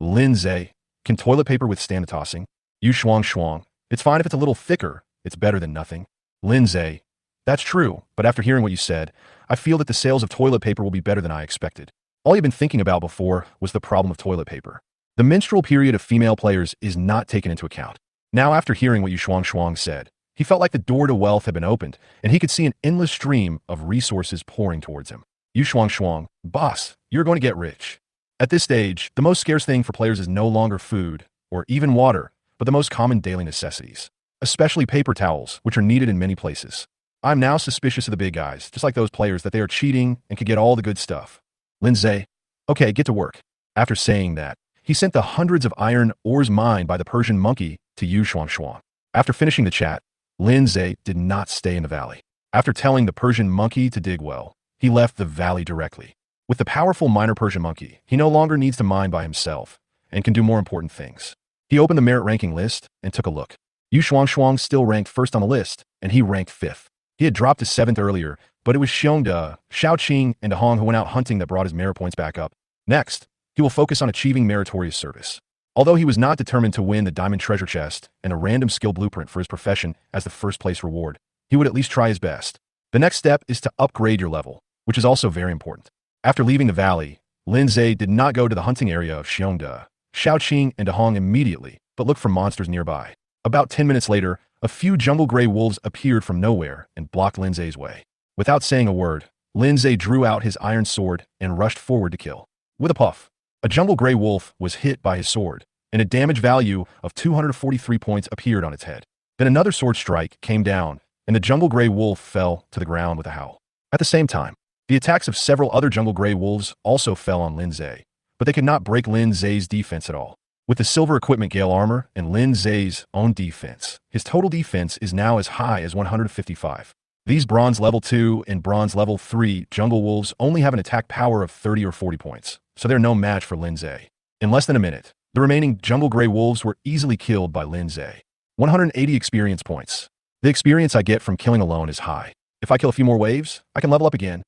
Lindsay, can toilet paper withstand the tossing? Yu Shuang Shuang. It's fine if it's a little thicker. It's better than nothing. Lindsay, that's true, but after hearing what you said, I feel that the sales of toilet paper will be better than I expected. All you've been thinking about before was the problem of toilet paper. The menstrual period of female players is not taken into account. Now, after hearing what Yu Shuang Shuang said, he felt like the door to wealth had been opened, and he could see an endless stream of resources pouring towards him. Yu Shuang Shuang, boss, you're going to get rich. At this stage, the most scarce thing for players is no longer food, or even water, but the most common daily necessities, especially paper towels, which are needed in many places. I'm now suspicious of the big guys, just like those players, that they are cheating and could get all the good stuff. Lindsay, okay, get to work. After saying that, he sent the hundreds of iron ores mined by the Persian monkey to Yu Shuang Shuang. After finishing the chat, Lindsay did not stay in the valley. After telling the Persian monkey to dig well, he left the valley directly. With the powerful miner Persian monkey, he no longer needs to mine by himself and can do more important things. He opened the merit ranking list and took a look. Yu Shuang Shuang still ranked first on the list, and he ranked 5th. He had dropped to 7th earlier, but it was Xiongda, Xiaoqing, and Hong who went out hunting that brought his merit points back up. Next, he will focus on achieving meritorious service. Although he was not determined to win the diamond treasure chest and a random skill blueprint for his profession as the first place reward, he would at least try his best. The next step is to upgrade your level, which is also very important. After leaving the valley, Lindsay did not go to the hunting area of Xiongda, Xiaoqing, and Hong immediately, but looked for monsters nearby. About 10 minutes later, a few jungle gray wolves appeared from nowhere and blocked Lindsay's way. Without saying a word, Lindsay drew out his iron sword and rushed forward to kill. With a puff, a jungle gray wolf was hit by his sword, and a damage value of 243 points appeared on its head. Then another sword strike came down, and the jungle gray wolf fell to the ground with a howl. At the same time, the attacks of several other jungle gray wolves also fell on Lindsay, but they could not break Lindsay's defense at all. With the silver equipment Gale armor and Lindsay's own defense, his total defense is now as high as 155. These bronze level 2 and bronze level 3 jungle wolves only have an attack power of 30 or 40 points, so they're no match for Lindsay. In less than a minute, the remaining jungle gray wolves were easily killed by Lindsay. 180 experience points. The experience I get from killing alone is high. If I kill a few more waves, I can level up again.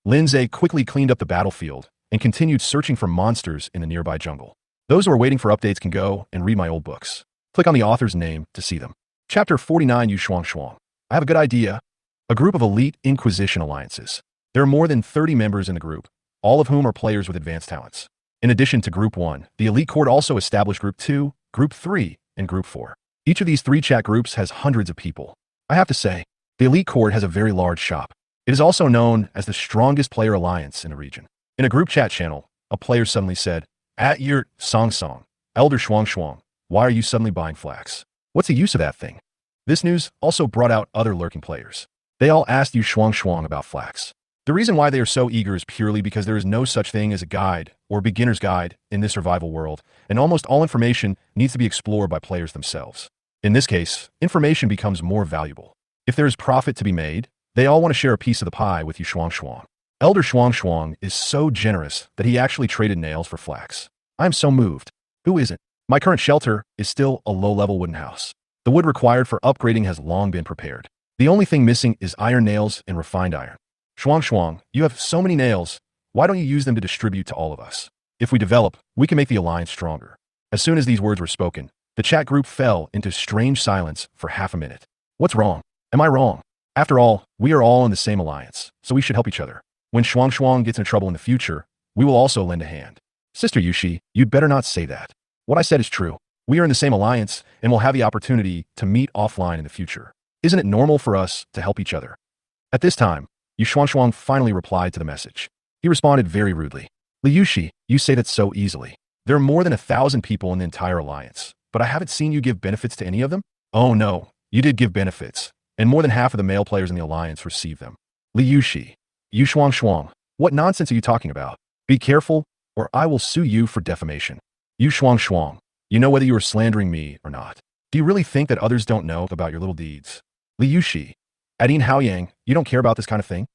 Lindsay quickly cleaned up the battlefield and continued searching for monsters in the nearby jungle. Those who are waiting for updates can go and read my old books. Click on the author's name to see them. Chapter 49 Yu Shuang Shuang. I have a good idea. A group of elite Inquisition alliances. There are more than 30 members in the group, all of whom are players with advanced talents. In addition to Group 1, the Elite Court also established Group 2, Group 3, and Group 4. Each of these 3 chat groups has hundreds of people. I have to say, the Elite Court has a very large shop. It is also known as the strongest player alliance in the region. In a group chat channel, a player suddenly said, "At your Song Song, Elder Shuang Shuang, why are you suddenly buying flax? What's the use of that thing?" This news also brought out other lurking players. They all asked Yu Shuang Shuang about flax. The reason why they are so eager is purely because there is no such thing as a guide or beginner's guide in this survival world, and almost all information needs to be explored by players themselves. In this case, information becomes more valuable. If there is profit to be made, they all want to share a piece of the pie with Yu Shuang Shuang. Elder Shuang Shuang is so generous that he actually traded nails for flax. I am so moved. Who isn't? My current shelter is still a low-level wooden house. The wood required for upgrading has long been prepared. The only thing missing is iron nails and refined iron. Shuang Shuang, you have so many nails. Why don't you use them to distribute to all of us? If we develop, we can make the alliance stronger. As soon as these words were spoken, the chat group fell into strange silence for half a minute. What's wrong? Am I wrong? After all, we are all in the same alliance, so we should help each other. When Shuang Shuang gets in trouble in the future, we will also lend a hand. Sister Yushi, you'd better not say that. What I said is true. We are in the same alliance, and will have the opportunity to meet offline in the future. Isn't it normal for us to help each other? At this time, Yu Shuang finally replied to the message. He responded very rudely. Li Yushi, you say that so easily. There are more than 1,000 people in the entire alliance, but I haven't seen you give benefits to any of them? Oh no, you did give benefits, and more than half of the male players in the alliance received them. Li Yushi, Yu Shuang, what nonsense are you talking about? Be careful, or I will sue you for defamation. Yu Shuang, you know whether you are slandering me or not. Do you really think that others don't know about your little deeds? Li Yushi, at Yin Haoyang, you don't care about this kind of thing?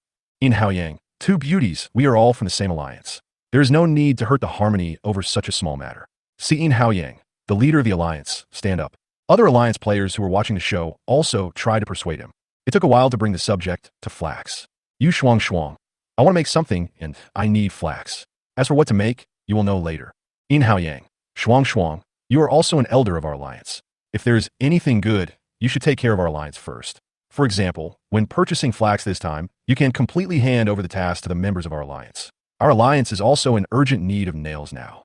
Yin Haoyang, two beauties, we are all from the same alliance. There is no need to hurt the harmony over such a small matter. See Yin Haoyang, the leader of the alliance, stand up. Other alliance players who were watching the show also tried to persuade him. It took a while to bring the subject to flax. Yu Shuang, I want to make something, and I need flax. As for what to make, you will know later. Yin Haoyang, Shuang, you are also an elder of our alliance. If there is anything good, you should take care of our alliance first. For example, when purchasing flax this time, you can completely hand over the task to the members of our alliance. Our alliance is also in urgent need of nails now.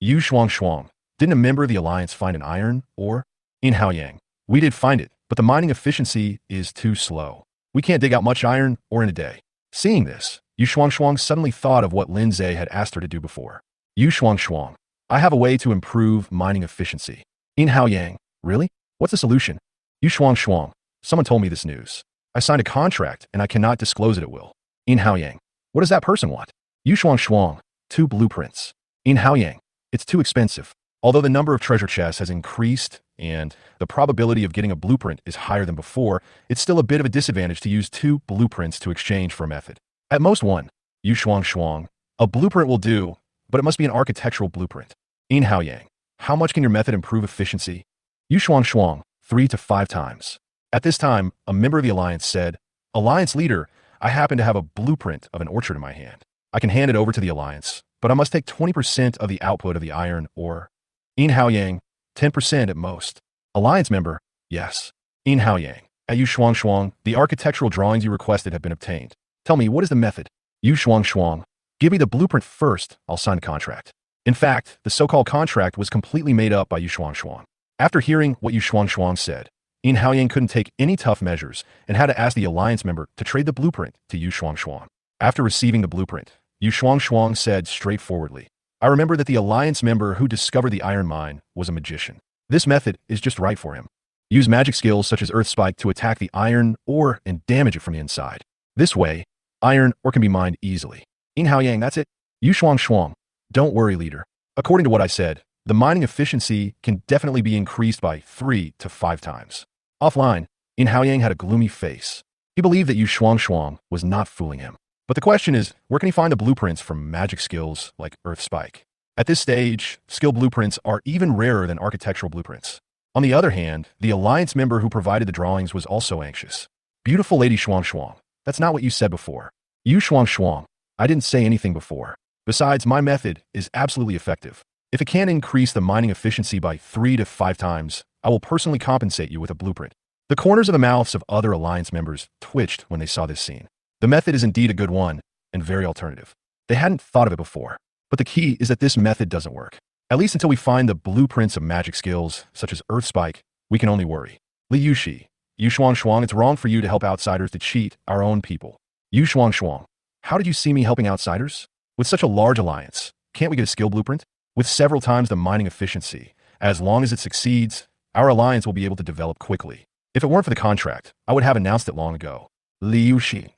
Yu Shuang, didn't a member of the alliance find an iron ore? Yin Haoyang, we did find it, but the mining efficiency is too slow. We can't dig out much iron ore in a day. Seeing this, Yu Shuang suddenly thought of what Lin Zhe had asked her to do before. Yu Shuang, I have a way to improve mining efficiency. Yin Haoyang, really? What's the solution? Yu Shuang, someone told me this news. I signed a contract and I cannot disclose it at will. Yin Haoyang, what does that person want? Yu Shuang, 2 blueprints. Yin Haoyang, it's too expensive. Although the number of treasure chests has increased and the probability of getting a blueprint is higher than before, it's still a bit of a disadvantage to use 2 blueprints to exchange for a method. At most 1. Yu Shuang, a blueprint will do, but it must be an architectural blueprint. Yin Haoyang, how much can your method improve efficiency? Yu Shuang, 3 to 5 times. At this time, a member of the alliance said, Alliance leader, I happen to have a blueprint of an orchard in my hand. I can hand it over to the alliance, but I must take 20% of the output of the iron ore. Yin Haoyang, 10% at most. Alliance member, yes. Yin Haoyang, at Yu Shuang, the architectural drawings you requested have been obtained. Tell me, what is the method? Yu Shuang, give me the blueprint first, I'll sign the contract. In fact, the so-called contract was completely made up by Yu Shuang. After hearing what Yu Shuang said, Yin Haoyang couldn't take any tough measures and had to ask the alliance member to trade the blueprint to Yu Shuang. After receiving the blueprint, Yu Shuang said straightforwardly, I remember that the alliance member who discovered the iron mine was a magician. This method is just right for him. Use magic skills such as Earth Spike to attack the iron ore and damage it from the inside. This way, iron ore can be mined easily. Yin Haoyang, that's it. Yu Shuang, don't worry, leader. According to what I said, the mining efficiency can definitely be increased by 3 to 5 times. Offline, Yin Haoyang had a gloomy face. He believed that Yu Shuang was not fooling him. But the question is, where can he find the blueprints from magic skills like Earth Spike? At this stage, skill blueprints are even rarer than architectural blueprints. On the other hand, the alliance member who provided the drawings was also anxious. Beautiful lady Shuang, that's not what you said before. Yu Shuang, I didn't say anything before. Besides, my method is absolutely effective. If it can increase the mining efficiency by 3 to 5 times, I will personally compensate you with a blueprint. The corners of the mouths of other alliance members twitched when they saw this scene. The method is indeed a good one, and very alternative. They hadn't thought of it before. But the key is that this method doesn't work. At least until we find the blueprints of magic skills, such as Earth Spike, we can only worry. Li Yushi, Yu Shuang, it's wrong for you to help outsiders to cheat our own people. Yu Shuang, how did you see me helping outsiders? With such a large alliance, can't we get a skill blueprint? With several times the mining efficiency, as long as it succeeds, our alliance will be able to develop quickly. If it weren't for the contract, I would have announced it long ago. Li Yushi.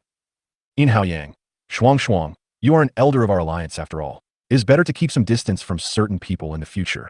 Yin Haoyang. Shuang, you are an elder of our alliance after all. It is better to keep some distance from certain people in the future.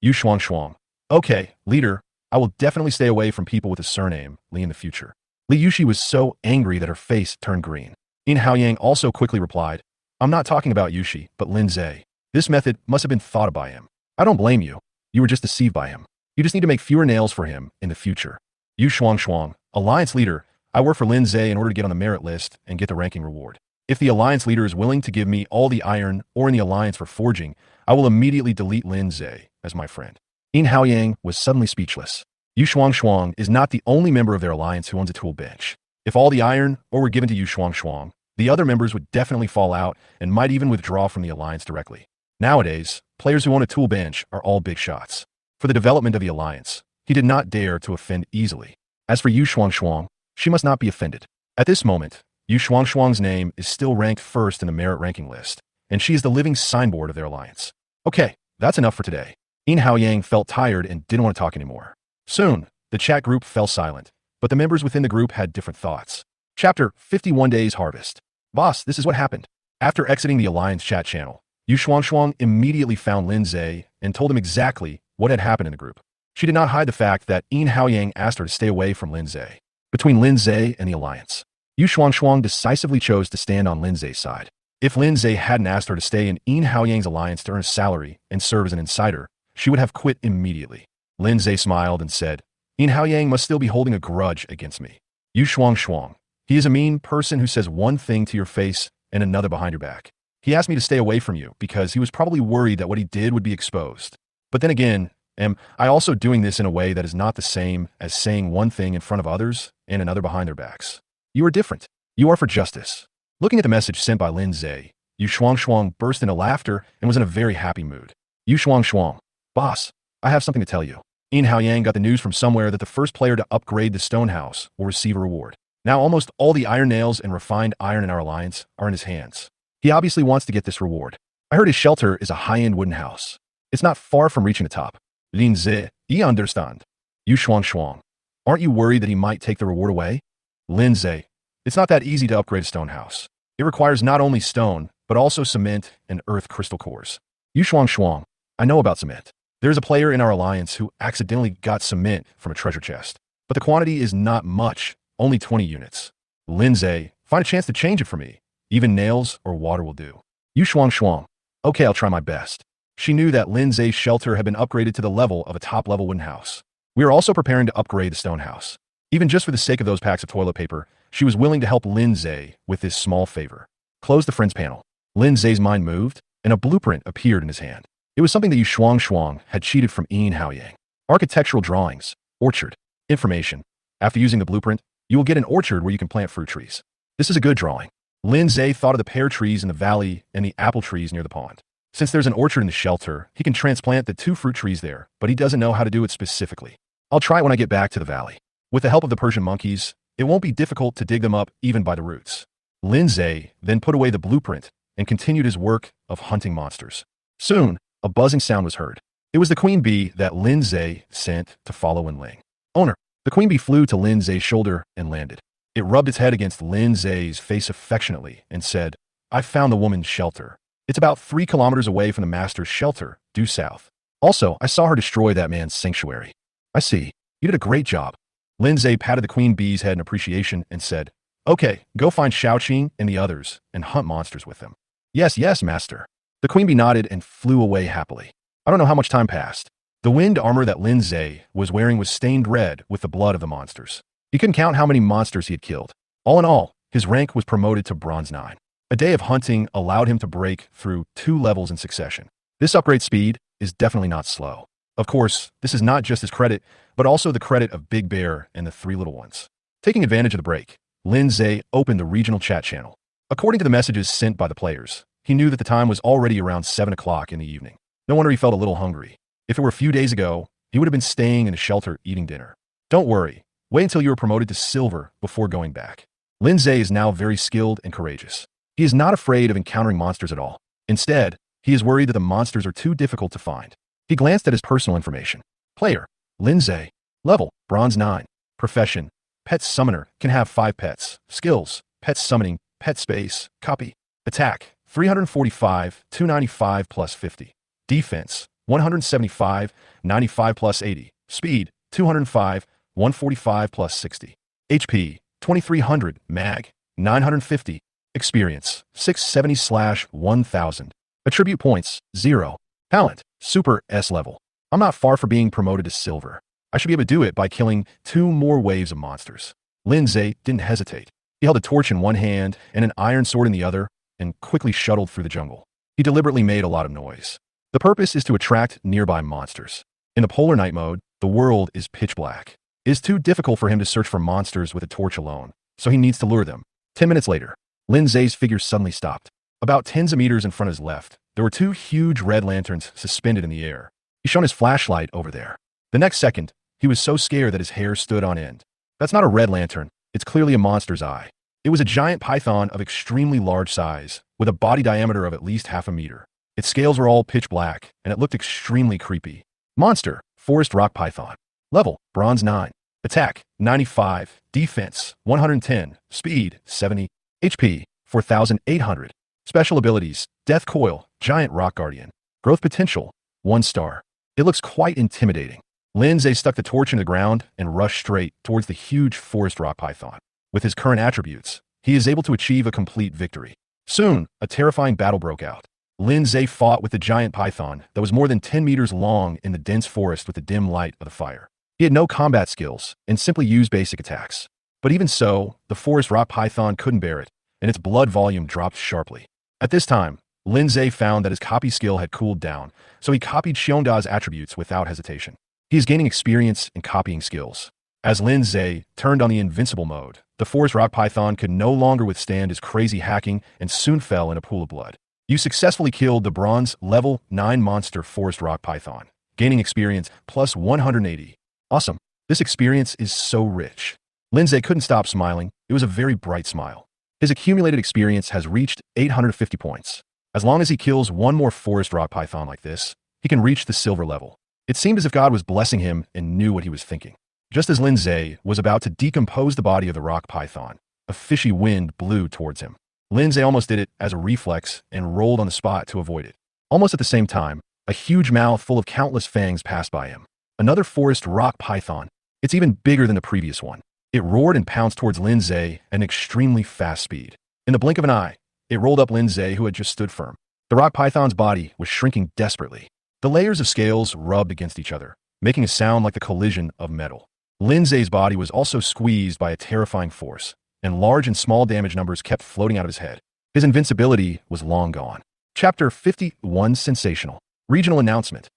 Yu Shuang. Okay, leader, I will definitely stay away from people with a surname, Li, in the future. Li Yushi was so angry that her face turned green. Yin Haoyang also quickly replied, I'm not talking about Yushi, but Lin Zhe. This method must have been thought of by him. I don't blame you. You were just deceived by him. You just need to make fewer nails for him in the future. Yu Shuang, Alliance Leader. I work for Lin Zhe in order to get on the merit list and get the ranking reward. If the Alliance Leader is willing to give me all the iron or in the Alliance for forging, I will immediately delete Lin Zhe as my friend. Yin Haoyang was suddenly speechless. Yu Shuang is not the only member of their alliance who owns a tool bench. If all the iron ore were given to Yu Shuang, the other members would definitely fall out and might even withdraw from the alliance directly. Nowadays, players who own a tool bench are all big shots. For the development of the alliance, he did not dare to offend easily. As for Yu Shuang, she must not be offended. At this moment, Yu Shuang's name is still ranked first in the merit ranking list, and she is the living signboard of their alliance. Okay, that's enough for today. Yin Haoyang felt tired and didn't want to talk anymore. Soon, the chat group fell silent, but the members within the group had different thoughts. Chapter 51 Days Harvest. Boss, this is what happened. After exiting the Alliance chat channel, Yu Shuang immediately found Lin Zhe and told him exactly what had happened in the group. She did not hide the fact that Yin Haoyang asked her to stay away from Lin Zhe. Between Lin Zhe and the Alliance, Yu Shuang decisively chose to stand on Lin Zhe's side. If Lin Zhe hadn't asked her to stay in Yin Haoyang's alliance to earn a salary and serve as an insider, she would have quit immediately. Lin Zhe smiled and said, Yin Haoyang must still be holding a grudge against me. Yu Shuang, he is a mean person who says one thing to your face and another behind your back. He asked me to stay away from you because he was probably worried that what he did would be exposed. But then again, am I also doing this in a way that is not the same as saying one thing in front of others and another behind their backs? You are different. You are for justice. Looking at the message sent by Lin Zhe, Yu Shuang burst into laughter and was in a very happy mood. Yu Shuang, boss, I have something to tell you. Yin Haoyang got the news from somewhere that the first player to upgrade the stone house will receive a reward. Now almost all the iron nails and refined iron in our alliance are in his hands. He obviously wants to get this reward. I heard his shelter is a high-end wooden house. It's not far from reaching the top. Lin Zhe, you understand. Yu Shuang, aren't you worried that he might take the reward away? Lin Zhe, it's not that easy to upgrade a stone house. It requires not only stone, but also cement and earth crystal cores. Yu Shuang, I know about cement. There's a player in our alliance who accidentally got cement from a treasure chest. But the quantity is not much, only 20 units. Lin Zhe, find a chance to change it for me. Even nails or water will do. Yu Shuang, okay, I'll try my best. She knew that Lin Zhe's shelter had been upgraded to the level of a top-level wooden house. We are also preparing to upgrade the stone house. Even just for the sake of those packs of toilet paper, she was willing to help Lin Zhe with this small favor. Close the friends panel. Lin Zhe's mind moved, and a blueprint appeared in his hand. It was something that Yu Shuang had cheated from Yin Haoyang. Architectural drawings, orchard, information. After using the blueprint, you will get an orchard where you can plant fruit trees. This is a good drawing. Lin Zhe thought of the pear trees in the valley and the apple trees near the pond. Since there's an orchard in the shelter, he can transplant the 2 fruit trees there, but he doesn't know how to do it specifically. I'll try it when I get back to the valley. With the help of the Persian monkeys, it won't be difficult to dig them up even by the roots. Lin Zhe then put away the blueprint and continued his work of hunting monsters. Soon, a buzzing sound was heard. It was the queen bee that Lin Zhe sent to follow Wen Ling. Owner, the queen bee flew to Lin Zhe's shoulder and landed. It rubbed its head against Lin Zhe's face affectionately and said, I found the woman's shelter. It's about 3 kilometers away from the master's shelter, due south. Also, I saw her destroy that man's sanctuary. I see. You did a great job. Lin Zhe patted the queen bee's head in appreciation and said, okay, go find Xiaoqing and the others and hunt monsters with them. Yes, master. The queen bee nodded and flew away happily. I don't know how much time passed. The wind armor that Lin Zhe was wearing was stained red with the blood of the monsters. He couldn't count how many monsters he had killed. All in all, his rank was promoted to Bronze 9. A day of hunting allowed him to break through 2 levels in succession. This upgrade speed is definitely not slow. Of course, this is not just his credit, but also the credit of Big Bear and the 3 little ones. Taking advantage of the break, Lin Zhe opened the regional chat channel. According to the messages sent by the players, he knew that the time was already around 7 o'clock in the evening. No wonder he felt a little hungry. If it were a few days ago, he would have been staying in a shelter eating dinner. Don't worry. Wait until you are promoted to silver before going back. Lin Zhe is now very skilled and courageous. He is not afraid of encountering monsters at all. Instead, he is worried that the monsters are too difficult to find. He glanced at his personal information. Player, Lin Zhe. Level, Bronze 9. Profession, Pet Summoner, can have 5 pets. Skills, Pet Summoning, Pet Space, Copy. Attack, 345, 295 plus 50. Defense, 175, 95 plus 80. Speed, 205, 145 plus 60. HP, 2300. Mag, 950. Experience, 670/1000. Attribute points, 0. Talent, Super S level. I'm not far from being promoted to silver. I should be able to do it by killing 2 more waves of monsters. Lindsay didn't hesitate. He held a torch in one hand and an iron sword in the other and quickly shuttled through the jungle. He deliberately made a lot of noise. The purpose is to attract nearby monsters. In the polar night mode, the world is pitch black. It is too difficult for him to search for monsters with a torch alone, so he needs to lure them. 10 minutes later, Lindsay's figure suddenly stopped. About tens of meters in front of his left, there were 2 huge red lanterns suspended in the air. He shone his flashlight over there. The next second, he was so scared that his hair stood on end. That's not a red lantern. It's clearly a monster's eye. It was a giant python of extremely large size, with a body diameter of at least half a meter. Its scales were all pitch black, and it looked extremely creepy. Monster, Forest Rock Python. Level, Bronze 9. Attack, 95. Defense, 110. Speed, 70. HP, 4,800. Special abilities, Death Coil, Giant Rock Guardian. Growth potential, 1 star. It looks quite intimidating. Lindsay stuck the torch in the ground and rushed straight towards the huge Forest Rock Python. With his current attributes, he is able to achieve a complete victory. Soon, a terrifying battle broke out. Lindsay fought with the giant python that was more than 10 meters long in the dense forest with the dim light of the fire. He had no combat skills and simply used basic attacks. But even so, the Forest Rock Python couldn't bear it, and its blood volume dropped sharply. At this time, Lindsay found that his copy skill had cooled down, so he copied Shionda's attributes without hesitation. He is gaining experience in copying skills. As Lindsay turned on the invincible mode, the Forest Rock Python could no longer withstand his crazy hacking and soon fell in a pool of blood. You successfully killed the bronze level 9 monster Forest Rock Python, gaining experience plus 180. Awesome. This experience is so rich. Lindsay couldn't stop smiling. It was a very bright smile. His accumulated experience has reached 850 points. As long as he kills 1 more Forest Rock Python like this, he can reach the silver level. It seemed as if God was blessing him and knew what he was thinking. Just as Lindsay was about to decompose the body of the rock python, a fishy wind blew towards him. Lindsay almost did it as a reflex and rolled on the spot to avoid it. Almost at the same time, a huge mouth full of countless fangs passed by him. Another forest rock python. It's even bigger than the previous one. It roared and pounced towards Lindsay at an extremely fast speed. In the blink of an eye, it rolled up Lindsay, who had just stood firm. The rock python's body was shrinking desperately. The layers of scales rubbed against each other, making a sound like the collision of metal. Lindsay's body was also squeezed by a terrifying force, and large and small damage numbers kept floating out of his head. His invincibility was long gone. Chapter 51 Sensational. Regional Announcement.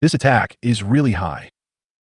This attack is really high.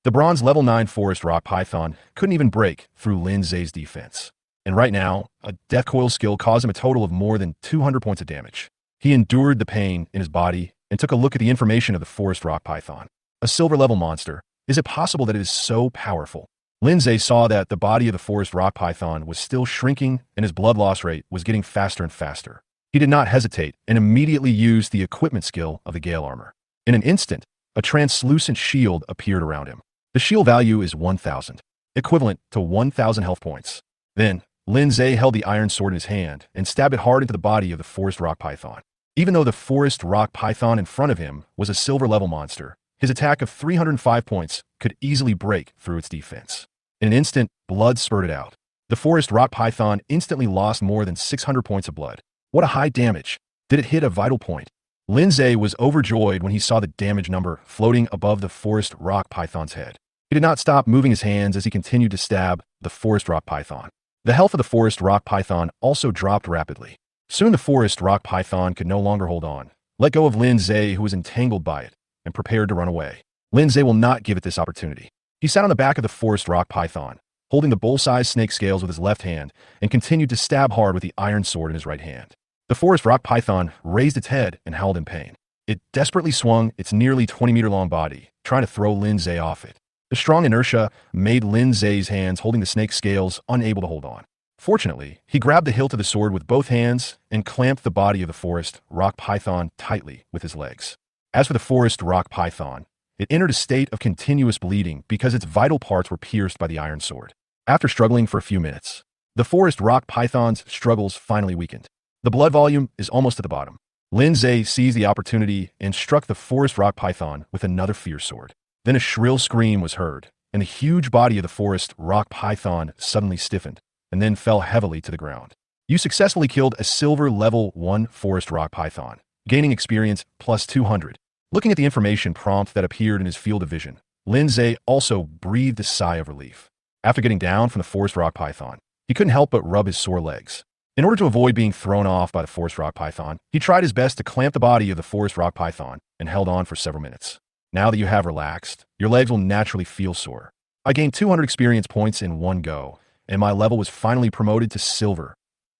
The bronze level 9 forest rock python couldn't even break through Lindsay's defense. And right now, a death coil skill caused him a total of more than 200 points of damage. He endured the pain in his body and took a look at the information of the forest rock python. A silver level monster. Is it possible that it is so powerful? Lindsay saw that the body of the forest rock python was still shrinking and his blood loss rate was getting faster and faster. He did not hesitate and immediately used the equipment skill of the Gale armor. In an instant, a translucent shield appeared around him. The shield value is 1,000, equivalent to 1,000 health points. Then, Lindsay held the iron sword in his hand and stabbed it hard into the body of the forest rock python. Even though the forest rock python in front of him was a silver level monster, his attack of 305 points could easily break through its defense. In an instant, blood spurted out. The forest rock python instantly lost more than 600 points of blood. What a high damage. Did it hit a vital point? Lindsay was overjoyed when he saw the damage number floating above the forest rock python's head. He did not stop moving his hands as he continued to stab the forest rock python. The health of the forest rock python also dropped rapidly. Soon the forest rock python could no longer hold on, let go of Lindsay, who was entangled by it, and prepared to run away. Lindsay will not give it this opportunity. He sat on the back of the forest rock python, holding the bull-sized snake scales with his left hand, and continued to stab hard with the iron sword in his right hand. The forest rock python raised its head and howled in pain. It desperately swung its nearly 20-meter-long body, trying to throw Lindsay off it. The strong inertia made Lindsay's hands holding the snake's scales unable to hold on. Fortunately, he grabbed the hilt of the sword with both hands and clamped the body of the forest rock python tightly with his legs. As for the forest rock python, it entered a state of continuous bleeding because its vital parts were pierced by the iron sword. After struggling for a few minutes, the forest rock python's struggles finally weakened. The blood volume is almost at the bottom. Lindsay seized the opportunity and struck the forest rock python with another fierce sword. Then a shrill scream was heard, and the huge body of the forest rock python suddenly stiffened, and then fell heavily to the ground. You successfully killed a silver level 1 forest rock python, gaining experience plus 200. Looking at the information prompt that appeared in his field of vision, Lindsay also breathed a sigh of relief. After getting down from the forest rock python, he couldn't help but rub his sore legs. In order to avoid being thrown off by the forest rock python, he tried his best to clamp the body of the forest rock python and held on for several minutes. Now that you have relaxed, your legs will naturally feel sore. I gained 200 experience points in one go, and my level was finally promoted to silver.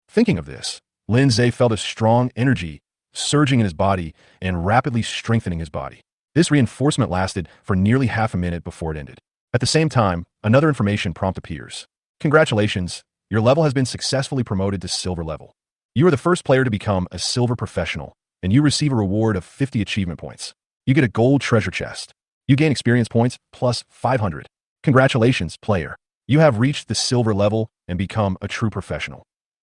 Thinking of this, Lindsay felt a strong energy surging in his body and rapidly strengthening his body. This reinforcement lasted for nearly half a minute before it ended. At the same time, another information prompt appears. Congratulations, your level has been successfully promoted to silver level. You are the first player to become a silver professional, and you receive a reward of 50 achievement points. You get a gold treasure chest. You gain experience points plus 500. Congratulations, player. You have reached the silver level and become a true professional.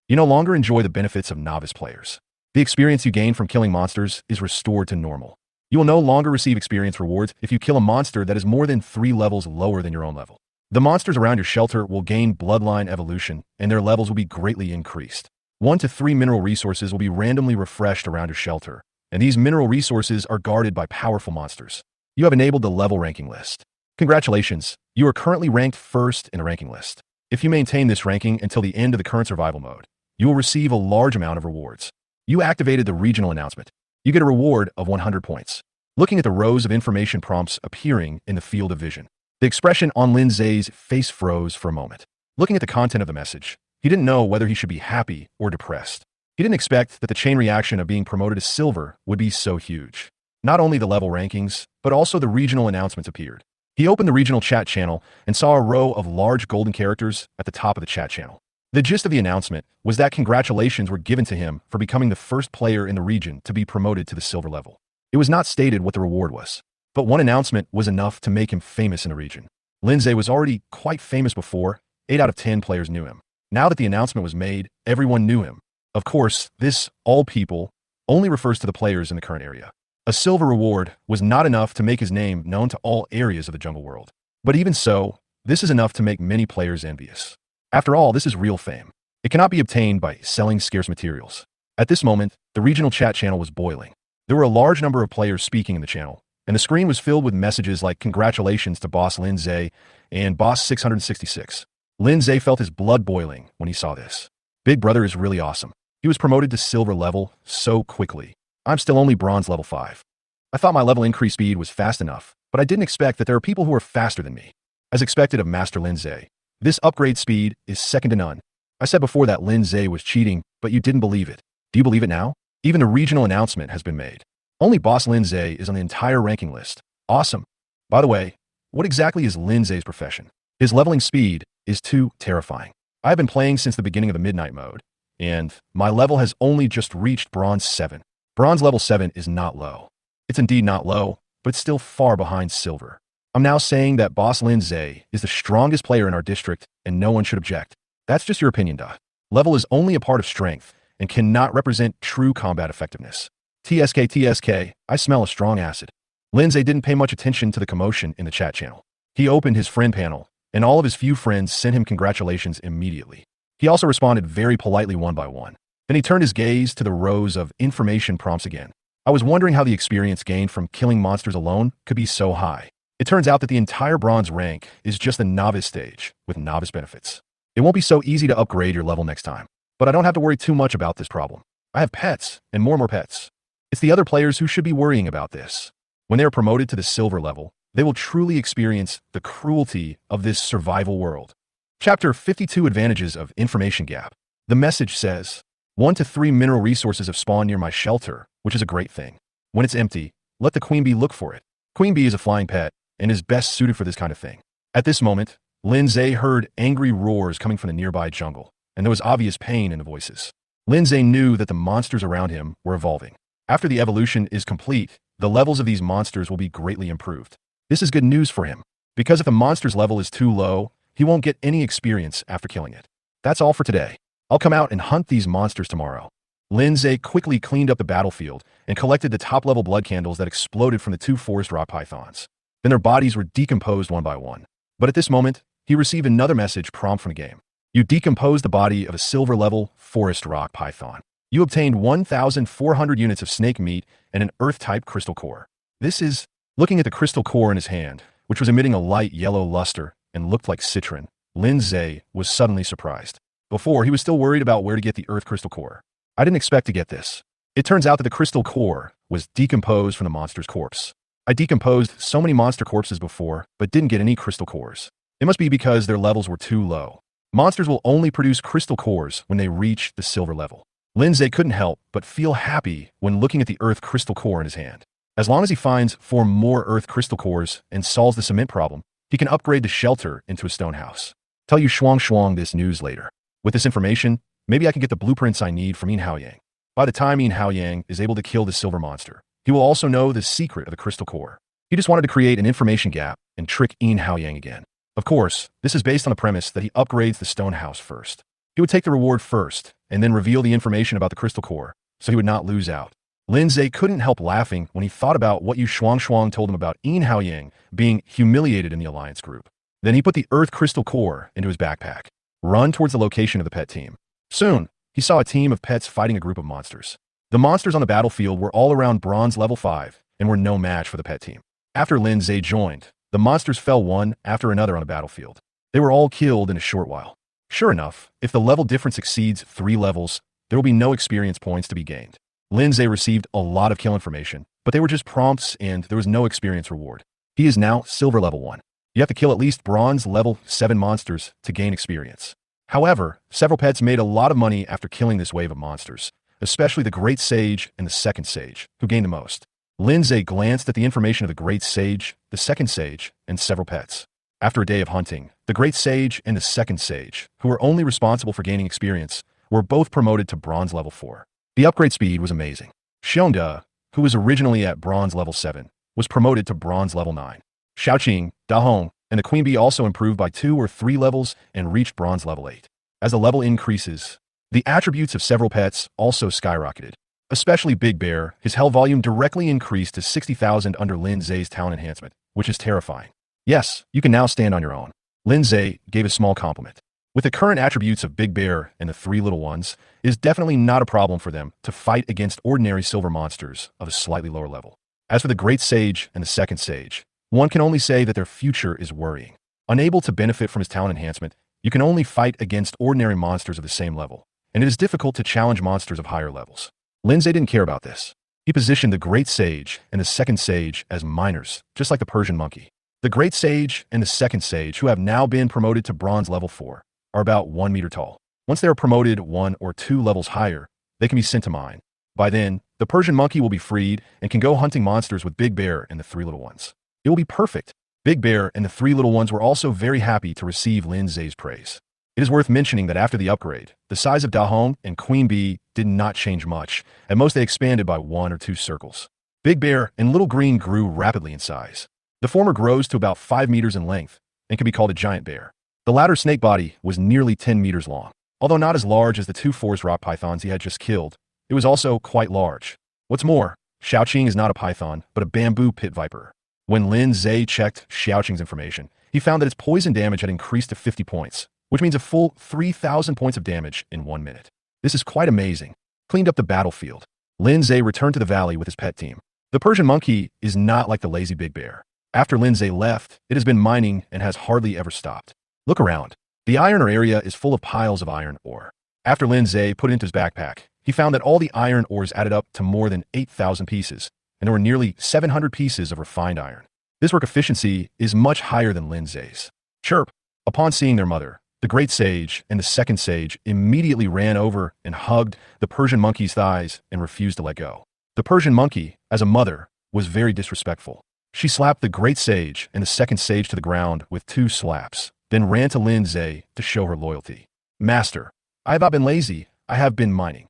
You no longer enjoy the benefits of novice players. The experience you gain from killing monsters is restored to normal. You will no longer receive experience rewards if you kill a monster that is more than 3 levels lower than your own level. The monsters around your shelter will gain bloodline evolution, and their levels will be greatly increased. 1 to 3 mineral resources will be randomly refreshed around your shelter, and these mineral resources are guarded by powerful monsters. You have enabled the level ranking list. Congratulations, you are currently ranked first in the ranking list. If you maintain this ranking until the end of the current survival mode, you will receive a large amount of rewards. You activated the regional announcement. You get a reward of 100 points. Looking at the rows of information prompts appearing in the field of vision, the expression on Lindsay's face froze for a moment. Looking at the content of the message, he didn't know whether he should be happy or depressed. He didn't expect that the chain reaction of being promoted to silver would be so huge. Not only the level rankings, but also the regional announcements appeared. He opened the regional chat channel and saw a row of large golden characters at the top of the chat channel. The gist of the announcement was that congratulations were given to him for becoming the first player in the region to be promoted to the silver level. It was not stated what the reward was, but one announcement was enough to make him famous in the region. Lindsay was already quite famous before. 8 out of 10 players knew him. Now that the announcement was made, everyone knew him. Of course, this all people only refers to the players in the current area. A silver reward was not enough to make his name known to all areas of the jungle world. But even so, this is enough to make many players envious. After all, this is real fame. It cannot be obtained by selling scarce materials. At this moment, the regional chat channel was boiling. There were a large number of players speaking in the channel, and the screen was filled with messages like congratulations to Boss Lindsay and Boss 666. Lindsay felt his blood boiling when he saw this. Big Brother is really awesome. He was promoted to silver level so quickly. I'm still only bronze level 5. I thought my level increase speed was fast enough, but I didn't expect that there are people who are faster than me. As expected of Master Lindsay, this upgrade speed is second to none. I said before that Lindsay was cheating, but you didn't believe it. Do you believe it now? Even a regional announcement has been made. Only Boss Lindsay is on the entire ranking list. Awesome. By the way, what exactly is Lindsay's profession? His leveling speed is too terrifying. I've been playing since the beginning of the Midnight mode, and my level has only just reached Bronze 7. Bronze level 7 is not low. It's indeed not low, but it's still far behind Silver. I'm now saying that Boss Lindsay is the strongest player in our district, and no one should object. That's just your opinion, Dot. Level is only a part of strength, and cannot represent true combat effectiveness. TSK, I smell a strong acid. Lindsay didn't pay much attention to the commotion in the chat channel. He opened his friend panel, and all of his few friends sent him congratulations immediately. He also responded very politely one by one. Then he turned his gaze to the rows of information prompts again. I was wondering how the experience gained from killing monsters alone could be so high. It turns out that the entire bronze rank is just the novice stage with novice benefits. It won't be so easy to upgrade your level next time, but I don't have to worry too much about this problem. I have pets and more pets. It's the other players who should be worrying about this. When they are promoted to the silver level, they will truly experience the cruelty of this survival world. Chapter 52 Advantages of Information Gap. The message says, 1 to 3 mineral resources have spawned near my shelter, which is a great thing. When it's empty, let the queen bee look for it. Queen bee is a flying pet and is best suited for this kind of thing. At this moment, Lindsay heard angry roars coming from the nearby jungle, and there was obvious pain in the voices. Lindsay knew that the monsters around him were evolving. After the evolution is complete, the levels of these monsters will be greatly improved. This is good news for him, because if a monster's level is too low, he won't get any experience after killing it. That's all for today. I'll come out and hunt these monsters tomorrow. Lindsay quickly cleaned up the battlefield and collected the top-level blood candles that exploded from the 2 forest rock pythons. Then their bodies were decomposed one by one. But at this moment, he received another message prompt from the game. You decomposed the body of a silver-level forest rock python. You obtained 1,400 units of snake meat and an earth-type crystal core. This is looking at the crystal core in his hand, which was emitting a light yellow luster and looked like citron. Lin Zhe was suddenly surprised. Before, he was still worried about where to get the earth crystal core. I didn't expect to get this. It turns out that the crystal core was decomposed from the monster's corpse. I decomposed so many monster corpses before, but didn't get any crystal cores. It must be because their levels were too low. Monsters will only produce crystal cores when they reach the silver level. Lin Zhe couldn't help but feel happy when looking at the earth crystal core in his hand. As long as he finds 4 more earth crystal cores and solves the cement problem, he can upgrade the shelter into a stone house. Tell you Shuang this news later. With this information, maybe I can get the blueprints I need from Yin Haoyang. By the time Yin Haoyang is able to kill the silver monster, he will also know the secret of the crystal core. He just wanted to create an information gap and trick Yin Haoyang again. Of course, this is based on the premise that he upgrades the stone house first. He would take the reward first, and then reveal the information about the crystal core, so he would not lose out. Lin Zhe couldn't help laughing when he thought about what Yu Shuang told him about Yin Haoyang being humiliated in the alliance group. Then he put the earth crystal core into his backpack, run towards the location of the pet team. Soon, he saw a team of pets fighting a group of monsters. The monsters on the battlefield were all around bronze level 5 and were no match for the pet team. After Lin Zhe joined, the monsters fell one after another on the battlefield. They were all killed in a short while. Sure enough, if the level difference exceeds 3 levels, there will be no experience points to be gained. Lin Zhe received a lot of kill information, but they were just prompts and there was no experience reward. He is now silver level 1. You have to kill at least bronze level 7 monsters to gain experience. However, several pets made a lot of money after killing this wave of monsters, especially the Great Sage and the Second Sage, who gained the most. Lin Zhe glanced at the information of the Great Sage, the Second Sage, and several pets. After a day of hunting, the Great Sage and the Second Sage, who were only responsible for gaining experience, were both promoted to bronze level 4. The upgrade speed was amazing. Xiongde, who was originally at bronze level 7, was promoted to bronze level 9. Xiaoqing, Dahong, and the Queen Bee also improved by 2 or 3 levels and reached bronze level 8. As the level increases, the attributes of several pets also skyrocketed. Especially Big Bear, his hell volume directly increased to 60,000 under Lin Zhe's talent enhancement, which is terrifying. Yes, you can now stand on your own. Lin Zhe gave a small compliment. With the current attributes of Big Bear and the 3 little ones, it is definitely not a problem for them to fight against ordinary silver monsters of a slightly lower level. As for the Great Sage and the Second Sage, one can only say that their future is worrying. Unable to benefit from his talent enhancement, you can only fight against ordinary monsters of the same level, and it is difficult to challenge monsters of higher levels. Lin Zhe didn't care about this. He positioned the Great Sage and the Second Sage as minors, just like the Persian monkey. The Great Sage and the Second Sage, who have now been promoted to bronze level 4, are about 1 meter tall. Once they are promoted 1 or 2 levels higher, they can be sent to mine. By then, the Persian monkey will be freed and can go hunting monsters with Big Bear and the 3 little ones. It will be perfect. Big Bear and the 3 little ones were also very happy to receive Lin Zhe's praise. It is worth mentioning that after the upgrade, the size of Dahong and Queen Bee did not change much. At most, they expanded by 1 or 2 circles. Big Bear and Little Green grew rapidly in size. The former grows to about 5 meters in length and can be called a giant bear. The latter snake body was nearly 10 meters long. Although not as large as the 2 forest rock pythons he had just killed, it was also quite large. What's more, Xiaoqing is not a python, but a bamboo pit viper. When Lin Zhe checked Xiaoqing's information, he found that its poison damage had increased to 50 points, which means a full 3,000 points of damage in 1 minute. This is quite amazing. Cleaned up the battlefield. Lin Zhe returned to the valley with his pet team. The Persian monkey is not like the lazy Big Bear. After Lin Zhe left, it has been mining and has hardly ever stopped. Look around. The iron ore area is full of piles of iron ore. After Lin Zhe put it into his backpack, he found that all the iron ores added up to more than 8,000 pieces, and there were nearly 700 pieces of refined iron. This work efficiency is much higher than Lin Zhe's. Chirp! Upon seeing their mother, the Great Sage and the Second Sage immediately ran over and hugged the Persian monkey's thighs and refused to let go. The Persian monkey, as a mother, was very disrespectful. She slapped the Great Sage and the Second Sage to the ground with 2 slaps, then ran to Lin Zhe to show her loyalty. Master, I have not been lazy, I have been mining.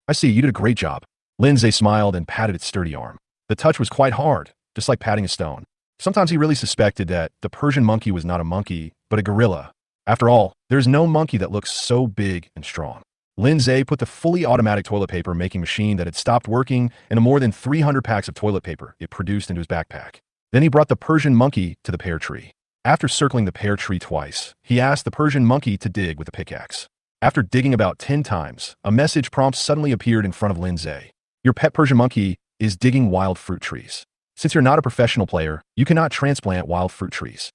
I see, you did a great job. Lin Zhe smiled and patted its sturdy arm. The touch was quite hard, just like patting a stone. Sometimes he really suspected that the Persian monkey was not a monkey, but a gorilla. After all, there is no monkey that looks so big and strong. Lin Zhe put the fully automatic toilet paper making machine that had stopped working and the more than 300 packs of toilet paper it produced into his backpack. Then he brought the Persian monkey to the pear tree. After circling the pear tree twice, he asked the Persian monkey to dig with a pickaxe. After digging about 10 times, a message prompt suddenly appeared in front of Lin Zhe. Your pet Persian monkey is digging wild fruit trees. Since you're not a professional player, you cannot transplant wild fruit trees.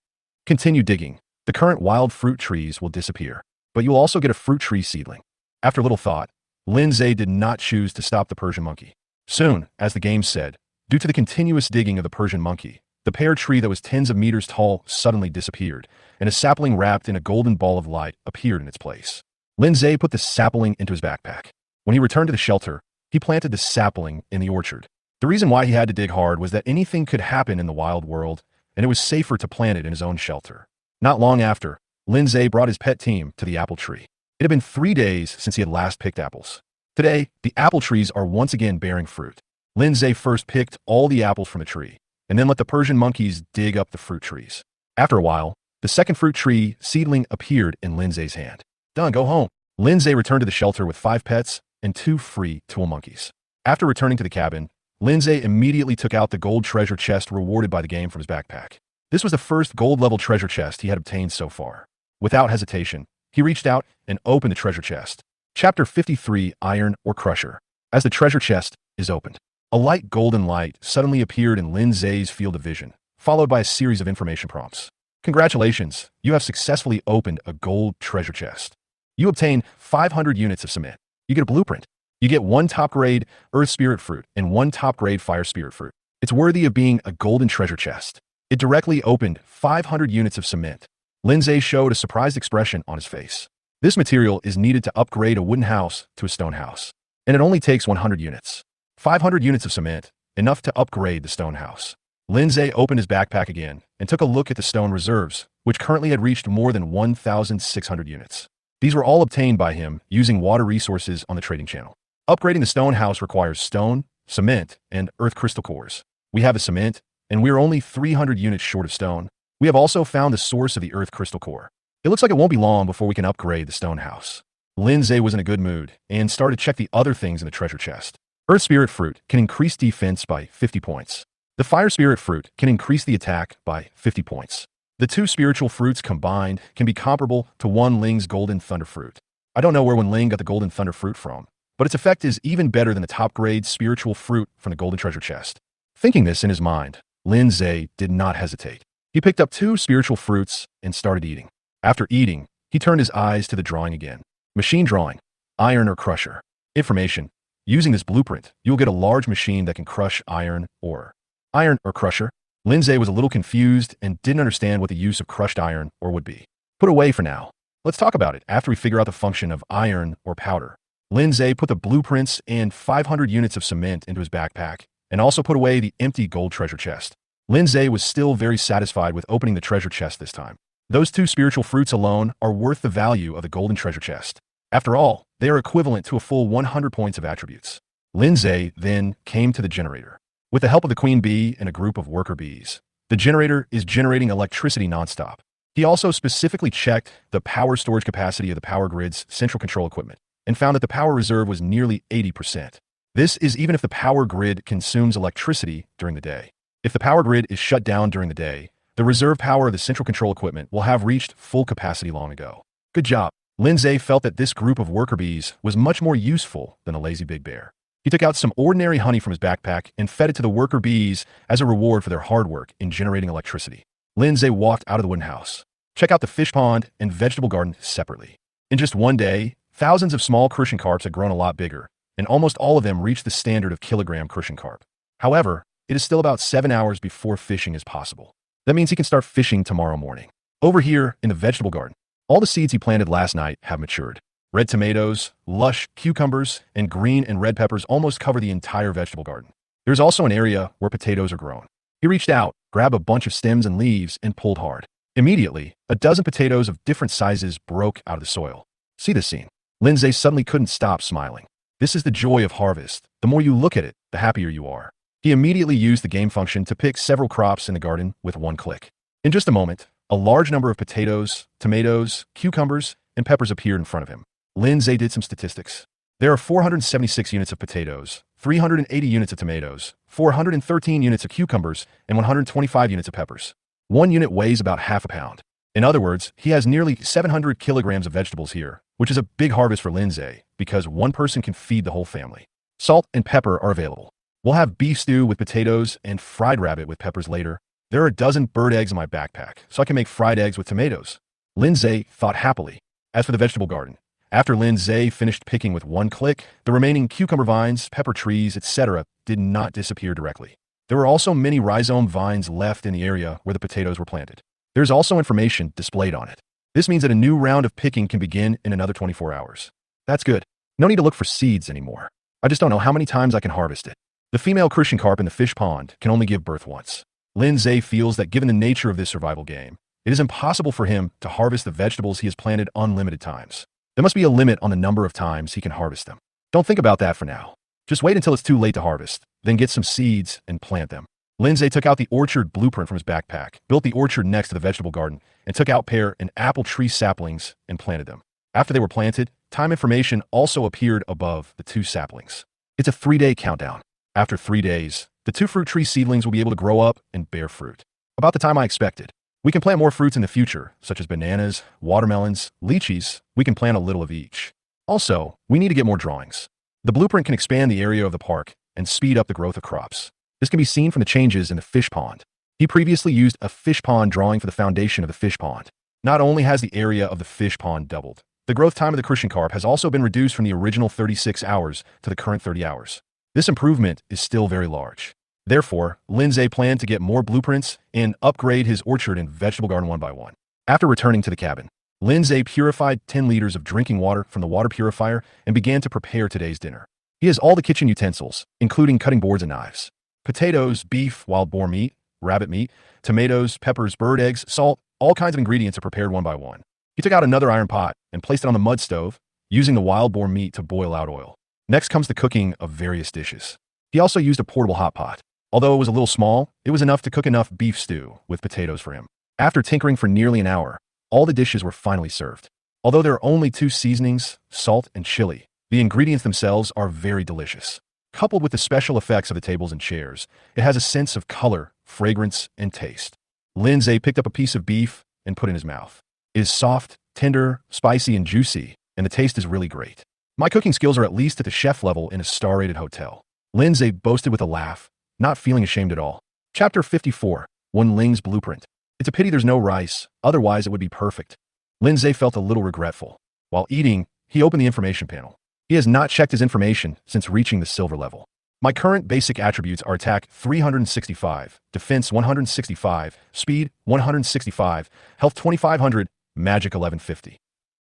Continue digging. The current wild fruit trees will disappear, but you'll also get a fruit tree seedling. After little thought, Lindsay did not choose to stop the Persian monkey. Soon, as the game said, due to the continuous digging of the Persian monkey, the pear tree that was tens of meters tall suddenly disappeared, and a sapling wrapped in a golden ball of light appeared in its place. Lindsay put the sapling into his backpack. When he returned to the shelter, he planted the sapling in the orchard. The reason why he had to dig hard was that anything could happen in the wild world, and it was safer to plant it in his own shelter. Not long after, Lindsay brought his pet team to the apple tree. It had been 3 days since he had last picked apples. Today, the apple trees are once again bearing fruit. Lindsay first picked all the apples from the tree, and then let the Persian monkeys dig up the fruit trees. After a while, the second fruit tree seedling appeared in Lindsay's hand. Done, go home. Lindsay returned to the shelter with 5 pets and 2 free tool monkeys. After returning to the cabin, Lindsay immediately took out the gold treasure chest rewarded by the game from his backpack. This was the first gold-level treasure chest he had obtained so far. Without hesitation, he reached out and opened the treasure chest. Chapter 53, Iron or Crusher. As the treasure chest is opened, a light golden light suddenly appeared in Lindsay's field of vision, followed by a series of information prompts. Congratulations, you have successfully opened a gold treasure chest. You obtain 500 units of cement. You get a blueprint. You get 1 top-grade Earth Spirit Fruit and 1 top-grade Fire Spirit Fruit. It's worthy of being a golden treasure chest. It directly opened 500 units of cement. Lindsay showed a surprised expression on his face. This material is needed to upgrade a wooden house to a stone house, and it only takes 100 units. 500 units of cement, enough to upgrade the stone house. Lindsay opened his backpack again and took a look at the stone reserves, which currently had reached more than 1,600 units. These were all obtained by him using water resources on the trading channel. Upgrading the stone house requires stone, cement, and earth crystal cores. We have the cement, and we are only 300 units short of stone. We have also found the source of the earth crystal core. It looks like it won't be long before we can upgrade the stone house. Lindsay was in a good mood and started to check the other things in the treasure chest. Earth Spirit Fruit can increase defense by 50 points. The Fire Spirit Fruit can increase the attack by 50 points. The 2 spiritual fruits combined can be comparable to Wen Ling's Golden Thunder Fruit. I don't know where Wen Ling got the Golden Thunder Fruit from, but its effect is even better than the top-grade spiritual fruit from the golden treasure chest. Thinking this in his mind, Lindsay did not hesitate. He picked up 2 spiritual fruits and started eating. After eating, he turned his eyes to the drawing again. Machine drawing, iron or crusher. Information. Using this blueprint, you'll get a large machine that can crush iron ore. Iron or crusher? Lindsay was a little confused and didn't understand what the use of crushed iron ore would be. Put away for now. Let's talk about it after we figure out the function of iron or powder. Lindsay put the blueprints and 500 units of cement into his backpack and also put away the empty gold treasure chest. Lindsay was still very satisfied with opening the treasure chest this time. Those 2 spiritual fruits alone are worth the value of the golden treasure chest. After all, they are equivalent to a full 100 points of attributes. Lindsay then came to the generator. With the help of the queen bee and a group of worker bees, the generator is generating electricity nonstop. He also specifically checked the power storage capacity of the power grid's central control equipment and found that the power reserve was nearly 80%. This is even if the power grid consumes electricity during the day. If the power grid is shut down during the day, the reserve power of the central control equipment will have reached full capacity long ago. Good job. Lindsay felt that this group of worker bees was much more useful than a lazy big bear. He took out some ordinary honey from his backpack and fed it to the worker bees as a reward for their hard work in generating electricity. Lindsay walked out of the wooden house. Check out the fish pond and vegetable garden separately. In just one day, thousands of small crucian carps had grown a lot bigger, and almost all of them reached the standard of kilogram crucian carp. However, it is still about 7 hours before fishing is possible. That means he can start fishing tomorrow morning. Over here in the vegetable garden, all the seeds he planted last night have matured. Red tomatoes, lush cucumbers, and green and red peppers almost cover the entire vegetable garden. There's also an area where potatoes are grown. He reached out, grabbed a bunch of stems and leaves, and pulled hard. Immediately, a dozen potatoes of different sizes broke out of the soil. See this scene? Lindsay suddenly couldn't stop smiling. This is the joy of harvest. The more you look at it, the happier you are. He immediately used the game function to pick several crops in the garden with one click. In just a moment, a large number of potatoes, tomatoes, cucumbers, and peppers appeared in front of him. Lindsay did some statistics. There are 476 units of potatoes, 380 units of tomatoes, 413 units of cucumbers, and 125 units of peppers. One unit weighs about half a pound. In other words, he has nearly 700 kilograms of vegetables here, which is a big harvest for Lindsay because one person can feed the whole family. Salt and pepper are available. We'll have beef stew with potatoes and fried rabbit with peppers later. There are a dozen bird eggs in my backpack, so I can make fried eggs with tomatoes. Lindsay thought happily. As for the vegetable garden, after Lindsay finished picking with one click, the remaining cucumber vines, pepper trees, etc. did not disappear directly. There were also many rhizome vines left in the area where the potatoes were planted. There's also information displayed on it. This means that a new round of picking can begin in another 24 hours. That's good. No need to look for seeds anymore. I just don't know how many times I can harvest it. The female Christian carp in the fish pond can only give birth once. Lindsay feels that given the nature of this survival game, it is impossible for him to harvest the vegetables he has planted unlimited times. There must be a limit on the number of times he can harvest them. Don't think about that for now. Just wait until it's too late to harvest, then get some seeds and plant them. Lindsay took out the orchard blueprint from his backpack, built the orchard next to the vegetable garden, and took out pear and apple tree saplings and planted them. After they were planted, time information also appeared above the two saplings. It's a 3-day countdown. After 3 days, the 2 fruit tree seedlings will be able to grow up and bear fruit. About the time I expected. We can plant more fruits in the future, such as bananas, watermelons, lychees. We can plant a little of each. Also, we need to get more drawings. The blueprint can expand the area of the park and speed up the growth of crops. This can be seen from the changes in the fish pond. He previously used a fish pond drawing for the foundation of the fish pond. Not only has the area of the fish pond doubled, the growth time of the Christian carp has also been reduced from the original 36 hours to the current 30 hours. This improvement is still very large. Therefore, Lindsay planned to get more blueprints and upgrade his orchard and vegetable garden one by one. After returning to the cabin, Lindsay purified 10 liters of drinking water from the water purifier and began to prepare today's dinner. He has all the kitchen utensils, including cutting boards and knives. Potatoes, beef, wild boar meat, rabbit meat, tomatoes, peppers, bird eggs, salt, all kinds of ingredients are prepared one by one. He took out another iron pot and placed it on the mud stove, using the wild boar meat to boil out oil. Next comes the cooking of various dishes. He also used a portable hot pot. Although it was a little small, it was enough to cook enough beef stew with potatoes for him. After tinkering for nearly an hour, all the dishes were finally served. Although there are only 2 seasonings, salt and chili, the ingredients themselves are very delicious. Coupled with the special effects of the tables and chairs, it has a sense of color, fragrance, and taste. Lindsay picked up a piece of beef and put it in his mouth. It is soft, tender, spicy, and juicy, and the taste is really great. My cooking skills are at least at the chef level in a star-rated hotel. Lindsay boasted with a laugh, not feeling ashamed at all. Chapter 54, Wen Ling's Blueprint. It's a pity there's no rice, otherwise it would be perfect. Lindsay felt a little regretful. While eating, he opened the information panel. He has not checked his information since reaching the silver level. My current basic attributes are attack 365, defense 165, speed 165, health 2500, magic 1150.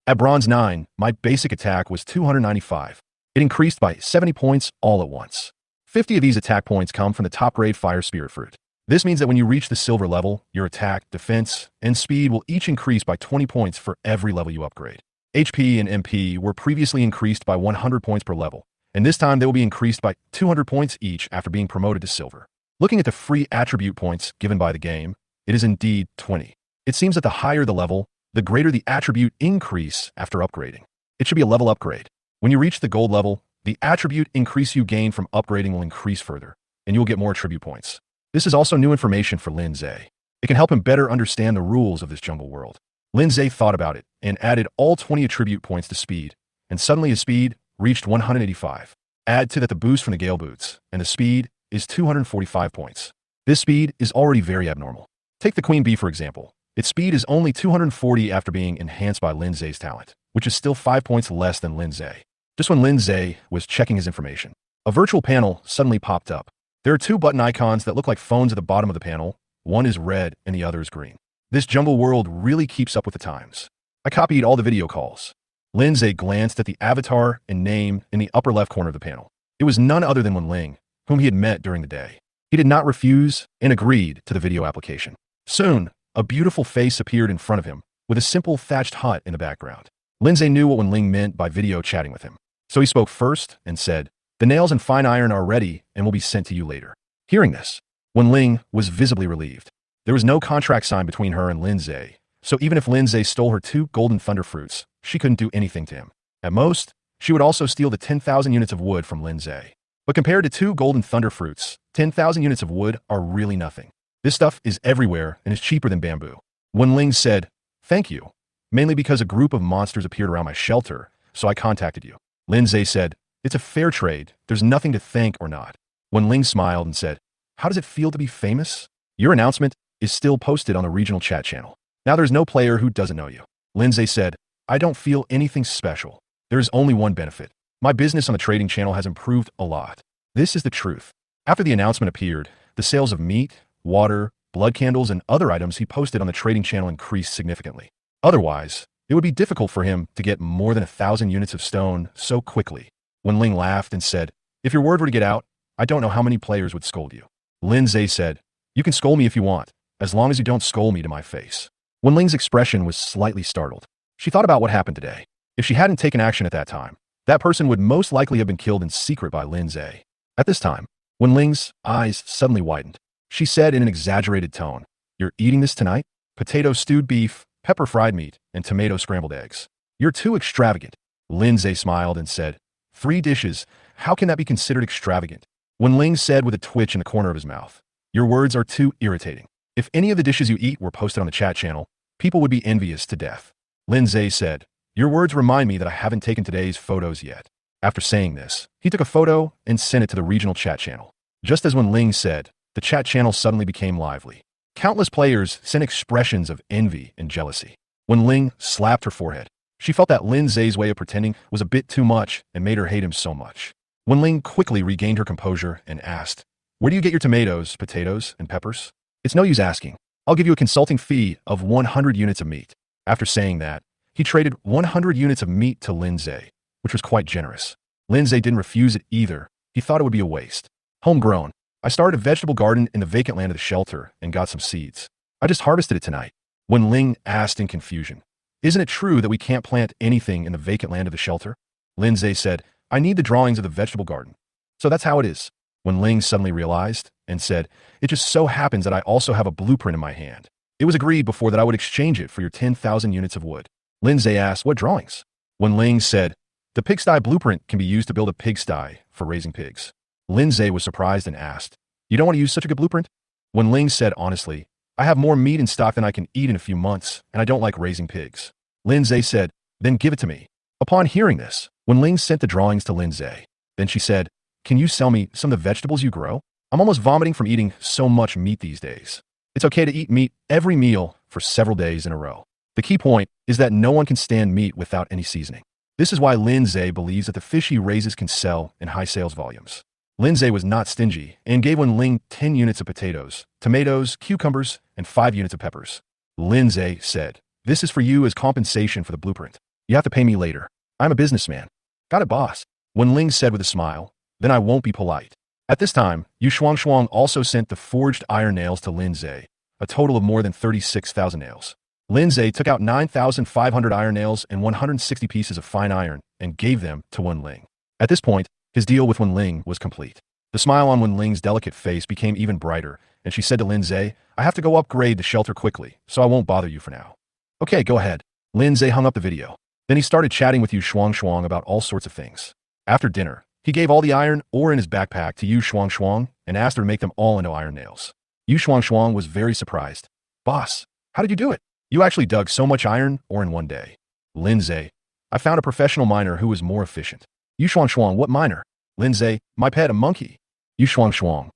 At bronze 9, my basic attack was 295. It increased by 70 points all at once. 50 of these attack points come from the top grade fire spirit fruit. This means that when you reach the silver level, your attack, defense, and speed will each increase by 20 points for every level you upgrade. HP and MP were previously increased by 100 points per level, and this time they will be increased by 200 points each after being promoted to silver. Looking at the free attribute points given by the game, it is indeed 20. It seems that the higher the level, the greater the attribute increase after upgrading. It should be a level upgrade. When you reach the gold level, the attribute increase you gain from upgrading will increase further, and you will get more attribute points. This is also new information for Lindsay. It can help him better understand the rules of this jungle world. Lindsay thought about it and added all 20 attribute points to speed, and suddenly his speed reached 185. Add to that the boost from the Gale Boots, and the speed is 245 points. This speed is already very abnormal. Take the Queen Bee for example. Its speed is only 240 after being enhanced by Lindsay's talent, which is still 5 points less than Lindsay. Just when Lindsay was checking his information, a virtual panel suddenly popped up. There are 2 button icons that look like phones at the bottom of the panel. One is red and the other is green. This jungle world really keeps up with the times. I copied all the video calls. Lindsay glanced at the avatar and name in the upper left corner of the panel. It was none other than Wen Ling, whom he had met during the day. He did not refuse and agreed to the video application. Soon, a beautiful face appeared in front of him, with a simple thatched hut in the background. Lindsay knew what Wen Ling meant by video chatting with him. So he spoke first and said, "The nails and fine iron are ready and will be sent to you later." Hearing this, Wen Ling was visibly relieved. There was no contract signed between her and Lindsay, so even if Lindsay stole her 2 golden thunder fruits, she couldn't do anything to him. At most, she would also steal the 10,000 units of wood from Lindsay. But compared to 2 golden thunder fruits, 10,000 units of wood are really nothing. This stuff is everywhere and is cheaper than bamboo. Wen Ling said, "Thank you, mainly because a group of monsters appeared around my shelter, so I contacted you." Lindsay said, "It's a fair trade. There's nothing to thank or not." Wen Ling smiled and said, "How does it feel to be famous? Your announcement is still posted on the regional chat channel. Now there's no player who doesn't know you." Lindsay said, "I don't feel anything special. There is only one benefit. My business on the trading channel has improved a lot. This is the truth." After the announcement appeared, the sales of meat, water, blood candles, and other items he posted on the trading channel increased significantly. Otherwise, it would be difficult for him to get more than 1,000 units of stone so quickly. Wen Ling laughed and said, "If your word were to get out, I don't know how many players would scold you." Lindsay said, "You can scold me if you want, as long as you don't scold me to my face." Wen Ling's expression was slightly startled. She thought about what happened today. If she hadn't taken action at that time, that person would most likely have been killed in secret by Lindsay. At this time, Wen Ling's eyes suddenly widened. She said in an exaggerated tone, "You're eating this tonight? Potato stewed beef, pepper fried meat, and tomato scrambled eggs. You're too extravagant." Lindsay smiled and said, "3 dishes, how can that be considered extravagant?" Wen Ling said with a twitch in the corner of his mouth, "Your words are too irritating. If any of the dishes you eat were posted on the chat channel, people would be envious to death." Lindsay said, "Your words remind me that I haven't taken today's photos yet." After saying this, he took a photo and sent it to the regional chat channel. Just as Wen Ling said, the chat channel suddenly became lively. Countless players sent expressions of envy and jealousy. Wen Ling slapped her forehead. She felt that Lindsay's way of pretending was a bit too much and made her hate him so much. Wen Ling quickly regained her composure and asked, "Where do you get your tomatoes, potatoes, and peppers?" "It's no use asking. I'll give you a consulting fee of 100 units of meat." After saying that, he traded 100 units of meat to Lindsay, which was quite generous. Lindsay didn't refuse it either. He thought it would be a waste. "Homegrown. I started a vegetable garden in the vacant land of the shelter and got some seeds. I just harvested it tonight." Wen Ling asked in confusion, "Isn't it true that we can't plant anything in the vacant land of the shelter?" Lindsay said, "I need the drawings of the vegetable garden." "So that's how it is." Wen Ling suddenly realized and said, "It just so happens that I also have a blueprint in my hand. It was agreed before that I would exchange it for your 10,000 units of wood." Lindsay asked, "What drawings?" Wen Ling said, "The pigsty blueprint can be used to build a pigsty for raising pigs." Lindsay was surprised and asked, "You don't want to use such a good blueprint?" Wen Ling said honestly, "I have more meat in stock than I can eat in a few months, and I don't like raising pigs." Lindsay said, "Then give it to me." Upon hearing this, Wen Ling sent the drawings to Lindsay. Then she said, "Can you sell me some of the vegetables you grow? I'm almost vomiting from eating so much meat these days." It's okay to eat meat every meal for several days in a row. The key point is that no one can stand meat without any seasoning. This is why Lindsay believes that the fish he raises can sell in high sales volumes. Lindsay was not stingy and gave Wen Ling 10 units of potatoes, tomatoes, cucumbers, and 5 units of peppers. Lindsay said, "This is for you as compensation for the blueprint. You have to pay me later. I'm a businessman." "Got it, boss," Wen Ling said with a smile. "Then I won't be polite." At this time, Yu Shuang also sent the forged iron nails to Lindsay, a total of more than 36,000 nails. Lindsay took out 9,500 iron nails and 160 pieces of fine iron and gave them to Wen Ling. At this point, his deal with Wen Ling was complete. The smile on Wen Ling's delicate face became even brighter, and she said to Lindsay, "I have to go upgrade the shelter quickly, so I won't bother you for now." "Okay, go ahead." Lindsay hung up the video. Then he started chatting with Yu Shuang about all sorts of things. After dinner, he gave all the iron ore in his backpack to Yu Shuang and asked her to make them all into iron nails. Yu Shuang was very surprised. "Boss, how did you do it? You actually dug so much iron ore in one day." Lindsay, "I found a professional miner who was more efficient." Yu Shuang, "What miner?" Lindsay, "My pet, a monkey." Yu Shuang.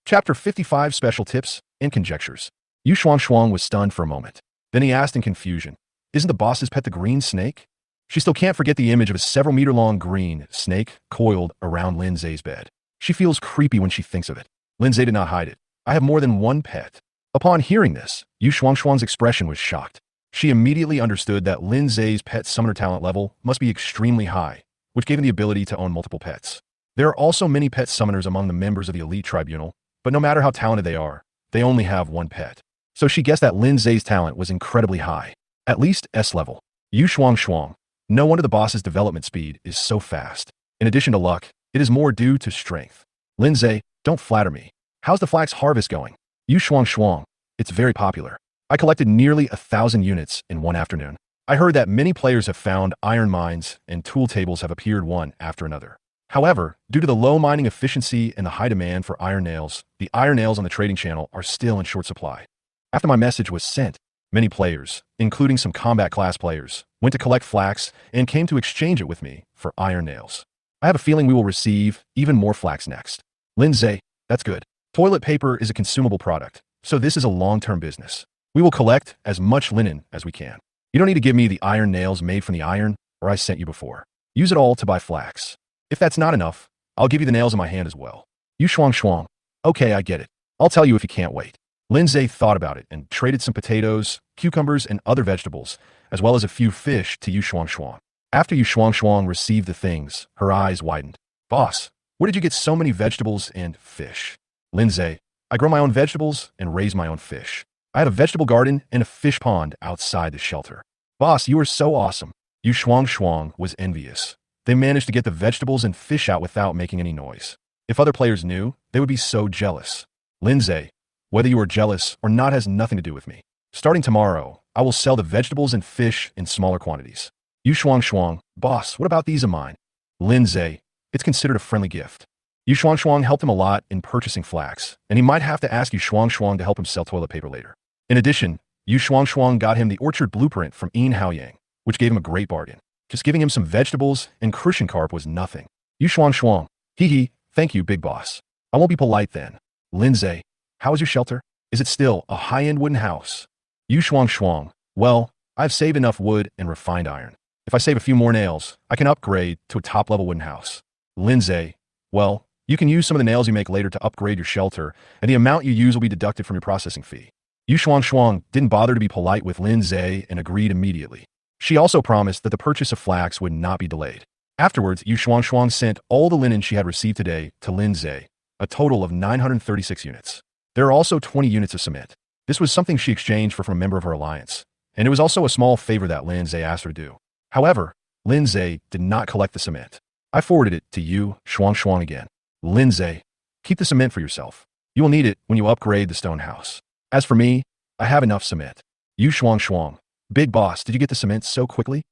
Chapter 55 Special Tips and Conjectures. Yu Shuang was stunned for a moment. Then he asked in confusion, "Isn't the boss's pet the green snake?" She still can't forget the image of a several-meter-long green snake coiled around Lindsay's bed. She feels creepy when she thinks of it. Lindsay did not hide it. "I have more than one pet." Upon hearing this, Yu Shuang's expression was shocked. She immediately understood that Lindsay's pet summoner talent level must be extremely high, which gave him the ability to own multiple pets. There are also many pet summoners among the members of the elite tribunal, but no matter how talented they only have one pet. So she guessed that Lindsay's talent was incredibly high, at least S level. Yu Shuang. No wonder the boss's development speed is so fast. In addition to luck, it is more due to strength. Lindsay, don't flatter me. How's the flax harvest going? Yu Shuang. It's very popular. I collected nearly 1,000 units in one afternoon. I heard that many players have found iron mines and tool tables have appeared one after another. However, due to the low mining efficiency and the high demand for iron nails, the iron nails on the trading channel are still in short supply. After my message was sent, many players, including some combat class players, went to collect flax and came to exchange it with me for iron nails. I have a feeling we will receive even more flax next. Lindsay, that's good. Toilet paper is a consumable product, so this is a long-term business. We will collect as much linen as we can. You don't need to give me the iron nails made from the iron, or I sent you before. Use it all to buy flax. If that's not enough, I'll give you the nails in my hand as well. You shuang shuang. Okay, I get it. I'll tell you if you can't wait. Lindsay thought about it and traded some potatoes, cucumbers, and other vegetables, as well as a few fish to Yu Shuang Shuang. After Yu Shuang Shuang received the things, her eyes widened. Boss, where did you get so many vegetables and fish? Lindsay, I grow my own vegetables and raise my own fish. I have a vegetable garden and a fish pond outside the shelter. Boss, you are so awesome. Yu Shuang Shuang was envious. They managed to get the vegetables and fish out without making any noise. If other players knew, they would be so jealous. Lindsay, whether you are jealous or not has nothing to do with me. Starting tomorrow, I will sell the vegetables and fish in smaller quantities. Yu Shuang Shuang, boss, what about these of mine? Lindsay, it's considered a friendly gift. Yu Shuang Shuang helped him a lot in purchasing flax, and he might have to ask Yu Shuang Shuang to help him sell toilet paper later. In addition, Yu Shuang Shuang got him the orchard blueprint from Yin Haoyang, which gave him a great bargain. Just giving him some vegetables and crucian carp was nothing. Yu Shuang Shuang, hee hee, thank you, big boss. I won't be polite then. Lindsay, how is your shelter? Is it still a high-end wooden house? Yu Shuang Shuang, well, I've saved enough wood and refined iron. If I save a few more nails, I can upgrade to a top-level wooden house. Lindsay, well, you can use some of the nails you make later to upgrade your shelter, and the amount you use will be deducted from your processing fee. Yu Shuang Shuang didn't bother to be polite with Lindsay and agreed immediately. She also promised that the purchase of flax would not be delayed. Afterwards, Yu Shuang Shuang sent all the linen she had received today to Lindsay, a total of 936 units. There are also 20 units of cement. This was something she exchanged from a member of her alliance, and it was also a small favor that Lindsay asked her to do. However, Lindsay did not collect the cement. I forwarded it to Yu Shuang Shuang again. Lindsay, keep the cement for yourself. You will need it when you upgrade the stone house. As for me, I have enough cement. Yu Shuang Shuang, big boss, did you get the cement so quickly?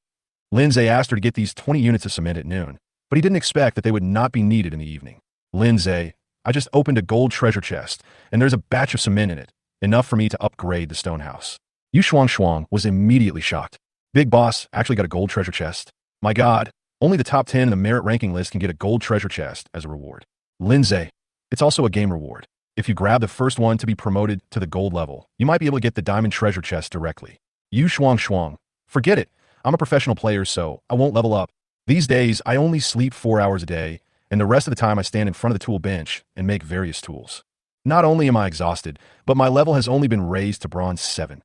Lindsay asked her to get these 20 units of cement at noon, but he didn't expect that they would not be needed in the evening. Lindsay, I just opened a gold treasure chest, and there's a batch of cement in it, enough for me to upgrade the stone house. Yu Shuang Shuang was immediately shocked. Big boss actually got a gold treasure chest. My god, only the top 10 in the merit ranking list can get a gold treasure chest as a reward. Lindsay, it's also a game reward. If you grab the first one to be promoted to the gold level, you might be able to get the diamond treasure chest directly. Yu Shuang Shuang, forget it. I'm a professional player, so I won't level up. These days, I only sleep 4 hours a day, and the rest of the time I stand in front of the tool bench and make various tools. Not only am I exhausted, but my level has only been raised to bronze 7.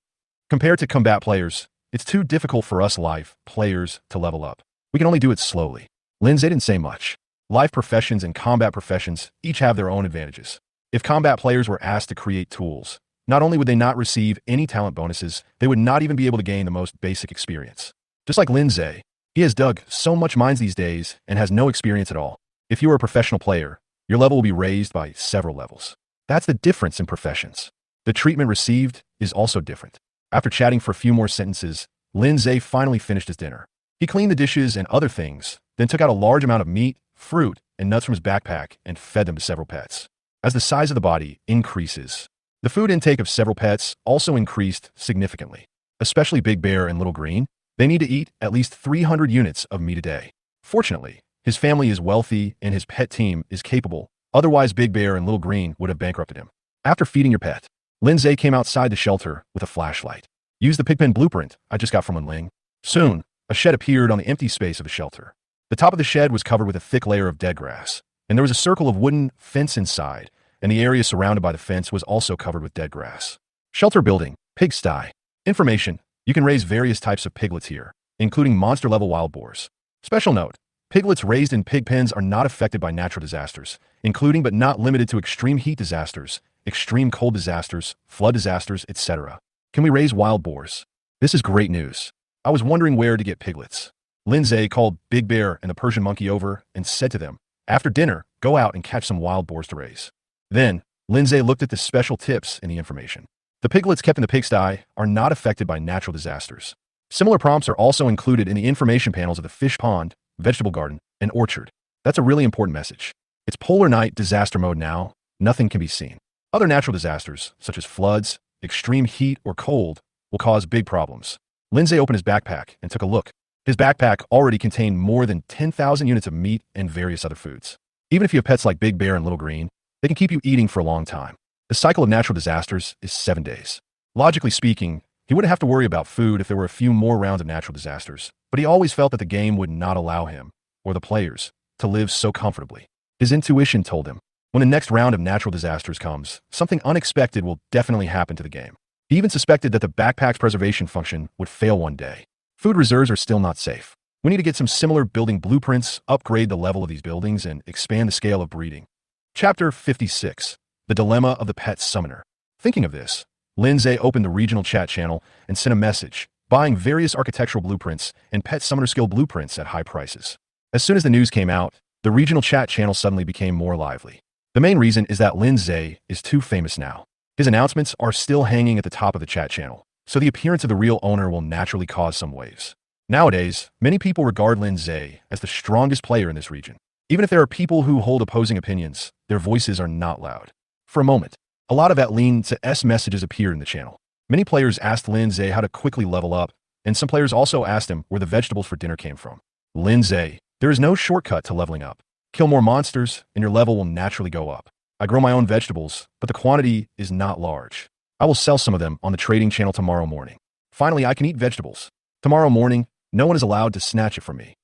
Compared to combat players, it's too difficult for us life players to level up. We can only do it slowly. Lindsay didn't say much. Life professions and combat professions each have their own advantages. If combat players were asked to create tools, not only would they not receive any talent bonuses, they would not even be able to gain the most basic experience. Just like Lindsay, he has dug so much mines these days and has no experience at all. If you are a professional player, your level will be raised by several levels. That's the difference in professions. The treatment received is also different. After chatting for a few more sentences, Lindsay finally finished his dinner. He cleaned the dishes and other things, then took out a large amount of meat, fruit, and nuts from his backpack and fed them to several pets. As the size of the body increases, the food intake of several pets also increased significantly. Especially Big Bear and Little Green, they need to eat at least 300 units of meat a day. Fortunately, his family is wealthy and his pet team is capable, otherwise Big Bear and Little Green would have bankrupted him. After feeding your pet, Lindsay came outside the shelter with a flashlight. Use the pigpen blueprint I just got from Ling. Soon, a shed appeared on the empty space of the shelter. The top of the shed was covered with a thick layer of dead grass, and there was a circle of wooden fence inside, and the area surrounded by the fence was also covered with dead grass. Shelter building, pigsty. Information, you can raise various types of piglets here, including monster-level wild boars. Special note, piglets raised in pig pens are not affected by natural disasters, including but not limited to extreme heat disasters, extreme cold disasters, flood disasters, etc. Can we raise wild boars? This is great news. I was wondering where to get piglets. Lindsay called Big Bear and the Persian monkey over and said to them, after dinner, go out and catch some wild boars to raise. Then, Lindsay looked at the special tips in the information. The piglets kept in the pigsty are not affected by natural disasters. Similar prompts are also included in the information panels of the fish pond, vegetable garden, and orchard. That's a really important message. It's polar night disaster mode now. Nothing can be seen. Other natural disasters, such as floods, extreme heat, or cold, will cause big problems. Lindsay opened his backpack and took a look. His backpack already contained more than 10,000 units of meat and various other foods. Even if you have pets like Big Bear and Little Green, They can keep you eating for a long time. The cycle of natural disasters is 7 days. Logically speaking, he wouldn't have to worry about food if there were a few more rounds of natural disasters, but he always felt that the game would not allow him, or the players, to live so comfortably. His intuition told him, when the next round of natural disasters comes, something unexpected will definitely happen to the game. He even suspected that the backpack's preservation function would fail one day. Food reserves are still not safe. We need to get some similar building blueprints, upgrade the level of these buildings, and expand the scale of breeding. Chapter 56. The Dilemma of the Pet Summoner. Thinking of this, Lindsay opened the regional chat channel and sent a message, buying various architectural blueprints and pet summoner skill blueprints at high prices. As soon as the news came out, the regional chat channel suddenly became more lively. The main reason is that Lindsay is too famous now. His announcements are still hanging at the top of the chat channel, so the appearance of the real owner will naturally cause some waves. Nowadays, many people regard Lindsay as the strongest player in this region. Even if there are people who hold opposing opinions, their voices are not loud. For a moment, a lot of Lindsay's messages appeared in the channel. Many players asked Lindsay how to quickly level up, and some players also asked him where the vegetables for dinner came from. Lindsay, there is no shortcut to leveling up. Kill more monsters, and your level will naturally go up. I grow my own vegetables, but the quantity is not large. I will sell some of them on the trading channel tomorrow morning. Finally, I can eat vegetables. Tomorrow morning, no one is allowed to snatch it from me.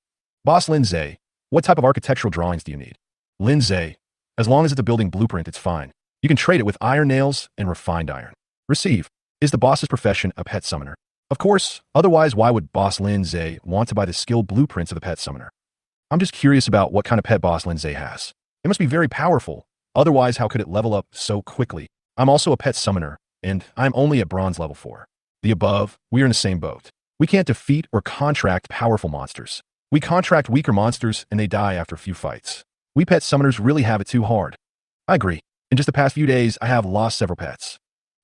Boss Lindsay, what type of architectural drawings do you need? Lindsay, as long as it's a building blueprint, it's fine. You can trade it with iron nails and refined iron. Receive. Is the boss's profession a pet summoner? Of course, otherwise why would Boss Lindsay want to buy the skill blueprints of the pet summoner? I'm just curious about what kind of pet Boss Lindsay has. It must be very powerful, otherwise how could it level up so quickly? I'm also a pet summoner, and I'm only at bronze level 4. The above, we are in the same boat. We can't defeat or contract powerful monsters. We contract weaker monsters and they die after a few fights. We pet summoners really have it too hard. I agree. In just the past few days, I have lost several pets.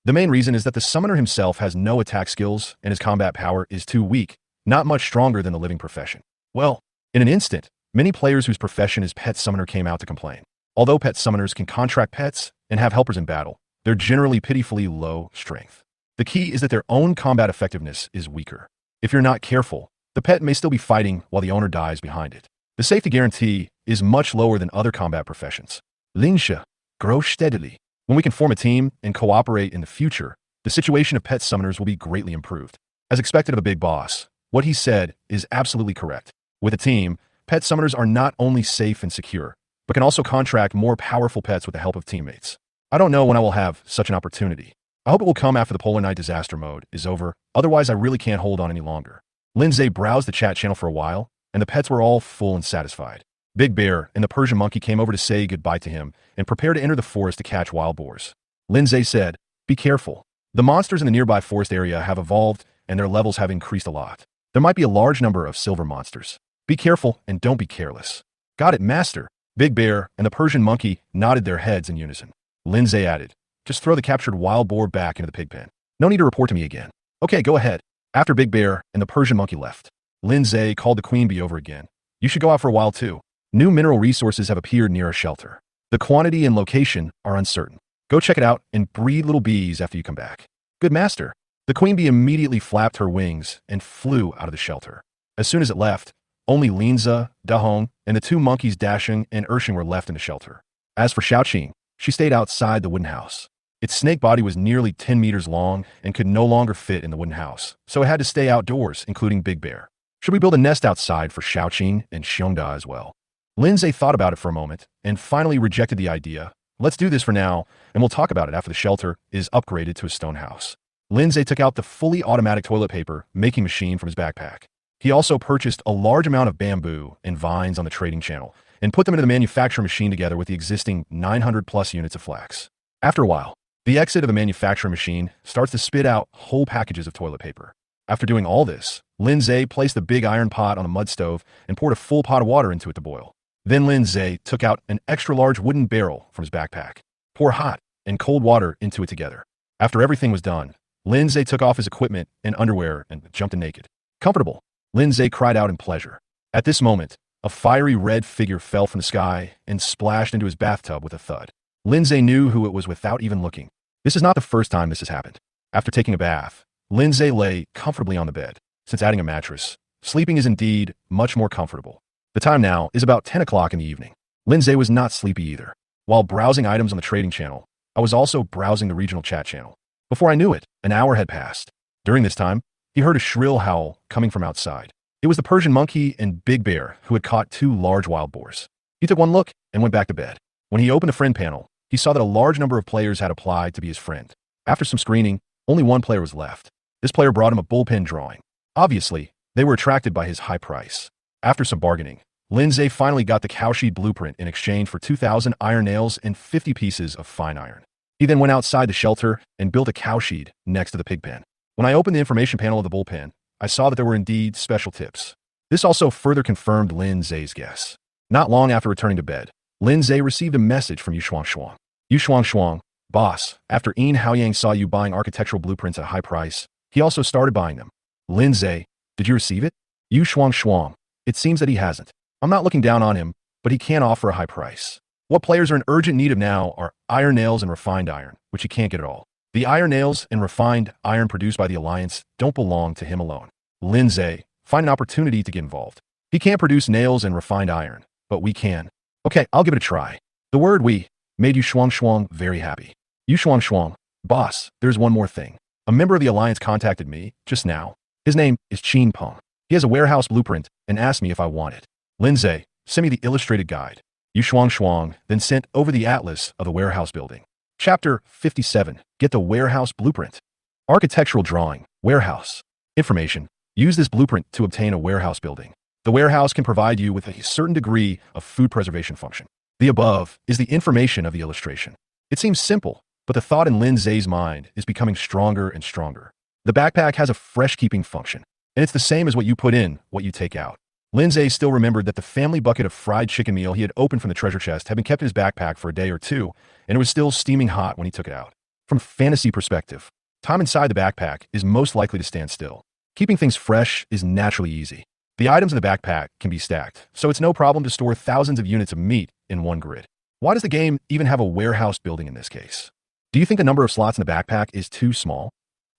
The main reason is that the summoner himself has no attack skills and his combat power is too weak, not much stronger than the living profession. Well, in an instant, many players whose profession is pet summoner came out to complain. Although pet summoners can contract pets and have helpers in battle, they're generally pitifully low strength. The key is that their own combat effectiveness is weaker. If you're not careful, the pet may still be fighting while the owner dies behind it. The safety guarantee is much lower than other combat professions. Linsha, grow steadily. When we can form a team and cooperate in the future, the situation of pet summoners will be greatly improved. As expected of a big boss, what he said is absolutely correct. With a team, pet summoners are not only safe and secure, but can also contract more powerful pets with the help of teammates. I don't know when I will have such an opportunity. I hope it will come after the Polar Night disaster mode is over, otherwise I really can't hold on any longer. Lindsay browsed the chat channel for a while, and the pets were all full and satisfied. Big Bear and the Persian monkey came over to say goodbye to him and prepare to enter the forest to catch wild boars. Lindsay said, "Be careful. The monsters in the nearby forest area have evolved and their levels have increased a lot. There might be a large number of silver monsters. Be careful and don't be careless." "Got it, master." Big Bear and the Persian monkey nodded their heads in unison. Lindsay added, "Just throw the captured wild boar back into the pig pen. No need to report to me again." "Okay, go ahead." After Big Bear and the Persian monkey left, Lindsay called the queen bee over again. "You should go out for a while too. New mineral resources have appeared near our shelter. The quantity and location are uncertain. Go check it out and breed little bees after you come back." "Good master." The queen bee immediately flapped her wings and flew out of the shelter. As soon as it left, only Linza, Dahong, and the two monkeys Dashing and Urshing were left in the shelter. As for Xiaoqing, she stayed outside the wooden house. Its snake body was nearly 10 meters long and could no longer fit in the wooden house, so it had to stay outdoors, including Big Bear. Should we build a nest outside for Xiaoqing and Xiongda as well? Lindsay thought about it for a moment and finally rejected the idea. "Let's do this for now, and we'll talk about it after the shelter is upgraded to a stone house." Lindsay took out the fully automatic toilet paper making machine from his backpack. He also purchased a large amount of bamboo and vines on the trading channel and put them into the manufacturing machine together with the existing 900 plus units of flax. After a while, the exit of the manufacturing machine starts to spit out whole packages of toilet paper. After doing all this, Lindsay placed the big iron pot on a mud stove and poured a full pot of water into it to boil. Then Lindsay took out an extra large wooden barrel from his backpack. Pour hot and cold water into it together. After everything was done, Lindsay took off his equipment and underwear and jumped in naked. "Comfortable," Lindsay cried out in pleasure. At this moment, a fiery red figure fell from the sky and splashed into his bathtub with a thud. Lindsay knew who it was without even looking. This is not the first time this has happened. After taking a bath, Lindsay lay comfortably on the bed. Since adding a mattress, sleeping is indeed much more comfortable. The time now is about 10 o'clock in the evening. Lindsay was not sleepy either. While browsing items on the trading channel, I was also browsing the regional chat channel. Before I knew it, an hour had passed. During this time, he heard a shrill howl coming from outside. It was the Persian monkey and Big Bear who had caught two large wild boars. He took one look and went back to bed. When he opened the friend panel, he saw that a large number of players had applied to be his friend. After some screening, only one player was left. This player brought him a bullpen drawing. Obviously, they were attracted by his high price. After some bargaining, Lindsay finally got the cowshed blueprint in exchange for 2,000 iron nails and 50 pieces of fine iron. He then went outside the shelter and built a cowshed next to the pig pen. When I opened the information panel of the bullpen, I saw that there were indeed special tips. This also further confirmed Lindsay's guess. Not long after returning to bed, Lindsay received a message from Yu Shuang. Yu Shuang, boss, after Ian Haoyang saw you buying architectural blueprints at a high price, he also started buying them. Lindsay, did you receive it? Yu Shuang, it seems that he hasn't. I'm not looking down on him, but he can't offer a high price. What players are in urgent need of now are iron nails and refined iron, which he can't get at all. The iron nails and refined iron produced by the Alliance don't belong to him alone. Lindsay, find an opportunity to get involved. He can't produce nails and refined iron, but we can. Okay, I'll give it a try. The word we made Yu Shuang very happy. Yu Shuang, boss, there's one more thing. A member of the Alliance contacted me just now. His name is Qin Peng. He has a warehouse blueprint and asked me if I want it. Lindsay, send me the illustrated guide. Yu Shuang then sent over the atlas of the warehouse building. Chapter 57. Get the warehouse blueprint. Architectural drawing. Warehouse. Information. Use this blueprint to obtain a warehouse building. The warehouse can provide you with a certain degree of food preservation function. The above is the information of the illustration. It seems simple, but the thought in Lindsay's mind is becoming stronger and stronger. The backpack has a fresh keeping function, and it's the same as what you put in, what you take out. Lindsay still remembered that the family bucket of fried chicken meal he had opened from the treasure chest had been kept in his backpack for a day or two, and it was still steaming hot when he took it out. From a fantasy perspective, time inside the backpack is most likely to stand still. Keeping things fresh is naturally easy. The items in the backpack can be stacked, so it's no problem to store thousands of units of meat in one grid. Why does the game even have a warehouse building in this case? Do you think the number of slots in the backpack is too small?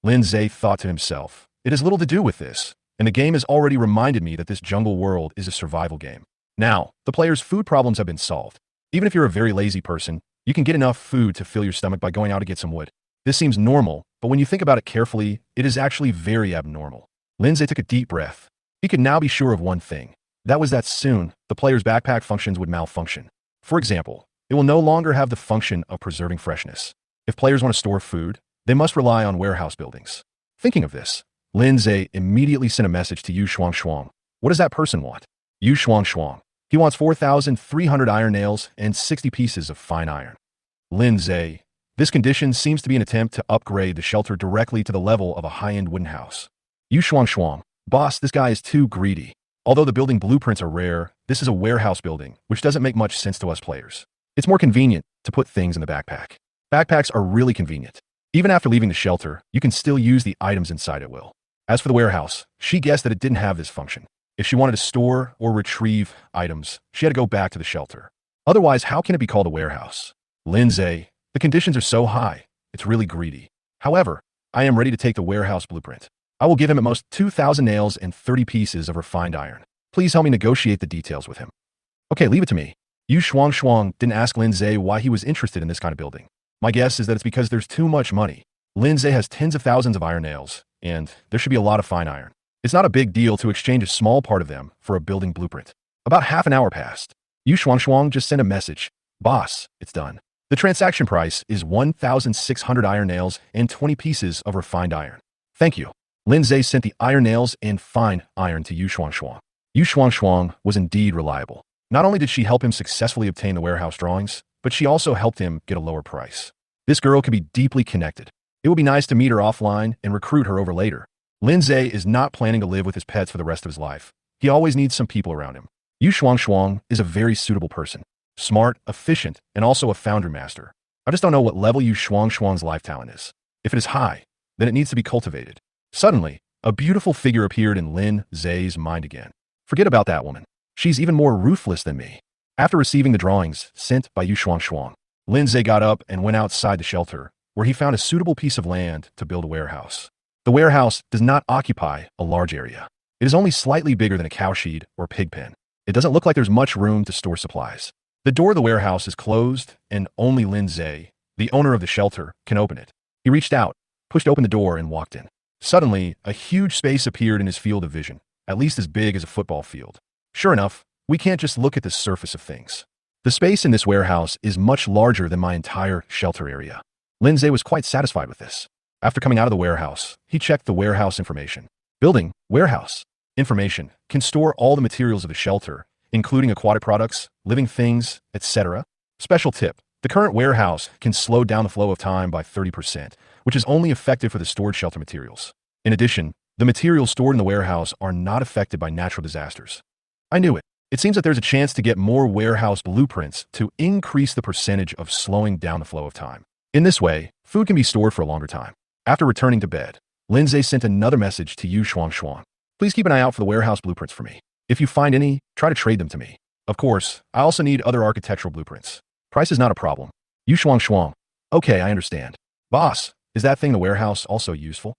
Lindsay thought to himself, it has little to do with this, and the game has already reminded me that this jungle world is a survival game. Now, the player's food problems have been solved. Even if you're a very lazy person, you can get enough food to fill your stomach by going out to get some wood. This seems normal, but when you think about it carefully, it is actually very abnormal. Lindsay took a deep breath. He could now be sure of one thing. That was that soon, the player's backpack functions would malfunction. For example, it will no longer have the function of preserving freshness. If players want to store food, they must rely on warehouse buildings. Thinking of this, Lindsay immediately sent a message to Yu Shuang. What does that person want? Yu Shuang. He wants 4,300 iron nails and 60 pieces of fine iron. Lindsay. This condition seems to be an attempt to upgrade the shelter directly to the level of a high-end wooden house. Yu Shuang. Boss, this guy is too greedy. Although the building blueprints are rare, this is a warehouse building, which doesn't make much sense to us players. It's more convenient to put things in the backpack. Backpacks are really convenient. Even after leaving the shelter, you can still use the items inside at will. As for the warehouse, she guessed that it didn't have this function. If she wanted to store or retrieve items, she had to go back to the shelter. Otherwise, how can it be called a warehouse? Lindsay, the conditions are so high, it's really greedy. However, I am ready to take the warehouse blueprint. I will give him at most 2,000 nails and 30 pieces of refined iron. Please help me negotiate the details with him. Okay, leave it to me. Yu Shuang didn't ask Lindsay why he was interested in this kind of building. My guess is that it's because there's too much money. Lindsay has tens of thousands of iron nails, and there should be a lot of fine iron. It's not a big deal to exchange a small part of them for a building blueprint. About half an hour passed. Yu Shuang just sent a message. Boss, it's done. The transaction price is 1,600 iron nails and 20 pieces of refined iron. Thank you. Lindsay sent the iron nails and fine iron to Yu Shuang. Yu Shuang was indeed reliable. Not only did she help him successfully obtain the warehouse drawings, but she also helped him get a lower price. This girl could be deeply connected. It would be nice to meet her offline and recruit her over later. Lindsay is not planning to live with his pets for the rest of his life. He always needs some people around him. Yu Shuang is a very suitable person. Smart, efficient, and also a foundry master. I just don't know what level Yu Shuang's life talent is. If it is high, then it needs to be cultivated. Suddenly, a beautiful figure appeared in Lin Zay's mind again. Forget about that woman. She's even more ruthless than me. After receiving the drawings sent by Yu Shuang, Lin Zay got up and went outside the shelter, where he found a suitable piece of land to build a warehouse. The warehouse does not occupy a large area. It is only slightly bigger than a cowshed or pig pen. It doesn't look like there's much room to store supplies. The door of the warehouse is closed, and only Lin Zhe, the owner of the shelter, can open it. He reached out, pushed open the door, and walked in. Suddenly, a huge space appeared in his field of vision, at least as big as a football field. Sure enough, we can't just look at the surface of things. The space in this warehouse is much larger than my entire shelter area. Lin Zhe was quite satisfied with this. After coming out of the warehouse, he checked the warehouse information. Building, warehouse. Information can store all the materials of the shelter, including aquatic products, living things, etc. Special tip: the current warehouse can slow down the flow of time by 30%, which is only effective for the stored shelter materials. In addition, the materials stored in the warehouse are not affected by natural disasters. I knew it. It seems that there's a chance to get more warehouse blueprints to increase the percentage of slowing down the flow of time. In this way, food can be stored for a longer time. After returning to bed, Lin Zhe sent another message to Yu Shuangshuang. Please keep an eye out for the warehouse blueprints for me. If you find any, try to trade them to me. Of course, I also need other architectural blueprints. Price is not a problem. Yu Shuangshuang. Okay, I understand. Boss, is that thing in the warehouse also useful?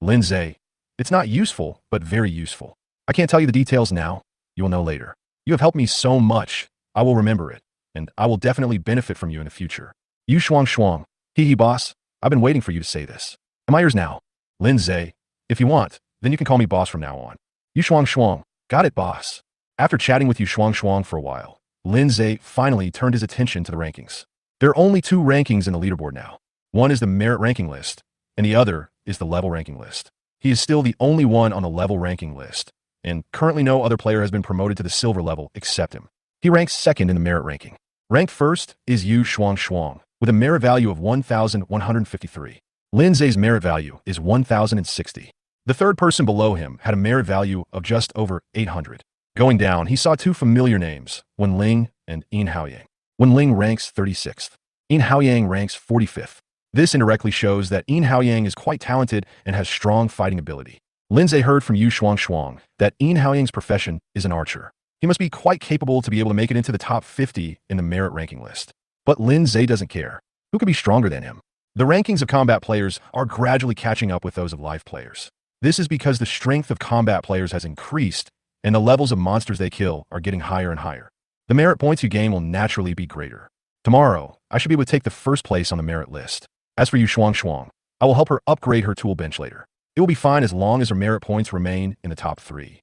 Lin Zhe. It's not useful, but very useful. I can't tell you the details now. You will know later. You have helped me so much. I will remember it, and I will definitely benefit from you in the future. Yu Shuangshuang. Hee boss. I've been waiting for you to say this. Am I yours now? Lin Zhe. If you want, then you can call me boss from now on. Yu Shuangshuang. Got it, boss. After chatting with Yu Shuangshuang for a while, Lin Zhe finally turned his attention to the rankings. There are only two rankings in the leaderboard now. One is the merit ranking list, and the other is the level ranking list. He is still the only one on the level ranking list, and currently no other player has been promoted to the silver level except him. He ranks second in the merit ranking. Ranked first is Yu Shuangshuang, with a merit value of 1,153. Lin Zhe's merit value is 1,060. The third person below him had a merit value of just over 800. Going down, he saw two familiar names, Wen Ling and Yin Haoyang. Wen Ling ranks 36th. Yin Haoyang ranks 45th. This indirectly shows that Yin Haoyang is quite talented and has strong fighting ability. Lin Zhe heard from Yu Shuangshuang that Yin Haoyang's profession is an archer. He must be quite capable to be able to make it into the top 50 in the merit ranking list. But Lin Zhe doesn't care. Who could be stronger than him? The rankings of combat players are gradually catching up with those of life players. This is because the strength of combat players has increased, and the levels of monsters they kill are getting higher and higher. The merit points you gain will naturally be greater. Tomorrow, I should be able to take the first place on the merit list. As for Yu Shuangshuang, I will help her upgrade her tool bench later. It will be fine as long as her merit points remain in the top 3.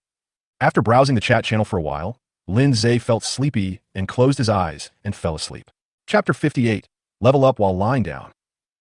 After browsing the chat channel for a while, Lin Zhe felt sleepy and closed his eyes and fell asleep. Chapter 58. Level up while lying down.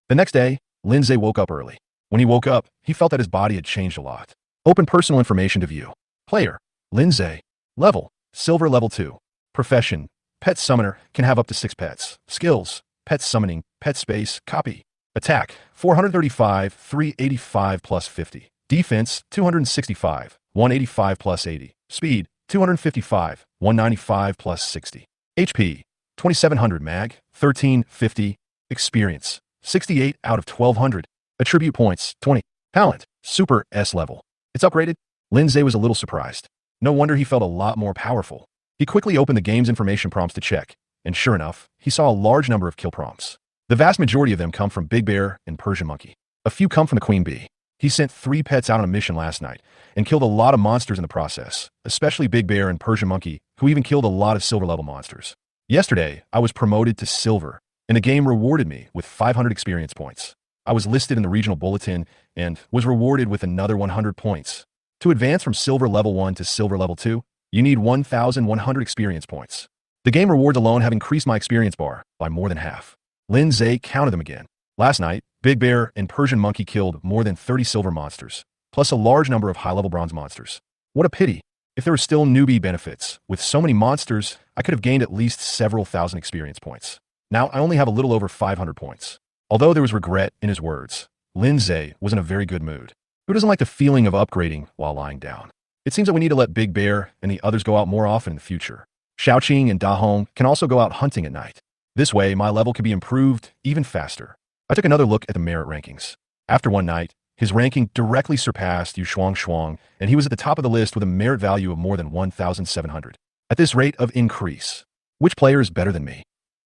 The next day, Lin Zhe woke up early. When he woke up, he felt that his body had changed a lot. Open personal information to view. Player, Lin Zhe. Level, Silver Level 2. Profession, Pet Summoner, can have up to 6 pets. Skills, Pet Summoning, Pet Space, Copy. Attack, 435, 385 plus 50. Defense, 265, 185 plus 80. Speed, 255, 195 plus 60. HP, 2700 mag, 1350. Experience, 68 out of 1200. Attribute points, 20. Talent, Super S level. It's upgraded. Lin Zhe was a little surprised. No wonder he felt a lot more powerful. He quickly opened the game's information prompts to check, and sure enough, he saw a large number of kill prompts. The vast majority of them come from Big Bear and Persian Monkey. A few come from the Queen Bee. He sent 3 pets out on a mission last night and killed a lot of monsters in the process, especially Big Bear and Persian Monkey, who even killed a lot of silver level monsters. Yesterday, I was promoted to silver, and the game rewarded me with 500 experience points. I was listed in the regional bulletin and was rewarded with another 100 points. To advance from silver level 1 to silver level 2, you need 1,100 experience points. The game rewards alone have increased my experience bar by more than half. Lin Zhe counted them again. Last night, Big Bear and Persian Monkey killed more than 30 silver monsters, plus a large number of high-level bronze monsters. What a pity. If there were still newbie benefits, with so many monsters, I could have gained at least several thousand experience points. Now I only have a little over 500 points. Although there was regret in his words, Lin Zhe was in a very good mood. Who doesn't like the feeling of upgrading while lying down? It seems that we need to let Big Bear and the others go out more often in the future. Xiaoqing and Da Hong can also go out hunting at night. This way, my level can be improved even faster. I took another look at the merit rankings. After one night, his ranking directly surpassed Yu Shuangshuang, and he was at the top of the list with a merit value of more than 1,700. At this rate of increase, which player is better than me?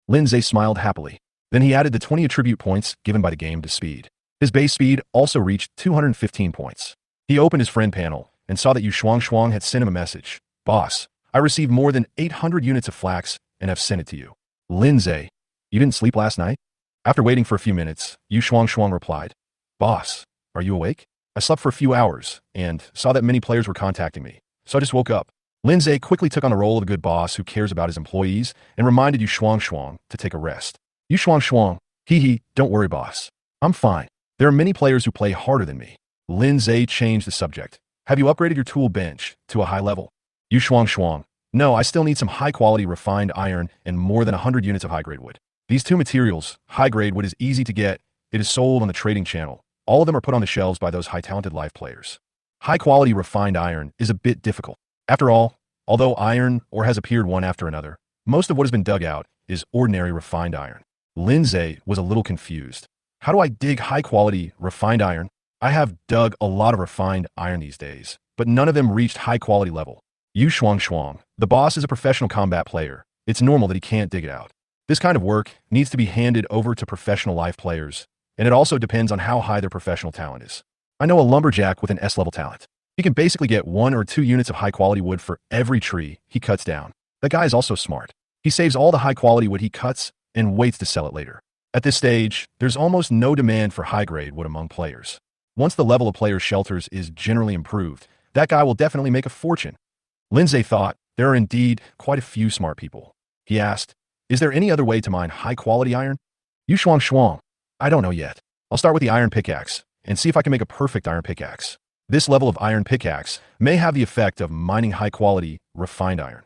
Lin Zhe smiled happily. Then he added the 20 attribute points given by the game to speed. His base speed also reached 215 points. He opened his friend panel and saw that Yu Shuangshuang had sent him a message. Boss, I received more than 800 units of flax and have sent it to you. Lindsay, you didn't sleep last night? After waiting for a few minutes, Yu Shuang replied, Boss, are you awake? I slept for a few hours and saw that many players were contacting me, so I just woke up. Lindsay quickly took on the role of a good boss who cares about his employees and reminded Yu Shuang to take a rest. Yu Shuang, hee, don't worry, boss. I'm fine. There are many players who play harder than me. Lindsay changed the subject. Have you upgraded your tool bench to a high level? Yu Shuang, no, I still need some high-quality refined iron and more than 100 units of high-grade wood. These two materials, high-grade wood is easy to get. It is sold on the trading channel. All of them are put on the shelves by those high-talented live players. High-quality refined iron is a bit difficult. After all, although iron ore has appeared one after another, most of what has been dug out is ordinary refined iron. Lindsay was a little confused. How do I dig high-quality refined iron? I have dug a lot of refined iron these days, but none of them reached high-quality level. Yu Shuang, the boss is a professional combat player. It's normal that he can't dig it out. This kind of work needs to be handed over to professional live players, and it also depends on how high their professional talent is. I know a lumberjack with an S-level talent. He can basically get 1 or 2 units of high-quality wood for every tree he cuts down. That guy is also smart. He saves all the high-quality wood he cuts and waits to sell it later. At this stage, there's almost no demand for high-grade wood among players. Once the level of players' shelters is generally improved, that guy will definitely make a fortune. Lindsay thought there are indeed quite a few smart people. He asked, is there any other way to mine high-quality iron? Yu Shuang, I don't know yet. I'll start with the iron pickaxe and see if I can make a perfect iron pickaxe. This level of iron pickaxe may have the effect of mining high-quality, refined iron.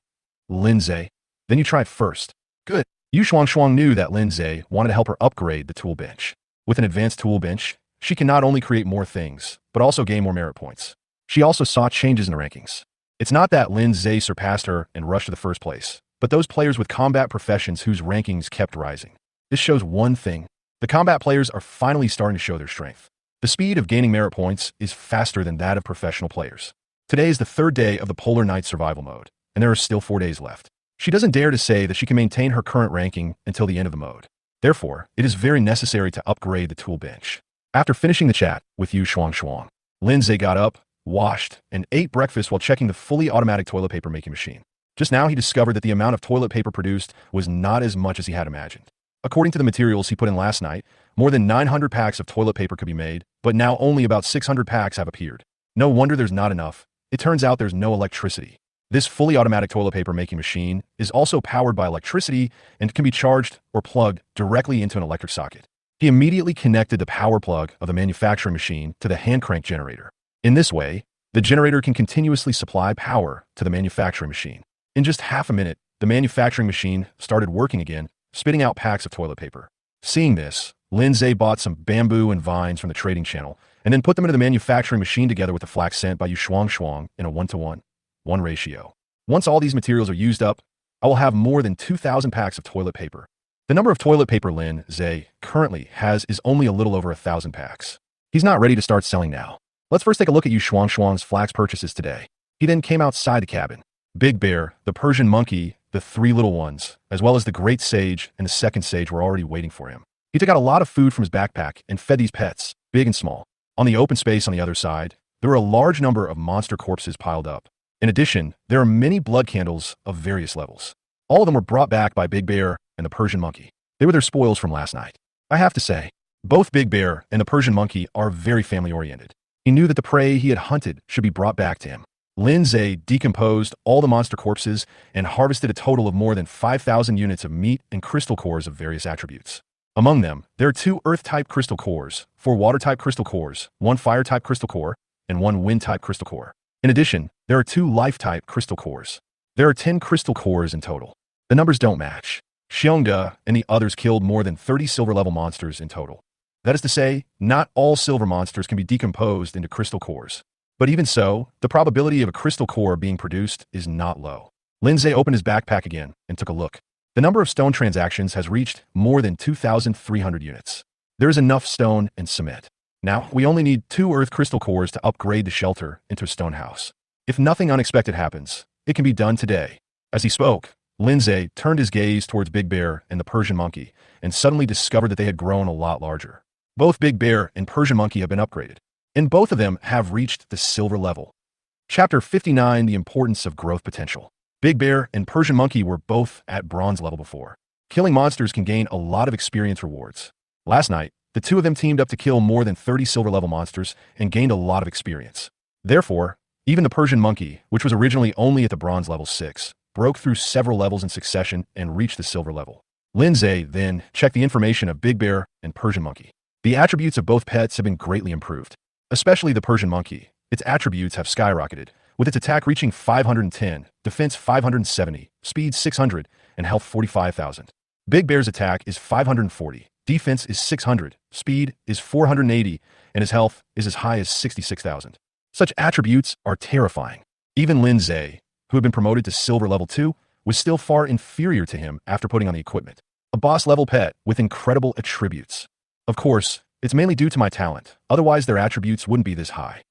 Lindsay, then you try it first. Good. Yu Shuang knew that Lindsay wanted to help her upgrade the tool bench. With an advanced tool bench, she can not only create more things, but also gain more merit points. She also saw changes in the rankings. It's not that Lindsay surpassed her and rushed to the first place, but those players with combat professions whose rankings kept rising. This shows one thing. The combat players are finally starting to show their strength. The speed of gaining merit points is faster than that of professional players. Today is the 3rd day of the Polar Night survival mode, and there are still 4 days left. She doesn't dare to say that she can maintain her current ranking until the end of the mode. Therefore, it is very necessary to upgrade the tool bench. After finishing the chat with Yu Shuang, Lindsay got up, washed, and ate breakfast while checking the fully automatic toilet paper making machine. Just now he discovered that the amount of toilet paper produced was not as much as he had imagined. According to the materials he put in last night, more than 900 packs of toilet paper could be made, but now only about 600 packs have appeared. No wonder there's not enough. It turns out there's no electricity. This fully automatic toilet paper making machine is also powered by electricity and can be charged or plugged directly into an electric socket. He immediately connected the power plug of the manufacturing machine to the hand crank generator. In this way, the generator can continuously supply power to the manufacturing machine. In just half a minute, the manufacturing machine started working again, spitting out packs of toilet paper. Seeing this, Lindsay bought some bamboo and vines from the trading channel and then put them into the manufacturing machine together with the flax sent by Yu Shuang in a 1-to-1 ratio. Once all these materials are used up, I will have more than 2,000 packs of toilet paper. The number of toilet paper Lindsay currently has is only a little over 1,000 packs. He's not ready to start selling now. Let's first take a look at Yu Shuang's flax purchases today. He then came outside the cabin. Big Bear, the Persian monkey, the 3 little ones, as well as the great sage and the second sage were already waiting for him. He took out a lot of food from his backpack and fed these pets, big and small. On the open space on the other side, there were a large number of monster corpses piled up. In addition, there are many blood candles of various levels. All of them were brought back by Big Bear and the Persian monkey. They were their spoils from last night. I have to say, both Big Bear and the Persian monkey are very family-oriented. He knew that the prey he had hunted should be brought back to him. Lindsay decomposed all the monster corpses and harvested a total of more than 5,000 units of meat and crystal cores of various attributes. Among them, there are 2 Earth-type crystal cores, 4 Water-type crystal cores, 1 Fire-type crystal core, and 1 Wind-type crystal core. In addition, there are 2 Life-type crystal cores. There are 10 crystal cores in total. The numbers don't match. Xiongda and the others killed more than 30 silver-level monsters in total. That is to say, not all silver monsters can be decomposed into crystal cores. But even so, the probability of a crystal core being produced is not low. Lindsay opened his backpack again and took a look. The number of stone transactions has reached more than 2,300 units. There is enough stone and cement. Now, we only need 2 earth crystal cores to upgrade the shelter into a stone house. If nothing unexpected happens, it can be done today. As he spoke, Lindsay turned his gaze towards Big Bear and the Persian monkey and suddenly discovered that they had grown a lot larger. Both Big Bear and Persian monkey have been upgraded, and both of them have reached the silver level. Chapter 59, The Importance of Growth Potential. Big Bear and Persian monkey were both at bronze level before. Killing monsters can gain a lot of experience rewards. Last night, the two of them teamed up to kill more than 30 silver-level monsters and gained a lot of experience. Therefore, even the Persian monkey, which was originally only at the bronze level 6, broke through several levels in succession and reached the silver level. Lindsay then checked the information of Big Bear and Persian monkey. The attributes of both pets have been greatly improved, especially the Persian monkey. Its attributes have skyrocketed, with its attack reaching 510, defense 570, speed 600, and health 45,000. Big Bear's attack is 540, defense is 600, speed is 480, and his health is as high as 66,000. Such attributes are terrifying. Even Lindsay, who had been promoted to silver level 2, was still far inferior to him after putting on the equipment. A boss-level pet with incredible attributes. Of course, it's mainly due to my talent, otherwise their attributes wouldn't be this high.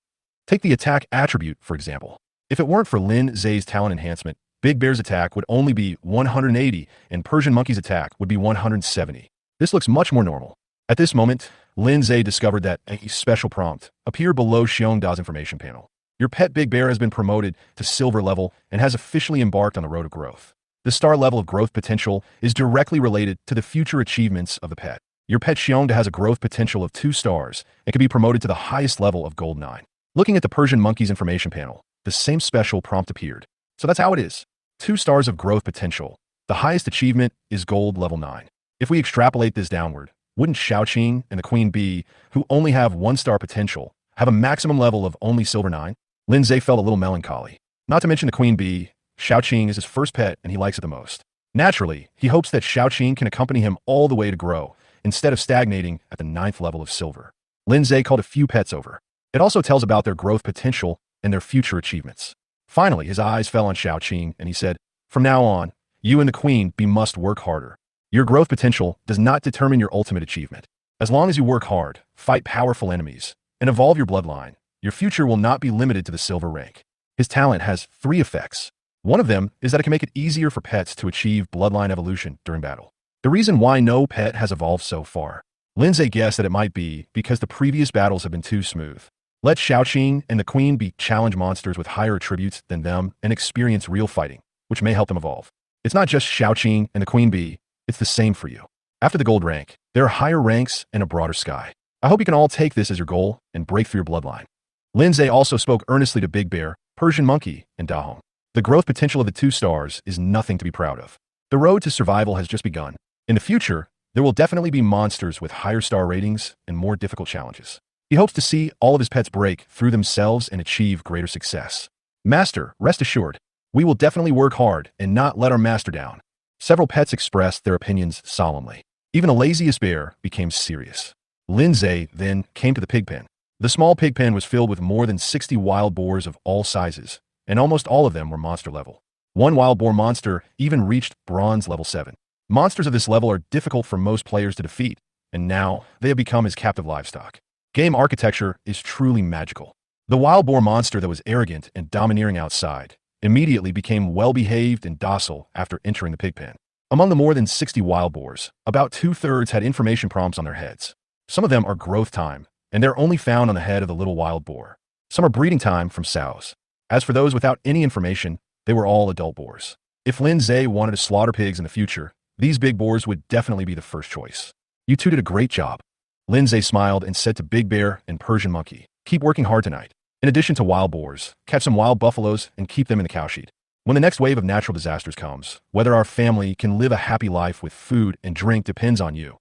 Take the attack attribute, for example. If it weren't for Lin Zay's talent enhancement, Big Bear's attack would only be 180 and Persian Monkey's attack would be 170. This looks much more normal. At this moment, Lin Zay discovered that a special prompt appeared below Xiongda's information panel. Your pet Big Bear has been promoted to silver level and has officially embarked on the road of growth. The star level of growth potential is directly related to the future achievements of the pet. Your pet Xiongda has a growth potential of 2 stars and can be promoted to the highest level of Gold 9. Looking at the Persian Monkey's information panel, the same special prompt appeared. So that's how it is. 2 stars of growth potential. The highest achievement is Gold level 9. If we extrapolate this downward, wouldn't Xiaoqing and the Queen Bee, who only have 1-star potential, have a maximum level of only silver 9? Lin Zay felt a little melancholy. Not to mention the Queen Bee, Xiaoqing is his first pet and he likes it the most. Naturally, he hopes that Xiaoqing can accompany him all the way to grow, instead of stagnating at the 9th level of silver. Lin Zay called a few pets over. It also tells about their growth potential and their future achievements. Finally, his eyes fell on Xiaoqing and he said, "From now on, you and the Queen Bee must work harder. Your growth potential does not determine your ultimate achievement. As long as you work hard, fight powerful enemies, and evolve your bloodline, your future will not be limited to the silver rank." His talent has 3 effects. One of them is that it can make it easier for pets to achieve bloodline evolution during battle. The reason why no pet has evolved so far, Lindsay guessed that it might be because the previous battles have been too smooth. Let Xiaoqing and the Queen Bee challenge monsters with higher attributes than them and experience real fighting, which may help them evolve. It's not just Xiaoqing and the Queen Bee, it's the same for you. After the gold rank, there are higher ranks and a broader sky. I hope you can all take this as your goal and break through your bloodline. Lindsay also spoke earnestly to Big Bear, Persian Monkey, and Dahong. The growth potential of the 2 stars is nothing to be proud of. The road to survival has just begun. In the future, there will definitely be monsters with higher star ratings and more difficult challenges. He hopes to see all of his pets break through themselves and achieve greater success. Master, rest assured, we will definitely work hard and not let our master down. Several pets expressed their opinions solemnly. Even the laziest bear became serious. Lindsay then came to the pig pen. The small pig pen was filled with more than 60 wild boars of all sizes, and almost all of them were monster level. One wild boar monster even reached bronze level 7. Monsters of this level are difficult for most players to defeat, and now they have become his captive livestock. Game architecture is truly magical. The wild boar monster that was arrogant and domineering outside immediately became well-behaved and docile after entering the pig pen. Among the more than 60 wild boars, about 2/3 had information prompts on their heads. Some of them are growth time, and they're only found on the head of the little wild boar. Some are breeding time from sows. As for those without any information, they were all adult boars. If Lin Zay wanted to slaughter pigs in the future, these big boars would definitely be the first choice. You two did a great job. Lin Zay smiled and said to Big Bear and Persian Monkey, "Keep working hard tonight. In addition to wild boars, catch some wild buffaloes and keep them in the cow sheet. When the next wave of natural disasters comes, whether our family can live a happy life with food and drink depends on you."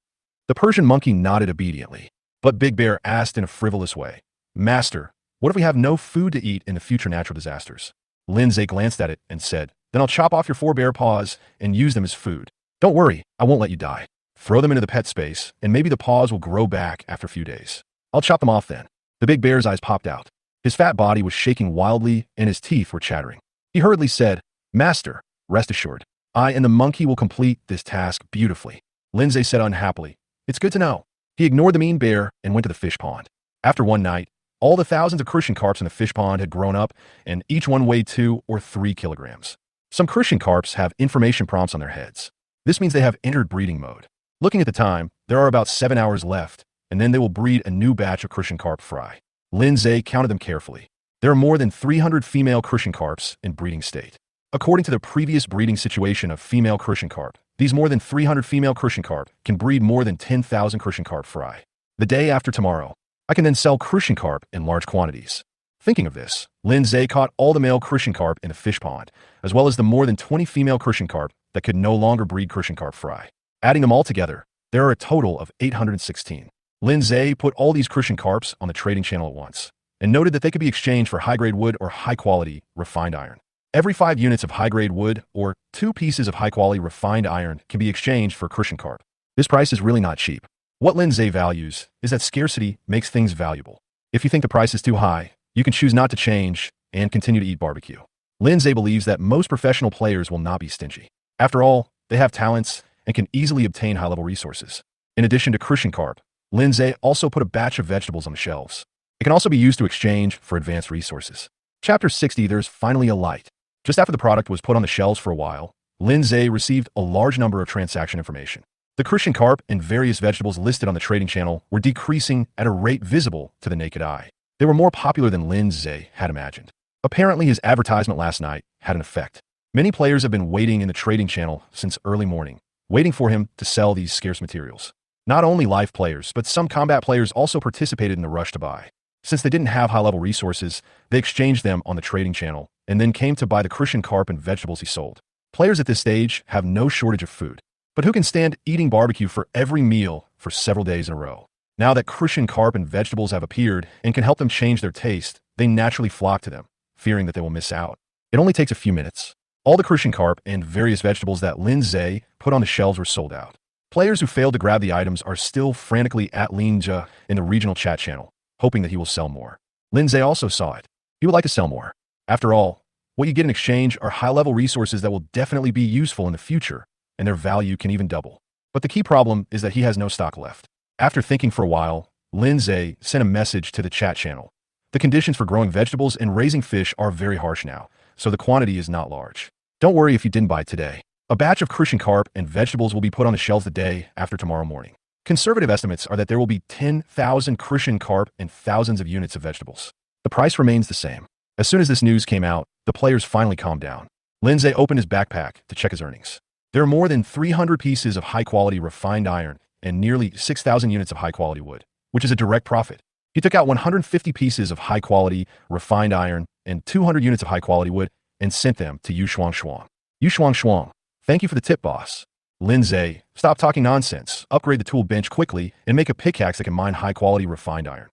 The Persian Monkey nodded obediently, but Big Bear asked in a frivolous way, "Master, what if we have no food to eat in the future natural disasters?" Lin Zay glanced at it and said, "Then I'll chop off your 4 bear paws and use them as food. Don't worry, I won't let you die. Throw them into the pet space, and maybe the paws will grow back after a few days. I'll chop them off then." The big bear's eyes popped out. His fat body was shaking wildly, and his teeth were chattering. He hurriedly said, "Master, rest assured, I and the monkey will complete this task beautifully." Lin Zay said unhappily, "It's good to know." He ignored the mean bear and went to the fish pond. After one night, all the thousands of crucian carps in the fish pond had grown up, and each one weighed 2 or 3 kilograms. Some crucian carps have information prompts on their heads. This means they have entered breeding mode. Looking at the time, there are about 7 hours left, and then they will breed a new batch of crucian carp fry. Lin Zay counted them carefully. There are more than 300 female crucian carps in breeding state. According to the previous breeding situation of female crucian carp, These more than 300 female crucian carp can breed more than 10,000 crucian carp fry. The day after tomorrow, I can then sell crucian carp in large quantities. Thinking of this, Lindsay caught all the male crucian carp in the fish pond, as well as the more than 20 female crucian carp that could no longer breed crucian carp fry. Adding them all together, there are a total of 816. Lindsay put all these crucian carps on the trading channel at once, and noted that they could be exchanged for high-grade wood or high-quality refined iron. Every 5 units of high-grade wood or 2 pieces of high-quality refined iron can be exchanged for crucian carp. This price is really not cheap. What Lindsay values is that scarcity makes things valuable. If you think the price is too high, you can choose not to change and continue to eat barbecue. Lindsay believes that most professional players will not be stingy. After all, they have talents and can easily obtain high-level resources. In addition to crucian carp, Lindsay also put a batch of vegetables on the shelves. It can also be used to exchange for advanced resources. Chapter 60, there's finally a light. Just after the product was put on the shelves for a while, Lindsay received a large number of transaction information. The crucian carp and various vegetables listed on the trading channel were decreasing at a rate visible to the naked eye. They were more popular than Lindsay had imagined. Apparently, his advertisement last night had an effect. Many players have been waiting in the trading channel since early morning, waiting for him to sell these scarce materials. Not only live players, but some combat players also participated in the rush to buy. Since they didn't have high-level resources, they exchanged them on the trading channel and then came to buy the crucian carp and vegetables he sold. Players at this stage have no shortage of food. But who can stand eating barbecue for every meal for several days in a row? Now that crucian carp and vegetables have appeared and can help them change their taste, they naturally flock to them, fearing that they will miss out. It only takes a few minutes. All the crucian carp and various vegetables that Lindsay put on the shelves were sold out. Players who failed to grab the items are still frantically at Linja in the regional chat channel, hoping that he will sell more. Lindsay also saw it. He would like to sell more. After all, what you get in exchange are high-level resources that will definitely be useful in the future, and their value can even double. But the key problem is that he has no stock left. After thinking for a while, Lindsay sent a message to the chat channel. The conditions for growing vegetables and raising fish are very harsh now, so the quantity is not large. Don't worry if you didn't buy today. A batch of crucian carp and vegetables will be put on the shelves the day after tomorrow morning. Conservative estimates are that there will be 10,000 crucian carp and thousands of units of vegetables. The price remains the same. As soon as this news came out, the players finally calmed down. Lindsay opened his backpack to check his earnings. There are more than 300 pieces of high-quality refined iron and nearly 6,000 units of high-quality wood, which is a direct profit. He took out 150 pieces of high-quality refined iron and 200 units of high-quality wood and sent them to Yu Shuang. Yu Shuang, thank you for the tip, boss. Lindsay, stop talking nonsense, upgrade the tool bench quickly, and make a pickaxe that can mine high-quality refined iron.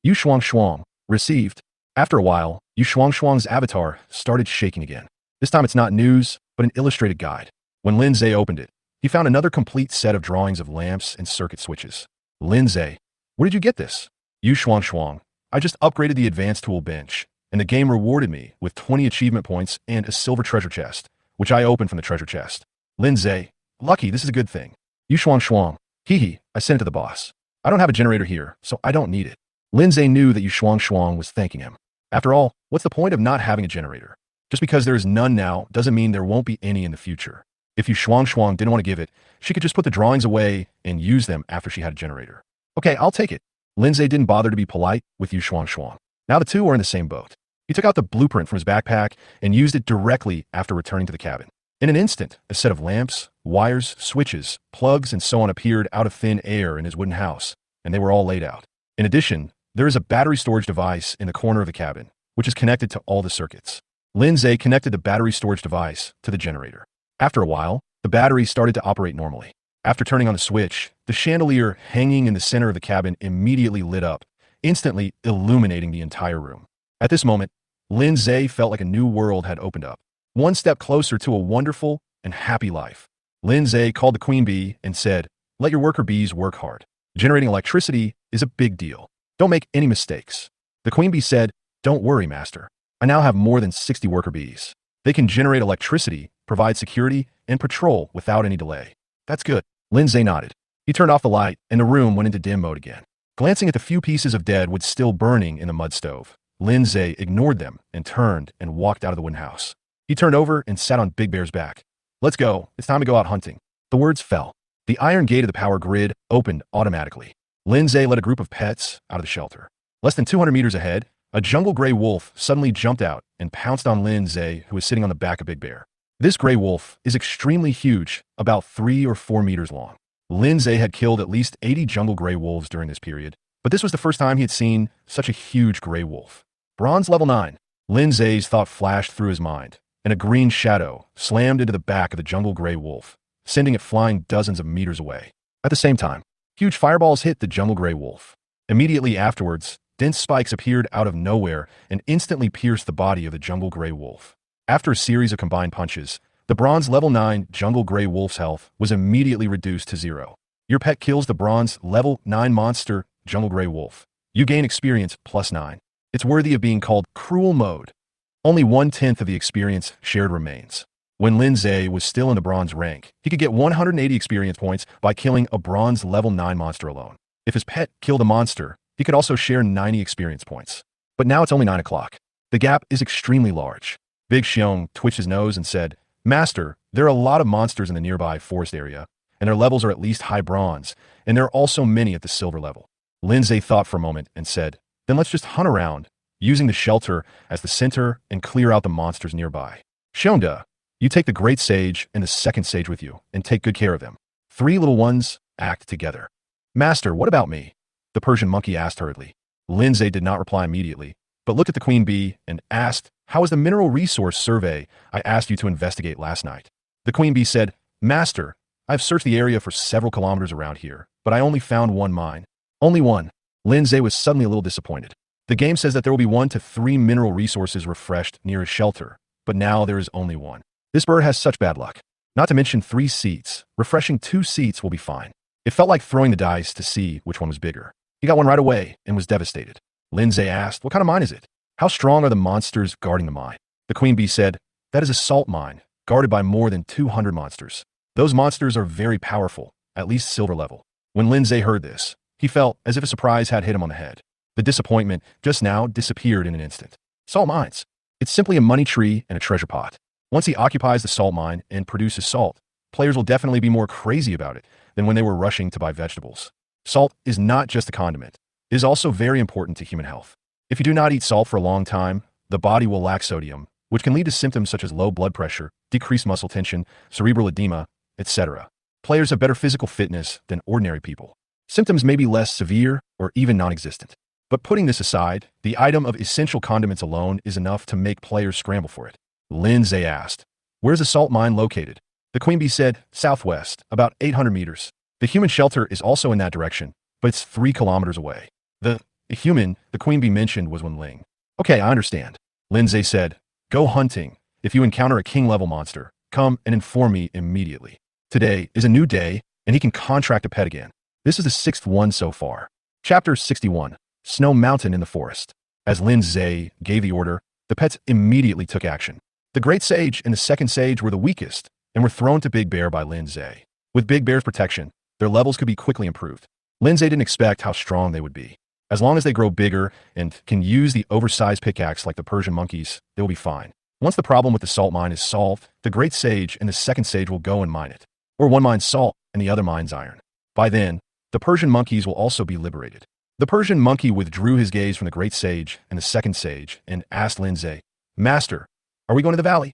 Yu Shuang, received. After a while, Yu Shuang's avatar started shaking again. This time it's not news, but an illustrated guide. When Lindsay opened it, he found another complete set of drawings of lamps and circuit switches. Lindsay, where did you get this? Yu Shuang, I just upgraded the advanced tool bench, and the game rewarded me with 20 achievement points and a silver treasure chest, which I opened from the treasure chest. Lindsay, lucky, this is a good thing. Yu Shuang, hee, I sent it to the boss. I don't have a generator here, so I don't need it. Lindsay knew that Yu Shuang was thanking him. After all, what's the point of not having a generator? Just because there is none now doesn't mean there won't be any in the future. If Yu Shuang didn't want to give it, she could just put the drawings away and use them after she had a generator. Okay, I'll take it. Lindsay didn't bother to be polite with Yu Shuang. Now the two are in the same boat. He took out the blueprint from his backpack and used it directly after returning to the cabin. In an instant, a set of lamps, wires, switches, plugs, and so on appeared out of thin air in his wooden house, and they were all laid out. In addition, there is a battery storage device in the corner of the cabin, which is connected to all the circuits. Lindsay connected the battery storage device to the generator. After a while, the battery started to operate normally. After turning on the switch, the chandelier hanging in the center of the cabin immediately lit up, instantly illuminating the entire room. At this moment, Lindsay felt like a new world had opened up, one step closer to a wonderful and happy life. Lindsay called the queen bee and said, "Let your worker bees work hard. Generating electricity is a big deal. Don't make any mistakes." The queen bee said, "Don't worry, master. I now have more than 60 worker bees. They can generate electricity, provide security, and patrol without any delay." "That's good." Lindsay nodded. He turned off the light, and the room went into dim mode again. Glancing at the few pieces of dead wood still burning in the mud stove, Lindsay ignored them and turned and walked out of the wooden house. He turned over and sat on Big Bear's back. "Let's go. It's time to go out hunting." The words fell. The iron gate of the power grid opened automatically. Lindsay led a group of pets out of the shelter. Less than 200 meters ahead, a jungle gray wolf suddenly jumped out and pounced on Lindsay, who was sitting on the back of Big Bear. This gray wolf is extremely huge, about 3 or 4 meters long. Lindsay had killed at least 80 jungle gray wolves during this period, but this was the first time he had seen such a huge gray wolf. Bronze level 9. Lindsay's thought flashed through his mind, and a green shadow slammed into the back of the jungle gray wolf, sending it flying dozens of meters away. At the same time, huge fireballs hit the jungle gray wolf. Immediately afterwards, dense spikes appeared out of nowhere and instantly pierced the body of the jungle gray wolf. After a series of combined punches, the bronze level 9 jungle gray wolf's health was immediately reduced to 0. Your pet kills the bronze level 9 monster jungle gray wolf. You gain experience +9. It's worthy of being called cruel mode. Only 1/10 of the experience shared remains. When Lindsay was still in the bronze rank, he could get 180 experience points by killing a bronze level 9 monster alone. If his pet killed a monster, he could also share 90 experience points. But now it's only 9 o'clock. The gap is extremely large. Big Xiong twitched his nose and said, "Master, there are a lot of monsters in the nearby forest area, and their levels are at least high bronze, and there are also many at the silver level." Lindsay thought for a moment and said, "Then let's just hunt around, using the shelter as the center and clear out the monsters nearby. Xiongda, you take the great sage and the second sage with you, and take good care of them. 3 little ones act together." "Master, what about me?" the Persian monkey asked hurriedly. Lindsay did not reply immediately, but looked at the queen bee and asked, "How is the mineral resource survey I asked you to investigate last night?" The queen bee said, "Master, I've searched the area for several kilometers around here, but I only found one mine." "Only one?" Lindsay was suddenly a little disappointed. The game says that there will be 1 to 3 mineral resources refreshed near his shelter, but now there is only one. This bird has such bad luck. Not to mention 3 seats. Refreshing 2 seats will be fine. It felt like throwing the dice to see which one was bigger. He got one right away and was devastated. Lindsay asked, "What kind of mine is it? How strong are the monsters guarding the mine?" The queen bee said, "That is a salt mine, guarded by more than 200 monsters. Those monsters are very powerful, at least silver level." When Lindsay heard this, he felt as if a surprise had hit him on the head. The disappointment just now disappeared in an instant. Salt mines. It's simply a money tree and a treasure pot. Once he occupies the salt mine and produces salt, players will definitely be more crazy about it than when they were rushing to buy vegetables. Salt is not just a condiment. It is also very important to human health. If you do not eat salt for a long time, the body will lack sodium, which can lead to symptoms such as low blood pressure, decreased muscle tension, cerebral edema, etc. Players have better physical fitness than ordinary people. Symptoms may be less severe or even non-existent. But putting this aside, the item of essential condiments alone is enough to make players scramble for it. Lindsay asked, "Where's the salt mine located?" The queen bee said, "Southwest, about 800 meters. The human shelter is also in that direction, but it's 3 kilometers away." The human the queen bee mentioned was Ling. "Okay, I understand." Lindsay said, "Go hunting. If you encounter a king-level monster, come and inform me immediately. Today is a new day, and he can contract a pet again." This is the 6th one so far. Chapter 61. Snow Mountain in the Forest. As Lindsay gave the order, the pets immediately took action. The Great Sage and the Second Sage were the weakest, and were thrown to Big Bear by Lindsay. With Big Bear's protection, their levels could be quickly improved. Lindsay didn't expect how strong they would be. As long as they grow bigger and can use the oversized pickaxe like the Persian monkeys, they will be fine. Once the problem with the salt mine is solved, the Great Sage and the Second Sage will go and mine it. Or one mines salt and the other mines iron. By then, the Persian monkeys will also be liberated. The Persian monkey withdrew his gaze from the Great Sage and the Second Sage and asked Lindsay, "Master, are we going to the valley?"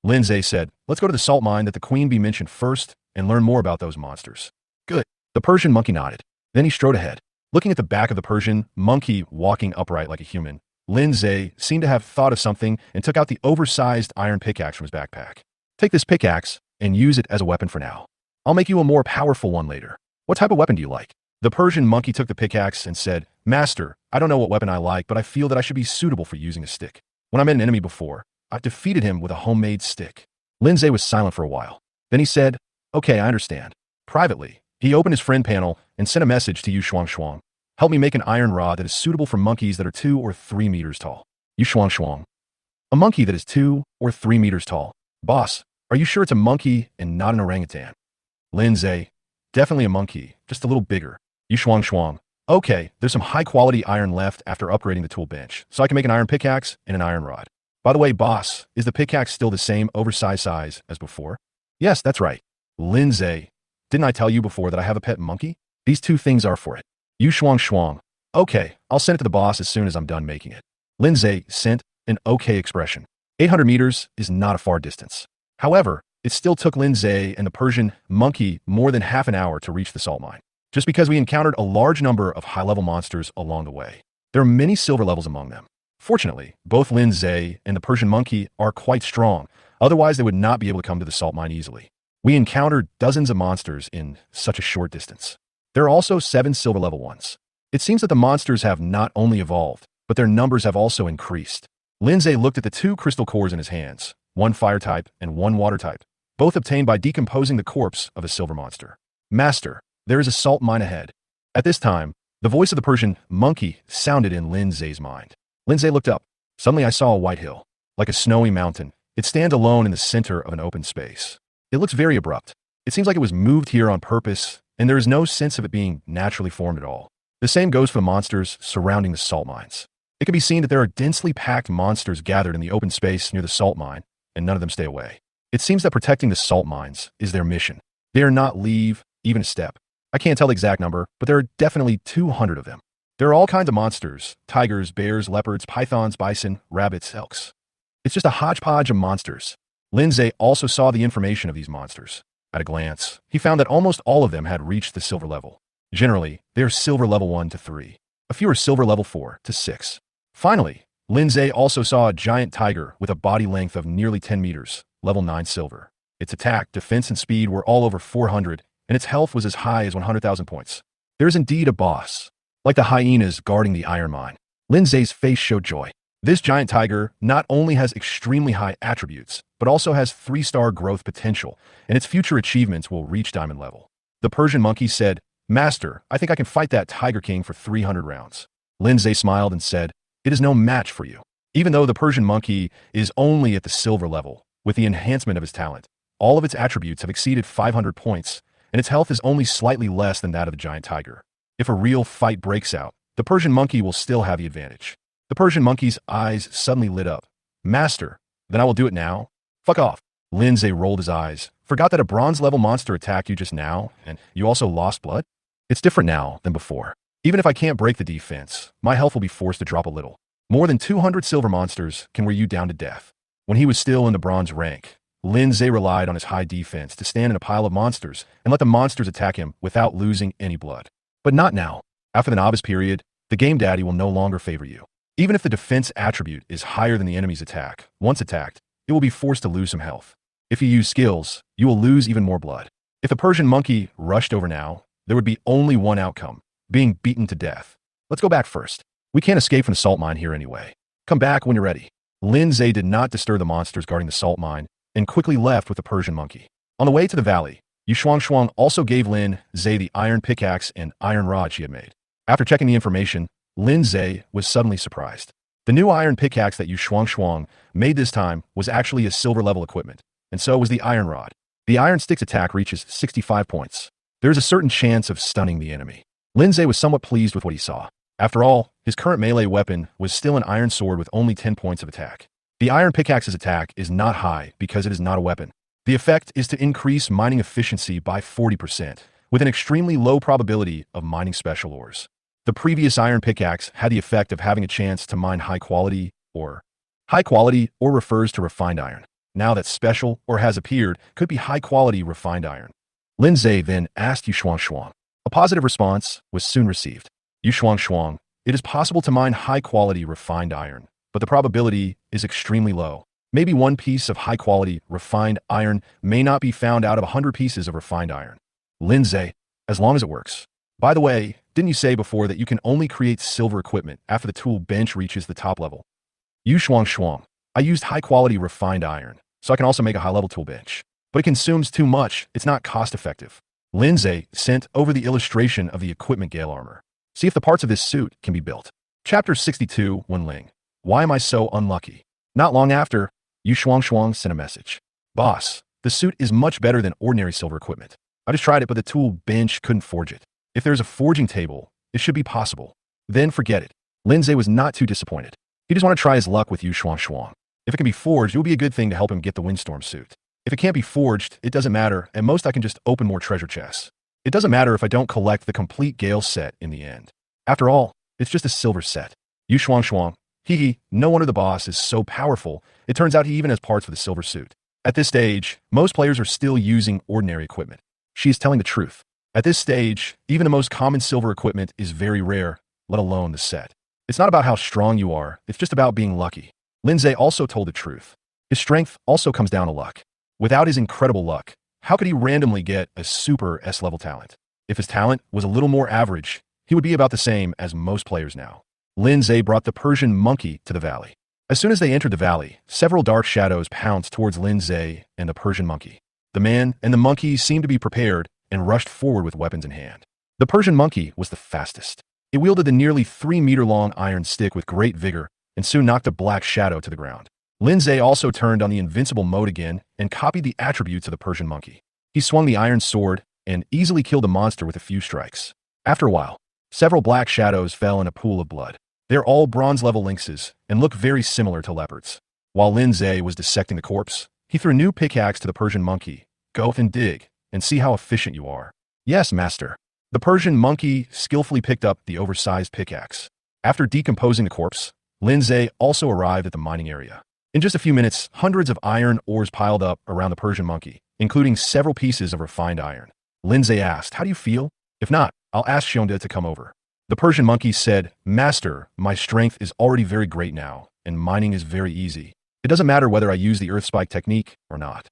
Lindsay said, "Let's go to the salt mine that the queen bee mentioned first and learn more about those monsters." "Good." The Persian monkey nodded. Then he strode ahead. Looking at the back of the Persian monkey walking upright like a human, Lindsay seemed to have thought of something and took out the oversized iron pickaxe from his backpack. "Take this pickaxe and use it as a weapon for now. I'll make you a more powerful one later. What type of weapon do you like?" The Persian monkey took the pickaxe and said, "Master, I don't know what weapon I like, but I feel that I should be suitable for using a stick. When I met an enemy before, I defeated him with a homemade stick." Lindsay was silent for a while. Then he said, "Okay, I understand." Privately, he opened his friend panel and sent a message to Yu Shuang Shuang. "Help me make an iron rod that is suitable for monkeys that are 2 or 3 meters tall." Yu Shuang Shuang. A monkey that is 2 or 3 meters tall. "Boss, are you sure it's a monkey and not an orangutan?" Lindsay. "Definitely a monkey, just a little bigger." Yu Shuang Shuang. "Okay, there's some high-quality iron left after upgrading the tool bench, so I can make an iron pickaxe and an iron rod. By the way, boss, is the pickaxe still the same oversized size as before?" "Yes, that's right." Lindsay. "Didn't I tell you before that I have a pet monkey? These 2 things are for it." Yu Shuang Shuang. "Okay, I'll send it to the boss as soon as I'm done making it." Lindsay sent an okay expression. 800 meters is not a far distance. However, it still took Lin Zhe and the Persian monkey more than half an hour to reach the salt mine, just because we encountered a large number of high-level monsters along the way. There are many silver levels among them. Fortunately, both Lin Zhe and the Persian monkey are quite strong, otherwise they would not be able to come to the salt mine easily. We encountered dozens of monsters in such a short distance. There are also 7 silver level ones. It seems that the monsters have not only evolved, but their numbers have also increased. Lin Zhe looked at the 2 crystal cores in his hands, one fire type and one water type, both obtained by decomposing the corpse of a silver monster. Master, there is a salt mine ahead. At this time, the voice of the Persian monkey sounded in Lin Zhe's mind. Lin Zhe looked up. Suddenly I saw a white hill, like a snowy mountain. It stands alone in the center of an open space. It looks very abrupt. It seems like it was moved here on purpose, and there is no sense of it being naturally formed at all. The same goes for the monsters surrounding the salt mines. It can be seen that there are densely packed monsters gathered in the open space near the salt mine, and none of them stay away. It seems that protecting the salt mines is their mission. They are not leave even a step. I can't tell the exact number, but there are definitely 200 of them. There are all kinds of monsters: tigers, bears, leopards, pythons, bison, rabbits, elks. It's just a hodgepodge of monsters. Lin Zhe also saw the information of these monsters. At a glance, he found that almost all of them had reached the silver level. Generally, they are silver level 1 to 3. A few are silver level 4 to 6. Finally, Lin Zhe also saw a giant tiger with a body length of nearly 10 meters, level 9 silver. Its attack, defense, and speed were all over 400, and its health was as high as 100,000 points. There is indeed a boss, like the hyenas guarding the iron mine. Lin Zhe's face showed joy. This giant tiger not only has extremely high attributes, but also has 3-star growth potential, and its future achievements will reach diamond level. The Persian monkey said, "Master, I think I can fight that Tiger King for 300 rounds." Lin Zhe smiled and said, "It is no match for you." Even though the Persian monkey is only at the silver level, with the enhancement of his talent, all of its attributes have exceeded 500 points, and its health is only slightly less than that of the giant tiger. If a real fight breaks out, the Persian monkey will still have the advantage. The Persian monkey's eyes suddenly lit up. "Master, then I will do it now." "Fuck off." Lin Zhe rolled his eyes. "Forgot that a bronze-level monster attacked you just now, and you also lost blood? It's different now than before. Even if I can't break the defense, my health will be forced to drop a little. More than 200 silver monsters can wear you down to death." When he was still in the bronze rank, Lin Zhe relied on his high defense to stand in a pile of monsters and let the monsters attack him without losing any blood. But not now. After the novice period, the game daddy will no longer favor you. Even if the defense attribute is higher than the enemy's attack, once attacked, it will be forced to lose some health. If you use skills, you will lose even more blood. If the Persian monkey rushed over now, there would be only one outcome: being beaten to death. Let's go back first. We can't escape from the salt mine here anyway. Come back when you're ready. Lin Zhe did not disturb the monsters guarding the salt mine and quickly left with the Persian monkey. On the way to the valley, Yu Shuang also gave Lin Zhe the iron pickaxe and iron rod she had made. After checking the information, Lin Zhe was suddenly surprised. The new iron pickaxe that Yu Shuang made this time was actually a silver level equipment, and so was the iron rod. The iron stick's attack reaches 65 points. There is a certain chance of stunning the enemy. Lin Zhe was somewhat pleased with what he saw. After all, his current melee weapon was still an iron sword with only 10 points of attack. The iron pickaxe's attack is not high because it is not a weapon. The effect is to increase mining efficiency by 40%, with an extremely low probability of mining special ores. The previous iron pickaxe had the effect of having a chance to mine high quality ore refers to refined iron. Now that special ore has appeared, could be high quality refined iron. Lin Zhe then asked Yu Shuang. A positive response was soon received. Yu Shuang, it is possible to mine high quality refined iron, but the probability is extremely low. Maybe one piece of high quality refined iron may not be found out of 100 pieces of refined iron. Lin Zhe, as long as it works. By the way, didn't you say before that you can only create silver equipment after the tool bench reaches the top level? Yu Shuang, I used high-quality refined iron, so I can also make a high-level tool bench. But it consumes too much, it's not cost-effective. Lin Zhe sent over the illustration of the equipment Gale armor. See if the parts of this suit can be built. Chapter 62, Wen Ling. Why am I so unlucky? Not long after, Yu Shuang sent a message. Boss, the suit is much better than ordinary silver equipment. I just tried it, but the tool bench couldn't forge it. If there's a forging table, it should be possible. Then forget it. Lin Zhe was not too disappointed. He just wanted to try his luck with Yu Shuang. If it can be forged, it will be a good thing to help him get the Windstorm suit. If it can't be forged, it doesn't matter, and most I can just open more treasure chests. It doesn't matter if I don't collect the complete Gale set in the end. After all, it's just a silver set. Yu Shuang, no wonder the boss is so powerful. It turns out he even has parts for the silver suit. At this stage, most players are still using ordinary equipment. She is telling the truth. At this stage, even the most common silver equipment is very rare, let alone the set. It's not about how strong you are, it's just about being lucky. Lindsay also told the truth. His strength also comes down to luck. Without his incredible luck, how could he randomly get a super S-level talent? If his talent was a little more average, he would be about the same as most players now. Lindsay brought the Persian monkey to the valley. As soon as they entered the valley, several dark shadows pounced towards Lindsay and the Persian monkey. The man and the monkey seemed to be prepared and rushed forward with weapons in hand. The Persian monkey was the fastest. It wielded the nearly 3-meter-long iron stick with great vigor and soon knocked a black shadow to the ground. Lindsay also turned on the invincible mode again and copied the attributes of the Persian monkey. He swung the iron sword and easily killed the monster with a few strikes. After a while, several black shadows fell in a pool of blood. They're all bronze-level lynxes and look very similar to leopards. While Lindsay was dissecting the corpse, he threw a new pickaxe to the Persian monkey. Go and dig, and see how efficient you are. Yes, master. The Persian monkey skillfully picked up the oversized pickaxe. After decomposing the corpse, Lindsay also arrived at the mining area. In just a few minutes, hundreds of iron ores piled up around the Persian monkey, including several pieces of refined iron. Lindsay asked, "How do you feel? If not, I'll ask Shonda to come over." The Persian monkey said, "Master, my strength is already very great now, and mining is very easy. It doesn't matter whether I use the earth spike technique or not."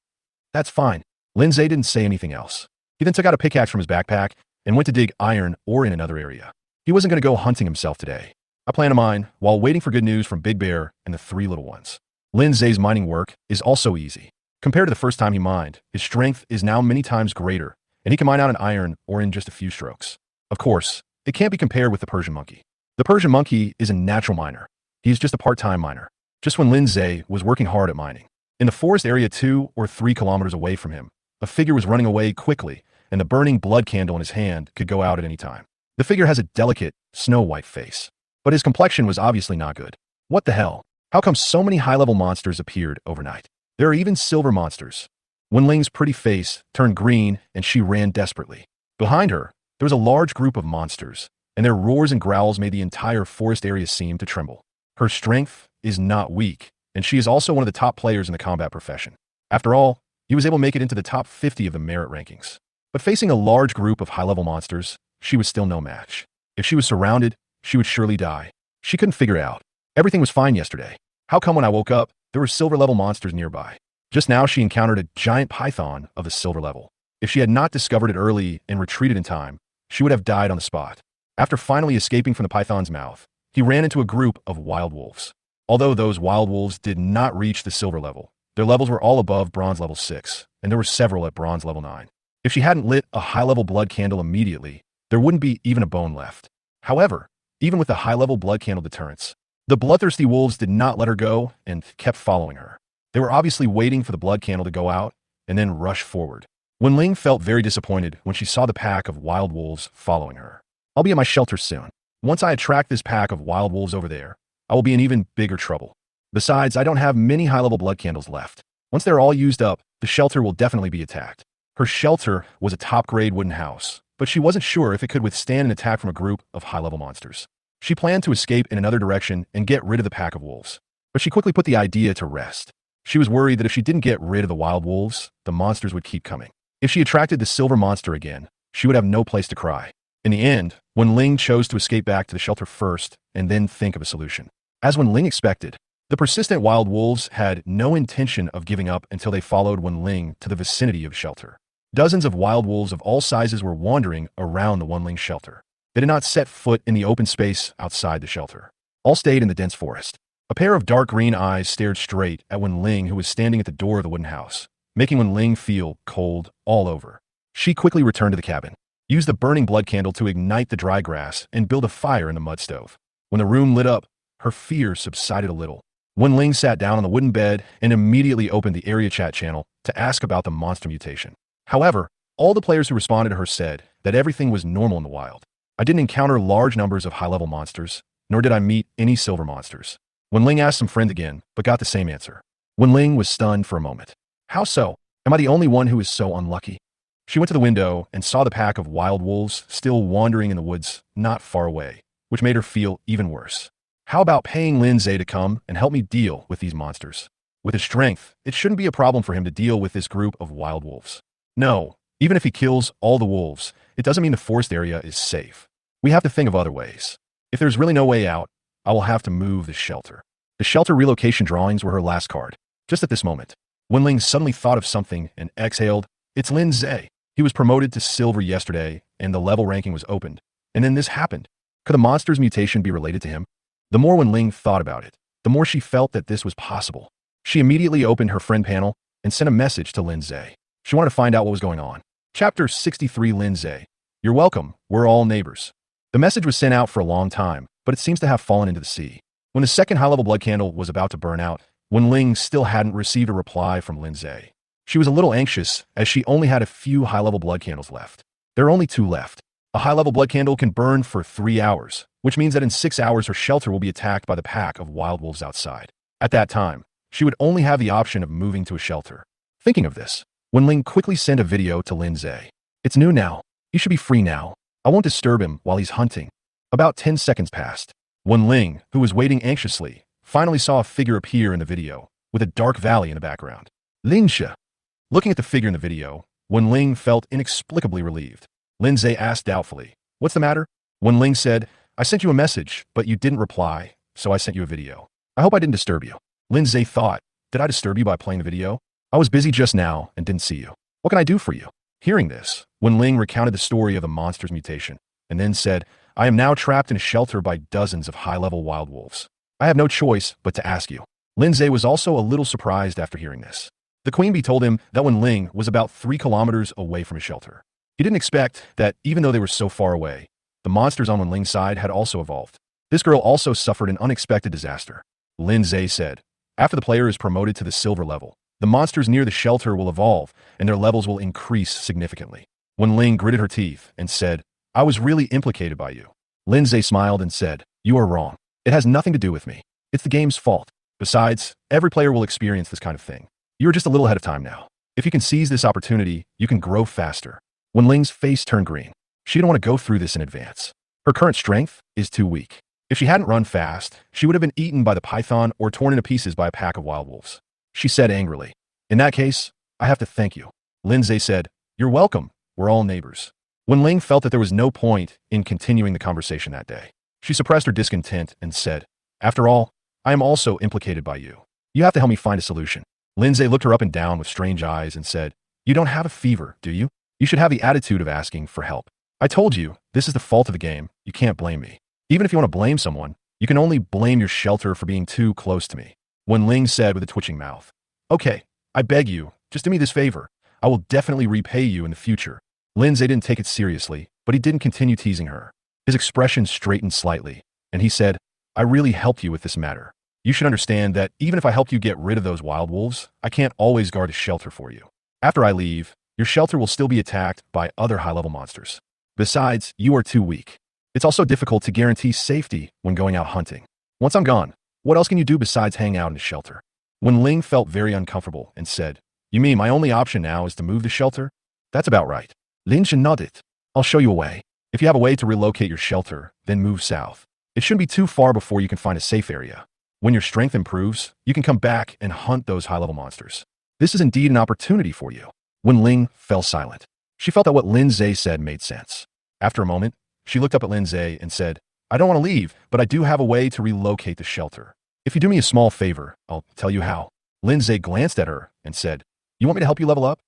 "That's fine." Lindsay didn't say anything else. He then took out a pickaxe from his backpack and went to dig iron ore in another area. He wasn't going to go hunting himself today. A plan of mine, while waiting for good news from Big Bear and the 3 little ones. Lindsay's mining work is also easy. Compared to the first time he mined, his strength is now many times greater, and he can mine out an iron ore in just a few strokes. Of course, it can't be compared with the Persian monkey. The Persian monkey is a natural miner. He is just a part-time miner. Just when Lindsay was working hard at mining. In the forest area 2 or 3 kilometers away from him, a figure was running away quickly, and the burning blood candle in his hand could go out at any time. The figure has a delicate, snow-white face, but his complexion was obviously not good. What the hell? How come so many high-level monsters appeared overnight? There are even silver monsters. Wen Ling's pretty face turned green, and she ran desperately. Behind her, there was a large group of monsters, and their roars and growls made the entire forest area seem to tremble. Her strength is not weak, and she is also one of the top players in the combat profession. After all, he was able to make it into the top 50 of the merit rankings. But facing a large group of high-level monsters, she was still no match. If she was surrounded, she would surely die. She couldn't figure it out. Everything was fine yesterday. How come when I woke up, there were silver-level monsters nearby? Just now she encountered a giant python of the silver level. If she had not discovered it early and retreated in time, she would have died on the spot. After finally escaping from the python's mouth, he ran into a group of wild wolves. Although those wild wolves did not reach the silver level, their levels were all above bronze level 6, and there were several at bronze level 9. If she hadn't lit a high-level blood candle immediately, there wouldn't be even a bone left. However, even with the high-level blood candle deterrence, the bloodthirsty wolves did not let her go and kept following her. They were obviously waiting for the blood candle to go out and then rush forward. Wen Ling felt very disappointed when she saw the pack of wild wolves following her. "I'll be at my shelter soon. Once I attract this pack of wild wolves over there, I will be in even bigger trouble. Besides, I don't have many high-level blood candles left. Once they're all used up, the shelter will definitely be attacked." Her shelter was a top-grade wooden house, but she wasn't sure if it could withstand an attack from a group of high-level monsters. She planned to escape in another direction and get rid of the pack of wolves, but she quickly put the idea to rest. She was worried that if she didn't get rid of the wild wolves, the monsters would keep coming. If she attracted the silver monster again, she would have no place to cry. In the end, Wen Ling chose to escape back to the shelter first and then think of a solution. As Wen Ling expected, the persistent wild wolves had no intention of giving up until they followed Wen Ling to the vicinity of shelter. Dozens of wild wolves of all sizes were wandering around the Wen Ling shelter. They did not set foot in the open space outside the shelter. All stayed in the dense forest. A pair of dark green eyes stared straight at Wen Ling, who was standing at the door of the wooden house, making Wen Ling feel cold all over. She quickly returned to the cabin, used the burning blood candle to ignite the dry grass, and build a fire in the mud stove. When the room lit up, her fear subsided a little. Wen Ling sat down on the wooden bed and immediately opened the area chat channel to ask about the monster mutation. However, all the players who responded to her said that everything was normal in the wild. "I didn't encounter large numbers of high-level monsters, nor did I meet any silver monsters." Wen Ling asked some friend again, but got the same answer. Wen Ling was stunned for a moment. "How so? Am I the only one who is so unlucky?" She went to the window and saw the pack of wild wolves still wandering in the woods not far away, which made her feel even worse. "How about paying Lindsay to come and help me deal with these monsters?" With his strength, it shouldn't be a problem for him to deal with this group of wild wolves. No, even if he kills all the wolves, it doesn't mean the forest area is safe. We have to think of other ways. If there's really no way out, I will have to move the shelter. The shelter relocation drawings were her last card. Just at this moment, Wenling suddenly thought of something and exhaled, "It's Lin Zhe. He was promoted to silver yesterday, and the level ranking was opened. And then this happened. Could the monster's mutation be related to him?" The more Wenling thought about it, the more she felt that this was possible. She immediately opened her friend panel and sent a message to Lin Zhe. She wanted to find out what was going on. Chapter 63. Lin Zhe. You're welcome. We're all neighbors. The message was sent out for a long time, but it seems to have fallen into the sea. When the second high-level blood candle was about to burn out, Wenling still hadn't received a reply from Lin Zhe. She was a little anxious as she only had a few high-level blood candles left. There are only 2 left. A high-level blood candle can burn for 3 hours, which means that in 6 hours her shelter will be attacked by the pack of wild wolves outside. At that time, she would only have the option of moving to a shelter. Thinking of this, Wenling quickly sent a video to Lin Zhe. "It's noon now. He should be free now. I won't disturb him while he's hunting." About 10 seconds passed. Wenling, who was waiting anxiously, finally saw a figure appear in the video, with a dark valley in the background. Linsha. Looking at the figure in the video, Wenling felt inexplicably relieved. Lin Zhe asked doubtfully, "What's the matter?" Wenling said, "I sent you a message, but you didn't reply, so I sent you a video. I hope I didn't disturb you." Lin Zhe thought, "Did I disturb you by playing the video? I was busy just now and didn't see you. What can I do for you?" Hearing this, Wenling recounted the story of the monster's mutation, and then said, "I am now trapped in a shelter by dozens of high-level wild wolves. I have no choice but to ask you." Lin Zhe was also a little surprised after hearing this. The queen bee told him that Wenling was about 3 kilometers away from his shelter. He didn't expect that even though they were so far away, the monsters on Wenling's side had also evolved. This girl also suffered an unexpected disaster. Lin Zhe said, "After the player is promoted to the silver level, the monsters near the shelter will evolve and their levels will increase significantly." Wenling gritted her teeth and said, "I was really implicated by you." Lin Zhe smiled and said, "You are wrong. It has nothing to do with me. It's the game's fault. Besides, every player will experience this kind of thing. You are just a little ahead of time now. If you can seize this opportunity, you can grow faster." Wenling's face turned green. She didn't want to go through this in advance. Her current strength is too weak. If she hadn't run fast, she would have been eaten by the python or torn into pieces by a pack of wild wolves. She said angrily, "In that case, I have to thank you." Lin Zhe said, "You're welcome. We're all neighbors." Wenling felt that there was no point in continuing the conversation that day. She suppressed her discontent and said, "After all, I am also implicated by you. You have to help me find a solution." Lin Zhe looked her up and down with strange eyes and said, "You don't have a fever, do you? You should have the attitude of asking for help. I told you, this is the fault of the game. You can't blame me. Even if you want to blame someone, you can only blame your shelter for being too close to me." Wenling said with a twitching mouth, "Okay, I beg you, just do me this favor. I will definitely repay you in the future." Lin Zhe didn't take it seriously, but he didn't continue teasing her. His expression straightened slightly, and he said, "I really helped you with this matter. You should understand that even if I helped you get rid of those wild wolves, I can't always guard a shelter for you. After I leave, your shelter will still be attacked by other high-level monsters. Besides, you are too weak. It's also difficult to guarantee safety when going out hunting. Once I'm gone, what else can you do besides hang out in the shelter?" Wenling felt very uncomfortable and said, "You mean my only option now is to move the shelter?" "That's about right." Lin Zhe nodded. "I'll show you a way. If you have a way to relocate your shelter, then move south. It shouldn't be too far before you can find a safe area. When your strength improves, you can come back and hunt those high-level monsters. This is indeed an opportunity for you." Wenling fell silent. She felt that what Lin Zhe said made sense. After a moment, she looked up at Lin Zhe and said, "I don't want to leave, but I do have a way to relocate the shelter. If you do me a small favor, I'll tell you how." Lin Zhe glanced at her and said, "You want me to help you level up?"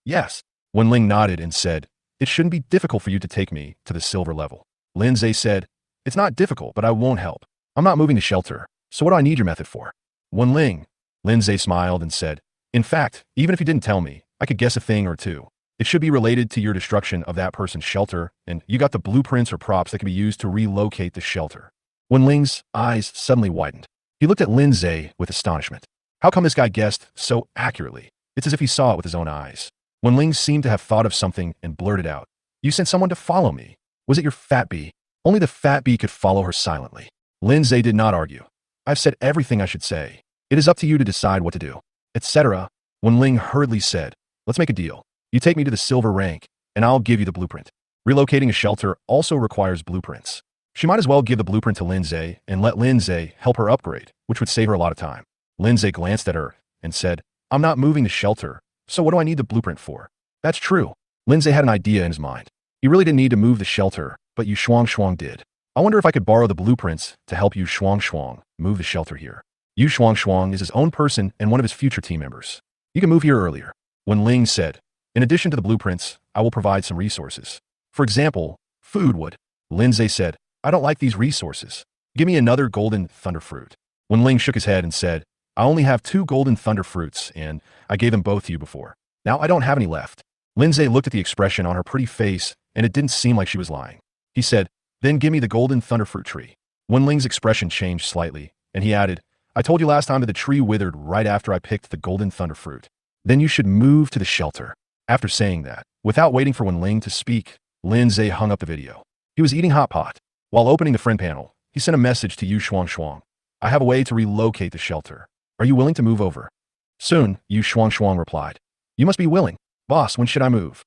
"Yes." Wenling nodded and said, "It shouldn't be difficult for you to take me to the silver level." Lin Zhe said, "It's not difficult, but I won't help. I'm not moving the shelter, so what do I need your method for?" "Wenling." Lin Zhe smiled and said, "In fact, even if you didn't tell me, I could guess a thing or two. It should be related to your destruction of that person's shelter, and you got the blueprints or props that can be used to relocate the shelter." Wenling's eyes suddenly widened. He looked at Lin Zhe with astonishment. How come this guy guessed so accurately? It's as if he saw it with his own eyes. Wenling seemed to have thought of something and blurted out, "You sent someone to follow me. Was it your fat bee?" Only the fat bee could follow her silently. Lin Zhe did not argue. "I've said everything I should say. It is up to you to decide what to do," etc. Wenling hurriedly said, "Let's make a deal. You take me to the silver rank, and I'll give you the blueprint." Relocating a shelter also requires blueprints. She might as well give the blueprint to Lin Zhe and let Lin Zhe help her upgrade, which would save her a lot of time. Lin Zhe glanced at her and said, I'm not moving the shelter, so what do I need the blueprint for? That's true. Lindsay had an idea in his mind. He really didn't need to move the shelter, but Yu Shuang did. I wonder if I could borrow the blueprints to help Yu Shuang move the shelter here. Yu Shuang is his own person and one of his future team members. You can move here earlier. When Ling said, in addition to the blueprints, I will provide some resources. For example, food would. Lindsay said, I don't like these resources. Give me another golden thunder fruit. When Ling shook his head and said, I only have 2 golden thunder fruits, and I gave them both to you before. Now I don't have any left. Lindsay looked at the expression on her pretty face, and it didn't seem like she was lying. He said, then give me the golden thunder fruit tree. When Ling's expression changed slightly, and he added, I told you last time that the tree withered right after I picked the golden thunder fruit. Then you should move to the shelter. After saying that, without waiting for Wen Ling to speak, Lindsay hung up the video. He was eating hot pot. While opening the friend panel, he sent a message to Yu Shuang. I have a way to relocate the shelter. Are you willing to move over? Soon, Yu Shuang replied. You must be willing. Boss, when should I move?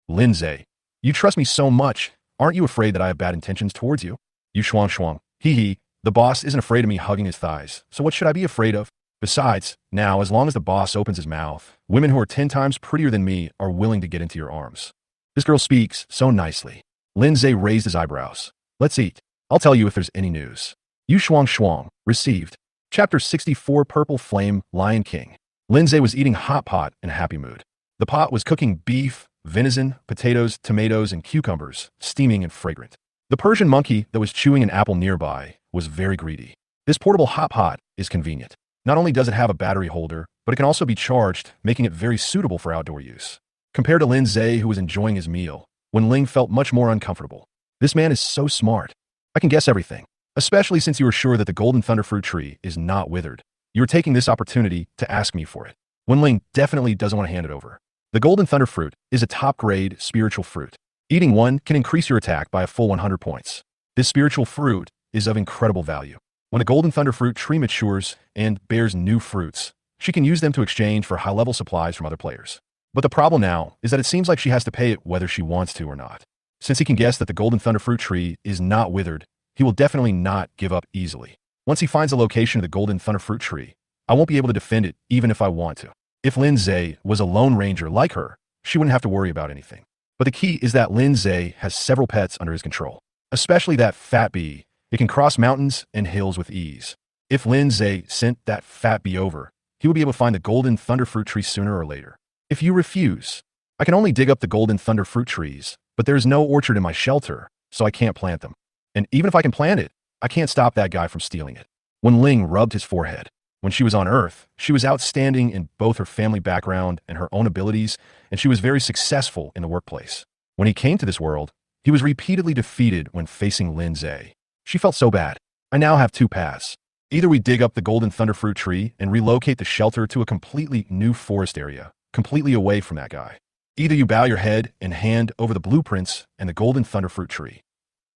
Lindsay, you trust me so much. Aren't you afraid that I have bad intentions towards you? Yu Shuang, hee. The boss isn't afraid of me hugging his thighs, so what should I be afraid of? Besides, now, as long as the boss opens his mouth, women who are 10 times prettier than me are willing to get into your arms. This girl speaks so nicely. Lindsay raised his eyebrows. Let's eat. I'll tell you if there's any news. Yu Shuang received. Chapter 64 Purple Flame Lion King. Lindsay was eating hot pot in a happy mood. The pot was cooking beef, venison, potatoes, tomatoes, and cucumbers, steaming and fragrant. The Persian monkey that was chewing an apple nearby was very greedy. This portable hot pot is convenient. Not only does it have a battery holder, but it can also be charged, making it very suitable for outdoor use. Compared to Lindsay, who was enjoying his meal, Wen Ling felt much more uncomfortable. This man is so smart. I can guess everything, especially since you are sure that the golden thunder fruit tree is not withered. You are taking this opportunity to ask me for it. Wen Ling definitely doesn't want to hand it over. The golden thunder fruit is a top-grade spiritual fruit. Eating one can increase your attack by a full 100 points. This spiritual fruit is of incredible value. When a golden thunder fruit tree matures and bears new fruits, she can use them to exchange for high-level supplies from other players. But the problem now is that it seems like she has to pay it whether she wants to or not. Since he can guess that the golden thunder fruit tree is not withered, he will definitely not give up easily. Once he finds the location of the golden thunder fruit tree, I won't be able to defend it even if I want to. If Lindsay was a lone ranger like her, she wouldn't have to worry about anything. But the key is that Lindsay has several pets under his control, especially that fat bee. It can cross mountains and hills with ease. If Lindsay sent that fat bee over, he would be able to find the golden thunder fruit tree sooner or later. If you refuse, I can only dig up the golden thunder fruit trees, but there is no orchard in my shelter, so I can't plant them. And even if I can plant it, I can't stop that guy from stealing it. When Ling rubbed his forehead, when she was on Earth, she was outstanding in both her family background and her own abilities, and she was very successful in the workplace. When he came to this world, he was repeatedly defeated when facing Lindsay. She felt so bad. I now have 2 paths. Either we dig up the golden thunder fruit tree and relocate the shelter to a completely new forest area, completely away from that guy. Either you bow your head and hand over the blueprints and the golden thunder fruit tree.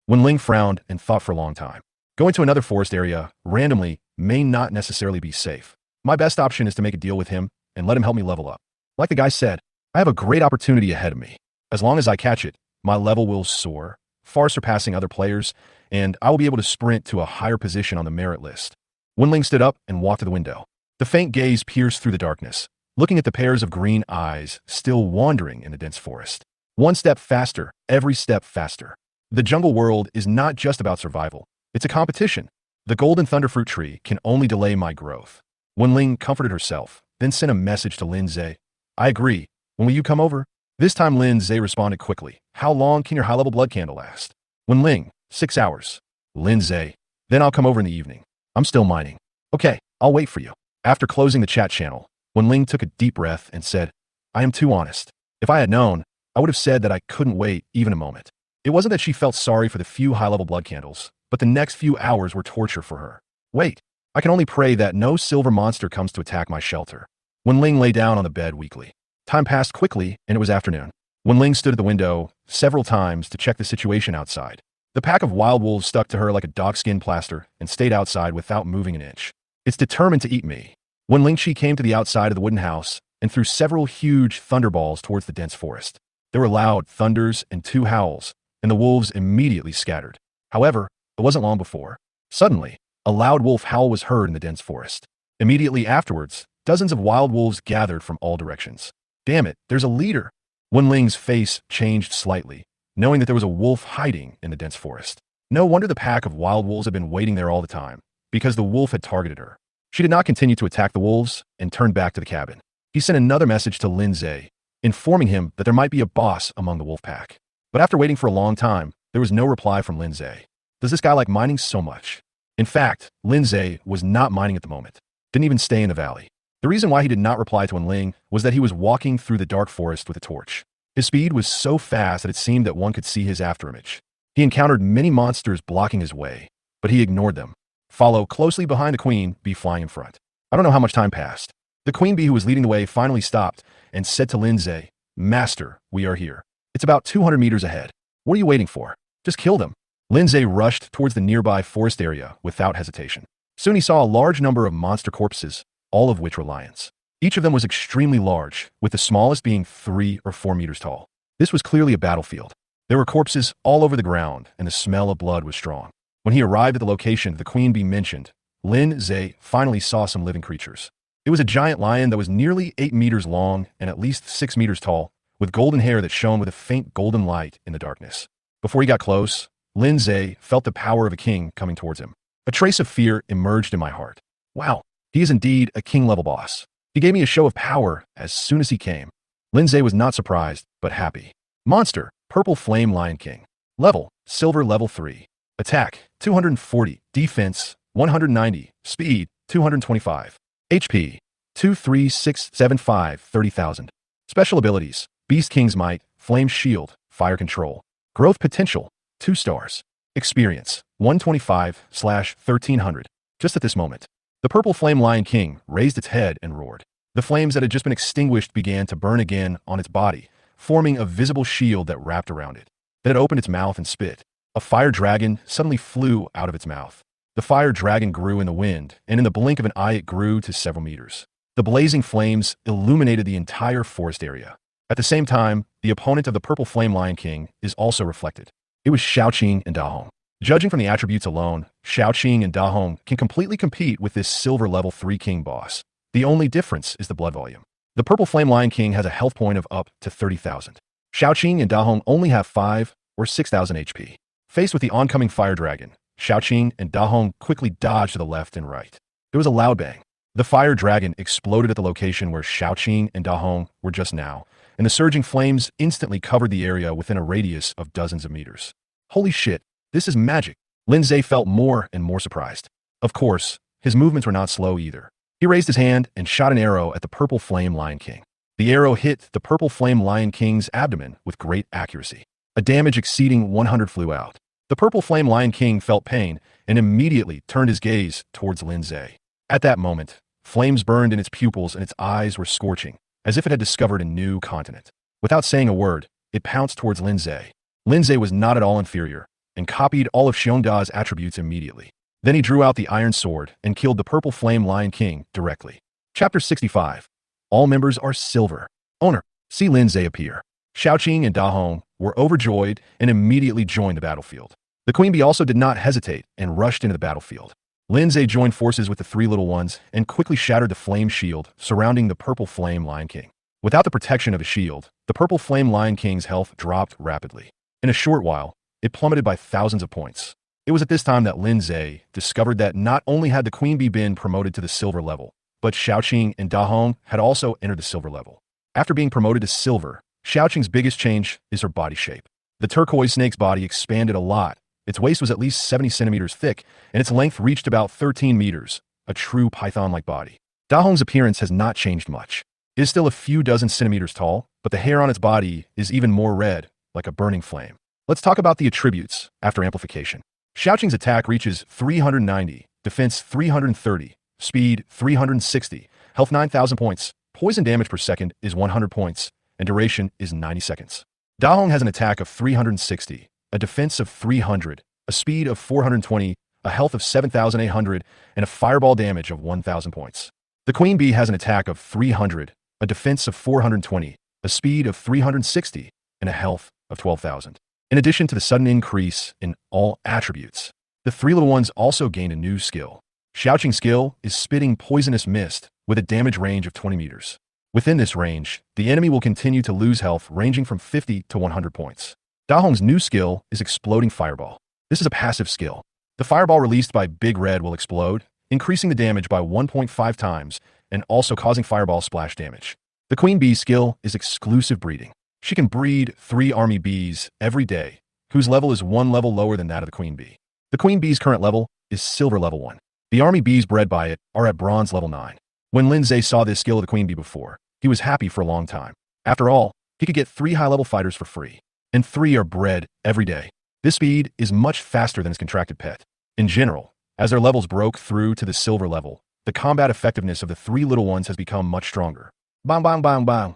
When Ling frowned and thought for a long time. Going to another forest area, randomly, may not necessarily be safe. My best option is to make a deal with him and let him help me level up. Like the guy said, I have a great opportunity ahead of me. As long as I catch it, my level will soar, far surpassing other players, and I will be able to sprint to a higher position on the merit list. Wen Ling stood up and walked to the window. The faint gaze pierced through the darkness, looking at the pairs of green eyes still wandering in the dense forest. One step faster, every step faster. The jungle world is not just about survival. It's a competition. The golden thunder fruit tree can only delay my growth. Wen Ling comforted herself, then sent a message to Lindsay. I agree. When will you come over? This time Lindsay responded quickly. How long can your high-level blood candle last? Wen Ling, 6 hours. Lindsay, then I'll come over in the evening. I'm still mining. Okay, I'll wait for you. After closing the chat channel, Wen Ling took a deep breath and said, I am too honest. If I had known, I would have said that I couldn't wait even a moment. It wasn't that she felt sorry for the few high-level blood candles, but the next few hours were torture for her. Wait, I can only pray that no silver monster comes to attack my shelter. Wen Ling lay down on the bed weakly. Time passed quickly, and it was afternoon. Wen Ling stood at the window several times to check the situation outside. The pack of wild wolves stuck to her like a dogskin plaster and stayed outside without moving an inch. It's determined to eat me. When Lingxi came to the outside of the wooden house and threw several huge thunderballs towards the dense forest. There were loud thunders and 2 howls, and the wolves immediately scattered. However, it wasn't long before. Suddenly, a loud wolf howl was heard in the dense forest. Immediately afterwards, Dozens of wild wolves gathered from all directions. Damn it, there's a leader! Wen Ling's face changed slightly, knowing that there was a wolf hiding in the dense forest. No wonder the pack of wild wolves had been waiting there all the time, because the wolf had targeted her. She did not continue to attack the wolves and turned back to the cabin. He sent another message to Lin Zhe, informing him that there might be a boss among the wolf pack. But after waiting for a long time, there was no reply from Lin Zhe. Does this guy like mining so much? In fact, Lin Zhe was not mining at the moment. Didn't even stay in the valley. The reason why he did not reply to Wen Ling was that he was walking through the dark forest with a torch. His speed was so fast that it seemed that one could see his afterimage. He encountered many monsters blocking his way, but he ignored them. Follow closely behind the queen bee flying in front. I don't know how much time passed. The queen bee who was leading the way finally stopped and said to Lin Zhe, "Master, we are here. It's about 200 meters ahead. What are you waiting for? Just kill them." Lin Zhe rushed towards the nearby forest area without hesitation. Soon he saw a large number of monster corpses, all of which were lions. Each of them was extremely large, with the smallest being 3 or 4 meters tall. This was clearly a battlefield. There were corpses all over the ground, and the smell of blood was strong. When he arrived at the location the queen bee mentioned, Lin Zhe finally saw some living creatures. It was a giant lion that was nearly 8 meters long and at least 6 meters tall, with golden hair that shone with a faint golden light in the darkness. Before he got close, Lin Zhe felt the power of a king coming towards him. A trace of fear emerged in my heart. Wow, he is indeed a king-level boss. He gave me a show of power as soon as he came. Lin Zhe was not surprised, but happy. Monster, Purple Flame Lion King. Level, Silver Level 3. Attack, 240. Defense, 190. Speed, 225. HP, 23675 30,000. Special abilities, Beast King's Might, Flame Shield, Fire Control. Growth Potential, 2 stars. Experience, 125/1300. Just at this moment, the Purple Flame Lion King raised its head and roared. The flames that had just been extinguished began to burn again on its body, forming a visible shield that wrapped around it. Then it opened its mouth and spit. A fire dragon suddenly flew out of its mouth. The fire dragon grew in the wind, and in the blink of an eye it grew to several meters. The blazing flames illuminated the entire forest area. At the same time, the opponent of the Purple Flame Lion King is also reflected. It was Xiaoqing and Da Hong. Judging from the attributes alone, Xiaoqing and Da Hong can completely compete with this Silver Level 3 King boss. The only difference is the blood volume. The Purple Flame Lion King has a health point of up to 30,000. Xiaoqing and Da Hong only have 5 or 6,000 HP. Faced with the oncoming fire dragon, Xiaoqing and Da Hong quickly dodged to the left and right. There was a loud bang. The fire dragon exploded at the location where Xiaoqing and Da Hong were just now, and the surging flames instantly covered the area within a radius of dozens of meters. Holy shit, this is magic. Lin Zhe felt more and more surprised. Of course, his movements were not slow either. He raised his hand and shot an arrow at the Purple Flame Lion King. The arrow hit the Purple Flame Lion King's abdomen with great accuracy. A damage exceeding 100 flew out. The Purple Flame Lion King felt pain and immediately turned his gaze towards Lin Zhe. At that moment, flames burned in its pupils and its eyes were scorching, as if it had discovered a new continent. Without saying a word, it pounced towards Lin Zhe. Lin Zhe was not at all inferior, and copied all of Xiongda's attributes immediately. Then he drew out the iron sword and killed the Purple Flame Lion King directly. Chapter 65. All members are silver. Owner, see Lin Zhe appear. Xiaoqing and Da Hong were overjoyed and immediately joined the battlefield. The queen bee also did not hesitate and rushed into the battlefield. Lin Zhe joined forces with the 3 little ones and quickly shattered the flame shield surrounding the Purple Flame Lion King. Without the protection of a shield, the Purple Flame Lion King's health dropped rapidly. In a short while, it plummeted by thousands of points. It was at this time that Lin Zhe discovered that not only had the queen bee been promoted to the silver level, but Xiaoqing and Da Hong had also entered the silver level. After being promoted to silver, Xiaoqing's biggest change is her body shape. The turquoise snake's body expanded a lot. Its waist was at least 70 centimeters thick, and its length reached about 13 meters, a true python-like body. Da Hong's appearance has not changed much. It is still a few dozen centimeters tall, but the hair on its body is even more red, like a burning flame. Let's talk about the attributes after amplification. Xiaoqing's attack reaches 390, defense 330, speed 360, health 9,000 points, poison damage per second is 100 points, and duration is 90 seconds. Da Hong has an attack of 360, a defense of 300, a speed of 420, a health of 7,800, and a fireball damage of 1,000 points. The queen bee has an attack of 300, a defense of 420, a speed of 360, and a health of 12,000. In addition to the sudden increase in all attributes, the 3 little ones also gained a new skill. Xiaoqing's skill is spitting poisonous mist, with a damage range of 20 meters. Within this range, the enemy will continue to lose health ranging from 50 to 100 points. Da Hong's new skill is Exploding Fireball. This is a passive skill. The fireball released by Big Red will explode, increasing the damage by 1.5 times and also causing fireball splash damage. The Queen Bee's skill is Exclusive Breeding. She can breed 3 army bees every day, whose level is 1 level lower than that of the Queen Bee. The Queen Bee's current level is Silver level 1. The army bees bred by it are at Bronze level 9. When Lindsay saw this skill of the Queen Bee before, he was happy for a long time. After all, he could get 3 high-level fighters for free, and 3 are bred every day. This speed is much faster than his contracted pet. In general, as their levels broke through to the Silver level, the combat effectiveness of the 3 little ones has become much stronger. Bang, bang, bang, bang.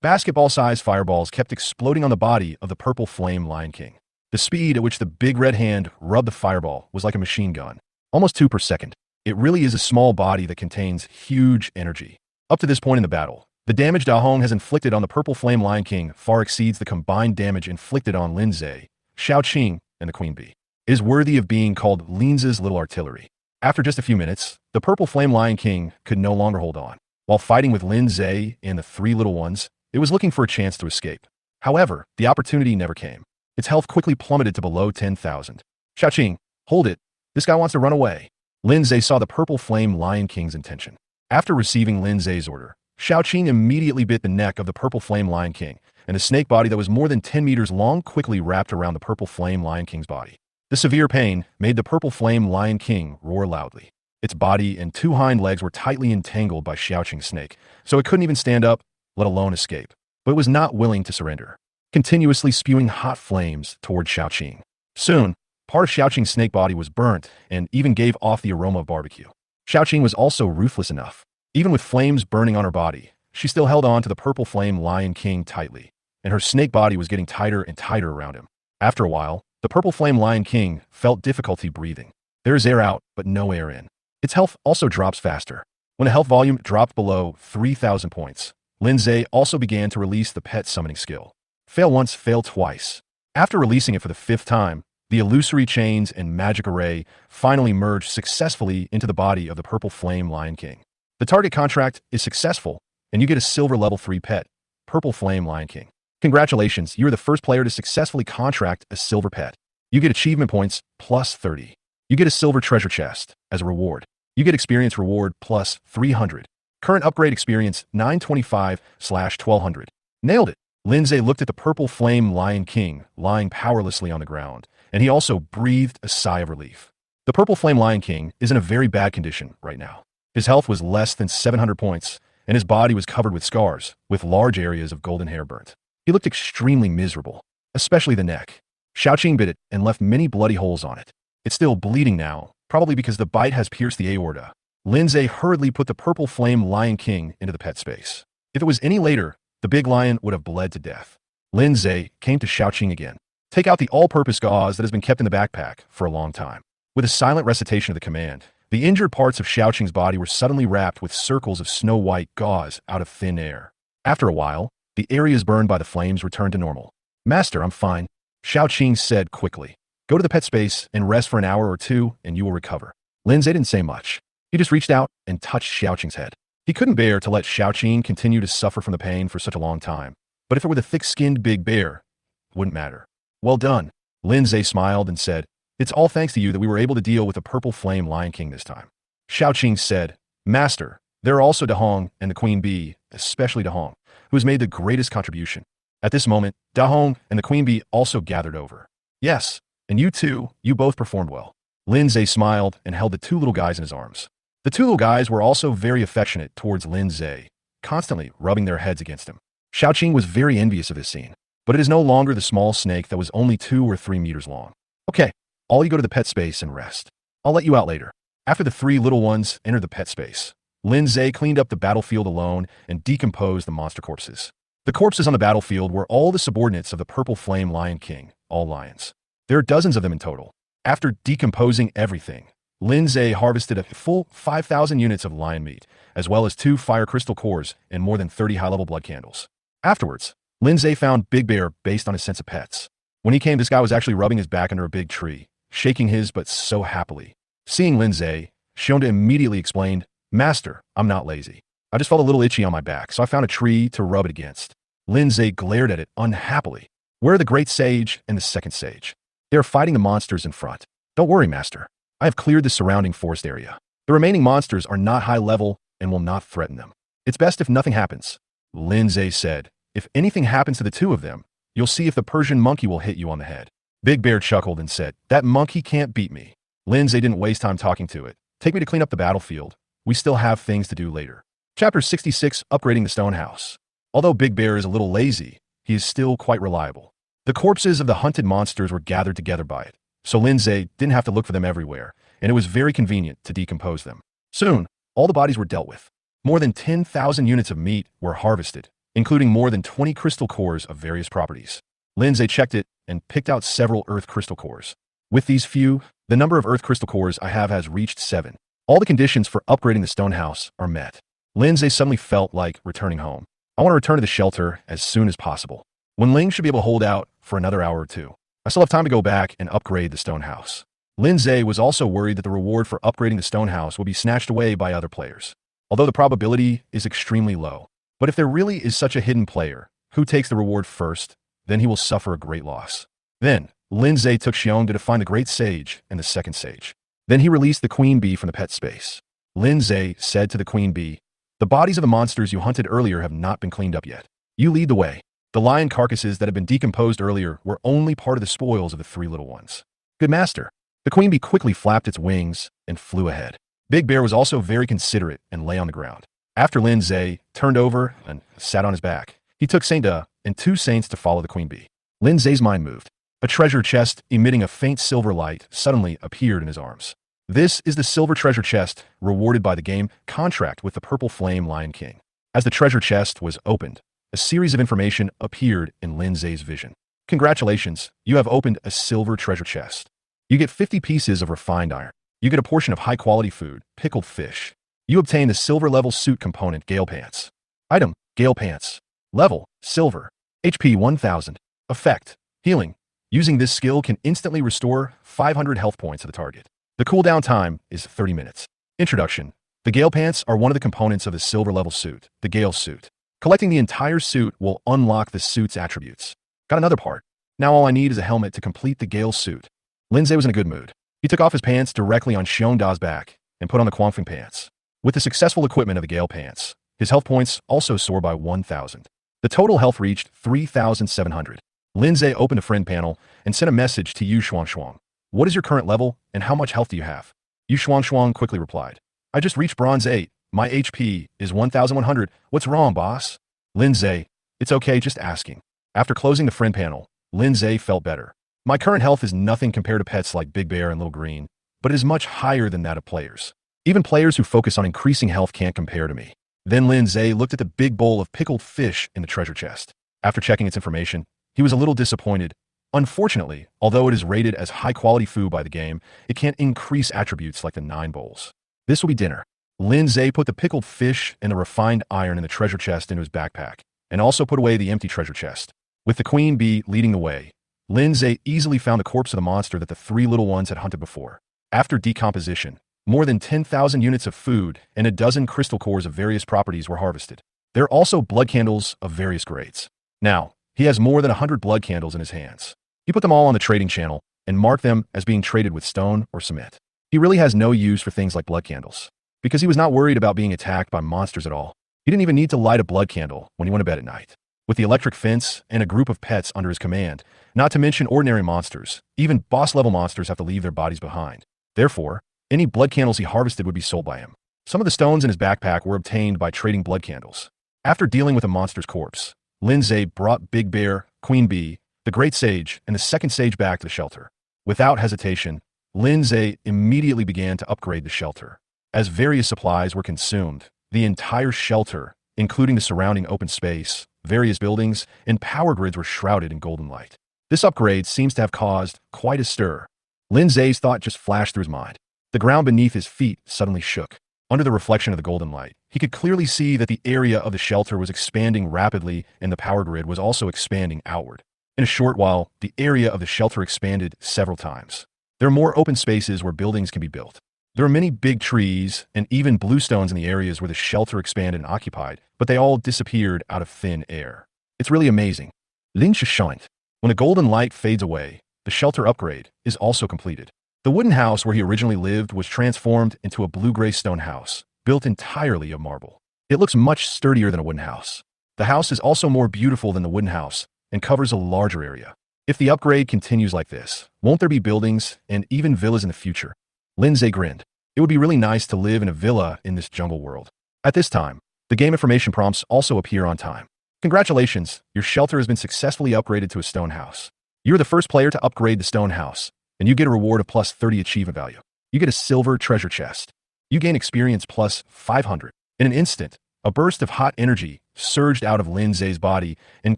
Basketball-sized fireballs kept exploding on the body of the Purple Flame Lion King. The speed at which the big red hand rubbed the fireball was like a machine gun, almost 2 per second. It really is a small body that contains huge energy. Up to this point in the battle, the damage Da Hong has inflicted on the Purple Flame Lion King far exceeds the combined damage inflicted on Lin Zhe, Xiao Qing, and the Queen Bee. It is worthy of being called Lin's little artillery. After just a few minutes, the Purple Flame Lion King could no longer hold on. While fighting with Lin Zhe and the 3 little ones, it was looking for a chance to escape. However, the opportunity never came. Its health quickly plummeted to below 10,000. Xiao Qing, hold it. This guy wants to run away. Lin Zhe saw the Purple Flame Lion King's intention. After receiving Lin Zhe's order, Xiao Qing immediately bit the neck of the Purple Flame Lion King, and a snake body that was more than 10 meters long quickly wrapped around the Purple Flame Lion King's body. The severe pain made the Purple Flame Lion King roar loudly. Its body and 2 hind legs were tightly entangled by Xiao Qing's snake, so it couldn't even stand up, let alone escape. But it was not willing to surrender, continuously spewing hot flames toward Xiao Qing. Soon, part of Xiao Qing's snake body was burnt and even gave off the aroma of barbecue. Xiao Qing was also ruthless enough. Even with flames burning on her body, she still held on to the Purple Flame Lion King tightly, and her snake body was getting tighter and tighter around him. After a while, the Purple Flame Lion King felt difficulty breathing. There is air out, but no air in. Its health also drops faster. When the health volume dropped below 3,000 points, Lin Zhe also began to release the pet summoning skill. Fail once, fail twice. After releasing it for the 5th time, the illusory chains and magic array finally merged successfully into the body of the Purple Flame Lion King. The target contract is successful, and you get a Silver level 3 pet, Purple Flame Lion King. Congratulations, you are the first player to successfully contract a silver pet. You get achievement points plus 30. You get a silver treasure chest as a reward. You get experience reward plus 300. Current upgrade experience 925/1200. Nailed it. Lin Zhe looked at the Purple Flame Lion King lying powerlessly on the ground, and he also breathed a sigh of relief. The Purple Flame Lion King is in a very bad condition right now. His health was less than 700 points, and his body was covered with scars, with large areas of golden hair burnt. He looked extremely miserable, especially the neck. Xiao Qing bit it and left many bloody holes on it. It's still bleeding now, probably because the bite has pierced the aorta. Lin Zhe hurriedly put the Purple Flame Lion King into the pet space. If it was any later, the big lion would have bled to death. Lin Zhe came to Xiao Qing again. Take out the all-purpose gauze that has been kept in the backpack for a long time. With a silent recitation of the command, the injured parts of Xiao Qing's body were suddenly wrapped with circles of snow-white gauze out of thin air. After a while, the areas burned by the flames returned to normal. Master, I'm fine, Xiao Qing said quickly. Go to the pet space and rest for an hour or 2 and you will recover. Lin Zhe didn't say much. He just reached out and touched Xiao Qing's head. He couldn't bear to let Xiao Qing continue to suffer from the pain for such a long time. But if it were the thick-skinned big bear, it wouldn't matter. Well done. Lin Zhe smiled and said, it's all thanks to you that we were able to deal with the Purple Flame Lion King this time. Xiao Qing said, Master, there are also Da Hong and the Queen Bee, especially Da Hong, who has made the greatest contribution. At this moment, Da Hong and the Queen Bee also gathered over. Yes, and you too, you both performed well. Lin Zhe smiled and held the 2 little guys in his arms. The 2 little guys were also very affectionate towards Lin Zhe, constantly rubbing their heads against him. Xiao Qing was very envious of this scene, but it is no longer the small snake that was only 2 or 3 meters long. Okay, all you go to the pet space and rest. I'll let you out later. After the 3 little ones entered the pet space, Lin Zhe cleaned up the battlefield alone and decomposed the monster corpses. The corpses on the battlefield were all the subordinates of the Purple Flame Lion King, all lions. There are dozens of them in total. After decomposing everything, Lin Zhe harvested a full 5,000 units of lion meat, as well as 2 fire crystal cores and more than 30 high-level blood candles. Afterwards, Lin Zhe found Big Bear based on his sense of pets. When he came, this guy was actually rubbing his back under a big tree, shaking his butt so happily. Seeing Lin Zhe, Shionda immediately explained, Master, I'm not lazy. I just felt a little itchy on my back, so I found a tree to rub it against. Lindsay glared at it unhappily. Where are the great sage and the second sage? They are fighting the monsters in front. Don't worry, master. I have cleared the surrounding forest area. The remaining monsters are not high level and will not threaten them. It's best if nothing happens. Lindsay said, if anything happens to the two of them, you'll see if the Persian monkey will hit you on the head. Big Bear chuckled and said, that monkey can't beat me. Lindsay didn't waste time talking to it. Take me to clean up the battlefield. We still have things to do later. Chapter 66, Upgrading the Stone House. Although Big Bear is a little lazy, he is still quite reliable. The corpses of the hunted monsters were gathered together by it, so Lindsay didn't have to look for them everywhere, and it was very convenient to decompose them. Soon, all the bodies were dealt with. More than 10,000 units of meat were harvested, including more than 20 crystal cores of various properties. Lindsay checked it and picked out several earth crystal cores. With these few, the number of earth crystal cores I have has reached 7. All the conditions for upgrading the stone house are met. Lindsay suddenly felt like returning home. I want to return to the shelter as soon as possible. Wen Ling should be able to hold out for another hour or two. I still have time to go back and upgrade the stone house. Lindsay was also worried that the reward for upgrading the stone house will be snatched away by other players, although the probability is extremely low. But if there really is such a hidden player who takes the reward first, then he will suffer a great loss. Then, Lindsay took Xiong to find the great sage and the second sage. Then he released the queen bee from the pet space. Lindsay said to the queen bee, the bodies of the monsters you hunted earlier have not been cleaned up yet. You lead the way. The lion carcasses that had been decomposed earlier were only part of the spoils of the 3 little ones. Good master. The queen bee quickly flapped its wings and flew ahead. Big Bear was also very considerate and lay on the ground. After Lindsay turned over and sat on his back, he took Saint and 2 saints to follow the queen bee. Lindsay's mind moved. A treasure chest emitting a faint silver light suddenly appeared in his arms. This is the silver treasure chest rewarded by the game contract with the Purple Flame Lion King. As the treasure chest was opened, a series of information appeared in Lindsay's vision. Congratulations, you have opened a silver treasure chest. You get 50 pieces of refined iron. You get a portion of high-quality food, pickled fish. You obtain the silver-level suit component, Gale Pants. Item, Gale Pants. Level, Silver. HP 1000. Effect, Healing. Using this skill can instantly restore 500 health points to the target. The cooldown time is 30 minutes. Introduction. The Gale Pants are one of the components of the silver-level suit, the Gale Suit. Collecting the entire suit will unlock the suit's attributes. Got another part. Now all I need is a helmet to complete the Gale Suit. Lindsay was in a good mood. He took off his pants directly on Xiongda's back and put on the Quangfeng pants. With the successful equipment of the Gale Pants, his health points also soar by 1,000. The total health reached 3,700. Lindsay opened a friend panel and sent a message to Yu Shuangshuang. What is your current level and how much health do you have? Yu Shuangshuang quickly replied. I just reached bronze 8. My HP is 1,100. What's wrong, boss? Lindsay, it's okay, just asking. After closing the friend panel, Lindsay felt better. My current health is nothing compared to pets like Big Bear and Little Green, but it is much higher than that of players. Even players who focus on increasing health can't compare to me. Then Lindsay looked at the big bowl of pickled fish in the treasure chest. After checking its information, he was a little disappointed. Unfortunately, although it is rated as high-quality food by the game, it can't increase attributes like the 9 bowls. This will be dinner. Lindsay put the pickled fish and the refined iron in the treasure chest into his backpack, and also put away the empty treasure chest. With the queen bee leading the way, Lindsay easily found the corpse of the monster that the 3 little ones had hunted before. After decomposition, more than 10,000 units of food and a dozen crystal cores of various properties were harvested. There are also blood candles of various grades. Now, he has more than 100 blood candles in his hands. He put them all on the trading channel and marked them as being traded with stone or cement. He really has no use for things like blood candles, because he was not worried about being attacked by monsters at all. He didn't even need to light a blood candle when he went to bed at night. With the electric fence and a group of pets under his command, not to mention ordinary monsters, even boss-level monsters have to leave their bodies behind. Therefore, any blood candles he harvested would be sold by him. Some of the stones in his backpack were obtained by trading blood candles. After dealing with a monster's corpse, Lindsay brought Big Bear, Queen Bee, the Great Sage, and the second sage back to the shelter. Without hesitation, Lindsay immediately began to upgrade the shelter. As various supplies were consumed, the entire shelter, including the surrounding open space, various buildings, and power grids were shrouded in golden light. This upgrade seems to have caused quite a stir. Lindsay's thought just flashed through his mind. The ground beneath his feet suddenly shook. Under the reflection of the golden light, he could clearly see that the area of the shelter was expanding rapidly and the power grid was also expanding outward. In a short while, the area of the shelter expanded several times. There are more open spaces where buildings can be built. There are many big trees and even bluestones in the areas where the shelter expanded and occupied, but they all disappeared out of thin air. It's really amazing. Ling scheint. When a golden light fades away, the shelter upgrade is also completed. The wooden house where he originally lived was transformed into a blue-gray stone house, built entirely of marble. It looks much sturdier than a wooden house. The house is also more beautiful than the wooden house and covers a larger area. If the upgrade continues like this, won't there be buildings and even villas in the future? Lindsay grinned. It would be really nice to live in a villa in this jungle world. At this time, the game information prompts also appear on time. Congratulations, your shelter has been successfully upgraded to a stone house. You're the first player to upgrade the stone house, and you get a reward of plus 30 achievement value. You get a silver treasure chest. You gain experience plus 500. In an instant, a burst of hot energy surged out of Lindsay's body and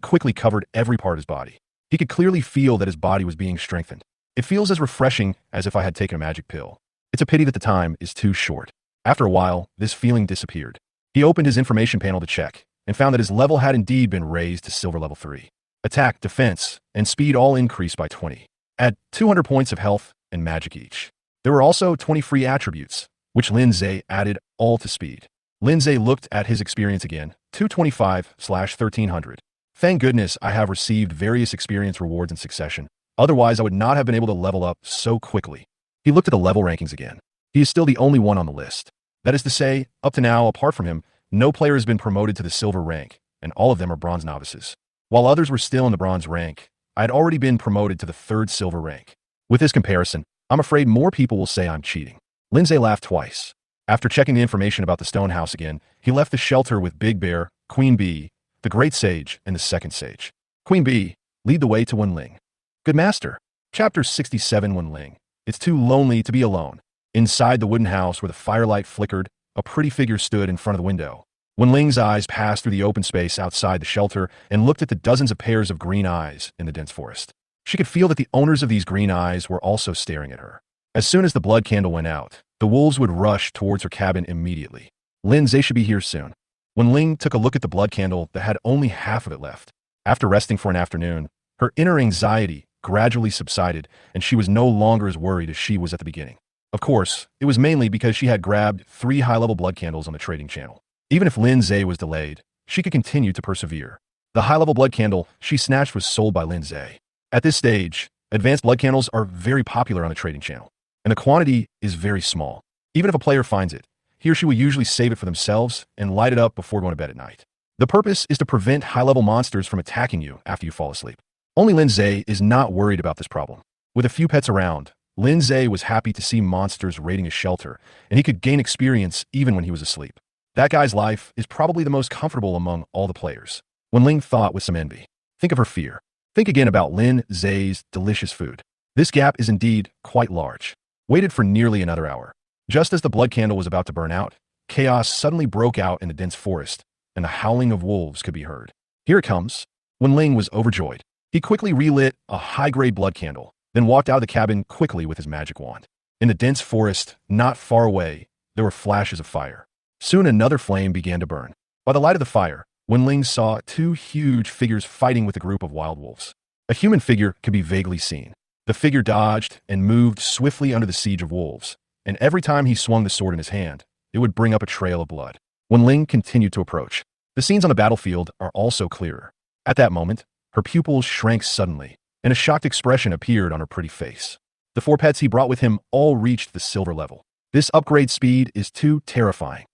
quickly covered every part of his body. He could clearly feel that his body was being strengthened. It feels as refreshing as if I had taken a magic pill. It's a pity that the time is too short. After a while, this feeling disappeared. He opened his information panel to check and found that his level had indeed been raised to silver level 3. Attack, defense, and speed all increased by 20. Add 200 points of health and magic each. There were also 20 free attributes, which Lindsay added all to speed. Lindsay looked at his experience again, 225/1300. Thank goodness I have received various experience rewards in succession. Otherwise, I would not have been able to level up so quickly. He looked at the level rankings again. He is still the only one on the list. That is to say, up to now, apart from him, no player has been promoted to the silver rank, and all of them are bronze novices. While others were still in the bronze rank, I had already been promoted to the 3rd silver rank. With this comparison, I'm afraid more people will say I'm cheating. Lindsay laughed twice. After checking the information about the stone house again, he left the shelter with Big Bear, Queen Bee, the Great Sage, and the Second Sage. Queen Bee, lead the way to Wenling. Good master. Chapter 67 Wenling. It's too lonely to be alone. Inside the wooden house where the firelight flickered, a pretty figure stood in front of the window. Wenling's eyes passed through the open space outside the shelter and looked at the dozens of pairs of green eyes in the dense forest. She could feel that the owners of these green eyes were also staring at her. As soon as the blood candle went out, the wolves would rush towards her cabin immediately. Lindsay should be here soon. Wenling took a look at the blood candle that had only half of it left. After resting for an afternoon, her inner anxiety gradually subsided and she was no longer as worried as she was at the beginning. Of course, it was mainly because she had grabbed 3 high-level blood candles on the trading channel. Even if Lindsay was delayed, she could continue to persevere. The high-level blood candle she snatched was sold by Lindsay. At this stage, advanced blood candles are very popular on the trading channel, and the quantity is very small. Even if a player finds it, he or she will usually save it for themselves and light it up before going to bed at night. The purpose is to prevent high-level monsters from attacking you after you fall asleep. Only Lindsay is not worried about this problem. With a few pets around, Lindsay was happy to see monsters raiding his shelter, and he could gain experience even when he was asleep. That guy's life is probably the most comfortable among all the players. Wenling thought with some envy. Think of her fear. Think again about Lindsay's delicious food. This gap is indeed quite large. Waited for nearly another hour. Just as the blood candle was about to burn out, chaos suddenly broke out in the dense forest, and the howling of wolves could be heard. Here it comes. Wenling was overjoyed. He quickly relit a high-grade blood candle, then walked out of the cabin quickly with his magic wand. In the dense forest, not far away, there were flashes of fire. Soon another flame began to burn. By the light of the fire, Wenling saw 2 huge figures fighting with a group of wild wolves. A human figure could be vaguely seen. The figure dodged and moved swiftly under the siege of wolves, and every time he swung the sword in his hand, it would bring up a trail of blood. Wenling continued to approach. The scenes on the battlefield are also clearer. At that moment, her pupils shrank suddenly, and a shocked expression appeared on her pretty face. The 4 pets he brought with him all reached the silver level. This upgrade speed is too terrifying.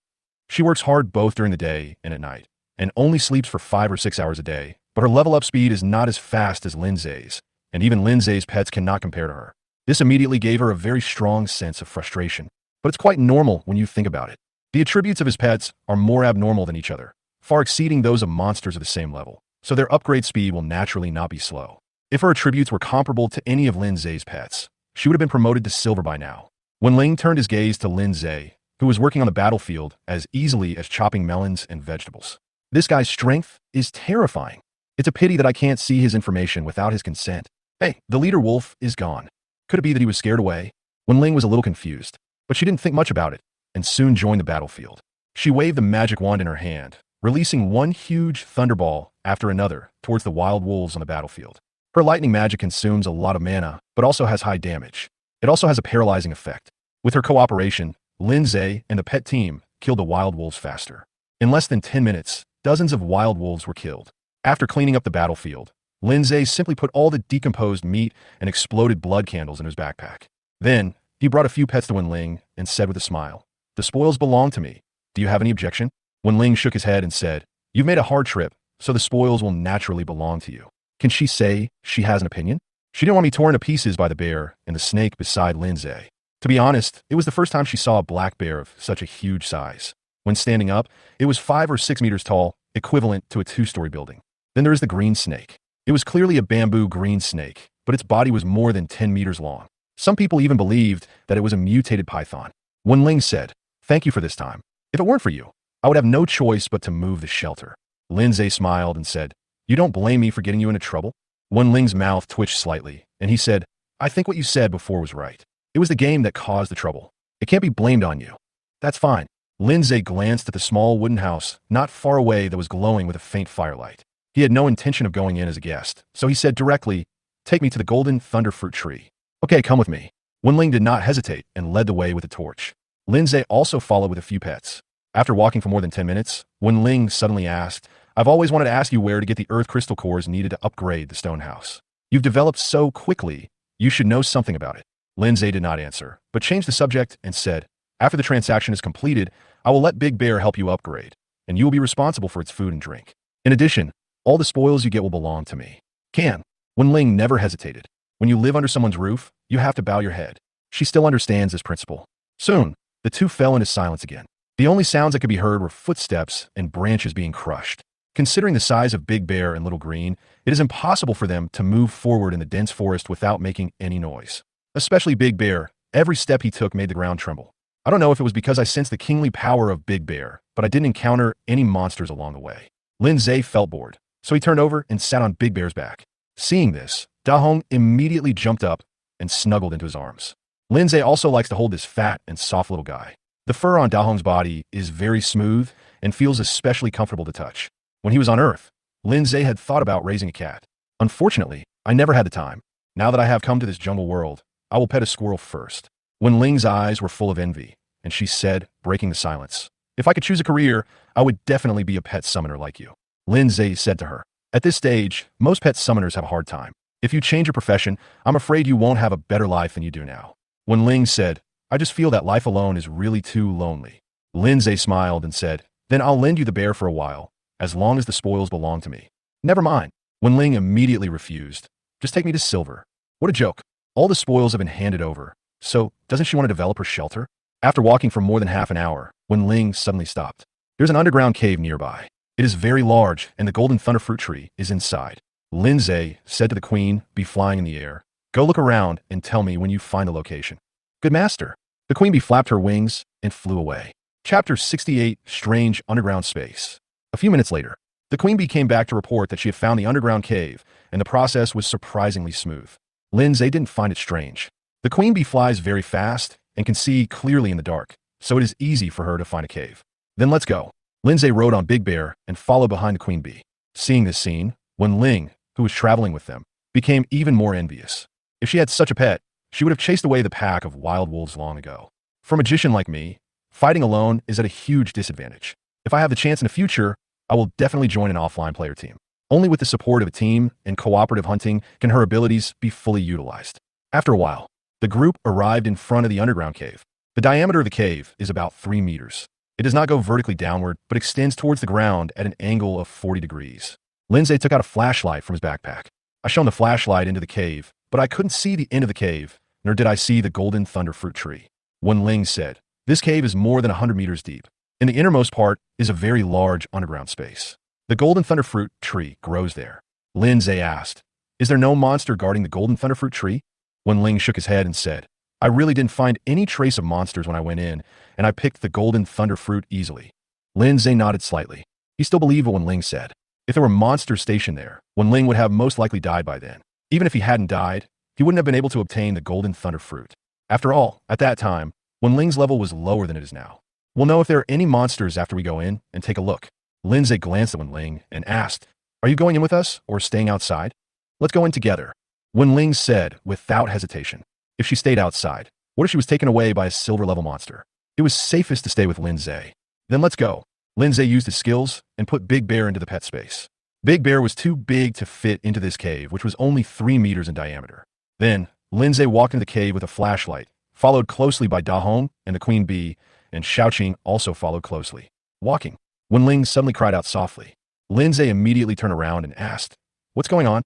She works hard both during the day and at night, and only sleeps for 5 or 6 hours a day, but her level up speed is not as fast as Lindsay's, and even Lindsay's pets cannot compare to her. This immediately gave her a very strong sense of frustration, but it's quite normal when you think about it. The attributes of his pets are more abnormal than each other, far exceeding those of monsters of the same level, so their upgrade speed will naturally not be slow. If her attributes were comparable to any of Lindsay's pets, she would have been promoted to silver by now. Wenling turned his gaze to Lindsay, who was working on the battlefield as easily as chopping melons and vegetables. This guy's strength is terrifying. It's a pity that I can't see his information without his consent. Hey, the leader wolf is gone. Could it be that he was scared away? Wenling was a little confused, but she didn't think much about it, and soon joined the battlefield. She waved the magic wand in her hand, releasing one huge thunderball after another towards the wild wolves on the battlefield. Her lightning magic consumes a lot of mana, but also has high damage. It also has a paralyzing effect. With her cooperation, Lindsay and the pet team killed the wild wolves faster. In less than 10 minutes, dozens of wild wolves were killed. After cleaning up the battlefield, Lindsay simply put all the decomposed meat and exploded blood candles in his backpack. Then, he brought a few pets to Wenling and said with a smile, "The spoils belong to me. Do you have any objection?" Wenling shook his head and said, "You've made a hard trip, so the spoils will naturally belong to you." Can she say she has an opinion? She didn't want me torn to pieces by the bear and the snake beside Lindsay. To be honest, it was the first time she saw a black bear of such a huge size. When standing up, it was 5 or 6 meters tall, equivalent to a 2-story building. Then there is the green snake. It was clearly a bamboo green snake, but its body was more than 10 meters long. Some people even believed that it was a mutated python. Wenling said, "Thank you for this time. If it weren't for you, I would have no choice but to move the shelter." Lindsay smiled and said, "You don't blame me for getting you into trouble?" Wenling's mouth twitched slightly, and he said, "I think what you said before was right. It was the game that caused the trouble. It can't be blamed on you." "That's fine." Lindsay glanced at the small wooden house not far away that was glowing with a faint firelight. He had no intention of going in as a guest, so he said directly, "Take me to the golden thunderfruit tree." "Okay, come with me." Wenling did not hesitate and led the way with a torch. Lindsay also followed with a few pets. After walking for more than 10 minutes, Wenling suddenly asked, "I've always wanted to ask you where to get the earth crystal cores needed to upgrade the stone house. You've developed so quickly, you should know something about it." Lindsay did not answer, but changed the subject and said, "After the transaction is completed, I will let Big Bear help you upgrade, and you will be responsible for its food and drink. In addition, all the spoils you get will belong to me." Can. Wenling never hesitated. When you live under someone's roof, you have to bow your head. She still understands this principle. Soon, the two fell into silence again. The only sounds that could be heard were footsteps and branches being crushed. Considering the size of Big Bear and Little Green, it is impossible for them to move forward in the dense forest without making any noise. Especially Big Bear. Every step he took made the ground tremble. I don't know if it was because I sensed the kingly power of Big Bear, but I didn't encounter any monsters along the way. Lindsay felt bored, so he turned over and sat on Big Bear's back. Seeing this, Dahong immediately jumped up and snuggled into his arms. Lindsay also likes to hold this fat and soft little guy. The fur on Dahong's body is very smooth and feels especially comfortable to touch. When he was on Earth, Lindsay had thought about raising a cat. Unfortunately, I never had the time. Now that I have come to this jungle world, I will pet a squirrel first. Wenling's eyes were full of envy, and she said, breaking the silence, "If I could choose a career, I would definitely be a pet summoner like you." Lindsay said to her, "At this stage, most pet summoners have a hard time. If you change your profession, I'm afraid you won't have a better life than you do now." Wenling said, "I just feel that life alone is really too lonely." Lindsay smiled and said, "Then I'll lend you the bear for a while, as long as the spoils belong to me." "Never mind." Wenling immediately refused. "Just take me to Silver." What a joke. All the spoils have been handed over, so doesn't she want to develop her shelter? After walking for more than half an hour, Wenling suddenly stopped. There's an underground cave nearby. It is very large, and the golden thunderfruit tree is inside. Lindsay said to the queen, "Be flying in the air. Go look around and tell me when you find the location." "Good master." The queen bee flapped her wings and flew away. Chapter 68, Strange Underground Space. A few minutes later, the queen bee came back to report that she had found the underground cave, and the process was surprisingly smooth. Lindsay didn't find it strange. The queen bee flies very fast and can see clearly in the dark, so it is easy for her to find a cave. "Then let's go." Lindsay rode on Big Bear and followed behind the queen bee. Seeing this scene, Wenling, who was traveling with them, became even more envious. If she had such a pet, she would have chased away the pack of wild wolves long ago. For a magician like me, fighting alone is at a huge disadvantage. If I have the chance in the future, I will definitely join an offline player team. Only with the support of a team and cooperative hunting can her abilities be fully utilized. After a while, the group arrived in front of the underground cave. The diameter of the cave is about 3 meters. It does not go vertically downward, but extends towards the ground at an angle of 40 degrees. Lindsay took out a flashlight from his backpack. I shone the flashlight into the cave, but I couldn't see the end of the cave, nor did I see the golden thunderfruit tree. Wenling said, "This cave is more than 100 meters deep. In the innermost part is a very large underground space. The golden thunderfruit tree grows there." Lindsay asked, "Is there no monster guarding the golden thunderfruit tree?" Wenling shook his head and said, "I really didn't find any trace of monsters when I went in, and I picked the golden thunderfruit easily." Lindsay nodded slightly. He still believed what Wenling said. If there were monsters stationed there, Wenling would have most likely died by then. Even if he hadn't died, he wouldn't have been able to obtain the golden thunderfruit. After all, at that time, Wenling's level was lower than it is now. "We'll know if there are any monsters after we go in and take a look." Lindsay glanced at Wenling and asked, "Are you going in with us or staying outside?" "Let's go in together," Wenling said without hesitation. If she stayed outside, What if she was taken away by a silver-level monster? It was safest to stay with Lindsay. Then let's go. Lindsay used his skills and put Big Bear into the pet space. Big Bear was too big to fit into this cave, which was only 3 meters in diameter. Then, Lindsay walked into the cave with a flashlight, followed closely by Da Hong and the Queen Bee, and Xiaoqing also followed closely. Walking. Wen Ling suddenly cried out softly. Lindsay immediately turned around and asked, "What's going on?"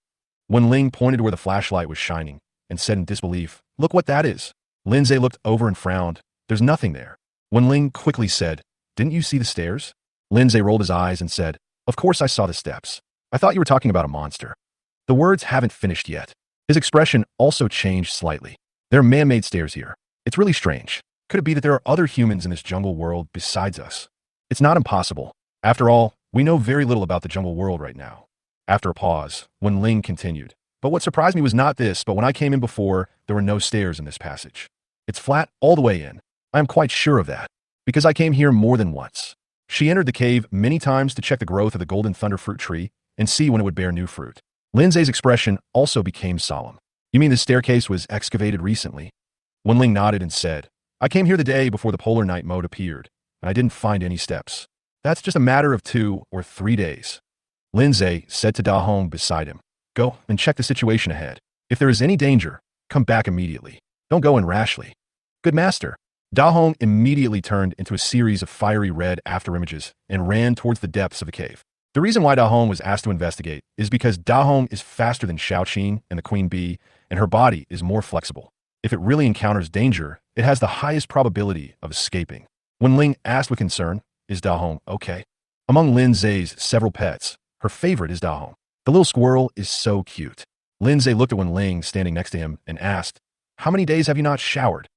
Wen Ling pointed to where the flashlight was shining and said in disbelief, "Look what that is." Lindsay looked over and frowned. "There's nothing there." Wen Ling quickly said, "Didn't you see the stairs?" Lindsay rolled his eyes and said, "Of course I saw the steps. I thought you were talking about a monster." The words haven't finished yet. His expression also changed slightly. "There are man-made stairs here. It's really strange. Could it be that there are other humans in this jungle world besides us? It's not impossible. After all, we know very little about the jungle world right now." After a pause, Wen Ling continued, "But what surprised me was not this, but when I came in before, there were no stairs in this passage. It's flat all the way in. I am quite sure of that, because I came here more than once." She entered the cave many times to check the growth of the golden thunder fruit tree and see when it would bear new fruit. Lindsay's expression also became solemn. "You mean this staircase was excavated recently?" Wen Ling nodded and said, "I came here the day before the polar night mode appeared, and I didn't find any steps. That's just a matter of 2 or 3 days." Lindsay said to Da Hong beside him, "Go and check the situation ahead. If there is any danger, come back immediately. Don't go in rashly." "Good master." Da Hong immediately turned into a series of fiery red afterimages and ran towards the depths of the cave. The reason why Da Hong was asked to investigate is because Da Hong is faster than Xiaoqing and the Queen Bee, and her body is more flexible. If it really encounters danger, it has the highest probability of escaping. When Ling asked with concern, "Is Da Hong okay?" Among Lindsay's several pets, her favorite is Da Hong. The little squirrel is so cute. Lindsay looked at Wen Ling standing next to him and asked, "How many days have you not showered?"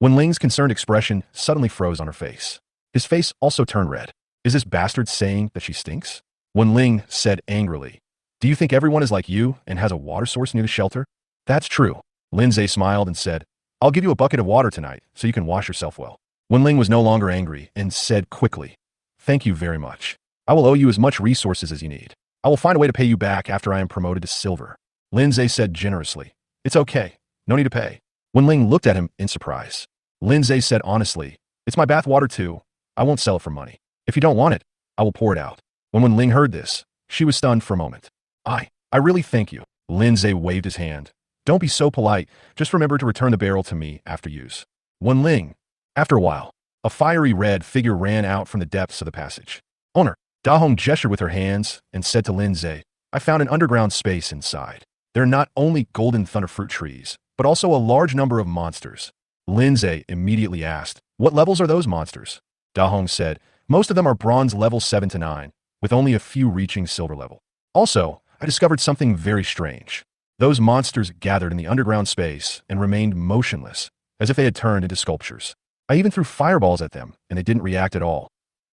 Wen Ling's concerned expression suddenly froze on her face. His face also turned red. "Is this bastard saying that she stinks?" Wen Ling said angrily, "Do you think everyone is like you and has a water source near the shelter?" "That's true." Lindsay smiled and said, "I'll give you a bucket of water tonight so you can wash yourself well." Wen Ling was no longer angry and said quickly, "Thank you very much. I will owe you as much resources as you need. I will find a way to pay you back after I am promoted to silver." Lindsay said generously, "It's okay. No need to pay." Wen Ling looked at him in surprise. Lindsay said honestly, "It's my bath water too. I won't sell it for money. If you don't want it, I will pour it out." When Wen Ling heard this, she was stunned for a moment. I really thank you." Lindsay waved his hand. "Don't be so polite. Just remember to return the barrel to me after use." Wen Ling. After a while, a fiery red figure ran out from the depths of the passage. "Owner." Da Hong gestured with her hands and said to Lindsay, "I found an underground space inside. There are not only golden thunder fruit trees, but also a large number of monsters." Lindsay immediately asked, "What levels are those monsters?" Da Hong said, "Most of them are bronze level 7 to 9, with only a few reaching silver level. Also, I discovered something very strange. Those monsters gathered in the underground space and remained motionless, as if they had turned into sculptures. I even threw fireballs at them, and they didn't react at all."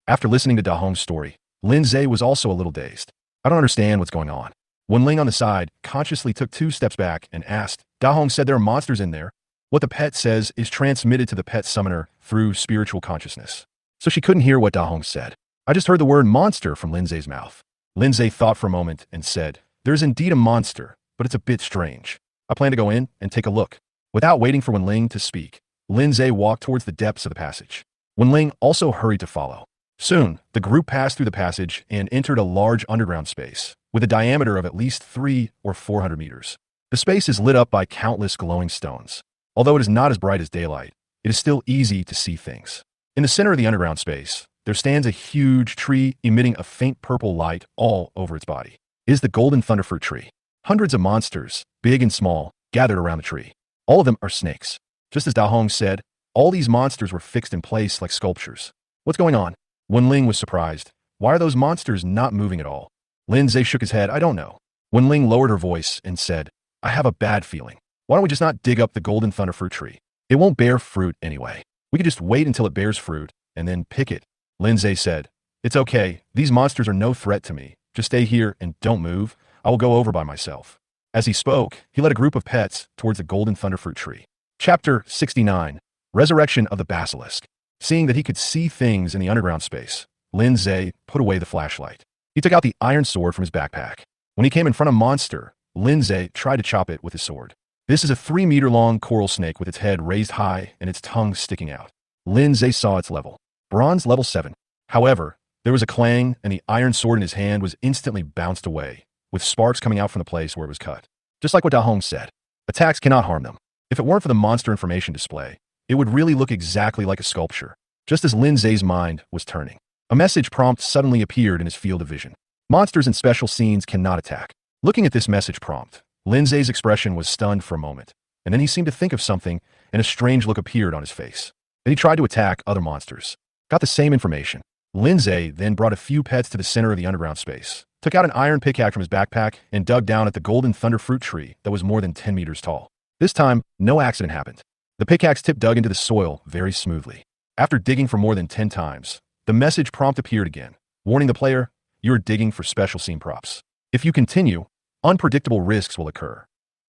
After listening to Da Hong's story, Lindsay was also a little dazed. "I don't understand what's going on." Wen Ling on the side consciously took 2 steps back and asked, "Da Hong said there are monsters in there. What the pet says is transmitted to the pet summoner through spiritual consciousness." So she couldn't hear what Da Hong said. "I just heard the word monster from Lindsay's mouth." Lindsay thought for a moment and said, "There is indeed a monster, but it's a bit strange. I plan to go in and take a look." Without waiting for Wen Ling to speak, Lindsay walked towards the depths of the passage. Wen Ling also hurried to follow. Soon, the group passed through the passage and entered a large underground space, with a diameter of at least 300 or 400 meters. The space is lit up by countless glowing stones. Although it is not as bright as daylight, it is still easy to see things. In the center of the underground space, there stands a huge tree emitting a faint purple light all over its body. It is the golden thunderfruit tree. Hundreds of monsters, big and small, gathered around the tree. All of them are snakes. Just as Da Hong said, all these monsters were fixed in place like sculptures. "What's going on?" Wen Ling was surprised. "Why are those monsters not moving at all?" Lindsay shook his head. "I don't know." Wen Ling lowered her voice and said, "I have a bad feeling. Why don't we just not dig up the golden thunder fruit tree? It won't bear fruit anyway. We could just wait until it bears fruit and then pick it." Lindsay said, "It's okay. These monsters are no threat to me. Just stay here and don't move. I will go over by myself." As he spoke, he led a group of pets towards the golden thunder fruit tree. Chapter 69. Resurrection of the Basilisk. Seeing that he could see things in the underground space, Lindsay put away the flashlight. He took out the iron sword from his backpack. When he came in front of a monster, Lindsay tried to chop it with his sword. This is a 3-meter-long coral snake with its head raised high and its tongue sticking out. Lindsay saw its level. Bronze level 7. However, there was a clang, and the iron sword in his hand was instantly bounced away, with sparks coming out from the place where it was cut. Just like what Da Hong said, attacks cannot harm them. If it weren't for the monster information display, it would really look exactly like a sculpture. Just as Lindsay's mind was turning, a message prompt suddenly appeared in his field of vision. Monsters in special scenes cannot attack. Looking at this message prompt, Lindsay's expression was stunned for a moment, and then he seemed to think of something, and a strange look appeared on his face. Then he tried to attack other monsters. Got the same information. Lindsay then brought a few pets to the center of the underground space, took out an iron pickaxe from his backpack, and dug down at the golden thunder fruit tree that was more than 10 meters tall. This time, no accident happened. The pickaxe tip dug into the soil very smoothly. After digging for more than 10 times, the message prompt appeared again, warning the player, "You are digging for special scene props. If you continue, unpredictable risks will occur."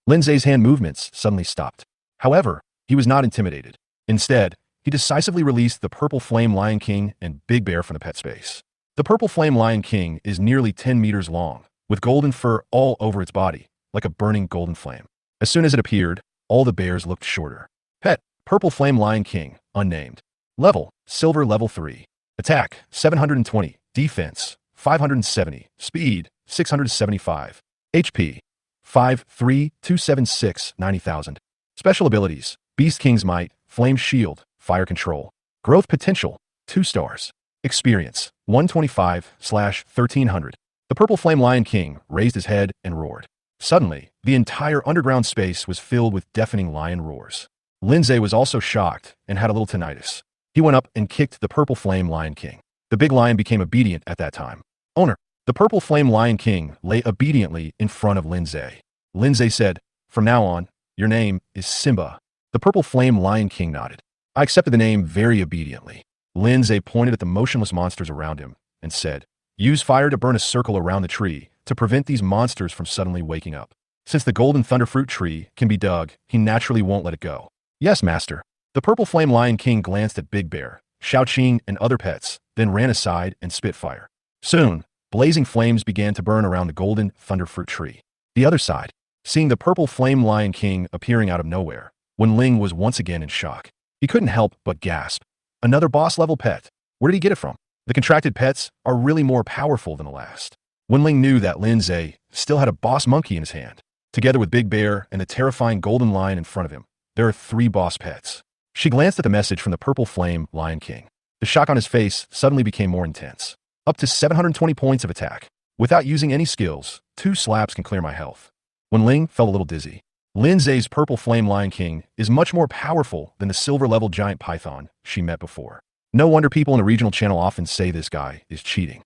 Lindsay's hand movements suddenly stopped. However, he was not intimidated. Instead, he decisively released the Purple Flame Lion King and Big Bear from the pet space. The Purple Flame Lion King is nearly 10 meters long, with golden fur all over its body, like a burning golden flame. As soon as it appeared, all the bears looked shorter. Pet, Purple Flame Lion King, unnamed. Level, Silver level 3. Attack, 720. Defense, 570. Speed, 675. HP, 53276 90,000. Special abilities, Beast King's Might, Flame Shield, Fire Control. Growth Potential, 2 stars. Experience, 125/1300. The Purple Flame Lion King raised his head and roared. Suddenly, the entire underground space was filled with deafening lion roars. Lindsay was also shocked and had a little tinnitus. He went up and kicked the Purple Flame Lion King. The big lion became obedient at that time. Owner, the Purple Flame Lion King lay obediently in front of Lindsay. Lindsay said, "From now on, your name is Simba." The Purple Flame Lion King nodded. "I accepted the name very obediently." Lindsay pointed at the motionless monsters around him and said, "Use fire to burn a circle around the tree to prevent these monsters from suddenly waking up. Since the golden thunder fruit tree can be dug, he naturally won't let it go." "Yes, master." The Purple Flame Lion King glanced at Big Bear, Xiaoqing, and other pets, then ran aside and spit fire. Soon, blazing flames began to burn around the golden thunder fruit tree. The other side, seeing the Purple Flame Lion King appearing out of nowhere, Wen Ling was once again in shock. He couldn't help but gasp. Another boss-level pet. Where did he get it from? The contracted pets are really more powerful than the last. Wen Ling knew that Lindsay still had a boss monkey in his hand. Together with Big Bear and the terrifying golden lion in front of him, there are 3 boss pets. She glanced at the message from the Purple Flame Lion King. The shock on his face suddenly became more intense. Up to 720 points of attack. Without using any skills, 2 slaps can clear my health. Wen Ling felt a little dizzy. Lindsay's Purple Flame Lion King is much more powerful than the silver-level giant python she met before. No wonder people in the regional channel often say this guy is cheating.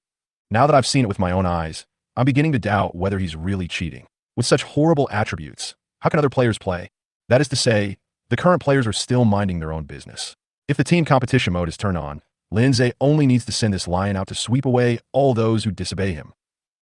Now that I've seen it with my own eyes, I'm beginning to doubt whether he's really cheating. With such horrible attributes, how can other players play? That is to say, the current players are still minding their own business. If the team competition mode is turned on, Lindsay only needs to send this lion out to sweep away all those who disobey him.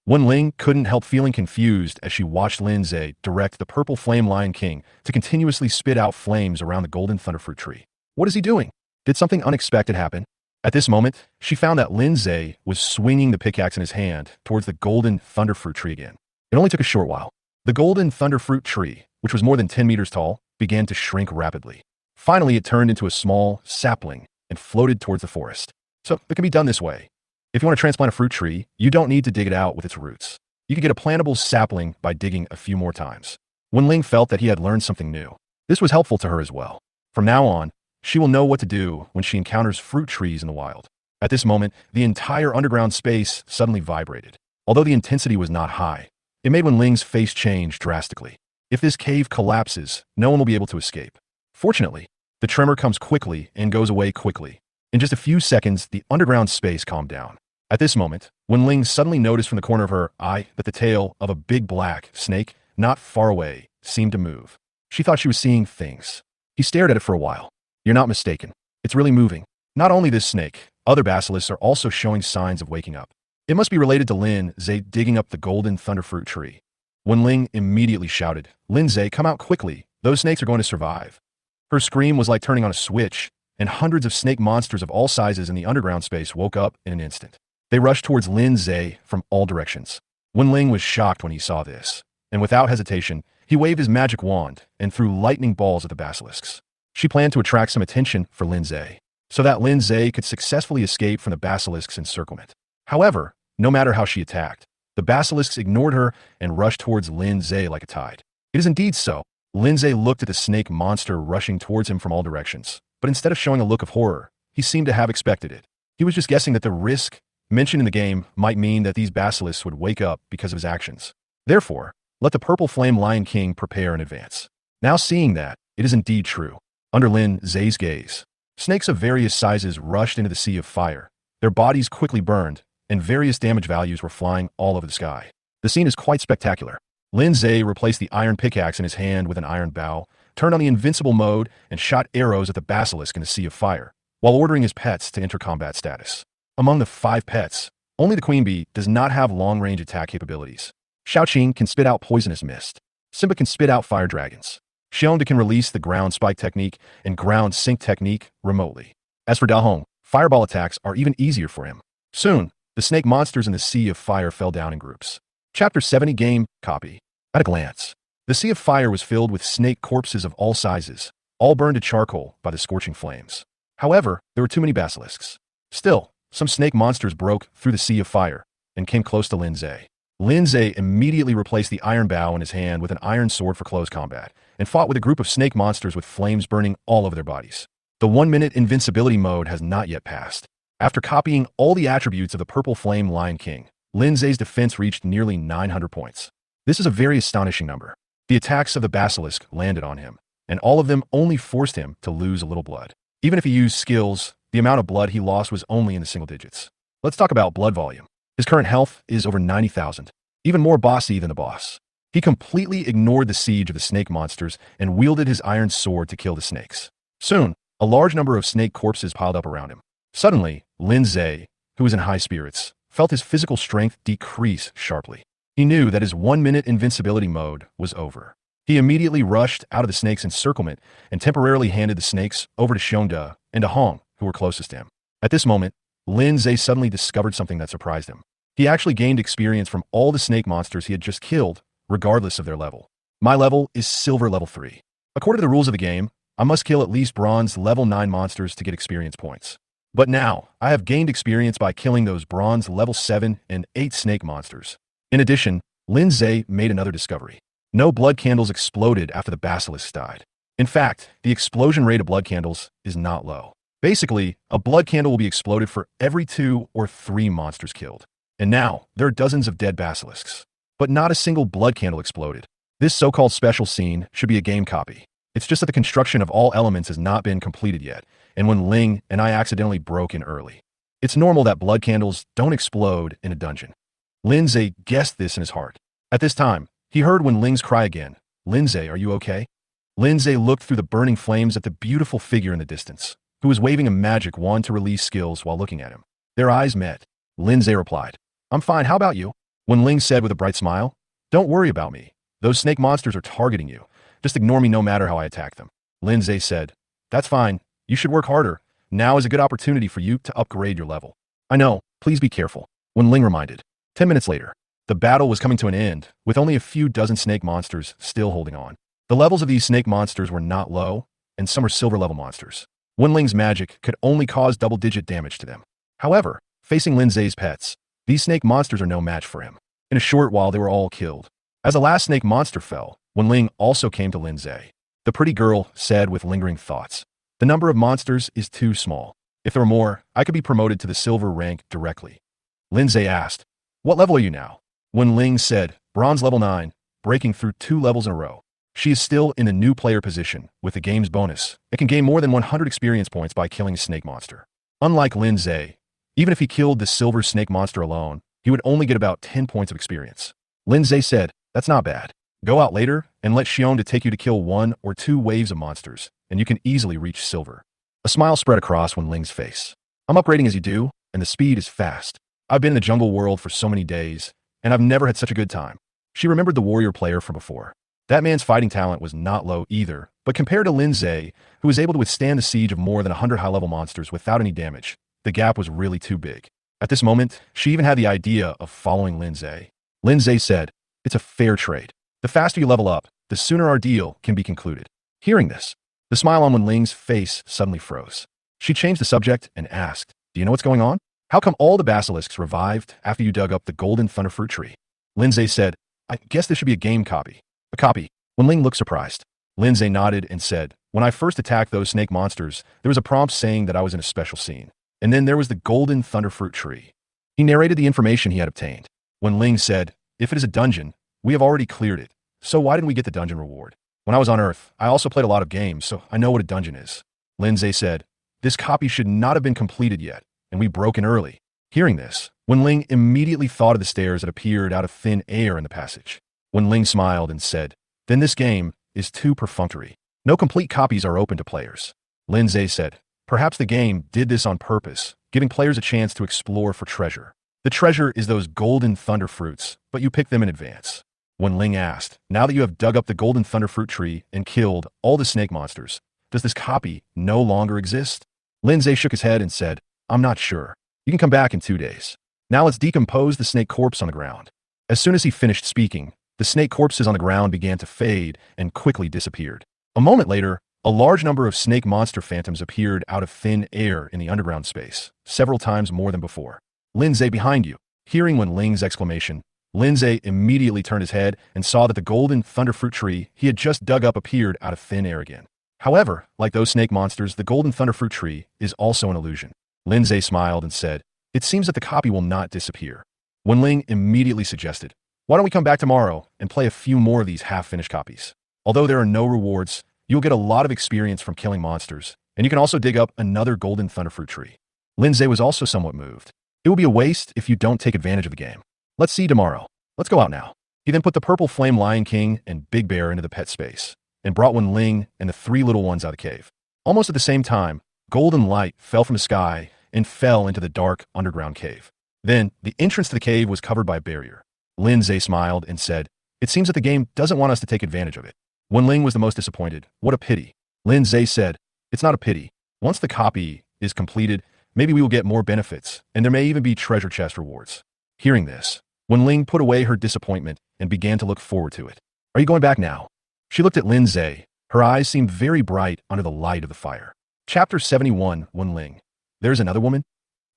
Wen Ling couldn't help feeling confused as she watched Lindsay direct the Purple Flame Lion King to continuously spit out flames around the golden thunderfruit tree. What is he doing? Did something unexpected happen? At this moment, she found that Lindsay was swinging the pickaxe in his hand towards the golden thunderfruit tree again. It only took a short while. The golden thunderfruit tree, which was more than 10 meters tall, began to shrink rapidly. Finally, it turned into a small sapling and floated towards the forest. So it can be done this way. If you want to transplant a fruit tree, you don't need to dig it out with its roots. You can get a plantable sapling by digging a few more times. Wen Ling felt that he had learned something new. This was helpful to her as well. From now on, she will know what to do when she encounters fruit trees in the wild. At this moment, the entire underground space suddenly vibrated. Although the intensity was not high, it made Wen Ling's face change drastically. If this cave collapses, no one will be able to escape. Fortunately, the tremor comes quickly and goes away quickly. In just a few seconds, the underground space calmed down. At this moment, Wen Ling suddenly noticed from the corner of her eye that the tail of a big black snake, not far away, seemed to move. She thought she was seeing things. He stared at it for a while. "You're not mistaken. It's really moving. Not only this snake, other basilisks are also showing signs of waking up. It must be related to Lin Zay digging up the golden thunderfruit tree." Wen Ling immediately shouted, "Lin Zay, come out quickly. Those snakes are going to survive." Her scream was like turning on a switch, and hundreds of snake monsters of all sizes in the underground space woke up in an instant. They rushed towards Lin Zay from all directions. Wen Ling was shocked when he saw this, and without hesitation, He waved his magic wand and threw lightning balls at the basilisks. She planned to attract some attention for Lin Zhe, so that Lin Zhe could successfully escape from the basilisk's encirclement. However, no matter how she attacked, the basilisks ignored her and rushed towards Lin Zhe like a tide. It is indeed so. Lin Zhe looked at the snake monster rushing towards him from all directions, but instead of showing a look of horror, he seemed to have expected it. He was just guessing that the risk mentioned in the game might mean that these basilisks would wake up because of his actions. Therefore, let the Purple Flame Lion King prepare in advance. Now seeing that, it is indeed true. Under Lin Zhe's gaze, snakes of various sizes rushed into the sea of fire. Their bodies quickly burned, and various damage values were flying all over the sky. The scene is quite spectacular. Lin Zhe replaced the iron pickaxe in his hand with an iron bow, turned on the invincible mode, and shot arrows at the basilisk in a sea of fire, while ordering his pets to enter combat status. Among the 5 pets, only the queen bee does not have long-range attack capabilities. Xiaoqing can spit out poisonous mist. Simba can spit out fire dragons. Xiongda can release the ground spike technique and ground sink technique remotely. As for Dahong, fireball attacks are even easier for him. Soon, the snake monsters in the sea of fire fell down in groups. Chapter 70 Game Copy. At a glance, the sea of fire was filled with snake corpses of all sizes, all burned to charcoal by the scorching flames. However, there were too many basilisks. Still, some snake monsters broke through the sea of fire and came close to Lin Zhe. Lin Zhe immediately replaced the iron bow in his hand with an iron sword for close combat and fought with a group of snake monsters with flames burning all over their bodies. The 1-minute invincibility mode has not yet passed. After copying all the attributes of the Purple Flame Lion King, Lin Zhe's defense reached nearly 900 points. This is a very astonishing number. The attacks of the basilisk landed on him, and all of them only forced him to lose a little blood. Even if he used skills, the amount of blood he lost was only in the single digits. Let's talk about blood volume. His current health is over 90,000, even more bossy than the boss. He completely ignored the siege of the snake monsters and wielded his iron sword to kill the snakes. Soon, a large number of snake corpses piled up around him. Suddenly, Lin Zhe, who was in high spirits, felt his physical strength decrease sharply. He knew that his 1-minute invincibility mode was over. He immediately rushed out of the snake's encirclement and temporarily handed the snakes over to Xiongda and to Hong, who were closest to him. At this moment, Lin Zhe suddenly discovered something that surprised him. He actually gained experience from all the snake monsters he had just killed, regardless of their level. My level is silver level 3. According to the rules of the game, I must kill at least bronze level 9 monsters to get experience points. But now, I have gained experience by killing those bronze level 7 and 8 snake monsters. In addition, Lin Zhe made another discovery. No blood candles exploded after the basilisks died. In fact, the explosion rate of blood candles is not low. Basically, a blood candle will be exploded for every 2 or 3 monsters killed. And now, there are dozens of dead basilisks. But not a single blood candle exploded. This so-called special scene should be a game copy. It's just that the construction of all elements has not been completed yet, and when Ling and I accidentally broke in early. It's normal that blood candles don't explode in a dungeon. Lin Zhe guessed this in his heart. At this time, he heard when Ling's cry again, "Lin Zhe, are you okay?" Lin Zhe looked through the burning flames at the beautiful figure in the distance, who was waving a magic wand to release skills while looking at him. Their eyes met. Lin Zhe replied, "I'm fine, how about you?" When Ling said with a bright smile, "Don't worry about me. Those snake monsters are targeting you. Just ignore me no matter how I attack them." Lin Zhe said, "That's fine. You should work harder. Now is a good opportunity for you to upgrade your level." "I know. Please be careful." When Ling reminded. 10 minutes later, the battle was coming to an end, with only a few dozen snake monsters still holding on. The levels of these snake monsters were not low, and some were silver level monsters. Wen Ling's magic could only cause double-digit damage to them. However, facing Lin Zhe's pets, these snake monsters are no match for him. In a short while, they were all killed. As the last snake monster fell, Wen Ling also came to Lin Zhe. The pretty girl said with lingering thoughts, "The number of monsters is too small. If there were more, I could be promoted to the silver rank directly." Lin Zhe asked, "What level are you now?" Wen Ling said, "Bronze level 9, breaking through 2 levels in a row." She is still in the new player position. With the game's bonus, it can gain more than 100 experience points by killing a snake monster. Unlike Lin Zhe, even if he killed the silver snake monster alone, he would only get about 10 points of experience. Lin Zhe said, "That's not bad. Go out later and let Xion to take you to kill 1 or 2 waves of monsters, and you can easily reach silver." A smile spread across Wen Ling's face. "I'm upgrading as you do, and the speed is fast. I've been in the jungle world for so many days, and I've never had such a good time." She remembered the warrior player from before. That man's fighting talent was not low either, but compared to Lin Zhe, who was able to withstand the siege of more than 100 high-level monsters without any damage, the gap was really too big. At this moment, she even had the idea of following Lin Zhe. Lin Zhe said, "It's a fair trade. The faster you level up, the sooner our deal can be concluded. Hearing this, the smile on Wenling's face suddenly froze. She changed the subject and asked, "Do you know what's going on? How come all the basilisks revived after you dug up the golden thunderfruit tree?" Lindsay said, "I guess this should be a game copy." "A copy?" Wenling looked surprised. Lindsay nodded and said, "When I first attacked those snake monsters, there was a prompt saying that I was in a special scene. And then there was the golden thunderfruit tree." He narrated the information he had obtained. Wenling said, "If it is a dungeon, we have already cleared it. So why didn't we get the dungeon reward? When I was on Earth, I also played a lot of games, so I know what a dungeon is." Lindsay said, "This copy should not have been completed yet, and we broke in early." Hearing this, Wenling immediately thought of the stairs that appeared out of thin air in the passage. Wenling smiled and said, "Then this game is too perfunctory. No complete copies are open to players." Lindsay said, "Perhaps the game did this on purpose, giving players a chance to explore for treasure. The treasure is those golden thunder fruits, but you pick them in advance." Wenling asked, "Now that you have dug up the golden thunderfruit tree and killed all the snake monsters, does this copy no longer exist?" Lindsay shook his head and said, "I'm not sure. You can come back in 2 days. Now let's decompose the snake corpse on the ground." As soon as he finished speaking, the snake corpses on the ground began to fade and quickly disappeared. A moment later, a large number of snake monster phantoms appeared out of thin air in the underground space, several times more than before. "Lindsay, behind you." Hearing Wenling's exclamation, Lindsay immediately turned his head and saw that the golden thunderfruit tree he had just dug up appeared out of thin air again. However, like those snake monsters, the golden thunderfruit tree is also an illusion. Lindsay smiled and said, "It seems that the copy will not disappear." Wenling immediately suggested, "Why don't we come back tomorrow and play a few more of these half-finished copies? Although there are no rewards, you'll get a lot of experience from killing monsters, and you can also dig up another golden thunderfruit tree." Lindsay was also somewhat moved. "It will be a waste if you don't take advantage of the game. Let's see tomorrow. Let's go out now." He then put the purple flame Lion King and Big Bear into the pet space, and brought Wenling and the 3 little ones out of the cave. Almost at the same time, golden light fell from the sky and fell into the dark underground cave. Then, the entrance to the cave was covered by a barrier. Lindsay smiled and said, "It seems that the game doesn't want us to take advantage of it." Wenling was the most disappointed. "What a pity." Lindsay said, "It's not a pity. Once the copy is completed, maybe we will get more benefits, and there may even be treasure chest rewards." Hearing this, Wenling put away her disappointment and began to look forward to it. "Are you going back now?" She looked at Lindsay. Her eyes seemed very bright under the light of the fire. Chapter 71, Wenling. "There's another woman?"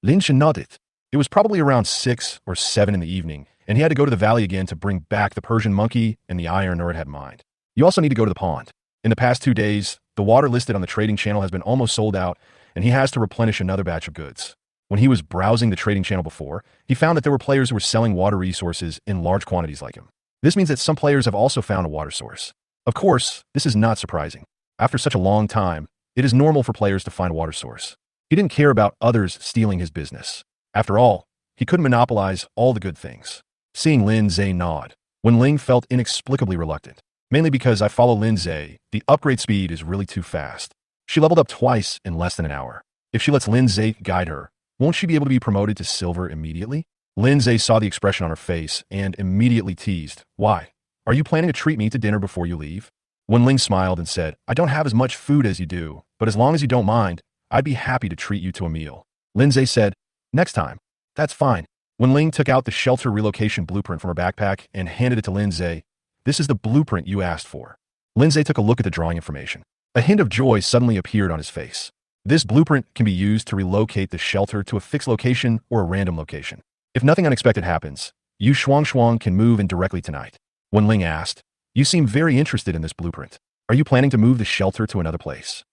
Lindsay nodded. It was probably around 6 or 7 in the evening, and he had to go to the valley again to bring back the Persian monkey and the iron Nerd had mined. You also need to go to the pond. In the past 2 days, the water listed on the trading channel has been almost sold out, and he has to replenish another batch of goods. When he was browsing the trading channel before, he found that there were players who were selling water resources in large quantities like him. This means that some players have also found a water source. Of course, this is not surprising. After such a long time, it is normal for players to find a water source. He didn't care about others stealing his business. After all, he couldn't monopolize all the good things. Seeing Lindsay nod, Wenling felt inexplicably reluctant. Mainly because I follow Lindsay, the upgrade speed is really too fast. She leveled up twice in less than an hour. If she lets Lindsay guide her, won't she be able to be promoted to silver immediately? Lindsay saw the expression on her face and immediately teased, "Why? Are you planning to treat me to dinner before you leave?" Wenling smiled and said, "I don't have as much food as you do, but as long as you don't mind, I'd be happy to treat you to a meal." Lindsay said, "Next time." "That's fine." Wenling took out the shelter relocation blueprint from her backpack and handed it to Lindsay. "This is the blueprint you asked for." Lindsay took a look at the drawing information. A hint of joy suddenly appeared on his face. This blueprint can be used to relocate the shelter to a fixed location or a random location. If nothing unexpected happens, Yu Shuang can move in directly tonight. Wenling asked, "You seem very interested in this blueprint. Are you planning to move the shelter to another place?"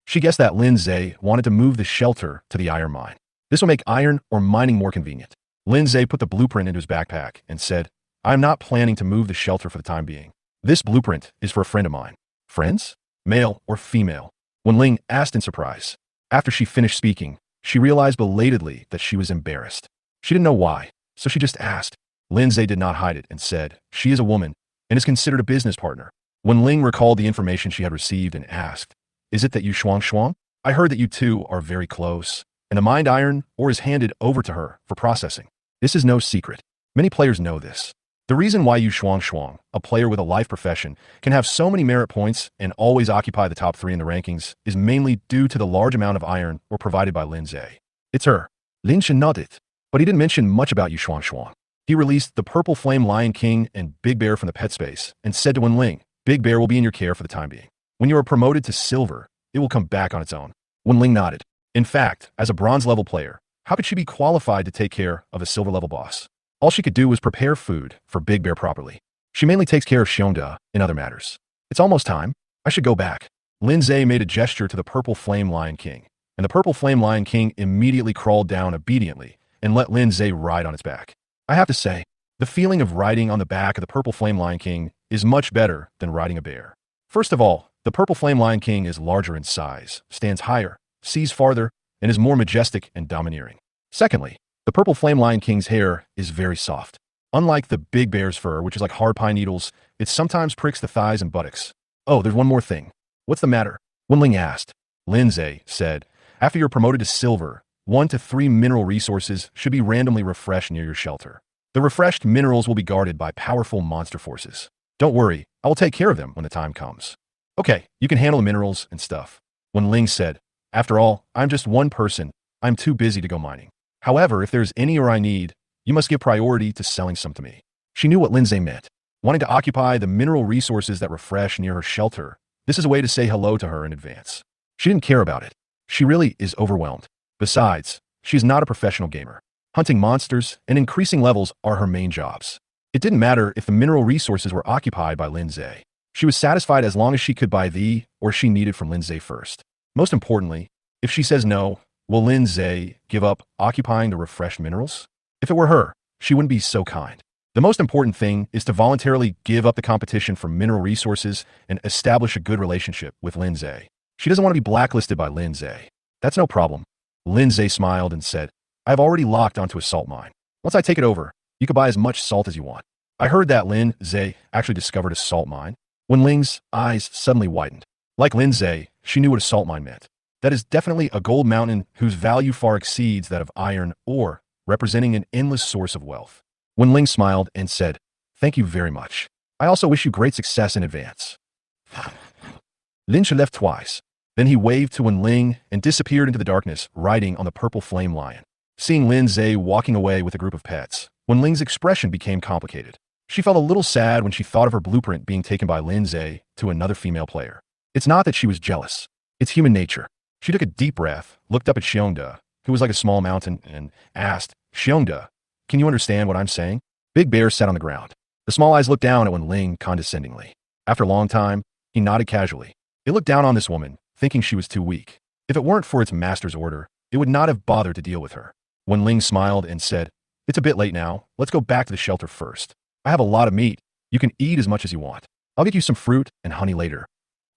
She guessed that Lindsay wanted to move the shelter to the iron mine. This will make iron or mining more convenient. Lindsay put the blueprint into his backpack and said, "I am not planning to move the shelter for the time being. This blueprint is for a friend of mine." "Friends? Male or female?" Wenling asked in surprise. After she finished speaking, she realized belatedly that she was embarrassed. She didn't know why, so she just asked. Lindsay did not hide it and said, "She is a woman and is considered a business partner." Wenling recalled the information she had received and asked, "Is it that you Shuang? I heard that you two are very close, and the mined iron ore is handed over to her for processing. This is no secret. Many players know this. The reason why Yu Shuang, a player with a life profession, can have so many merit points and always occupy the top 3 in the rankings is mainly due to the large amount of iron ore provided by Lindsay. It's her." Lindsay nodded, but he didn't mention much about Yu Shuang. He released the purple flame Lion King and Big Bear from the pet space and said to Wenling, Big Bear will be in your care for the time being. When you are promoted to silver, it will come back on its own. Wenling nodded. In fact, as a bronze level player, how could she be qualified to take care of a silver level boss? All she could do was prepare food for Big Bear properly. She mainly takes care of Xiongda in other matters. It's almost time. I should go back. Lin Zhe made a gesture to the Purple Flame Lion King, and the Purple Flame Lion King immediately crawled down obediently and let Lin Zhe ride on its back. I have to say, the feeling of riding on the back of the Purple Flame Lion King is much better than riding a bear. First of all, the Purple Flame Lion King is larger in size, stands higher, sees farther, and is more majestic and domineering. Secondly, the Purple Flame Lion King's hair is very soft. Unlike the Big Bear's fur, which is like hard pine needles, it sometimes pricks the thighs and buttocks. Oh, there's one more thing. What's the matter? Wenling asked. Lin Zhe said, after you're promoted to silver, 1 to 3 mineral resources should be randomly refreshed near your shelter. The refreshed minerals will be guarded by powerful monster forces. Don't worry, I will take care of them when the time comes. Okay, you can handle the minerals and stuff. Wenling said, after all, I'm just one person. I'm too busy to go mining. However, if there's any ore I need, you must give priority to selling some to me. She knew what Lin Zhe meant. Wanting to occupy the mineral resources that refresh near her shelter, this is a way to say hello to her in advance. She didn't care about it. She really is overwhelmed. Besides, she's not a professional gamer. Hunting monsters and increasing levels are her main jobs. It didn't matter if the mineral resources were occupied by Lin Zhe. She was satisfied as long as she could buy the or she needed from Lin Zhe first. Most importantly, if she says no, will Lin Zhe give up occupying the refreshed minerals? If it were her, she wouldn't be so kind. The most important thing is to voluntarily give up the competition for mineral resources and establish a good relationship with Lin Zhe. She doesn't want to be blacklisted by Lin Zhe. That's no problem. Lin Zhe smiled and said, I have already locked onto a salt mine. Once I take it over, you can buy as much salt as you want. I heard that Lin Zhe actually discovered a salt mine. Wenling's eyes suddenly widened. Like Lin Zhe, she knew what a salt mine meant. That is definitely a gold mountain whose value far exceeds that of iron ore, representing an endless source of wealth. Wenling smiled and said, thank you very much. I also wish you great success in advance. Lin Zhe left twice. Then he waved to Wenling and disappeared into the darkness, riding on the Purple Flame Lion. Seeing Lin Zhe walking away with a group of pets, Wenling's expression became complicated. She felt a little sad when she thought of her blueprint being taken by Lin Zhe to another female player. It's not that she was jealous. It's human nature. She took a deep breath, looked up at Xiongda, who was like a small mountain, and asked, Xiongda, can you understand what I'm saying? Big Bear sat on the ground. The small eyes looked down at Wenling condescendingly. After a long time, he nodded casually. It looked down on this woman, thinking she was too weak. If it weren't for its master's order, it would not have bothered to deal with her. Wenling smiled and said, it's a bit late now. Let's go back to the shelter first. I have a lot of meat. You can eat as much as you want. I'll get you some fruit and honey later.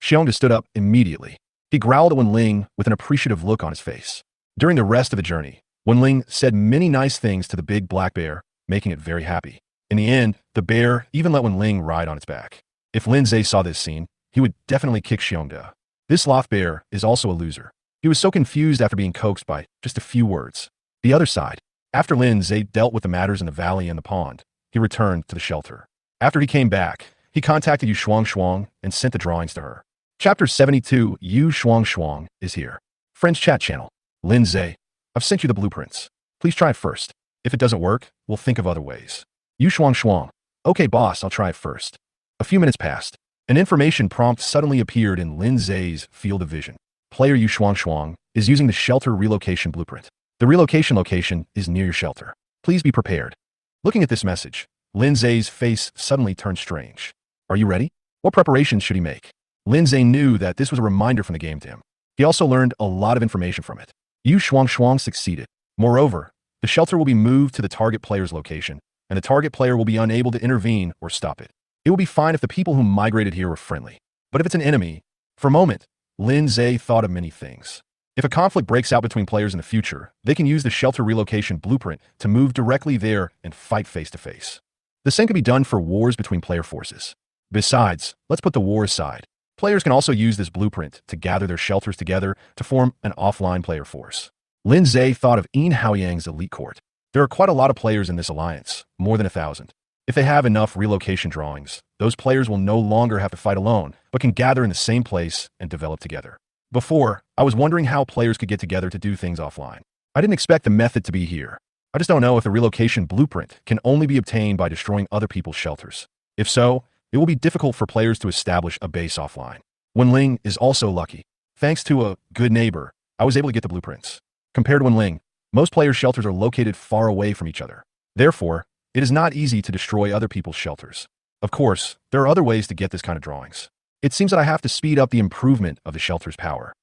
Xiongda stood up immediately. He growled at Wenling with an appreciative look on his face. During the rest of the journey, Wenling said many nice things to the big black bear, making it very happy. In the end, the bear even let Wenling ride on its back. If Lin Zhe saw this scene, he would definitely kick Xiongda. This sloth bear is also a loser. He was so confused after being coaxed by just a few words. The other side. After Lin Zhe dealt with the matters in the valley and the pond, he returned to the shelter. After he came back, he contacted Yu Shuang and sent the drawings to her. Chapter 72, Yu Shuang is here. Friends chat channel. Lin Zhe, I've sent you the blueprints. Please try it first. If it doesn't work, we'll think of other ways. Yu Shuang. Okay, boss, I'll try it first. A few minutes passed. An information prompt suddenly appeared in Lin Zhe's field of vision. Player Yu Shuang is using the shelter relocation blueprint. The relocation location is near your shelter. Please be prepared. Looking at this message, Lin Zhe's face suddenly turned strange. Are you ready? What preparations should he make? Lin Zhe knew that this was a reminder from the game to him. He also learned a lot of information from it. Yu Shuang succeeded. Moreover, the shelter will be moved to the target player's location, and the target player will be unable to intervene or stop it. It will be fine if the people who migrated here were friendly. But if it's an enemy, for a moment, Lin Zhe thought of many things. If a conflict breaks out between players in the future, they can use the shelter relocation blueprint to move directly there and fight face to face. The same can be done for wars between player forces. Besides, let's put the war aside. Players can also use this blueprint to gather their shelters together to form an offline player force. Lin Zhe thought of Yin Haoyang's elite court. There are quite a lot of players in this alliance, more than 1,000. If they have enough relocation drawings, those players will no longer have to fight alone, but can gather in the same place and develop together. Before, I was wondering how players could get together to do things offline. I didn't expect the method to be here. I just don't know if the relocation blueprint can only be obtained by destroying other people's shelters. If so, it will be difficult for players to establish a base offline. Wen Ling is also lucky. Thanks to a good neighbor, I was able to get the blueprints. Compared to Wen Ling, most players' shelters are located far away from each other. Therefore, it is not easy to destroy other people's shelters. Of course, there are other ways to get this kind of drawings. It seems that I have to speed up the improvement of the shelter's power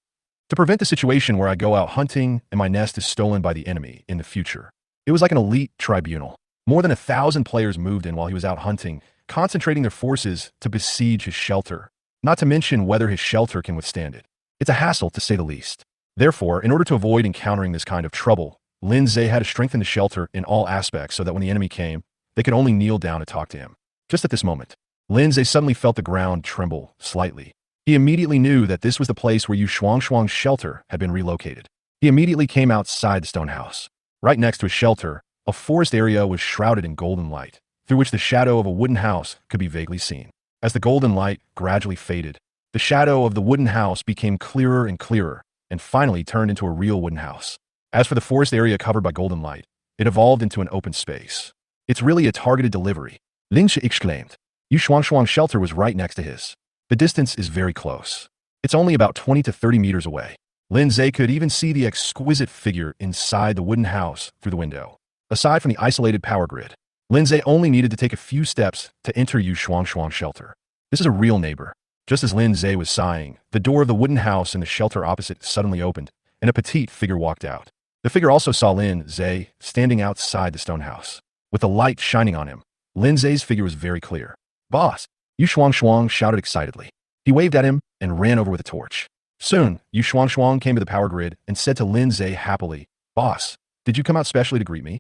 to prevent the situation where I go out hunting and my nest is stolen by the enemy in the future. It was like an elite tribunal. More than 1,000 players moved in while he was out hunting, concentrating their forces to besiege his shelter, not to mention whether his shelter can withstand it. It's a hassle, to say the least. Therefore, in order to avoid encountering this kind of trouble, Lin Zhe had to strengthen the shelter in all aspects so that when the enemy came, they could only kneel down to talk to him. Just at this moment, Lin Zhe suddenly felt the ground tremble slightly. He immediately knew that this was the place where Yu Shuangshuang's shelter had been relocated. He immediately came outside the stone house. Right next to his shelter, a forest area was shrouded in golden light, through which the shadow of a wooden house could be vaguely seen. As the golden light gradually faded, the shadow of the wooden house became clearer and clearer, and finally turned into a real wooden house. As for the forest area covered by golden light, it evolved into an open space. It's really a targeted delivery, Lin Shi exclaimed. Yu Shuangshuang's shelter was right next to his. The distance is very close. It's only about 20 to 30 meters away. Lin Zhe could even see the exquisite figure inside the wooden house through the window. Aside from the isolated power grid, Lin Zhe only needed to take a few steps to enter Yu Shuangshuang's shelter. This is a real neighbor. Just as Lin Zhe was sighing, the door of the wooden house in the shelter opposite suddenly opened, and a petite figure walked out. The figure also saw Lin Zhe standing outside the stone house. With the light shining on him, Lin Zhe's figure was very clear. "Boss!" Yu Shuangshuang shouted excitedly. He waved at him and ran over with a torch. Soon, Yu Shuangshuang came to the power grid and said to Lin Zhe happily, "Boss, did you come out specially to greet me?"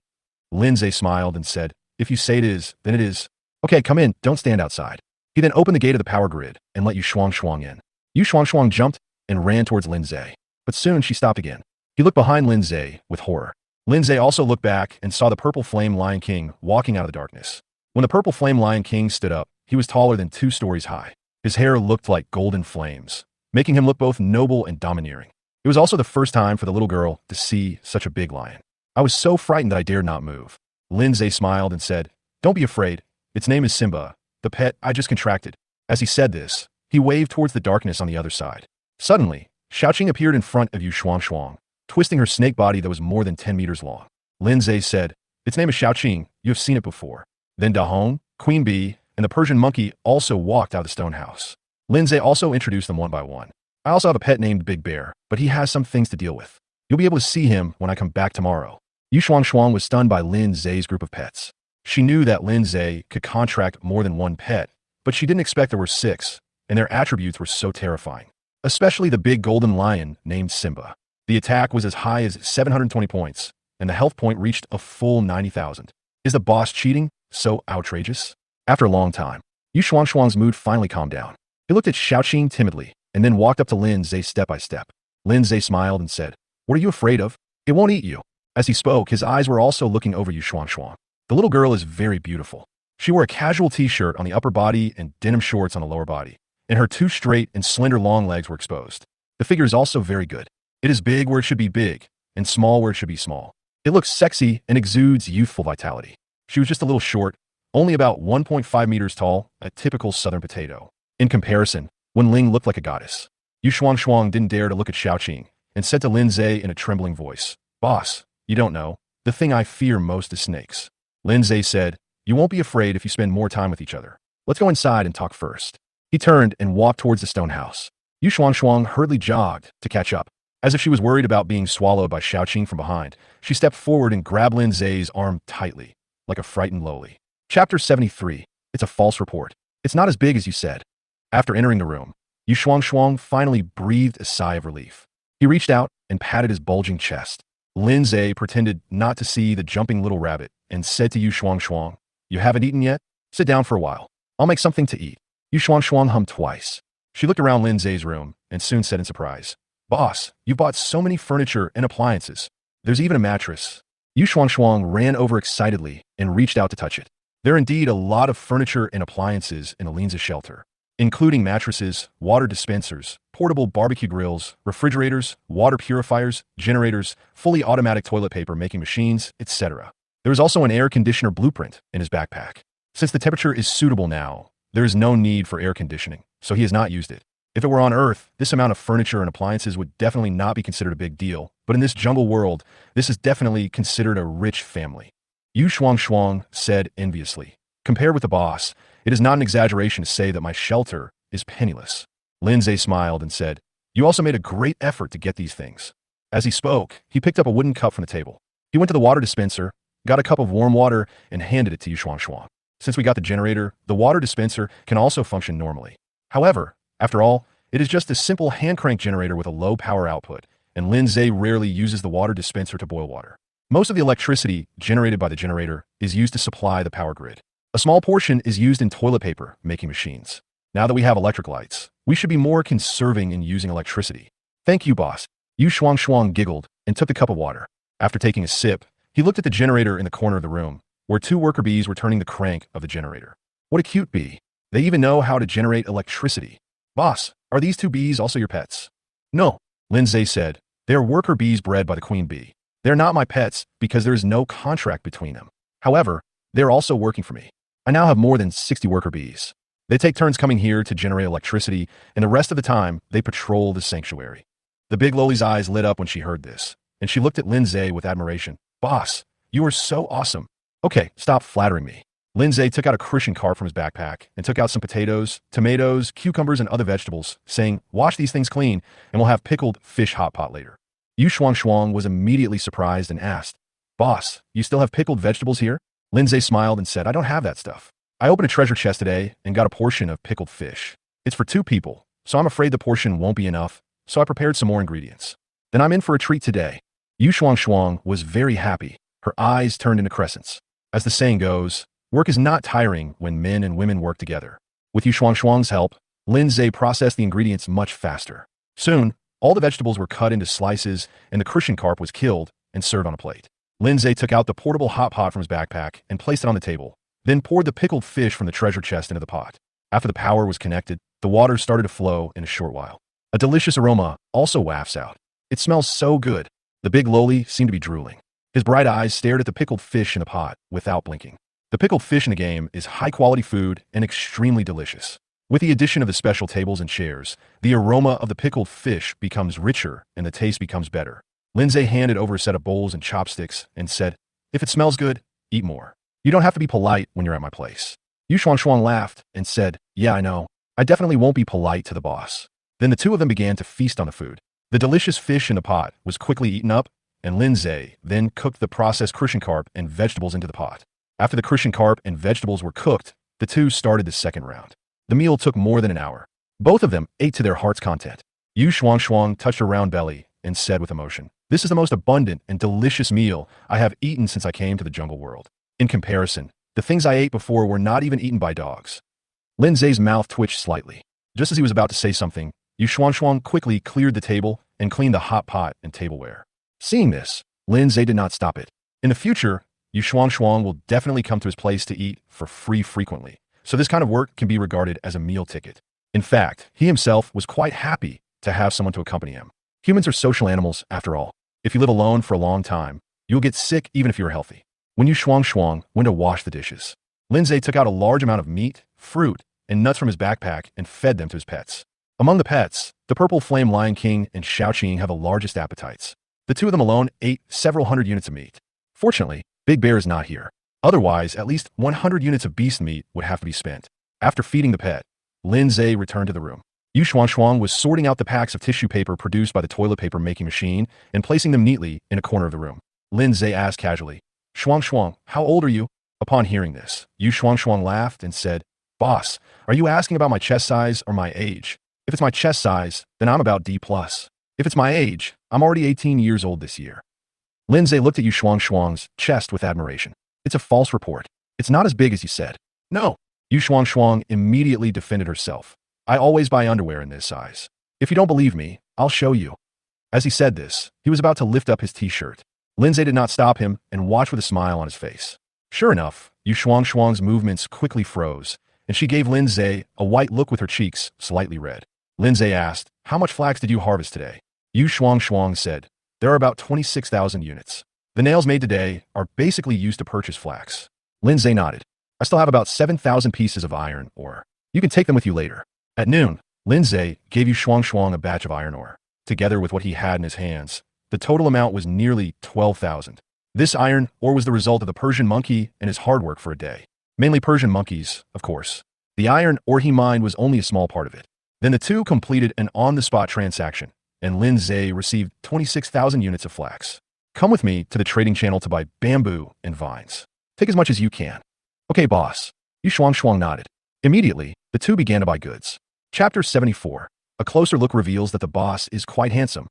Lin Zhe smiled and said, "If you say it is, then it is. Okay, come in, don't stand outside." He then opened the gate of the power grid and let Yu Shuangshuang in. Yu Shuangshuang jumped and ran towards Lin Zhe, but soon she stopped again. He looked behind Lin Zhe with horror. Lin Zhe also looked back and saw the purple flame Lion King walking out of the darkness. When the purple flame Lion King stood up, he was taller than 2 stories high. His hair looked like golden flames, making him look both noble and domineering. It was also the first time for the little girl to see such a big lion. I was so frightened that I dared not move. Lin Zhe smiled and said, "Don't be afraid. Its name is Simba, the pet I just contracted." As he said this, he waved towards the darkness on the other side. Suddenly, Xiaoqing appeared in front of Yu Shuangshuang, twisting her snake body that was more than 10 meters long. Lin Zhe said, "Its name is Xiaoqing. You have seen it before." Then Dahong, Queen Bee, and the Persian monkey also walked out of the stone house. Lin Zhe also introduced them one by one. "I also have a pet named Big Bear, but he has some things to deal with. You'll be able to see him when I come back tomorrow." Yu Shuangshuang was stunned by Lin Zhe's group of pets. She knew that Lin Zhe could contract more than one pet, but she didn't expect there were 6, and their attributes were so terrifying. Especially the big golden lion named Simba. The attack was as high as 720 points, and the health point reached a full 90,000. Is the boss cheating? So outrageous? After a long time, Yu Shuangshuang's mood finally calmed down. He looked at Xiaoqing timidly, and then walked up to Lin Zhe step by step. Lin Zhe smiled and said, "What are you afraid of? It won't eat you." As he spoke, his eyes were also looking over Yu Shuangshuang. The little girl is very beautiful. She wore a casual t-shirt on the upper body and denim shorts on the lower body, and her 2 straight and slender long legs were exposed. The figure is also very good. It is big where it should be big, and small where it should be small. It looks sexy and exudes youthful vitality. She was just a little short, only about 1.5 meters tall, a typical southern potato. In comparison, Wen Ling looked like a goddess. Yu Shuangshuang didn't dare to look at Xiaoqing, and said to Lin Zhe in a trembling voice, "Boss, you don't know. The thing I fear most is snakes." Lin Zhe said, "You won't be afraid if you spend more time with each other. Let's go inside and talk first." He turned and walked towards the stone house. Yu Shuangshuang hurriedly jogged to catch up. As if she was worried about being swallowed by Xiaoqing from behind, she stepped forward and grabbed Lin Zhe's arm tightly, like a frightened lowly. Chapter 73. It's a false report. It's not as big as you said. After entering the room, Yu Shuangshuang finally breathed a sigh of relief. He reached out and patted his bulging chest. Lin Zhe pretended not to see the jumping little rabbit and said to Yu Shuangshuang, "You haven't eaten yet? Sit down for a while. I'll make something to eat." Yu Shuangshuang hummed twice. She looked around Lin Zhe's room and soon said in surprise, "Boss, you bought so many furniture and appliances. There's even a mattress." Yu Shuangshuang ran over excitedly and reached out to touch it. There are indeed a lot of furniture and appliances in Alinza's shelter, including mattresses, water dispensers, portable barbecue grills, refrigerators, water purifiers, generators, fully automatic toilet paper making machines, etc. There is also an air conditioner blueprint in his backpack. Since the temperature is suitable now, There is no need for air conditioning, so he has not used it. If it were on Earth, this amount of furniture and appliances would definitely not be considered a big deal, but in this jungle world, this is definitely considered a rich family. Yu Shuang said enviously. Compared with the boss, it is not an exaggeration to say that my shelter is penniless. Lindsay smiled and said, you also made a great effort to get these things. As he spoke, he picked up a wooden cup from the table. He went to the water dispenser, got a cup of warm water, and handed it to Yu Shuang. Since we got the generator, the water dispenser can also function normally. However, after all, it is just a simple hand crank generator with a low power output, and Lindsay rarely uses the water dispenser to boil water. Most of the electricity generated by the generator is used to supply the power grid. A small portion is used in toilet paper making machines. Now that we have electric lights, we should be more conserving in using electricity. Thank you, boss. Yu Shuang giggled and took the cup of water. After taking a sip, he looked at the generator in the corner of the room, where two worker bees were turning the crank of the generator. What a cute bee. They even know how to generate electricity. Boss, are these two bees also your pets? No, Lindsay said. They are worker bees bred by the queen bee. They're not my pets because there is no contract between them. However, they're also working for me. I now have more than 60 worker bees. They take turns coming here to generate electricity, and the rest of the time, they patrol the sanctuary. The big Loli's eyes lit up when she heard this, and she looked at Lindsay with admiration. Boss, you are so awesome. Okay, stop flattering me. Lindsay took out a cushion cart from his backpack and took out some potatoes, tomatoes, cucumbers, and other vegetables, saying, wash these things clean, and we'll have pickled fish hot pot later. Yu Shuang was immediately surprised and asked, Boss, you still have pickled vegetables here? Lindsay smiled and said, I don't have that stuff. I opened a treasure chest today and got a portion of pickled fish. It's for 2 people, so I'm afraid the portion won't be enough, so I prepared some more ingredients. Then I'm in for a treat today. Yu Shuang was very happy. Her eyes turned into crescents. As the saying goes, work is not tiring when men and women work together. With Yu Shuang's help, Lindsay processed the ingredients much faster. Soon, all the vegetables were cut into slices and the cushion carp was killed and served on a plate. Lindsay took out the portable hot pot from his backpack and placed it on the table, then poured the pickled fish from the treasure chest into the pot. After the power was connected, the water started to flow in a short while. A delicious aroma also wafts out. It smells so good. The big Loli seemed to be drooling. His bright eyes stared at the pickled fish in the pot without blinking. The pickled fish in the game is high-quality food and extremely delicious. With the addition of the special tables and chairs, the aroma of the pickled fish becomes richer and the taste becomes better. Lindsay handed over a set of bowls and chopsticks and said, if it smells good, eat more. You don't have to be polite when you're at my place. Yu Shuang laughed and said, yeah, I know. I definitely won't be polite to the boss. Then the two of them began to feast on the food. The delicious fish in the pot was quickly eaten up, and Lindsay then cooked the processed cushion carp and vegetables into the pot. After the cushion carp and vegetables were cooked, the two started the second round. The meal took more than an hour. Both of them ate to their heart's content. Yu Shuang touched her round belly and said with emotion, this is the most abundant and delicious meal I have eaten since I came to the jungle world. In comparison, the things I ate before were not even eaten by dogs. Lindsay's mouth twitched slightly. Just as he was about to say something, Yu Shuang quickly cleared the table and cleaned the hot pot and tableware. Seeing this, Lindsay did not stop it. In the future, Yu Shuang will definitely come to his place to eat for free frequently, so this kind of work can be regarded as a meal ticket. In fact, he himself was quite happy to have someone to accompany him. Humans are social animals, after all. If you live alone for a long time, you'll get sick even if you're healthy. When Yu Shuang went to wash the dishes, Lindsay took out a large amount of meat, fruit, and nuts from his backpack and fed them to his pets. Among the pets, the Purple Flame Lion King and Xiaoqing have the largest appetites. The two of them alone ate several hundred units of meat. Fortunately, Big Bear is not here. Otherwise, at least 100 units of beast meat would have to be spent. After feeding the pet, Lindsay returned to the room. Yu Shuang was sorting out the packs of tissue paper produced by the toilet paper making machine and placing them neatly in a corner of the room. Lindsay asked casually, Shuang, how old are you? Upon hearing this, Yu Shuang laughed and said, Boss, are you asking about my chest size or my age? If it's my chest size, then I'm about D+. If it's my age, I'm already 18 years old this year. Lindsay looked at Yu Shuang's chest with admiration. It's a false report. It's not as big as you said. No. Yu Shuang immediately defended herself. I always buy underwear in this size. If you don't believe me, I'll show you. As he said this, he was about to lift up his t-shirt. Lindsay did not stop him and watched with a smile on his face. Sure enough, Yu Shuang's movements quickly froze, and she gave Lindsay a white look with her cheeks slightly red. Lindsay asked, how much flax did you harvest today? Yu Shuang said, there are about 26,000 units. The nails made today are basically used to purchase flax. Lindsay nodded. I still have about 7,000 pieces of iron ore. You can take them with you later. At noon, Lindsay gave Yu Shuang a batch of iron ore. Together with what he had in his hands, the total amount was nearly 12,000. This iron ore was the result of the Persian monkey and his hard work for a day. Mainly Persian monkeys, of course. The iron ore he mined was only a small part of it. Then the two completed an on-the-spot transaction, and Lindsay received 26,000 units of flax. Come with me to the trading channel to buy bamboo and vines. Take as much as you can. Okay, boss. Yu Shuang nodded. Immediately, the two began to buy goods. Chapter 74. A closer look reveals that the boss is quite handsome.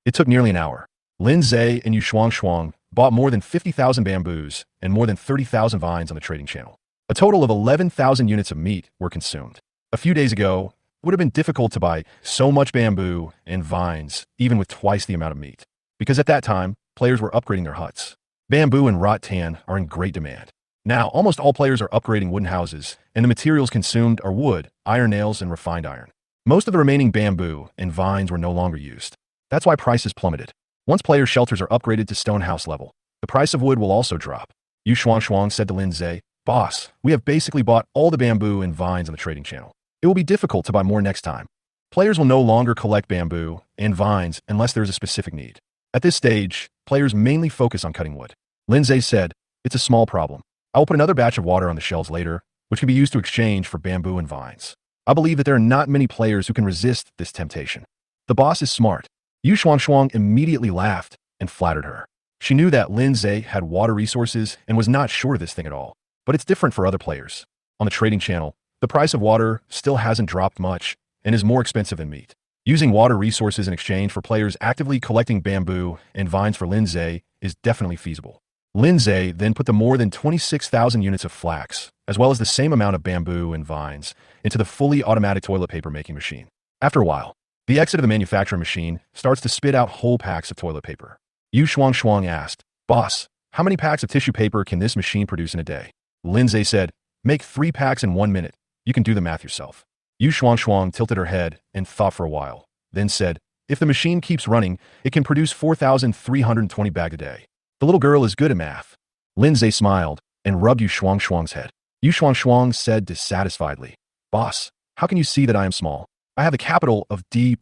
It took nearly an hour. Lindsay and Yu Shuang bought more than 50,000 bamboos and more than 30,000 vines on the trading channel. A total of 11,000 units of meat were consumed. A few days ago, it would have been difficult to buy so much bamboo and vines, even with twice the amount of meat. Because at that time, players were upgrading their huts. Bamboo and rattan are in great demand. Now, almost all players are upgrading wooden houses, and the materials consumed are wood, iron nails, and refined iron. Most of the remaining bamboo and vines were no longer used. That's why prices plummeted. Once players' shelters are upgraded to stone house level, the price of wood will also drop. Yu Shuang said to Lindsay, "Boss, we have basically bought all the bamboo and vines on the trading channel. It will be difficult to buy more next time. Players will no longer collect bamboo and vines unless there is a specific need. At this stage, players mainly focus on cutting wood." Lindsay said, "It's a small problem. I will put another batch of water on the shelves later, which can be used to exchange for bamboo and vines. I believe that there are not many players who can resist this temptation." The boss is smart. Yu Shuang immediately laughed and flattered her. She knew that Lindsay had water resources and was not short of this thing at all. But it's different for other players. On the trading channel, the price of water still hasn't dropped much and is more expensive than meat. Using water resources in exchange for players actively collecting bamboo and vines for Lindsay is definitely feasible. Lindsay then put the more than 26,000 units of flax, as well as the same amount of bamboo and vines, into the fully automatic toilet paper making machine. After a while, the exit of the manufacturing machine starts to spit out whole packs of toilet paper. Yu Shuang asked, "Boss, how many packs of tissue paper can this machine produce in a day?" Lindsay said, "Make 3 packs in 1 minute. You can do the math yourself." Yu Shuang tilted her head and thought for a while, then said, "If the machine keeps running, it can produce 4,320 bags a day. The little girl is good at math." Lindsay smiled and rubbed Yu Shuang's head. Yu Shuang said dissatisfiedly, "Boss, how can you see that I am small? I have the capital of D+.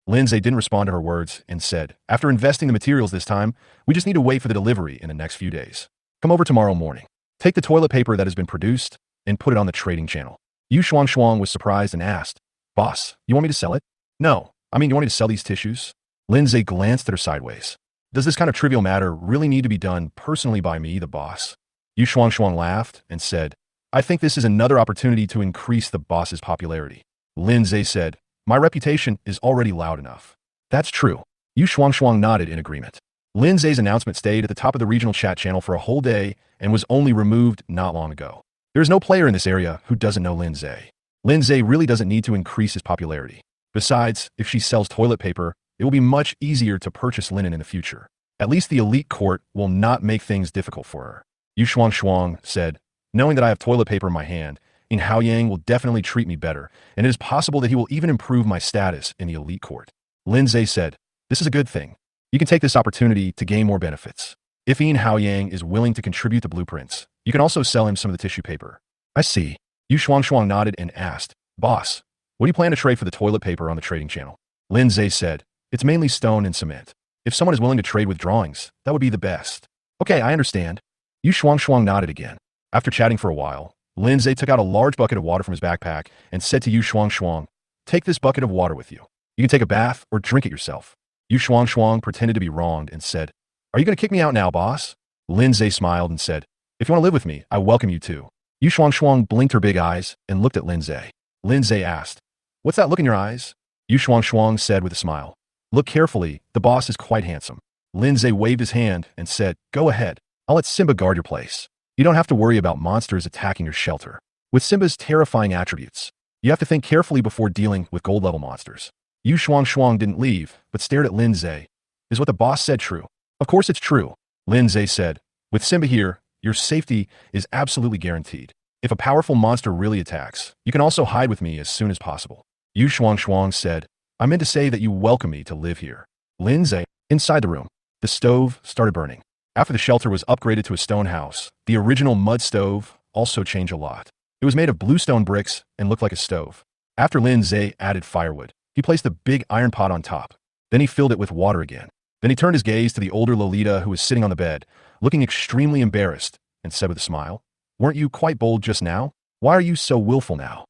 Lindsay didn't respond to her words and said, "After investing the materials this time, we just need to wait for the delivery in the next few days. Come over tomorrow morning. Take the toilet paper that has been produced and put it on the trading channel." Yu Shuang was surprised and asked, "Boss, you want me to sell it?" "No, you want me to sell these tissues?" Lindsay glanced at her sideways. "Does this kind of trivial matter really need to be done personally by me, the boss?" Yu Shuang laughed and said, "I think this is another opportunity to increase the boss's popularity." Lindsay said, "My reputation is already loud enough." "That's true." Yu Shuang nodded in agreement. Lindsay's announcement stayed at the top of the regional chat channel for a whole day and was only removed not long ago. There is no player in this area who doesn't know Lindsay. Lindsay really doesn't need to increase his popularity. Besides, if she sells toilet paper, it will be much easier to purchase linen in the future. At least the elite court will not make things difficult for her. Yu Shuang said, "Knowing that I have toilet paper in my hand, in Haoyang will definitely treat me better, and it is possible that he will even improve my status in the elite court." Lindsay said, "This is a good thing. You can take this opportunity to gain more benefits. If Ian Haoyang is willing to contribute the blueprints, you can also sell him some of the tissue paper." "I see." Yu Shuang nodded and asked, "Boss, what do you plan to trade for the toilet paper on the trading channel?" Lindsay said, "It's mainly stone and cement. If someone is willing to trade with drawings, that would be the best." "Okay, I understand." Yu Shuang nodded again. After chatting for a while, Lindsay took out a large bucket of water from his backpack and said to Yu Shuang, "Take this bucket of water with you. You can take a bath or drink it yourself." Yu Shuang pretended to be wronged and said, "Are you going to kick me out now, boss?" Lindsay smiled and said, "If you want to live with me, I welcome you too." Yu Shuang blinked her big eyes and looked at Lindsay. Lindsay asked, "What's that look in your eyes?" Yu Shuang said with a smile, "Look carefully, the boss is quite handsome." Lindsay waved his hand and said, "Go ahead. I'll let Simba guard your place. You don't have to worry about monsters attacking your shelter. With Simba's terrifying attributes, you have to think carefully before dealing with gold-level monsters." Yu Shuang didn't leave, but stared at Lindsay. "Is what the boss said true?" "Of course it's true," Lindsay said. "With Simba here, your safety is absolutely guaranteed. If a powerful monster really attacks, you can also hide with me as soon as possible." Yu Shuang said, "I meant to say that you welcome me to live here." Lindsay, inside the room, the stove started burning. After the shelter was upgraded to a stone house, the original mud stove also changed a lot. It was made of bluestone bricks and looked like a stove. After Lin Zhe added firewood, he placed a big iron pot on top. Then he filled it with water again. Then he turned his gaze to the older Lolita who was sitting on the bed, looking extremely embarrassed, and said with a smile, "Weren't you quite bold just now? Why are you so willful now?"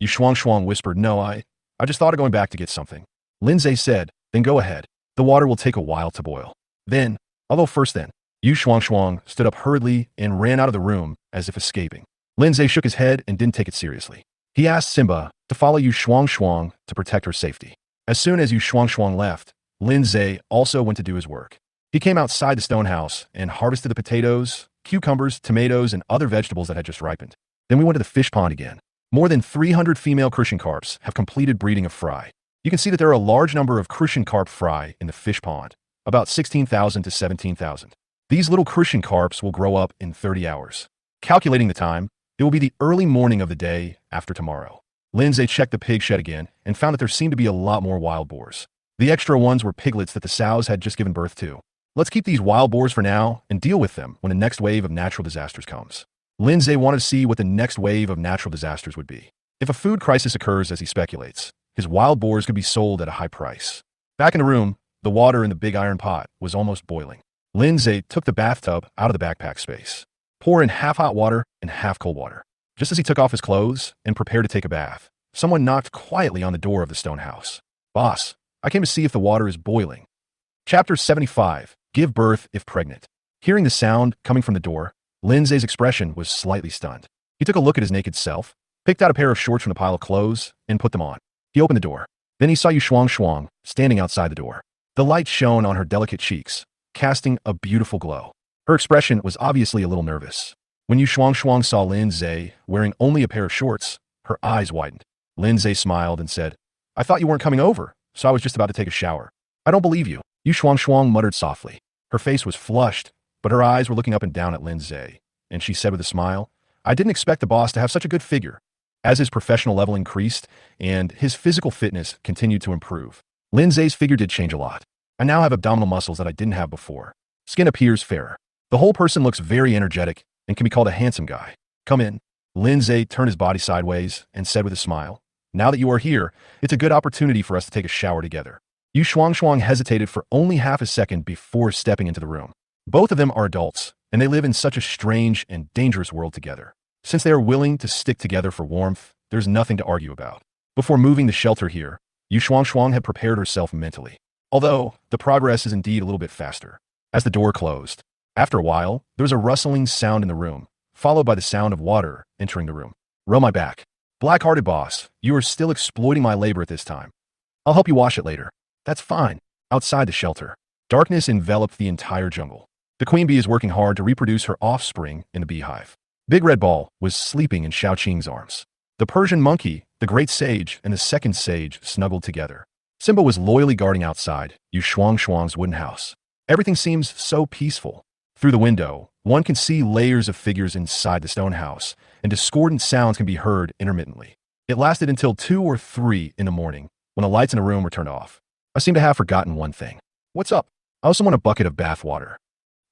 Yu Shuang whispered, "No, I just thought of going back to get something." Lin Zhe said, "Then go ahead. The water will take a while to boil." Then, Yu Shuang stood up hurriedly and ran out of the room as if escaping. Lin Zhe shook his head and didn't take it seriously. He asked Simba to follow Yu Shuang to protect her safety. As soon as Yu Shuang left, Lin Zhe also went to do his work. He came outside the stone house and harvested the potatoes, cucumbers, tomatoes, and other vegetables that had just ripened. Then we went to the fish pond again. More than 300 female crucian carps have completed breeding of fry. You can see that there are a large number of crucian carp fry in the fish pond, about 16,000 to 17,000. These little crucian carps will grow up in 30 hours. Calculating the time, it will be the early morning of the day after tomorrow. Lin Zhe checked the pig shed again and found that there seemed to be a lot more wild boars. The extra ones were piglets that the sows had just given birth to. Let's keep these wild boars for now and deal with them when the next wave of natural disasters comes. Lin Zhe wanted to see what the next wave of natural disasters would be. If a food crisis occurs as he speculates, his wild boars could be sold at a high price. Back in the room, the water in the big iron pot was almost boiling. Lin Zhe took the bathtub out of the backpack space. Pour in half hot water and half cold water. Just as he took off his clothes and prepared to take a bath, someone knocked quietly on the door of the stone house. "Boss, I came to see if the water is boiling." Chapter 75. Give birth if pregnant. Hearing the sound coming from the door, Lin Zhe's expression was slightly stunned. He took a look at his naked self, picked out a pair of shorts from the pile of clothes, and put them on. He opened the door. Then he saw Yu Shuang standing outside the door. The light shone on her delicate cheeks, casting a beautiful glow. Her expression was obviously a little nervous. When Yu Shuang saw Lin Zhe wearing only a pair of shorts, her eyes widened. Lin Zhe smiled and said, "I thought you weren't coming over, so I was just about to take a shower." "I don't believe you," Yu Shuang muttered softly. Her face was flushed, but her eyes were looking up and down at Lin Zhe, and she said with a smile, "I didn't expect the boss to have such a good figure." As his professional level increased and his physical fitness continued to improve, Lin Zhe's figure did change a lot. "I now have abdominal muscles that I didn't have before. Skin appears fairer. The whole person looks very energetic and can be called a handsome guy. Come in." Lin Zhe turned his body sideways and said with a smile, "Now that you are here, it's a good opportunity for us to take a shower together." Yu Shuang hesitated for only half a second before stepping into the room. Both of them are adults, and they live in such a strange and dangerous world together. Since they are willing to stick together for warmth, there's nothing to argue about. Before moving the shelter here, Yu Shuang had prepared herself mentally. Although, the progress is indeed a little bit faster. As the door closed, after a while, there was a rustling sound in the room, followed by the sound of water entering the room. "Row my back." "Black-hearted boss, you are still exploiting my labor at this time. I'll help you wash it later." "That's fine." Outside the shelter, darkness enveloped the entire jungle. The queen bee is working hard to reproduce her offspring in the beehive. Big Red Ball was sleeping in Xiaoqing's arms. The Persian monkey, the great sage, and the second sage snuggled together. Simba was loyally guarding outside Yu Shuang's wooden house. Everything seems so peaceful. Through the window, one can see layers of figures inside the stone house, and discordant sounds can be heard intermittently. It lasted until 2 or 3 in the morning, when the lights in the room were turned off. I seem to have forgotten one thing. "What's up?" "I also want a bucket of bath water."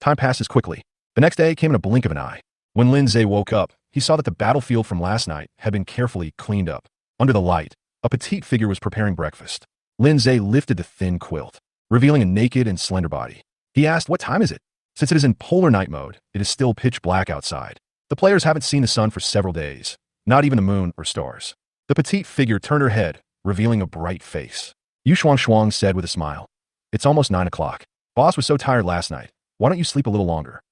Time passes quickly. The next day came in a blink of an eye. When Lin Zhe woke up, he saw that the battlefield from last night had been carefully cleaned up. Under the light, a petite figure was preparing breakfast. Lin Zhe lifted the thin quilt, revealing a naked and slender body. He asked, "What time is it?" Since it is in polar night mode, it is still pitch black outside. The players haven't seen the sun for several days, not even the moon or stars. The petite figure turned her head, revealing a bright face. Yu Shuang said with a smile, "It's almost 9 o'clock. Boss was so tired last night. Why don't you sleep a little longer?"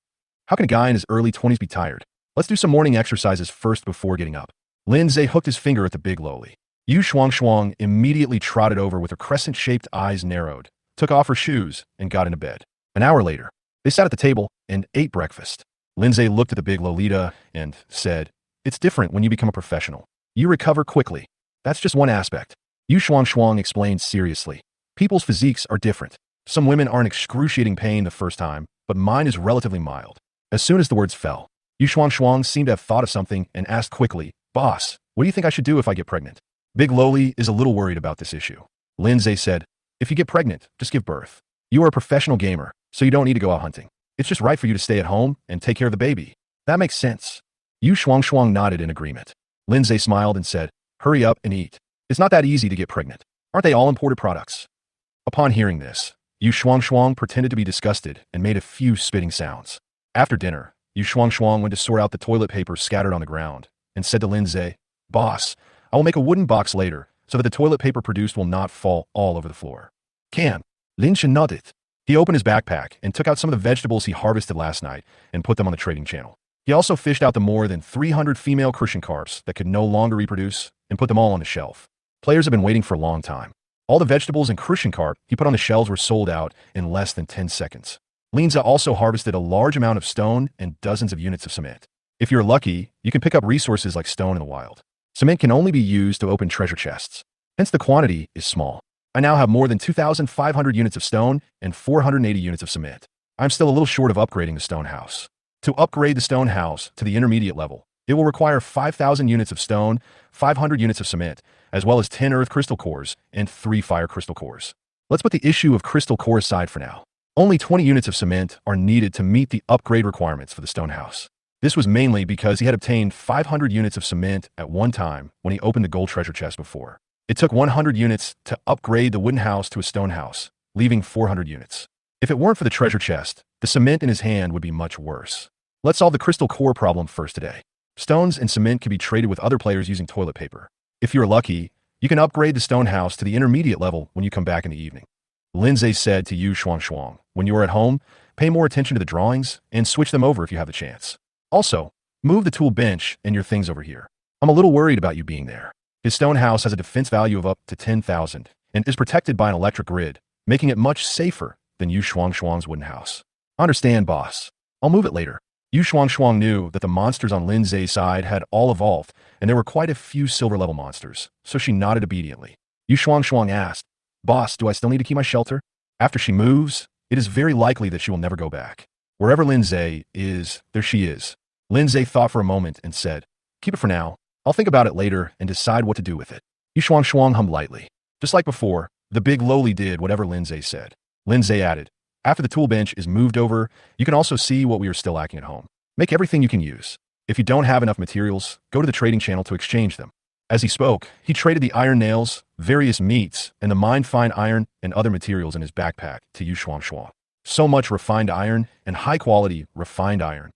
"How can a guy in his early 20s be tired? Let's do some morning exercises first before getting up." Lin Zhe hooked his finger at the big lowly. Yu Shuang immediately trotted over with her crescent-shaped eyes narrowed, took off her shoes, and got into bed. An hour later, they sat at the table and ate breakfast. Lin Zhe looked at the big Lolita and said, "It's different when you become a professional. You recover quickly. That's just one aspect." Yu Shuang explained seriously. "People's physiques are different. Some women are in excruciating pain the first time, but mine is relatively mild." As soon as the words fell, Yu Shuang seemed to have thought of something and asked quickly, "Boss, what do you think I should do if I get pregnant?" Big Loli is a little worried about this issue. Lin Zhe said, "If you get pregnant, just give birth. You are a professional gamer, so you don't need to go out hunting. It's just right for you to stay at home and take care of the baby." "That makes sense." Yu Shuang nodded in agreement. Lindsay smiled and said, "Hurry up and eat. It's not that easy to get pregnant. Aren't they all imported products?" Upon hearing this, Yu Shuang pretended to be disgusted and made a few spitting sounds. After dinner, Yu Shuang went to sort out the toilet paper scattered on the ground and said to Lindsay, "Boss, I will make a wooden box later so that the toilet paper produced will not fall all over the floor." Can. Lin Shen nodded. He opened his backpack and took out some of the vegetables he harvested last night and put them on the trading channel. He also fished out the more than 300 female Christian carps that could no longer reproduce and put them all on the shelf. Players have been waiting for a long time. All the vegetables and Christian carp he put on the shelves were sold out in less than 10 seconds. Linza also harvested a large amount of stone and dozens of units of cement. If you're lucky, you can pick up resources like stone in the wild. Cement can only be used to open treasure chests. Hence the quantity is small. I now have more than 2,500 units of stone and 480 units of cement. I'm still a little short of upgrading the stone house. To upgrade the stone house to the intermediate level, it will require 5,000 units of stone, 500 units of cement, as well as 10 earth crystal cores and 3 fire crystal cores. Let's put the issue of crystal core aside for now. Only 20 units of cement are needed to meet the upgrade requirements for the stone house. This was mainly because he had obtained 500 units of cement at one time when he opened the gold treasure chest before. It took 100 units to upgrade the wooden house to a stone house, leaving 400 units. If it weren't for the treasure chest, the cement in his hand would be much worse. Let's solve the crystal core problem first today. Stones and cement can be traded with other players using toilet paper. If you're lucky, you can upgrade the stone house to the intermediate level when you come back in the evening. Lindsay said to Yu Shuang, "When you are at home, pay more attention to the drawings and switch them over if you have the chance. Also, move the tool bench and your things over here. I'm a little worried about you being there." His stone house has a defense value of up to 10,000 and is protected by an electric grid, making it much safer than Yu Shuang's wooden house. "Understand, boss. I'll move it later." Yu Shuang knew that the monsters on Lindsay's side had all evolved, and there were quite a few silver-level monsters, so she nodded obediently. Yu Shuang asked, "Boss, do I still need to keep my shelter?" After she moves, it is very likely that she will never go back. Wherever Lindsay is, there she is. Lindsay thought for a moment and said, "Keep it for now. I'll think about it later and decide what to do with it." Yu Shuang hummed lightly. Just like before, the big lowly did whatever Lindsay said. Lindsay added, "After the tool bench is moved over, you can also see what we are still lacking at home. Make everything you can use. If you don't have enough materials, go to the trading channel to exchange them." As he spoke, he traded the iron nails, various meats, and the fine iron and other materials in his backpack to Yu Shuang. So much refined iron and high-quality refined iron.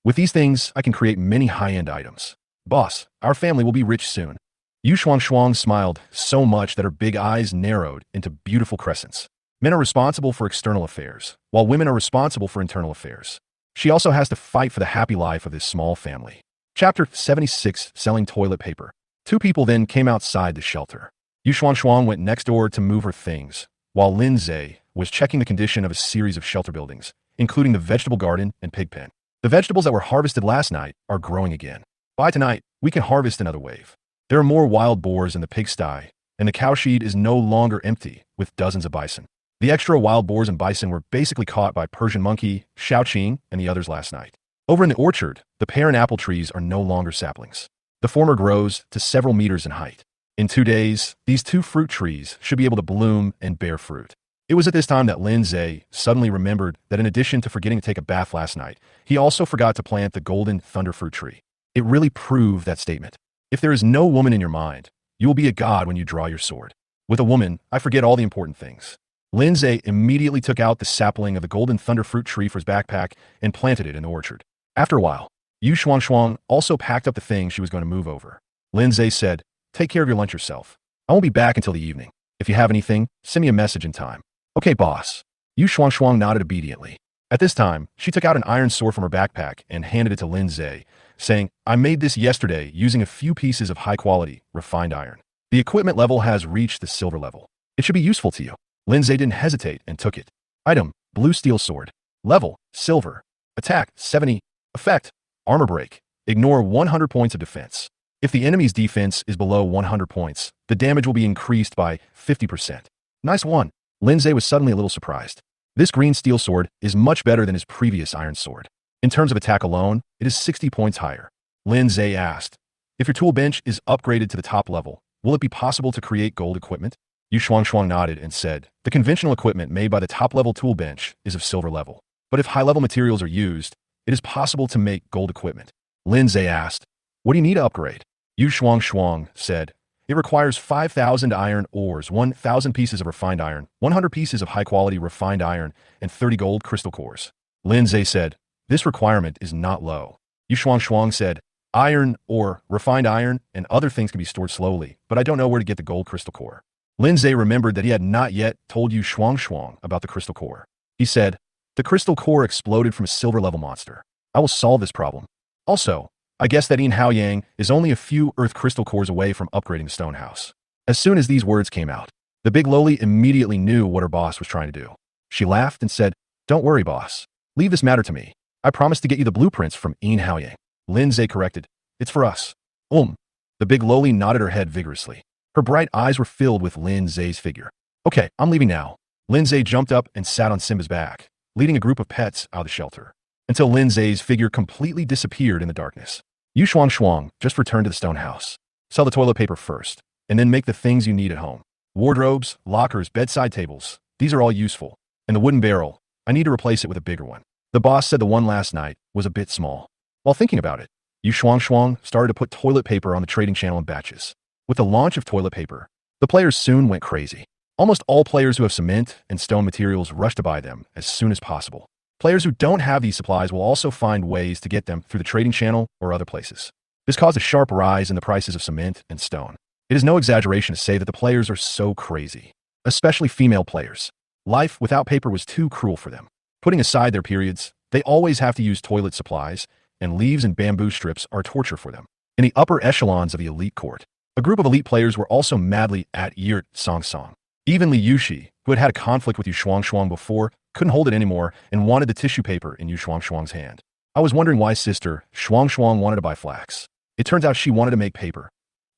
With these things, I can create many high-end items. "Boss, our family will be rich soon." Yu Shuang smiled so much that her big eyes narrowed into beautiful crescents. Men are responsible for external affairs, while women are responsible for internal affairs. She also has to fight for the happy life of this small family. Chapter 76, Selling Toilet Paper. 2 people then came outside the shelter. Yu Shuang went next door to move her things, while Lindsay was checking the condition of a series of shelter buildings, including the vegetable garden and pig pen. The vegetables that were harvested last night are growing again. By tonight, we can harvest another wave. There are more wild boars in the pigsty, and the cowshed is no longer empty with dozens of bison. The extra wild boars and bison were basically caught by Persian monkey, Xiaoqing, and the others last night. Over in the orchard, the pear and apple trees are no longer saplings. The former grows to several meters in height. In 2 days, these 2 fruit trees should be able to bloom and bear fruit. It was at this time that Lindsay suddenly remembered that in addition to forgetting to take a bath last night, he also forgot to plant the golden thunder fruit tree. It really proved that statement. If there is no woman in your mind, you will be a god when you draw your sword. With a woman, I forget all the important things. Lindsay immediately took out the sapling of the golden thunder fruit tree for his backpack and planted it in the orchard. After a while, Yu Shuang also packed up the things she was going to move over. Lindsay said, "Take care of your lunch yourself. I won't be back until the evening. If you have anything, send me a message in time." "Okay, boss." Yu Shuang nodded obediently. At this time, she took out an iron sword from her backpack and handed it to Lindsay, saying, "I made this yesterday using a few pieces of high-quality, refined iron. The equipment level has reached the silver level. It should be useful to you." Lindsay didn't hesitate and took it. Item, blue steel sword. Level, silver. Attack, 70. Effect, armor break. Ignore 100 points of defense. If the enemy's defense is below 100 points, the damage will be increased by 50%. Nice one. Lindsay was suddenly a little surprised. This green steel sword is much better than his previous iron sword. In terms of attack alone, it is 60 points higher. Lindsay asked, "If your tool bench is upgraded to the top level, will it be possible to create gold equipment?" Yu Shuang nodded and said, "The conventional equipment made by the top-level tool bench is of silver level. But if high-level materials are used, it is possible to make gold equipment." Lindsay asked, "What do you need to upgrade?" Yu Shuang said, it requires 5,000 iron ores, 1,000 pieces of refined iron, 100 pieces of high-quality refined iron, and 30 gold crystal cores. Lin Zhe said, this requirement is not low. Yu Shuang said, iron, ore, refined iron, and other things can be stored slowly, but I don't know where to get the gold crystal core. Lin Zhe remembered that he had not yet told Yu Shuang about the crystal core. He said, the crystal core exploded from a silver-level monster. I will solve this problem. Also, I guess that Yin Haoyang is only a few earth crystal cores away from upgrading the stone house. As soon as these words came out, the big loli immediately knew what her boss was trying to do. She laughed and said, don't worry, boss. Leave this matter to me. I promise to get you the blueprints from Yin Haoyang. Lin Zhe corrected, it's for us. The big loli nodded her head vigorously. Her bright eyes were filled with Lin Zhe's figure. Okay, I'm leaving now. Lin Zhe jumped up and sat on Simba's back, leading a group of pets out of the shelter, until Lin Zhe's figure completely disappeared in the darkness. Yu Shuang just returned to the stone house. Sell the toilet paper first, and then make the things you need at home. Wardrobes, lockers, bedside tables, these are all useful. And the wooden barrel, I need to replace it with a bigger one. The boss said the one last night was a bit small. While thinking about it, Yu Shuang started to put toilet paper on the trading channel in batches. With the launch of toilet paper, the players soon went crazy. Almost all players who have cement and stone materials rush to buy them as soon as possible. Players who don't have these supplies will also find ways to get them through the trading channel or other places. This caused a sharp rise in the prices of cement and stone. It is no exaggeration to say that the players are so crazy, especially female players. Life without paper was too cruel for them. Putting aside their periods, they always have to use toilet supplies, and leaves and bamboo strips are torture for them. In the upper echelons of the elite court, a group of elite players were also madly at Yurt Song. Even Li Yushi, who had had a conflict with Yu Shuang before, couldn't hold it anymore and wanted the tissue paper in Yu Shuang's hand. I was wondering why sister Shuang wanted to buy flax. It turns out she wanted to make paper.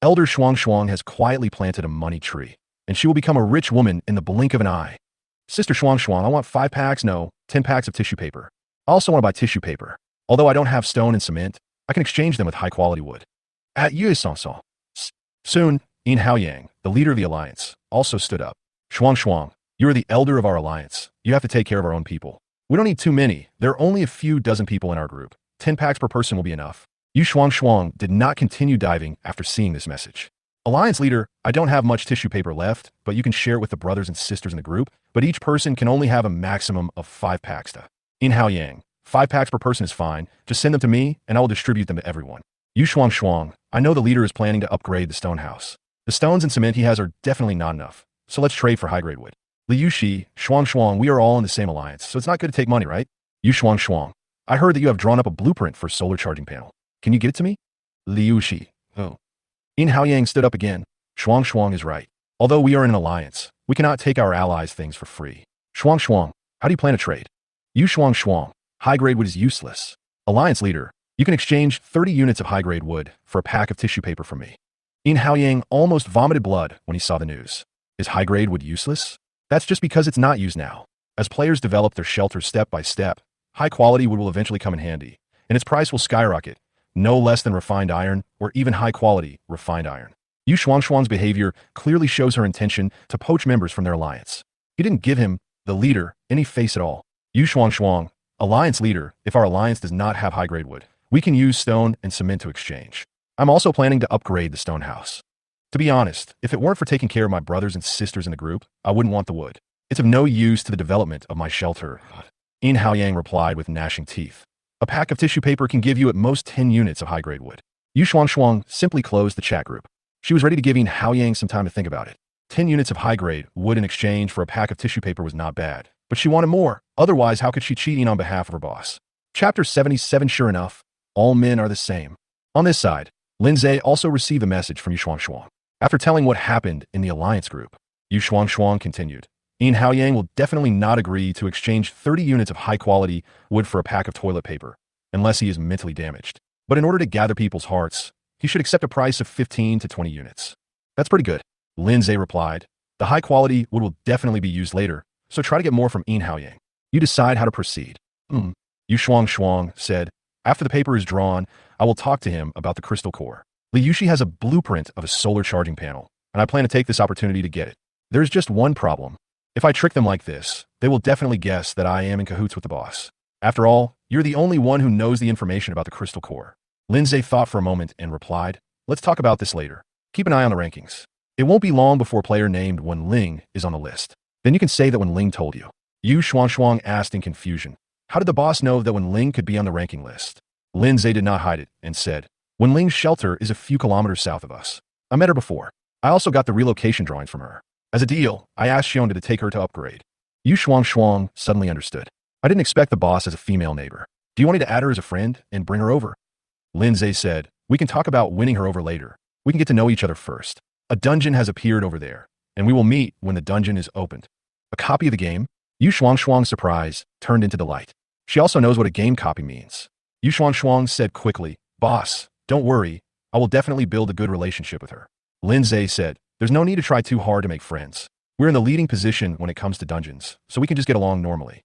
Elder Shuang has quietly planted a money tree, and she will become a rich woman in the blink of an eye. Sister Shuang, I want 5 packs, no, 10 packs of tissue paper. I also want to buy tissue paper. Although I don't have stone and cement, I can exchange them with high-quality wood. At Yue Song. Soon, Yin Haoyang, the leader of the alliance, also stood up. Shuang, you are the elder of our alliance. You have to take care of our own people. We don't need too many. There are only a few dozen people in our group. 10 packs per person will be enough. Yu Shuang did not continue diving after seeing this message. Alliance leader, I don't have much tissue paper left, but you can share it with the brothers and sisters in the group, but each person can only have a maximum of 5 packs to. Yin Haoyang, 5 packs per person is fine. Just send them to me, and I will distribute them to everyone. Yu Shuang, I know the leader is planning to upgrade the stone house. The stones and cement he has are definitely not enough, so let's trade for high-grade wood. Li Yushi, Shuang, we are all in the same alliance, so it's not good to take money, right? Yu Shuang, I heard that you have drawn up a blueprint for a solar charging panel. Can you get it to me? Li Yushi, oh. Yin Haoyang stood up again. Shuang is right. Although we are in an alliance, we cannot take our allies' things for free. Shuang, how do you plan to trade? Yu Shuang, high-grade wood is useless. Alliance leader, you can exchange 30 units of high-grade wood for a pack of tissue paper from me. Yin Haoyang almost vomited blood when he saw the news. Is high-grade wood useless? That's just because it's not used now. As players develop their shelters step by step, high-quality wood will eventually come in handy, and its price will skyrocket, no less than refined iron or even high-quality refined iron. Yu Shuang's behavior clearly shows her intention to poach members from their alliance. He didn't give him, the leader, any face at all. Yu Shuang, alliance leader, if our alliance does not have high-grade wood, we can use stone and cement to exchange. I'm also planning to upgrade the stone house. To be honest, if it weren't for taking care of my brothers and sisters in the group, I wouldn't want the wood. It's of no use to the development of my shelter. Yin Haoyang replied with gnashing teeth. A pack of tissue paper can give you at most 10 units of high-grade wood. Yu Shuang simply closed the chat group. She was ready to give Yin Haoyang some time to think about it. 10 units of high-grade wood in exchange for a pack of tissue paper was not bad, but she wanted more. Otherwise, how could she cheat Yin on behalf of her boss? Chapter 77. Sure enough, all men are the same. On this side, Lin Zhe also received a message from Yu Shuang. After telling what happened in the alliance group, Yu Shuang continued. Yin Haoyang will definitely not agree to exchange 30 units of high-quality wood for a pack of toilet paper, unless he is mentally damaged. But in order to gather people's hearts, he should accept a price of 15 to 20 units. That's pretty good. Lin Zhe replied. The high-quality wood will definitely be used later, so try to get more from Yin Haoyang. You decide how to proceed. Yu Shuang said, after the paper is drawn, I will talk to him about the crystal core. Li Yushi has a blueprint of a solar charging panel, and I plan to take this opportunity to get it. There's just one problem. If I trick them like this, they will definitely guess that I am in cahoots with the boss. After all, you're the only one who knows the information about the crystal core. Lin Zhe thought for a moment and replied, Let's talk about this later. Keep an eye on the rankings. It won't be long before a player named Wen Ling is on the list. Then you can say that Wen Ling told you. Yu Shuang asked in confusion. How did the boss know that Wen Ling could be on the ranking list? Lin Zhe did not hide it and said, Wen Ling's shelter is a few kilometers south of us. I met her before. I also got the relocation drawings from her. As a deal, I asked Xiong to take her to upgrade. Yu Shuang suddenly understood. I didn't expect the boss as a female neighbor. Do you want me to add her as a friend and bring her over? Lin Zhe said, we can talk about winning her over later. We can get to know each other first. A dungeon has appeared over there, and we will meet when the dungeon is opened. A copy of the game? Yu Shuang's surprise turned into delight. She also knows what a game copy means. Yu Shuang said quickly, Boss, don't worry. I will definitely build a good relationship with her. Lin Zhe said, there's no need to try too hard to make friends. We're in the leading position when it comes to dungeons, so we can just get along normally.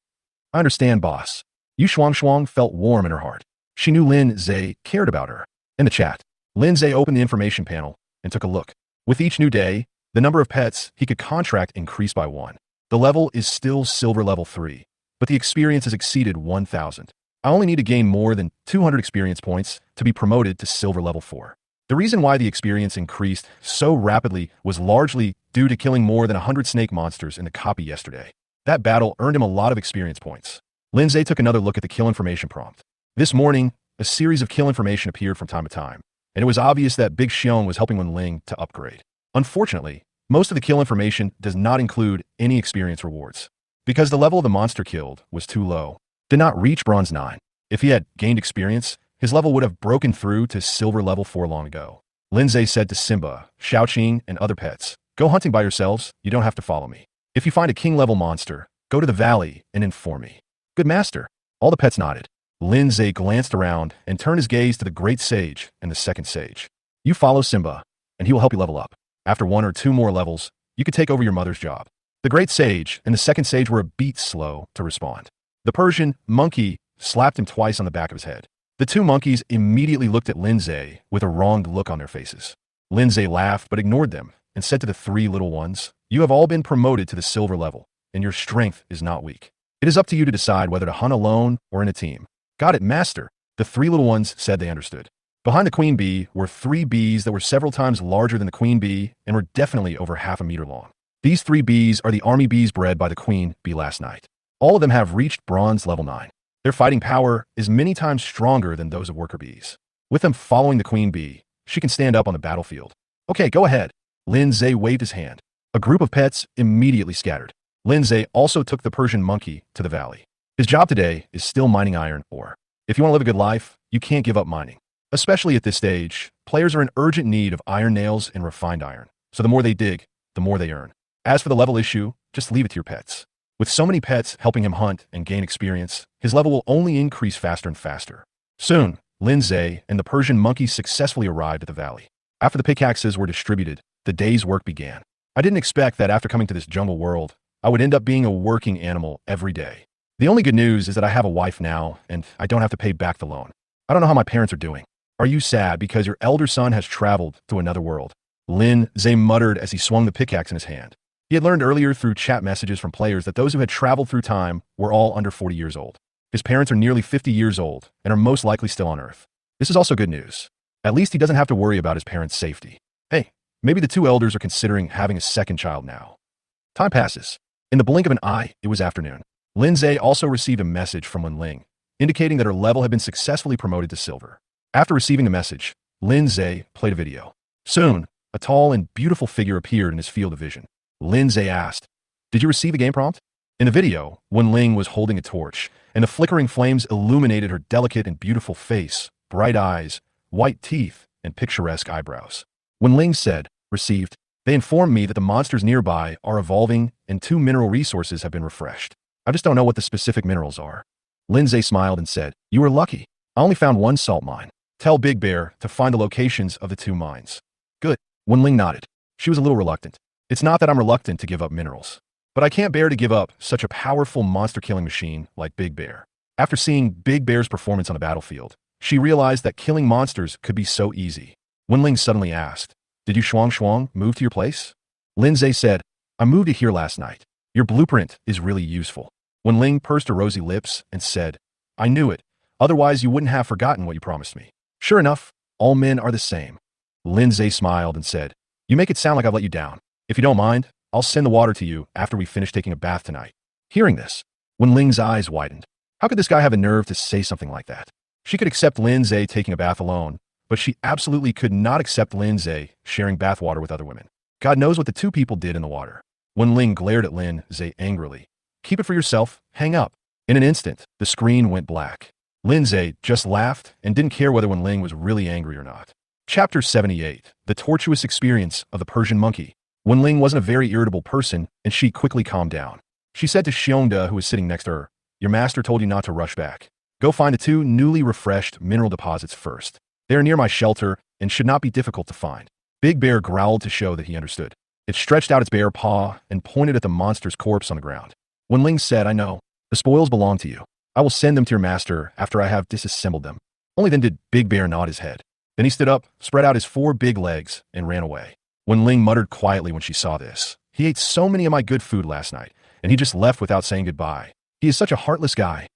I understand, boss. Yu Shuang felt warm in her heart. She knew Lin Zhe cared about her. In the chat, Lin Zhe opened the information panel and took a look. With each new day, the number of pets he could contract increased by 1. The level is still silver level 3, but the experience has exceeded 1,000. I only need to gain more than 200 experience points to be promoted to silver level 4. The reason why the experience increased so rapidly was largely due to killing more than 100 snake monsters in the copy yesterday. That battle earned him a lot of experience points. Lin Zhe took another look at the kill information prompt. This morning, a series of kill information appeared from time to time, and it was obvious that Big Xiong was helping Wen Ling to upgrade. Unfortunately, most of the kill information does not include any experience rewards, because the level of the monster killed was too low, did not reach bronze 9. If he had gained experience, his level would have broken through to silver level 4 long ago. Lin Zhe said to Simba, Xiaoqing, and other pets, go hunting by yourselves, you don't have to follow me. If you find a king-level monster, go to the valley and inform me. Good master. All the pets nodded. Lin Zhe glanced around and turned his gaze to the great sage and the second sage. You follow Simba, and he will help you level up. After 1 or 2 more levels, you could take over your mother's job. The great sage and the second sage were a beat slow to respond. The Persian monkey slapped him twice on the back of his head. The 2 monkeys immediately looked at Lin Zhe with a wronged look on their faces. Lin Zhe laughed but ignored them and said to the 3 little ones, you have all been promoted to the silver level, and your strength is not weak. It is up to you to decide whether to hunt alone or in a team. Got it, master. The 3 little ones said they understood. Behind the queen bee were 3 bees that were several times larger than the queen bee and were definitely over half a meter long. These 3 bees are the army bees bred by the queen bee last night. All of them have reached bronze level 9. Their fighting power is many times stronger than those of worker bees. With them following the queen bee, she can stand up on the battlefield. Okay, go ahead. Lin Zhe waved his hand. A group of pets immediately scattered. Lin Zhe also took the Persian monkey to the valley. His job today is still mining iron ore. If you want to live a good life, you can't give up mining. Especially at this stage, players are in urgent need of iron nails and refined iron. So the more they dig, the more they earn. As for the level issue, just leave it to your pets. With so many pets helping him hunt and gain experience, his level will only increase faster and faster. Soon, Lin Zhe and the Persian monkey successfully arrived at the valley. After the pickaxes were distributed, the day's work began. I didn't expect that after coming to this jungle world, I would end up being a working animal every day. The only good news is that I have a wife now, and I don't have to pay back the loan. I don't know how my parents are doing. Are you sad because your elder son has traveled to another world? Lin Zhe muttered as he swung the pickaxe in his hand. He had learned earlier through chat messages from players that those who had traveled through time were all under 40 years old. His parents are nearly 50 years old and are most likely still on Earth. This is also good news. At least he doesn't have to worry about his parents' safety. Hey, maybe the 2 elders are considering having a second child now. Time passes. In the blink of an eye, it was afternoon. Lin Zhe also received a message from Wen Ling, indicating that her level had been successfully promoted to silver. After receiving the message, Lin Zhe played a video. Soon, a tall and beautiful figure appeared in his field of vision. Lin Zhe asked, did you receive a game prompt? In the video, Wen Ling was holding a torch, and the flickering flames illuminated her delicate and beautiful face, bright eyes, white teeth, and picturesque eyebrows. Wen Ling said, received. They informed me that the monsters nearby are evolving and 2 mineral resources have been refreshed. I just don't know what the specific minerals are. Lin Zhe smiled and said, you were lucky. I only found 1 salt mine. Tell Big Bear to find the locations of the 2 mines. Good. Wen Ling nodded. She was a little reluctant. It's not that I'm reluctant to give up minerals, but I can't bear to give up such a powerful monster-killing machine like Big Bear. After seeing Big Bear's performance on the battlefield, she realized that killing monsters could be so easy. Wen Ling suddenly asked, did you Shuang move to your place? Lin Zhe said, I moved it here last night. Your blueprint is really useful. Wen Ling pursed her rosy lips and said, I knew it. Otherwise you wouldn't have forgotten what you promised me. Sure enough, all men are the same. Lindsay smiled and said, "You make it sound like I've let you down. If you don't mind, I'll send the water to you after we finish taking a bath tonight." Hearing this, Wenling's eyes widened. How could this guy have a nerve to say something like that? She could accept Lindsay taking a bath alone, but she absolutely could not accept Lindsay sharing bathwater with other women. God knows what the two people did in the water. Wenling glared at Lindsay angrily. "Keep it for yourself. Hang up." In an instant, the screen went black. Lindsay just laughed and didn't care whether Wenling was really angry or not. Chapter 78. The Tortuous Experience of the Persian Monkey. Wenling wasn't a very irritable person, and she quickly calmed down. She said to Xiongda, who was sitting next to her, "Your master told you not to rush back. Go find the two newly refreshed mineral deposits first. They are near my shelter and should not be difficult to find." Big Bear growled to show that he understood. It stretched out its bare paw and pointed at the monster's corpse on the ground. Wenling said, "I know. The spoils belong to you. I will send them to your master after I have disassembled them." Only then did Big Bear nod his head. Then he stood up, spread out his 4 big legs, and ran away. Wenling muttered quietly when she saw this. He ate so many of my good food last night, and he just left without saying goodbye. He is such a heartless guy.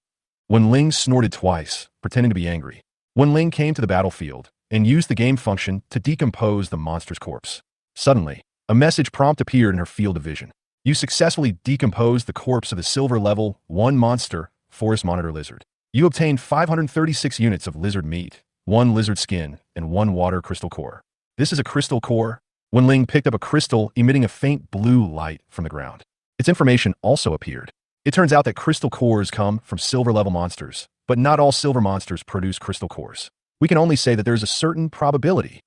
Wenling snorted twice, pretending to be angry. Wenling came to the battlefield and used the game function to decompose the monster's corpse. Suddenly, a message prompt appeared in her field of vision. "You successfully decomposed the corpse of the silver level 1 monster, forest monitor lizard. You obtained 536 units of lizard meat, 1 lizard skin, and 1 water crystal core." This is a crystal core. Wenling picked up a crystal emitting a faint blue light from the ground. Its information also appeared. It turns out that crystal cores come from silver level monsters, but not all silver monsters produce crystal cores. We can only say that there is a certain probability.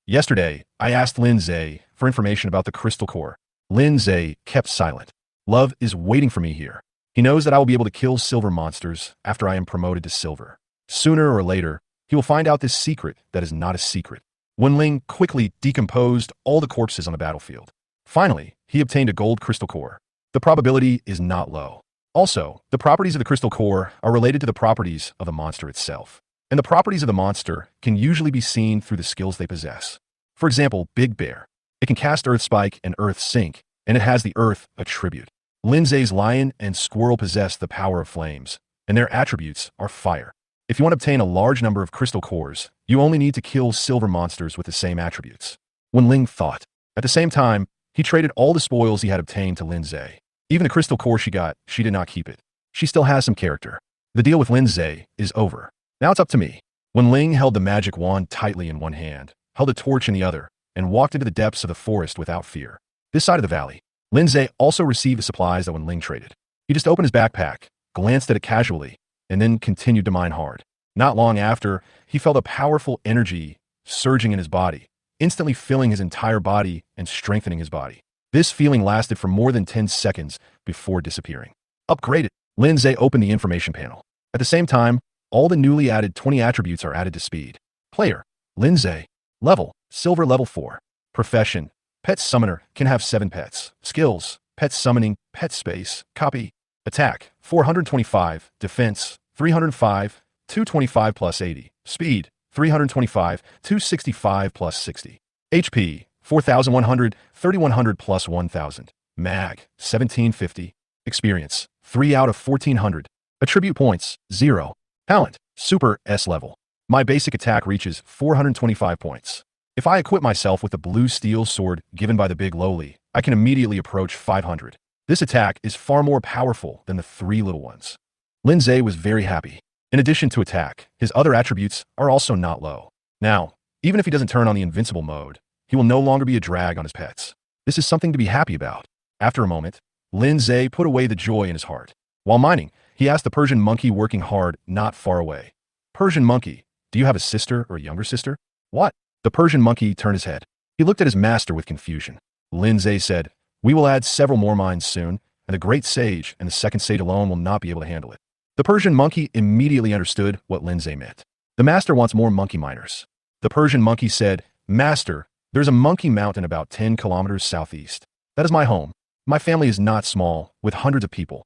Yesterday, I asked Lindsay for information about the crystal core. Lindsay kept silent. Love is waiting for me here. He knows that I will be able to kill silver monsters after I am promoted to silver. Sooner or later, he will find out this secret that is not a secret. Wenling quickly decomposed all the corpses on the battlefield. Finally, he obtained a gold crystal core. The probability is not low. Also, the properties of the crystal core are related to the properties of the monster itself. And the properties of the monster can usually be seen through the skills they possess. For example, Big Bear. It can cast Earth Spike and Earth Sink, and it has the Earth attribute. Lindsay's lion and squirrel possess the power of flames, and their attributes are fire. If you want to obtain a large number of crystal cores, you only need to kill silver monsters with the same attributes. Wenling thought. At the same time, he traded all the spoils he had obtained to Lindsay. Even the crystal core she got, she did not keep it. She still has some character. The deal with Lindsay is over. Now it's up to me. Wenling held the magic wand tightly in one hand, held a torch in the other, and walked into the depths of the forest without fear. This side of the valley, Lindsay also received the supplies that Wenling traded. He just opened his backpack, glanced at it casually, and then continued to mine hard. Not long after, he felt a powerful energy surging in his body, instantly filling his entire body and strengthening his body. This feeling lasted for more than 10 seconds before disappearing. Upgraded. Lindsay opened the information panel. At the same time, all the newly added 20 attributes are added to speed. Player, Lindsay. Level, silver level 4. Profession, pet summoner, can have 7 pets. Skills, pet summoning, pet space, copy. Attack, 425. Defense, 305. 225 plus 80. Speed, 325. 265 plus 60. HP, 4,100. 3,100 plus 1,000. Mag, 1750. Experience, 3 out of 1,400. Attribute points, 0. Talent, Super S level. My basic attack reaches 425 points. If I equip myself with the blue steel sword given by the Big Lowly, I can immediately approach 500. This attack is far more powerful than the 3 little ones. Lindsay was very happy. In addition to attack, his other attributes are also not low. Now, even if he doesn't turn on the invincible mode, he will no longer be a drag on his pets. This is something to be happy about. After a moment, Lindsay put away the joy in his heart. While mining, he asked the Persian monkey working hard not far away. "Persian monkey, do you have a sister or a younger sister?" "What?" The Persian monkey turned his head. He looked at his master with confusion. Lindsay said, "We will add several more mines soon, and the great sage and the second sage alone will not be able to handle it." The Persian monkey immediately understood what Lindsay meant. The master wants more monkey miners. The Persian monkey said, "Master, there's a monkey mountain about 10 kilometers southeast. That is my home. My family is not small, with hundreds of people."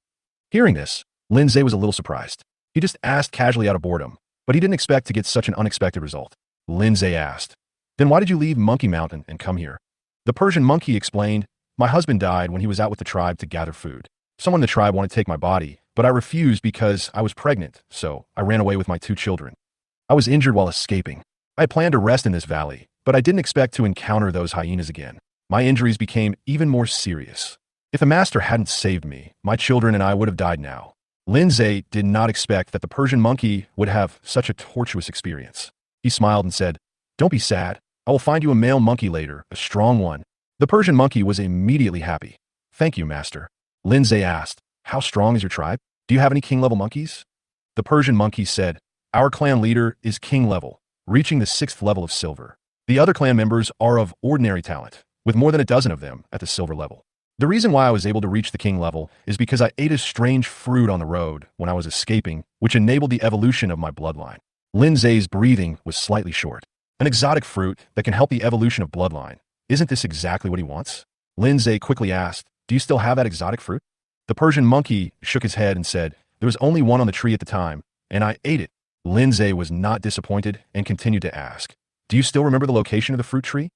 Hearing this, Lindsay was a little surprised. He just asked casually out of boredom, but he didn't expect to get such an unexpected result. Lindsay asked, "Then why did you leave Monkey Mountain and come here?" The Persian monkey explained, "My husband died when he was out with the tribe to gather food. Someone in the tribe wanted to take my body, but I refused because I was pregnant, so I ran away with my 2 children. I was injured while escaping. I had planned to rest in this valley, but I didn't expect to encounter those hyenas again. My injuries became even more serious. If the master hadn't saved me, my children and I would have died now. Lindsay did not expect that the Persian monkey would have such a tortuous experience. He smiled and said, "Don't be sad. I will find you a male monkey later, a strong one." The Persian monkey was immediately happy. "Thank you, master." Lindsay asked, "How strong is your tribe? Do you have any king-level monkeys?" The Persian monkey said, "Our clan leader is king level, reaching the 6th level of silver. The other clan members are of ordinary talent, with more than a dozen of them at the silver level. The reason why I was able to reach the king level is because I ate a strange fruit on the road when I was escaping, which enabled the evolution of my bloodline." Lindsay's breathing was slightly short. An exotic fruit that can help the evolution of bloodline. Isn't this exactly what he wants? Lindsay quickly asked, "Do you still have that exotic fruit?" The Persian monkey shook his head and said, "There was only one on the tree at the time, and I ate it." Lindsay was not disappointed and continued to ask, "Do you still remember the location of the fruit tree?"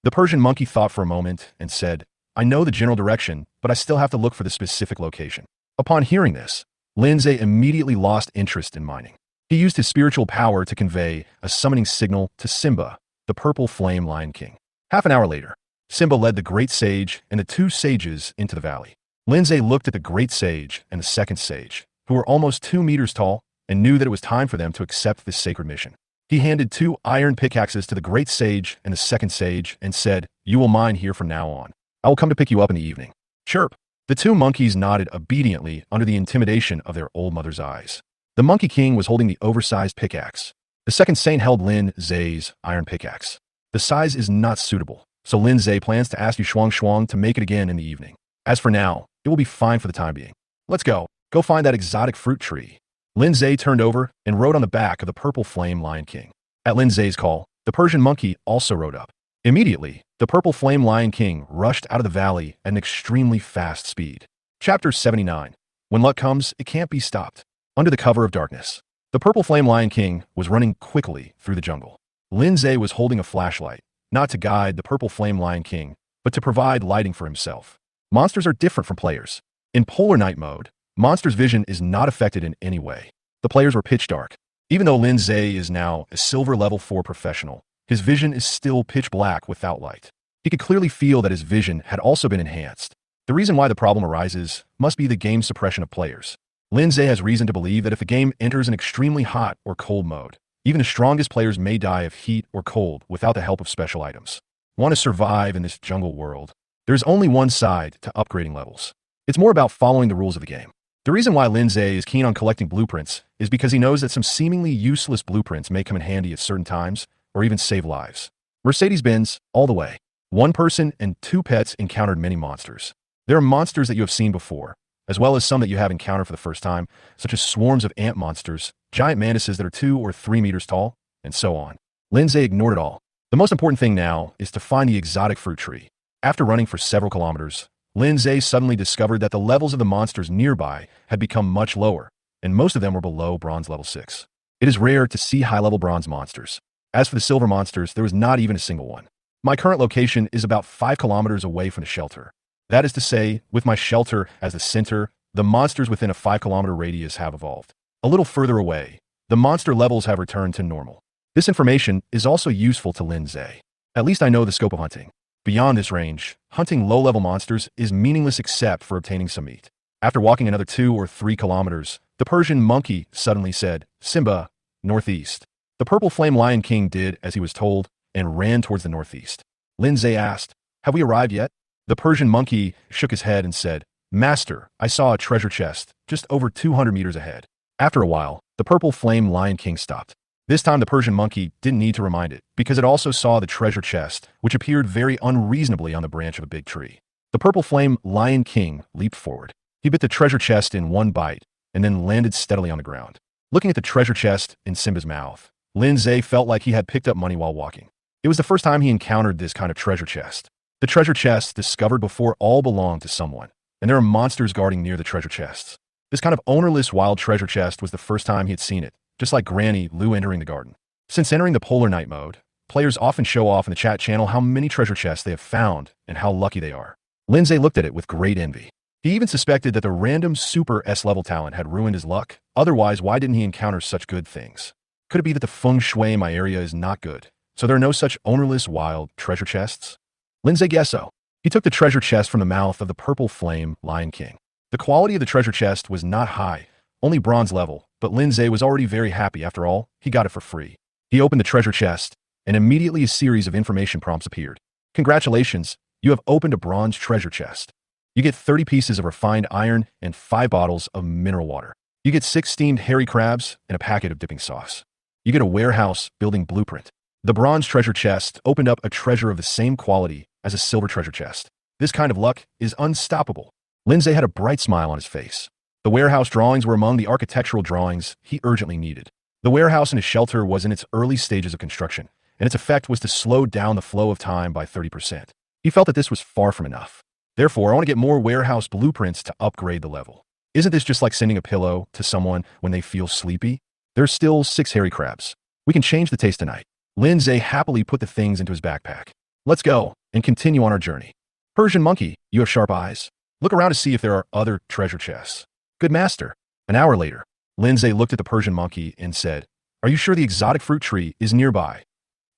The Persian monkey thought for a moment and said, "I know the general direction, but I still have to look for the specific location." Upon hearing this, Lindsay immediately lost interest in mining. He used his spiritual power to convey a summoning signal to Simba, the purple flame lion king. Half an hour later, Simba led the great sage and the 2 sages into the valley. Lindsay looked at the great sage and the second sage, who were almost 2 meters tall, and knew that it was time for them to accept this sacred mission. He handed 2 iron pickaxes to the great sage and the second sage and said, "You will mine here from now on. I will come to pick you up in the evening." Chirp! The 2 monkeys nodded obediently under the intimidation of their old mother's eyes. The Monkey King was holding the oversized pickaxe. The second saint held Lin Zay's iron pickaxe. The size is not suitable, so Lin Zay plans to ask you Shuang Shuang to make it again in the evening. As for now, it will be fine for the time being. Let's go. Go find that exotic fruit tree. Lin Zay turned over and rode on the back of the purple flame lion king. At Lin Zay's call, the Persian monkey also rode up. Immediately, the purple flame lion king rushed out of the valley at an extremely fast speed. Chapter 79. When luck comes, it can't be stopped. Under the cover of darkness, the purple flame lion king was running quickly through the jungle. Lin Zay was holding a flashlight, not to guide the purple flame lion king, but to provide lighting for himself. Monsters are different from players. In polar night mode, monsters' vision is not affected in any way. The players were pitch dark. Even though Lin Zay is now a silver level 4 professional, his vision is still pitch black without light. He could clearly feel that his vision had also been enhanced. The reason why the problem arises must be the game's suppression of players. Lin Zay has reason to believe that if a game enters an extremely hot or cold mode, even the strongest players may die of heat or cold without the help of special items. Want to survive in this jungle world? There's only one side to upgrading levels. It's more about following the rules of the game. The reason why Lin Zay is keen on collecting blueprints is because he knows that some seemingly useless blueprints may come in handy at certain times or even save lives. Mercedes-Benz, all the way. 1 person and 2 pets encountered many monsters. There are monsters that you have seen before, as well as some that you have encountered for the first time, such as swarms of ant monsters, giant mantises that are 2 or 3 meters tall, and so on. Lin Zay ignored it all. The most important thing now is to find the exotic fruit tree. After running for several kilometers, Lin Zay suddenly discovered that the levels of the monsters nearby had become much lower, and most of them were below bronze level 6. It is rare to see high-level bronze monsters. As for the silver monsters, there was not even a single one. My current location is about 5 kilometers away from the shelter. That is to say, with my shelter as the center, the monsters within a 5-kilometer radius have evolved. A little further away, the monster levels have returned to normal. This information is also useful to Lin Zay. At least I know the scope of hunting. Beyond this range, hunting low-level monsters is meaningless except for obtaining some meat. After walking another 2 or 3 kilometers, the Persian monkey suddenly said, "Simba, northeast." The purple flame lion king did as he was told and ran towards the northeast. Lin Zay asked, "Have we arrived yet?" The Persian monkey shook his head and said, "Master, I saw a treasure chest just over 200 meters ahead." After a while, the purple flame lion king stopped. This time the Persian monkey didn't need to remind it, because it also saw the treasure chest, which appeared very unreasonably on the branch of a big tree. The purple flame lion king leaped forward. He bit the treasure chest in one bite, and then landed steadily on the ground. Looking at the treasure chest in Simba's mouth, Lin Zay felt like he had picked up money while walking. It was the first time he encountered this kind of treasure chest. The treasure chests discovered before all belonged to someone, and there are monsters guarding near the treasure chests. This kind of ownerless wild treasure chest was the first time he had seen it, just like Granny Lou entering the garden. Since entering the polar night mode, players often show off in the chat channel how many treasure chests they have found and how lucky they are. Lin Zay looked at it with great envy. He even suspected that the random super S-level talent had ruined his luck. Otherwise, why didn't he encounter such good things? Could it be that the feng shui in my area is not good, So there are no such ownerless wild treasure chests? Lindsay guessed so. He took the treasure chest from the mouth of the purple flame Lion King. The quality of the treasure chest was not high, only bronze level, but Lindsay was already very happy. After all, he got it for free. He opened the treasure chest, and immediately a series of information prompts appeared. Congratulations, you have opened a bronze treasure chest. You get 30 pieces of refined iron and 5 bottles of mineral water. You get 6 steamed hairy crabs and a packet of dipping sauce. You get a warehouse building blueprint. The bronze treasure chest opened up a treasure of the same quality as a silver treasure chest. This kind of luck is unstoppable. Lindsay had a bright smile on his face. The warehouse drawings were among the architectural drawings he urgently needed. The warehouse and his shelter was in its early stages of construction, and its effect was to slow down the flow of time by 30%. He felt that this was far from enough. Therefore, I want to get more warehouse blueprints to upgrade the level. Isn't this just like sending a pillow to someone when they feel sleepy? There's still 6 hairy crabs. We can change the taste tonight. Lindsay happily put the things into his backpack. Let's go and continue on our journey. Persian monkey, you have sharp eyes. Look around to see if there are other treasure chests. Good master. An hour later, Lindsay looked at the Persian monkey and said, "Are you sure the exotic fruit tree is nearby?"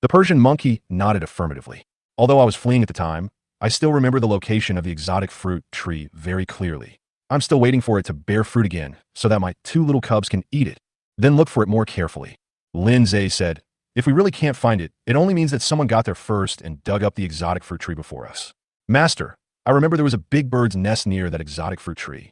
The Persian monkey nodded affirmatively. Although I was fleeing at the time, I still remember the location of the exotic fruit tree very clearly. I'm still waiting for it to bear fruit again so that my 2 little cubs can eat it. Then look for it more carefully. Lindsay said, "If we really can't find it, it only means that someone got there first and dug up the exotic fruit tree before us." Master, I remember there was a big bird's nest near that exotic fruit tree.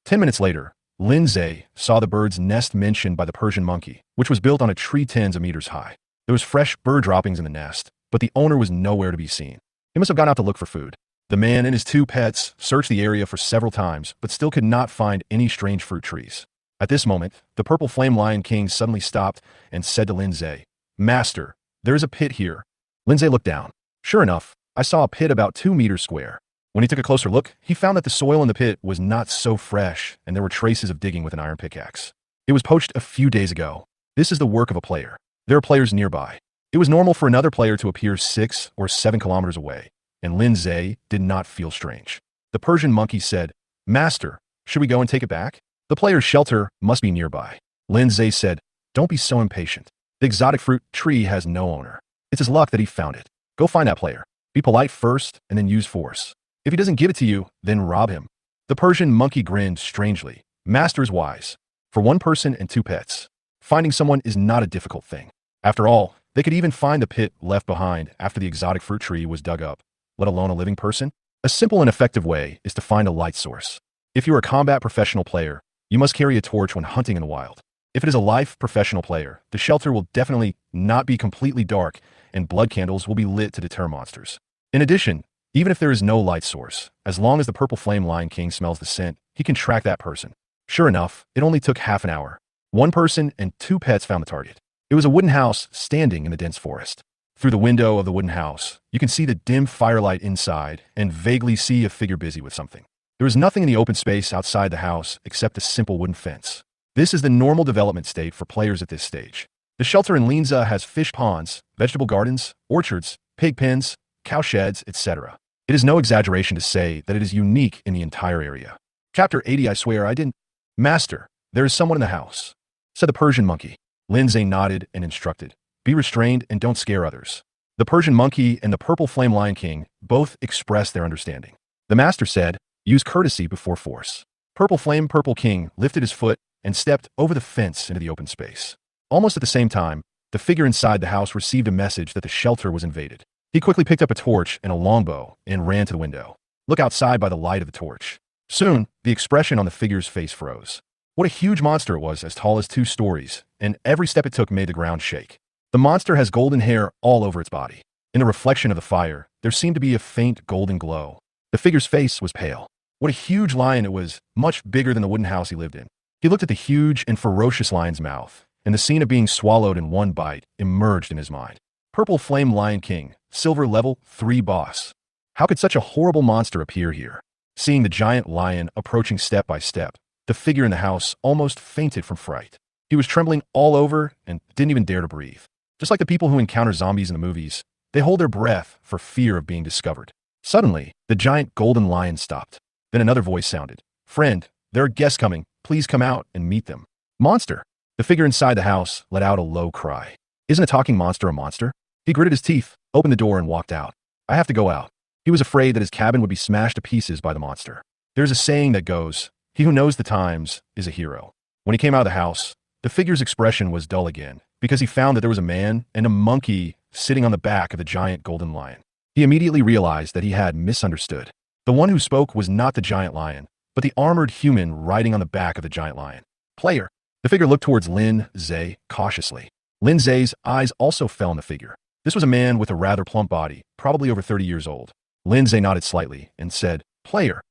10 minutes later, Lindsay saw the bird's nest mentioned by the Persian monkey, which was built on a tree tens of meters high. There was fresh bird droppings in the nest, but the owner was nowhere to be seen. He must have gone out to look for food. The man and his 2 pets searched the area for several times, but still could not find any strange fruit trees. At this moment, the purple flame Lion King suddenly stopped and said to Lindsay, "Master, there is a pit here." Lindsay looked down. Sure enough, I saw a pit about 2 meters square. When he took a closer look, he found that the soil in the pit was not so fresh, and there were traces of digging with an iron pickaxe. It was poached a few days ago. This is the work of a player. There are players nearby. It was normal for another player to appear 6 or 7 kilometers away, and Lindsay did not feel strange. The Persian monkey said, "Master, should we go and take it back? The player's shelter must be nearby." Lindsay said, "Don't be so impatient. The exotic fruit tree has no owner. It's his luck that he found it. Go find that player. Be polite first and then use force. If he doesn't give it to you, then rob him." The Persian monkey grinned strangely. Master is wise. For 1 person and 2 pets, finding someone is not a difficult thing. After all, they could even find the pit left behind after the exotic fruit tree was dug up, let alone a living person. A simple and effective way is to find a light source. If you are a combat professional player, you must carry a torch when hunting in the wild. If it is a life professional player, the shelter will definitely not be completely dark, and blood candles will be lit to deter monsters. In addition, even if there is no light source, as long as the purple flame Lion King smells the scent, he can track that person. Sure enough, it only took half an hour. 1 person and 2 pets found the target. It was a wooden house standing in the dense forest. Through the window of the wooden house, you can see the dim firelight inside and vaguely see a figure busy with something. There is nothing in the open space outside the house except a simple wooden fence. This is the normal development state for players at this stage. The shelter in Linza has fish ponds, vegetable gardens, orchards, pig pens, cow sheds, etc. It is no exaggeration to say that it is unique in the entire area. Chapter 80. I swear I didn't. Master, there is someone in the house, said the Persian monkey. Lindsay nodded and instructed, "Be restrained and don't scare others." The Persian monkey and the purple flame Lion King both expressed their understanding. The master said, "Use courtesy before force." Purple flame Purple King lifted his foot and stepped over the fence into the open space. Almost at the same time, the figure inside the house received a message that the shelter was invaded. He quickly picked up a torch and a longbow and ran to the window. Look outside by the light of the torch. Soon, the expression on the figure's face froze. What a huge monster it was, as tall as 2 stories, and every step it took made the ground shake. The monster has golden hair all over its body. In the reflection of the fire, there seemed to be a faint golden glow. The figure's face was pale. What a huge lion it was, much bigger than the wooden house he lived in. He looked at the huge and ferocious lion's mouth, and the scene of being swallowed in one bite emerged in his mind. Purple Flame Lion King, Silver Level 3 Boss. How could such a horrible monster appear here? Seeing the giant lion approaching step by step, the figure in the house almost fainted from fright. He was trembling all over and didn't even dare to breathe. Just like the people who encounter zombies in the movies, they hold their breath for fear of being discovered. Suddenly, the giant golden lion stopped. Then another voice sounded. "Friend, there are guests coming. Please come out and meet them." "Monster!" The figure inside the house let out a low cry. "Isn't a talking monster a monster?" He gritted his teeth, opened the door, and walked out. I have to go out. He was afraid that his cabin would be smashed to pieces by the monster. There's a saying that goes, he who knows the times is a hero. When he came out of the house, the figure's expression was dull again, because he found that there was a man and a monkey sitting on the back of the giant golden lion. He immediately realized that he had misunderstood. The one who spoke was not the giant lion, but the armored human riding on the back of the giant lion. Player. The figure looked towards Lin Zhe cautiously. Lin Zhe's eyes also fell on the figure. This was a man with a rather plump body, probably over 30 years old. Lin Zhe nodded slightly and said, Player.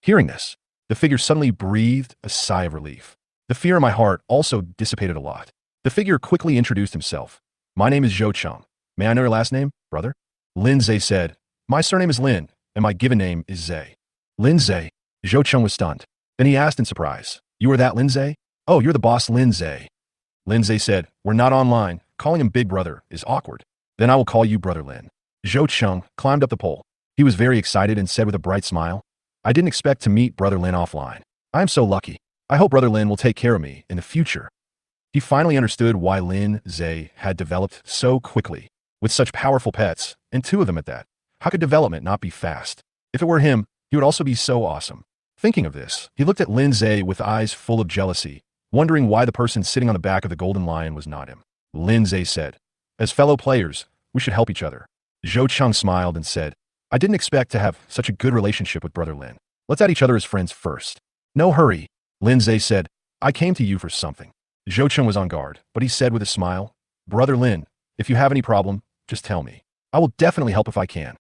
Hearing this, the figure suddenly breathed a sigh of relief. The fear in my heart also dissipated a lot. The figure quickly introduced himself. My name is Zhou Cheng. May I know your last name, brother? Lin Zhe said, My surname is Lin, and my given name is Zhe. Lin Zhe. Zhou Cheng was stunned. Then he asked in surprise, You are that Lin Zhe? Oh, you're the boss Lin Zhe. Lin Zhe said, We're not online. Calling him big brother is awkward. Then I will call you brother Lin. Zhou Cheng climbed up the pole. He was very excited and said with a bright smile, I didn't expect to meet brother Lin offline. I am so lucky. I hope brother Lin will take care of me in the future. He finally understood why Lin Zhe had developed so quickly, with such powerful pets, and 2 of them at that. How could development not be fast? If it were him, he would also be so awesome. Thinking of this, he looked at Lin Zhe with eyes full of jealousy, wondering why the person sitting on the back of the golden lion was not him. Lin Zhe said, As fellow players, we should help each other. Zhou Cheng smiled and said, I didn't expect to have such a good relationship with brother Lin. Let's add each other as friends first. No hurry. Lin Zhe said, I came to you for something. Zhou Cheng was on guard, but he said with a smile, Brother Lin, if you have any problem, just tell me. I will definitely help if I can.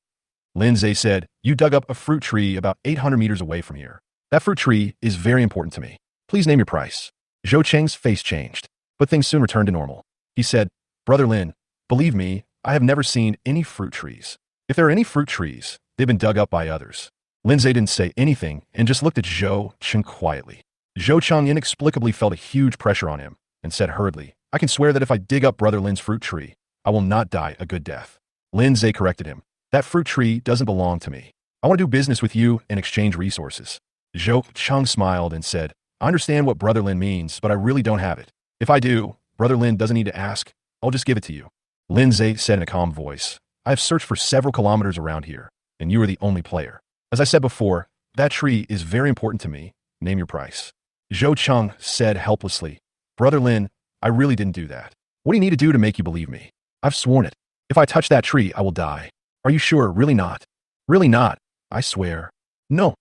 Lin Zhe said, You dug up a fruit tree about 800 meters away from here. That fruit tree is very important to me. Please name your price. Zhou Cheng's face changed, but things soon returned to normal. He said, Brother Lin, believe me, I have never seen any fruit trees. If there are any fruit trees, they've been dug up by others. Lin Zhe didn't say anything and just looked at Zhou Cheng quietly. Zhou Cheng inexplicably felt a huge pressure on him and said hurriedly, I can swear that if I dig up brother Lin's fruit tree, I will not die a good death. Lin Zhe corrected him. That fruit tree doesn't belong to me. I want to do business with you and exchange resources. Zhou Cheng smiled and said, I understand what brother Lin means, but I really don't have it. If I do, brother Lin doesn't need to ask. I'll just give it to you. Lin Zhe said in a calm voice, I have searched for several kilometers around here, and you are the only player. As I said before, that tree is very important to me. Name your price. Zhou Cheng said helplessly, Brother Lin, I really didn't do that. What do you need to do to make you believe me? I've sworn it. If I touch that tree, I will die. Are you sure? Really not? Really not? I swear. No.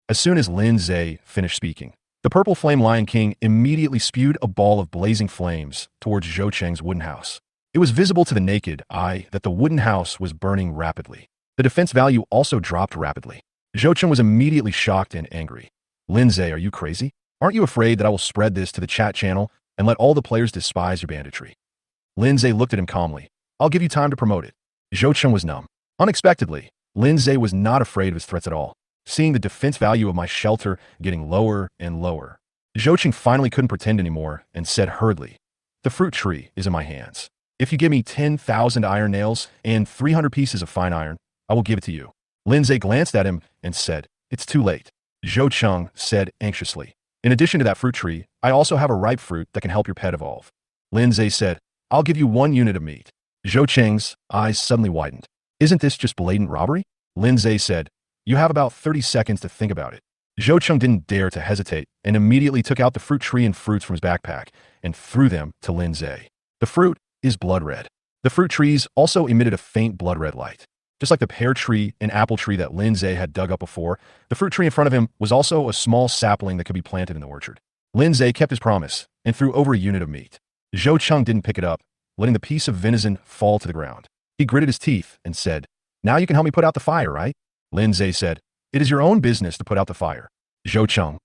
As soon as Lin Zhe finished speaking, the purple flame Lion King immediately spewed a ball of blazing flames towards Zhou Cheng's wooden house. It was visible to the naked eye that the wooden house was burning rapidly. The defense value also dropped rapidly. Zhou Cheng was immediately shocked and angry. Lin Zhe, are you crazy? Aren't you afraid that I will spread this to the chat channel and let all the players despise your banditry? Lin Zhe looked at him calmly. I'll give you time to promote it. Zhou Cheng was numb. Unexpectedly, Lin Zhe was not afraid of his threats at all. Seeing the defense value of my shelter getting lower and lower, Zhou Cheng finally couldn't pretend anymore and said hurriedly, The fruit tree is in my hands. If you give me 10,000 iron nails and 300 pieces of fine iron, I will give it to you. Lin Zhe glanced at him and said, It's too late. Zhou Cheng said anxiously, In addition to that fruit tree, I also have a ripe fruit that can help your pet evolve. Lin Zhe said, I'll give you 1 unit of meat. Zhou Cheng's eyes suddenly widened. Isn't this just blatant robbery? Lin Zhe said, You have about 30 seconds to think about it. Zhou Cheng didn't dare to hesitate and immediately took out the fruit tree and fruits from his backpack and threw them to Lin Zhe. The fruit is blood red. The fruit trees also emitted a faint blood red light. Just like the pear tree and apple tree that Lin Zhe had dug up before, the fruit tree in front of him was also a small sapling that could be planted in the orchard. Lin Zhe kept his promise and threw over a unit of meat. Zhou Cheng didn't pick it up, letting the piece of venison fall to the ground. He gritted his teeth and said, Now you can help me put out the fire, right? Lin Zhe said, It is your own business to put out the fire. Zhou Cheng.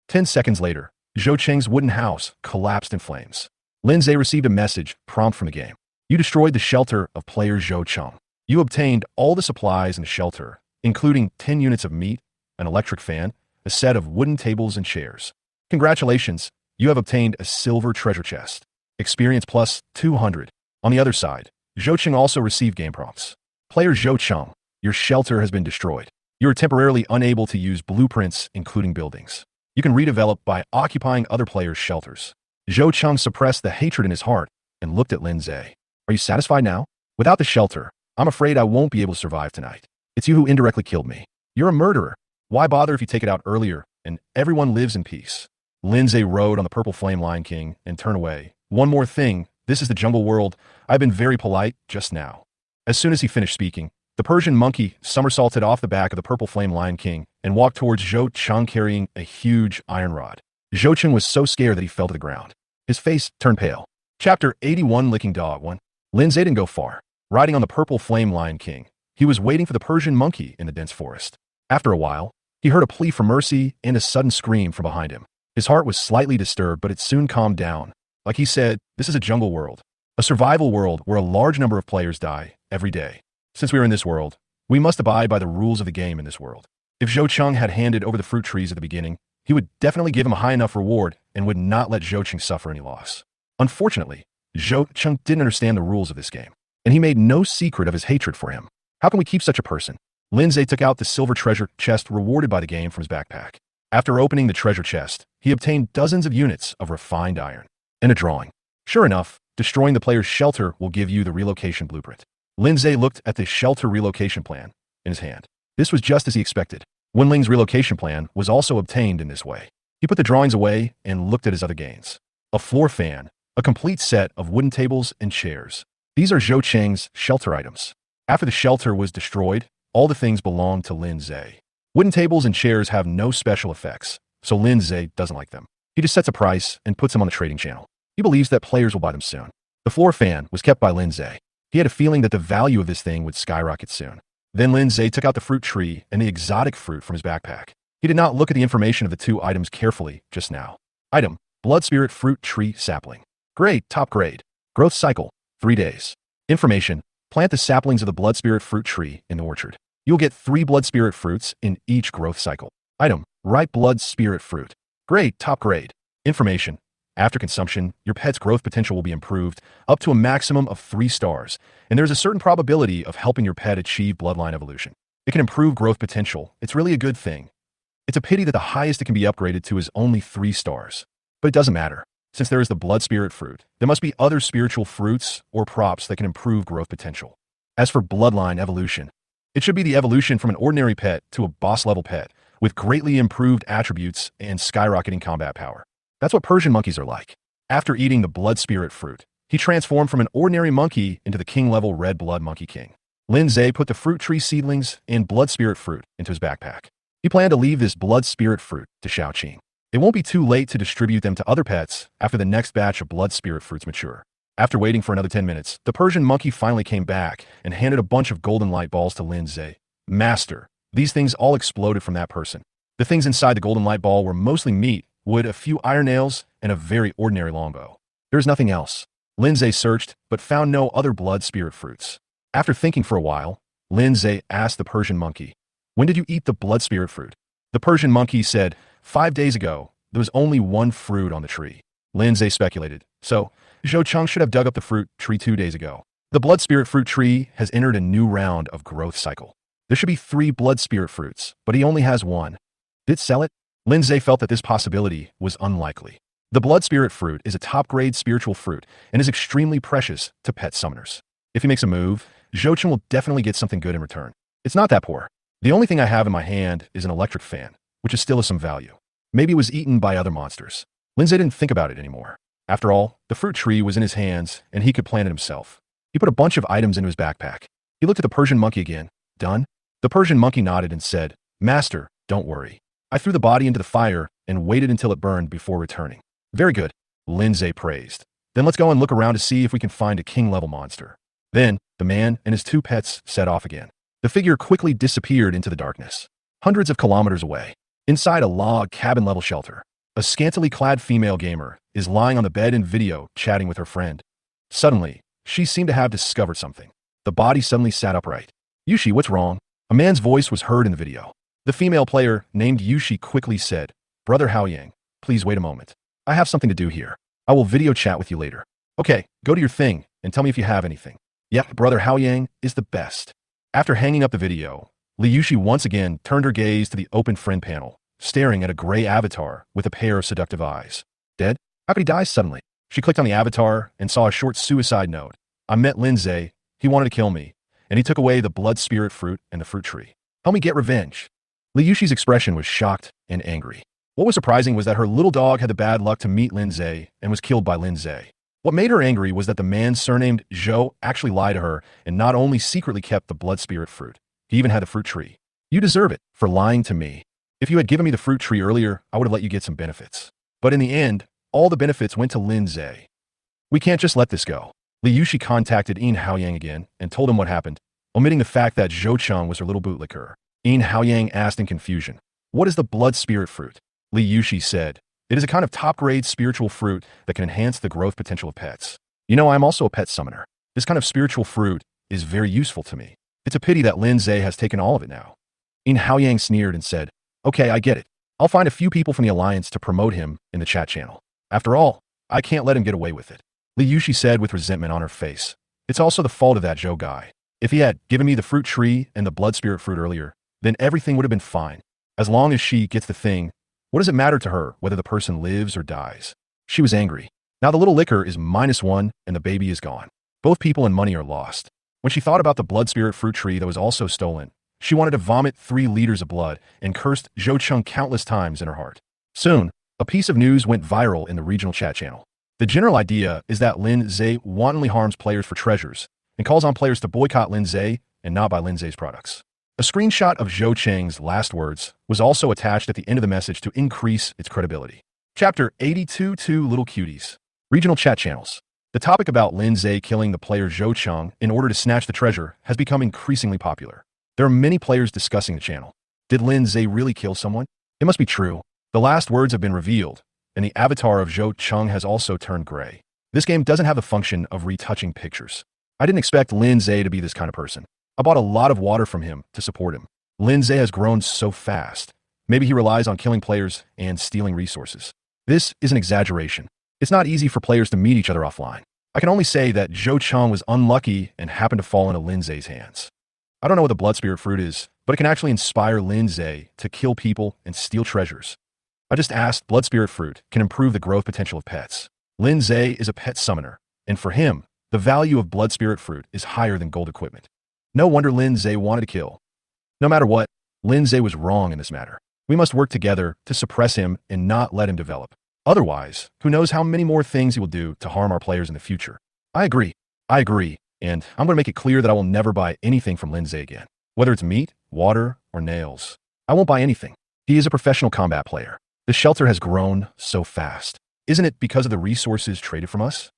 10 seconds later, Zhou Cheng's wooden house collapsed in flames. Lin Zhe received a message prompt from the game. You destroyed the shelter of player Zhou Cheng. You obtained all the supplies in the shelter, including 10 units of meat, an electric fan, a set of wooden tables and chairs. Congratulations, you have obtained a silver treasure chest. Experience plus 200. On the other side, Zhou Cheng also received game prompts. Player Zhou Cheng, your shelter has been destroyed. You are temporarily unable to use blueprints, including buildings. You can redevelop by occupying other players' shelters. Zhou Cheng suppressed the hatred in his heart and looked at Lin Zhe. Are you satisfied now? Without the shelter, I'm afraid I won't be able to survive tonight. It's you who indirectly killed me. You're a murderer. Why bother if you take it out earlier and everyone lives in peace? Lindsay rode on the purple flame Lion King and turned away. One more thing. This is the jungle world. I've been very polite just now. As soon as he finished speaking, the Persian monkey somersaulted off the back of the purple flame Lion King and walked towards Zhou Cheng carrying a huge iron rod. Zhou Cheng was so scared that he fell to the ground. His face turned pale. Chapter 81 Licking Dog 1. Lindsay didn't go far. Riding on the purple flame Lion King, he was waiting for the Persian monkey in the dense forest. After a while, he heard a plea for mercy and a sudden scream from behind him. His heart was slightly disturbed, but it soon calmed down. Like he said, this is a jungle world, a survival world where a large number of players die every day. Since we are in this world, we must abide by the rules of the game in this world. If Zhou Cheng had handed over the fruit trees at the beginning, he would definitely give him a high enough reward and would not let Zhou Cheng suffer any loss. Unfortunately, Zhou Cheng didn't understand the rules of this game, and he made no secret of his hatred for him. How can we keep such a person? Lindsay took out the silver treasure chest rewarded by the game from his backpack. After opening the treasure chest, he obtained dozens of units of refined iron and a drawing. Sure enough, destroying the player's shelter will give you the relocation blueprint. Lindsay looked at the shelter relocation plan in his hand. This was just as he expected. Wenling's relocation plan was also obtained in this way. He put the drawings away and looked at his other gains. A floor fan, a complete set of wooden tables and chairs. These are Zhou Cheng's shelter items. After the shelter was destroyed, all the things belonged to Lindsay. Wooden tables and chairs have no special effects, so Lindsay doesn't like them. He just sets a price and puts them on the trading channel. He believes that players will buy them soon. The floor fan was kept by Lindsay. He had a feeling that the value of this thing would skyrocket soon. Then Lindsay took out the fruit tree and the exotic fruit from his backpack. He did not look at the information of the two items carefully just now. Item: Blood Spirit Fruit Tree Sapling. Grade: Top grade. Growth cycle: 3 days. Information: Plant the saplings of the Blood Spirit Fruit Tree in the orchard. You'll get 3 Blood Spirit fruits in each growth cycle. Item: Ripe Blood Spirit Fruit. Grade: Top grade. Information: After consumption, your pet's growth potential will be improved up to a maximum of 3 stars, and there's a certain probability of helping your pet achieve bloodline evolution. It can improve growth potential. It's really a good thing. It's a pity that the highest it can be upgraded to is only 3 stars. But it doesn't matter. Since there is the Blood Spirit Fruit, there must be other spiritual fruits or props that can improve growth potential. As for bloodline evolution, it should be the evolution from an ordinary pet to a boss-level pet with greatly improved attributes and skyrocketing combat power. That's what Persian monkeys are like. After eating the Blood Spirit Fruit, he transformed from an ordinary monkey into the king-level Red Blood Monkey King. Lindsay put the fruit tree seedlings and Blood Spirit Fruit into his backpack. He planned to leave this Blood Spirit Fruit to Xiaoqing. It won't be too late to distribute them to other pets after the next batch of Blood Spirit Fruits mature. After waiting for another 10 minutes, the Persian monkey finally came back and handed a bunch of golden light balls to Lindsay. Master, these things all exploded from that person. The things inside the golden light ball were mostly meat, wood, a few iron nails, and a very ordinary longbow. There's nothing else. Lindsay searched, but found no other Blood Spirit Fruits. After thinking for a while, Lindsay asked the Persian monkey, "When did you eat the Blood Spirit Fruit?" The Persian monkey said, 5 days ago. There was only 1 fruit on the tree. Lindsay speculated, so Zhou Cheng should have dug up the fruit tree 2 days ago. The Blood Spirit Fruit tree has entered a new round of growth cycle. There should be 3 Blood Spirit Fruits, but he only has 1. Did sell it? Lindsay felt that this possibility was unlikely. The Blood Spirit Fruit is a top-grade spiritual fruit and is extremely precious to pet summoners. If he makes a move, Zhou Cheng will definitely get something good in return. It's not that poor. The only thing I have in my hand is an electric fan, which is still of some value. Maybe it was eaten by other monsters. Lindsay didn't think about it anymore. After all, the fruit tree was in his hands, and he could plant it himself. He put a bunch of items into his backpack. He looked at the Persian monkey again. Done? The Persian monkey nodded and said, "Master, don't worry. I threw the body into the fire and waited until it burned before returning." "Very good," Lindsay praised. "Then let's go and look around to see if we can find a king-level monster." Then, the man and his 2 pets set off again. The figure quickly disappeared into the darkness. Hundreds of kilometers away, inside a log cabin-level shelter, a scantily clad female gamer is lying on the bed in video chatting with her friend. Suddenly, she seemed to have discovered something. The body suddenly sat upright. "Yushi, what's wrong?" A man's voice was heard in the video. The female player, named Yushi, quickly said, "Brother Haoyang, please wait a moment. I have something to do here. I will video chat with you later." "Okay, go to your thing and tell me if you have anything." "Yep, Brother Haoyang is the best." After hanging up the video, Yushi once again turned her gaze to the open friend panel, staring at a gray avatar with a pair of seductive eyes. Dead? How could he die suddenly? She clicked on the avatar and saw a short suicide note. "I met Lindsay. He wanted to kill me, and he took away the blood spirit fruit and the fruit tree. Help me get revenge. Li Yushi's expression was shocked and angry. What was surprising was that her little dog had the bad luck to meet Lin Zhe and was killed by Lin Zhe. What made her angry was that the man surnamed Zhou actually lied to her and not only secretly kept the blood spirit fruit, he even had the fruit tree. You deserve it for lying to me. If you had given me the fruit tree earlier, I would have let you get some benefits. But in the end, all the benefits went to Lin Zhe. We can't just let this go. Li Yushi contacted Yin Haoyang again and told him what happened, omitting the fact that Zhou Cheng was her little bootlicker. Yin Haoyang asked in confusion, "What is the blood spirit fruit?" Li Yushi said, "It is a kind of top-grade spiritual fruit that can enhance the growth potential of pets. You know, I'm also a pet summoner. This kind of spiritual fruit is very useful to me. It's a pity that Lin Zhe has taken all of it now." Yin Haoyang sneered and said, "Okay, I get it. I'll find a few people from the Alliance to promote him in the chat channel. After all, I can't let him get away with it." Li Yushi said with resentment on her face, "It's also the fault of that Zhou guy. If he had given me the fruit tree and the blood spirit fruit earlier, then everything would have been fine. As long as she gets the thing, what does it matter to her whether the person lives or dies?" She was angry. Now the little licker is -1 and the baby is gone. Both people and money are lost. When she thought about the blood spirit fruit tree that was also stolen, she wanted to vomit 3 liters of blood and cursed Zhou Cheng countless times in her heart. Soon, a piece of news went viral in the regional chat channel. The general idea is that Lin Zhe wantonly harms players for treasures and calls on players to boycott Lin Zhe and not buy Lin Zhe's products. A screenshot of Zhou Cheng's last words was also attached at the end of the message to increase its credibility. Chapter 82 Two Little Cuties. Regional chat channels. The topic about Lin Zhe killing the player Zhou Cheng in order to snatch the treasure has become increasingly popular. There are many players discussing the channel. Did Lin Zhe really kill someone? It must be true. The last words have been revealed, and the avatar of Zhou Cheng has also turned gray. This game doesn't have the function of retouching pictures. I didn't expect Lin Zhe to be this kind of person. I bought a lot of water from him to support him. Lin Zhe has grown so fast. Maybe he relies on killing players and stealing resources. This is an exaggeration. It's not easy for players to meet each other offline. I can only say that Zhou Cheng was unlucky and happened to fall into Lin Zhe's hands. I don't know what the blood spirit fruit is, but it can actually inspire Lin Zhe to kill people and steal treasures. I just asked, blood spirit fruit can improve the growth potential of pets. Lin Zhe is a pet summoner, and for him, the value of blood spirit fruit is higher than gold equipment. No wonder Lin Zhe wanted to kill. No matter what, Lin Zhe was wrong in this matter. We must work together to suppress him and not let him develop. Otherwise, who knows how many more things he will do to harm our players in the future. I agree, and I'm going to make it clear that I will never buy anything from Lin Zhe again. Whether it's meat, water, or nails. I won't buy anything. He is a professional combat player. The shelter has grown so fast. Isn't it because of the resources traded from us?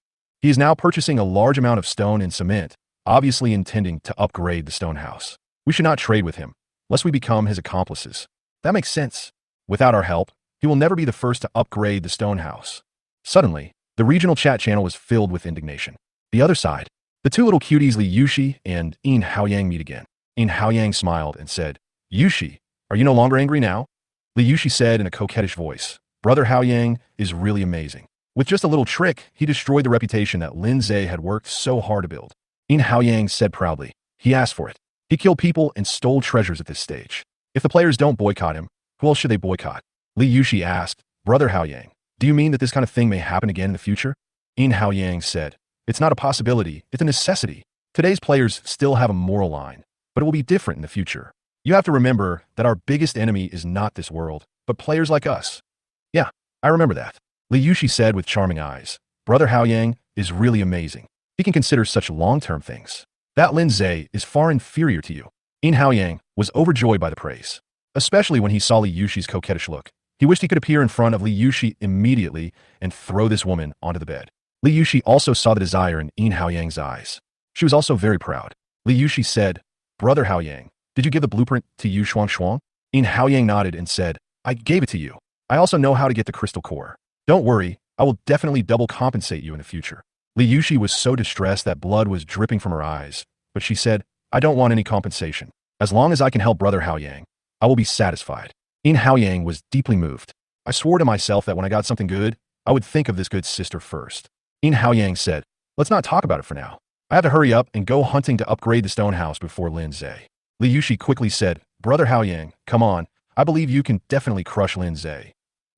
He is now purchasing a large amount of stone and cement, obviously intending to upgrade the stone house. We should not trade with him, lest we become his accomplices. That makes sense. Without our help, he will never be the first to upgrade the stone house. Suddenly, the regional chat channel was filled with indignation. The other side, the two little cuties Li Yushi and Yin Haoyang meet again. Yin Haoyang smiled and said, "Yushi, are you no longer angry now?" Li Yushi said in a coquettish voice, "Brother Haoyang is really amazing. With just a little trick, he destroyed the reputation that Lin Zhe had worked so hard to build." Yin Haoyang said proudly, "He asked for it. He killed people and stole treasures at this stage. If the players don't boycott him, who else should they boycott?" Li Yushi asked, "Brother Haoyang, do you mean that this kind of thing may happen again in the future?" Yin Haoyang said, "It's not a possibility, it's a necessity. Today's players still have a moral line, but it will be different in the future. You have to remember that our biggest enemy is not this world, but players like us." "Yeah, I remember that," Li Yushi said with charming eyes. "Brother Haoyang is really amazing. He can consider such long-term things. That Lin Zhe is far inferior to you." Yin Haoyang was overjoyed by the praise, especially when he saw Li Yushi's coquettish look. He wished he could appear in front of Li Yushi immediately and throw this woman onto the bed. Li Yushi also saw the desire in Yin Haoyang's eyes. She was also very proud. Li Yushi said, "Brother Haoyang, did you give the blueprint to Yu Shuang? Yin Haoyang nodded and said, "I gave it to you. I also know how to get the crystal core. Don't worry, I will definitely double compensate you in the future." Li Yushi was so distressed that blood was dripping from her eyes, but she said, "I don't want any compensation. As long as I can help Brother Haoyang, I will be satisfied." Yin Haoyang was deeply moved. "I swore to myself that when I got something good, I would think of this good sister first." Yin Haoyang said, "Let's not talk about it for now. I have to hurry up and go hunting to upgrade the stone house before Lin Zhe." Li Yushi quickly said, "Brother Haoyang, come on. I believe you can definitely crush Lin Zhe."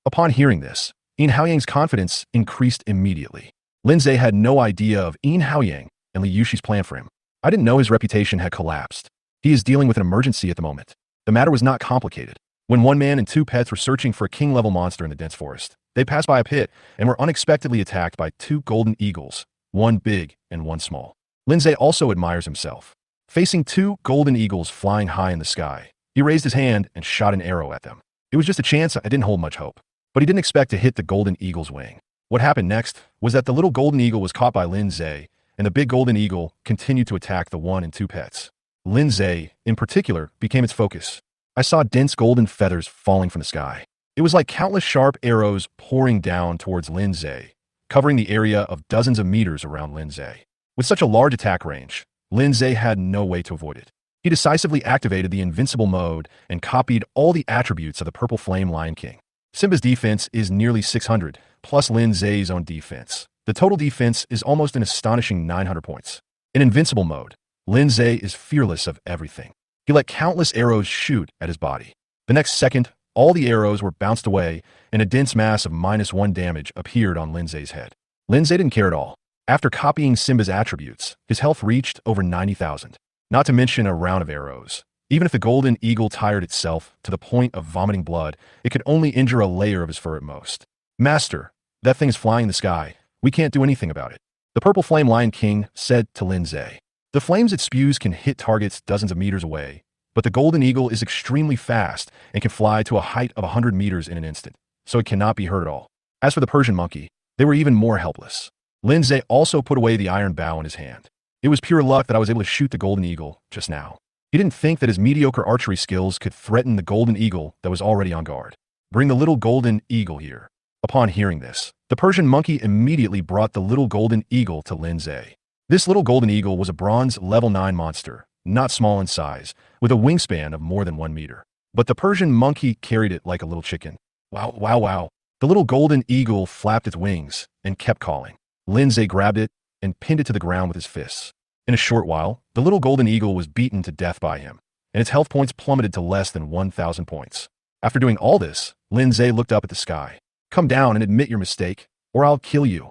Upon hearing this, Yin Haoyang's confidence increased immediately. Lin Zhe had no idea of Yin Haoyang and Li Yushi's plan for him. I didn't know his reputation had collapsed. He is dealing with an emergency at the moment. The matter was not complicated. When one man and two pets were searching for a king-level monster in the dense forest, they passed by a pit and were unexpectedly attacked by two golden eagles, one big and one small. Lindsay also admires himself. Facing two golden eagles flying high in the sky, he raised his hand and shot an arrow at them. It was just a chance. I didn't hold much hope. But he didn't expect to hit the golden eagle's wing. What happened next was that the little golden eagle was caught by Lindsay, and the big golden eagle continued to attack the one and two pets. Lindsay, in particular, became its focus. I saw dense golden feathers falling from the sky. It was like countless sharp arrows pouring down towards Lindsay, covering the area of dozens of meters around Lindsay. With such a large attack range, Lindsay had no way to avoid it. He decisively activated the invincible mode and copied all the attributes of the Purple Flame Lion King. Simba's defense is nearly 600, plus Lindsay's own defense. The total defense is almost an astonishing 900 points. In invincible mode, Lindsay is fearless of everything. He let countless arrows shoot at his body. The next second, all the arrows were bounced away, and a dense mass of -1 damage appeared on Lindsay's head. Lindsay didn't care at all. After copying Simba's attributes, his health reached over 90,000. Not to mention a round of arrows. Even if the golden eagle tired itself to the point of vomiting blood, it could only injure a layer of his fur at most. Master, that thing is flying in the sky. We can't do anything about it. The Purple Flame Lion King said to Lindsay. The flames it spews can hit targets dozens of meters away, but the golden eagle is extremely fast and can fly to a height of 100 meters in an instant, so it cannot be hurt at all. As for the Persian monkey, they were even more helpless. Lindsay also put away the iron bow in his hand. It was pure luck that I was able to shoot the golden eagle just now. He didn't think that his mediocre archery skills could threaten the golden eagle that was already on guard. Bring the little golden eagle here. Upon hearing this, the Persian monkey immediately brought the little golden eagle to Lindsay. This little golden eagle was a bronze level 9 monster, not small in size, with a wingspan of more than 1 meter. But the Persian monkey carried it like a little chicken. Wow, wow, wow. The little golden eagle flapped its wings and kept calling. Lindsay grabbed it and pinned it to the ground with his fists. In a short while, the little golden eagle was beaten to death by him, and its health points plummeted to less than 1,000 points. After doing all this, Lindsay looked up at the sky. Come down and admit your mistake, or I'll kill you.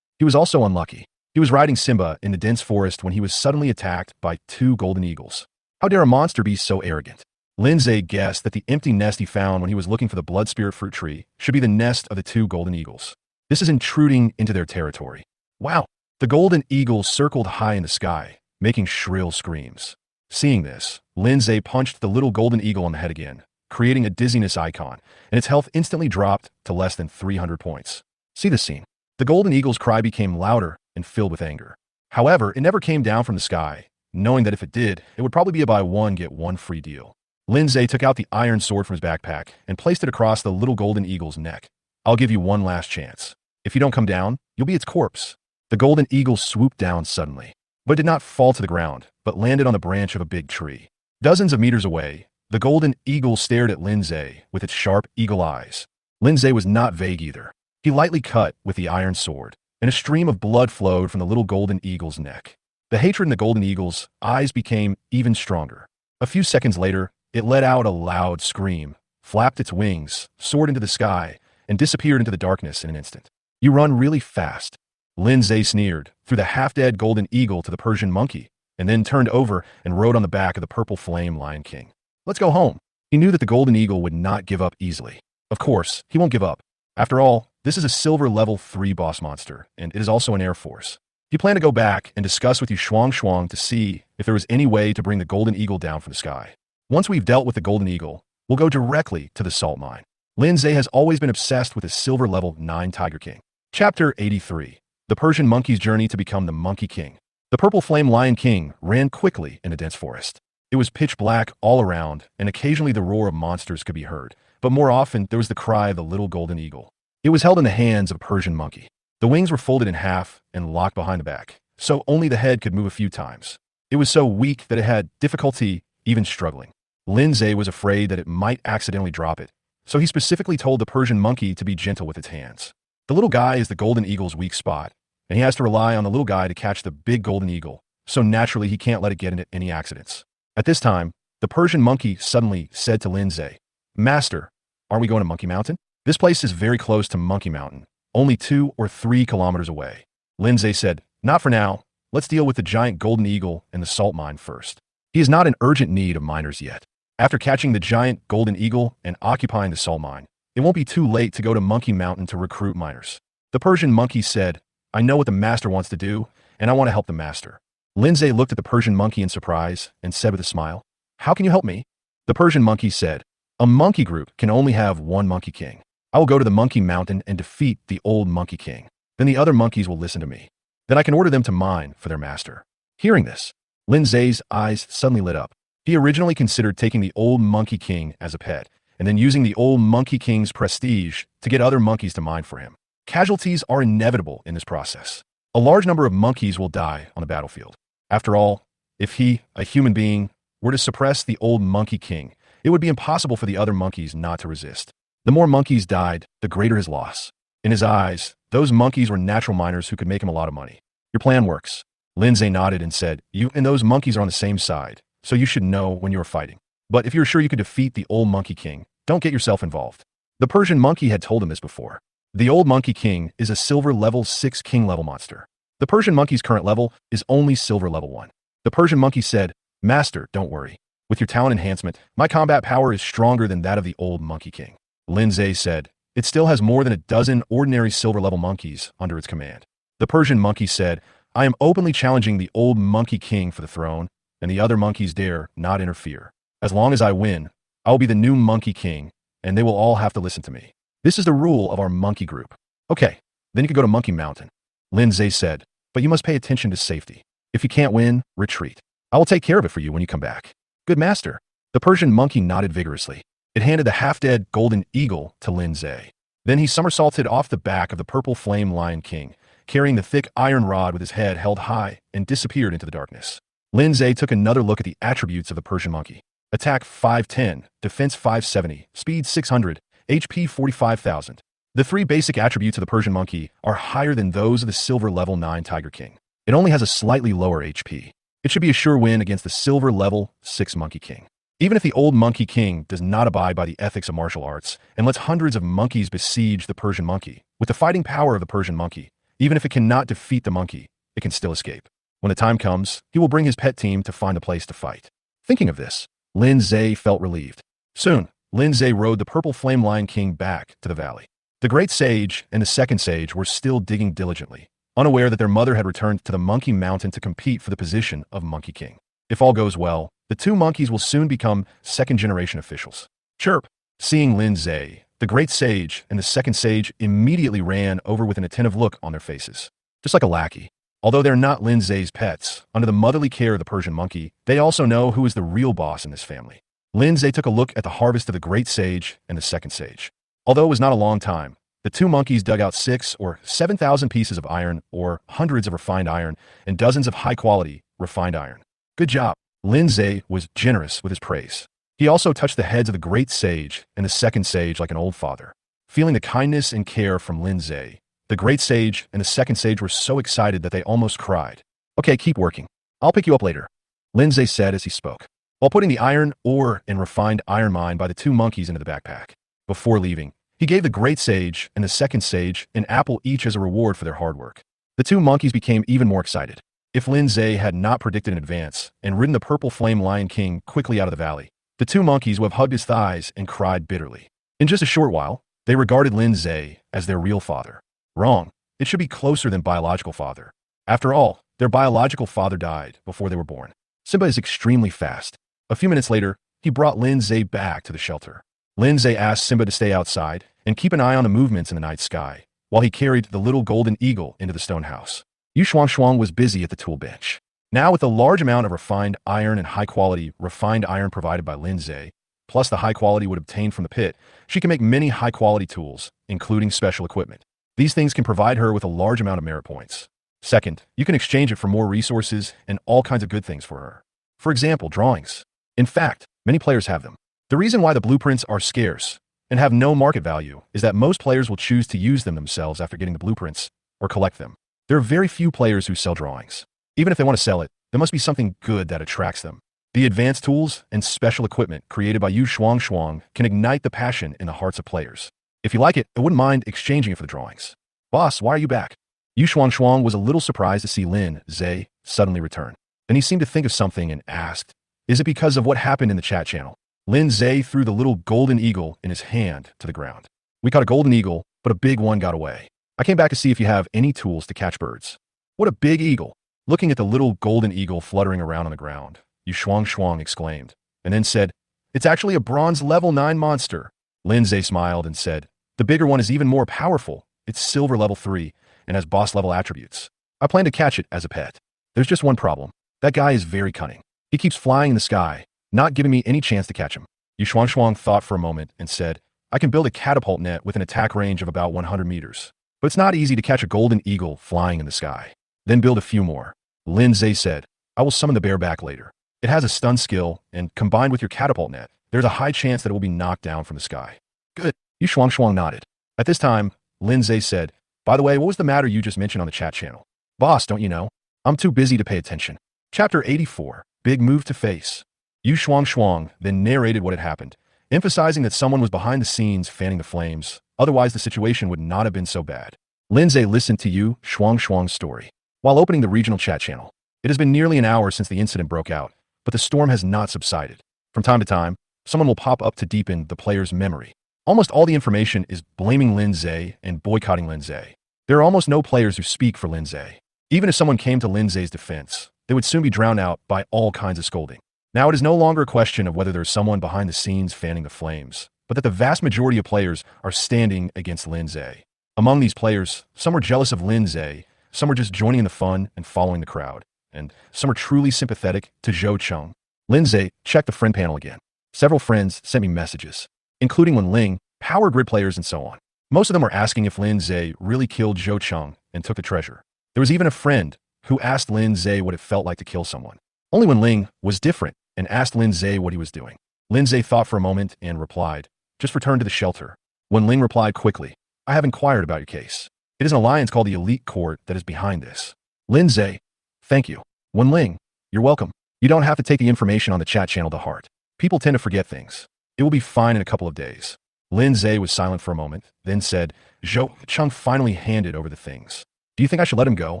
He was also unlucky. He was riding Simba in the dense forest when he was suddenly attacked by two golden eagles. How dare a monster be so arrogant? Lindsay guessed that the empty nest he found when he was looking for the blood spirit fruit tree should be the nest of the two golden eagles. This is intruding into their territory. Wow! The golden eagle circled high in the sky, making shrill screams. Seeing this, Lindsay punched the little golden eagle on the head again, creating a dizziness icon, and its health instantly dropped to less than 300 points. See the scene. The golden eagle's cry became louder and filled with anger. However, it never came down from the sky, knowing that if it did, it would probably be a buy one get one free deal. Lindsay took out the iron sword from his backpack and placed it across the little golden eagle's neck. I'll give you one last chance. If you don't come down, you'll be its corpse. The golden eagle swooped down suddenly, but did not fall to the ground, but landed on the branch of a big tree. Dozens of meters away, the golden eagle stared at Lindsay with its sharp eagle eyes. Lindsay was not vague either. He lightly cut with the iron sword, and a stream of blood flowed from the little golden eagle's neck. The hatred in the golden eagle's eyes became even stronger. A few seconds later, it let out a loud scream, flapped its wings, soared into the sky, and disappeared into the darkness in an instant. You run really fast. Lindsay sneered, threw the half-dead golden eagle to the Persian monkey, and then turned over and rode on the back of the Purple Flame Lion King. Let's go home. He knew that the golden eagle would not give up easily. Of course, he won't give up. After all, this is a silver level 3 boss monster, and it is also an air force. He planned to go back and discuss with you Shuang to see if there was any way to bring the golden eagle down from the sky. Once we've dealt with the golden eagle, we'll go directly to the salt mine. Lindsay has always been obsessed with his silver level 9 Tiger King. Chapter 83. The Persian monkey's journey to become the Monkey King. The Purple Flame Lion King ran quickly in a dense forest. It was pitch black all around, and occasionally the roar of monsters could be heard, but more often there was the cry of the little golden eagle. It was held in the hands of a Persian monkey. The wings were folded in half and locked behind the back, so only the head could move a few times. It was so weak that it had difficulty even struggling. Lindsay was afraid that it might accidentally drop it, so he specifically told the Persian monkey to be gentle with its hands. The little guy is the golden eagle's weak spot, and he has to rely on the little guy to catch the big golden eagle, so naturally he can't let it get into any accidents. At this time, the Persian monkey suddenly said to Lindsay, "Master, aren't we going to Monkey Mountain? This place is very close to Monkey Mountain, only 2 or 3 kilometers away." Lindsay said, "Not for now. let's deal with the giant golden eagle and the salt mine first. He is not in urgent need of miners yet. After catching the giant golden eagle and occupying the salt mine, it won't be too late to go to Monkey Mountain to recruit miners. The Persian monkey said, I know what the master wants to do, and I want to help the master. Lindsay looked at the Persian monkey in surprise and said with a smile, How can you help me? The Persian monkey said, A monkey group can only have one monkey king. I will go to the Monkey Mountain and defeat the old monkey king. Then the other monkeys will listen to me. Then I can order them to mine for their master. Hearing this, Lindsay's eyes suddenly lit up. He originally considered taking the old monkey king as a pet, and then using the old monkey king's prestige to get other monkeys to mine for him. Casualties are inevitable in this process. A large number of monkeys will die on the battlefield. After all, if he, a human being, were to suppress the old monkey king, it would be impossible for the other monkeys not to resist. The more monkeys died, the greater his loss. In his eyes, those monkeys were natural miners who could make him a lot of money. Your plan works. Lindsay nodded and said, You and those monkeys are on the same side, so you should know when you are fighting. But if you're sure you could defeat the old monkey king, don't get yourself involved. The Persian monkey had told him this before. The old monkey king is a silver level 6 king level monster. The Persian monkey's current level is only silver level 1. The Persian monkey said, Master, don't worry. With your talent enhancement, my combat power is stronger than that of the old monkey king. Lindsay said, It still has more than a dozen ordinary silver level monkeys under its command. The Persian monkey said, I am openly challenging the old monkey king for the throne, and the other monkeys dare not interfere. As long as I win, I will be the new monkey king, and they will all have to listen to me. This is the rule of our monkey group. Okay, then you can go to Monkey Mountain. Lindsay said, But you must pay attention to safety. If you can't win, retreat. I will take care of it for you when you come back. Good master. The Persian monkey nodded vigorously. It handed the half-dead golden eagle to Lindsay. Then he somersaulted off the back of the purple flame lion king, carrying the thick iron rod with his head held high, and disappeared into the darkness. Lindsay took another look at the attributes of the Persian monkey. Attack 510, defense 570, speed 600, HP 45,000. The 3 basic attributes of the Persian monkey are higher than those of the silver level 9 Tiger King. It only has a slightly lower HP. It should be a sure win against the silver level 6 Monkey King. Even if the old Monkey King does not abide by the ethics of martial arts and lets hundreds of monkeys besiege the Persian monkey, with the fighting power of the Persian monkey, even if it cannot defeat the monkey, it can still escape. When the time comes, he will bring his pet team to find a place to fight. Thinking of this, Lindsay felt relieved. Soon, Lindsay rode the purple flame lion king back to the valley. The great sage and the second sage were still digging diligently, unaware that their mother had returned to the Monkey Mountain to compete for the position of Monkey King. If all goes well, the 2 monkeys will soon become second-generation officials. Chirp! Seeing Lindsay, the great sage and the second sage immediately ran over with an attentive look on their faces. Just like a lackey. Although they're not Lindsay's pets, under the motherly care of the Persian monkey, they also know who is the real boss in this family. Lindsay took a look at the harvest of the great sage and the second sage. Although it was not a long time, the 2 monkeys dug out 6 or 7,000 pieces of iron or hundreds of refined iron and dozens of high-quality refined iron. Good job. Lindsay was generous with his praise. He also touched the heads of the great sage and the second sage like an old father. Feeling the kindness and care from Lindsay, the great sage and the second sage were so excited that they almost cried. Okay, keep working. I'll pick you up later, Lindsay said as he spoke, while putting the iron ore and refined iron mine by the 2 monkeys into the backpack. Before leaving, he gave the great sage and the second sage an apple each as a reward for their hard work. The 2 monkeys became even more excited. If Lindsay had not predicted in advance and ridden the purple flame lion king quickly out of the valley, the 2 monkeys would have hugged his thighs and cried bitterly. In just a short while, they regarded Lindsay as their real father. Wrong. It should be closer than biological father. After all, their biological father died before they were born. Simba is extremely fast. A few minutes later, he brought Lindsay back to the shelter. Lindsay asked Simba to stay outside and keep an eye on the movements in the night sky, while he carried the little golden eagle into the stone house. Yu Shuang was busy at the tool bench. Now, with a large amount of refined iron and high-quality refined iron provided by Lindsay, plus the high quality would obtain from the pit, she can make many high-quality tools, including special equipment. These things can provide her with a large amount of merit points. Second, you can exchange it for more resources and all kinds of good things for her. For example, drawings. In fact, many players have them. The reason why the blueprints are scarce and have no market value is that most players will choose to use them themselves after getting the blueprints or collect them. There are very few players who sell drawings. Even if they want to sell it, there must be something good that attracts them. The advanced tools and special equipment created by Yu Shuang can ignite the passion in the hearts of players. If you like it, I wouldn't mind exchanging it for the drawings. Boss, why are you back? Yu Shuang was a little surprised to see Lin Zhe suddenly return. Then he seemed to think of something and asked, "Is it because of what happened in the chat channel?" Lin Zhe threw the little golden eagle in his hand to the ground. "We caught a golden eagle, but a big one got away. I came back to see if you have any tools to catch birds." "What a big eagle!" Looking at the little golden eagle fluttering around on the ground, Yu Shuang exclaimed, and then said, "It's actually a bronze level 9 monster." Lin Zhe smiled and said, "The bigger one is even more powerful. It's silver level 3 and has boss level attributes. I plan to catch it as a pet. There's just one problem. That guy is very cunning. He keeps flying in the sky, not giving me any chance to catch him." Yu Shuang thought for a moment and said, "I can build a catapult net with an attack range of about 100 meters. But it's not easy to catch a golden eagle flying in the sky. Then build a few more." Lin Zhe said, "I will summon the bear back later. It has a stun skill, and combined with your catapult net, there's a high chance that it will be knocked down from the sky." "Good." Yu Shuang nodded. At this time, Lin Zhe said, "By the way, what was the matter you just mentioned on the chat channel?" "Boss, don't you know? I'm too busy to pay attention." Chapter 84, Big Move to Face. Yu Shuang then narrated what had happened, emphasizing that someone was behind the scenes fanning the flames. Otherwise, the situation would not have been so bad. Lin Zhe listened to Yu Shuang's story while opening the regional chat channel. It has been nearly an hour since the incident broke out, but the storm has not subsided. From time to time, someone will pop up to deepen the player's memory. Almost all the information is blaming Lin Zhe and boycotting Lin Zhe. There are almost no players who speak for Lin Zhe. Even if someone came to Lin Zhe's defense, they would soon be drowned out by all kinds of scolding. Now it is no longer a question of whether there's someone behind the scenes fanning the flames, but that the vast majority of players are standing against Lin Zhe. Among these players, some were jealous of Lin Zhe, some were just joining in the fun and following the crowd, and some are truly sympathetic to Zhou Cheng. Lin Zhe checked the friend panel again. Several friends sent me messages, including Wen Ling, power grid players, and so on. Most of them were asking if Lin Zhe really killed Zhou Cheng and took the treasure. There was even a friend who asked Lin Zhe what it felt like to kill someone. Only Wen Ling was different and asked Lin Zhe what he was doing. Lin Zhe thought for a moment and replied, "Just return to the shelter." Wen Ling replied quickly, "I have inquired about your case. It is an alliance called the Elite Court that is behind this." Lin Zhe, "Thank you." Wen Ling, "You're welcome. You don't have to take the information on the chat channel to heart. People tend to forget things. It will be fine in a couple of days." Lin Zhe was silent for a moment, then said, "Zhou Cheng finally handed over the things. Do you think I should let him go?"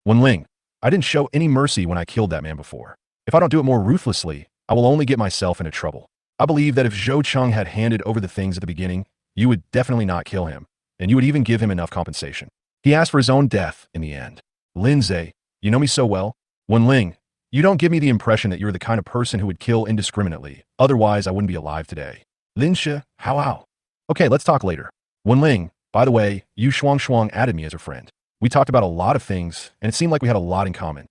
Wen Ling, "I didn't show any mercy when I killed that man before. If I don't do it more ruthlessly, I will only get myself into trouble. I believe that if Zhou Cheng had handed over the things at the beginning, you would definitely not kill him, and you would even give him enough compensation. He asked for his own death in the end." Lin Zhe, "You know me so well." Wen Ling, "You don't give me the impression that you're the kind of person who would kill indiscriminately. Otherwise, I wouldn't be alive today." Lin Shi, how? "Okay, let's talk later." Wen Ling, "By the way, Yu Shuang added me as her friend. We talked about a lot of things, and it seemed like we had a lot in common."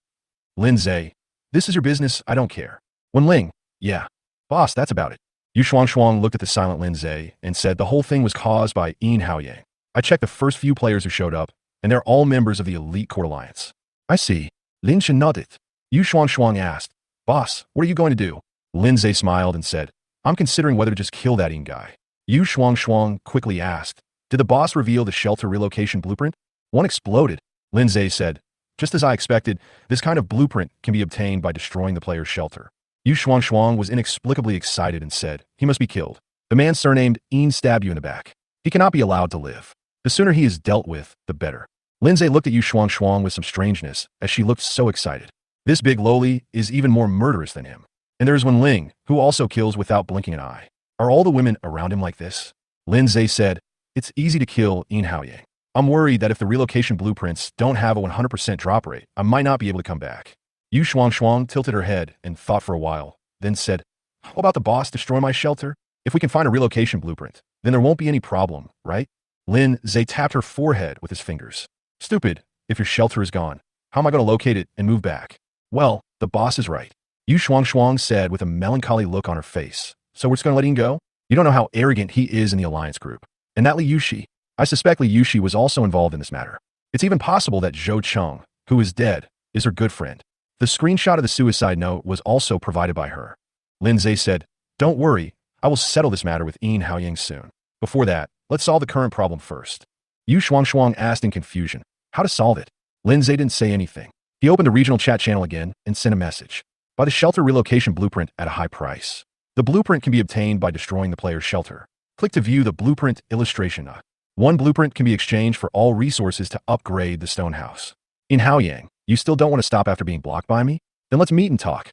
Lin Zhe, "This is your business, I don't care." Wen Ling, "Yeah. Boss, that's about it." Yu Shuang looked at the silent Lin Zhe and said the whole thing was caused by Yin Haoyang. "I checked the first few players who showed up, and they're all members of the Elite Court Alliance." "I see." Lin Shi nodded. Yu Shuang asked, "Boss, what are you going to do?" Lin Zhe smiled and said, "I'm considering whether to just kill that Yin guy." Yu Shuang quickly asked, "Did the boss reveal the shelter relocation blueprint?" "One exploded." Lin Zhe said, "Just as I expected, this kind of blueprint can be obtained by destroying the player's shelter." Yu Shuang was inexplicably excited and said, "He must be killed. The man surnamed Yin stabbed you in the back. He cannot be allowed to live. The sooner he is dealt with, the better." Lin Zhe looked at Yu Shuang with some strangeness as she looked so excited. This big loli is even more murderous than him. And there's Wen Ling, who also kills without blinking an eye. Are all the women around him like this? Lin Zhe said, "It's easy to kill Yin Haoyang. I'm worried that if the relocation blueprints don't have a 100% drop rate, I might not be able to come back." Yu Shuang tilted her head and thought for a while, then said, "How about the boss destroy my shelter? If we can find a relocation blueprint, then there won't be any problem, right?" Lin Zhe tapped her forehead with his fingers. "Stupid, if your shelter is gone, how am I going to locate it and move back?" "Well, the boss is right." Yu Shuang said with a melancholy look on her face. "So we're just going to let him go? You don't know how arrogant he is in the alliance group. And that Li Yushi. I suspect Li Yushi was also involved in this matter. It's even possible that Zhou Cheng, who is dead, is her good friend. The screenshot of the suicide note was also provided by her." Lin Zhe said, "Don't worry, I will settle this matter with Yin Haoyang soon. Before that, let's solve the current problem first." Yu Shuang asked in confusion, "How to solve it?" Lin Zhe didn't say anything. He opened the regional chat channel again and sent a message. "Buy the shelter relocation blueprint at a high price. The blueprint can be obtained by destroying the player's shelter. Click to view the blueprint illustration." One blueprint can be exchanged for all resources to upgrade the stone house. In Haoyang, you still don't want to stop after being blocked by me? Then let's meet and talk.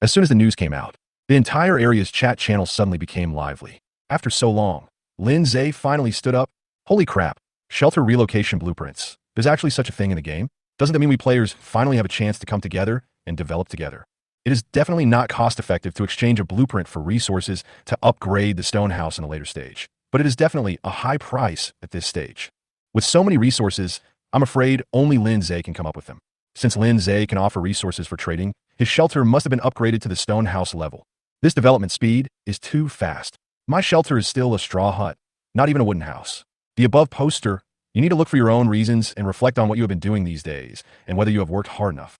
As soon as the news came out, the entire area's chat channel suddenly became lively. After so long, Lin Zhe finally stood up. Holy crap, shelter relocation blueprints. There's actually such a thing in the game? Doesn't that mean we players finally have a chance to come together and develop together? It is definitely not cost-effective to exchange a blueprint for resources to upgrade the stone house in a later stage, but it is definitely a high price at this stage. With so many resources, I'm afraid only Lin Zhe can come up with them. Since Lin Zhe can offer resources for trading, his shelter must have been upgraded to the stone house level. This development speed is too fast. My shelter is still a straw hut, not even a wooden house. The above poster, you need to look for your own reasons and reflect on what you have been doing these days and whether you have worked hard enough.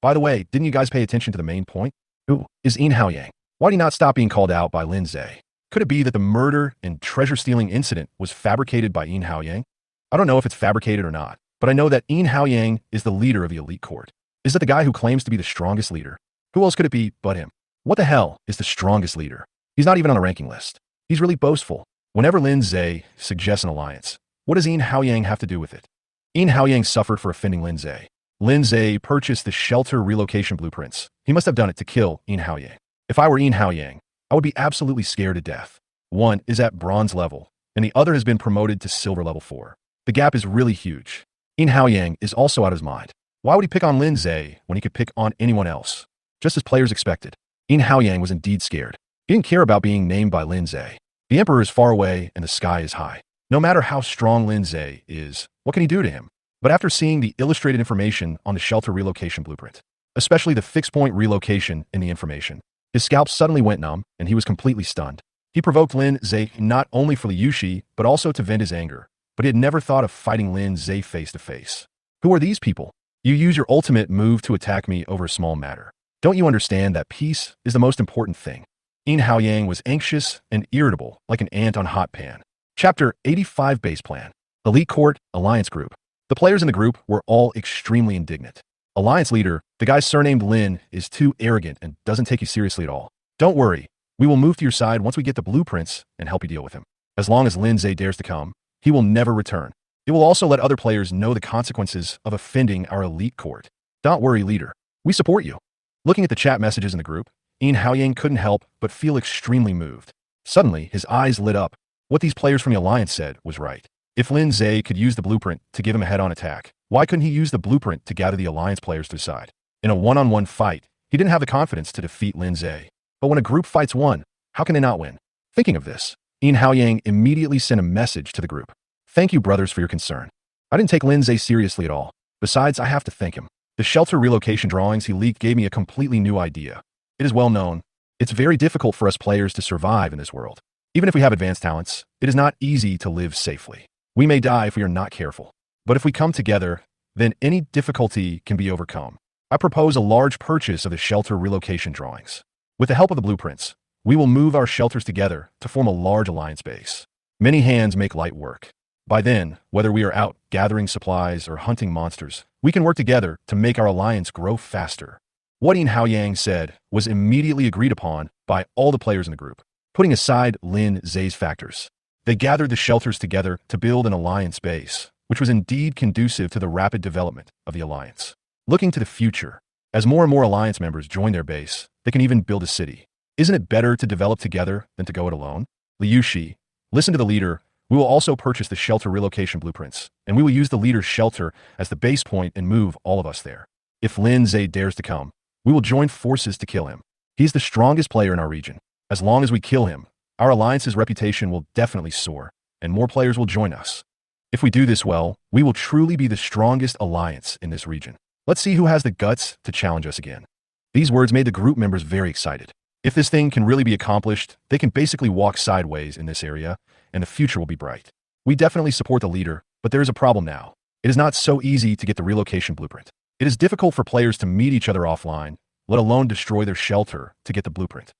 By the way, didn't you guys pay attention to the main point? Who is Yin Haoyang? Why do you not stop being called out by Lin Zhe? Could it be that the murder and treasure-stealing incident was fabricated by Yin Haoyang? I don't know if it's fabricated or not, but I know that Yin Haoyang is the leader of the elite court. Is that the guy who claims to be the strongest leader? Who else could it be but him? What the hell is the strongest leader? He's not even on a ranking list. He's really boastful. Whenever Lin Zhe suggests an alliance, what does Yin Haoyang have to do with it? Yin Haoyang suffered for offending Lin Zhe. Lin Zhe purchased the shelter relocation blueprints. He must have done it to kill Yin Haoyang. If I were Yin Haoyang, I would be absolutely scared to death. One is at bronze level, and the other has been promoted to silver level 4. The gap is really huge. Yin Haoyang is also out of his mind. Why would he pick on Lin Zhe when he could pick on anyone else? Just as players expected, Yin Haoyang was indeed scared. He didn't care about being named by Lin Zhe. The emperor is far away and the sky is high. No matter how strong Lin Zhe is, what can he do to him? But after seeing the illustrated information on the shelter relocation blueprint, especially the fixed point relocation in the information, his scalp suddenly went numb and he was completely stunned. He provoked Lin Zhe not only for Liu Shi, but also to vent his anger. But he had never thought of fighting Lin Zhe face to face. Who are these people? You use your ultimate move to attack me over a small matter. Don't you understand that peace is the most important thing? Yin Haoyang was anxious and irritable like an ant on hot pan. Chapter 85 Base Plan. Elite Court, Alliance Group. The players in the group were all extremely indignant. Alliance leader, the guy surnamed Lin, is too arrogant and doesn't take you seriously at all. Don't worry, we will move to your side once we get the blueprints and help you deal with him. As long as Lin Zhe dares to come, he will never return. It will also let other players know the consequences of offending our elite court. Don't worry, leader. We support you. Looking at the chat messages in the group, Yin Haoyang couldn't help but feel extremely moved. Suddenly, his eyes lit up. What these players from the Alliance said was right. If Lin Zhe could use the blueprint to give him a head-on attack, why couldn't he use the blueprint to gather the Alliance players to his side? In a one-on-one fight, he didn't have the confidence to defeat Lin Zhe. But when a group fights one, how can they not win? Thinking of this, Yin Haoyang immediately sent a message to the group. Thank you, brothers, for your concern. I didn't take Lin Zhe seriously at all. Besides, I have to thank him. The shelter relocation drawings he leaked gave me a completely new idea. It is well known. It's very difficult for us players to survive in this world. Even if we have advanced talents, it is not easy to live safely. We may die if we are not careful. But if we come together, then any difficulty can be overcome. I propose a large purchase of the shelter relocation drawings. With the help of the blueprints, we will move our shelters together to form a large alliance base. Many hands make light work. By then, whether we are out gathering supplies or hunting monsters, we can work together to make our alliance grow faster. What Yin Haoyang said was immediately agreed upon by all the players in the group, putting aside Lin Zhe's factors. They gathered the shelters together to build an alliance base, which was indeed conducive to the rapid development of the alliance. Looking to the future, as more and more alliance members join their base, they can even build a city. Isn't it better to develop together than to go it alone? Liu Shi, listen to the leader. We will also purchase the shelter relocation blueprints, and we will use the leader's shelter as the base point and move all of us there. If Lin Zhe dares to come, we will join forces to kill him. He's the strongest player in our region. As long as we kill him, our alliance's reputation will definitely soar, and more players will join us. If we do this well, we will truly be the strongest alliance in this region. Let's see who has the guts to challenge us again. These words made the group members very excited. If this thing can really be accomplished, they can basically walk sideways in this area, and the future will be bright. We definitely support the leader, but there is a problem now. It is not so easy to get the relocation blueprint. It is difficult for players to meet each other offline, let alone destroy their shelter to get the blueprint.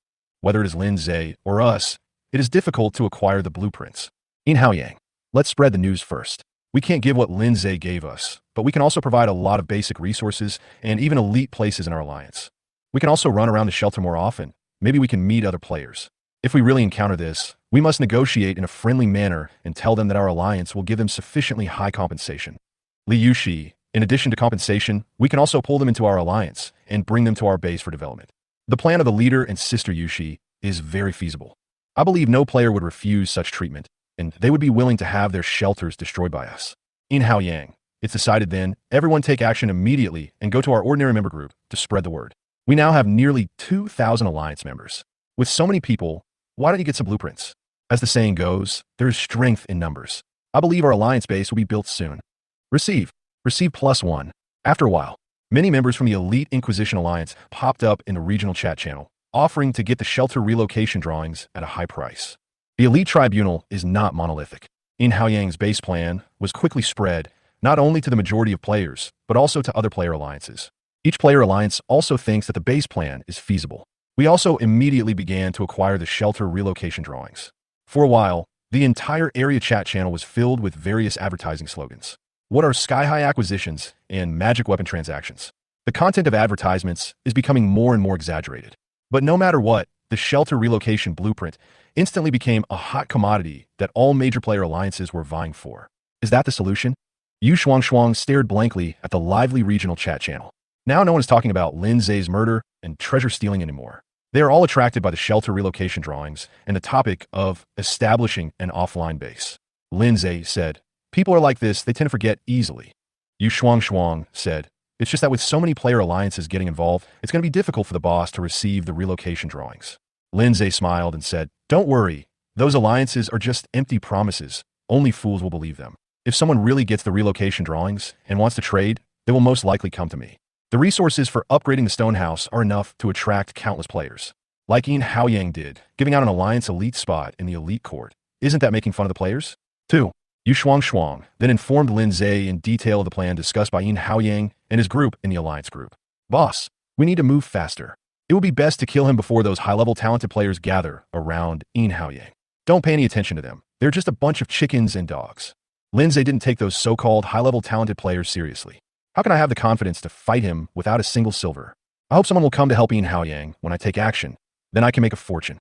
Whether it is Lin Zhe or us, it is difficult to acquire the blueprints. Yin Haoyang, let's spread the news first. We can't give what Lin Zhe gave us, but we can also provide a lot of basic resources and even elite places in our alliance. We can also run around the shelter more often. Maybe we can meet other players. If we really encounter this, We must negotiate in a friendly manner and tell them that our alliance will give them sufficiently high compensation. Li Yushi, in addition to compensation, we can also pull them into our alliance and bring them to our base for development. The plan of the leader and sister Yushi is very feasible. I believe no player would refuse such treatment, and they would be willing to have their shelters destroyed by us. In Haoyang, it's decided then, everyone take action immediately and go to our ordinary member group to spread the word. We now have nearly 2,000 alliance members. With so many people, why don't you get some blueprints? As the saying goes, there is strength in numbers. I believe our alliance base will be built soon. Receive +1. After a while, many members from the Elite Inquisition Alliance popped up in the regional chat channel, offering to get the shelter relocation drawings at a high price. The Elite Tribunal is not monolithic. In Haoyang's base plan was quickly spread, not only to the majority of players, but also to other player alliances. Each player alliance also thinks that the base plan is feasible. We also immediately began to acquire the shelter relocation drawings. For a while, the entire area chat channel was filled with various advertising slogans. What are sky-high acquisitions and magic weapon transactions? The content of advertisements is becoming more and more exaggerated. But no matter what, the shelter relocation blueprint instantly became a hot commodity that all major player alliances were vying for. Is that the solution? Yu Shuang stared blankly at the lively regional chat channel. Now no one is talking about Lin Zhe's murder and treasure stealing anymore. They are all attracted by the shelter relocation drawings and the topic of establishing an offline base. Lin Zhe said, "People are like this, they tend to forget easily." Yu Shuang said, "It's just that with so many player alliances getting involved, it's going to be difficult for the boss to receive the relocation drawings." Lin Zhe smiled and said, "Don't worry, those alliances are just empty promises. Only fools will believe them. If someone really gets the relocation drawings and wants to trade, they will most likely come to me. The resources for upgrading the stone house are enough to attract countless players. Like Yin Haoyang did, giving out an alliance elite spot in the elite court. Isn't that making fun of the players?" 2. Yu Shuang then informed Lin Zhe in detail of the plan discussed by Yin Haoyang and his group in the alliance group. "Boss, we need to move faster. It would be best to kill him before those high-level talented players gather around Yin Haoyang. Don't pay any attention to them. They're just a bunch of chickens and dogs." Lin Zhe didn't take those so-called high-level talented players seriously. "How can I have the confidence to fight him without a single silver? I hope someone will come to help Yin Haoyang when I take action. Then I can make a fortune.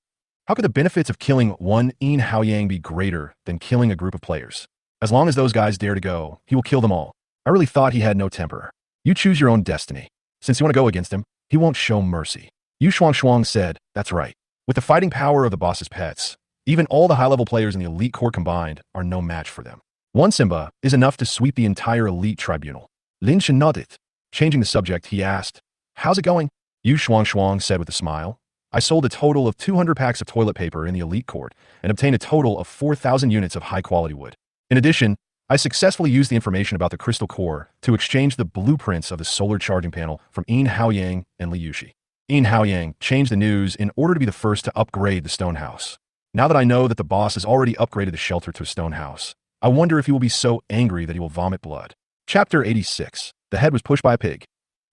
How could the benefits of killing one Yin Haoyang be greater than killing a group of players? As long as those guys dare to go, he will kill them all. I really thought he had no temper. You choose your own destiny. Since you want to go against him, he won't show mercy." Yu Shuang said, "That's right. With the fighting power of the boss's pets, even all the high-level players in the elite court combined are no match for them. One Simba is enough to sweep the entire elite tribunal." Lin Shen nodded. Changing the subject, he asked, "How's it going?" Yu Shuang said with a smile, "I sold a total of 200 packs of toilet paper in the elite court and obtained a total of 4,000 units of high-quality wood. In addition, I successfully used the information about the crystal core to exchange the blueprints of the solar charging panel from Yin Haoyang and Li Yushi. Yin Haoyang changed the news in order to be the first to upgrade the stone house. Now that I know that the boss has already upgraded the shelter to a stone house, I wonder if he will be so angry that he will vomit blood." Chapter 86. The head was pushed by a pig.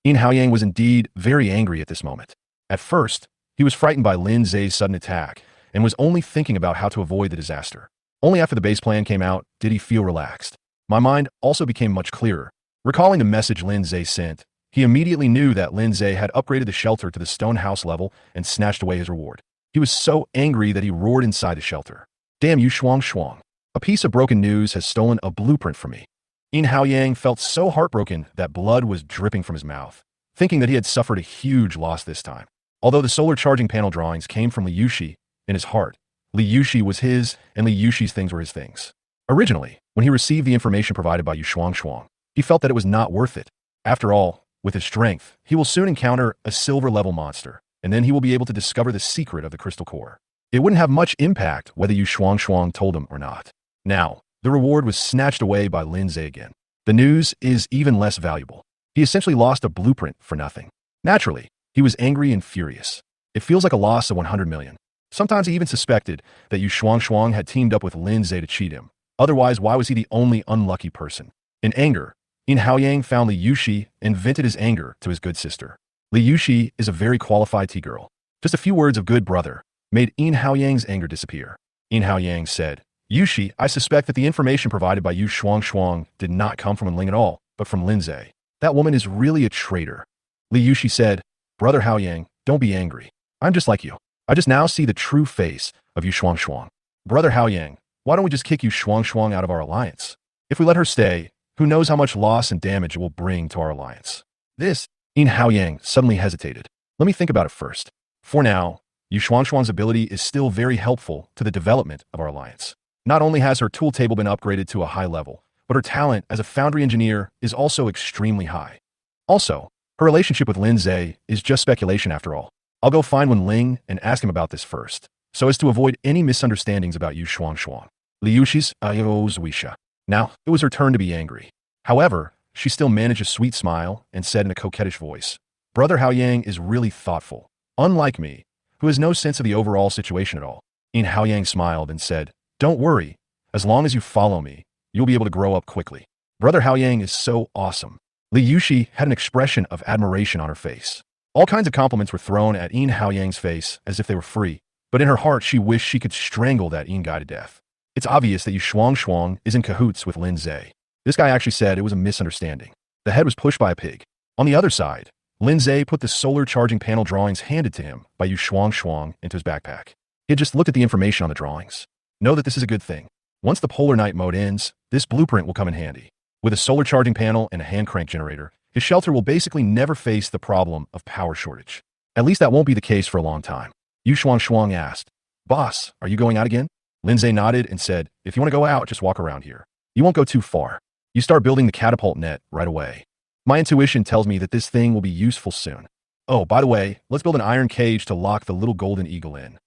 Yin Haoyang was indeed very angry at this moment. At first, he was frightened by Lin Zhe's sudden attack and was only thinking about how to avoid the disaster. Only after the base plan came out did he feel relaxed. My mind also became much clearer. Recalling the message Lin Zhe sent, he immediately knew that Lin Zhe had upgraded the shelter to the stone house level and snatched away his reward. He was so angry that he roared inside the shelter. "Damn you, Shuang! A piece of broken news has stolen a blueprint from me." Yin Haoyang felt so heartbroken that blood was dripping from his mouth, thinking that he had suffered a huge loss this time. Although the solar charging panel drawings came from Li Yushi, in his heart, Li Yushi was his and Li Yushi's things were his things. Originally, when he received the information provided by Yu Shuang, he felt that it was not worth it. After all, with his strength, he will soon encounter a silver-level monster, and then he will be able to discover the secret of the crystal core. It wouldn't have much impact whether Yu Shuang told him or not. Now, the reward was snatched away by Lin Zhe again. The news is even less valuable. He essentially lost a blueprint for nothing. Naturally, he was angry and furious. It feels like a loss of 100 million. Sometimes he even suspected that Yu Shuang had teamed up with Lin Zhe to cheat him. Otherwise, why was he the only unlucky person? In anger, Yin Haoyang found Li Yushi and vented his anger to his good sister. Li Yushi is a very qualified tea girl. Just a few words of good brother made Yin Haoyang's anger disappear. Yin Haoyang said, "Yushi, I suspect that the information provided by Yu Shuang did not come from Ling at all, but from Lin Zhe. That woman is really a traitor." Li Yushi said, "Brother Haoyang, don't be angry. I'm just like you. I just now see the true face of Yu Shuang. Brother Haoyang, why don't we just kick Yu Shuang out of our alliance? If we let her stay, who knows how much loss and damage it will bring to our alliance. This, Yin Haoyang suddenly hesitated. Let me think about it first. For now, Yu Shuang's ability is still very helpful to the development of our alliance. Not only has her tool table been upgraded to a high level, but her talent as a foundry engineer is also extremely high. Also, her relationship with Lin Zhe is just speculation after all. I'll go find Wen Ling and ask him about this first, so as to avoid any misunderstandings about Yu Shuang. Liuxi's Wisha. Now, it was her turn to be angry. However, she still managed a sweet smile and said in a coquettish voice, Brother Haoyang is really thoughtful, unlike me, who has no sense of the overall situation at all. Yin Haoyang smiled and said, Don't worry, as long as you follow me, you'll be able to grow up quickly. Brother Haoyang is so awesome. Li Yuxi had an expression of admiration on her face. All kinds of compliments were thrown at Yin Haoyang's face as if they were free, but in her heart she wished she could strangle that Yin guy to death. It's obvious that Yu Shuang is in cahoots with Lin Zhe. This guy actually said it was a misunderstanding. The head was pushed by a pig. On the other side, Lin Zhe put the solar charging panel drawings handed to him by Yu Shuang into his backpack. He had just looked at the information on the drawings. Know that this is a good thing. Once the polar night mode ends, this blueprint will come in handy. With a solar charging panel and a hand crank generator, his shelter will basically never face the problem of power shortage. At least that won't be the case for a long time. Yu Shuang asked, Boss, are you going out again? Lin Zhe nodded and said, If you want to go out, just walk around here. You won't go too far. You start building the catapult net right away. My intuition tells me that this thing will be useful soon. Oh, by the way, let's build an iron cage to lock the little golden eagle in.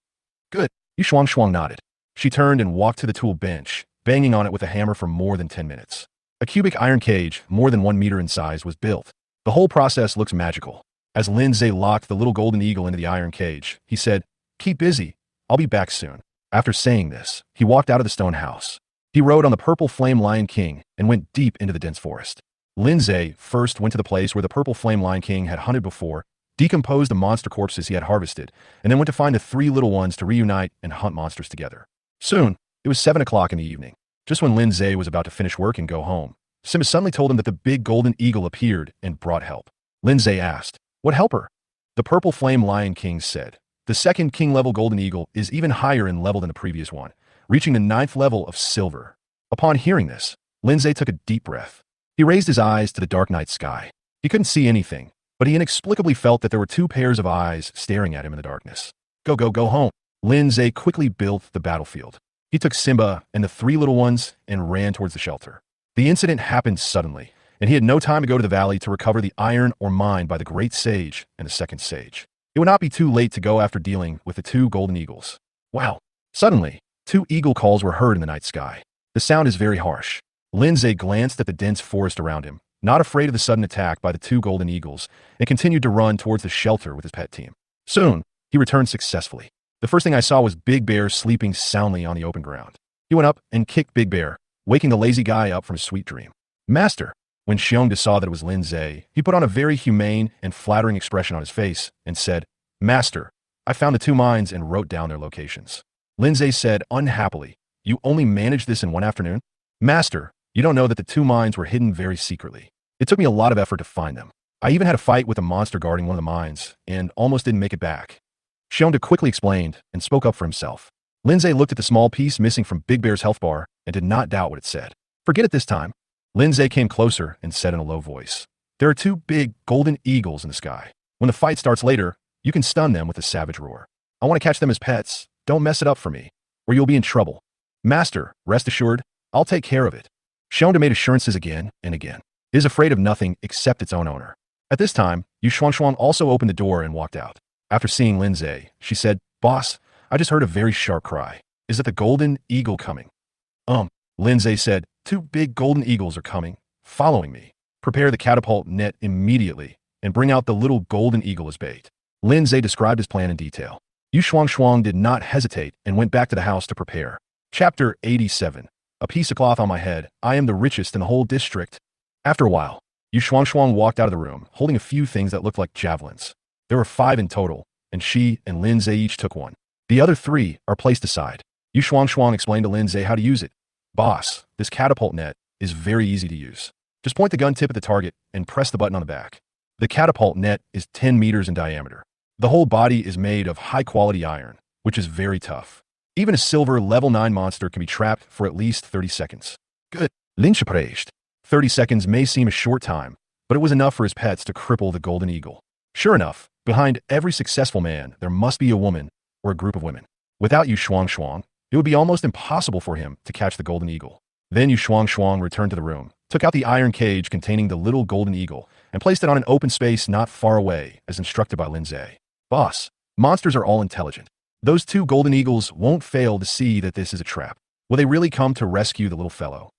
Good. Yu Shuang nodded. She turned and walked to the tool bench, banging on it with a hammer for more than 10 minutes. A cubic iron cage, more than 1 meter in size, was built. The whole process looks magical. As Lin Zhe locked the little golden eagle into the iron cage, he said, Keep busy. I'll be back soon. After saying this, he walked out of the stone house. He rode on the purple flame Lion King and went deep into the dense forest. Lin Zhe first went to the place where the purple flame Lion King had hunted before, decomposed the monster corpses he had harvested, and then went to find the 3 little ones to reunite and hunt monsters together. Soon, it was 7 o'clock in the evening. Just when Lin Zhe was about to finish work and go home, Simba suddenly told him that the big golden eagle appeared and brought help. Lin Zhe asked, What helper? The purple flame Lion King said, The second king-level golden eagle is even higher in level than the previous one, reaching the 9th level of silver. Upon hearing this, Lin Zhe took a deep breath. He raised his eyes to the dark night sky. He couldn't see anything, but he inexplicably felt that there were 2 pairs of eyes staring at him in the darkness. Go home. Lin Zhe quickly built the battlefield. He took Simba and the 3 little ones and ran towards the shelter. The incident happened suddenly, and he had no time to go to the valley to recover the iron or mine by the great sage and the second sage. It would not be too late to go after dealing with the 2 golden eagles. Wow! Suddenly, 2 eagle calls were heard in the night sky. The sound is very harsh. Lin Zhe glanced at the dense forest around him, not afraid of the sudden attack by the 2 golden eagles, and continued to run towards the shelter with his pet team. Soon, he returned successfully. The first thing I saw was Big Bear sleeping soundly on the open ground. He went up and kicked Big Bear, waking the lazy guy up from his sweet dream. Master! When Xiongda saw that it was Lin Zhe, he put on a very humane and flattering expression on his face and said, Master, I found the 2 mines and wrote down their locations. Lin Zhe said unhappily, You only managed this in 1 afternoon? Master, you don't know that the 2 mines were hidden very secretly. It took me a lot of effort to find them. I even had a fight with a monster guarding one of the mines, and almost didn't make it back. Xiongda quickly explained and spoke up for himself. Lin Zhe looked at the small piece missing from Big Bear's health bar and did not doubt what it said. Forget it this time. Lin Zhe came closer and said in a low voice, There are 2 big golden eagles in the sky. When the fight starts later, you can stun them with a savage roar. I want to catch them as pets. Don't mess it up for me, or you'll be in trouble. Master, rest assured, I'll take care of it. Xiongda made assurances again and again. It is afraid of nothing except its own owner. At this time, Yu Shuang also opened the door and walked out. After seeing Lin Zhe, she said, Boss, I just heard a very sharp cry. Is it the golden eagle coming? Lin Zhe said, 2 big golden eagles are coming, following me. Prepare the catapult net immediately and bring out the little golden eagle as bait. Lin Zhe described his plan in detail. Yu Shuang did not hesitate and went back to the house to prepare. Chapter 87. A piece of cloth on my head. I am the richest in the whole district. After a while, Yu Shuang walked out of the room, holding a few things that looked like javelins. There were 5 in total, and she and Lin Zhe each took one. The other 3 are placed aside. Yu Shuang explained to Lin Zhe how to use it. Boss, this catapult net is very easy to use. Just point the gun tip at the target and press the button on the back. The catapult net is 10 meters in diameter. The whole body is made of high-quality iron, which is very tough. Even a silver level 9 monster can be trapped for at least 30 seconds. Good. Lin praised. 30 seconds may seem a short time, but it was enough for his pets to cripple the golden eagle. Sure enough, behind every successful man, there must be a woman or a group of women. Without Yu Shuang, it would be almost impossible for him to catch the golden eagle. Then Yu Shuang returned to the room, took out the iron cage containing the little golden eagle, and placed it on an open space not far away, as instructed by Lin Zhe. Boss, monsters are all intelligent. Those two golden eagles won't fail to see that this is a trap. Will they really come to rescue the little fellow?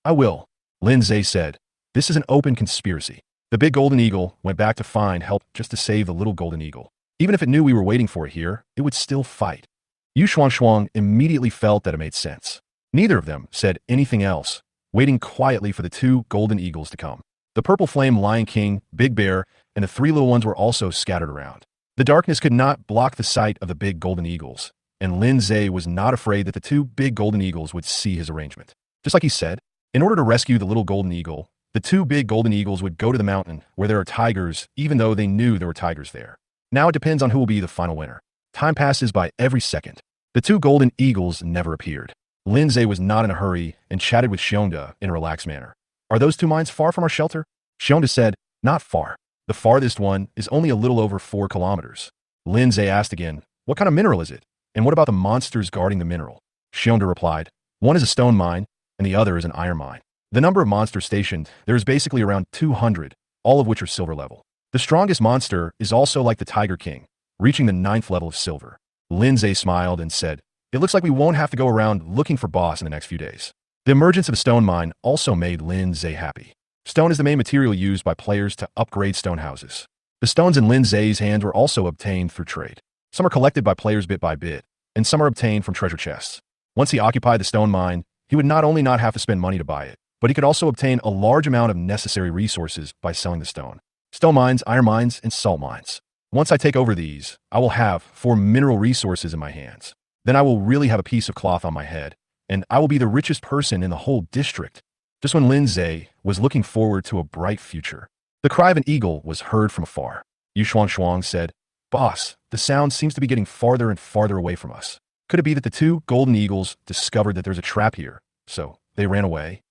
I will, Lin Zhe said. This is an open conspiracy. The big golden eagle went back to find help just to save the little golden eagle. Even if it knew we were waiting for it here, it would still fight. Yu Shuang immediately felt that it made sense. Neither of them said anything else, waiting quietly for the two golden eagles to come. The purple flame Lion King, Big Bear, and the three little ones were also scattered around. The darkness could not block the sight of the big golden eagles, and Lin Zhe was not afraid that the two big golden eagles would see his arrangement. Just like he said, in order to rescue the little golden eagle, the two big golden eagles would go to the mountain where there are tigers, even though they knew there were tigers there. Now it depends on who will be the final winner. Time passes by every second. The two golden eagles never appeared. Lin Zhe was not in a hurry and chatted with Xiongda in a relaxed manner. Are those two mines far from our shelter? Xiongda said, not far. The farthest one is only a little over 4 kilometers. Lin Zhe asked again, what kind of mineral is it? And what about the monsters guarding the mineral? Xiongda replied, one is a stone mine, and the other is an iron mine. The number of monsters stationed, there is basically around 200, all of which are silver level. The strongest monster is also like the Tiger King, reaching the 9th level of silver. Lin Zhe smiled and said, it looks like we won't have to go around looking for boss in the next few days. The emergence of a stone mine also made Lin Zhe happy. Stone is the main material used by players to upgrade stone houses. The stones in Lin Zhe's hands were also obtained through trade. Some are collected by players bit by bit, and some are obtained from treasure chests. Once he occupied the stone mine, he would not only not have to spend money to buy it, but he could also obtain a large amount of necessary resources by selling the stone. Stone mines, iron mines, and salt mines. Once I take over these, I will have 4 mineral resources in my hands. Then I will really have a piece of cloth on my head, and I will be the richest person in the whole district. Just when Lin Zhe was looking forward to a bright future, the cry of an eagle was heard from afar. Yu Shuang said, boss, the sound seems to be getting farther and farther away from us. Could it be that the two golden eagles discovered that there's a trap here, so they ran away?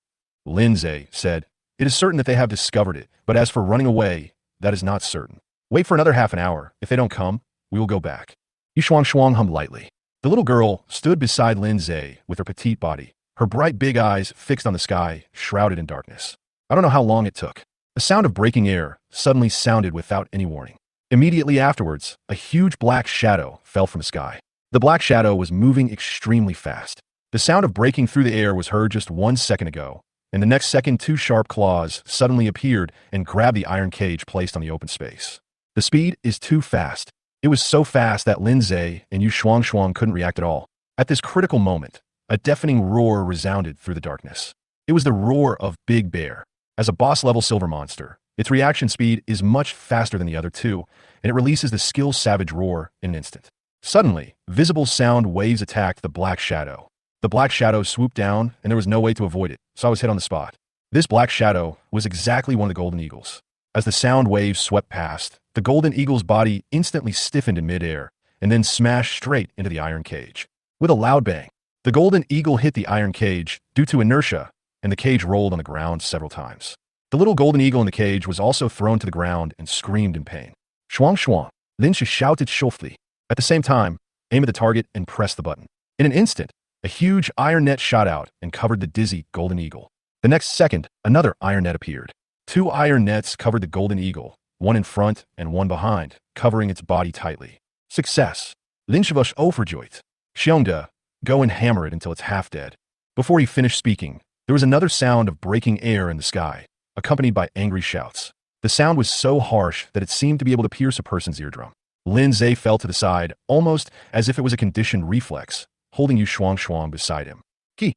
Lin Zhe said, it is certain that they have discovered it, but as for running away, that is not certain. Wait for another half an hour. If they don't come, we will go back. Yu Shuang hummed lightly. The little girl stood beside Lin Zhe with her petite body, her bright big eyes fixed on the sky, shrouded in darkness. I don't know how long it took. The sound of breaking air suddenly sounded without any warning. Immediately afterwards, a huge black shadow fell from the sky. The black shadow was moving extremely fast. The sound of breaking through the air was heard just 1 second ago, and the next second 2 sharp claws suddenly appeared and grabbed the iron cage placed on the open space. The speed is too fast. It was so fast that Lin Zhe and Yu Shuang couldn't react at all. At this critical moment, a deafening roar resounded through the darkness. It was the roar of Big Bear. As a boss-level silver monster, its reaction speed is much faster than the other two, and it releases the skill Savage Roar in an instant. Suddenly, visible sound waves attacked the black shadow. The black shadow swooped down, and there was no way to avoid it, so I was hit on the spot. This black shadow was exactly one of the golden eagles. As the sound waves swept past, the golden eagle's body instantly stiffened in midair, and then smashed straight into the iron cage. With a loud bang, the golden eagle hit the iron cage due to inertia, and the cage rolled on the ground several times. The little golden eagle in the cage was also thrown to the ground and screamed in pain. Shuang. Then she shouted softly. At the same time, aim at the target and press the button. In an instant, a huge iron net shot out and covered the dizzy golden eagle. The next second, another iron net appeared. 2 iron nets covered the golden eagle, one in front and one behind, covering its body tightly. Success. Lin Zhe was overjoyed. Xiongda, go and hammer it until it's half dead. Before he finished speaking, there was another sound of breaking air in the sky, accompanied by angry shouts. The sound was so harsh that it seemed to be able to pierce a person's eardrum. Lin Zhe fell to the side, almost as if it was a conditioned reflex, holding Yu Shuang beside him. Ki!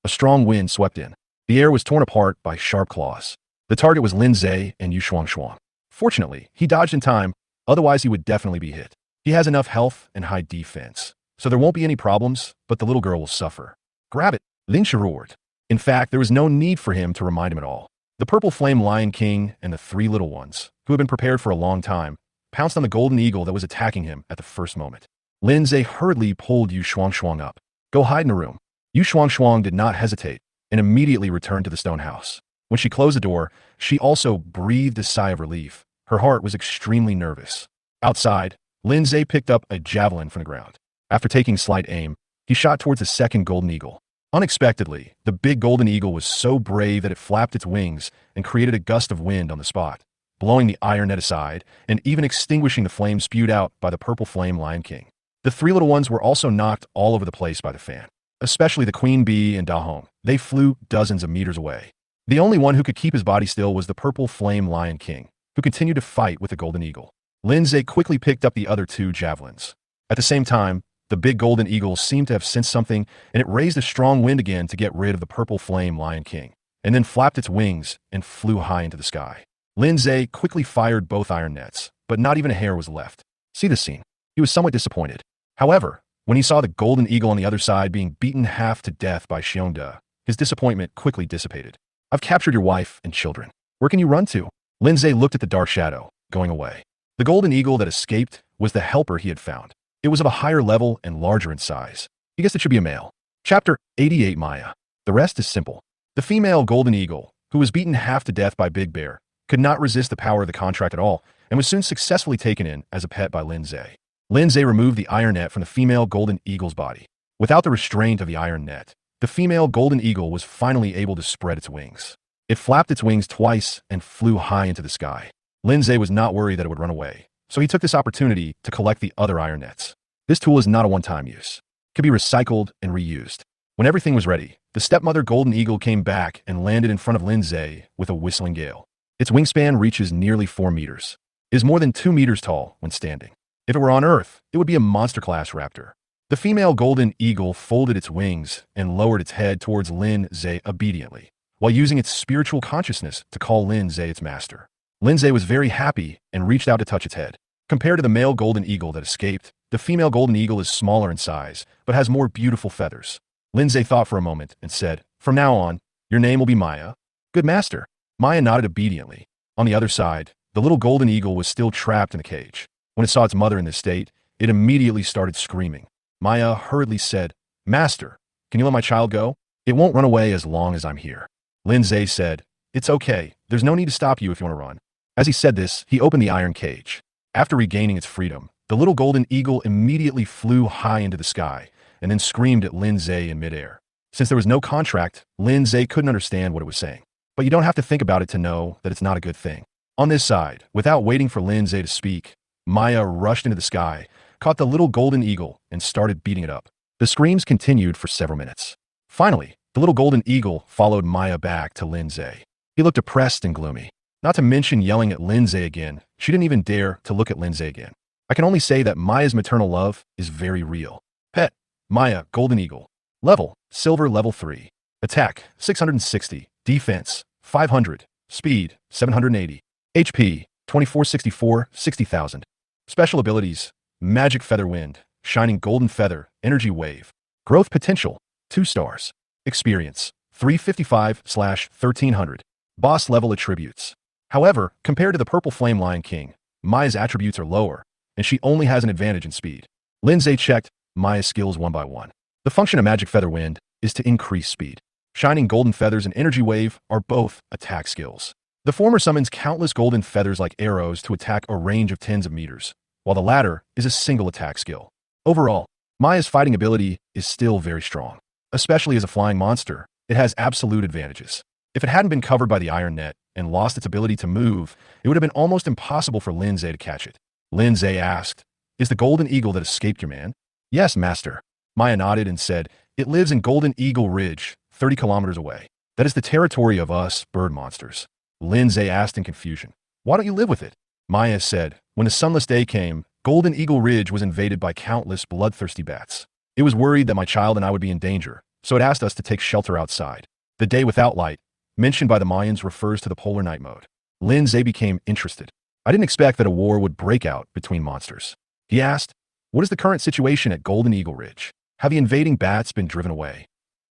A strong wind swept in. The air was torn apart by sharp claws. The target was Lin Zhe and Yu Shuang. Fortunately, he dodged in time, otherwise he would definitely be hit. He has enough health and high defense, so there won't be any problems, but the little girl will suffer. Grab it, Lin Zhe roared. In fact, there was no need for him to remind him at all. The purple flame Lion King and the 3 little ones, who had been prepared for a long time, pounced on the golden eagle that was attacking him at the first moment. Lin Zhe hurriedly pulled Yu Shuang up. Go hide in a room. Yu Shuang did not hesitate and immediately returned to the stone house. When she closed the door, she also breathed a sigh of relief. Her heart was extremely nervous. Outside, Lin Zhe picked up a javelin from the ground. After taking slight aim, he shot towards the second golden eagle. Unexpectedly, the big golden eagle was so brave that it flapped its wings and created a gust of wind on the spot, blowing the iron net aside and even extinguishing the flame spewed out by the purple flame Lion King. The three little ones were also knocked all over the place by the fan, especially the queen bee and Da Hong. They flew dozens of meters away. The only one who could keep his body still was the purple flame Lion King, who continued to fight with the golden eagle. Lin Zhe quickly picked up the other two javelins. At the same time, the big golden eagle seemed to have sensed something, and it raised a strong wind again to get rid of the purple flame Lion King, and then flapped its wings and flew high into the sky. Lin Zhe quickly fired both iron nets, but not even a hair was left. See the scene. He was somewhat disappointed. However, when he saw the golden eagle on the other side being beaten half to death by Xiongde, his disappointment quickly dissipated. I've captured your wife and children. Where can you run to? Lin Zhe looked at the dark shadow, going away. The golden eagle that escaped was the helper he had found. It was of a higher level and larger in size. He guessed it should be a male. Chapter 88 Maya. The rest is simple. The female golden eagle, who was beaten half to death by Big Bear, could not resist the power of the contract at all and was soon successfully taken in as a pet by Lin Zhe. Lin Zhe removed the iron net from the female golden eagle's body. Without the restraint of the iron net, the female golden eagle was finally able to spread its wings. It flapped its wings twice and flew high into the sky. Lin Zhe was not worried that it would run away, so he took this opportunity to collect the other iron nets. This tool is not a one-time use. It could be recycled and reused. When everything was ready, the stepmother golden eagle came back and landed in front of Lin Zhe with a whistling gale. Its wingspan reaches nearly 4 meters. It is more than 2 meters tall when standing. If it were on Earth, it would be a monster-class raptor. The female golden eagle folded its wings and lowered its head towards Lin Zhe obediently, while using its spiritual consciousness to call Lin Zhe its master. Lin Zhe was very happy and reached out to touch its head. Compared to the male golden eagle that escaped, the female golden eagle is smaller in size, but has more beautiful feathers. Lin Zhe thought for a moment and said, "From now on, your name will be Maya." "Good master." Maya nodded obediently. On the other side, the little golden eagle was still trapped in the cage. When it saw its mother in this state, it immediately started screaming. Maya hurriedly said, "Master, can you let my child go? It won't run away as long as I'm here." Lin Zhe said, "It's okay. There's no need to stop you if you want to run." As he said this, he opened the iron cage. After regaining its freedom, the little golden eagle immediately flew high into the sky and then screamed at Lin Zhe in midair. Since there was no contract, Lin Zhe couldn't understand what it was saying. But you don't have to think about it to know that it's not a good thing. On this side, without waiting for Lin Zhe to speak, Maya rushed into the sky, caught the little golden eagle, and started beating it up. The screams continued for several minutes. Finally, the little golden eagle followed Maya back to Lin Zhe. He looked depressed and gloomy. Not to mention yelling at Lin Zhe again, she didn't even dare to look at Lin Zhe again. I can only say that Maya's maternal love is very real. Pet, Maya, golden eagle. Level, silver level 3. Attack, 660. Defense, 500. Speed, 780. HP, 2464, 60,000. Special abilities, magic feather wind, shining golden feather, energy wave. Growth potential, 2 stars. Experience, 355/1300. Boss level attributes. However, compared to the purple flame Lion King, Maya's attributes are lower, and she only has an advantage in speed. Lin Zhe checked Maya's skills one by one. The function of magic feather wind is to increase speed. Shining golden feathers and energy wave are both attack skills. The former summons countless golden feathers like arrows to attack a range of tens of meters, while the latter is a single attack skill. Overall, Maya's fighting ability is still very strong. Especially as a flying monster, it has absolute advantages. If it hadn't been covered by the iron net and lost its ability to move, it would have been almost impossible for Lin Zhe to catch it. Lin Zhe asked, "Is the golden eagle that escaped your man?" "Yes, master." Maya nodded and said, "It lives in Golden Eagle Ridge, 30 kilometers away. That is the territory of us bird monsters." Lin Zhe asked in confusion, "Why don't you live with it?" Maya said, "When a sunless day came, Golden Eagle Ridge was invaded by countless bloodthirsty bats. It was worried that my child and I would be in danger, so it asked us to take shelter outside. The day without light, mentioned by the Mayans, refers to the polar night mode." Lin Zhe became interested. "I didn't expect that a war would break out between monsters." He asked, "What is the current situation at Golden Eagle Ridge? Have the invading bats been driven away?"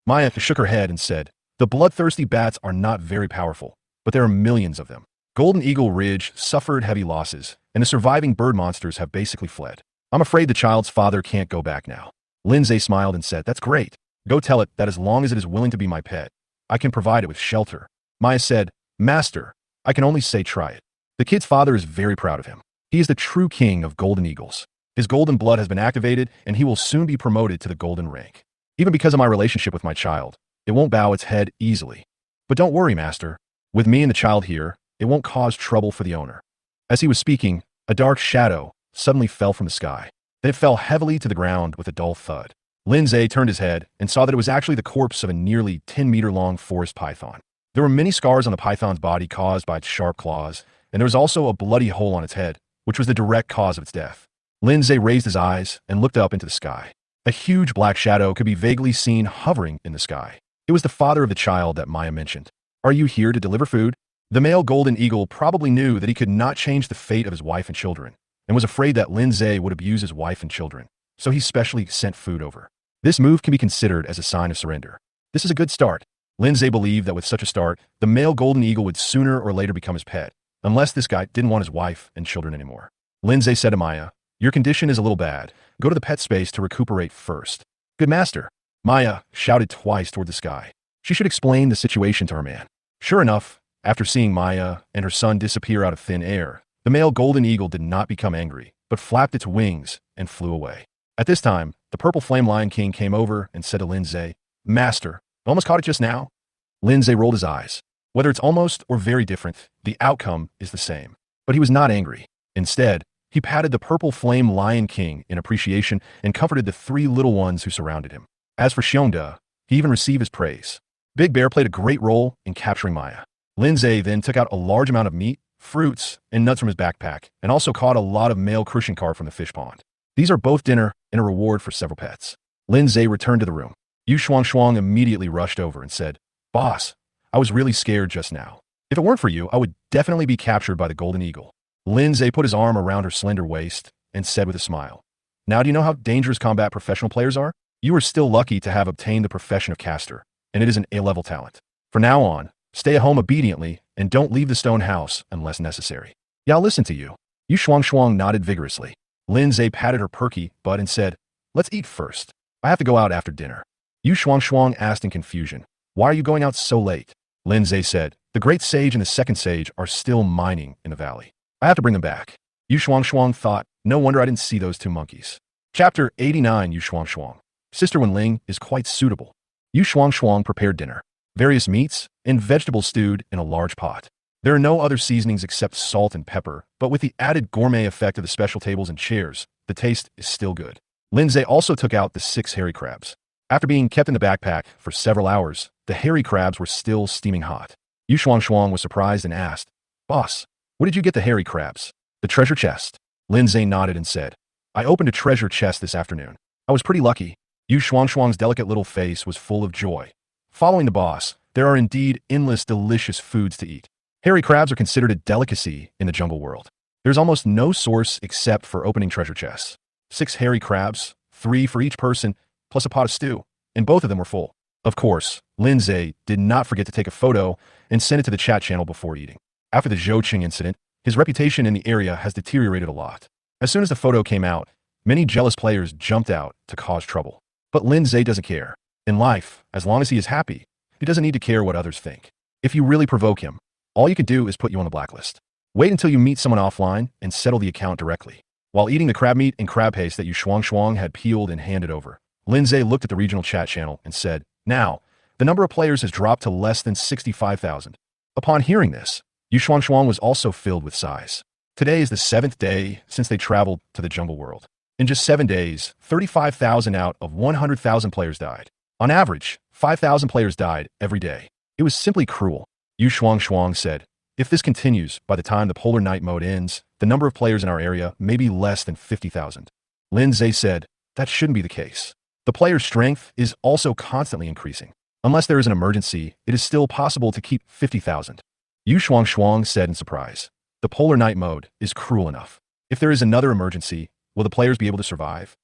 Maya shook her head and said, "The bloodthirsty bats are not very powerful, but there are millions of them. Golden Eagle Ridge suffered heavy losses, and the surviving bird monsters have basically fled. I'm afraid the child's father can't go back now." Lindsay smiled and said, "That's great. Go tell it that as long as it is willing to be my pet, I can provide it with shelter." Maya said, "Master, I can only say try it." The kid's father is very proud of him. He is the true king of golden eagles. His golden blood has been activated, and he will soon be promoted to the golden rank. Even because of my relationship with my child, it won't bow its head easily. But don't worry, master. With me and the child here, it won't cause trouble for the owner. As he was speaking, a dark shadow suddenly fell from the sky. Then it fell heavily to the ground with a dull thud. Lindsay turned his head and saw that it was actually the corpse of a nearly 10-meter-long forest python. There were many scars on the python's body caused by its sharp claws, and there was also a bloody hole on its head, which was the direct cause of its death. Lindsay raised his eyes and looked up into the sky. A huge black shadow could be vaguely seen hovering in the sky. It was the father of the child that Maya mentioned. "Are you here to deliver food?" The male golden eagle probably knew that he could not change the fate of his wife and children, and was afraid that Lindsay would abuse his wife and children, so he specially sent food over. This move can be considered as a sign of surrender. This is a good start. Lindsay believed that with such a start, the male golden eagle would sooner or later become his pet, unless this guy didn't want his wife and children anymore. Lindsay said to Maya, "Your condition is a little bad. Go to the pet space to recuperate first." "Good master." Maya shouted twice toward the sky. She should explain the situation to her man. Sure enough, after seeing Maya and her son disappear out of thin air, the male golden eagle did not become angry, but flapped its wings and flew away. At this time, the purple flame lion king came over and said to Lindsay, "Master, almost caught it just now?" Lindsay rolled his eyes. Whether it's almost or very different, the outcome is the same. But he was not angry. Instead, he patted the purple flame lion king in appreciation and comforted the three little ones who surrounded him. As for Shionda, he even received his praise. Big Bear played a great role in capturing Maya. Lindsay then took out a large amount of meat, fruits, and nuts from his backpack, and also caught a lot of male crucian carp from the fish pond. These are both dinner and a reward for several pets. Lindsay returned to the room. Yu Shuang immediately rushed over and said, "Boss, I was really scared just now. If it weren't for you, I would definitely be captured by the golden eagle." Lindsay put his arm around her slender waist and said with a smile, "Now do you know how dangerous combat professional players are? You are still lucky to have obtained the profession of caster, and it is an A-level talent. From now on, stay at home obediently and don't leave the stone house unless necessary." "Yeah, I'll listen to you." Yu Shuang nodded vigorously. Lindsay patted her perky butt and said, "Let's eat first. I have to go out after dinner." Yu Shuang asked in confusion, "Why are you going out so late?" Lindsay said, "The great sage and the second sage are still mining in the valley. I have to bring them back." Yu Shuang thought, "No wonder I didn't see those two monkeys." Chapter 89. Yu Shuang. Sister Wenling is quite suitable. Yu Shuang prepared dinner. Various meats and vegetables stewed in a large pot. There are no other seasonings except salt and pepper, but with the added gourmet effect of the special tables and chairs, the taste is still good. Lindsay also took out the 6 hairy crabs. After being kept in the backpack for several hours, the hairy crabs were still steaming hot. Yu Shuang was surprised and asked, "Boss, where did you get the hairy crabs?" "The treasure chest." Lindsay nodded and said, "I opened a treasure chest this afternoon. I was pretty lucky." Yu Shuang's delicate little face was full of joy. Following the boss, there are indeed endless delicious foods to eat. Hairy crabs are considered a delicacy in the jungle world. There's almost no source except for opening treasure chests. 6 hairy crabs, 3 for each person, plus a pot of stew, and both of them were full. Of course, Lindsay did not forget to take a photo and send it to the chat channel before eating. After the Zhouqing incident, his reputation in the area has deteriorated a lot. As soon as the photo came out, many jealous players jumped out to cause trouble. But Lindsay doesn't care. In life, as long as he is happy, he doesn't need to care what others think. If you really provoke him, all you can do is put you on the blacklist. Wait until you meet someone offline and settle the account directly. While eating the crab meat and crab paste that Yu Shuang had peeled and handed over, Lindsay looked at the regional chat channel and said, "Now, the number of players has dropped to less than 65,000. Upon hearing this, Yu Shuang was also filled with sighs. Today is the 7th day since they traveled to the jungle world. In just 7 days, 35,000 out of 100,000 players died. On average, 5,000 players died every day. It was simply cruel." Yu Shuang said, "If this continues, by the time the polar night mode ends, the number of players in our area may be less than 50,000. Lindsay said, "That shouldn't be the case. The player's strength is also constantly increasing. Unless there is an emergency, it is still possible to keep 50,000. Yu Shuang said in surprise, "The polar night mode is cruel enough. If there is another emergency, will the players be able to survive?"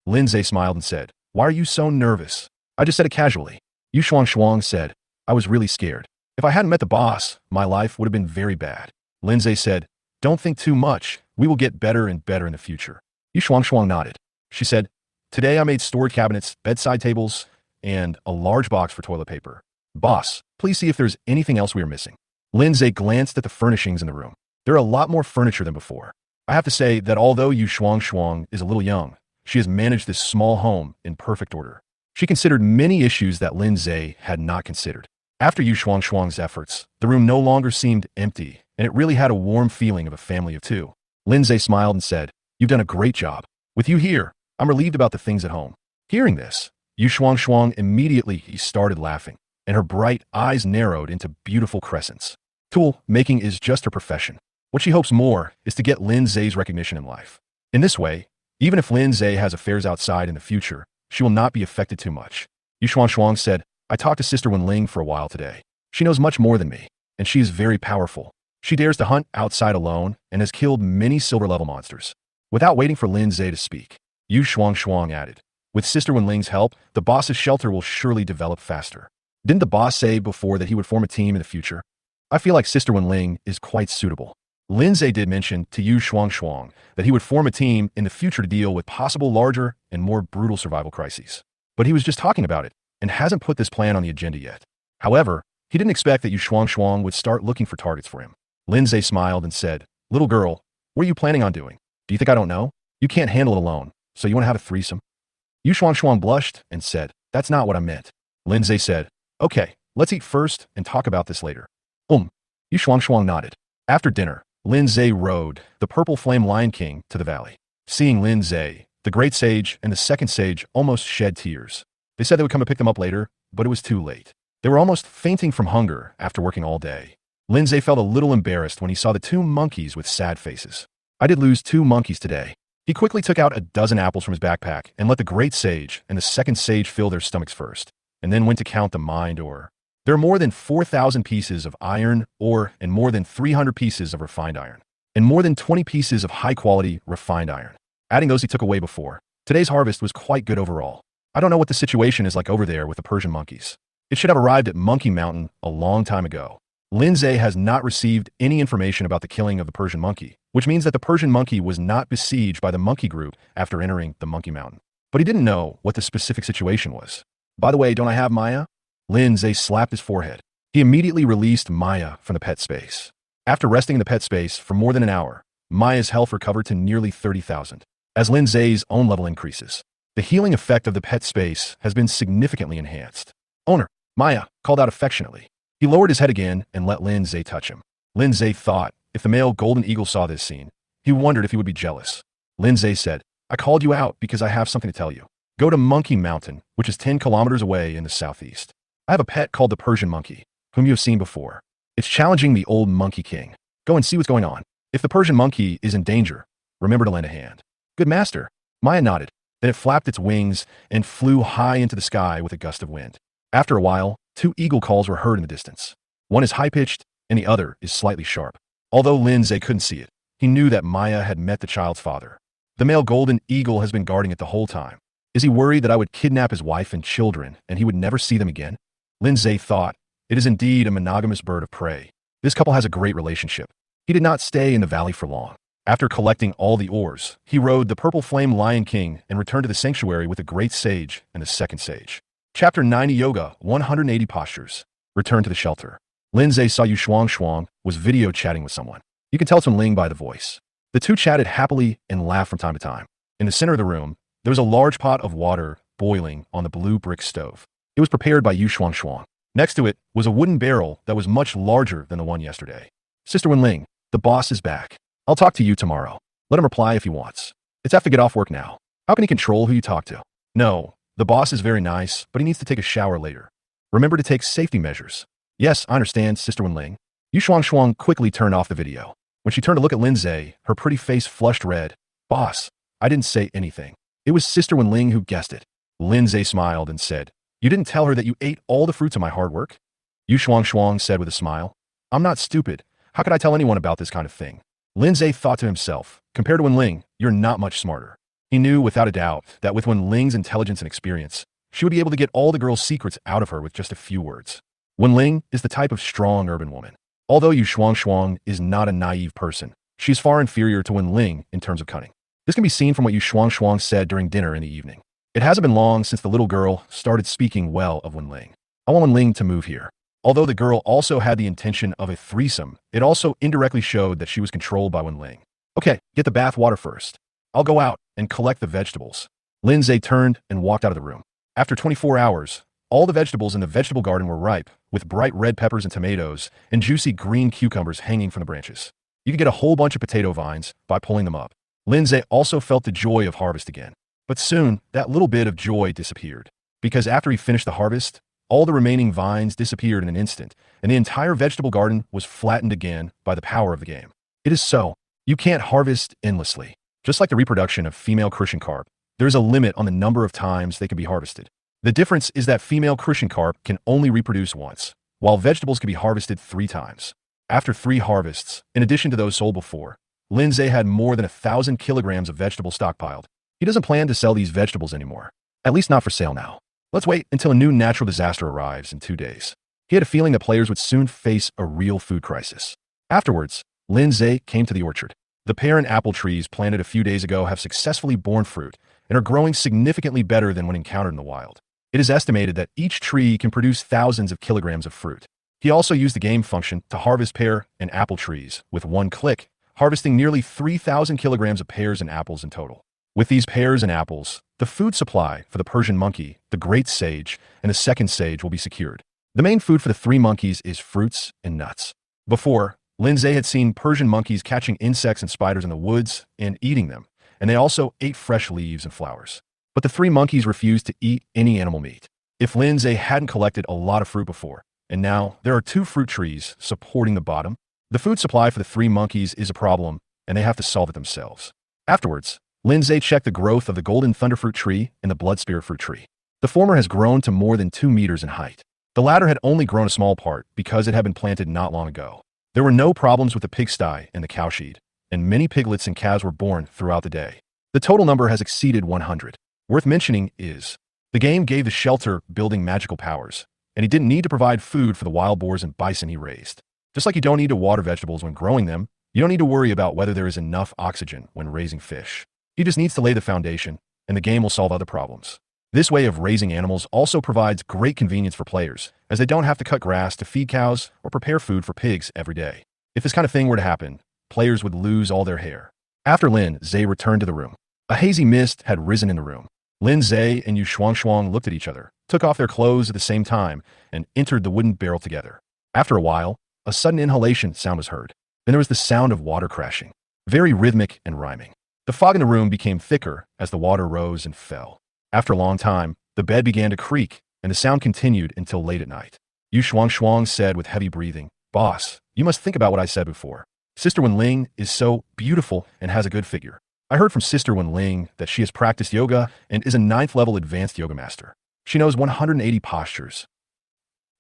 Lindsay smiled and said, "Why are you so nervous?" "I just said it casually." Yu Shuang said, "I was really scared. If I hadn't met the boss, my life would have been very bad." Lindsay said, "Don't think too much. We will get better and better in the future." Yu Shuang nodded. She said, Today I made storage cabinets, bedside tables, and a large box for toilet paper. Boss, please see if there's anything else we are missing. Lindsay glanced at the furnishings in the room. There are a lot more furniture than before. I have to say that although Yu Shuang is a little young, she has managed this small home in perfect order. She considered many issues that Lindsay had not considered. After Yu Shuang's efforts, the room no longer seemed empty, and it really had a warm feeling of a family of two. Lindsay smiled and said, "You've done a great job. With you here, I'm relieved about the things at home." Hearing this, Yu Shuang immediately started laughing, and her bright eyes narrowed into beautiful crescents. Tool making is just her profession. What she hopes more is to get Lindsay's recognition in life. In this way, even if Lindsay has affairs outside in the future, she will not be affected too much. Yu Shuang said, "I talked to Sister Wenling for a while today. She knows much more than me, and she is very powerful. She dares to hunt outside alone and has killed many silver-level monsters." Without waiting for Lindsay to speak, Yu Shuang added, "With Sister Wenling's help, the boss's shelter will surely develop faster. Didn't the boss say before that he would form a team in the future? I feel like Sister Wenling is quite suitable." Lindsay did mention to Yu Shuang that he would form a team in the future to deal with possible larger and more brutal survival crises. But he was just talking about it and hasn't put this plan on the agenda yet. However, he didn't expect that Yu Shuang would start looking for targets for him. Lindsay smiled and said, "Little girl, what are you planning on doing? Do you think I don't know? You can't handle it alone, so you want to have a threesome?" Yu Shuang blushed and said, "That's not what I meant." Lindsay said, "Okay, let's eat first and talk about this later." Yu Shuang nodded. After dinner, Lindsay rode the Purple Flame Lion King to the valley. Seeing Lindsay, the Great Sage and the Second Sage almost shed tears. They said they would come and pick them up later, but it was too late. They were almost fainting from hunger after working all day. Lindsay felt a little embarrassed when he saw the two monkeys with sad faces. "I did lose 2 monkeys today." He quickly took out a dozen apples from his backpack and let the Great Sage and the Second Sage fill their stomachs first, and then went to count the mined ore. There are more than 4,000 pieces of iron ore and more than 300 pieces of refined iron, and more than 20 pieces of high-quality refined iron. Adding those he took away before, today's harvest was quite good overall. I don't know what the situation is like over there with the Persian monkeys. It should have arrived at Monkey Mountain a long time ago. Lindsay has not received any information about the killing of the Persian monkey, which means that the Persian monkey was not besieged by the monkey group after entering the Monkey Mountain. But he didn't know what the specific situation was. "By the way, don't I have Maya?" Lindsay slapped his forehead. He immediately released Maya from the pet space. After resting in the pet space for more than an hour, Maya's health recovered to nearly 30,000. As Lindsay's own level increases, the healing effect of the pet space has been significantly enhanced. "Owner," Maya called out affectionately. He lowered his head again and let Lindsay touch him. Lindsay thought if the male golden eagle saw this scene, he wondered if he would be jealous. Lindsay said, "I called you out because I have something to tell you. Go to Monkey Mountain, which is 10 kilometers away in the southeast. I have a pet called the Persian monkey, whom you have seen before. It's challenging the old Monkey King. Go and see what's going on. If the Persian monkey is in danger, remember to lend a hand." "Good master." Maya nodded. Then it flapped its wings and flew high into the sky with a gust of wind. After a while, 2 eagle calls were heard in the distance. One is high-pitched and the other is slightly sharp. Although Lindsay couldn't see it, he knew that Maya had met the child's father. The male golden eagle has been guarding it the whole time. Is he worried that I would kidnap his wife and children and he would never see them again? Lindsay thought, it is indeed a monogamous bird of prey. This couple has a great relationship. He did not stay in the valley for long. After collecting all the ores, he rode the Purple Flame Lion King and returned to the sanctuary with the Great Sage and the Second Sage. Chapter 90 Yoga 180 Postures. Return to the shelter. Lindsay saw Yu Shuang was video chatting with someone. You can tell it's Ling by the voice. The two chatted happily and laughed from time to time. In the center of the room, there was a large pot of water boiling on the blue brick stove. It was prepared by Yu Shuang. Next to it was a wooden barrel that was much larger than the one yesterday. "Sister Wenling, the boss is back. I'll talk to you tomorrow. Let him reply if he wants. It's have to get off work now. How can he control who you talk to?" "No, the boss is very nice, but he needs to take a shower later. Remember to take safety measures." "Yes, I understand, Sister Wenling." Yu Shuang quickly turned off the video. When she turned to look at Lindsay, her pretty face flushed red. "Boss, I didn't say anything. It was Sister Wenling who guessed it." Lindsay smiled and said, "You didn't tell her that you ate all the fruits of my hard work?" Yu Shuang said with a smile, "I'm not stupid. How could I tell anyone about this kind of thing?" Lindsay thought to himself, compared to Wenling, you're not much smarter. He knew without a doubt that with Wenling's intelligence and experience, she would be able to get all the girl's secrets out of her with just a few words. Wenling is the type of strong urban woman. Although Yu Shuang is not a naive person, she's far inferior to Wenling in terms of cunning. This can be seen from what Yu Shuang said during dinner in the evening. It hasn't been long since the little girl started speaking well of Wenling. I want Wenling to move here. Although the girl also had the intention of a threesome, it also indirectly showed that she was controlled by Wenling. Okay, get the bath water first. I'll go out and collect the vegetables. Lindsay turned and walked out of the room. After 24 hours, all the vegetables in the vegetable garden were ripe, with bright red peppers and tomatoes, and juicy green cucumbers hanging from the branches. You could get a whole bunch of potato vines by pulling them up. Lindsay also felt the joy of harvest again. But soon, that little bit of joy disappeared. Because after he finished the harvest, all the remaining vines disappeared in an instant, and the entire vegetable garden was flattened again by the power of the game. It is so. You can't harvest endlessly. Just like the reproduction of female crucian carp, there is a limit on the number of times they can be harvested. The difference is that female crucian carp can only reproduce once, while vegetables can be harvested 3 times. After 3 harvests, in addition to those sold before, Lindsay had more than 1,000 kilograms of vegetables stockpiled. He doesn't plan to sell these vegetables anymore. At least not for sale now. Let's wait until a new natural disaster arrives in 2 days. He had a feeling that players would soon face a real food crisis. Afterwards, Lindsay came to the orchard. The pear and apple trees planted a few days ago have successfully borne fruit and are growing significantly better than when encountered in the wild. It is estimated that each tree can produce thousands of kilograms of fruit. He also used the game function to harvest pear and apple trees with 1 click, harvesting nearly 3,000 kilograms of pears and apples in total. With these pears and apples, the food supply for the Persian monkey, the great sage, and the second sage will be secured. The main food for the 3 monkeys is fruits and nuts. Before, Lindsay had seen Persian monkeys catching insects and spiders in the woods and eating them, and they also ate fresh leaves and flowers. But the 3 monkeys refused to eat any animal meat. If Lindsay hadn't collected a lot of fruit before, and now there are 2 fruit trees supporting the bottom, the food supply for the 3 monkeys is a problem, and they have to solve it themselves. Afterwards, Lindsay checked the growth of the golden thunderfruit tree and the blood spirit fruit tree. The former has grown to more than 2 meters in height. The latter had only grown a small part because it had been planted not long ago. There were no problems with the pigsty and the cowshed, and many piglets and calves were born throughout the day. The total number has exceeded 100. Worth mentioning is, the game gave the shelter building magical powers, and he didn't need to provide food for the wild boars and bison he raised. Just like you don't need to water vegetables when growing them, you don't need to worry about whether there is enough oxygen when raising fish. He just needs to lay the foundation, and the game will solve other problems. This way of raising animals also provides great convenience for players, as they don't have to cut grass to feed cows or prepare food for pigs every day. If this kind of thing were to happen, players would lose all their hair. After Lin Zhe returned to the room, a hazy mist had risen in the room. Lin Zhe and Yu Shuang looked at each other, took off their clothes at the same time, and entered the wooden barrel together. After a while, a sudden inhalation sound was heard. Then there was the sound of water crashing, very rhythmic and rhyming. The fog in the room became thicker as the water rose and fell. After a long time, the bed began to creak, and the sound continued until late at night. Yu Shuang said with heavy breathing, "Boss, you must think about what I said before. Sister Wenling is so beautiful and has a good figure. I heard from Sister Wenling that she has practiced yoga and is a 9th level advanced yoga master. She knows 180 postures."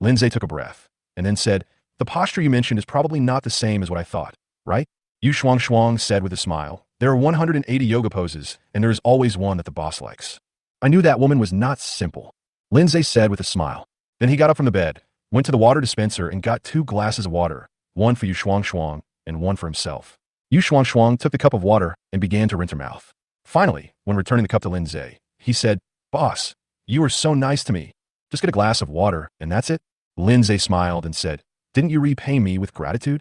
Lindsay took a breath, and then said, "The posture you mentioned is probably not the same as what I thought, right?" Yu Shuang said with a smile, "There are 180 yoga poses, and there is always one that the boss likes." "I knew that woman was not simple," Lindsay said with a smile. Then he got up from the bed, went to the water dispenser and got 2 glasses of water, one for Yu Shuang and one for himself. Yu Shuang took the cup of water and began to rinse her mouth. Finally, when returning the cup to Lindsay, he said, "Boss, you were so nice to me. Just get a glass of water, and that's it?" Lindsay smiled and said, "Didn't you repay me with gratitude?"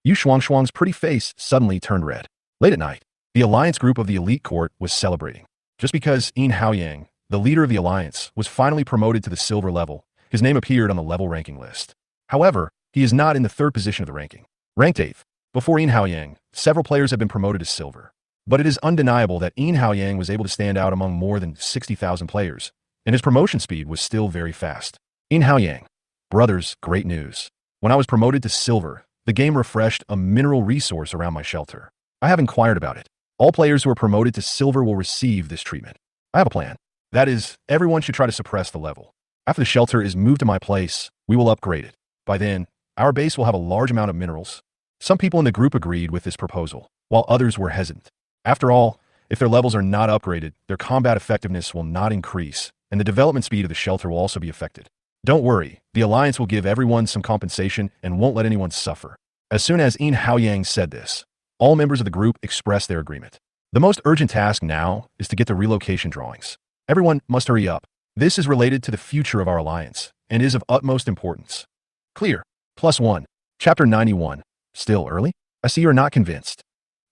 Yu Shuang's pretty face suddenly turned red. Late at night, the alliance group of the elite court was celebrating. Just because Yin Haoyang, the leader of the alliance, was finally promoted to the silver level, his name appeared on the level ranking list. However, he is not in the 3rd position of the ranking. Ranked 8th. Before Yin Haoyang, several players have been promoted to silver. But it is undeniable that Yin Haoyang was able to stand out among more than 60,000 players, and his promotion speed was still very fast. Yin Haoyang. Brothers, great news. When I was promoted to silver, the game refreshed a mineral resource around my shelter. I have inquired about it. All players who are promoted to silver will receive this treatment. I have a plan. That is, everyone should try to suppress the level. After the shelter is moved to my place, we will upgrade it. By then, our base will have a large amount of minerals. Some people in the group agreed with this proposal, while others were hesitant. After all, if their levels are not upgraded, their combat effectiveness will not increase, and the development speed of the shelter will also be affected. Don't worry, the Alliance will give everyone some compensation and won't let anyone suffer. As soon as Yin Haoyang said this, all members of the group expressed their agreement. The most urgent task now is to get the relocation drawings. Everyone must hurry up. This is related to the future of our alliance and is of utmost importance. Clear. +1. Chapter 91. Still early? I see you're not convinced.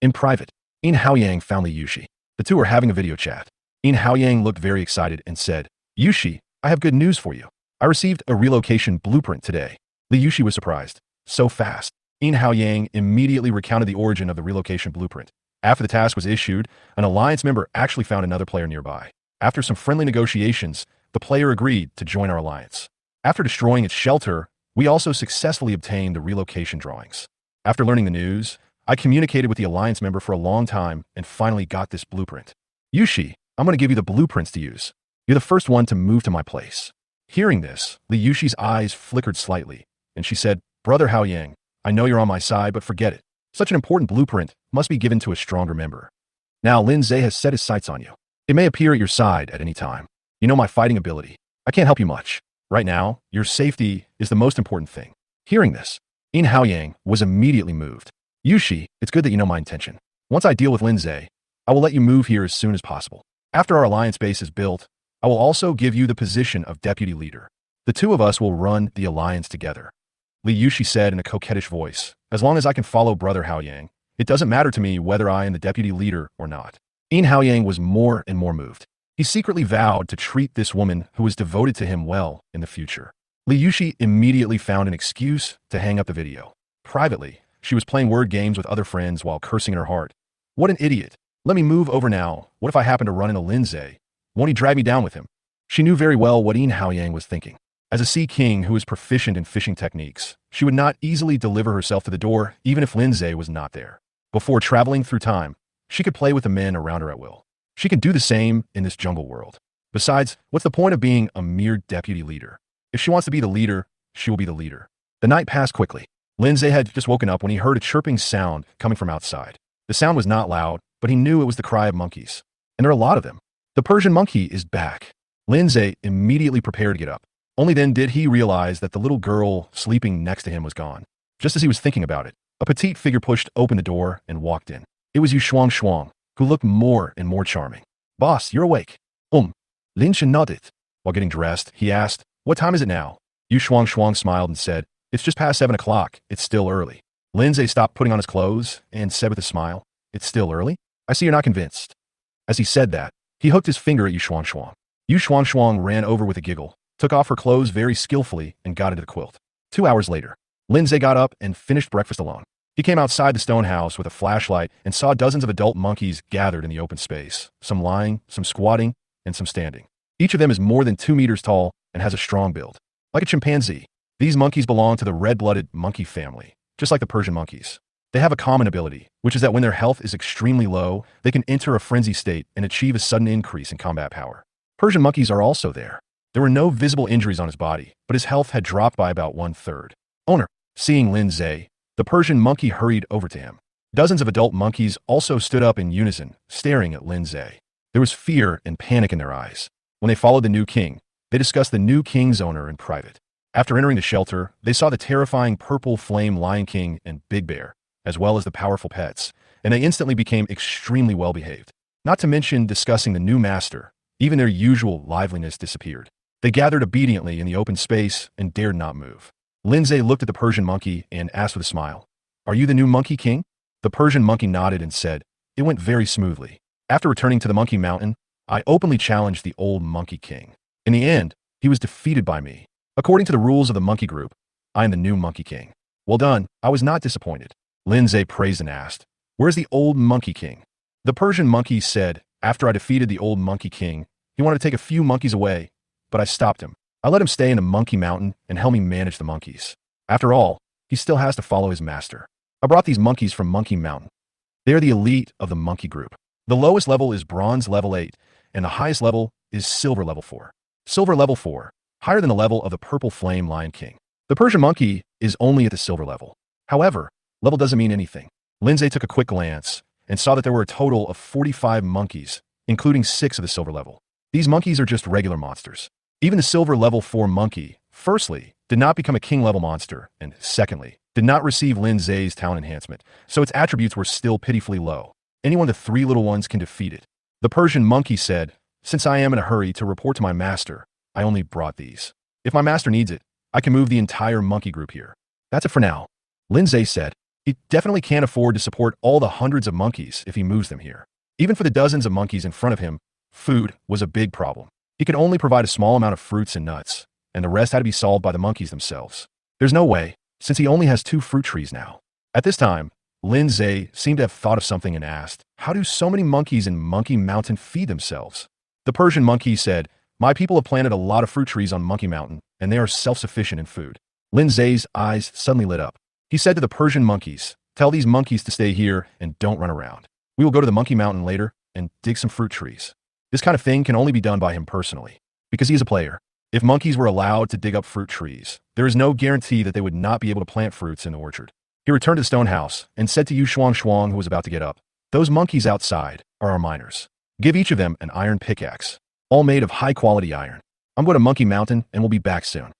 In private, In Haoyang found Li Yushi. The two were having a video chat. In Haoyang looked very excited and said, Yushi, I have good news for you. I received a relocation blueprint today. Li Yushi was surprised. So fast. In Haoyang immediately recounted the origin of the relocation blueprint. After the task was issued, an alliance member actually found another player nearby. After some friendly negotiations, the player agreed to join our alliance. After destroying its shelter, we also successfully obtained the relocation drawings. After learning the news, I communicated with the alliance member for a long time and finally got this blueprint. Yushi, I'm going to give you the blueprints to use. You're the first one to move to my place. Hearing this, Li Yushi's eyes flickered slightly, and she said, Brother Haoyang, I know you're on my side, but forget it. Such an important blueprint must be given to a stronger member. Now Lin Zhe has set his sights on you. It may appear at your side at any time. You know my fighting ability. I can't help you much. Right now, your safety is the most important thing. Hearing this, In Haoyang was immediately moved. Yushi, it's good that you know my intention. Once I deal with Lin Zhe, I will let you move here as soon as possible. After our alliance base is built, I will also give you the position of deputy leader. The two of us will run the alliance together. Li Yushi said in a coquettish voice, as long as I can follow Brother Haoyang, it doesn't matter to me whether I am the deputy leader or not. In Haoyang was more and more moved. He secretly vowed to treat this woman who was devoted to him well in the future. Li Yushi immediately found an excuse to hang up the video. Privately, she was playing word games with other friends while cursing in her heart. What an idiot. Let me move over now. What if I happen to run into Lin Zhe? Won't he drag me down with him? She knew very well what In Haoyang was thinking. As a sea king who is proficient in fishing techniques, she would not easily deliver herself to the door even if Lin Zhe was not there. Before traveling through time, she could play with the men around her at will. She could do the same in this jungle world. Besides, what's the point of being a mere deputy leader? If she wants to be the leader, she will be the leader. The night passed quickly. Lin Zhe had just woken up when he heard a chirping sound coming from outside. The sound was not loud, but he knew it was the cry of monkeys. And there are a lot of them. The Persian monkey is back. Lin Zhe immediately prepared to get up. Only then did he realize that the little girl sleeping next to him was gone. Just as he was thinking about it, a petite figure pushed open the door and walked in. It was Yu Shuang, who looked more and more charming. Boss, you're awake. Lin Shen nodded. While getting dressed, he asked, what time is it now? Yu Shuang smiled and said, it's just past 7 o'clock. It's still early. Lin Zhe stopped putting on his clothes and said with a smile, it's still early? I see you're not convinced. As he said that, he hooked his finger at Yu Shuang. Yu Shuang ran over with a giggle, took off her clothes very skillfully, and got into the quilt. 2 hours later, Lin Zhe got up and finished breakfast alone. He came outside the stone house with a flashlight and saw dozens of adult monkeys gathered in the open space, some lying, some squatting, and some standing. Each of them is more than 2 meters tall and has a strong build. Like a chimpanzee, these monkeys belong to the red-blooded monkey family, just like the Persian monkeys. They have a common ability, which is that when their health is extremely low, they can enter a frenzy state and achieve a sudden increase in combat power. Persian monkeys are also there. There were no visible injuries on his body, but his health had dropped by about 1/3. Owner, seeing Lin Zhe, the Persian monkey hurried over to him. Dozens of adult monkeys also stood up in unison, staring at Lin Zhe. There was fear and panic in their eyes. When they followed the new king, they discussed the new king's owner in private. After entering the shelter, they saw the terrifying purple flame Lion King and Big Bear, as well as the powerful pets, and they instantly became extremely well-behaved. Not to mention discussing the new master, even their usual liveliness disappeared. They gathered obediently in the open space and dared not move. Lin Zhe looked at the Persian monkey and asked with a smile, are you the new monkey king? The Persian monkey nodded and said, it went very smoothly. After returning to the monkey mountain, I openly challenged the old monkey king. In the end, he was defeated by me. According to the rules of the monkey group, I am the new monkey king. Well done, I was not disappointed. Lin Zhe praised and asked, where's the old monkey king? The Persian monkey said, after I defeated the old monkey king, he wanted to take a few monkeys away, but I stopped him. I let him stay in a monkey mountain and help me manage the monkeys. After all, he still has to follow his master. I brought these monkeys from Monkey Mountain. They are the elite of the monkey group. The lowest level is bronze level 8, and the highest level is silver level 4. Silver level 4, higher than the level of the purple flame Lion King. The Persian monkey is only at the silver level. However, level doesn't mean anything. Lin Zhe took a quick glance and saw that there were a total of 45 monkeys, including 6 of the silver level. These monkeys are just regular monsters. Even the silver level 4 monkey, firstly, did not become a king level monster, and secondly, did not receive Lin Zhe's talent enhancement, so its attributes were still pitifully low. Any one of the 3 little ones can defeat it. The Persian monkey said, Since I am in a hurry to report to my master, I only brought these. If my master needs it, I can move the entire monkey group here. That's it for now. Lindsay said. He definitely can't afford to support all the hundreds of monkeys if he moves them here. Even for the dozens of monkeys in front of him, food was a big problem. He could only provide a small amount of fruits and nuts, and the rest had to be solved by the monkeys themselves. There's no way, since he only has 2 fruit trees now. At this time, Lindsay seemed to have thought of something and asked, how do so many monkeys in Monkey Mountain feed themselves? The Persian monkey said, my people have planted a lot of fruit trees on Monkey Mountain, and they are self-sufficient in food. Lindsay's eyes suddenly lit up. He said to the Persian monkeys, tell these monkeys to stay here and don't run around. We will go to the Monkey Mountain later and dig some fruit trees. This kind of thing can only be done by him personally, because he is a player. If monkeys were allowed to dig up fruit trees, there is no guarantee that they would not be able to plant fruits in the orchard. He returned to the stone house and said to Yu Shuang, who was about to get up, those monkeys outside are our miners. Give each of them an iron pickaxe, all made of high-quality iron. I'm going to Monkey Mountain and we'll be back soon.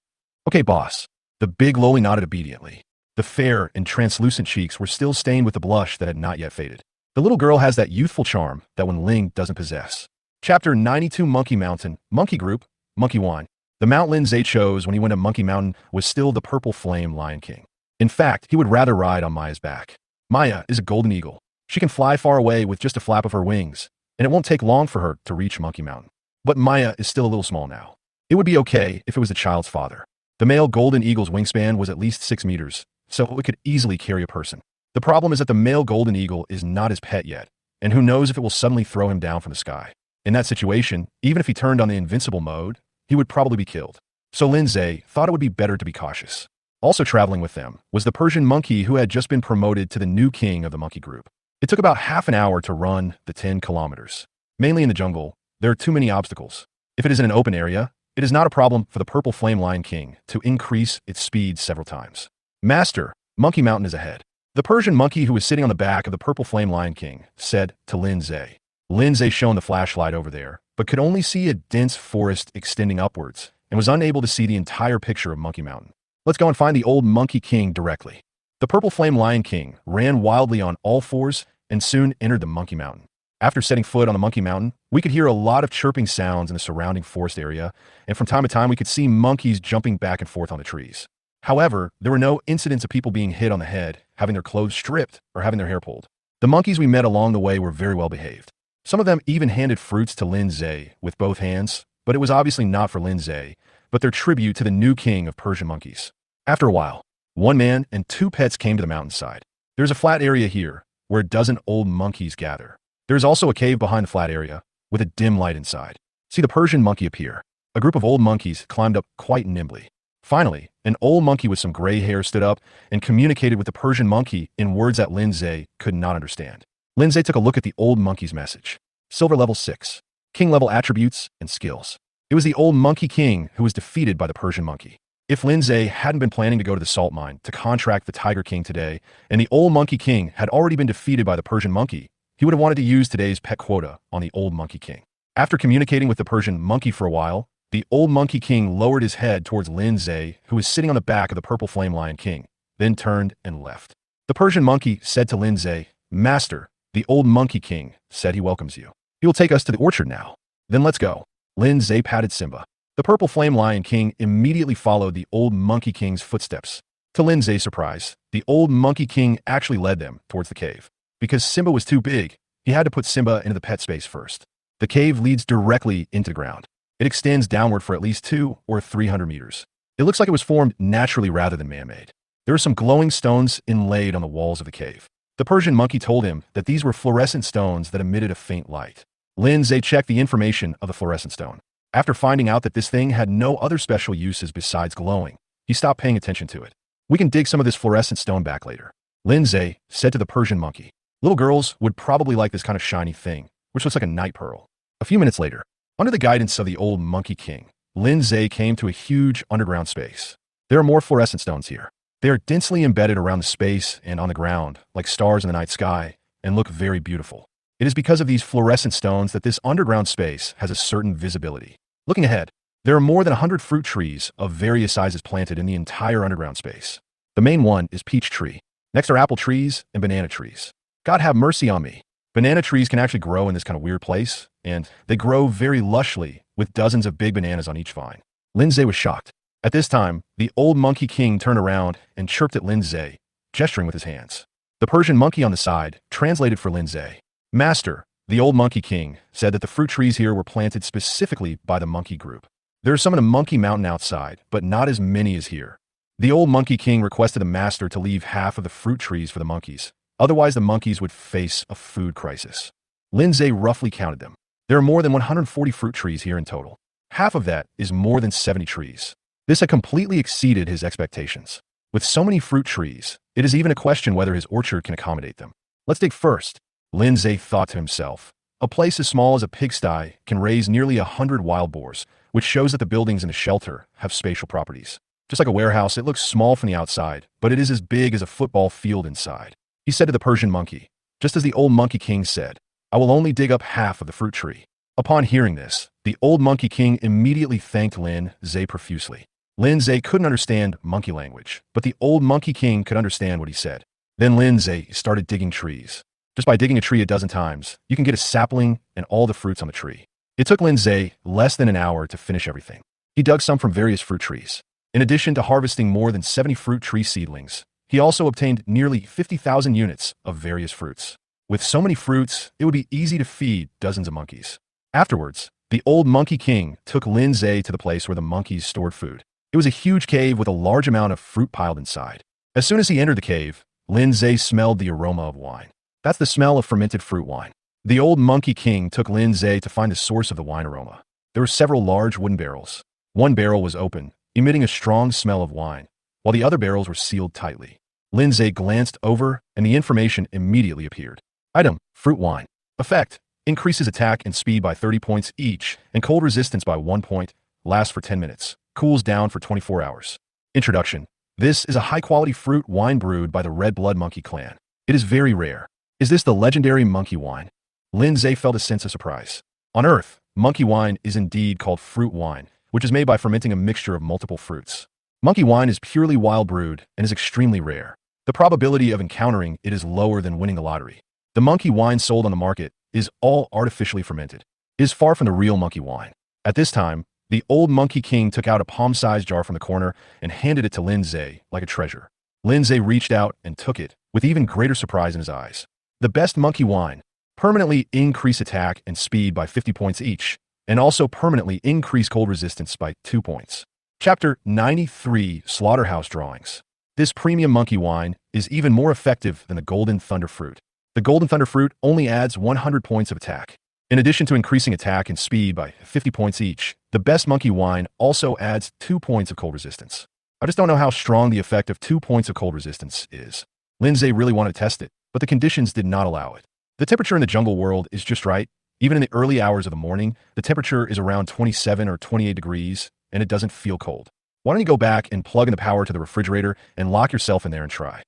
Okay, boss. The big loli nodded obediently. The fair and translucent cheeks were still stained with the blush that had not yet faded. The little girl has that youthful charm that Wen Ling doesn't possess. Chapter 92 Monkey Mountain, Monkey Group, Monkey 1. The Mount Lindsay chose when he went to Monkey Mountain was still the Purple Flame Lion King. In fact, he would rather ride on Maya's back. Maya is a golden eagle. She can fly far away with just a flap of her wings, and it won't take long for her to reach Monkey Mountain. But Maya is still a little small now. It would be okay if it was the child's father. The male golden eagle's wingspan was at least 6 meters, so it could easily carry a person. The problem is that the male golden eagle is not his pet yet, and who knows if it will suddenly throw him down from the sky. In that situation, even if he turned on the invincible mode, he would probably be killed. So Lindsay thought it would be better to be cautious. Also traveling with them was the Persian monkey who had just been promoted to the new king of the monkey group. It took about half an hour to run the 10 kilometers. Mainly in the jungle, there are too many obstacles. If it is in an open area, it is not a problem for the Purple Flame Lion King to increase its speed several times. Master, Monkey Mountain is ahead. The Persian monkey who was sitting on the back of the Purple Flame Lion King said to Lindsay. Lindsay shone the flashlight over there, but could only see a dense forest extending upwards and was unable to see the entire picture of Monkey Mountain. Let's go and find the old Monkey King directly. The Purple Flame Lion King ran wildly on all fours and soon entered the Monkey Mountain. After setting foot on the Monkey Mountain, we could hear a lot of chirping sounds in the surrounding forest area, and from time to time we could see monkeys jumping back and forth on the trees. However, there were no incidents of people being hit on the head, having their clothes stripped, or having their hair pulled. The monkeys we met along the way were very well behaved. Some of them even handed fruits to Lindsay with both hands, but it was obviously not for Lindsay, but their tribute to the new king of Persian monkeys. After a while, one man and 2 pets came to the mountainside. There's a flat area here where a dozen old monkeys gather. There is also a cave behind the flat area with a dim light inside. See the Persian monkey appear. A group of old monkeys climbed up quite nimbly. Finally, an old monkey with some gray hair stood up and communicated with the Persian monkey in words that Lindsay could not understand. Lindsay took a look at the old monkey's message. Silver level 6. King level attributes and skills. It was the old monkey king who was defeated by the Persian monkey. If Lindsay hadn't been planning to go to the salt mine to contract the Tiger King today, and the old monkey king had already been defeated by the Persian monkey, he would have wanted to use today's pet quota on the old monkey king. After communicating with the Persian monkey for a while, the old monkey king lowered his head towards Lindsay, who was sitting on the back of the Purple Flame Lion King, then turned and left. The Persian monkey said to Lindsay, Master, the old monkey king said he welcomes you. He will take us to the orchard now. Then let's go. Lindsay patted Simba. The Purple Flame Lion King immediately followed the old monkey king's footsteps. To Lindsay's surprise, the old monkey king actually led them towards the cave. Because Simba was too big, he had to put Simba into the pet space first. The cave leads directly into the ground. It extends downward for at least 200 or 300 meters. It looks like it was formed naturally rather than man-made. There are some glowing stones inlaid on the walls of the cave. The Persian monkey told him that these were fluorescent stones that emitted a faint light. Lindsay checked the information of the fluorescent stone. After finding out that this thing had no other special uses besides glowing, he stopped paying attention to it. We can dig some of this fluorescent stone back later. Lindsay said to the Persian monkey. Little girls would probably like this kind of shiny thing, which looks like a night pearl. A few minutes later, under the guidance of the old monkey king, Lindsay came to a huge underground space. There are more fluorescent stones here. They are densely embedded around the space and on the ground, like stars in the night sky, and look very beautiful. It is because of these fluorescent stones that this underground space has a certain visibility. Looking ahead, there are more than 100 fruit trees of various sizes planted in the entire underground space. The main one is peach tree. Next are apple trees and banana trees. God have mercy on me. Banana trees can actually grow in this kind of weird place, and they grow very lushly, with dozens of big bananas on each vine. Lindsay was shocked. At this time, the old Monkey King turned around and chirped at Lindsay, gesturing with his hands. The Persian monkey on the side translated for Lindsay. Master, the old Monkey King said that the fruit trees here were planted specifically by the monkey group. There are some in a monkey mountain outside, but not as many as here. The old Monkey King requested the master to leave half of the fruit trees for the monkeys. Otherwise, the monkeys would face a food crisis. Lindsay roughly counted them. There are more than 140 fruit trees here in total. Half of that is more than 70 trees. This had completely exceeded his expectations. With so many fruit trees, it is even a question whether his orchard can accommodate them. Let's dig first, Lindsay thought to himself. A place as small as a pigsty can raise nearly 100 wild boars, which shows that the buildings in a shelter have spatial properties. Just like a warehouse, it looks small from the outside, but it is as big as a football field inside. He said to the Persian monkey, just as the old Monkey King said, I will only dig up half of the fruit tree. Upon hearing this, the old Monkey King immediately thanked Lindsay profusely. Lindsay couldn't understand monkey language, but the old Monkey King could understand what he said. Then Lindsay started digging trees. Just by digging a tree a dozen times, you can get a sapling and all the fruits on the tree. It took Lindsay less than an hour to finish everything. He dug some from various fruit trees. In addition to harvesting more than 70 fruit tree seedlings, he also obtained nearly 50,000 units of various fruits. With so many fruits, it would be easy to feed dozens of monkeys. Afterwards, the old Monkey King took Lindsay to the place where the monkeys stored food. It was a huge cave with a large amount of fruit piled inside. As soon as he entered the cave, Lindsay smelled the aroma of wine. That's the smell of fermented fruit wine. The old Monkey King took Lindsay to find the source of the wine aroma. There were several large wooden barrels. One barrel was open, emitting a strong smell of wine, while the other barrels were sealed tightly. Lindsay glanced over, and the information immediately appeared. Item: fruit wine. Effect: increases attack and speed by 30 points each, and cold resistance by 1 point, lasts for 10 minutes, cools down for 24 hours. Introduction: this is a high-quality fruit wine brewed by the Red Blood Monkey clan. It is very rare. Is this the legendary monkey wine? Lindsay felt a sense of surprise. On Earth, monkey wine is indeed called fruit wine, which is made by fermenting a mixture of multiple fruits. Monkey wine is purely wild brewed and is extremely rare. The probability of encountering it is lower than winning the lottery. The monkey wine sold on the market is all artificially fermented. It is far from the real monkey wine. At this time, the old Monkey King took out a palm-sized jar from the corner and handed it to Lindsay like a treasure. Lindsay reached out and took it, with even greater surprise in his eyes. The best monkey wine. Permanently increase attack and speed by 50 points each, and also permanently increase cold resistance by 2 points. Chapter 93: Slaughterhouse Drawings. This premium monkey wine is even more effective than the Golden Thunder Fruit. The Golden Thunder Fruit only adds 100 points of attack. In addition to increasing attack and speed by 50 points each, the best monkey wine also adds 2 points of cold resistance. I just don't know how strong the effect of 2 points of cold resistance is. Lindsay really wanted to test it, but the conditions did not allow it. The temperature in the jungle world is just right. Even in the early hours of the morning, the temperature is around 27 or 28 degrees, and it doesn't feel cold. Why don't you go back and plug in the power to the refrigerator and lock yourself in there and try?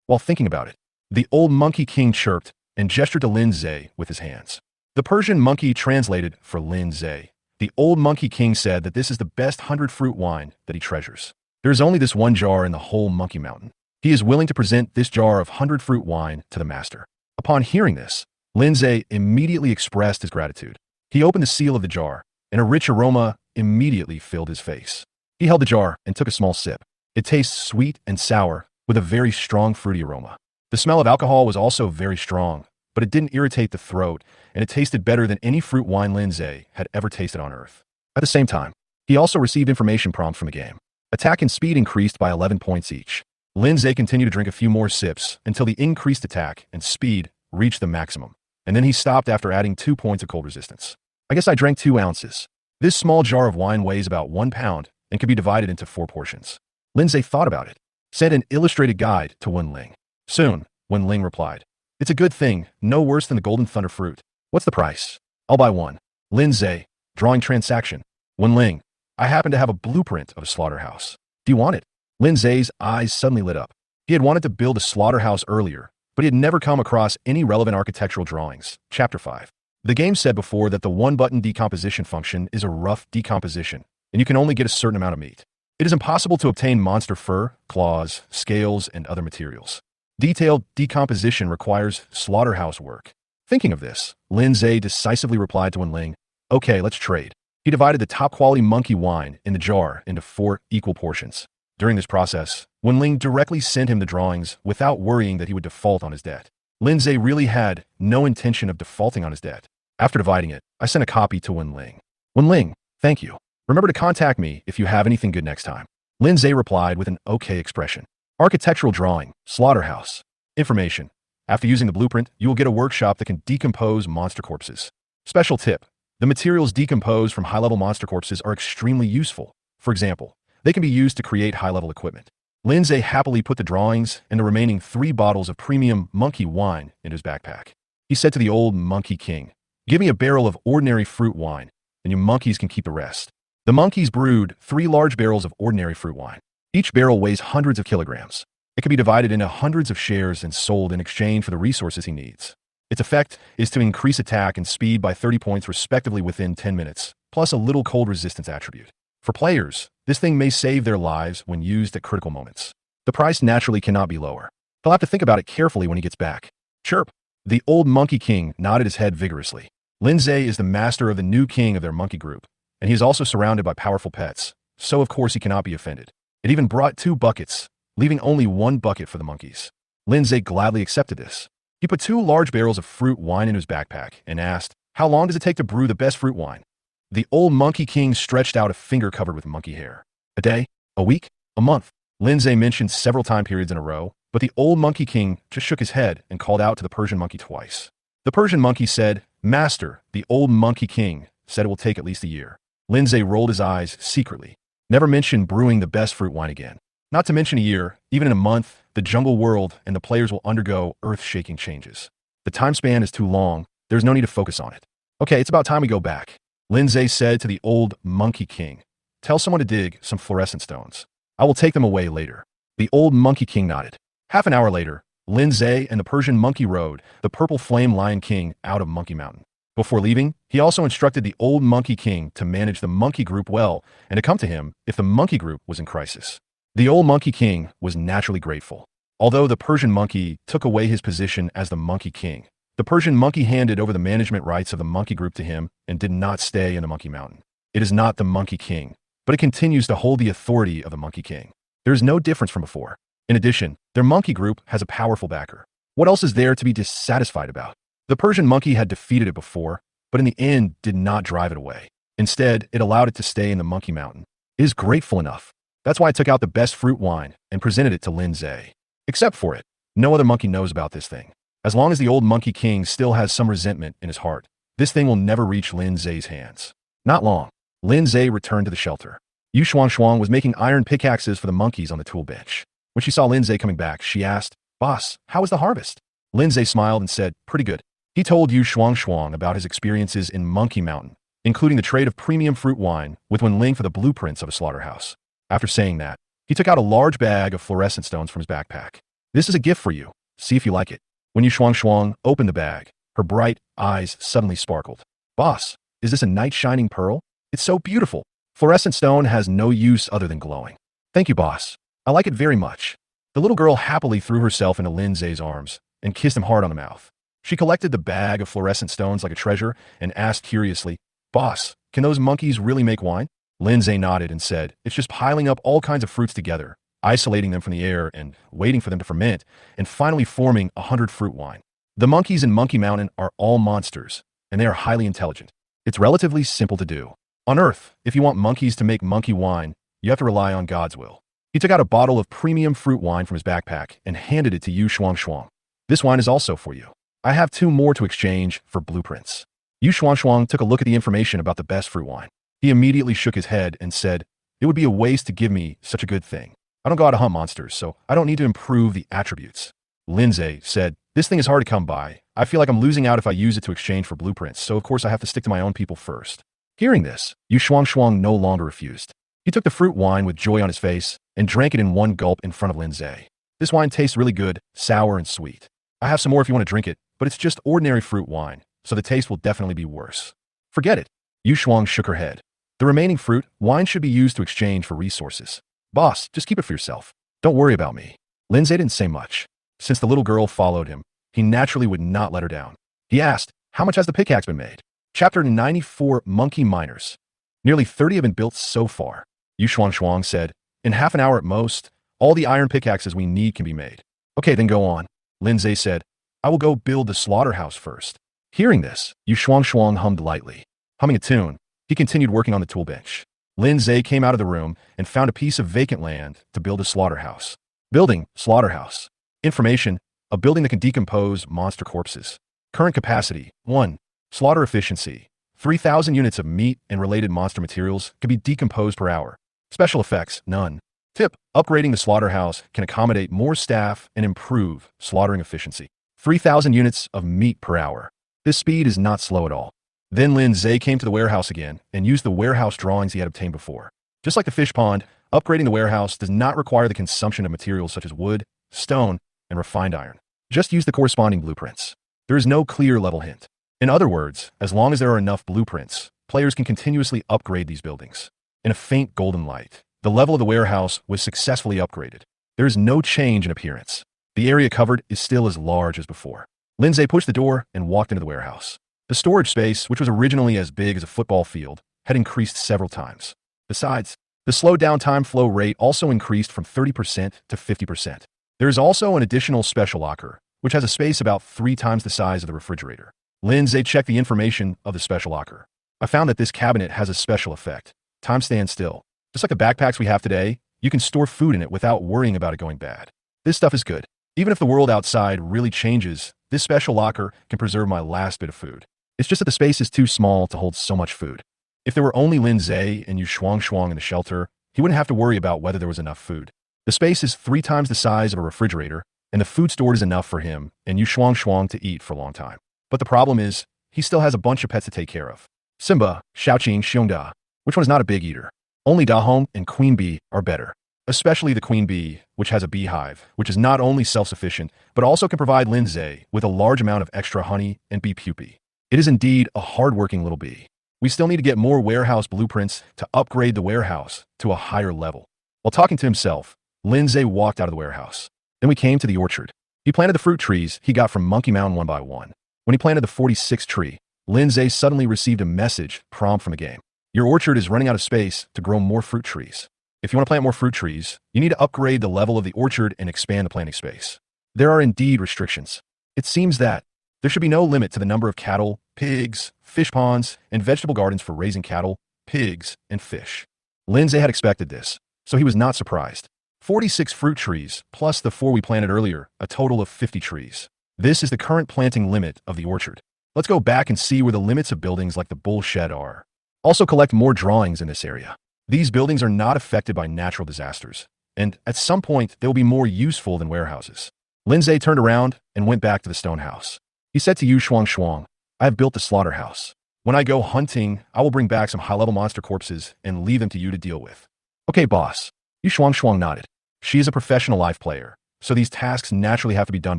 While thinking about it, the old Monkey King chirped and gestured to Lindsay with his hands. The Persian monkey translated for Lindsay. The old Monkey King said that this is the best 100-fruit wine that he treasures. There is only this one jar in the whole Monkey Mountain. He is willing to present this jar of 100-fruit wine to the master. Upon hearing this, Lindsay immediately expressed his gratitude. He opened the seal of the jar, and a rich aroma immediately filled his face. He held the jar and took a small sip. It tastes sweet and sour, with a very strong fruity aroma. The smell of alcohol was also very strong, but it didn't irritate the throat, and it tasted better than any fruit wine Lindsay had ever tasted on Earth. At the same time, he also received information prompts from the game. Attack and speed increased by 11 points each. Lindsay continued to drink a few more sips until the increased attack and speed reached the maximum, and then he stopped after adding 2 points of cold resistance. I guess I drank 2 ounces. This small jar of wine weighs about 1 pound and can be divided into 4 portions. Lindsay thought about it. Sent an illustrated guide to Wen Ling. Soon, Wen Ling replied, "It's a good thing, no worse than the Golden Thunder Fruit. What's the price?" "I'll buy one." Lindsay, drawing transaction. Wen Ling, "I happen to have a blueprint of a slaughterhouse. Do you want it?" Lindsay's eyes suddenly lit up. He had wanted to build a slaughterhouse earlier, but he had never come across any relevant architectural drawings. Chapter 5. The game said before that the one-button decomposition function is a rough decomposition, and you can only get a certain amount of meat. It is impossible to obtain monster fur, claws, scales, and other materials. Detailed decomposition requires slaughterhouse work. Thinking of this, Lin Zhe decisively replied to Wenling, "Okay, let's trade." He divided the top-quality monkey wine in the jar into 4 equal portions. During this process, Wenling directly sent him the drawings without worrying that he would default on his debt. Lin Zhe really had no intention of defaulting on his debt. After dividing it, I sent a copy to Wenling. "Wenling, thank you. Remember to contact me if you have anything good next time." Lin Zhe replied with an okay expression. Architectural drawing, slaughterhouse. Information. After using the blueprint, you will get a workshop that can decompose monster corpses. Special tip. The materials decomposed from high-level monster corpses are extremely useful. For example, they can be used to create high-level equipment. Lin Zhe happily put the drawings and the remaining 3 bottles of premium monkey wine in his backpack. He said to the old monkey king, "Give me a barrel of ordinary fruit wine, and you monkeys can keep the rest." The monkeys brewed 3 large barrels of ordinary fruit wine. Each barrel weighs hundreds of kilograms. It can be divided into hundreds of shares and sold in exchange for the resources he needs. Its effect is to increase attack and speed by 30 points respectively within 10 minutes, plus a little cold resistance attribute. For players, this thing may save their lives when used at critical moments. The price naturally cannot be lower. He'll have to think about it carefully when he gets back. Chirp. The old monkey king nodded his head vigorously. Lin Zhe is the master of the new king of their monkey group, and he is also surrounded by powerful pets, so of course he cannot be offended. It even brought 2 buckets, leaving only 1 bucket for the monkeys. Lin Zhe gladly accepted this. He put 2 large barrels of fruit wine in his backpack and asked, "How long does it take to brew the best fruit wine?" The old monkey king stretched out a finger covered with monkey hair. "A day? A week? A month?" Lin Zhe mentioned several time periods in a row, but the old monkey king just shook his head and called out to the Persian monkey twice. The Persian monkey said, "Master, the old monkey king said it will take at least a year." Lin Zhe rolled his eyes secretly. Never mention brewing the best fruit wine again. Not to mention a year, even in a month, the jungle world and the players will undergo earth-shaking changes. The time span is too long, there's no need to focus on it. "Okay, it's about time we go back." Lin Zhe said to the old monkey king, "Tell someone to dig some fluorescent stones. I will take them away later." The old monkey king nodded. Half an hour later, Lin Zhe and the Persian monkey rode the purple flame lion king out of Monkey Mountain. Before leaving, he also instructed the old monkey king to manage the monkey group well and to come to him if the monkey group was in crisis. The old monkey king was naturally grateful. Although the Persian monkey took away his position as the monkey king, the Persian monkey handed over the management rights of the monkey group to him and did not stay in the Monkey Mountain. It is not the monkey king, but it continues to hold the authority of the monkey king. There is no difference from before. In addition, their monkey group has a powerful backer. What else is there to be dissatisfied about? The Persian monkey had defeated it before, but in the end did not drive it away. Instead, it allowed it to stay in the Monkey Mountain. It is grateful enough. That's why I took out the best fruit wine and presented it to Lin Zhe. Except for it, no other monkey knows about this thing. As long as the old monkey king still has some resentment in his heart, this thing will never reach Lin Zhe's hands. Not long. Lin Zhe returned to the shelter. Yu Shuang was making iron pickaxes for the monkeys on the tool bench. When she saw Lin Zhe coming back, she asked, "Boss, how was the harvest?" Lin Zhe smiled and said, "Pretty good." He told Yu Shuang about his experiences in Monkey Mountain, including the trade of premium fruit wine with Wenling for the blueprints of a slaughterhouse. After saying that, he took out a large bag of fluorescent stones from his backpack. "This is a gift for you. See if you like it." When Yu Shuang opened the bag, her bright eyes suddenly sparkled. "Boss, is this a night shining pearl? It's so beautiful. Fluorescent stone has no use other than glowing." "Thank you, boss. I like it very much." The little girl happily threw herself into Lin Zhe's arms and kissed him hard on the mouth. She collected the bag of fluorescent stones like a treasure and asked curiously, "Boss, can those monkeys really make wine?" Lin Zhe nodded and said, "It's just piling up all kinds of fruits together, isolating them from the air and waiting for them to ferment, and finally forming 100 fruit wine. The monkeys in Monkey Mountain are all monsters, and they are highly intelligent. It's relatively simple to do. On Earth, if you want monkeys to make monkey wine, you have to rely on God's will." He took out a bottle of premium fruit wine from his backpack and handed it to Yu Shuang. "This wine is also for you. I have 2 more to exchange for blueprints." Yu Shuang took a look at the information about the best fruit wine. He immediately shook his head and said, "It would be a waste to give me such a good thing. I don't go out to hunt monsters, so I don't need to improve the attributes." Lin Zhe said, "This thing is hard to come by. I feel like I'm losing out if I use it to exchange for blueprints, so of course I have to stick to my own people first." Hearing this, Yu Shuang no longer refused. He took the fruit wine with joy on his face and drank it in one gulp in front of Lin Zhe. "This wine tastes really good, sour and sweet. I have some more if you want to drink it, but it's just ordinary fruit wine, so the taste will definitely be worse." "Forget it." Yu Shuang shook her head. "The remaining fruit wine should be used to exchange for resources. Boss, just keep it for yourself. Don't worry about me." Lin Zhe didn't say much. Since the little girl followed him, he naturally would not let her down. He asked, how much has the pickaxe been made? Chapter 94, Monkey Miners. Nearly 30 have been built so far. Yu Shuang said, in half an hour at most, all the iron pickaxes we need can be made. Okay, then go on. Lin Zhe said, I will go build the slaughterhouse first. Hearing this, Yu Shuang hummed lightly. Humming a tune, he continued working on the tool bench. Lin Zhe came out of the room and found a piece of vacant land to build a slaughterhouse. Building, slaughterhouse. Information, a building that can decompose monster corpses. Current capacity, 1. Slaughter efficiency. 3,000 units of meat and related monster materials can be decomposed per hour. Special effects, none. Tip, upgrading the slaughterhouse can accommodate more staff and improve slaughtering efficiency. 3,000 units of meat per hour. This speed is not slow at all. Then Lin Zhe came to the warehouse again and used the warehouse drawings he had obtained before. Just like the fish pond, upgrading the warehouse does not require the consumption of materials such as wood, stone, and refined iron. Just use the corresponding blueprints. There is no clear level hint. In other words, as long as there are enough blueprints, players can continuously upgrade these buildings. In a faint golden light, the level of the warehouse was successfully upgraded. There is no change in appearance. The area covered is still as large as before. Lin Zhe pushed the door and walked into the warehouse. The storage space, which was originally as big as a football field, had increased several times. Besides, the slow down time flow rate also increased from 30% to 50%. There is also an additional special locker, which has a space about 3 times the size of the refrigerator. Lin Zhe checked the information of the special locker. I found that this cabinet has a special effect. Time stands still. Just like the backpacks we have today, you can store food in it without worrying about it going bad. This stuff is good. Even if the world outside really changes, this special locker can preserve my last bit of food. It's just that the space is too small to hold so much food. If there were only Lin Zhe and Yu Shuang in the shelter, he wouldn't have to worry about whether there was enough food. The space is 3 times the size of a refrigerator, and the food stored is enough for him and Yu Shuang to eat for a long time. But the problem is, he still has a bunch of pets to take care of. Simba, Xiaoqing, Xiongda. Which one is not a big eater? Only Dahong and Queen Bee are better. Especially the Queen Bee, which has a beehive, which is not only self-sufficient, but also can provide Lin Zhe with a large amount of extra honey and bee pupae. It is indeed a hard-working little bee. We still need to get more warehouse blueprints to upgrade the warehouse to a higher level. While talking to himself, Lin Zhe walked out of the warehouse. Then we came to the orchard. He planted the fruit trees he got from Monkey Mountain one by one. When he planted the 46th tree, Lin Zhe suddenly received a message prompt from the game. Your orchard is running out of space to grow more fruit trees. If you want to plant more fruit trees, you need to upgrade the level of the orchard and expand the planting space. There are indeed restrictions. It seems that there should be no limit to the number of cattle, pigs, fish ponds, and vegetable gardens for raising cattle, pigs, and fish. Lin Zhe had expected this, so he was not surprised. 46 fruit trees, plus the 4 we planted earlier, a total of 50 trees. This is the current planting limit of the orchard. Let's go back and see where the limits of buildings like the bull shed are. Also collect more drawings in this area. These buildings are not affected by natural disasters, and at some point they will be more useful than warehouses. Lin Zhe turned around and went back to the stone house. He said to Yu Shuang, I have built the slaughterhouse. When I go hunting, I will bring back some high-level monster corpses and leave them to you to deal with. Okay, boss. Yu Shuang nodded. She is a professional life player, so these tasks naturally have to be done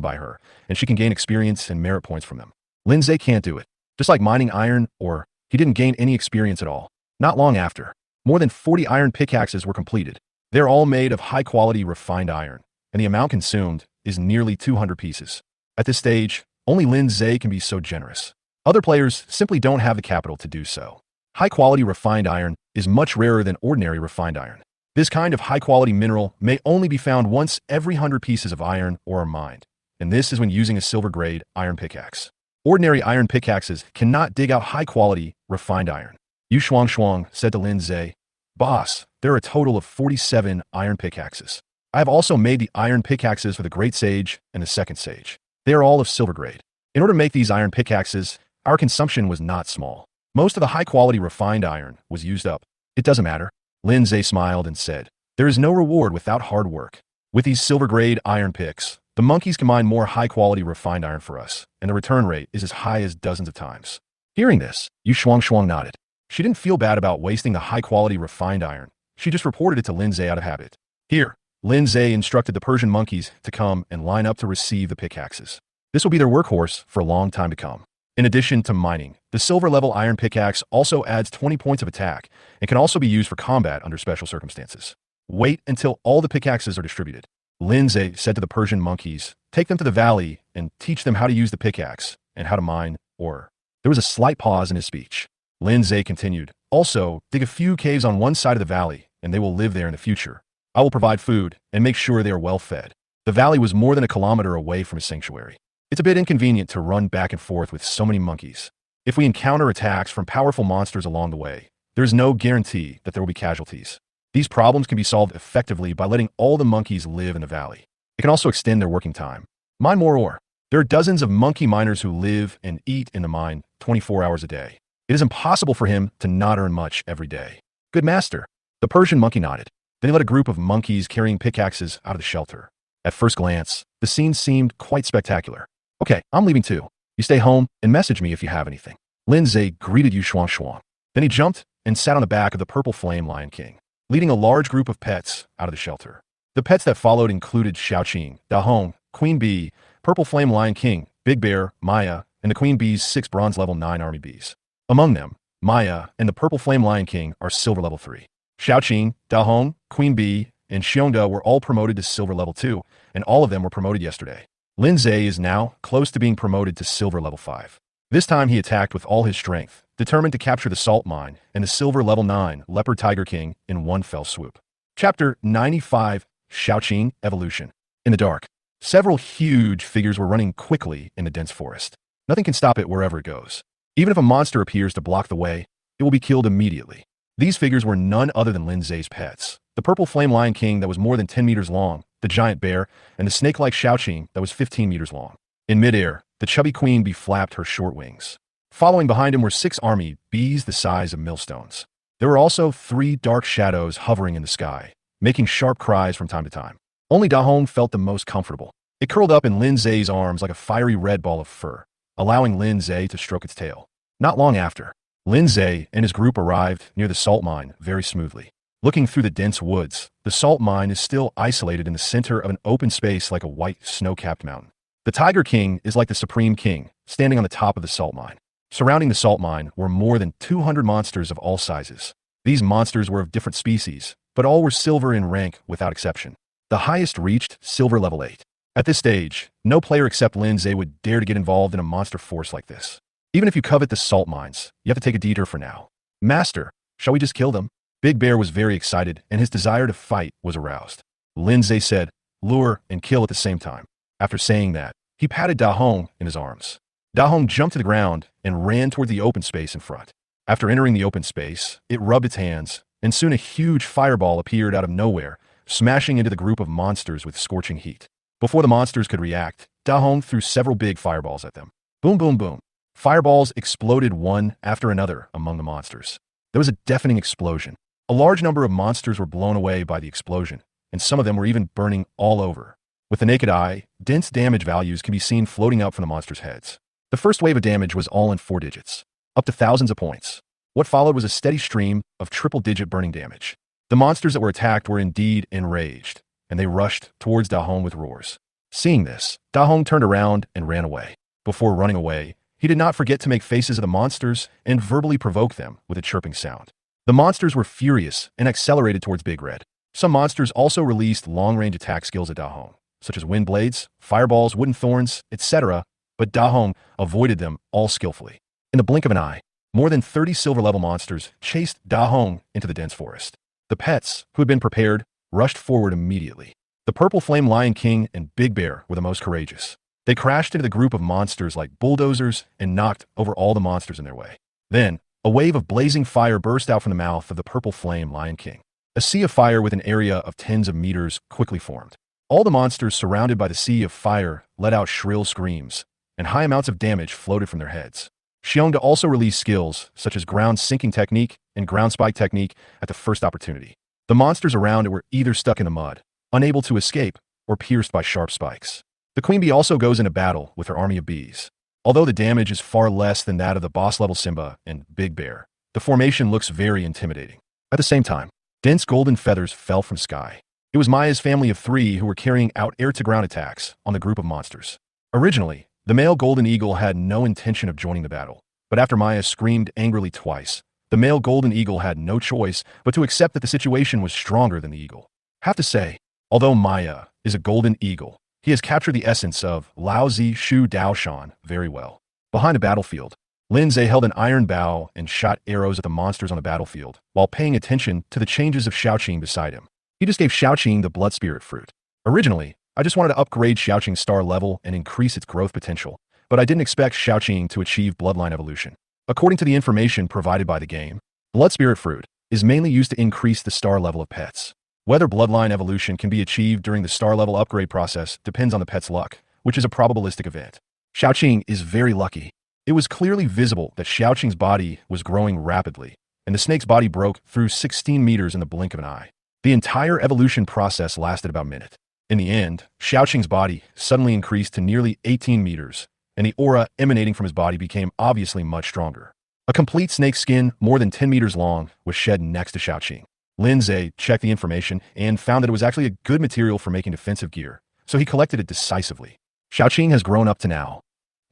by her, and she can gain experience and merit points from them. Lin Zhe can't do it. Just like mining iron, or he didn't gain any experience at all. Not long after, more than 40 iron pickaxes were completed. They're all made of high-quality refined iron, and the amount consumed is nearly 200 pieces. At this stage, only Lin Zhe can be so generous. Other players simply don't have the capital to do so. High-quality refined iron is much rarer than ordinary refined iron. This kind of high-quality mineral may only be found once every 100 pieces of iron ore are mined, and this is when using a silver-grade iron pickaxe. Ordinary iron pickaxes cannot dig out high-quality, refined iron. Yu Shuang said to Lin Zhe, Boss, there are a total of 47 iron pickaxes. I have also made the iron pickaxes for the Great Sage and the Second Sage. They are all of silver grade. In order to make these iron pickaxes, our consumption was not small. Most of the high-quality refined iron was used up. It doesn't matter. Lin Zhe smiled and said, There is no reward without hard work. With these silver-grade iron picks, the monkeys can mine more high-quality refined iron for us, and the return rate is as high as dozens of times. Hearing this, Yu Shuang nodded. She didn't feel bad about wasting the high-quality refined iron. She just reported it to Lin Zhe out of habit. Here, Lin Zhe instructed the Persian monkeys to come and line up to receive the pickaxes. This will be their workhorse for a long time to come. In addition to mining, the silver-level iron pickaxe also adds 20 points of attack and can also be used for combat under special circumstances. Wait until all the pickaxes are distributed. Lin Zhe said to the Persian monkeys, Take them to the valley and teach them how to use the pickaxe and how to mine ore. There was a slight pause in his speech. Lin Zhe continued, also, dig a few caves on one side of the valley, and they will live there in the future. I will provide food and make sure they are well fed. The valley was more than a kilometer away from his sanctuary. It's a bit inconvenient to run back and forth with so many monkeys. If we encounter attacks from powerful monsters along the way, there is no guarantee that there will be casualties. These problems can be solved effectively by letting all the monkeys live in the valley. It can also extend their working time. Mine more ore. There are dozens of monkey miners who live and eat in the mine 24 hours a day. It is impossible for him to not earn much every day. Good master. The Persian monkey nodded. Then he led a group of monkeys carrying pickaxes out of the shelter. At first glance, the scene seemed quite spectacular. Okay, I'm leaving too. You stay home and message me if you have anything. Lin Zhe greeted Yu Shuang Shuang. Then he jumped and sat on the back of the purple flame Lion King, leading a large group of pets out of the shelter. The pets that followed included Xiaoqing, Da Hong, Queen Bee, Purple Flame Lion King, Big Bear, Maya, and the Queen Bee's 6 bronze level 9 army bees. Among them, Maya and the Purple Flame Lion King are silver level 3. Xiaoqing, Da Hong, Queen Bee, and Xiongda were all promoted to silver level 2, and all of them were promoted yesterday. Lin Zhe is now close to being promoted to silver level 5. This time he attacked with all his strength, determined to capture the salt mine and the silver level 9 Leopard Tiger King in one fell swoop. Chapter 95, Xiaoqing Evolution. In the dark, several huge figures were running quickly in the dense forest. Nothing can stop it wherever it goes. Even if a monster appears to block the way, it will be killed immediately. These figures were none other than Lin Zhe's pets. The Purple Flame Lion King that was more than 10 meters long, the giant bear, and the snake-like Xiaoqing that was 15 meters long. In midair, the chubby queen bee flapped her short wings. Following behind him were 6 army bees the size of millstones. There were also 3 dark shadows hovering in the sky, making sharp cries from time to time. Only Da Hong felt the most comfortable. It curled up in Lin Zhe's arms like a fiery red ball of fur, allowing Lin Zhe to stroke its tail. Not long after, Lin Zhe and his group arrived near the salt mine very smoothly. Looking through the dense woods, the salt mine is still isolated in the center of an open space like a white snow-capped mountain. The Tiger King is like the supreme king, standing on the top of the salt mine. Surrounding the salt mine were more than 200 monsters of all sizes. These monsters were of different species, but all were silver in rank without exception. The highest reached silver level 8. At this stage, no player except Lin Zhe would dare to get involved in a monster force like this. Even if you covet the salt mines, you have to take a detour for now. Master, shall we just kill them? Big Bear was very excited, and his desire to fight was aroused. Lin Zhe said, lure and kill at the same time. After saying that, he patted Da Hong in his arms. Da Hong jumped to the ground and ran toward the open space in front. After entering the open space, it rubbed its hands, and soon a huge fireball appeared out of nowhere, smashing into the group of monsters with scorching heat. Before the monsters could react, Da Hong threw several big fireballs at them. Boom, boom, boom. Fireballs exploded one after another among the monsters. There was a deafening explosion. A large number of monsters were blown away by the explosion, and some of them were even burning all over. With the naked eye, dense damage values can be seen floating up from the monsters' heads. The first wave of damage was all in 4 digits, up to thousands of points. What followed was a steady stream of triple-digit burning damage. The monsters that were attacked were indeed enraged, and they rushed towards Da Hong with roars. Seeing this, Da Hong turned around and ran away. Before running away, he did not forget to make faces at the monsters and verbally provoke them with a chirping sound. The monsters were furious and accelerated towards Big Red. Some monsters also released long-range attack skills at Da Hong, such as wind blades, fireballs, wooden thorns, etc., but Da Hong avoided them all skillfully. In the blink of an eye, more than 30 silver-level monsters chased Da Hong into the dense forest. The pets, who had been prepared, rushed forward immediately. The Purple Flame Lion King and Big Bear were the most courageous. They crashed into the group of monsters like bulldozers and knocked over all the monsters in their way. Then, a wave of blazing fire burst out from the mouth of the Purple Flame Lion King. A sea of fire with an area of tens of meters quickly formed. All the monsters surrounded by the sea of fire let out shrill screams, and high amounts of damage floated from their heads. Xiongda also released skills such as ground sinking technique and ground spike technique at the first opportunity. The monsters around it were either stuck in the mud, unable to escape, or pierced by sharp spikes. The Queen Bee also goes into battle with her army of bees. Although the damage is far less than that of the boss-level Simba and Big Bear, the formation looks very intimidating. At the same time, dense golden feathers fell from sky. It was Maya's family of 3 who were carrying out air-to-ground attacks on the group of monsters. Originally, the male golden eagle had no intention of joining the battle, but after Maya screamed angrily twice, the male golden eagle had no choice but to accept that the situation was stronger than the eagle. Have to say, although Maya is a golden eagle, he has captured the essence of Lao Zi Shu Dao Shan very well. Behind a battlefield, Lindsay held an iron bow and shot arrows at the monsters on the battlefield, while paying attention to the changes of Xiaoqing beside him. He just gave Xiaoqing the blood spirit fruit. Originally, I just wanted to upgrade Xiaoqing's star level and increase its growth potential, but I didn't expect Xiaoqing to achieve bloodline evolution. According to the information provided by the game, blood spirit fruit is mainly used to increase the star level of pets. Whether bloodline evolution can be achieved during the star level upgrade process depends on the pet's luck, which is a probabilistic event. Xiaoqing is very lucky. It was clearly visible that Xiaoqing's body was growing rapidly, and the snake's body broke through 16 meters in the blink of an eye. The entire evolution process lasted about a minute. In the end, Xiaoqing's body suddenly increased to nearly 18 meters, and the aura emanating from his body became obviously much stronger. A complete snake skin more than 10 meters long was shed next to Xiaoqing. Lindsay checked the information and found that it was actually a good material for making defensive gear, so he collected it decisively. Xiaoqing has grown up to now.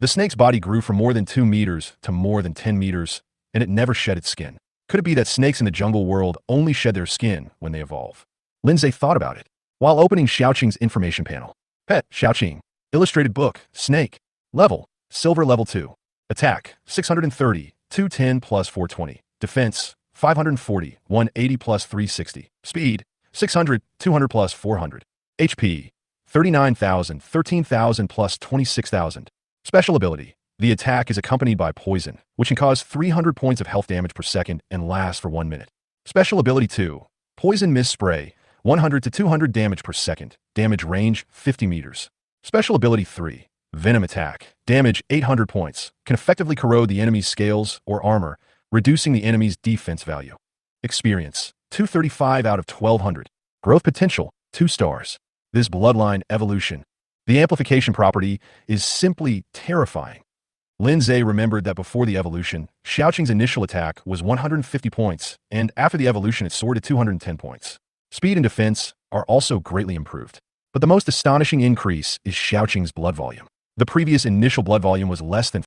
The snake's body grew from more than 2 meters to more than 10 meters, and it never shed its skin. Could it be that snakes in the jungle world only shed their skin when they evolve? Lindsay thought about it while opening Xiaoqing's information panel. Pet, Xiaoqing. Illustrated book, snake. Level, silver level 2. Attack, 630, 210 plus 420. Defense, 540, 180 plus 360. Speed, 600, 200 plus 400. HP, 39,000, 13,000 plus 26,000. Special ability. The attack is accompanied by poison, which can cause 300 points of health damage per second and last for 1 minute. Special ability 2. Poison mist spray, 100 to 200 damage per second. Damage range 50 meters. Special ability 3. Venom attack. Damage 800 points. Can effectively corrode the enemy's scales or armor, reducing the enemy's defense value. Experience. 235 out of 1200. Growth potential. 2 stars. This bloodline evolution. The amplification property is simply terrifying. Lindsay remembered that before the evolution, Xiaoqing's initial attack was 150 points, and after the evolution it soared to 210 points. Speed and defense are also greatly improved. But the most astonishing increase is Xiaoqing's blood volume. The previous initial blood volume was less than